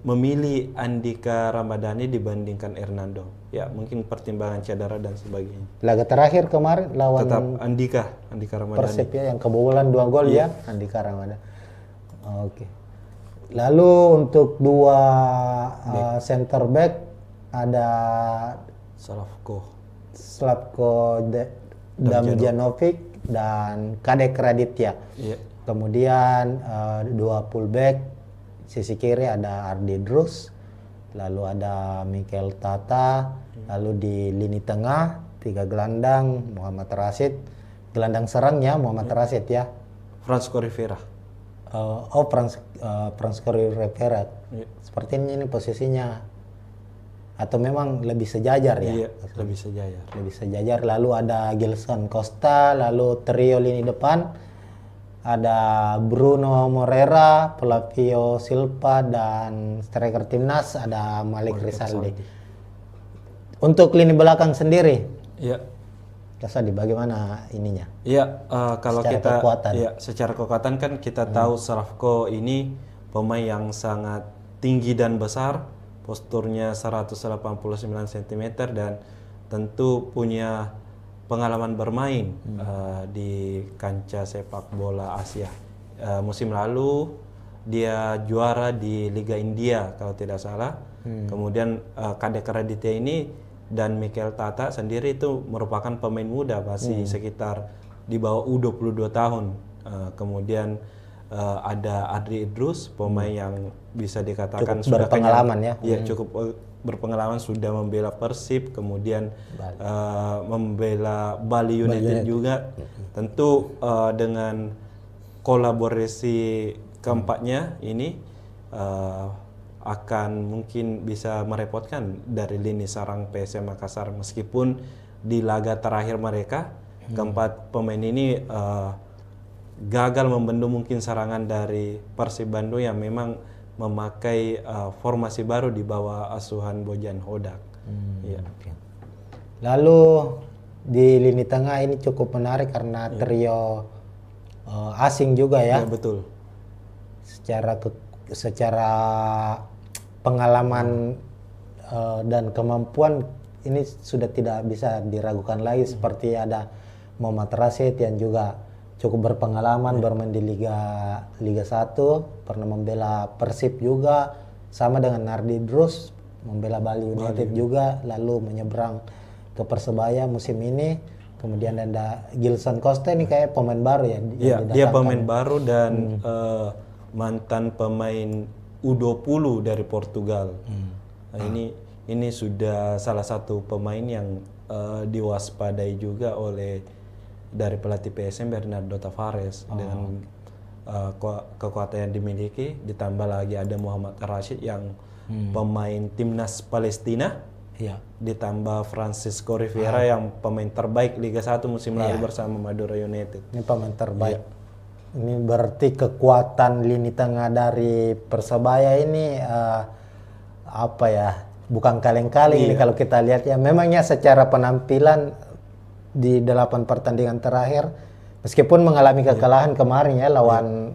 memilih Andika Ramadhani dibandingkan Hernando. Ya, mungkin pertimbangan cedera dan sebagainya. Laga terakhir kemarin lawan Tetap Andika Ramadhani. Persib ya, yang kebobolan 2 gol ya, Andika Ramadhani. Oke. Lalu untuk dua center back ada Slavko Damjanovic dan Kadek Raditya. Kemudian dua fullback, sisi kiri ada Ardi Drus, lalu ada Mikel Tata, lalu di lini tengah 3 gelandang Muhammad Rashid, gelandang serangnya Muhammad Rashid ya. Francisco Rivera. Francisco Rivera. Sepertinya ini posisinya atau memang lebih sejajar ya? Iya, lebih sejajar. Lebih sejajar. Lalu ada Gilson Costa, lalu trio lini depan ada Bruno Moreira, Flavio Silva, dan striker timnas ada Malik Rizaldi. Untuk lini belakang sendiri, Kasadi bagaimana ininya? Iya, kalau secara kita kekuatan. Ya, secara kekuatan kan kita tahu Slavko ini pemain yang sangat tinggi dan besar. Posturnya 189 cm dan tentu punya pengalaman bermain di kancah sepak bola Asia. Musim lalu dia juara di Liga India kalau tidak salah. Kemudian Kadek Raditya ini dan Mikel Tata sendiri itu merupakan pemain muda, masih sekitar di bawah U22 tahun. Kemudian ada Adri Idrus, pemain yang bisa dikatakan cukup berpengalaman ya. Iya, cukup berpengalaman, sudah membela Persib, kemudian membela Bali United juga. Tentu dengan kolaborasi keempatnya ini akan mungkin bisa merepotkan dari lini sarang PSM Makassar, meskipun di laga terakhir mereka keempat pemain ini gagal membendung mungkin serangan dari Persib Bandung yang memang memakai formasi baru di bawah asuhan Bojan Hodak. Lalu di lini tengah ini cukup menarik karena trio asing juga ya. Betul. Secara pengalaman dan kemampuan ini sudah tidak bisa diragukan lagi, seperti ada Muhammad Rashid yang juga cukup berpengalaman bermain di Liga 1, pernah membela Persib juga, sama dengan Ardi Drus membela Bali United juga, lalu menyeberang ke Persebaya musim ini. Kemudian ada Gilson Costa, ini kayak pemain baru ya? Iya, dia pemain baru dan mantan pemain U20 dari Portugal. Nah, ini sudah salah satu pemain yang diwaspadai juga oleh dari pelatih PSM Bernardo Tavares dengan kekuatan yang dimiliki, ditambah lagi ada Muhammad Rashid yang pemain timnas Palestina, ditambah Francisco Rivera yang pemain terbaik Liga 1 musim lalu bersama Madura United. Ini pemain terbaik. Ini berarti kekuatan lini tengah dari Persebaya ini apa ya? Bukan kaleng-kaleng ini kalau kita lihat ya. Memangnya secara penampilan di 8 pertandingan terakhir, meskipun mengalami kekalahan kemarin ya lawan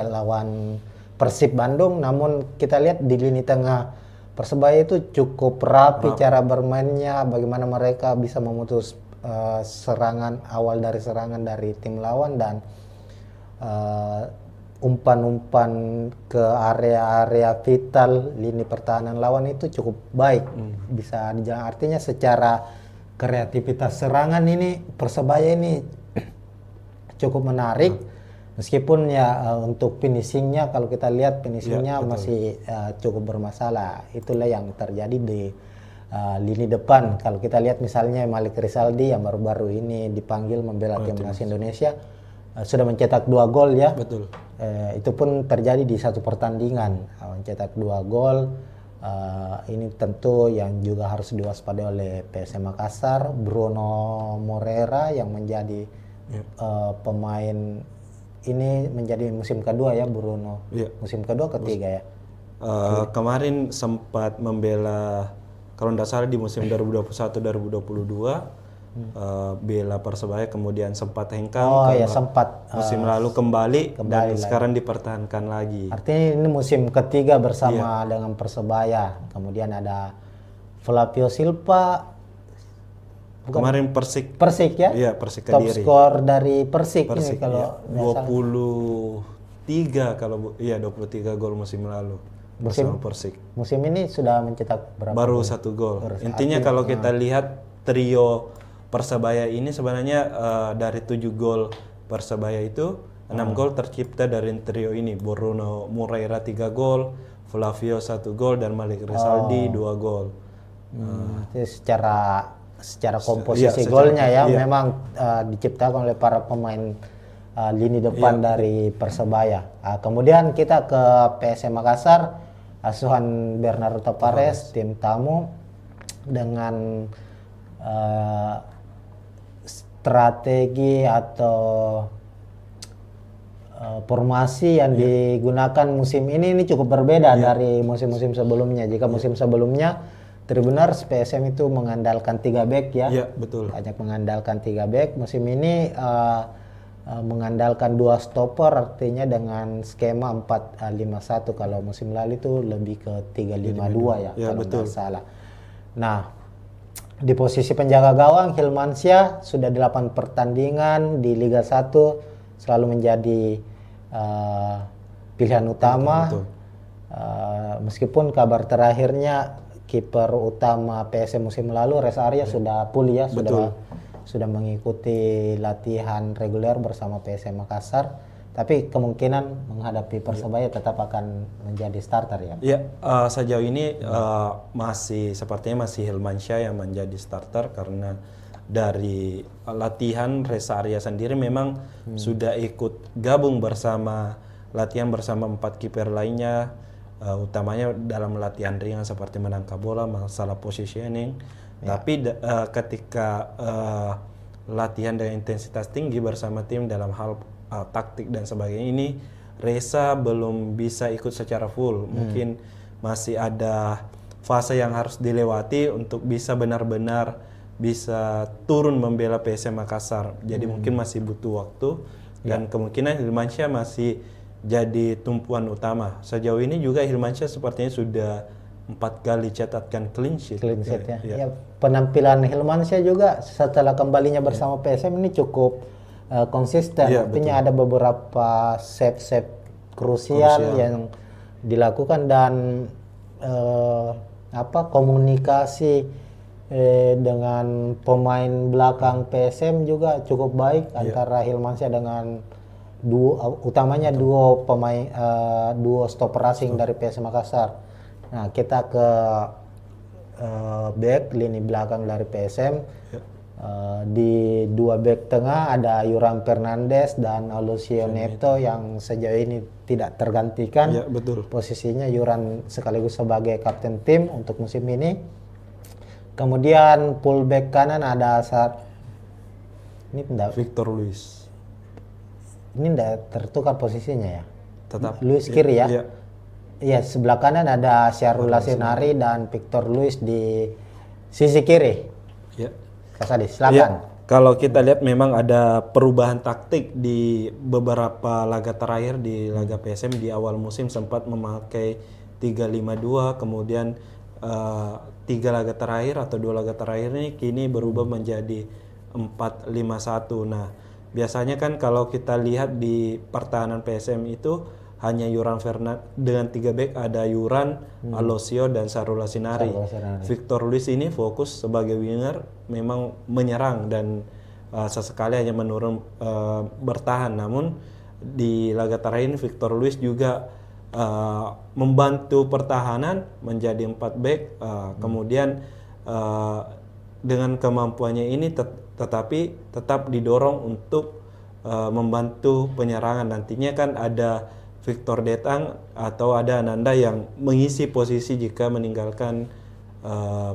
lawan Persib Bandung, namun kita lihat di lini tengah Persebaya itu cukup rapi cara bermainnya, bagaimana mereka bisa memutus serangan awal dari serangan dari tim lawan dan umpan-umpan ke area-area vital lini pertahanan lawan itu cukup baik. Bisa dijalan, artinya secara kreativitas serangan ini Persebaya ini cukup menarik. Meskipun ya untuk finishingnya, kalau kita lihat finishingnya masih cukup bermasalah. Itulah yang terjadi di lini depan. Kalau kita lihat misalnya Malik Rizaldi yang baru-baru ini dipanggil membela timnas Indonesia, sudah mencetak 2 gol ya. Betul. Itu pun terjadi di satu pertandingan, mencetak 2 gol. Ini tentu yang juga harus diwaspadai oleh PSM Makassar. Bruno Moreira yang menjadi pemain ini menjadi musim kedua ya Bruno. Musim kedua ketiga ya. Kemarin sempat membela, kalau tidak salah di musim 2021-2022 bela Persebaya, kemudian sempat hengkang sempat musim lalu kembali dan sekarang dipertahankan lagi. Artinya ini musim ketiga bersama dengan Persebaya. Kemudian ada Flavio Silva, kemarin Persik ya? Iya, Persik Top Kediri. skor dari Persik ini kalau 23 kalau 23 gol musim lalu bersama Persik. Musim ini sudah mencetak berapa? Baru 1 gol. Intinya kalau kita lihat trio Persebaya ini sebenarnya dari 7 gol Persebaya itu 6 gol tercipta dari trio ini. Bruno Moreira 3 gol, Flavio 1 gol dan Malik Rizaldi 2 gol. Jadi secara komposisi golnya ya memang diciptakan oleh para pemain lini depan dari Persebaya. Kemudian kita ke PSM Makassar, asuhan Bernardo Tavares, tim tamu dengan strategi atau formasi yang digunakan musim ini cukup berbeda dari musim-musim sebelumnya. Jika musim sebelumnya Tribuners PSM itu mengandalkan 3 back ya. Iya, betul. Banyak mengandalkan 3 back. Musim ini mengandalkan 2 stopper, artinya dengan skema 4-5-1. Kalau musim lalu itu lebih ke 3-5-2 ya, kalau tidak salah. Nah, di posisi penjaga gawang Hilmansyah sudah 8 pertandingan di Liga 1 selalu menjadi pilihan utama. Meskipun kabar terakhirnya kiper utama PSM musim lalu Reza Arya sudah pulih ya, sudah mengikuti latihan reguler bersama PSM Makassar, tapi kemungkinan menghadapi Persebaya tetap akan menjadi starter ya. Ya, sejauh ini sepertinya masih Hilmansyah yang menjadi starter karena dari latihan Reza Arya sendiri memang sudah ikut gabung latihan bersama 4 kiper lainnya. Utamanya dalam latihan ringan seperti menangkap bola, masalah positioning. Tapi ketika latihan dengan intensitas tinggi bersama tim dalam hal taktik dan sebagainya ini, Reza belum bisa ikut secara full. Mungkin masih ada fase yang harus dilewati untuk bisa benar-benar bisa turun membela PSM Makassar. Jadi mungkin masih butuh waktu dan kemungkinan Hilmansyah masih jadi tumpuan utama. Sejauh ini juga Hilmansyah sepertinya sudah 4 kali catatkan clean sheet. Ya, penampilan Hilmansyah juga setelah kembalinya bersama PSM ini cukup konsisten. Artinya ada beberapa save krusial yang dilakukan dan komunikasi dengan pemain belakang PSM juga cukup baik antara Hilmansyah dengan utamanya duo pemain duo stopper asing dari PSM Makassar. Nah, kita ke back lini belakang dari PSM. Di 2 back tengah ada Yuram Fernandes dan Lucio Neto yang sejauh ini tidak tergantikan. Ya, betul. Posisinya Yuran sekaligus sebagai kapten tim untuk musim ini. Kemudian fullback kanan ada Victor Luis. ini tidak tertukar posisinya ya. Tetap Luis kiri ya. Iya. Iya, sebelah kanan ada Syahrul Lasinari dan Victor Luis di sisi kiri. Ya. Kasadi, Ya, silakan. kalau kita lihat memang ada perubahan taktik di beberapa laga terakhir di laga PSM. Di awal musim sempat memakai 3-5-2, kemudian 3 laga terakhir atau 2 laga terakhir ini kini berubah menjadi 4-5-1. Nah, biasanya kan kalau kita lihat di pertahanan PSM itu hanya Yuran Fernand dengan 3 back, ada Yuran, Alosio dan Syahrul Lasinari. Victor Luis ini fokus sebagai winger, memang menyerang dan sesekali hanya menurun bertahan. Namun di laga terakhir ini Victor Luis juga membantu pertahanan menjadi 4 back, kemudian dengan kemampuannya ini tetapi tetap didorong untuk membantu penyerangan. Nantinya kan ada Victor Detang atau ada Ananda yang mengisi posisi jika meninggalkan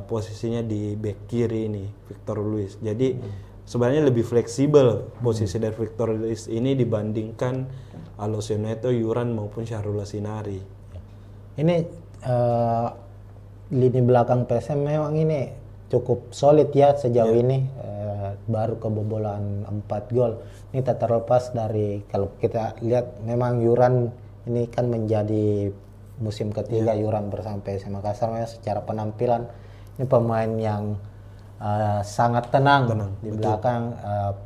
posisinya di back kiri ini Victor Luis. Jadi sebenarnya lebih fleksibel posisi dari Victor Luis ini dibandingkan Alosio Neto, Yuran maupun Syahrul Lasinari. Ini lini belakang PSM memang ini cukup solid ya sejauh ini. Baru kebobolan 4 gol. Ini tak terlepas dari kalau kita lihat memang Yuran ini kan menjadi musim ketiga Yuran bersama PSM Makassar. Memang secara penampilan ini pemain yang sangat tenang di belakang,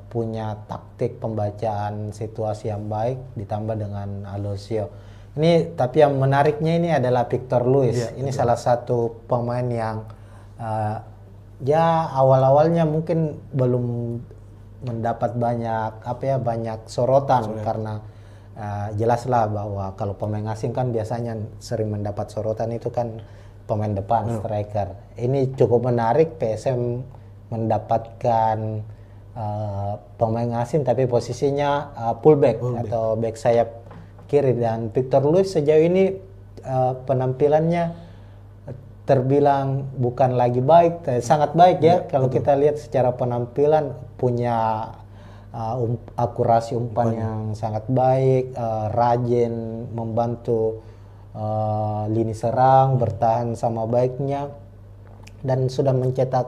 punya taktik pembacaan situasi yang baik ditambah dengan Alosio. Ini tapi yang menariknya ini adalah Victor Luis. Ini salah satu pemain yang ya awal-awalnya mungkin belum mendapat banyak sorotan karena jelaslah bahwa kalau pemain asing kan biasanya sering mendapat sorotan itu kan pemain depan, striker. Ini cukup menarik, PSM mendapatkan pemain asing tapi posisinya fullback atau back sayap kiri, dan Victor Luis sejauh ini penampilannya terbilang bukan lagi baik, sangat baik ya. Kalau kita lihat secara penampilan punya akurasi umpan yang sangat baik, rajin membantu lini serang, bertahan sama baiknya, dan sudah mencetak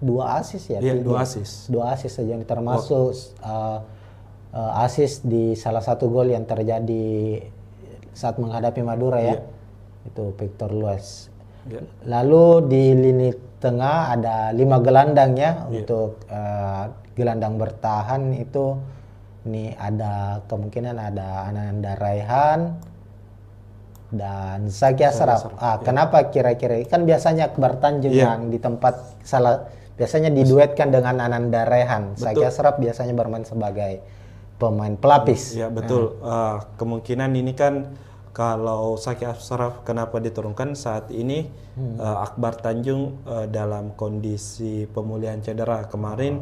2 assist ya. 2 assist. 2 assist saja, termasuk assist di salah satu gol yang terjadi saat menghadapi Madura ya. Itu Victor Luis. Lalu di lini tengah ada 5 gelandang ya. Untuk gelandang bertahan itu ini ada kemungkinan ada Ananda Raihan dan Zaki Ashraf. Kenapa kira-kira? Kan biasanya Akbar Tanjung yang di tempat biasanya diduetkan dengan Ananda Raihan. Zaki Ashraf biasanya bermain sebagai pemain pelapis. Ya betul. Kemungkinan ini kan kalau Zaki Ashraf kenapa diturunkan saat ini Akbar Tanjung dalam kondisi pemulihan cedera kemarin.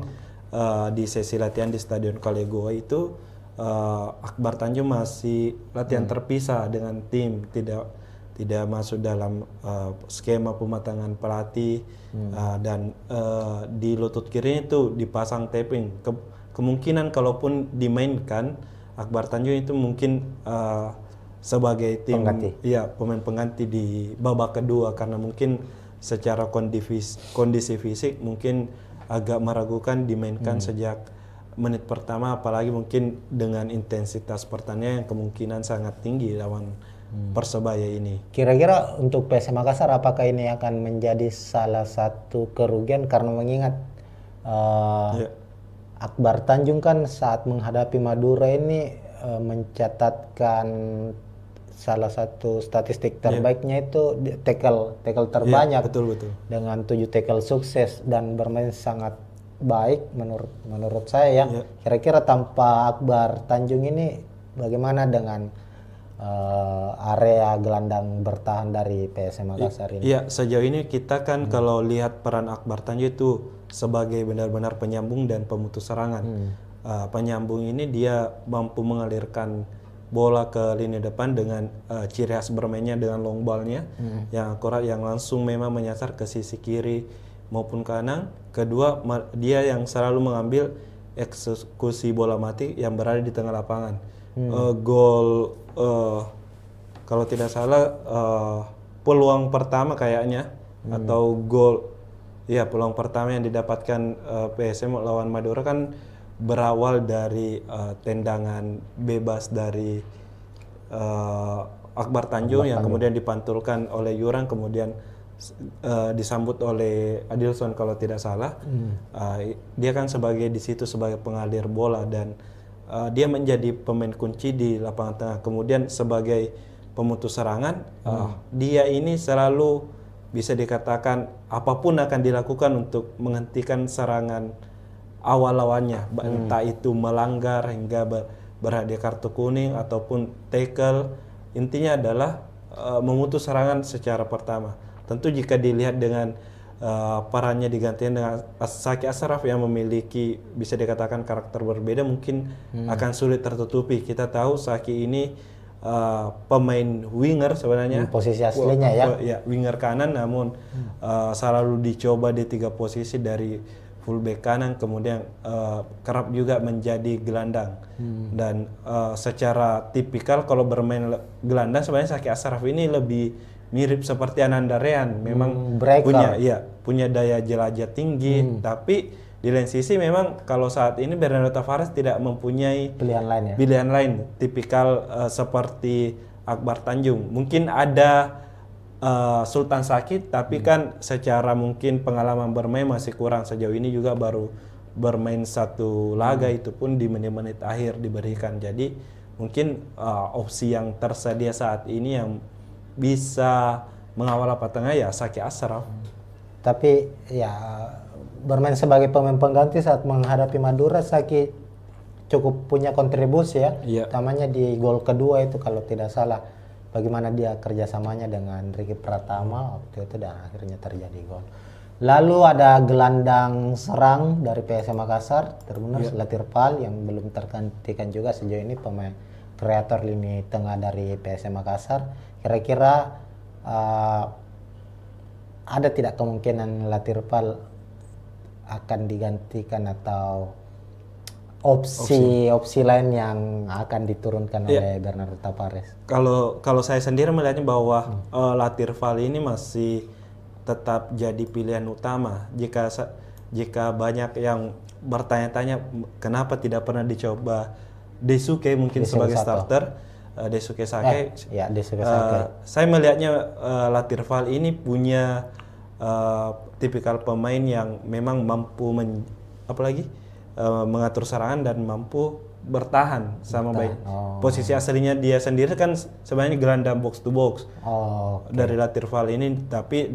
Di sesi latihan di Stadion Kalegoa itu Akbar Tanjung masih latihan terpisah dengan tim, tidak masuk dalam skema pematangan pelatih, dan di lutut kiri itu dipasang taping. Kemungkinan kalaupun dimainkan Akbar Tanjung itu mungkin sebagai tim pemain pengganti di babak kedua, karena mungkin secara kondisi fisik mungkin agak meragukan dimainkan sejak menit pertama, apalagi mungkin dengan intensitas pertandingan yang kemungkinan sangat tinggi lawan Persebaya ini. Kira-kira untuk PSM Makassar apakah ini akan menjadi salah satu kerugian, karena mengingat Akbar Tanjung kan saat menghadapi Madura ini mencatatkan salah satu statistik terbaiknya itu tackle terbanyak, betul. dengan 7 tackle sukses dan bermain sangat baik menurut saya ya. Kira-kira tanpa Akbar Tanjung ini bagaimana dengan area gelandang bertahan dari PSM Makassar ini? Iya, sejauh ini kita kan kalau lihat peran Akbar Tanjung itu sebagai benar-benar penyambung dan pemutus serangan. Penyambung ini dia mampu mengalirkan bola ke lini depan dengan ciri khas bermainnya dengan long ball-nya yang akurat, yang langsung memang menyasar ke sisi kiri maupun kanan. Kedua, dia yang selalu mengambil eksekusi bola mati yang berada di tengah lapangan. Gol kalau tidak salah peluang pertama kayaknya atau gol peluang pertama yang didapatkan PSM lawan Madura kan berawal dari tendangan bebas dari Akbar Tanjung yang kemudian dipantulkan oleh Yurang, kemudian disambut oleh Adilson kalau tidak salah. Dia kan di situ sebagai pengalir bola dan dia menjadi pemain kunci di lapangan tengah. Kemudian sebagai pemutus serangan, dia ini selalu bisa dikatakan apapun akan dilakukan untuk menghentikan serangan awal lawannya, entah itu melanggar hingga berhadiah kartu kuning ataupun tackle. Intinya adalah memutus serangan secara pertama. Tentu jika dilihat dengan perannya digantikan dengan Saki Ashraf yang memiliki bisa dikatakan karakter berbeda, mungkin akan sulit tertutupi. Kita tahu Saki ini pemain winger sebenarnya, posisi aslinya ya winger kanan, namun selalu dicoba di 3 posisi dari fullback kanan, kemudian kerap juga menjadi gelandang. Dan secara tipikal kalau bermain gelandang sebenarnya Saki Ashraf ini lebih mirip seperti Ananda Rehan, memang punya daya jelajah tinggi, tapi di lain sisi memang kalau saat ini Bernardo Tavares tidak mempunyai pilihan lain tipikal seperti Akbar Tanjung. Mungkin ada Sultan Sakit, tapi kan secara mungkin pengalaman bermain masih kurang. Sejauh ini juga baru bermain 1 laga, itu pun di menit-menit akhir diberikan. Jadi mungkin opsi yang tersedia saat ini yang bisa mengawal tengah ya Saki Ashraf. Tapi ya bermain sebagai pemain pengganti saat menghadapi Madura, Saki cukup punya kontribusi ya. Utamanya di gol kedua itu kalau tidak salah. Bagaimana dia kerjasamanya dengan Ricky Pratama waktu itu dan akhirnya terjadi gol. Lalu ada gelandang serang dari PSM Makassar, terbenur Latirpal yang belum tergantikan juga sejauh ini, pemain kreator lini tengah dari PSM Makassar. Kira-kira ada tidak kemungkinan Latirpal akan digantikan atau opsi lain yang akan diturunkan oleh Bernardo Tavares? Kalau saya sendiri melihatnya bahwa Latirpal ini masih tetap jadi pilihan utama. Jika banyak yang bertanya-tanya kenapa tidak pernah dicoba Daisuke mungkin sebagai starter, Daisuke Sake. Saya melihatnya Latirpal ini punya tipikal pemain yang memang mampu mengatur serangan dan mampu bertahan sama baik. Posisi aslinya dia sendiri kan sebenarnya gelandang box to box dari Latirpal ini, tapi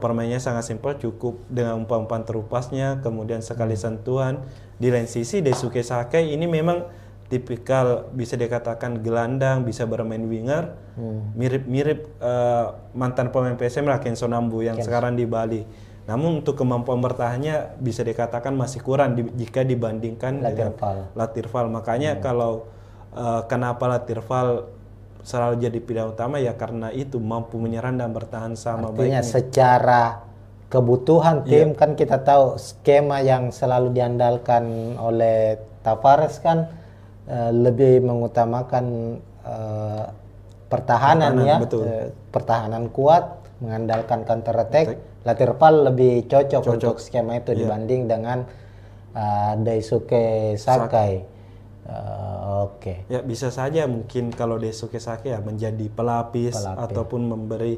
permainnya sangat simpel, cukup dengan umpan-umpan terupasnya, kemudian sekali sentuhan. Di lain sisi Daisuke Sake ini memang tipikal bisa dikatakan gelandang, bisa bermain winger, mirip-mirip mantan pemain PSM lah, Kenzo Nambu yang sekarang di Bali. Namun untuk kemampuan bertahannya bisa dikatakan masih kurang jika dibandingkan dengan Latirpal. Makanya kalau kenapa Latirpal selalu jadi pilihan utama ya karena itu mampu menyerang dan bertahan sama baiknya. Secara kebutuhan tim kan kita tahu skema yang selalu diandalkan oleh Tavares kan lebih mengutamakan pertahanan ya, pertahanan kuat, mengandalkan counter attack. Latirpal lebih cocok untuk skema itu dibanding dengan Daisuke Sakai. Ya bisa saja mungkin kalau Daisuke Sakai ya menjadi pelapis ataupun memberi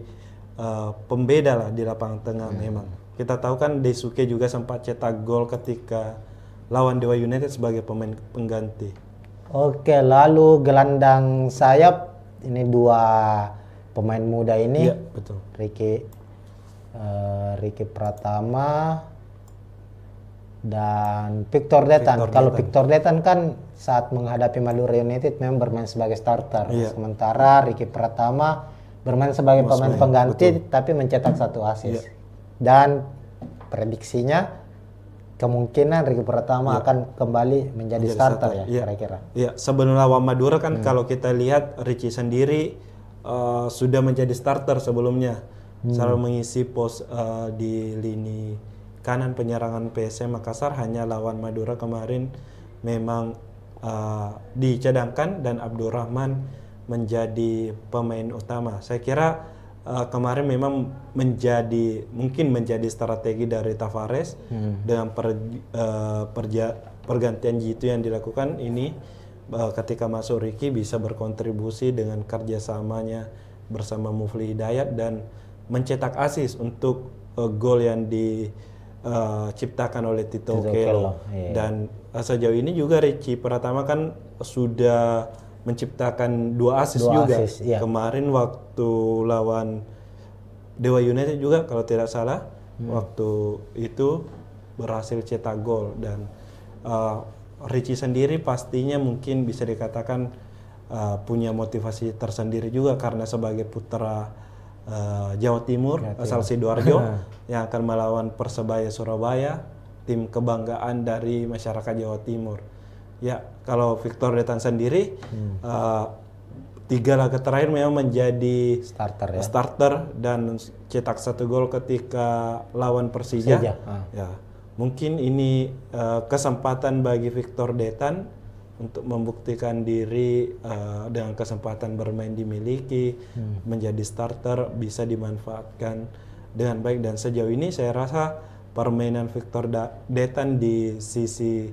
pembeda lah di lapangan tengah. Memang kita tahu kan Daisuke juga sempat cetak gol ketika lawan Dewa United sebagai pemain pengganti. Lalu gelandang sayap ini 2 pemain muda ini, Ricky Pratama dan Victor Detan. Kalau Victor Detan kan saat menghadapi Madura United memang bermain sebagai starter, sementara Ricky Pratama bermain sebagai pemain pengganti tapi mencetak 1 assist. Dan prediksinya kemungkinan Ricky Pratama akan kembali menjadi starter ya kira-kira. Sebelum lawan Madura kan kalau kita lihat Ricky sendiri sudah menjadi starter sebelumnya, selalu mengisi pos di lini kanan penyerangan PSM Makassar hanya lawan Madura kemarin memang dicadangkan dan Abdurrahman menjadi pemain utama. Saya kira kemarin memang mungkin menjadi strategi dari Tavares dengan pergantian Jitu yang dilakukan ini ketika masuk Ricky bisa berkontribusi dengan kerjasamanya bersama Mufli Hidayat dan mencetak assist untuk gol yang diciptakan oleh Tito Okello. Dan sejauh ini juga Ricky Pratama kan sudah menciptakan 2 assist juga. Kemarin waktu lawan Dewa United juga kalau tidak salah, waktu itu berhasil cetak gol. Dan Richie sendiri pastinya mungkin bisa dikatakan punya motivasi tersendiri juga karena sebagai putra Jawa Timur asal Sidoarjo yang akan melawan Persebaya Surabaya, tim kebanggaan dari masyarakat Jawa Timur. Ya, kalau Victor Detan sendiri 3 laga terakhir memang menjadi starter dan cetak 1 gol ketika lawan Persija. Ya, mungkin ini kesempatan bagi Victor Detan untuk membuktikan diri dengan kesempatan bermain dimiliki, menjadi starter bisa dimanfaatkan dengan baik. Dan sejauh ini saya rasa permainan Victor Detan di sisi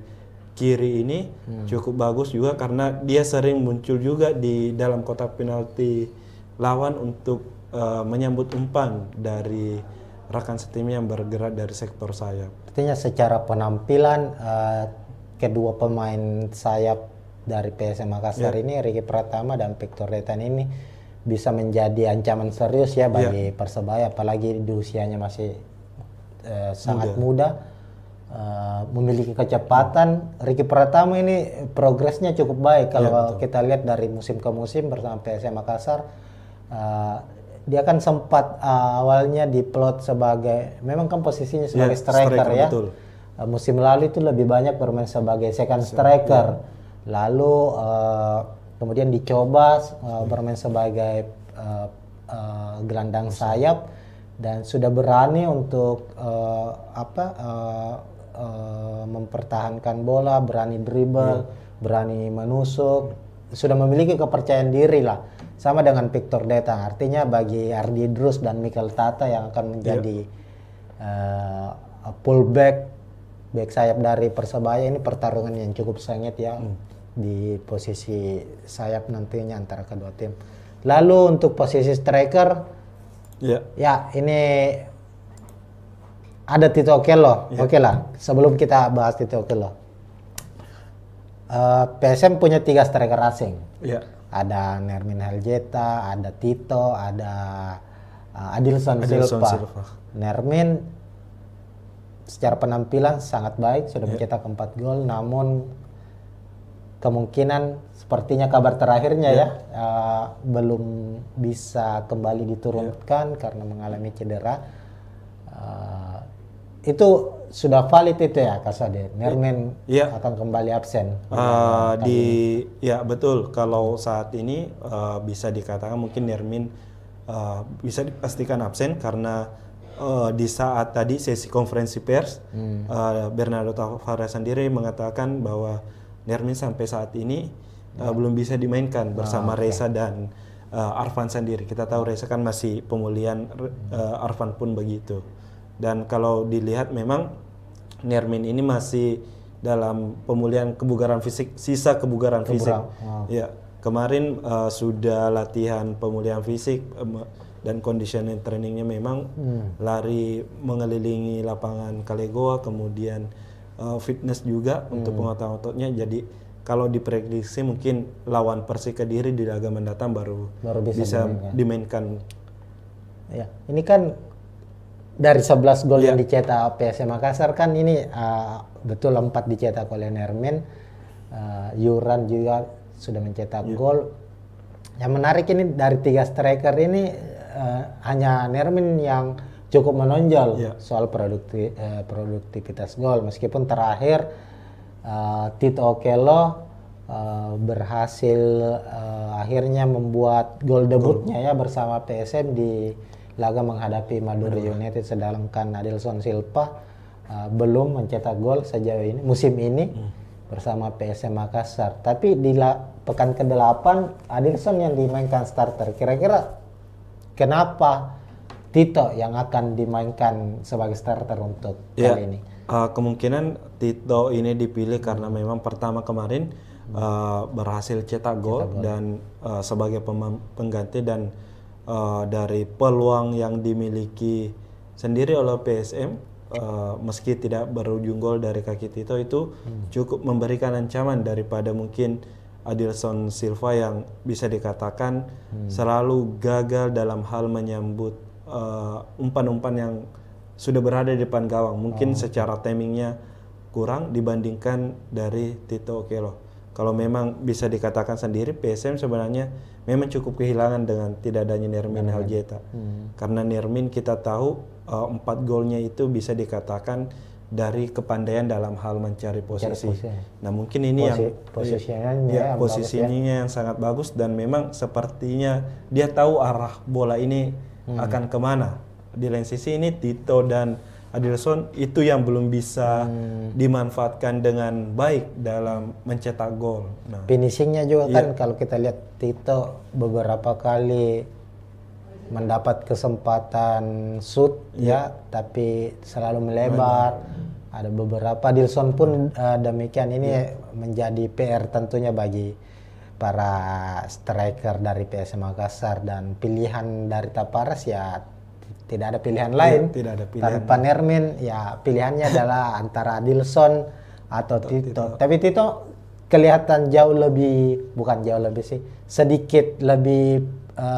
kiri ini cukup bagus juga karena dia sering muncul juga di dalam kotak penalti lawan untuk menyambut umpan dari rekan setimnya yang bergerak dari sektor sayap. Artinya secara penampilan kedua pemain sayap dari PSM Makassar ini, Ricky Pratama dan Victor Detan ini bisa menjadi ancaman serius ya bagi Persebaya, apalagi di usianya masih sangat muda. Memiliki kecepatan. Ricky Pratama ini progresnya cukup baik kalau kita lihat dari musim ke musim bersama PSM Makassar. Dia kan sempat awalnya diplot sebagai, memang kan posisinya sebagai striker ya. Betul. Musim lalu itu lebih banyak bermain sebagai second striker. Lalu kemudian dicoba bermain sebagai gelandang sayap dan sudah berani untuk mempertahankan bola, berani dribble, berani menusuk, sudah memiliki kepercayaan diri lah. Sama dengan Victor Detan, artinya bagi Ardi Drus dan Mikel Tata yang akan menjadi fullback, back sayap dari Persebaya, ini pertarungan yang cukup sengit ya di posisi sayap nantinya antara kedua tim. Lalu untuk posisi striker, ya ini ada Tito Okello. Oke lah, sebelum kita bahas Tito Okello, PSM punya 3 striker asing. Ada Nermin Heljeta, ada Tito, ada Adilson Silva. Nermin secara penampilan sangat baik, sudah mencetak 4 gol, namun kemungkinan sepertinya kabar terakhirnya belum bisa kembali diturunkan karena mengalami cedera. Itu sudah valid itu ya Kasade, Nermin akan kembali absen. Ya betul, kalau saat ini bisa dikatakan mungkin Nermin bisa dipastikan absen karena di saat tadi sesi konferensi pers Bernardo Tavares sendiri mengatakan bahwa Nermin sampai saat ini belum bisa dimainkan bersama Reza dan Arfan sendiri. Kita tahu Reza kan masih pemulihan, Arfan pun begitu. Dan kalau dilihat memang Nermin ini masih dalam pemulihan kebugaran fisik, sisa kebugaran fisik. Ya, kemarin sudah latihan pemulihan fisik dan conditioning trainingnya memang lari mengelilingi lapangan Kalegoa, kemudian fitness juga untuk penguatan ototnya. Jadi kalau diprediksi mungkin lawan Persik Kediri di laga mendatang baru bisa dimainkan. Ya, ini kan dari 11 gol yang dicetak PSM Makassar kan ini betul 4 dicetak oleh Nermin. Yuran juga sudah mencetak gol. Yang menarik ini dari 3 striker ini hanya Nermin yang cukup menonjol soal produktivitas gol, meskipun terakhir Tito Okello berhasil akhirnya membuat gol debutnya ya bersama PSM di laga menghadapi Madura United, sedangkan Adilson Silva belum mencetak gol sejauh ini musim ini bersama PSM Makassar. Tapi di pekan ke-8 Adilson yang dimainkan starter. Kira-kira kenapa Tito yang akan dimainkan sebagai starter untuk kali ini? Kemungkinan Tito ini dipilih karena memang pertama kemarin berhasil cetak gol dan sebagai pengganti dan dari peluang yang dimiliki sendiri oleh PSM meski tidak berujung gol dari kaki Tito itu cukup memberikan ancaman daripada mungkin Adilson Silva yang bisa dikatakan selalu gagal dalam hal menyambut umpan-umpan yang sudah berada di depan gawang. Mungkin secara timingnya kurang dibandingkan dari Tito Okello. Kalau memang bisa dikatakan sendiri PSM sebenarnya memang cukup kehilangan dengan tidak adanya Nermin Aljeta. Karena Nermin kita tahu 4 golnya itu bisa dikatakan dari kepandaian dalam hal mencari posisi. Nah mungkin ini posisinya yang sangat bagus dan memang sepertinya dia tahu arah bola ini akan kemana. Di lain sisi ini Tito dan Adilson itu yang belum bisa dimanfaatkan dengan baik dalam mencetak gol. Nah, finishingnya juga kan kalau kita lihat Tito beberapa kali mendapat kesempatan shoot tapi selalu melebar. Ada beberapa Adilson pun demikian. Ini menjadi PR tentunya bagi para striker dari PSM Makassar dan pilihan dari Taparas tidak ada pilihan lain. Tidak ada pilihan. Tanpa Nermin pilihannya adalah antara Adilson atau Tito. Tapi Tito kelihatan sedikit lebih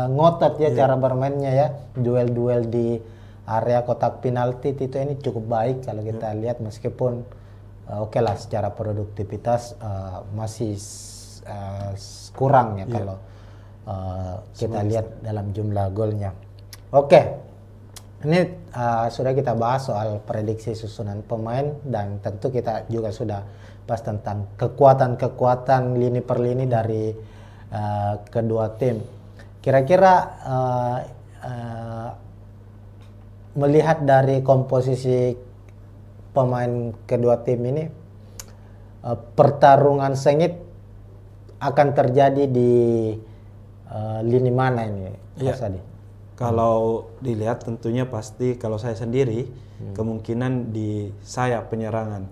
ngotot cara bermainnya duel-duel di area kotak penalti Tito ini cukup baik kalau kita lihat meskipun lah secara produktivitas masih kurang kalau kita lihat dalam jumlah golnya. Ini sudah kita bahas soal prediksi susunan pemain dan tentu kita juga sudah bahas tentang kekuatan-kekuatan lini per lini dari kedua tim. Kira-kira melihat dari komposisi pemain kedua tim ini, pertarungan sengit akan terjadi di lini mana ini, Mas Adi? Kalau dilihat tentunya pasti kalau saya sendiri kemungkinan di sayap penyerangan.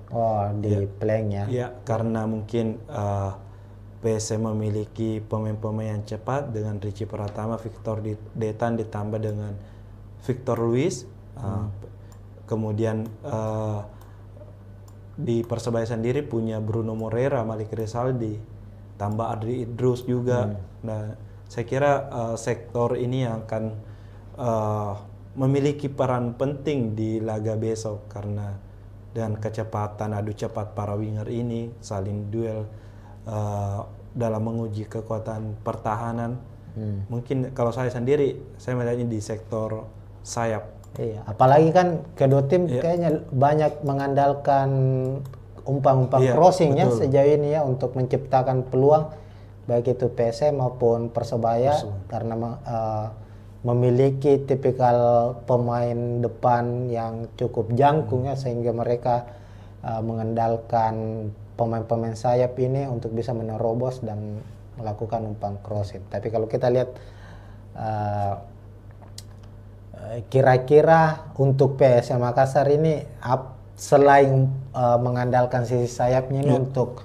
Di flanknya. Ya, karena mungkin PSM memiliki pemain-pemain yang cepat dengan Richie Pratama, Victor Detan ditambah dengan Victor Luis. Kemudian di Persebaya sendiri punya Bruno Moreira, Malik Rizaldi, tambah Adri Idrus juga. Nah, saya kira sektor ini yang akan memiliki peran penting di laga besok karena dengan kecepatan adu cepat para winger ini saling duel dalam menguji kekuatan pertahanan. Mungkin kalau saya sendiri saya melihatnya di sektor sayap. Iya, apalagi kan kedua tim kayaknya banyak mengandalkan umpan-umpan crossing sejauh ini untuk menciptakan peluang baik itu PSM maupun Persebaya karena memiliki tipikal pemain depan yang cukup jangkung sehingga mereka mengandalkan pemain-pemain sayap ini untuk bisa menerobos dan melakukan umpan crossing. Tapi kalau kita lihat kira-kira untuk PSM Makassar ini selain mengandalkan sisi sayapnya ini untuk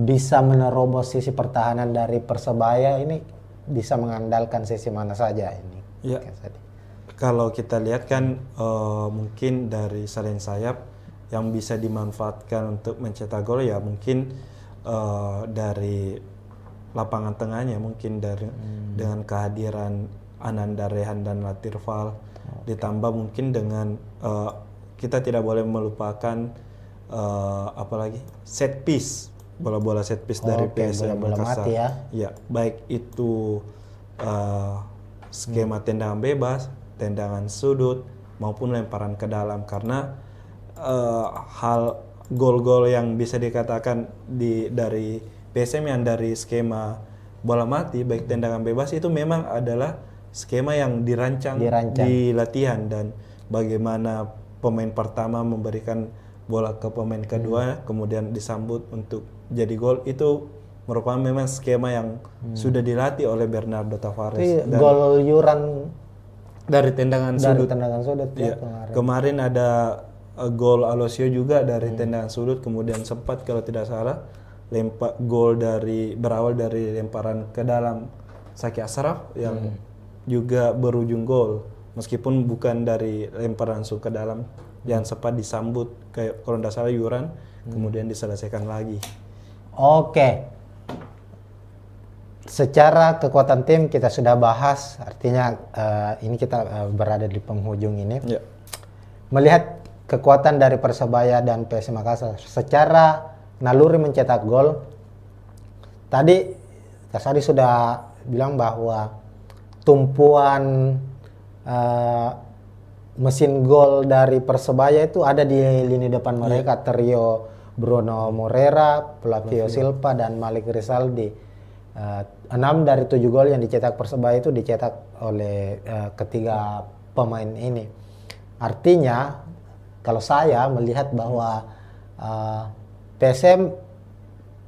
bisa menerobos sisi pertahanan dari Persebaya ini bisa mengandalkan sisi mana saja ini? Kalau kita lihat kan mungkin dari selain sayap yang bisa dimanfaatkan untuk mencetak gol mungkin dari lapangan tengahnya mungkin dengan kehadiran Ananda Rehan dan Latirval ditambah mungkin dengan kita tidak boleh melupakan apalagi set piece, bola-bola set piece dari PSM Makassar. Ya, baik itu skema tendangan bebas, tendangan sudut maupun lemparan ke dalam karena hal gol-gol yang bisa dikatakan dari PSM yang dari skema bola mati baik tendangan bebas itu memang adalah skema yang dirancang di latihan dan bagaimana pemain pertama memberikan bola ke pemain kedua, kemudian disambut untuk jadi gol. Itu merupakan memang skema yang sudah dilatih oleh Bernardo Tavares. Itu Dan gol Yuran dari tendangan dari sudut. tendangan sudut ya Iya. Kemarin ada gol Alosio juga dari tendangan sudut, kemudian sempat kalau tidak salah gol berawal dari lemparan ke dalam Saki Ashraf yang juga berujung gol, meskipun bukan dari lemparan langsung ke dalam, yang sempat disambut kayak kalau tidak salah Yuran, kemudian diselesaikan lagi. Oke. Secara kekuatan tim kita sudah bahas, artinya ini kita berada di penghujung ini. Ya. Melihat kekuatan dari Persebaya dan PSM Makassar secara naluri mencetak gol, tadi Kak Sadi sudah bilang bahwa tumpuan mesin gol dari Persebaya itu ada di lini depan mereka, trio Bruno Moreira, Flavio Silva, dan Malik Rizaldi. 6 dari 7 gol yang dicetak Persebaya itu dicetak oleh ketiga pemain ini. Artinya kalau saya melihat bahwa PSM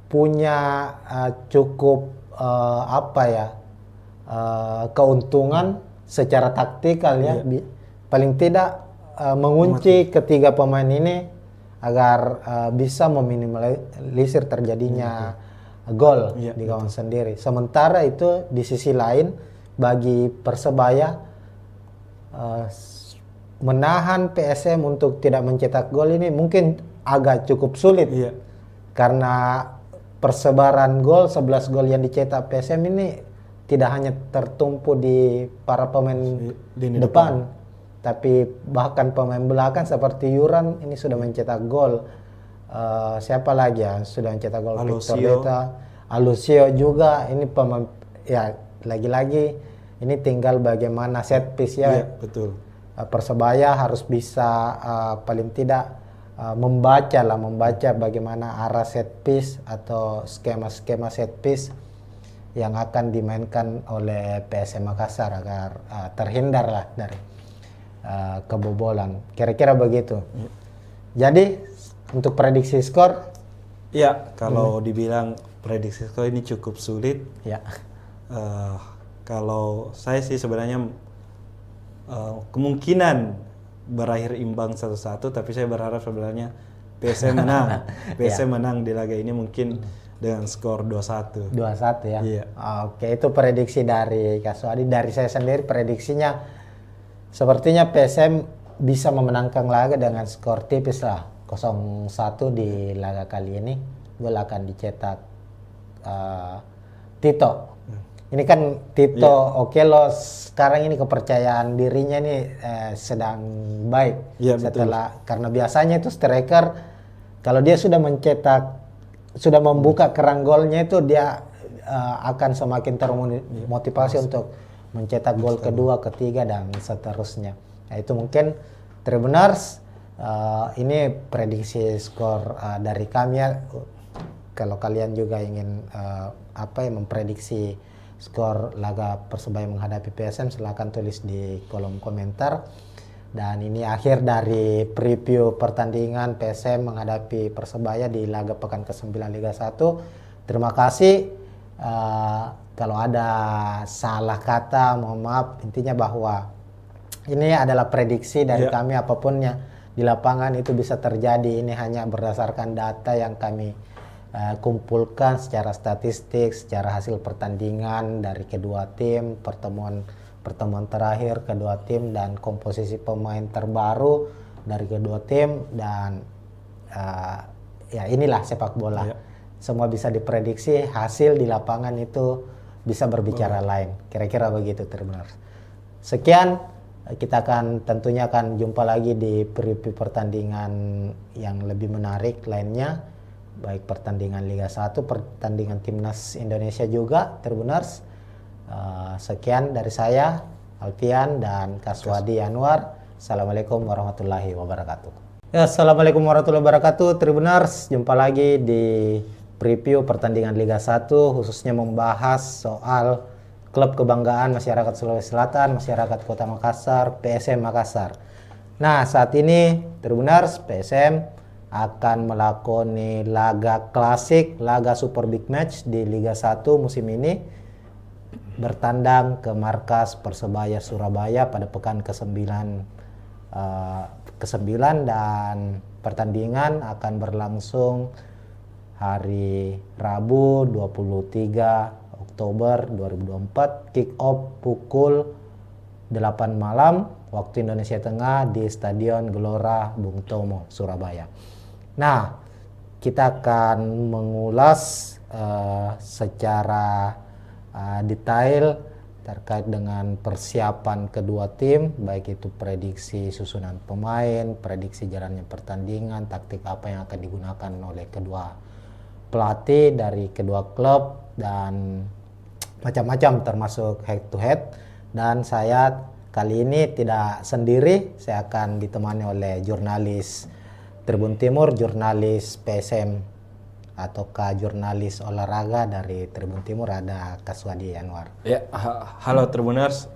punya cukup keuntungan secara taktikal ya, paling tidak mengunci ketiga pemain ini agar bisa meminimalisir terjadinya gol di gawang sendiri. Sementara itu di sisi lain bagi Persebaya menahan PSM untuk tidak mencetak gol ini mungkin agak cukup sulit. Iya. Karena persebaran gol, 11 gol yang dicetak PSM ini tidak hanya tertumpu di para pemain depan, tapi bahkan pemain belakang seperti Yuran ini sudah mencetak gol. Siapa lagi ya sudah mencetak gol? Victor Beta, Alosio juga. Ini pemain ya, lagi-lagi ini tinggal bagaimana set piece ya. Iya, betul. Persebaya harus bisa paling tidak membaca bagaimana arah set piece atau skema-skema set piece yang akan dimainkan oleh PSM Makassar agar terhindarlah dari kebobolan. Kira-kira begitu. Jadi untuk prediksi skor? Ya, kalau dibilang prediksi skor ini cukup sulit. Ya. Kalau saya sih sebenarnya kemungkinan berakhir imbang 1-1, tapi saya berharap sebenarnya PSM menang. PSM menang di laga ini mungkin dengan skor 2-1. 2-1 ya? Iya. Oke, itu prediksi dari Kak Suadi. Dari saya sendiri prediksinya sepertinya PSM bisa memenangkan laga dengan skor tipis lah. 0-1 di laga kali ini. Gol akan dicetak Tito. Ini kan Tito Okello sekarang ini kepercayaan dirinya ini sedang baik. Setelah karena biasanya itu striker kalau dia sudah mencetak, sudah membuka kerang golnya itu dia akan semakin termotivasi untuk mencetak gol kedua, ketiga, dan seterusnya. Nah, itu mungkin Tribuners, ini prediksi skor dari kami ya. Kalau kalian juga ingin memprediksi skor laga Persebaya menghadapi PSM, silahkan tulis di kolom komentar. Dan ini akhir dari preview pertandingan PSM menghadapi Persebaya di laga pekan ke-9 Liga 1. Terima kasih. Kalau ada salah kata mohon maaf. Intinya bahwa ini adalah prediksi dari kami, apapun yang di lapangan itu bisa terjadi. Ini hanya berdasarkan data yang kami kumpulkan secara statistik, secara hasil pertandingan dari kedua tim, pertemuan terakhir kedua tim, dan komposisi pemain terbaru dari kedua tim, dan ya inilah sepak bola. Semua bisa diprediksi, hasil di lapangan itu bisa berbicara lain. Kira-kira begitu Tribuners. Sekian, kita tentunya akan jumpa lagi di preview pertandingan yang lebih menarik lainnya. Baik pertandingan Liga 1, pertandingan Timnas Indonesia juga, Tribuners. Sekian dari saya, Alfian dan Kaswadi Anwar. Assalamualaikum warahmatullahi wabarakatuh. Ya, Assalamualaikum warahmatullahi wabarakatuh, Tribuners. Jumpa lagi di preview pertandingan Liga 1, khususnya membahas soal klub kebanggaan masyarakat Sulawesi Selatan, masyarakat Kota Makassar, PSM Makassar. Nah, saat ini Tribuners, PSM akan melakoni laga klasik, laga super big match di Liga 1 musim ini, bertandang ke markas Persebaya Surabaya pada pekan ke-9 dan pertandingan akan berlangsung hari Rabu 23 Oktober 2024, kick off pukul 8 malam waktu Indonesia Tengah di Stadion Gelora Bung Tomo, Surabaya. Nah, kita akan mengulas secara detail terkait dengan persiapan kedua tim, baik itu prediksi susunan pemain, prediksi jalannya pertandingan, taktik apa yang akan digunakan oleh kedua pelatih dari kedua klub, dan macam-macam termasuk head to head. Dan saya kali ini tidak sendiri, saya akan ditemani oleh jurnalis Tribun Timur, jurnalis PSM ataukah jurnalis olahraga dari Tribun Timur, ada Kaswadi Anwar. Ya, halo Tribuners.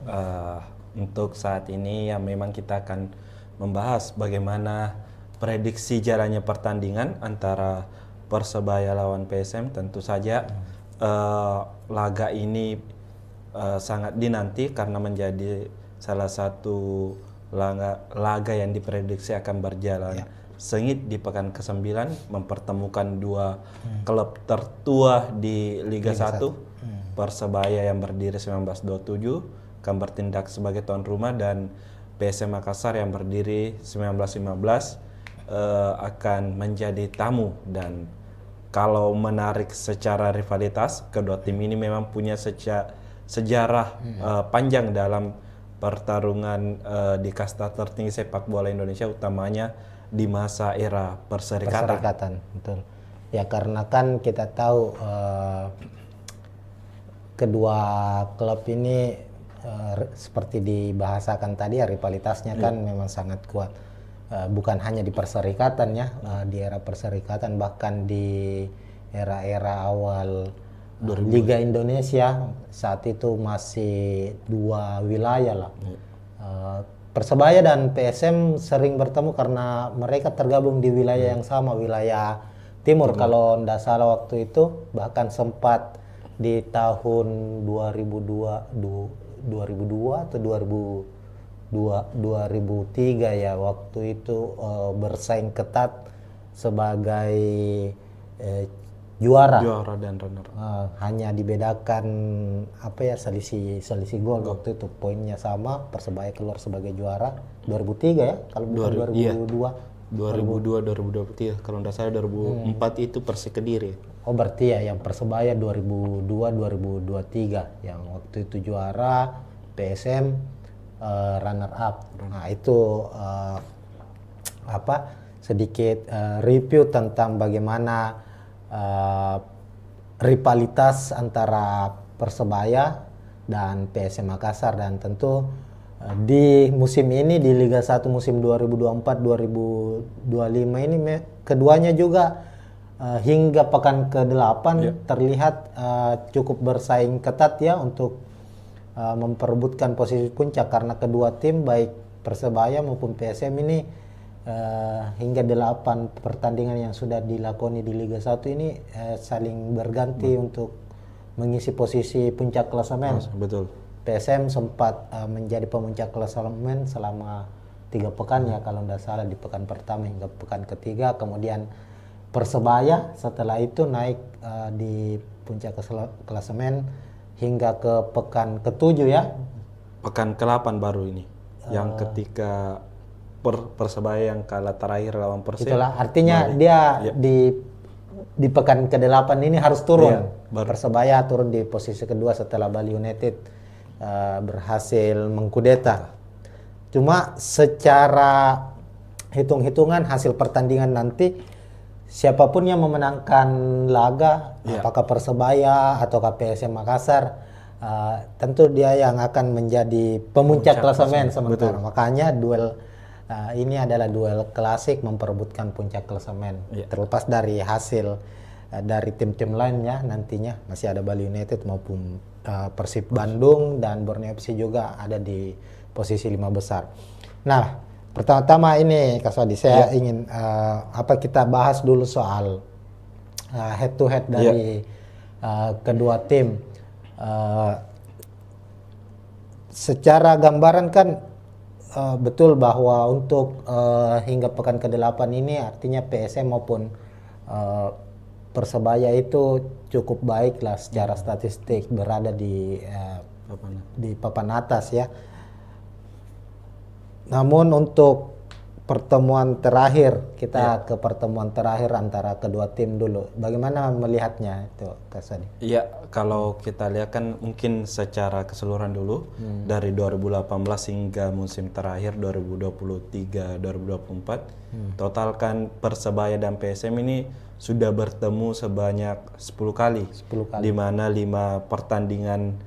Untuk saat ini ya memang kita akan membahas bagaimana prediksi jalannya pertandingan antara Persebaya lawan PSM. Tentu saja laga ini sangat dinanti karena menjadi salah satu laga yang diprediksi akan berjalan sengit di pekan ke-9, mempertemukan dua klub tertua di Liga 1. Persebaya yang berdiri 1927 akan bertindak sebagai tuan rumah, dan PSM Makassar yang berdiri 1915 akan menjadi tamu. Dan kalau menarik secara rivalitas, kedua tim ini memang punya sejarah panjang dalam pertarungan di kasta tertinggi sepak bola Indonesia, utamanya di masa era perserikatan. Betul. Ya, karena kan kita tahu kedua klub ini seperti dibahasakan tadi ya, rivalitasnya kan memang sangat kuat. Bukan hanya di perserikatan ya, di era perserikatan, bahkan di era-era awal Liga Indonesia saat itu masih dua wilayah lah. Persebaya dan PSM sering bertemu karena mereka tergabung di wilayah yang sama, wilayah timur. Kalau tidak salah waktu itu bahkan sempat di tahun 2002 atau 2003 ya, waktu itu bersaing ketat sebagai juara dan runner. Hanya dibedakan selisih gol. Waktu itu poinnya sama, Persebaya keluar sebagai juara 2003 ya, kalau bukan 2023, kalau tidak salah 2004 itu Persik Kediri. Oh, berarti ya yang Persebaya 2002-2023 yang waktu itu juara, PSM runner up. Nah, itu sedikit review tentang bagaimana rivalitas antara Persebaya dan PSM Makassar. Dan tentu di musim ini di Liga 1 musim 2024-2025 ini keduanya juga hingga pekan ke-8 terlihat cukup bersaing ketat ya untuk memperebutkan posisi puncak, karena kedua tim baik Persebaya maupun PSM ini hingga 8 pertandingan yang sudah dilakoni di Liga 1 ini saling berganti untuk mengisi posisi puncak klasemen. Betul. PSM sempat menjadi pemuncak klasemen selama 3 pekan ya, kalau tidak salah, di pekan pertama hingga pekan ketiga. Kemudian Persebaya setelah itu naik di puncak klasemen hingga ke pekan ke-7 ya. Pekan ke-8 baru ini, yang ketika Persebaya yang kalah terakhir lawan Persib. Itulah artinya dia di pekan ke-8 ini harus turun. Persebaya turun di posisi kedua setelah Bali United berhasil mengkudeta. Cuma secara hitung-hitungan hasil pertandingan nanti, siapapun yang memenangkan laga, apakah Persebaya atau PSM Makassar, tentu dia yang akan menjadi pemuncak klasemen sementara. Makanya duel ini adalah duel klasik memperebutkan puncak klasemen. Terlepas dari hasil dari tim-tim lainnya, nantinya masih ada Bali United maupun Persib Bandung dan Borneo FC juga ada di posisi 5 besar. Nah, Pertama-tama ini Kak Swadi, saya ingin kita bahas dulu soal head to head dari kedua tim. Secara gambaran kan betul bahwa untuk hingga pekan ke-8 ini artinya PSM maupun Persebaya itu cukup baik lah secara statistik, berada di papan atas ya. Namun untuk pertemuan terakhir, kita ke pertemuan terakhir antara kedua tim dulu. Bagaimana melihatnya itu Kak Swadi? Iya, kalau kita lihat kan mungkin secara keseluruhan dulu dari 2018 hingga musim terakhir 2023-2024, total kan Persebaya dan PSM ini sudah bertemu sebanyak 10 kali. 10 kali. Di mana 5 pertandingan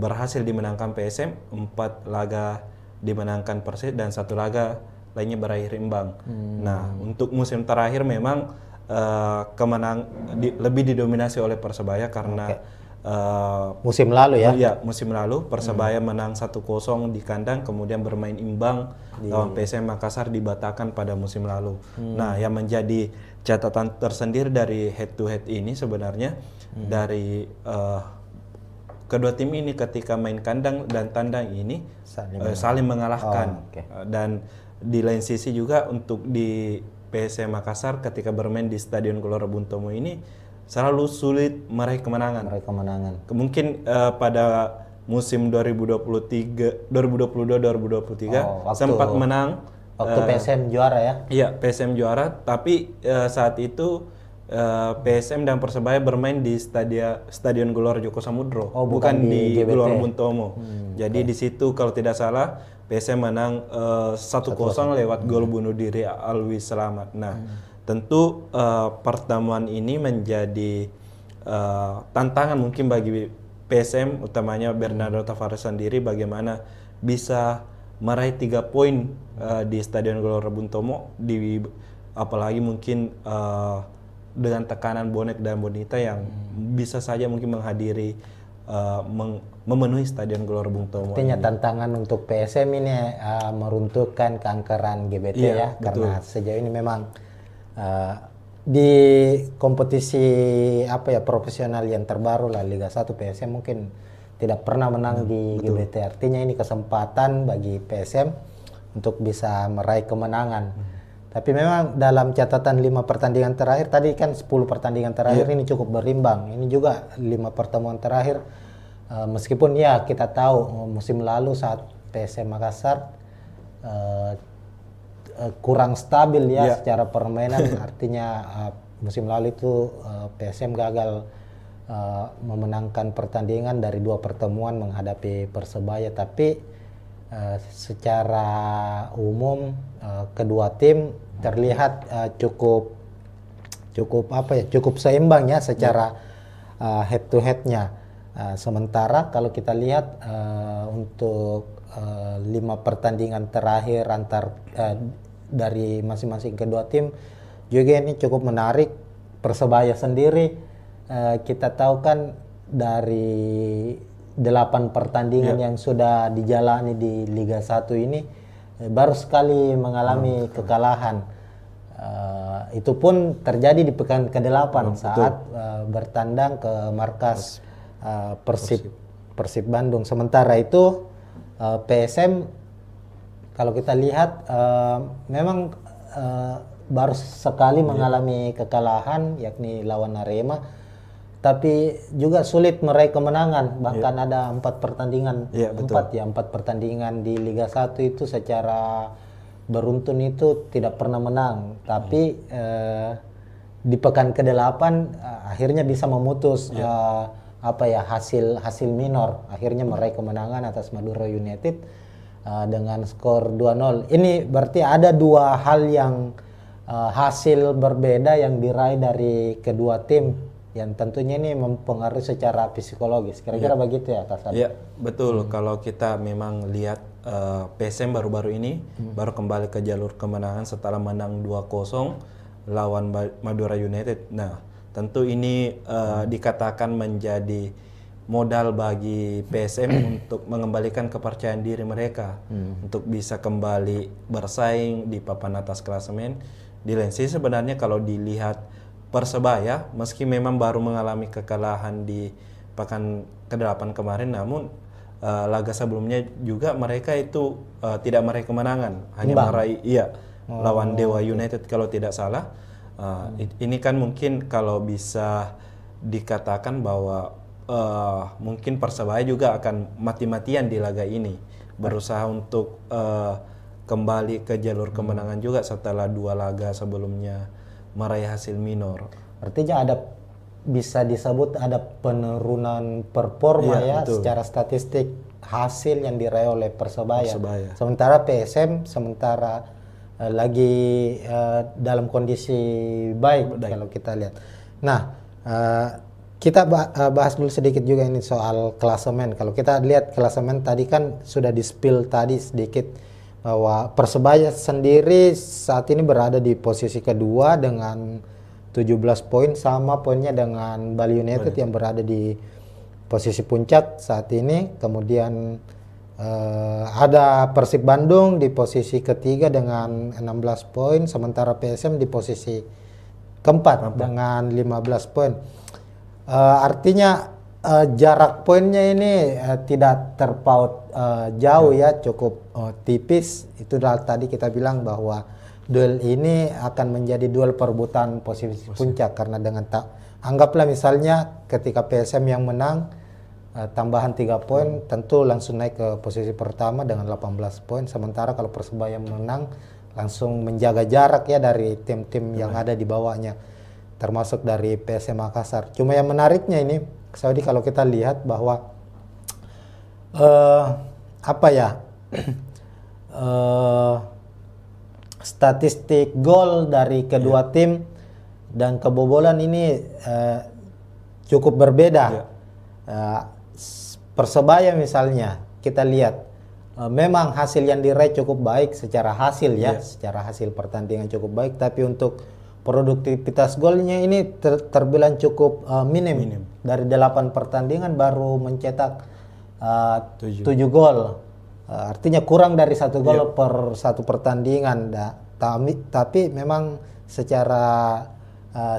berhasil dimenangkan PSM, 4 laga dimenangkan Persib dan 1 laga lainnya berakhir imbang. Nah, untuk musim terakhir memang lebih didominasi oleh Persebaya karena musim lalu ya. Iya, musim lalu Persebaya menang 1-0 di kandang, kemudian bermain imbang lawan PSM Makassar dibatalkan pada musim lalu. Nah, yang menjadi catatan tersendiri dari head to head ini sebenarnya dari kedua tim ini ketika main kandang dan tandang ini saling mengalahkan. Dan di lain sisi juga untuk di PSM Makassar ketika bermain di Stadion Gelora Bung Tomo ini selalu sulit meraih kemenangan. Mungkin pada musim 2022-2023 sempat menang. Waktu PSM juara ya? Iya, PSM juara. Tapi saat itu PSM dan Persebaya bermain di Stadion Gelora Joko Samudro, bukan di Gelora Bung Tomo. Jadi di situ kalau tidak salah PSM menang 1-0 lewat gol bunuh diri Alwi Selamat. Nah, tentu pertemuan ini menjadi tantangan mungkin bagi PSM, utamanya Bernardo Tavares sendiri, bagaimana bisa meraih 3 poin di Stadion Gelora Bung Tomo, apalagi mungkin dengan tekanan bonek dan bonita yang bisa saja mungkin menghadiri memenuhi Stadion Gelora Bung Tomo. Artinya tantangan untuk PSM ini meruntuhkan keangkeran GBT ya, karena sejauh ini memang di kompetisi profesional yang terbaru lah Liga 1, PSM mungkin tidak pernah menang di GBT. Artinya ini kesempatan bagi PSM untuk bisa meraih kemenangan. Tapi memang dalam catatan 5 pertandingan terakhir, tadi kan 10 pertandingan terakhir ini cukup berimbang. Ini juga 5 pertemuan terakhir, meskipun ya kita tahu musim lalu saat PSM Makassar kurang stabil ya secara permainan. Artinya musim lalu itu PSM gagal memenangkan pertandingan dari 2 pertemuan menghadapi Persebaya. Tapi secara umum kedua tim terlihat cukup seimbang ya secara head to headnya. Sementara kalau kita lihat untuk 5 pertandingan terakhir dari masing-masing kedua tim juga ini cukup menarik. Persebaya sendiri kita tahu kan dari 8 pertandingan yang sudah dijalani di Liga 1 ini baru sekali mengalami kekalahan. Itu pun terjadi di pekan ke-8 saat bertandang ke markas Persib Bandung. Sementara itu PSM kalau kita lihat memang baru sekali mengalami kekalahan, yakni lawan Arema, tapi juga sulit meraih kemenangan. Bahkan ada 4 pertandingan, 4 pertandingan di Liga 1 itu secara beruntun itu tidak pernah menang. Tapi di pekan ke-8 akhirnya bisa memutus hasil minor, akhirnya meraih kemenangan atas Madura United dengan skor 2-0. Ini berarti ada 2 hal yang hasil berbeda yang diraih dari kedua tim, yang tentunya ini mempengaruhi secara psikologis. Kira-kira begitu ya Kak Sadi? Iya, betul. Kalau kita memang lihat PSM baru-baru ini baru kembali ke jalur kemenangan setelah menang 2-0 lawan Madura United. Nah, tentu ini dikatakan menjadi modal bagi PSM untuk mengembalikan kepercayaan diri mereka untuk bisa kembali bersaing di papan atas klasemen. Di lain sisi sebenarnya kalau dilihat Persebaya, meski memang baru mengalami kekalahan di pekan ke-8 kemarin, namun laga sebelumnya juga mereka itu tidak meraih kemenangan, hanya meraih lawan Dewa United kalau tidak salah. Ini kan mungkin kalau bisa dikatakan bahwa mungkin Persebaya juga akan mati-matian di laga ini, berusaha untuk kembali ke jalur kemenangan juga setelah 2 laga sebelumnya meraih hasil minor. Artinya bisa disebut ada penurunan performa ya betul. secara statistik hasil yang diraih oleh Persebaya. Persebaya. Sementara PSM lagi dalam kondisi baik kalau kita lihat. Nah, kita bahas dulu sedikit juga ini soal klasemen. Kalau kita lihat klasemen tadi kan sudah di-spill tadi sedikit bahwa Persebaya sendiri saat ini berada di posisi kedua dengan 17 poin, sama poinnya dengan Bali United yang berada di posisi puncak saat ini. Kemudian ada Persib Bandung di posisi ketiga dengan 16 poin, sementara PSM di posisi keempat dengan 15 poin. Artinya jarak poinnya ini tidak terpaut jauh ya, cukup tipis. Itu tadi kita bilang bahwa duel ini akan menjadi duel perebutan posisi puncak, karena dengan anggaplah misalnya ketika PSM yang menang tambahan 3 poin, tentu langsung naik ke posisi pertama dengan 18 poin. Sementara kalau Persebaya menang langsung menjaga jarak ya dari tim-tim yang ada di bawahnya, termasuk dari PSM Makassar. Cuma yang menariknya ini Saudi, kalau kita lihat bahwa statistik gol dari kedua tim dan kebobolan ini cukup berbeda. Persebaya misalnya kita lihat memang hasil yang diraih cukup baik secara hasil ya, secara hasil pertandingan cukup baik, tapi untuk produktivitas golnya ini terbilang cukup minim. Dari 8 pertandingan baru mencetak 7 gol. Artinya kurang dari 1 gol per 1 pertandingan. Tapi memang secara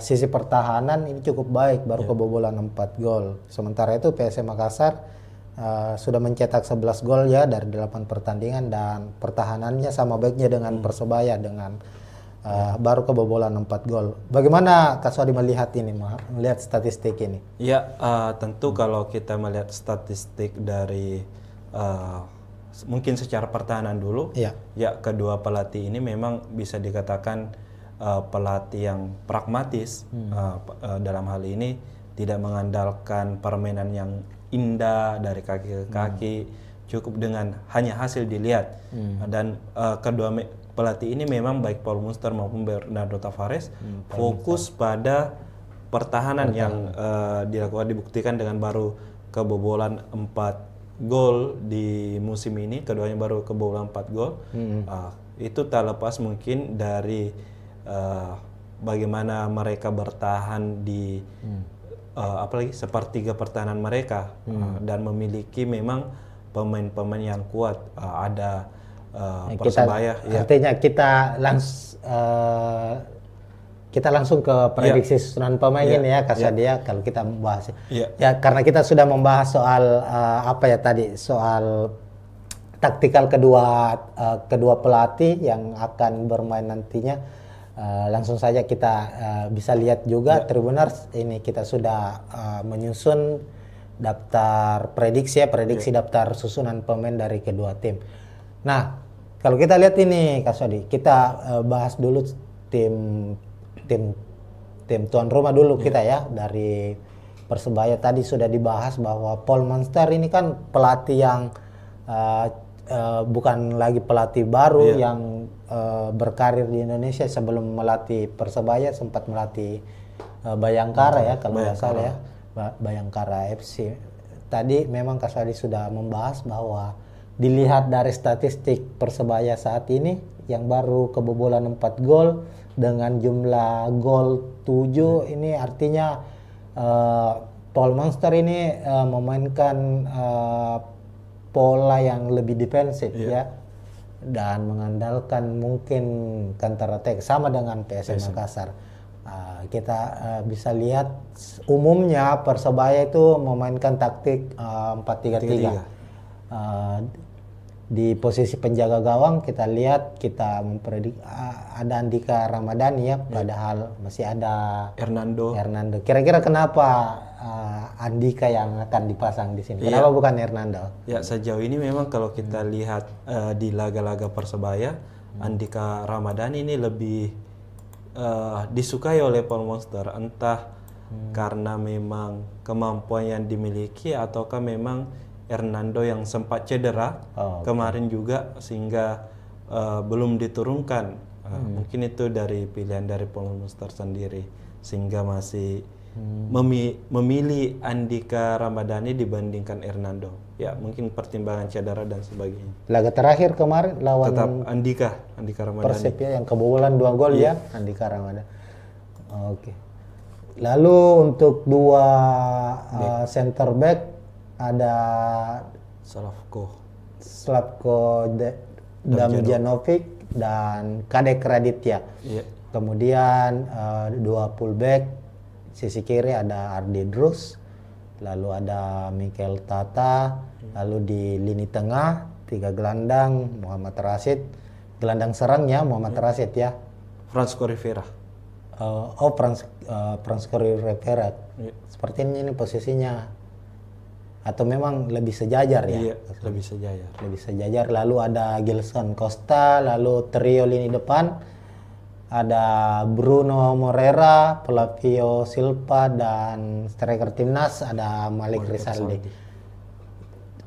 sisi pertahanan ini cukup baik, baru kebobolan 4 gol. Sementara itu PSM Makassar sudah mencetak 11 gol ya dari 8 pertandingan, dan pertahanannya sama baiknya dengan Persebaya dengan baru kebobolan 4 gol. Bagaimana Kak Swadi melihat ini, melihat statistik ini? Ya, tentu kalau kita melihat statistik dari mungkin secara pertahanan dulu, ya kedua pelatih ini memang bisa dikatakan pelatih yang pragmatis. Dalam hal ini tidak mengandalkan permainan yang indah dari kaki ke kaki, cukup dengan hanya hasil dilihat. Dan kedua pelatih ini memang baik Paul Munster maupun Bernardo Tavares fokus pada pertahanan yang dibuktikan dengan baru kebobolan 4 gol di musim ini. Keduanya baru kebobolan 4 gol. Itu tak lepas mungkin dari bagaimana mereka bertahan di apalagi sepertiga pertahanan mereka, dan memiliki memang pemain-pemain yang kuat. Ada Persebaya. Artinya kita langsung ke prediksi susunan pemain ini ya Kak Sadia, kalau kita membahas ya, karena kita sudah membahas soal soal taktikal kedua pelatih yang akan bermain nantinya. Langsung saja kita bisa lihat juga Tribuners ini kita sudah menyusun daftar prediksi daftar susunan pemain dari kedua tim. Nah, kalau kita lihat ini Kak Sodi, kita bahas dulu tim tuan rumah dulu kita ya. Dari Persebaya tadi sudah dibahas bahwa Paul Munster ini kan pelatih yang bukan lagi pelatih baru yang berkarir di Indonesia. Sebelum melatih Persebaya sempat melatih Bayangkara ya kalau nggak salah ya, Bayangkara FC. Tadi memang Kak Sodi sudah membahas bahwa dilihat dari statistik Persebaya saat ini yang baru kebobolan 4 gol dengan jumlah gol 7, ini artinya Paul Monster ini memainkan pola yang lebih defensif ya, dan mengandalkan mungkin counter attack sama dengan PSM Makassar. Kita bisa lihat umumnya Persebaya itu memainkan taktik 4-3-3. Di posisi penjaga gawang kita lihat, kita memprediksi ada Andika Ramadhani ya, padahal masih ada Hernando. Kira-kira kenapa Andika yang akan dipasang di sini? Kenapa bukan Hernando? Ya, sejauh ini memang kalau kita lihat di laga-laga Persebaya, Andika Ramadhani ini lebih disukai oleh Paul Monster, entah karena memang kemampuan yang dimiliki ataukah memang Hernando yang sempat cedera kemarin juga sehingga belum diturunkan. Mungkin itu dari pilihan dari Paul Monster sendiri sehingga masih memilih Andika Ramadhani dibandingkan Hernando. Ya, mungkin pertimbangan cedera dan sebagainya. Laga terakhir kemarin lawan Tetap Andika Ramadhani. Persib ya, yang kebobolan 2 gol ya, Andika Ramadhani. Oke. Lalu untuk dua center back ada Slavko Damjanovic dan Kadek Raditya. Kemudian dua fullback, sisi kiri ada Ardi Drus, lalu ada Mikel Tata, lalu di lini tengah 3 gelandang Muhammad Rashid, gelandang serangnya Muhammad Rashid ya. Francisco Rivera. Francisco Rivera. Seperti ini posisinya. Atau memang lebih sejajar ya? Iya, lebih sejajar. Lebih sejajar. Lalu ada Gilson Costa, lalu trio lini depan ada Bruno Moreira, Flavio Silva, dan striker timnas ada Malik Rizaldi.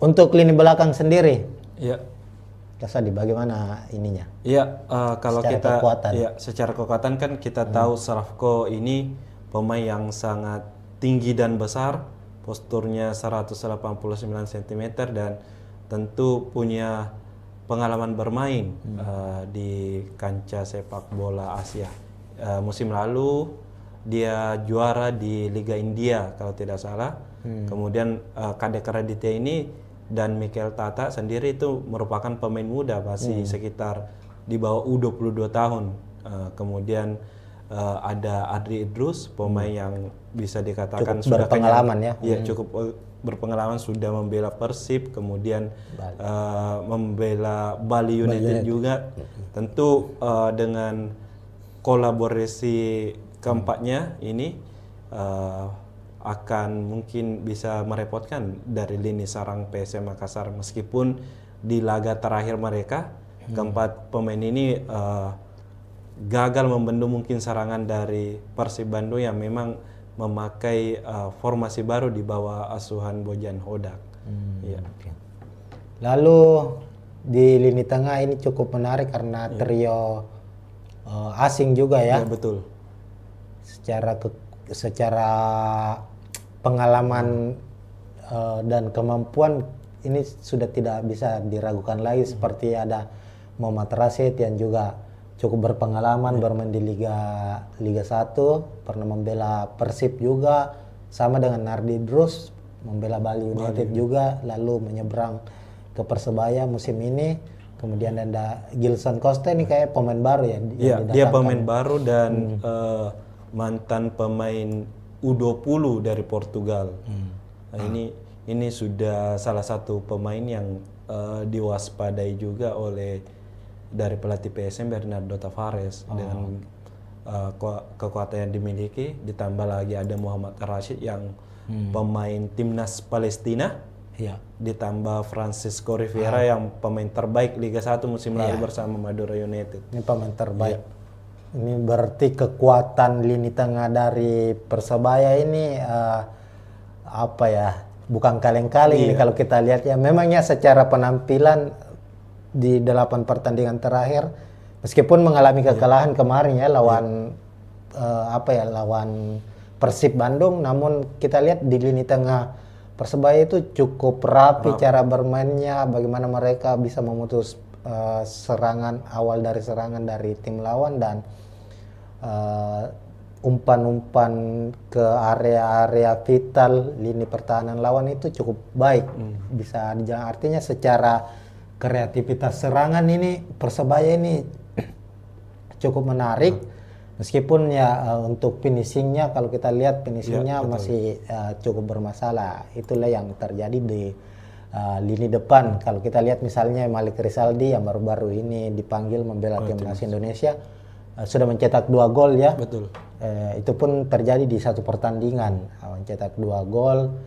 Untuk lini belakang sendiri, Kasadi bagaimana ininya? Iya, kalau secara kita kekuatan. Ya, secara kekuatan kan kita tahu Slavko ini pemain yang sangat tinggi dan besar. Posturnya 189 cm dan tentu punya pengalaman bermain di kancah sepak bola Asia. Musim lalu dia juara di Liga India kalau tidak salah. Kemudian Kadek Raditya ini dan Mikel Tata sendiri itu merupakan pemain muda, masih sekitar di bawah U22 tahun. Kemudian ada Adri Idrus, pemain yang bisa dikatakan cukup sudah berpengalaman cukup berpengalaman, sudah membela Persib, kemudian membela Bali United juga. Tentu dengan kolaborasi keempatnya ini akan mungkin bisa merepotkan dari lini sarang PSM Makassar, meskipun di laga terakhir mereka keempat pemain ini gagal membendung mungkin serangan dari Persib Bandung yang memang memakai formasi baru di bawah asuhan Bojan Hodak. Lalu di lini tengah ini cukup menarik karena trio asing juga ya. Betul. Secara pengalaman dan kemampuan ini sudah tidak bisa diragukan lagi, seperti ada Muhammad Rashid yang juga cukup berpengalaman bermain di Liga 1, pernah membela Persib juga, sama dengan Nardi Drus membela Bali United juga, lalu menyeberang ke Persebaya musim ini. Kemudian ada Gilson Costa, ini kayak pemain baru ya? Iya, dia pemain baru dan mantan pemain U20 dari Portugal. Nah, ini sudah salah satu pemain yang diwaspadai juga oleh dari pelatih PSM Bernardo Tavares dengan kekuatan yang dimiliki, ditambah lagi ada Muhammad Rashid yang pemain timnas Palestina, ditambah Francisco Rivera yang pemain terbaik Liga 1 musim lalu bersama Madura United. Ini pemain terbaik. Ini berarti kekuatan lini tengah dari Persebaya ini apa ya? Bukan kaleng-kaleng ini kalau kita lihat ya. Memangnya secara penampilan di 8 pertandingan terakhir, meskipun mengalami kekalahan kemarin ya lawan lawan Persib Bandung, namun kita lihat di lini tengah Persebaya itu cukup rapi cara bermainnya, bagaimana mereka bisa memutus serangan awal dari serangan dari tim lawan, dan umpan-umpan ke area-area vital lini pertahanan lawan itu cukup baik. Bisa dijalan, artinya secara kreativitas serangan ini Persebaya ini cukup menarik. Meskipun ya untuk finishingnya, kalau kita lihat finishingnya masih cukup bermasalah. Itulah yang terjadi di lini depan. Kalau kita lihat misalnya Malik Rizaldi yang baru-baru ini dipanggil membela timnas Indonesia, sudah mencetak 2 gol ya. Betul. Itu pun terjadi di satu pertandingan, mencetak 2 gol.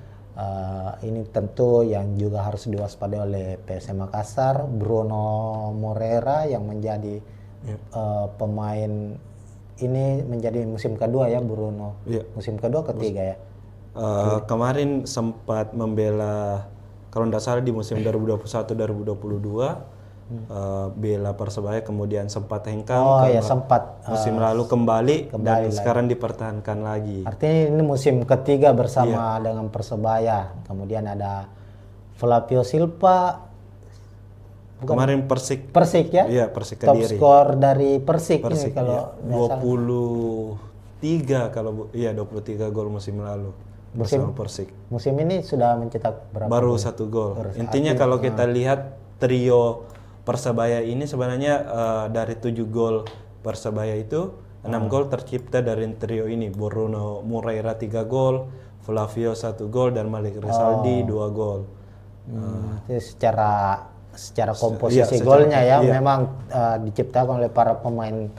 Ini tentu yang juga harus diwaspadai oleh PSM Makassar. Bruno Moreira yang menjadi pemain ini menjadi musim kedua ya Bruno. Musim kedua ketiga ya. Kemarin sempat membela, kalau tidak salah di musim 2021-2022 bela Persebaya, kemudian sempat hengkang sempat musim lalu kembali dan sekarang dipertahankan lagi. Artinya ini musim ketiga bersama dengan Persebaya. Kemudian ada Flavio Silva, kemarin Persik ya? Iya, Persik Top Kediri. skor dari Persik ini kalau 23 kalau 23 gol musim lalu bersama Persik. Musim ini sudah mencetak berapa? Baru 1 gol. Intinya kalau kita lihat trio Persebaya ini sebenarnya dari 7 gol Persebaya itu 6 gol tercipta dari trio ini. Bruno Moreira 3 gol, Flavio 1 gol, dan Malik Rizaldi 2 gol. Jadi secara komposisi golnya ya memang diciptakan oleh para pemain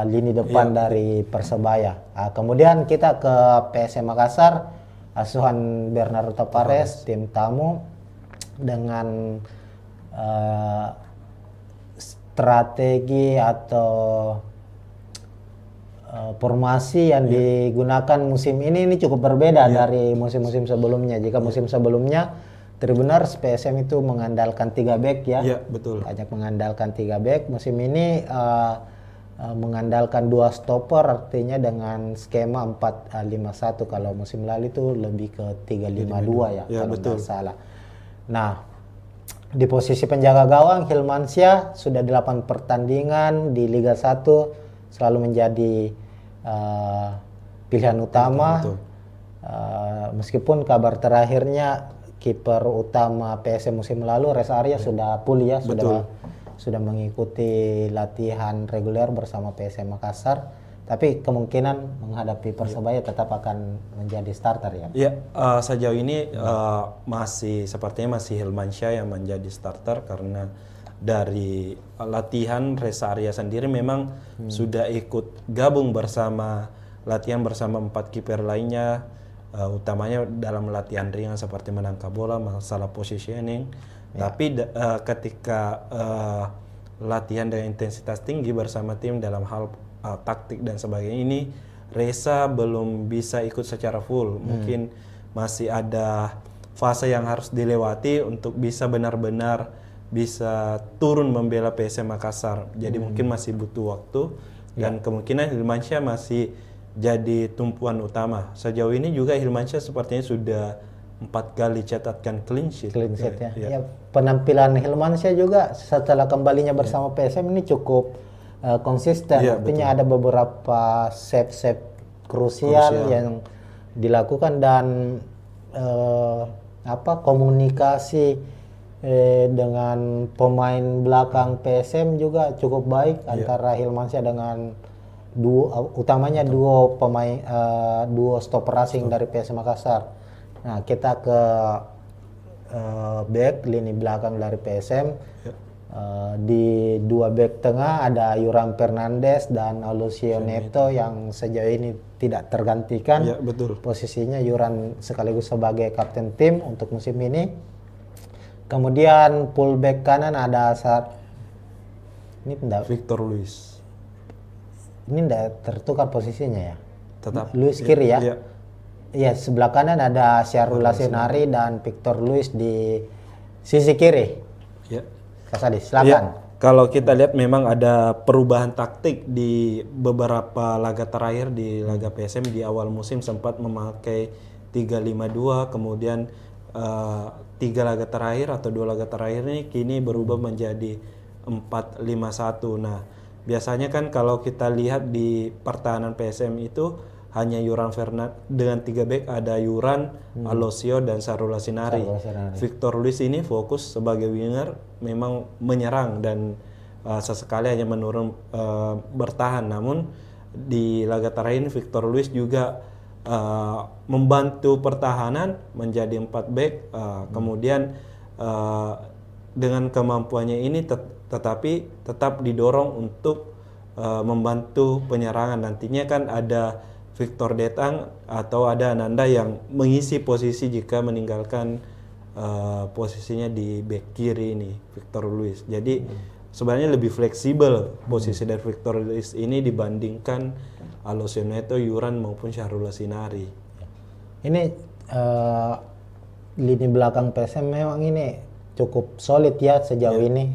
lini depan dari Persebaya. Kemudian kita ke PSM Makassar, asuhan Bernardo Tavares, tim tamu dengan strategi atau formasi yang digunakan musim ini cukup berbeda dari musim-musim sebelumnya. Jika musim sebelumnya Tribuners PSM itu mengandalkan 3 back ya. Iya, betul. Banyak mengandalkan 3 back. Musim ini mengandalkan 2 stopper, artinya dengan skema 4-5-1. Kalau musim lalu itu lebih ke 3-5-2 ya, kalau tidak salah. Nah, di posisi penjaga gawang Hilmansyah sudah 8 pertandingan di Liga 1 selalu menjadi pilihan utama. Meskipun kabar terakhirnya kiper utama PSM musim lalu Reza Arya sudah pulih ya, sudah mengikuti latihan reguler bersama PSM Makassar, tapi kemungkinan menghadapi Persebaya tetap akan menjadi starter ya. Ya, sejauh ini sepertinya masih Hilmansyah yang menjadi starter, karena dari latihan Reza Arya sendiri memang sudah ikut gabung latihan bersama 4 kiper lainnya, utamanya dalam latihan ringan seperti menangkap bola, masalah positioning. Tapi ketika latihan dengan intensitas tinggi bersama tim dalam hal taktik dan sebagainya, ini Reza belum bisa ikut secara full. Mungkin masih ada fase yang harus dilewati untuk bisa benar-benar bisa turun membela PSM Makassar. Jadi mungkin masih butuh waktu, dan kemungkinan Hilmansyah masih jadi tumpuan utama. Sejauh ini juga Hilmansyah sepertinya sudah 4 kali catatkan clean sheet. Ya, penampilan Hilmansyah juga setelah kembalinya bersama PSM ini cukup konsisten. Artinya ada beberapa save krusial yang dilakukan, dan komunikasi dengan pemain belakang PSM juga cukup baik antara Hilmansyah dengan utamanya duo stopper asing dari PSM Makassar. Nah, kita ke back lini belakang dari PSM. Di 2 back tengah ada Yuran Fernandes dan Alucio Neto yang sejauh ini tidak tergantikan. Posisinya Yuran sekaligus sebagai kapten tim untuk musim ini. Kemudian fullback kanan ada Victor Luis. Ini tidak tertukar posisinya ya. Tetap Luis kiri ya. Iya, sebelah kanan ada Syahrul Lasinari dan Victor Luis di sisi kiri. Kasadi, silakan. Kalau kita lihat memang ada perubahan taktik di beberapa laga terakhir. Di laga PSM di awal musim sempat memakai 3-5-2, kemudian 3 laga terakhir atau 2 laga terakhir ini kini berubah menjadi 4-5-1. Nah, biasanya kan kalau kita lihat di pertahanan PSM itu hanya Yuran Fernand dengan 3 back, ada Yuran, Alosio dan Sarula Sinari. Victor Luis ini fokus sebagai winger, memang menyerang dan sesekali hanya menurun bertahan. Namun di laga terakhir ini Victor Luis juga membantu pertahanan menjadi 4 back, kemudian dengan kemampuannya ini tetapi tetap didorong untuk membantu penyerangan. Nantinya kan ada Victor Detang atau ada Ananda yang mengisi posisi jika meninggalkan posisinya di back kiri ini Victor Luis. Jadi sebenarnya lebih fleksibel posisi dari Victor Luis ini dibandingkan Alosio Neto, Yuran maupun Syahrul Sinari. Ini lini belakang PSM memang ini cukup solid ya sejauh ini.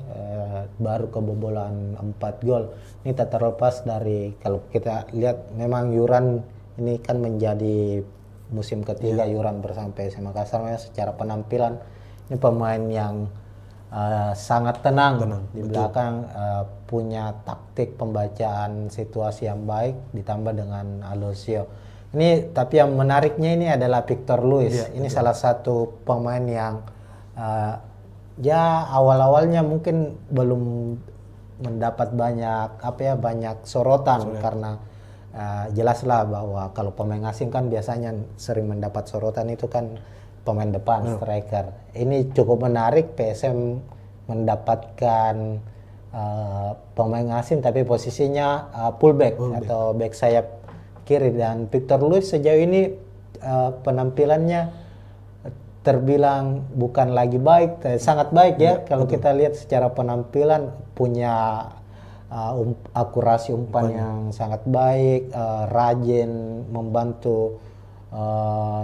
Baru kebobolan 4 gol. Ini tak terlepas dari kalau kita lihat memang Yuran ini kan menjadi musim ketiga Yuran bersama PSM Makassar. Secara penampilan ini pemain yang sangat tenang di belakang, punya taktik pembacaan situasi yang baik ditambah dengan Alosio. Ini tapi yang menariknya ini adalah Victor Luis. Ini salah satu pemain yang ya awal-awalnya mungkin belum mendapat banyak sorotan karena jelaslah bahwa kalau pemain asing kan biasanya sering mendapat sorotan itu kan pemain depan, striker. Ini cukup menarik, PSM mendapatkan pemain asing tapi posisinya fullback atau back sayap kiri, dan Victor Luis sejauh ini penampilannya terbilang bukan lagi baik, sangat baik ya. Kalau kita lihat secara penampilan punya akurasi umpan yang sangat baik, rajin membantu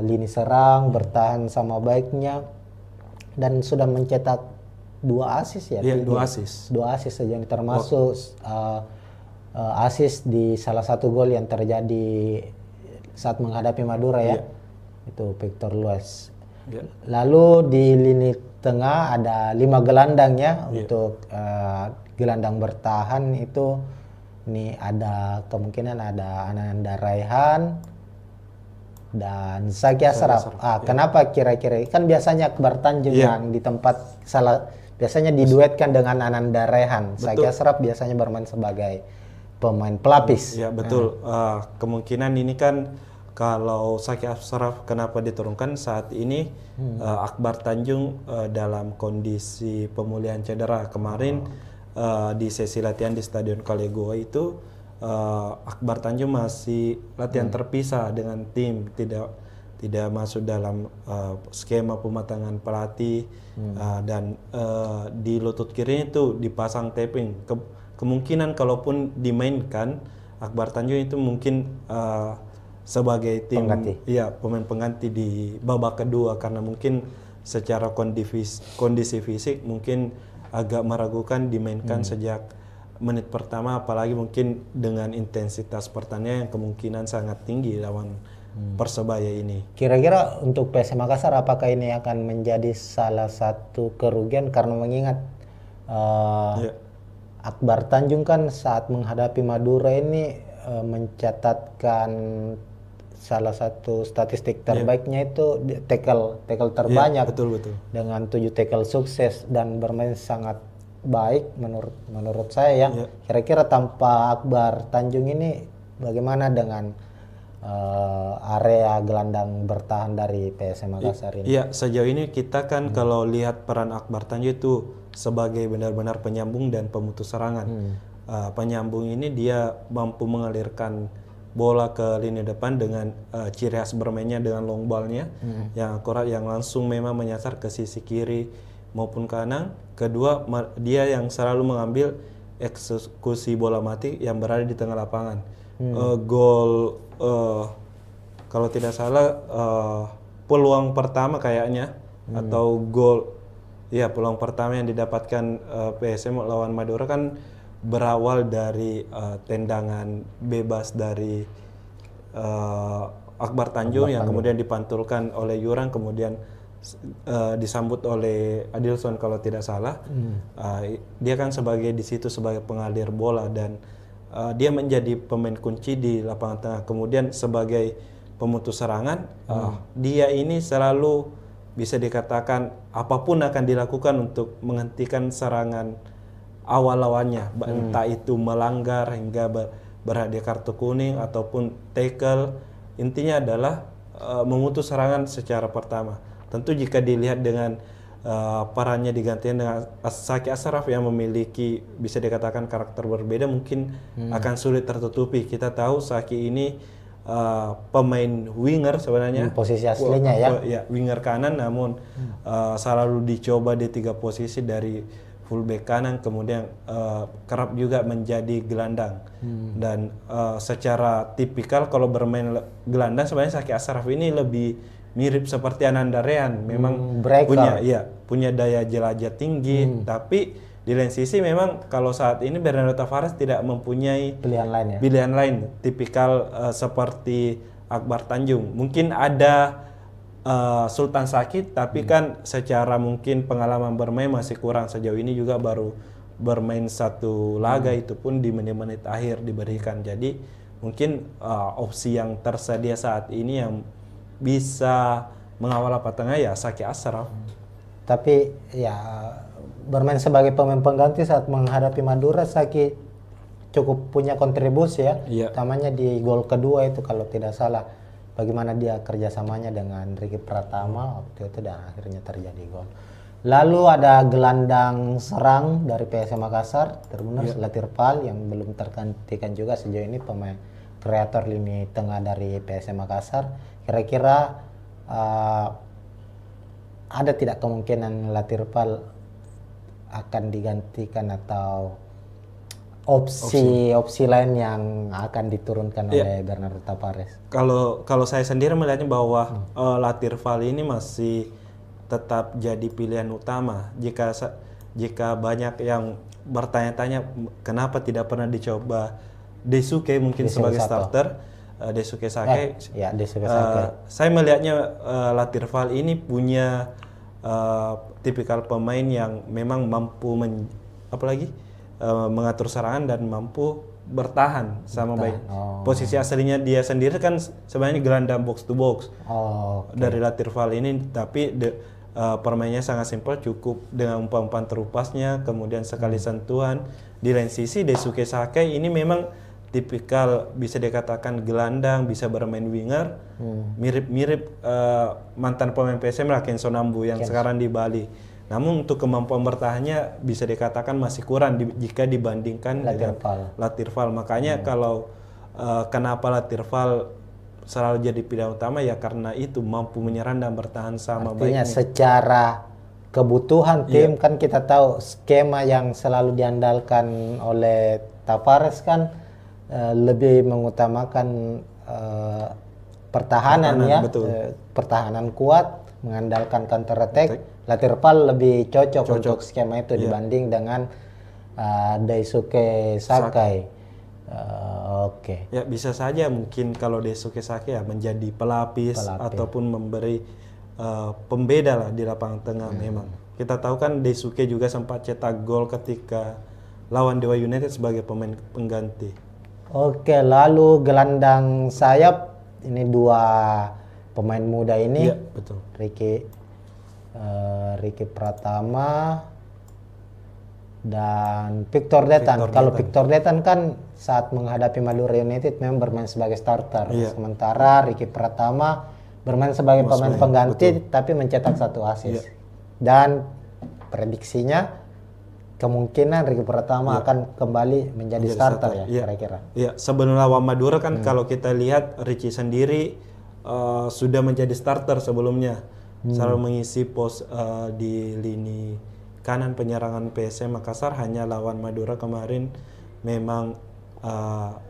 lini serang, bertahan sama baiknya, dan sudah mencetak 2 assist ya. 2 assist. 2 assist sejauh ini, termasuk assist di salah satu gol yang terjadi saat menghadapi Madura ya. Itu Victor Luis. Lalu di lini tengah ada 5 gelandang ya. Untuk gelandang bertahan itu ini ada kemungkinan ada Ananda Raihan dan Zaki Ashraf. Kenapa kira-kira? Kan biasanya Akbar Tanjung yang di tempat biasanya diduetkan dengan Ananda Raihan. Zaki Ashraf biasanya bermain sebagai pemain pelapis. Ya betul. Kemungkinan ini kan kalau Zaki Ashraf kenapa diturunkan saat ini Akbar Tanjung dalam kondisi pemulihan cedera kemarin di sesi latihan di Stadion Kalego itu Akbar Tanjung masih latihan terpisah dengan tim, tidak masuk dalam skema pematangan pelatih dan di lutut kiri itu dipasang taping. Kemungkinan kalaupun dimainkan Akbar Tanjung itu mungkin sebagai tim pemain pengganti di babak kedua, karena mungkin secara kondisi fisik mungkin agak meragukan dimainkan sejak menit pertama, apalagi mungkin dengan intensitas pertandingan yang kemungkinan sangat tinggi lawan Persebaya ini. Kira-kira untuk PSM Makassar apakah ini akan menjadi salah satu kerugian, karena mengingat Akbar Tanjung kan saat menghadapi Madura ini mencatatkan salah satu statistik terbaiknya itu tackle terbanyak, betul. dengan 7 tackle sukses dan bermain sangat baik menurut saya ya. Kira-kira tanpa Akbar Tanjung ini bagaimana dengan area gelandang bertahan dari PSM Makassar ini? Iya, sejauh ini kita kan kalau lihat peran Akbar Tanjung itu sebagai benar-benar penyambung dan pemutus serangan. Penyambung ini dia mampu mengalirkan bola ke lini depan dengan ciri khas bermainnya dengan long ball-nya yang akurat, yang langsung memang menyasar ke sisi kiri maupun kanan. Kedua, dia yang selalu mengambil eksekusi bola mati yang berada di tengah lapangan. Gol kalau tidak salah peluang pertama kayaknya atau gol peluang pertama yang didapatkan PSM lawan Madura kan berawal dari tendangan bebas dari Akbar Tanjung yang kemudian dipantulkan oleh Yuran, kemudian disambut oleh Adilson kalau tidak salah. Dia kan sebagai di situ sebagai pengalir bola dan dia menjadi pemain kunci di lapangan tengah. Kemudian sebagai pemutus serangan, dia ini selalu bisa dikatakan apapun akan dilakukan untuk menghentikan serangan awal lawannya, entah itu melanggar hingga berhadiah kartu kuning ataupun tackle. Intinya adalah memutus serangan secara pertama. Tentu jika dilihat dengan perannya digantikan dengan Zaki Ashraf yang memiliki bisa dikatakan karakter berbeda, mungkin akan sulit tertutupi. Kita tahu Zaki ini pemain winger sebenarnya, posisi aslinya ya, winger kanan, namun selalu dicoba di 3 posisi dari fullback kanan, kemudian kerap juga menjadi gelandang. Dan secara tipikal kalau bermain gelandang sebenarnya Zaki Ashraf ini lebih mirip seperti Ananda Rehan, memang punya daya jelajah tinggi, tapi di lain sisi memang kalau saat ini Bernardo Tavares tidak mempunyai pilihan lain tipikal seperti Akbar Tanjung. Mungkin ada Sultan Sakit, tapi kan secara mungkin pengalaman bermain masih kurang. Sejauh ini juga baru bermain 1 laga, itu pun di menit-menit akhir diberikan. Jadi mungkin opsi yang tersedia saat ini yang bisa mengawal lapangan tengah ya Zaki Ashraf. Tapi ya bermain sebagai pemain pengganti saat menghadapi Madura, Zaki cukup punya kontribusi ya. Utamanya di gol kedua itu kalau tidak salah. Bagaimana dia kerjasamanya dengan Ricky Pratama waktu itu dan akhirnya terjadi gol. Lalu ada gelandang serang dari PSM Makassar, Tribuners Latirpal yang belum tergantikan juga sejauh ini, pemain kreator lini tengah dari PSM Makassar. Kira-kira ada tidak kemungkinan Latirpal akan digantikan atau opsi lain yang akan diturunkan oleh Bernardo Tavares? Kalau saya sendiri melihatnya bahwa Latirpal ini masih tetap jadi pilihan utama. Jika banyak yang bertanya-tanya kenapa tidak pernah dicoba Daisuke mungkin sebagai starter, Daisuke Sake. Saya melihatnya Latirpal ini punya tipikal pemain yang memang mampu mengatur serangan dan mampu bertahan sama baik. Posisi aslinya dia sendiri kan sebenarnya gelandang box to box dari Latirpal ini, tapi permainnya sangat simpel, cukup dengan umpan-umpan terupasnya, kemudian sekali sentuhan. Di lain sisi Daisuke Sake ini memang tipikal bisa dikatakan gelandang, bisa bermain winger, mirip-mirip mantan pemain PSM lah, Kenzo Nambu yang sekarang di Bali. Namun untuk kemampuan bertahannya bisa dikatakan masih kurang jika dibandingkan dengan Latirpal. Makanya kalau kenapa Latirpal selalu jadi pilihan utama ya karena itu mampu menyerang dan bertahan sama baiknya. Secara kebutuhan tim kan kita tahu skema yang selalu diandalkan oleh Tavares kan lebih mengutamakan pertahanan ya, pertahanan kuat, mengandalkan counter attack. Latirpal lebih cocok untuk skema itu dibanding dengan Daisuke Sakai. Ya bisa saja mungkin kalau Daisuke Sakai ya menjadi pelapis ataupun memberi pembeda lah di lapangan tengah. Memang kita tahu kan Daisuke juga sempat cetak gol ketika lawan Dewa United sebagai pemain pengganti. Lalu gelandang sayap ini 2 pemain muda ini, Ricky Pratama dan Victor Detan. Kalau Victor Detan kan saat menghadapi Madura United memang bermain sebagai starter, sementara Ricky Pratama bermain sebagai pemain pengganti tapi mencetak 1 assist. Dan prediksinya kemungkinan Ricky Pratama akan kembali menjadi starter ya kira-kira. Sebelum lawan Madura kan kalau kita lihat Ricky sendiri sudah menjadi starter sebelumnya. Selalu mengisi pos di lini kanan penyerangan PSM Makassar. Hanya lawan Madura kemarin memang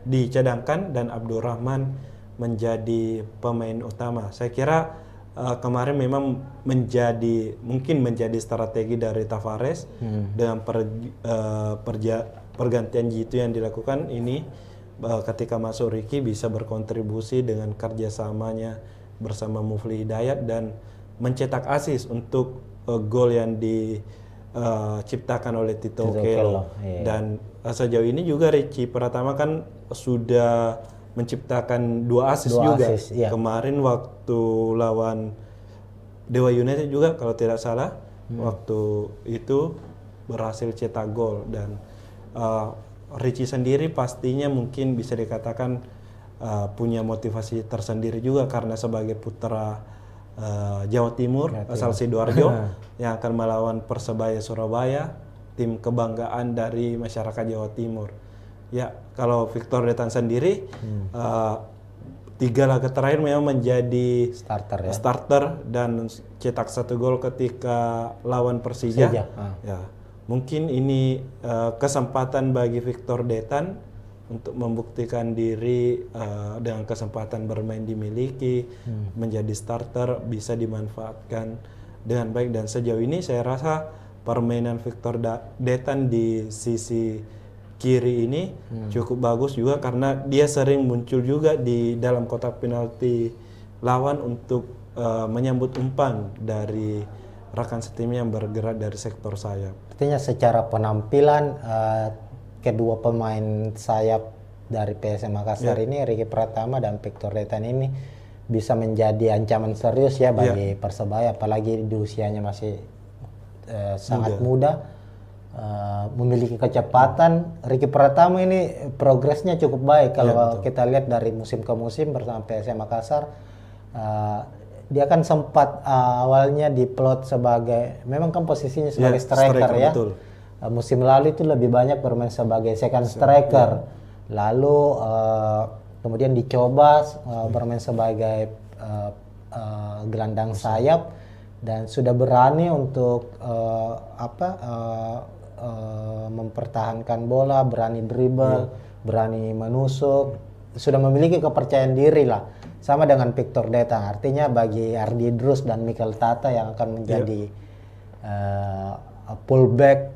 dicadangkan dan Abdurrahman menjadi pemain utama. Saya kira kemarin memang mungkin menjadi strategi dari Tavares dengan pergantian Jitu yang dilakukan ini, ketika masuk Ricky bisa berkontribusi dengan kerjasamanya bersama Mufli Hidayat dan mencetak assist untuk gol yang diciptakan oleh Tito Tito Okello. Okello, iya. Dan sejauh ini juga Richie Pratama kan sudah menciptakan 2 assist Dua juga. assist, iya. Kemarin waktu lawan Dewa United juga kalau tidak salah, waktu itu berhasil cetak gol. Dan Richie sendiri pastinya mungkin bisa dikatakan punya motivasi tersendiri juga karena sebagai putra Jawa Timur asal Sidoarjo yang akan melawan Persebaya Surabaya, tim kebanggaan dari masyarakat Jawa Timur. Ya, kalau Victor Detan sendiri 3 laga terakhir memang menjadi Starter ya. starter dan cetak 1 gol ketika lawan Persija. Ya, mungkin ini kesempatan bagi Victor Detan untuk membuktikan diri dengan kesempatan bermain dimiliki, menjadi starter bisa dimanfaatkan dengan baik. Dan sejauh ini saya rasa permainan Victor Detan di sisi kiri ini cukup bagus juga karena dia sering muncul juga di dalam kotak penalti lawan untuk menyambut umpan dari rekan setimnya yang bergerak dari sektor sayap. Artinya secara penampilan kedua pemain sayap dari PSM Makassar ini, Ricky Pratama dan Victor Detan ini bisa menjadi ancaman serius ya bagi Persebaya, apalagi di usianya masih sangat muda, memiliki kecepatan. Ricky Pratama ini progresnya cukup baik kalau kita lihat dari musim ke musim bersama PSM Makassar. Dia kan sempat awalnya diplot sebagai, memang kan posisinya sebagai striker ya. Betul. Musim lalu itu lebih banyak bermain sebagai second striker. Lalu kemudian dicoba bermain sebagai gelandang sayap dan sudah berani untuk mempertahankan bola, berani dribble, berani menusuk, sudah memiliki kepercayaan diri lah. Sama dengan Victor Detan, artinya bagi Ardi Drus dan Mikel Tata yang akan menjadi fullback,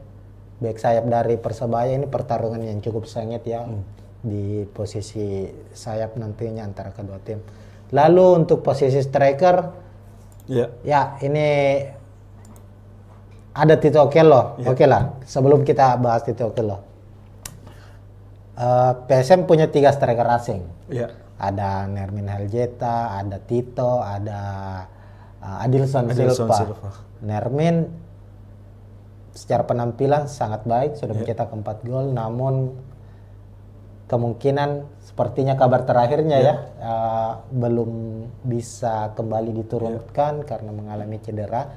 back sayap dari Persebaya, ini pertarungan yang cukup sengit ya di posisi sayap nantinya antara kedua tim. Lalu untuk posisi striker, ya ini ada Tito Okello. Oke lah, sebelum kita bahas Tito Okello, PSM punya 3 striker asing. Ada Nermin Haljeta, ada Tito, ada Adilson Silva. Nermin secara penampilan sangat baik, sudah mencetak 4 gol, namun kemungkinan sepertinya kabar terakhirnya belum bisa kembali diturunkan karena mengalami cedera.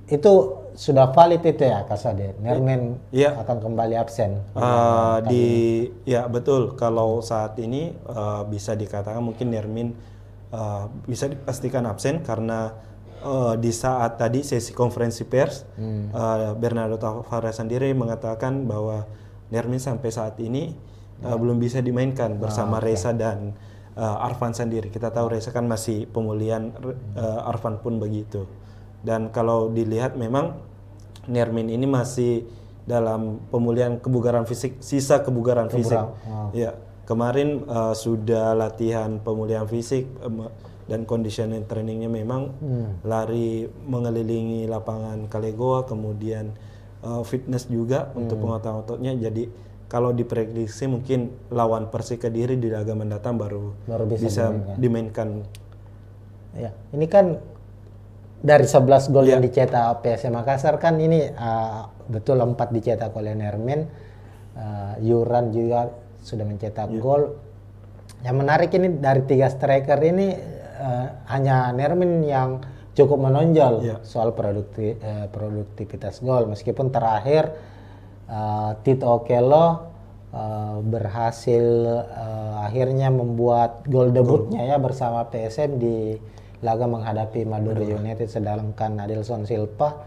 Itu sudah valid itu ya Kasade? Nermin akan kembali absen? Ya betul, kalau saat ini bisa dikatakan mungkin Nermin bisa dipastikan absen karena di saat tadi sesi konferensi pers, Bernardo Tavares sendiri mengatakan bahwa Nermin sampai saat ini belum bisa dimainkan bersama Reza dan Arfan sendiri. Kita tahu Reza kan masih pemulihan, Arfan pun begitu. Dan kalau dilihat memang Nermin ini masih dalam pemulihan kebugaran fisik, sisa kebugaran fisik. Ya, kemarin sudah latihan pemulihan fisik dan conditioning trainingnya memang lari mengelilingi lapangan Kalegoa, kemudian fitness juga untuk penguatan ototnya. Jadi kalau diprediksi mungkin lawan Persik Kediri di laga mendatang baru bisa dimainkan. Ya, ini kan dari 11 gol yang dicetak PSM Makassar kan ini betul 4 dicetak oleh Nermin. Yuran juga sudah mencetak gol. Yang menarik ini dari 3 striker ini hanya Nermin yang cukup menonjol soal produktivitas gol, meskipun terakhir Tito Okello berhasil akhirnya membuat gol debutnya ya bersama PSM di laga menghadapi Madura United, sedangkan Adilson Silva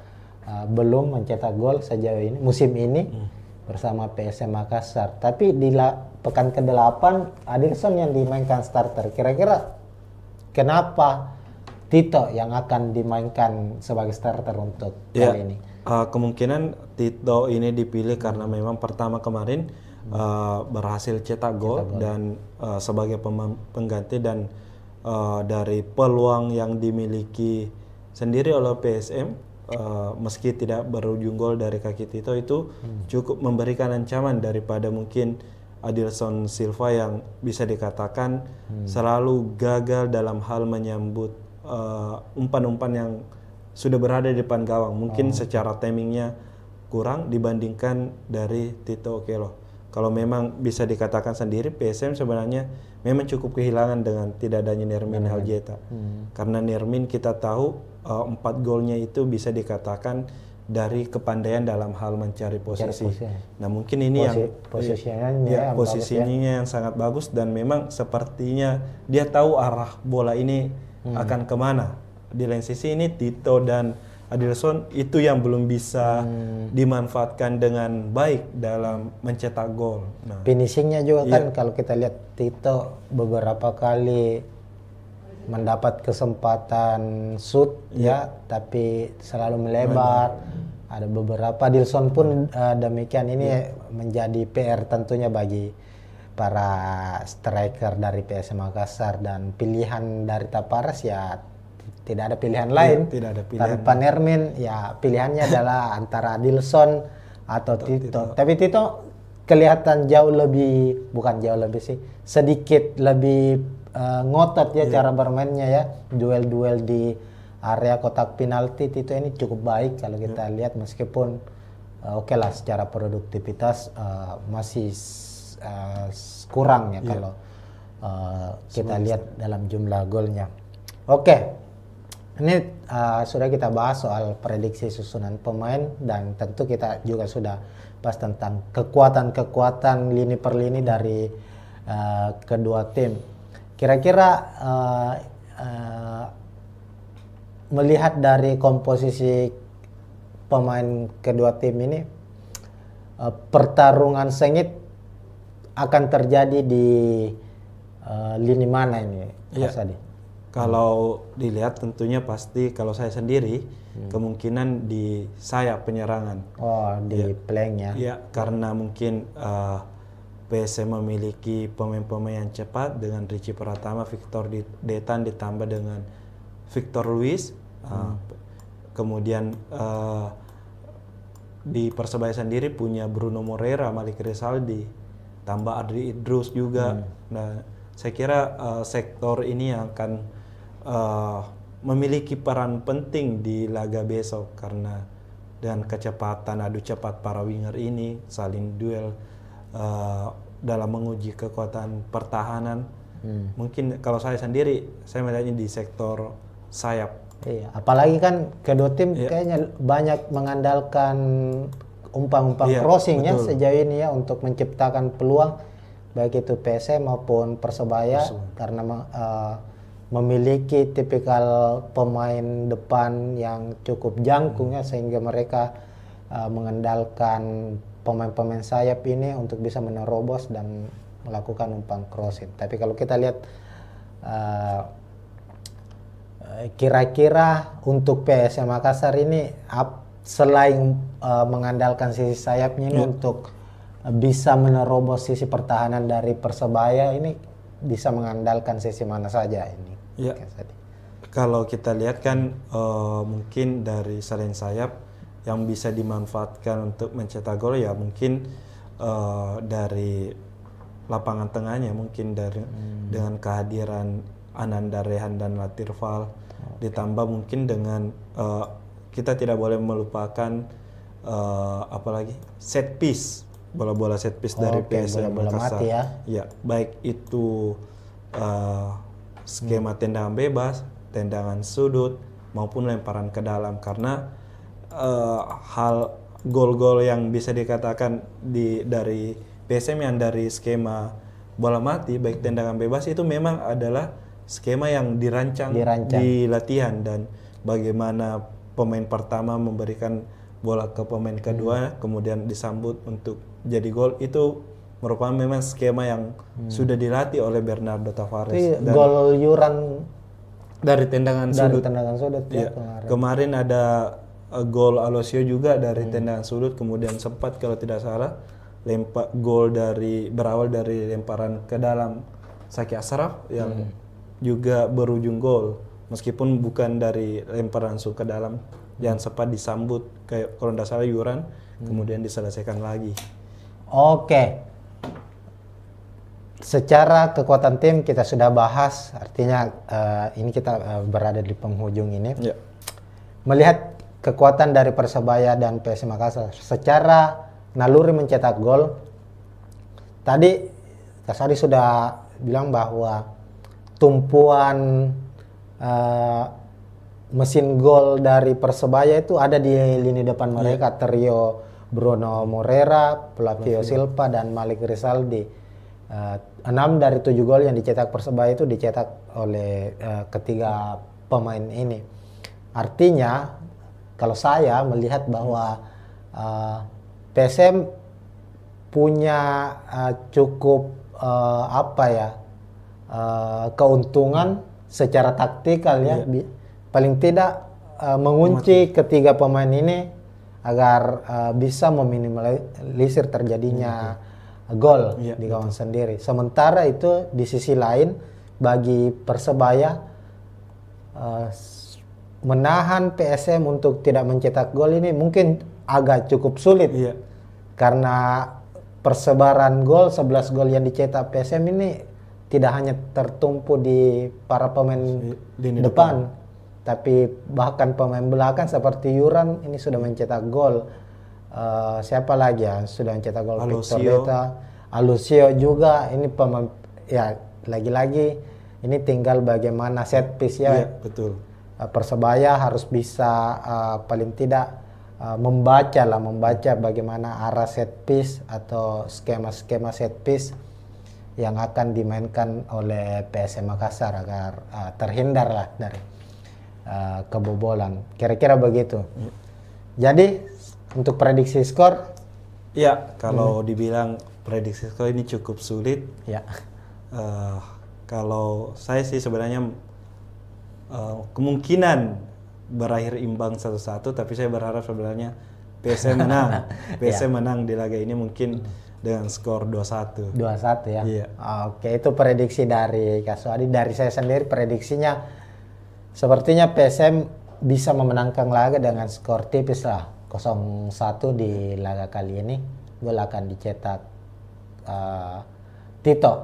belum mencetak gol sejauh ini musim ini bersama PSM Makassar. Tapi di pekan ke-8 Adilson yang dimainkan starter. Kira-kira kenapa Tito yang akan dimainkan sebagai starter untuk kali ini? Kemungkinan Tito ini dipilih karena memang pertama kemarin berhasil cetak gol dan sebagai pengganti, dan dari peluang yang dimiliki sendiri oleh PSM, meski tidak berujung gol dari kaki Tito itu cukup memberikan ancaman daripada mungkin Adilson Silva yang bisa dikatakan selalu gagal dalam hal menyambut umpan-umpan yang sudah berada di depan gawang. Mungkin secara timingnya kurang dibandingkan dari Tito Okello. Kalau memang bisa dikatakan sendiri, PSM sebenarnya memang cukup kehilangan dengan tidak adanya Nermin Haljeta. Karena Nermin kita tahu 4 golnya itu bisa dikatakan dari kepandaian dalam hal mencari posisi. Nah mungkin ini posisinya yang sangat bagus, dan memang sepertinya dia tahu arah bola ini akan kemana. Di lain sisi ini Tito dan Adilson itu yang belum bisa dimanfaatkan dengan baik dalam mencetak gol. Nah, finishingnya juga kan kalau kita lihat Tito beberapa kali mendapat kesempatan shoot tapi selalu melebar. Ada beberapa, Adilson pun demikian. Ini menjadi PR tentunya bagi para striker dari PSM Makassar, dan pilihan dari Taparas ya tidak ada pilihan lain. Tidak ada pilihan. Tanpa Nermin ya pilihannya adalah antara Adilson atau Tito. Tapi Tito kelihatan sedikit lebih ngotot ya cara bermainnya ya. Duel-duel di area kotak penalti Tito ini cukup baik kalau kita lihat, meskipun oke lah secara produktivitas masih kurang ya kalau kita lihat dalam jumlah golnya. Oke. Ini sudah kita bahas soal prediksi susunan pemain, dan tentu kita juga sudah bahas tentang kekuatan-kekuatan lini per lini dari kedua tim. Kira-kira melihat dari komposisi pemain kedua tim ini, pertarungan sengit akan terjadi di lini mana ini, Mas Adi? Kalau dilihat tentunya pasti kalau saya sendiri kemungkinan di sayap penyerangan. Oh, di flanknya. Ya, karena mungkin PSM memiliki pemain-pemain yang cepat dengan Richie Pratama, Victor Detan ditambah dengan Victor Luis. Kemudian di Persebaya sendiri punya Bruno Moreira, Malik Rizaldi, tambah Adri Idrus juga. Nah, saya kira sektor ini yang akan memiliki peran penting di laga besok, karena dengan kecepatan adu cepat para winger ini saling duel dalam menguji kekuatan pertahanan. Mungkin kalau saya sendiri, saya melihatnya di sektor sayap. Iya, apalagi kan kedua tim kayaknya banyak mengandalkan umpan-umpan crossing ya sejauh ini ya untuk menciptakan peluang, baik itu PSM maupun Persebaya, karena memiliki tipikal pemain depan yang cukup jangkung ya, sehingga mereka mengandalkan pemain-pemain sayap ini untuk bisa menerobos dan melakukan umpan crossing. Tapi kalau kita lihat kira-kira untuk PSM Makassar ini selain mengandalkan sisi sayapnya ini untuk bisa menerobos sisi pertahanan dari Persebaya, ini bisa mengandalkan sisi mana saja ini? Ya, kalau kita lihat kan mungkin dari selain sayap yang bisa dimanfaatkan untuk mencetak gol ya mungkin dari lapangan tengahnya, mungkin dari dengan kehadiran Ananda Rehan dan Latirval, ditambah mungkin dengan kita tidak boleh melupakan apalagi set piece, bola-bola set piece dari PSM Makassar. Ya, baik itu skema tendangan bebas, tendangan sudut maupun lemparan ke dalam, karena hal gol-gol yang bisa dikatakan dari PSM yang dari skema bola mati baik tendangan bebas itu memang adalah skema yang dirancang di latihan, dan bagaimana pemain pertama memberikan bola ke pemain kedua kemudian disambut untuk jadi gol, itu merupakan memang skema yang sudah dilatih oleh Bernardo Tavares. Dan gol Yuran dari tendangan sudut. Ya, kemarin ada gol Alosio juga dari tendangan sudut, kemudian sempat kalau tidak salah gol berawal dari lemparan ke dalam Saki Asraf yang juga berujung gol. Meskipun bukan dari lemparan langsung ke dalam, jangan sempat disambut kayak kalau tidak salah Yuran, kemudian diselesaikan lagi. Oke. Secara kekuatan tim kita sudah bahas, artinya ini kita berada di penghujung ini. Ya. Melihat kekuatan dari Persebaya dan PSM Makassar secara naluri mencetak gol, tadi Kasadi sudah bilang bahwa tumpuan mesin gol dari Persebaya itu ada di lini depan mereka, trio Bruno Moreira, Flavio Silva, dan Malik Rizaldi. 6 dari 7 gol yang dicetak Persebaya itu dicetak oleh ketiga pemain ini. Artinya kalau saya melihat bahwa PSM punya cukup keuntungan secara taktikal ya, paling tidak mengunci ketiga pemain ini agar bisa meminimalisir terjadinya gol di gawang sendiri. Sementara itu di sisi lain bagi Persebaya menahan PSM untuk tidak mencetak gol ini mungkin agak cukup sulit. Karena persebaran gol, 11 gol yang dicetak PSM ini tidak hanya tertumpu di para pemain depan, tapi bahkan pemain belakang seperti Yuran ini sudah mencetak gol. Siapa lagi ya sudah mencetak gol? Victor Beta, Alusio juga. Ini pemain ya, lagi-lagi ini tinggal bagaimana set piece ya. Betul. Persebaya harus bisa paling tidak membaca bagaimana arah set piece atau skema-skema set piece yang akan dimainkan oleh PSM Makassar agar terhindarlah dari kebobolan. Kira-kira begitu. Jadi untuk prediksi skor? Ya, kalau dibilang prediksi skor ini cukup sulit. Ya. Kalau saya sih sebenarnya kemungkinan berakhir imbang 1-1, tapi saya berharap sebenarnya PSM menang. PSM menang di laga ini mungkin dengan skor 2-1. 2-1 ya. Iya. Oke, itu prediksi dari Kaswadi. Dari saya sendiri prediksinya sepertinya PSM bisa memenangkan laga dengan skor tipis lah, 0-1 di laga kali ini. Gol akan dicetak Tito.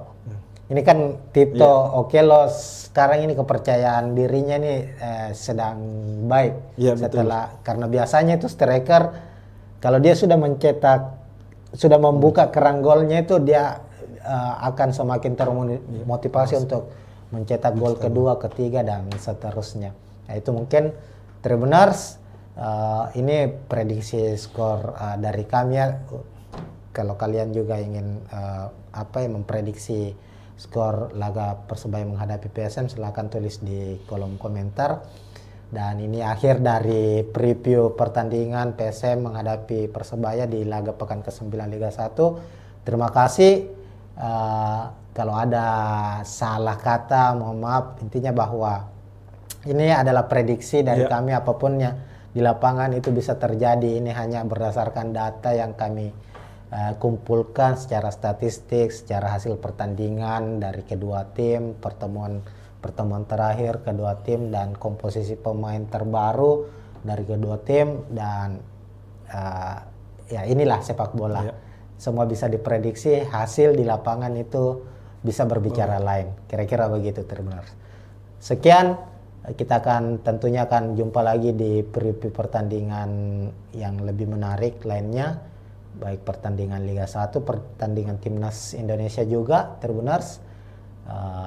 Ini kan Tito Okello sekarang ini kepercayaan dirinya ini sedang baik setelah karena biasanya itu striker kalau dia sudah mencetak, sudah membuka kerang golnya itu dia akan semakin termotivasi untuk mencetak gol kedua, ketiga, dan seterusnya. Nah, itu mungkin Tribuners, ini prediksi skor dari kami ya. Kalau kalian juga ingin memprediksi skor laga Persebaya menghadapi PSM, silahkan tulis di kolom komentar. Dan ini akhir dari preview pertandingan PSM menghadapi Persebaya di laga pekan ke-9 Liga 1. Terima kasih. Kalau ada salah kata mohon maaf. Intinya bahwa ini adalah prediksi dari kami, apapun yang di lapangan itu bisa terjadi. Ini hanya berdasarkan data yang kami kumpulkan secara statistik, secara hasil pertandingan dari kedua tim, pertemuan terakhir kedua tim, dan komposisi pemain terbaru dari kedua tim. Dan ya inilah sepak bola. Semua bisa diprediksi, hasil di lapangan itu bisa berbicara lain. Kira-kira begitu Tribuners. Sekian, kita tentunya akan jumpa lagi di preview pertandingan yang lebih menarik lainnya. Baik pertandingan Liga 1, pertandingan Timnas Indonesia juga, Tribuners.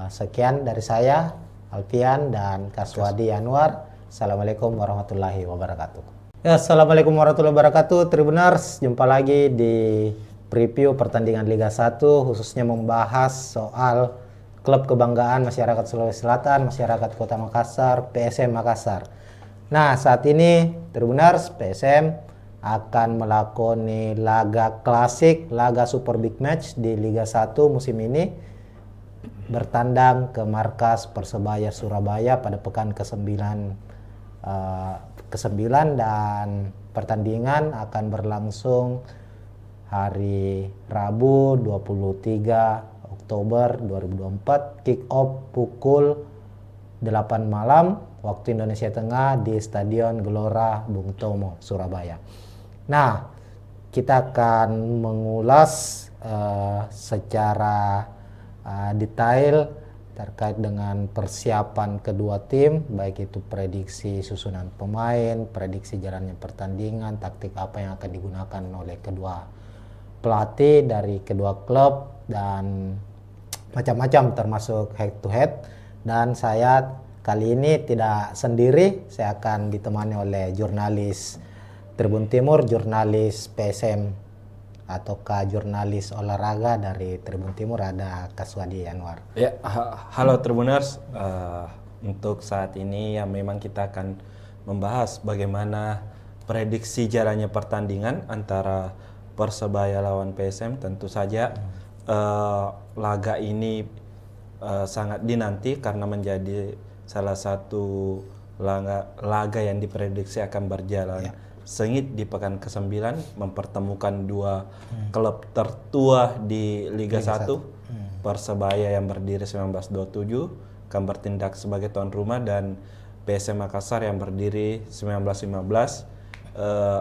Sekian dari saya, Alfian dan Kaswadi Anwar. Assalamualaikum warahmatullahi wabarakatuh. Ya, Assalamualaikum warahmatullahi wabarakatuh, Tribuners. Jumpa lagi di preview pertandingan Liga 1, khususnya membahas soal klub kebanggaan masyarakat Sulawesi Selatan, masyarakat Kota Makassar, PSM Makassar. Nah, saat ini Tribuners, PSM akan melakoni laga klasik, laga super big match di Liga 1 musim ini, bertandang ke markas Persebaya Surabaya pada pekan ke-9 dan pertandingan akan berlangsung hari Rabu 23 Oktober 2024, kick off pukul 8 malam waktu Indonesia Tengah di Stadion Gelora Bung Tomo, Surabaya. Nah, kita akan mengulas secara detail terkait dengan persiapan kedua tim, baik itu prediksi susunan pemain, prediksi jalannya pertandingan, taktik apa yang akan digunakan oleh kedua pelatih dari kedua klub, dan macam-macam termasuk head to head. Dan saya kali ini tidak sendiri, saya akan ditemani oleh jurnalis Tribun Timur, jurnalis PSM ataukah jurnalis olahraga dari Tribun Timur, ada Kaswadi Anwar. Ya, halo Tribuners. Untuk saat ini ya memang kita akan membahas bagaimana prediksi jalannya pertandingan antara Persebaya lawan PSM. Tentu saja laga ini sangat dinanti karena menjadi salah satu laga yang diprediksi akan berjalan sengit di pekan ke-9, mempertemukan dua klub tertua di Liga 1. Persebaya yang berdiri 1927 akan bertindak sebagai tuan rumah, dan PSM Makassar yang berdiri 1915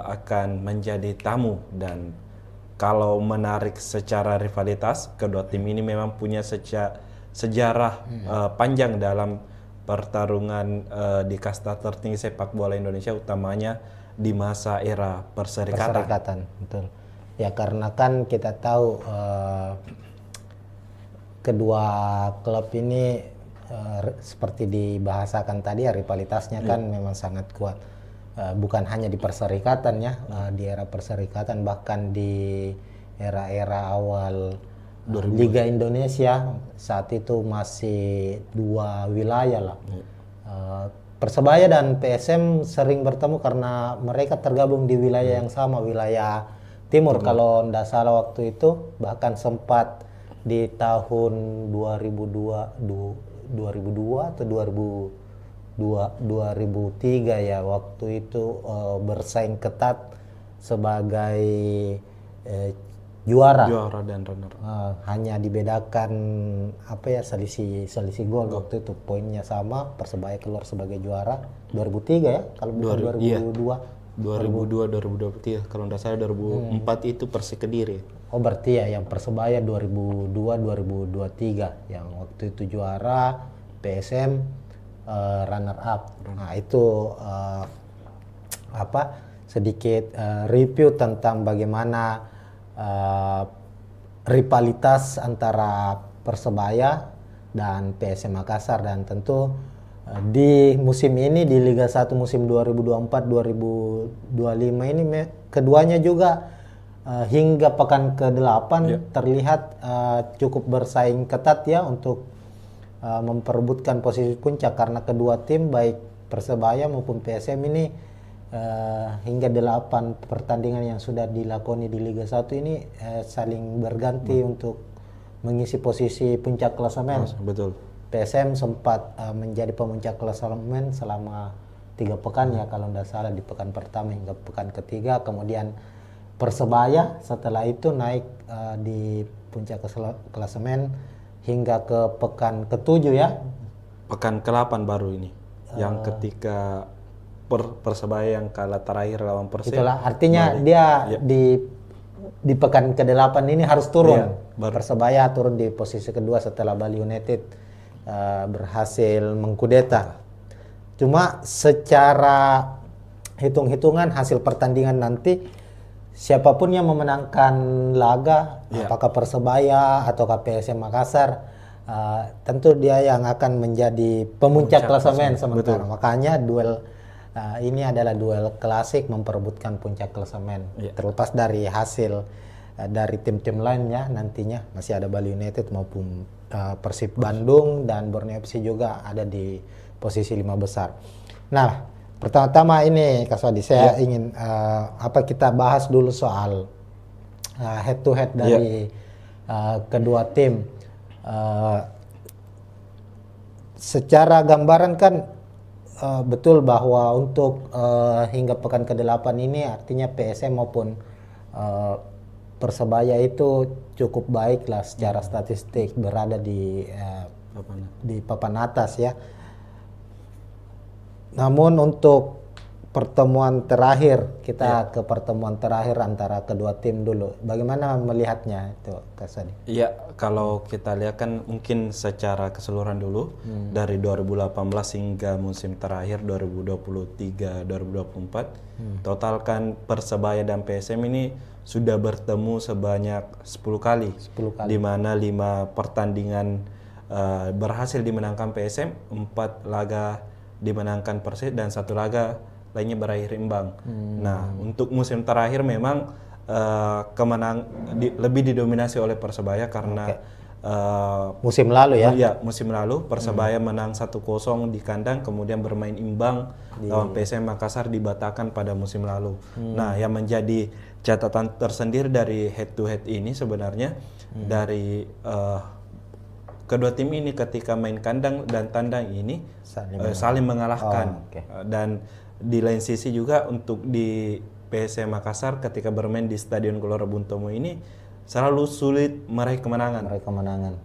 akan menjadi tamu. Dan kalau menarik secara rivalitas, kedua tim ini memang punya sejarah panjang dalam pertarungan di kasta tertinggi sepak bola Indonesia, utamanya di masa era perserikatan. Betul. Ya, karena kan kita tahu kedua klub ini seperti dibahasakan tadi, rivalitasnya kan memang sangat kuat. Bukan hanya di perserikatan ya, di era perserikatan, bahkan di era-era awal Liga Indonesia saat itu masih dua wilayah lah. Persebaya dan PSM sering bertemu karena mereka tergabung di wilayah yang sama, wilayah timur. Kalau tidak salah waktu itu bahkan sempat di tahun 2002 atau 2003 ya, waktu itu bersaing ketat sebagai juara dan runner. Hanya dibedakan selisih gol. Waktu itu poinnya sama, Persebaya keluar sebagai juara 2003 ya, kalau bukan 2002. 2003 kalau tidak salah 2004 itu Persik Kediri. Oh, berarti ya yang Persebaya 2002-2023 yang waktu itu juara, PSM runner up. Nah, itu sedikit review tentang bagaimana rivalitas antara Persebaya dan PSM Makassar. Dan tentu di musim ini di Liga 1 musim 2024-2025 ini keduanya juga hingga pekan ke-8 terlihat cukup bersaing ketat ya untuk memperebutkan posisi puncak, karena kedua tim baik Persebaya maupun PSM ini hingga 8 pertandingan yang sudah dilakoni di Liga 1 ini saling berganti untuk mengisi posisi puncak klasemen. Betul. PSM sempat menjadi pemuncak klasemen selama 3 pekan ya, kalau tidak salah, di pekan pertama hingga pekan ketiga. Kemudian Persebaya setelah itu naik di puncak klasemen hingga ke pekan ke-7 ya. Pekan ke-8 baru ini, yang ketika Persebaya yang kalah terakhir lawan Persib. Itulah artinya dia di pekan ke-8 ini harus turun. Persebaya turun di posisi kedua setelah Bali United berhasil mengkudeta. Cuma secara hitung-hitungan hasil pertandingan nanti, siapapun yang memenangkan laga, apakah Persebaya atau PSM Makassar, tentu dia yang akan menjadi pemuncak klasemen sementara. Makanya duel ini adalah duel klasik memperebutkan puncak klasemen. Terlepas dari hasil dari tim-tim lainnya, nantinya masih ada Bali United maupun Persib Bandung dan Borneo FC juga ada di posisi 5 besar. Nah, pertama-tama ini Kaswadi, saya ingin kita bahas dulu soal head to head dari kedua tim. Secara gambaran kan betul bahwa untuk hingga pekan ke-8 ini artinya PSM maupun Persebaya itu cukup baik lah secara statistik, berada di papan atas ya. Namun untuk pertemuan terakhir, kita ke pertemuan terakhir antara kedua tim dulu. Bagaimana melihatnya itu, Kak Sadi? Iya, kalau kita lihat kan mungkin secara keseluruhan dulu dari 2018 hingga musim terakhir 2023-2024, total kan Persebaya dan PSM ini sudah bertemu sebanyak 10 kali. 10 kali. Di mana 5 pertandingan berhasil dimenangkan PSM, 4 laga dimenangkan Persib dan 1 laga lainnya berakhir imbang. Nah, untuk musim terakhir memang lebih didominasi oleh Persebaya karena Musim lalu ya? iya, musim lalu Persebaya menang 1-0 di kandang, kemudian bermain imbang lawan PSM Makassar di Batakkan pada musim lalu. Nah, yang menjadi catatan tersendiri dari head to head ini sebenarnya dari kedua tim ini ketika main kandang dan tandang ini saling mengalahkan. Dan di lain sisi juga untuk di PSM Makassar ketika bermain di Stadion Gelora Bung Tomo ini selalu sulit meraih kemenangan.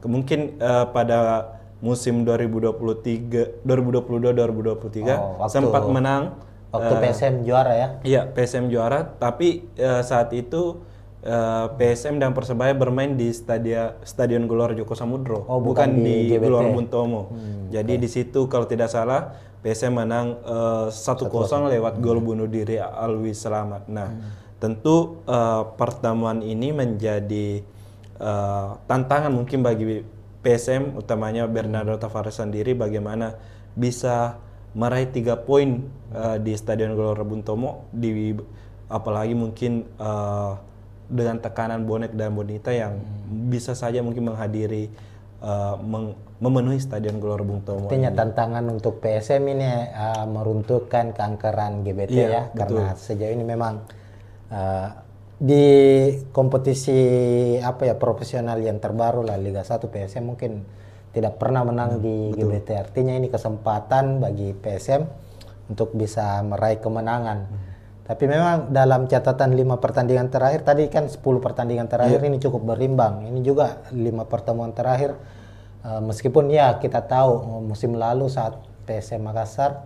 Mungkin pada musim 2022-2023 sempat menang. Waktu PSM juara ya? Iya, PSM juara, tapi saat itu PSM dan Persebaya bermain di Stadion Gelora Joko Samudro, bukan di Gelora Bung Tomo. Jadi di situ kalau tidak salah PSM menang 1-0 lewat gol bunuh diri Alwi Selamat. Nah, tentu pertemuan ini menjadi tantangan mungkin bagi PSM, utamanya Bernardo Tavares sendiri, bagaimana bisa meraih 3 poin di Stadion Gelora Bung Tomo, apalagi mungkin dengan tekanan bonek dan bonita yang bisa saja mungkin menghadiri memenuhi Stadion Gelora Bung Tomo. Artinya tantangan untuk PSM ini meruntuhkan keangkeran GBT ya, karena sejauh ini memang di kompetisi profesional yang terbaru lah Liga 1, PSM mungkin tidak pernah menang di GBT. Artinya ini kesempatan bagi PSM untuk bisa meraih kemenangan. Tapi memang dalam catatan 5 pertandingan terakhir, tadi kan 10 pertandingan terakhir ini cukup berimbang. Ini juga 5 pertemuan terakhir, meskipun ya kita tahu musim lalu saat PSM Makassar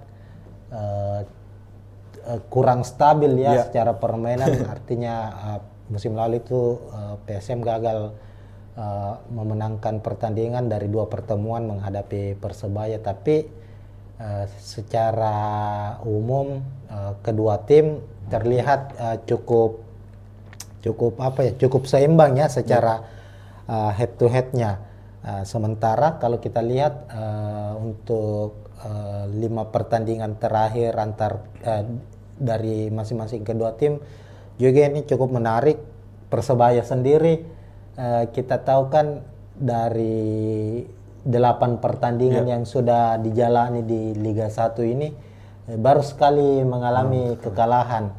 kurang stabil ya secara permainan. Artinya musim lalu itu PSM gagal memenangkan pertandingan dari 2 pertemuan menghadapi Persebaya. Tapi secara umum kedua tim terlihat cukup seimbang ya secara head to headnya. Sementara kalau kita lihat untuk 5 pertandingan terakhir dari masing-masing kedua tim juga ini cukup menarik. Persebaya sendiri kita tahu kan dari 8 pertandingan yang sudah dijalani di Liga 1 ini baru sekali mengalami kekalahan.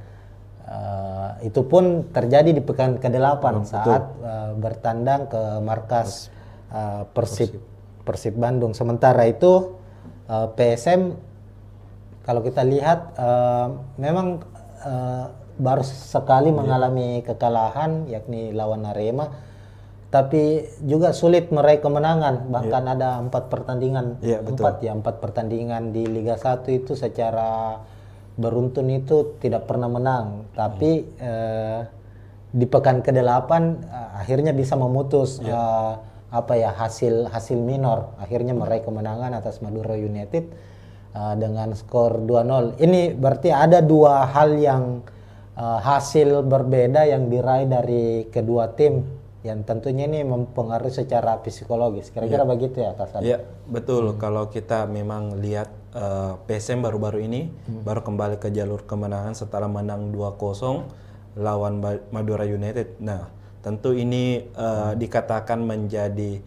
Itu pun terjadi di pekan ke-8 saat bertandang ke markas Persib Bandung. Sementara itu PSM kalau kita lihat memang baru sekali mengalami kekalahan, yakni lawan Arema, tapi juga sulit meraih kemenangan. Bahkan ada 4 pertandingan, 4 pertandingan di Liga 1 itu secara beruntun itu tidak pernah menang. Tapi di pekan ke-8 akhirnya bisa memutus hasil minor, akhirnya meraih kemenangan atas Madura United dengan skor 2-0. Ini berarti ada 2 hal yang hasil berbeda yang diraih dari kedua tim, yang tentunya ini mempengaruhi secara psikologis. Kira-kira begitu ya, Kak Sadi? Iya, betul. Kalau kita memang lihat PSM baru-baru ini baru kembali ke jalur kemenangan setelah menang 2-0 lawan Madura United. Nah, tentu ini dikatakan menjadi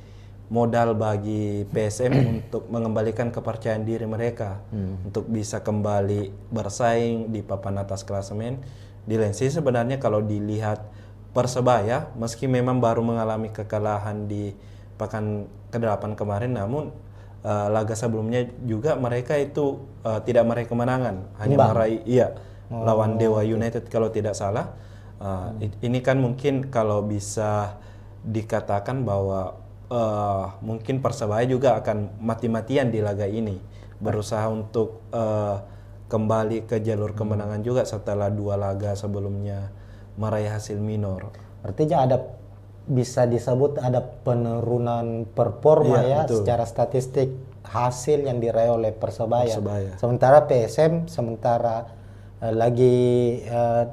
modal bagi PSM untuk mengembalikan kepercayaan diri mereka untuk bisa kembali bersaing di papan atas klasemen. Di lain sisi sebenarnya kalau dilihat Persebaya, meski memang baru mengalami kekalahan di pekan ke-8 kemarin, namun laga sebelumnya juga mereka itu tidak meraih kemenangan, hanya meraih lawan Dewa United kalau tidak salah. Ini kan mungkin kalau bisa dikatakan bahwa mungkin Persebaya juga akan mati-matian di laga ini, berusaha untuk kembali ke jalur kemenangan juga setelah 2 laga sebelumnya meraih hasil minor. Artinya bisa disebut ada penurunan performa Iya, ya betul. secara statistik hasil yang diraih oleh Persebaya. Persebaya. Sementara PSM lagi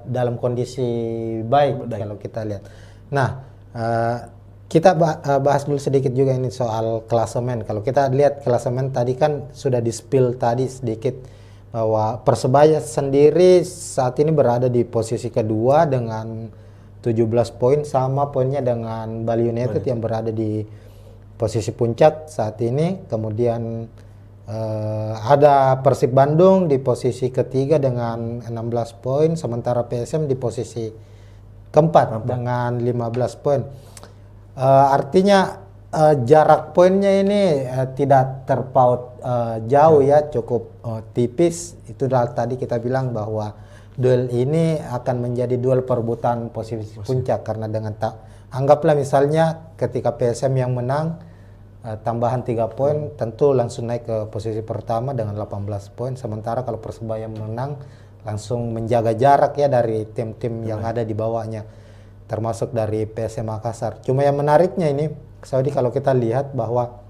dalam kondisi baik kalau kita lihat. Nah, kita bahas dulu sedikit juga ini soal klasemen. Kalau kita lihat klasemen tadi kan sudah di-spill tadi sedikit bahwa Persebaya sendiri saat ini berada di posisi kedua dengan 17 poin, sama poinnya dengan Bali United yang berada di posisi puncak saat ini. Kemudian ada Persib Bandung di posisi ketiga dengan 16 poin, sementara PSM di posisi keempat dengan 15 poin. Artinya jarak poinnya ini tidak terpaut jauh ya, cukup tipis. Itu tadi kita bilang bahwa duel ini akan menjadi duel perebutan posisi puncak, karena dengan anggaplah misalnya ketika PSM yang menang tambahan 3 poin tentu langsung naik ke posisi pertama dengan 18 poin, sementara kalau Persebaya menang langsung menjaga jarak ya dari tim-tim yang ada di bawahnya, termasuk dari PSM Makassar. Cuma yang menariknya ini Saudi, kalau kita lihat bahwa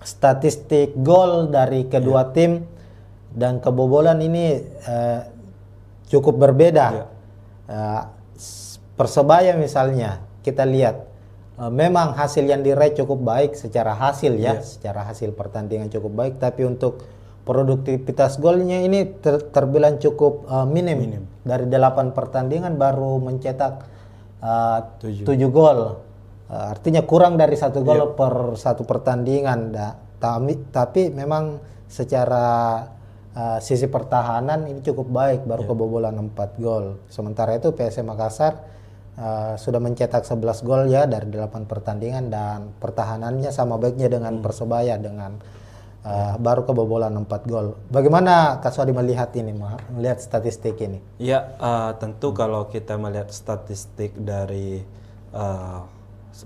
statistik gol dari kedua tim dan kebobolan ini cukup berbeda. Persebaya misalnya kita lihat memang hasil yang diraih cukup baik secara hasil ya, secara hasil pertandingan cukup baik, tapi untuk produktivitas golnya ini terbilang cukup minim. Dari 8 pertandingan baru mencetak 7 gol. Artinya kurang dari 1 gol per 1 pertandingan. Tapi memang secara sisi pertahanan ini cukup baik, baru kebobolan 4 gol. Sementara itu PSM Makassar sudah mencetak 11 gol ya dari 8 pertandingan, dan pertahanannya sama baiknya dengan Persebaya dengan baru kebobolan 4 gol. Bagaimana Kak Swadi melihat ini, melihat statistik ini? Ya, tentu kalau kita melihat statistik dari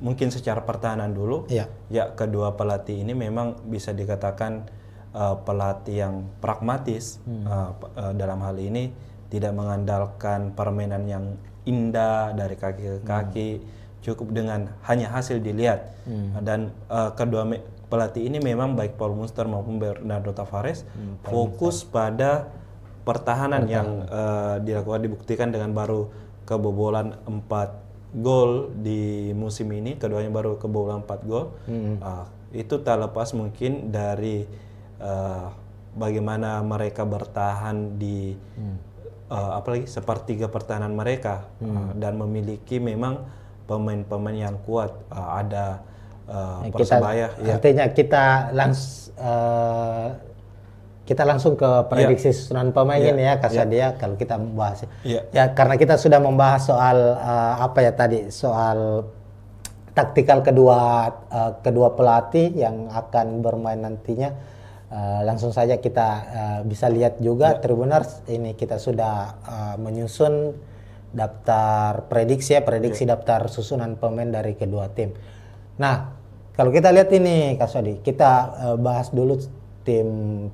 mungkin secara pertahanan dulu, ya kedua pelatih ini memang bisa dikatakan pelatih yang pragmatis. Dalam hal ini tidak mengandalkan permainan yang indah dari kaki ke kaki, cukup dengan hanya hasil dilihat. Dan kedua pelatih ini memang baik Paul Munster maupun Bernardo Tavares fokus pada pertahanan yang dibuktikan dengan baru kebobolan 4 gol di musim ini. Keduanya baru kebobolan 4 gol. Itu tak lepas mungkin dari bagaimana mereka bertahan di apalagi sepertiga pertahanan mereka, dan memiliki memang pemain-pemain yang kuat. Ada Persebaya. Artinya kita langsung ke prediksi susunan pemain ini ya Kak Swadi ya, kalau kita membahas ya, karena kita sudah membahas soal soal taktikal kedua pelatih yang akan bermain nantinya. Langsung saja kita bisa lihat juga Tribuners ini kita sudah menyusun daftar prediksi daftar susunan pemain dari kedua tim. Nah, kalau kita lihat ini Kak Swadi, kita bahas dulu tim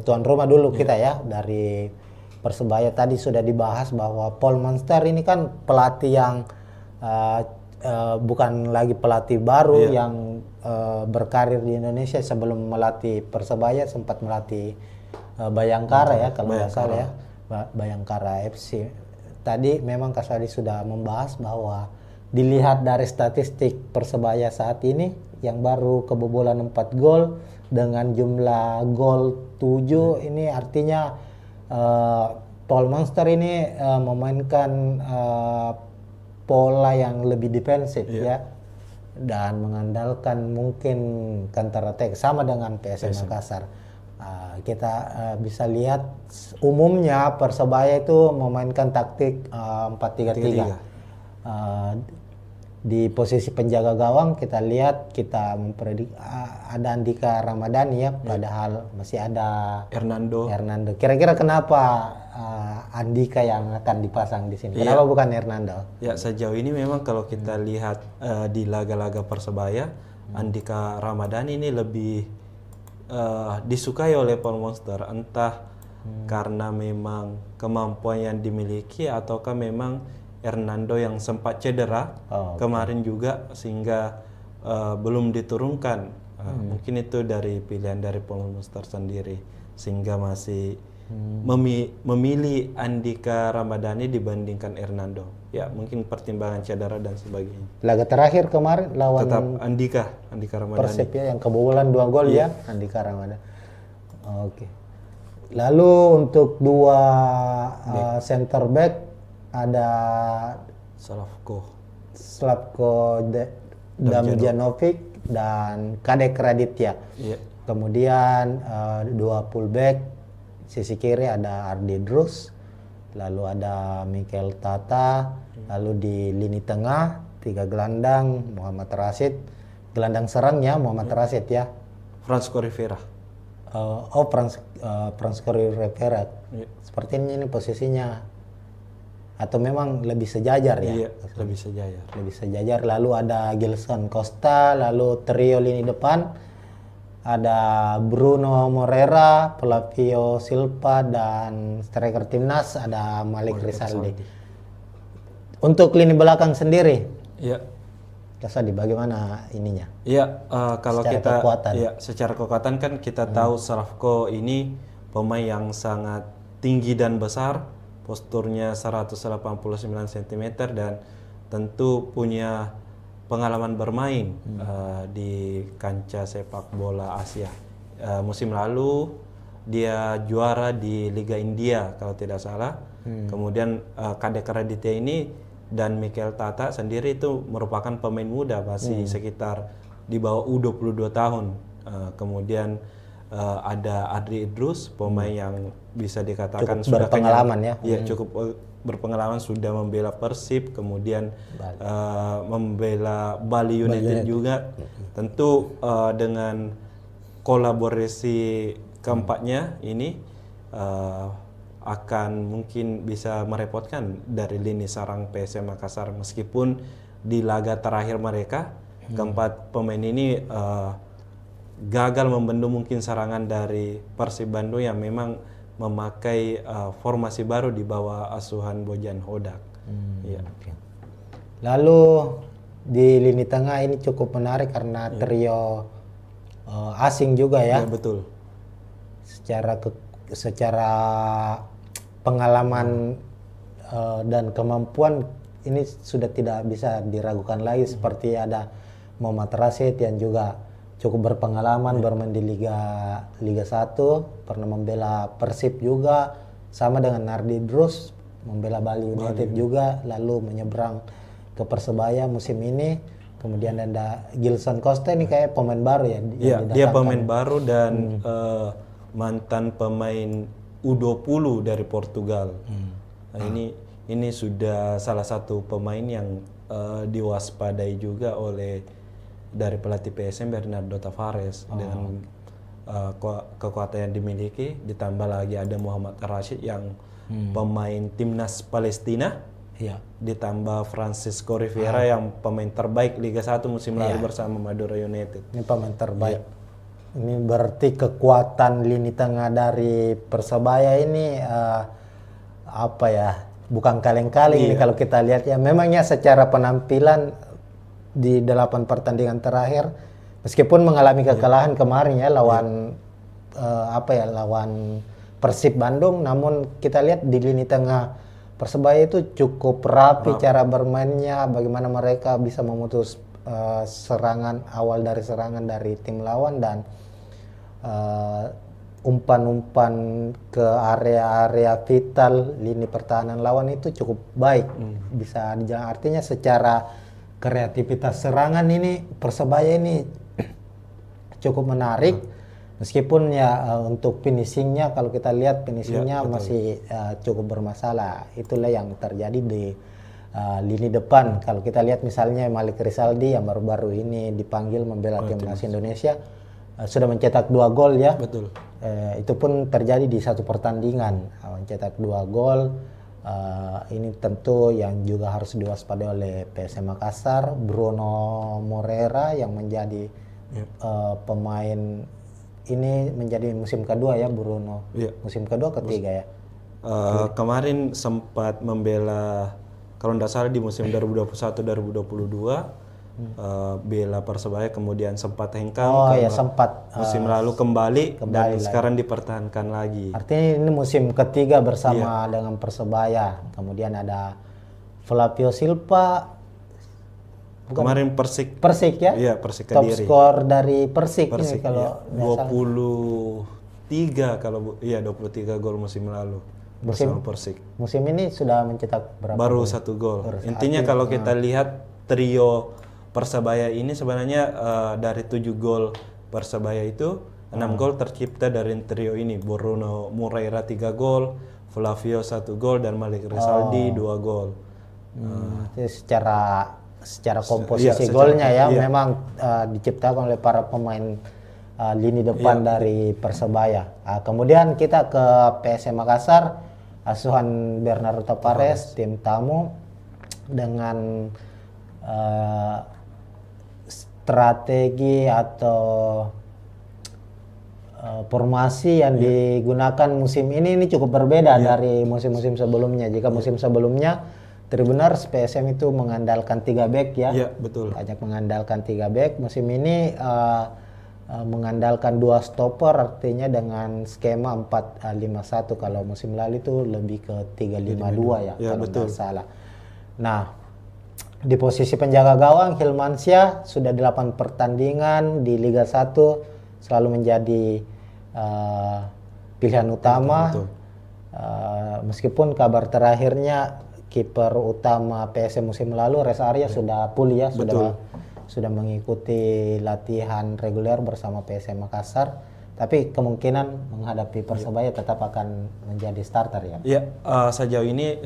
tuan rumah dulu kita ya. Dari Persebaya tadi sudah dibahas bahwa Paul Munster ini kan pelatih yang bukan lagi pelatih baru yang berkarir di Indonesia. Sebelum melatih Persebaya sempat melatih Bayangkara ya kalau nggak salah ya, Bayangkara FC. Tadi memang Kak Swadi sudah membahas bahwa dilihat dari statistik Persebaya saat ini yang baru kebobolan 4 gol dengan jumlah gol 7, ini artinya Paul Munster ini memainkan pola yang lebih defensif ya, dan mengandalkan mungkin counter attack sama dengan PSM Makassar. Kita bisa lihat umumnya Persebaya itu memainkan taktik 4-3-3. Di posisi penjaga gawang kita lihat, kita memprediksi ada Andika Ramadhani ya, padahal masih ada Hernando. Kira-kira kenapa Andika yang akan dipasang di sini? Iya. Kenapa bukan Hernando? Ya, sejauh ini memang kalau kita lihat di laga-laga Persebaya, Andika Ramadhani ini lebih disukai oleh Paul Monster, entah karena memang kemampuan yang dimiliki ataukah memang Hernando yang sempat cedera kemarin juga sehingga belum diturunkan. Mungkin itu dari pilihan dari Paul Monster sendiri sehingga masih memilih Andika Ramadhani dibandingkan Hernando. Ya, mungkin pertimbangan cedera dan sebagainya. Laga terakhir kemarin lawan Tetap Andika Ramadhani. Persib ya, yang kebobolan 2 gol ya, Andika Ramadhani. Oke. Lalu untuk dua center back ada Slavko Damjanovic dan Kadek Raditya. Iya. Kemudian dua fullback, sisi kiri ada Ardi Drus, lalu ada Mikel Tata, lalu di lini tengah 3 gelandang Muhammad Rashid, gelandang serangnya Muhammad Rashid ya. Francisco Rivera. Francisco Rivera. Iya. Sepertinya ini posisinya atau memang lebih sejajar ya? Iya, lebih sejajar. Lebih sejajar. Lalu ada Gilson Costa, lalu trio lini depan ada Bruno Moreira, Flavio Silva, dan striker timnas ada Malik Rizaldi. Untuk lini belakang sendiri, Iya. Kasadi bagaimana ininya? Iya, kalau Secara kita kekuatan. ya secara kekuatan kan kita tahu Slavko ini pemain yang sangat tinggi dan besar, posturnya 189 cm dan tentu punya pengalaman bermain di kancah sepak bola Asia. Musim lalu dia juara di Liga India kalau tidak salah. Kemudian Kadek Raditya ini dan Mikel Tata sendiri itu merupakan pemain muda, masih sekitar di bawah U22 tahun. Kemudian ada Adri Idrus, pemain yang bisa dikatakan Cukup berpengalaman ya. Iya, cukup berpengalaman, sudah membela Persib, kemudian membela Bali United juga. Tentu dengan kolaborasi keempatnya ini akan mungkin bisa merepotkan dari lini sarang PSM Makassar, meskipun di laga terakhir mereka keempat pemain ini gagal membendung mungkin serangan dari Persib Bandung yang memang memakai formasi baru di bawah asuhan Bojan Hodak. Ya. Lalu di lini tengah ini cukup menarik karena trio asing juga ya. Ya, betul. Secara pengalaman dan kemampuan ini sudah tidak bisa diragukan lagi, seperti ada Muhammad Rashid yang juga cukup berpengalaman bermain di Liga 1, pernah membela Persib juga, sama dengan Nardi Drus membela Bali United juga, lalu menyeberang ke Persebaya musim ini. Kemudian ada Gilson Costa, ini kayak pemain baru ya? Iya, dia pemain baru dan mantan pemain U20 dari Portugal. Nah, ini sudah salah satu pemain yang diwaspadai juga oleh dari pelatih PSM Bernardo Tavares dengan kekuatan yang dimiliki, ditambah lagi ada Muhammad Rashid yang pemain timnas Palestina, ditambah Francisco Rivera yang pemain terbaik Liga 1 musim lalu bersama Madura United. Ini pemain terbaik. Ini berarti kekuatan lini tengah dari Persebaya ini apa ya? Bukan kaleng-kaleng ini kalau kita lihat ya. Memangnya secara penampilan di 8 pertandingan terakhir, meskipun mengalami kekalahan kemarin ya lawan lawan Persib Bandung, namun kita lihat di lini tengah Persebaya itu cukup rapi cara bermainnya, bagaimana mereka bisa memutus serangan dari tim lawan dan umpan-umpan ke area-area vital lini pertahanan lawan itu cukup baik. Bisa dijalan, artinya secara kreativitas serangan ini Persebaya ini cukup menarik, meskipun ya untuk finishingnya kalau kita lihat finishingnya masih cukup bermasalah. Itulah yang terjadi di lini depan. Kalau kita lihat misalnya Malik Rizaldi yang baru-baru ini dipanggil membela timnas Indonesia, sudah mencetak 2 gol ya. Betul. Itu pun terjadi di satu pertandingan, mencetak 2 gol. Ini tentu yang juga harus diwaspadai oleh PSM Makassar. Bruno Moreira yang menjadi pemain ini menjadi musim kedua ya Bruno. Iya. Musim kedua ketiga ya. Kemarin sempat membela, kalau tidak salah di musim 2021-2022 bela Persebaya, kemudian sempat hengkang Oh karena ya sempat musim lalu kembali dan lagi. sekarang dipertahankan lagi. Artinya ini musim ketiga bersama dengan Persebaya. Kemudian ada Flavio Silva, Kemarin Persik ya. Iya, Persik Top Kediri. skor dari Persik, Persik ini kalau iya. 23 kalau 23 gol musim lalu bersama Persik. musim ini sudah mencetak berapa? Baru 1 gol. Intinya kalau kita lihat trio Persebaya ini sebenarnya dari 7 gol Persebaya itu 6 gol tercipta dari trio ini. Bruno Moreira 3 gol, Flavio 1 gol, dan Malik Rizaldi 2 gol. Jadi secara komposisi golnya ya memang diciptakan oleh para pemain lini depan dari Persebaya. Kemudian kita ke PSM Makassar, asuhan Bernardo Tavares, tim tamu dengan strategi atau formasi yang digunakan musim ini cukup berbeda dari musim-musim sebelumnya. Jika musim sebelumnya Tribuners PSM itu mengandalkan 3 back ya. Iya, betul. Banyak mengandalkan 3 back. Musim ini mengandalkan 2 stopper, artinya dengan skema 4-5-1. Kalau musim lalu itu lebih ke 3-5-2 ya, kalau betul. nggak salah. Nah, di posisi penjaga gawang Hilmansyah sudah 8 pertandingan di Liga 1 selalu menjadi pilihan utama. Meskipun kabar terakhirnya kiper utama PSM musim lalu Reza Arya sudah pulih ya, sudah mengikuti latihan reguler bersama PSM Makassar, tapi kemungkinan menghadapi Persebaya tetap akan menjadi starter ya. Ya, sejauh ini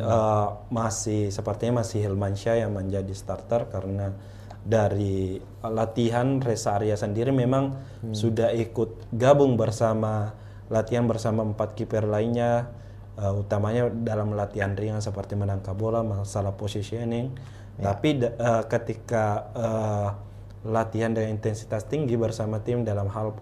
sepertinya masih Hilmansyah yang menjadi starter, karena dari latihan Reza Arya sendiri memang sudah ikut gabung latihan bersama 4 kiper lainnya, utamanya dalam latihan ringan seperti menangkap bola, masalah positioning. Tapi ketika latihan dengan intensitas tinggi bersama tim dalam hal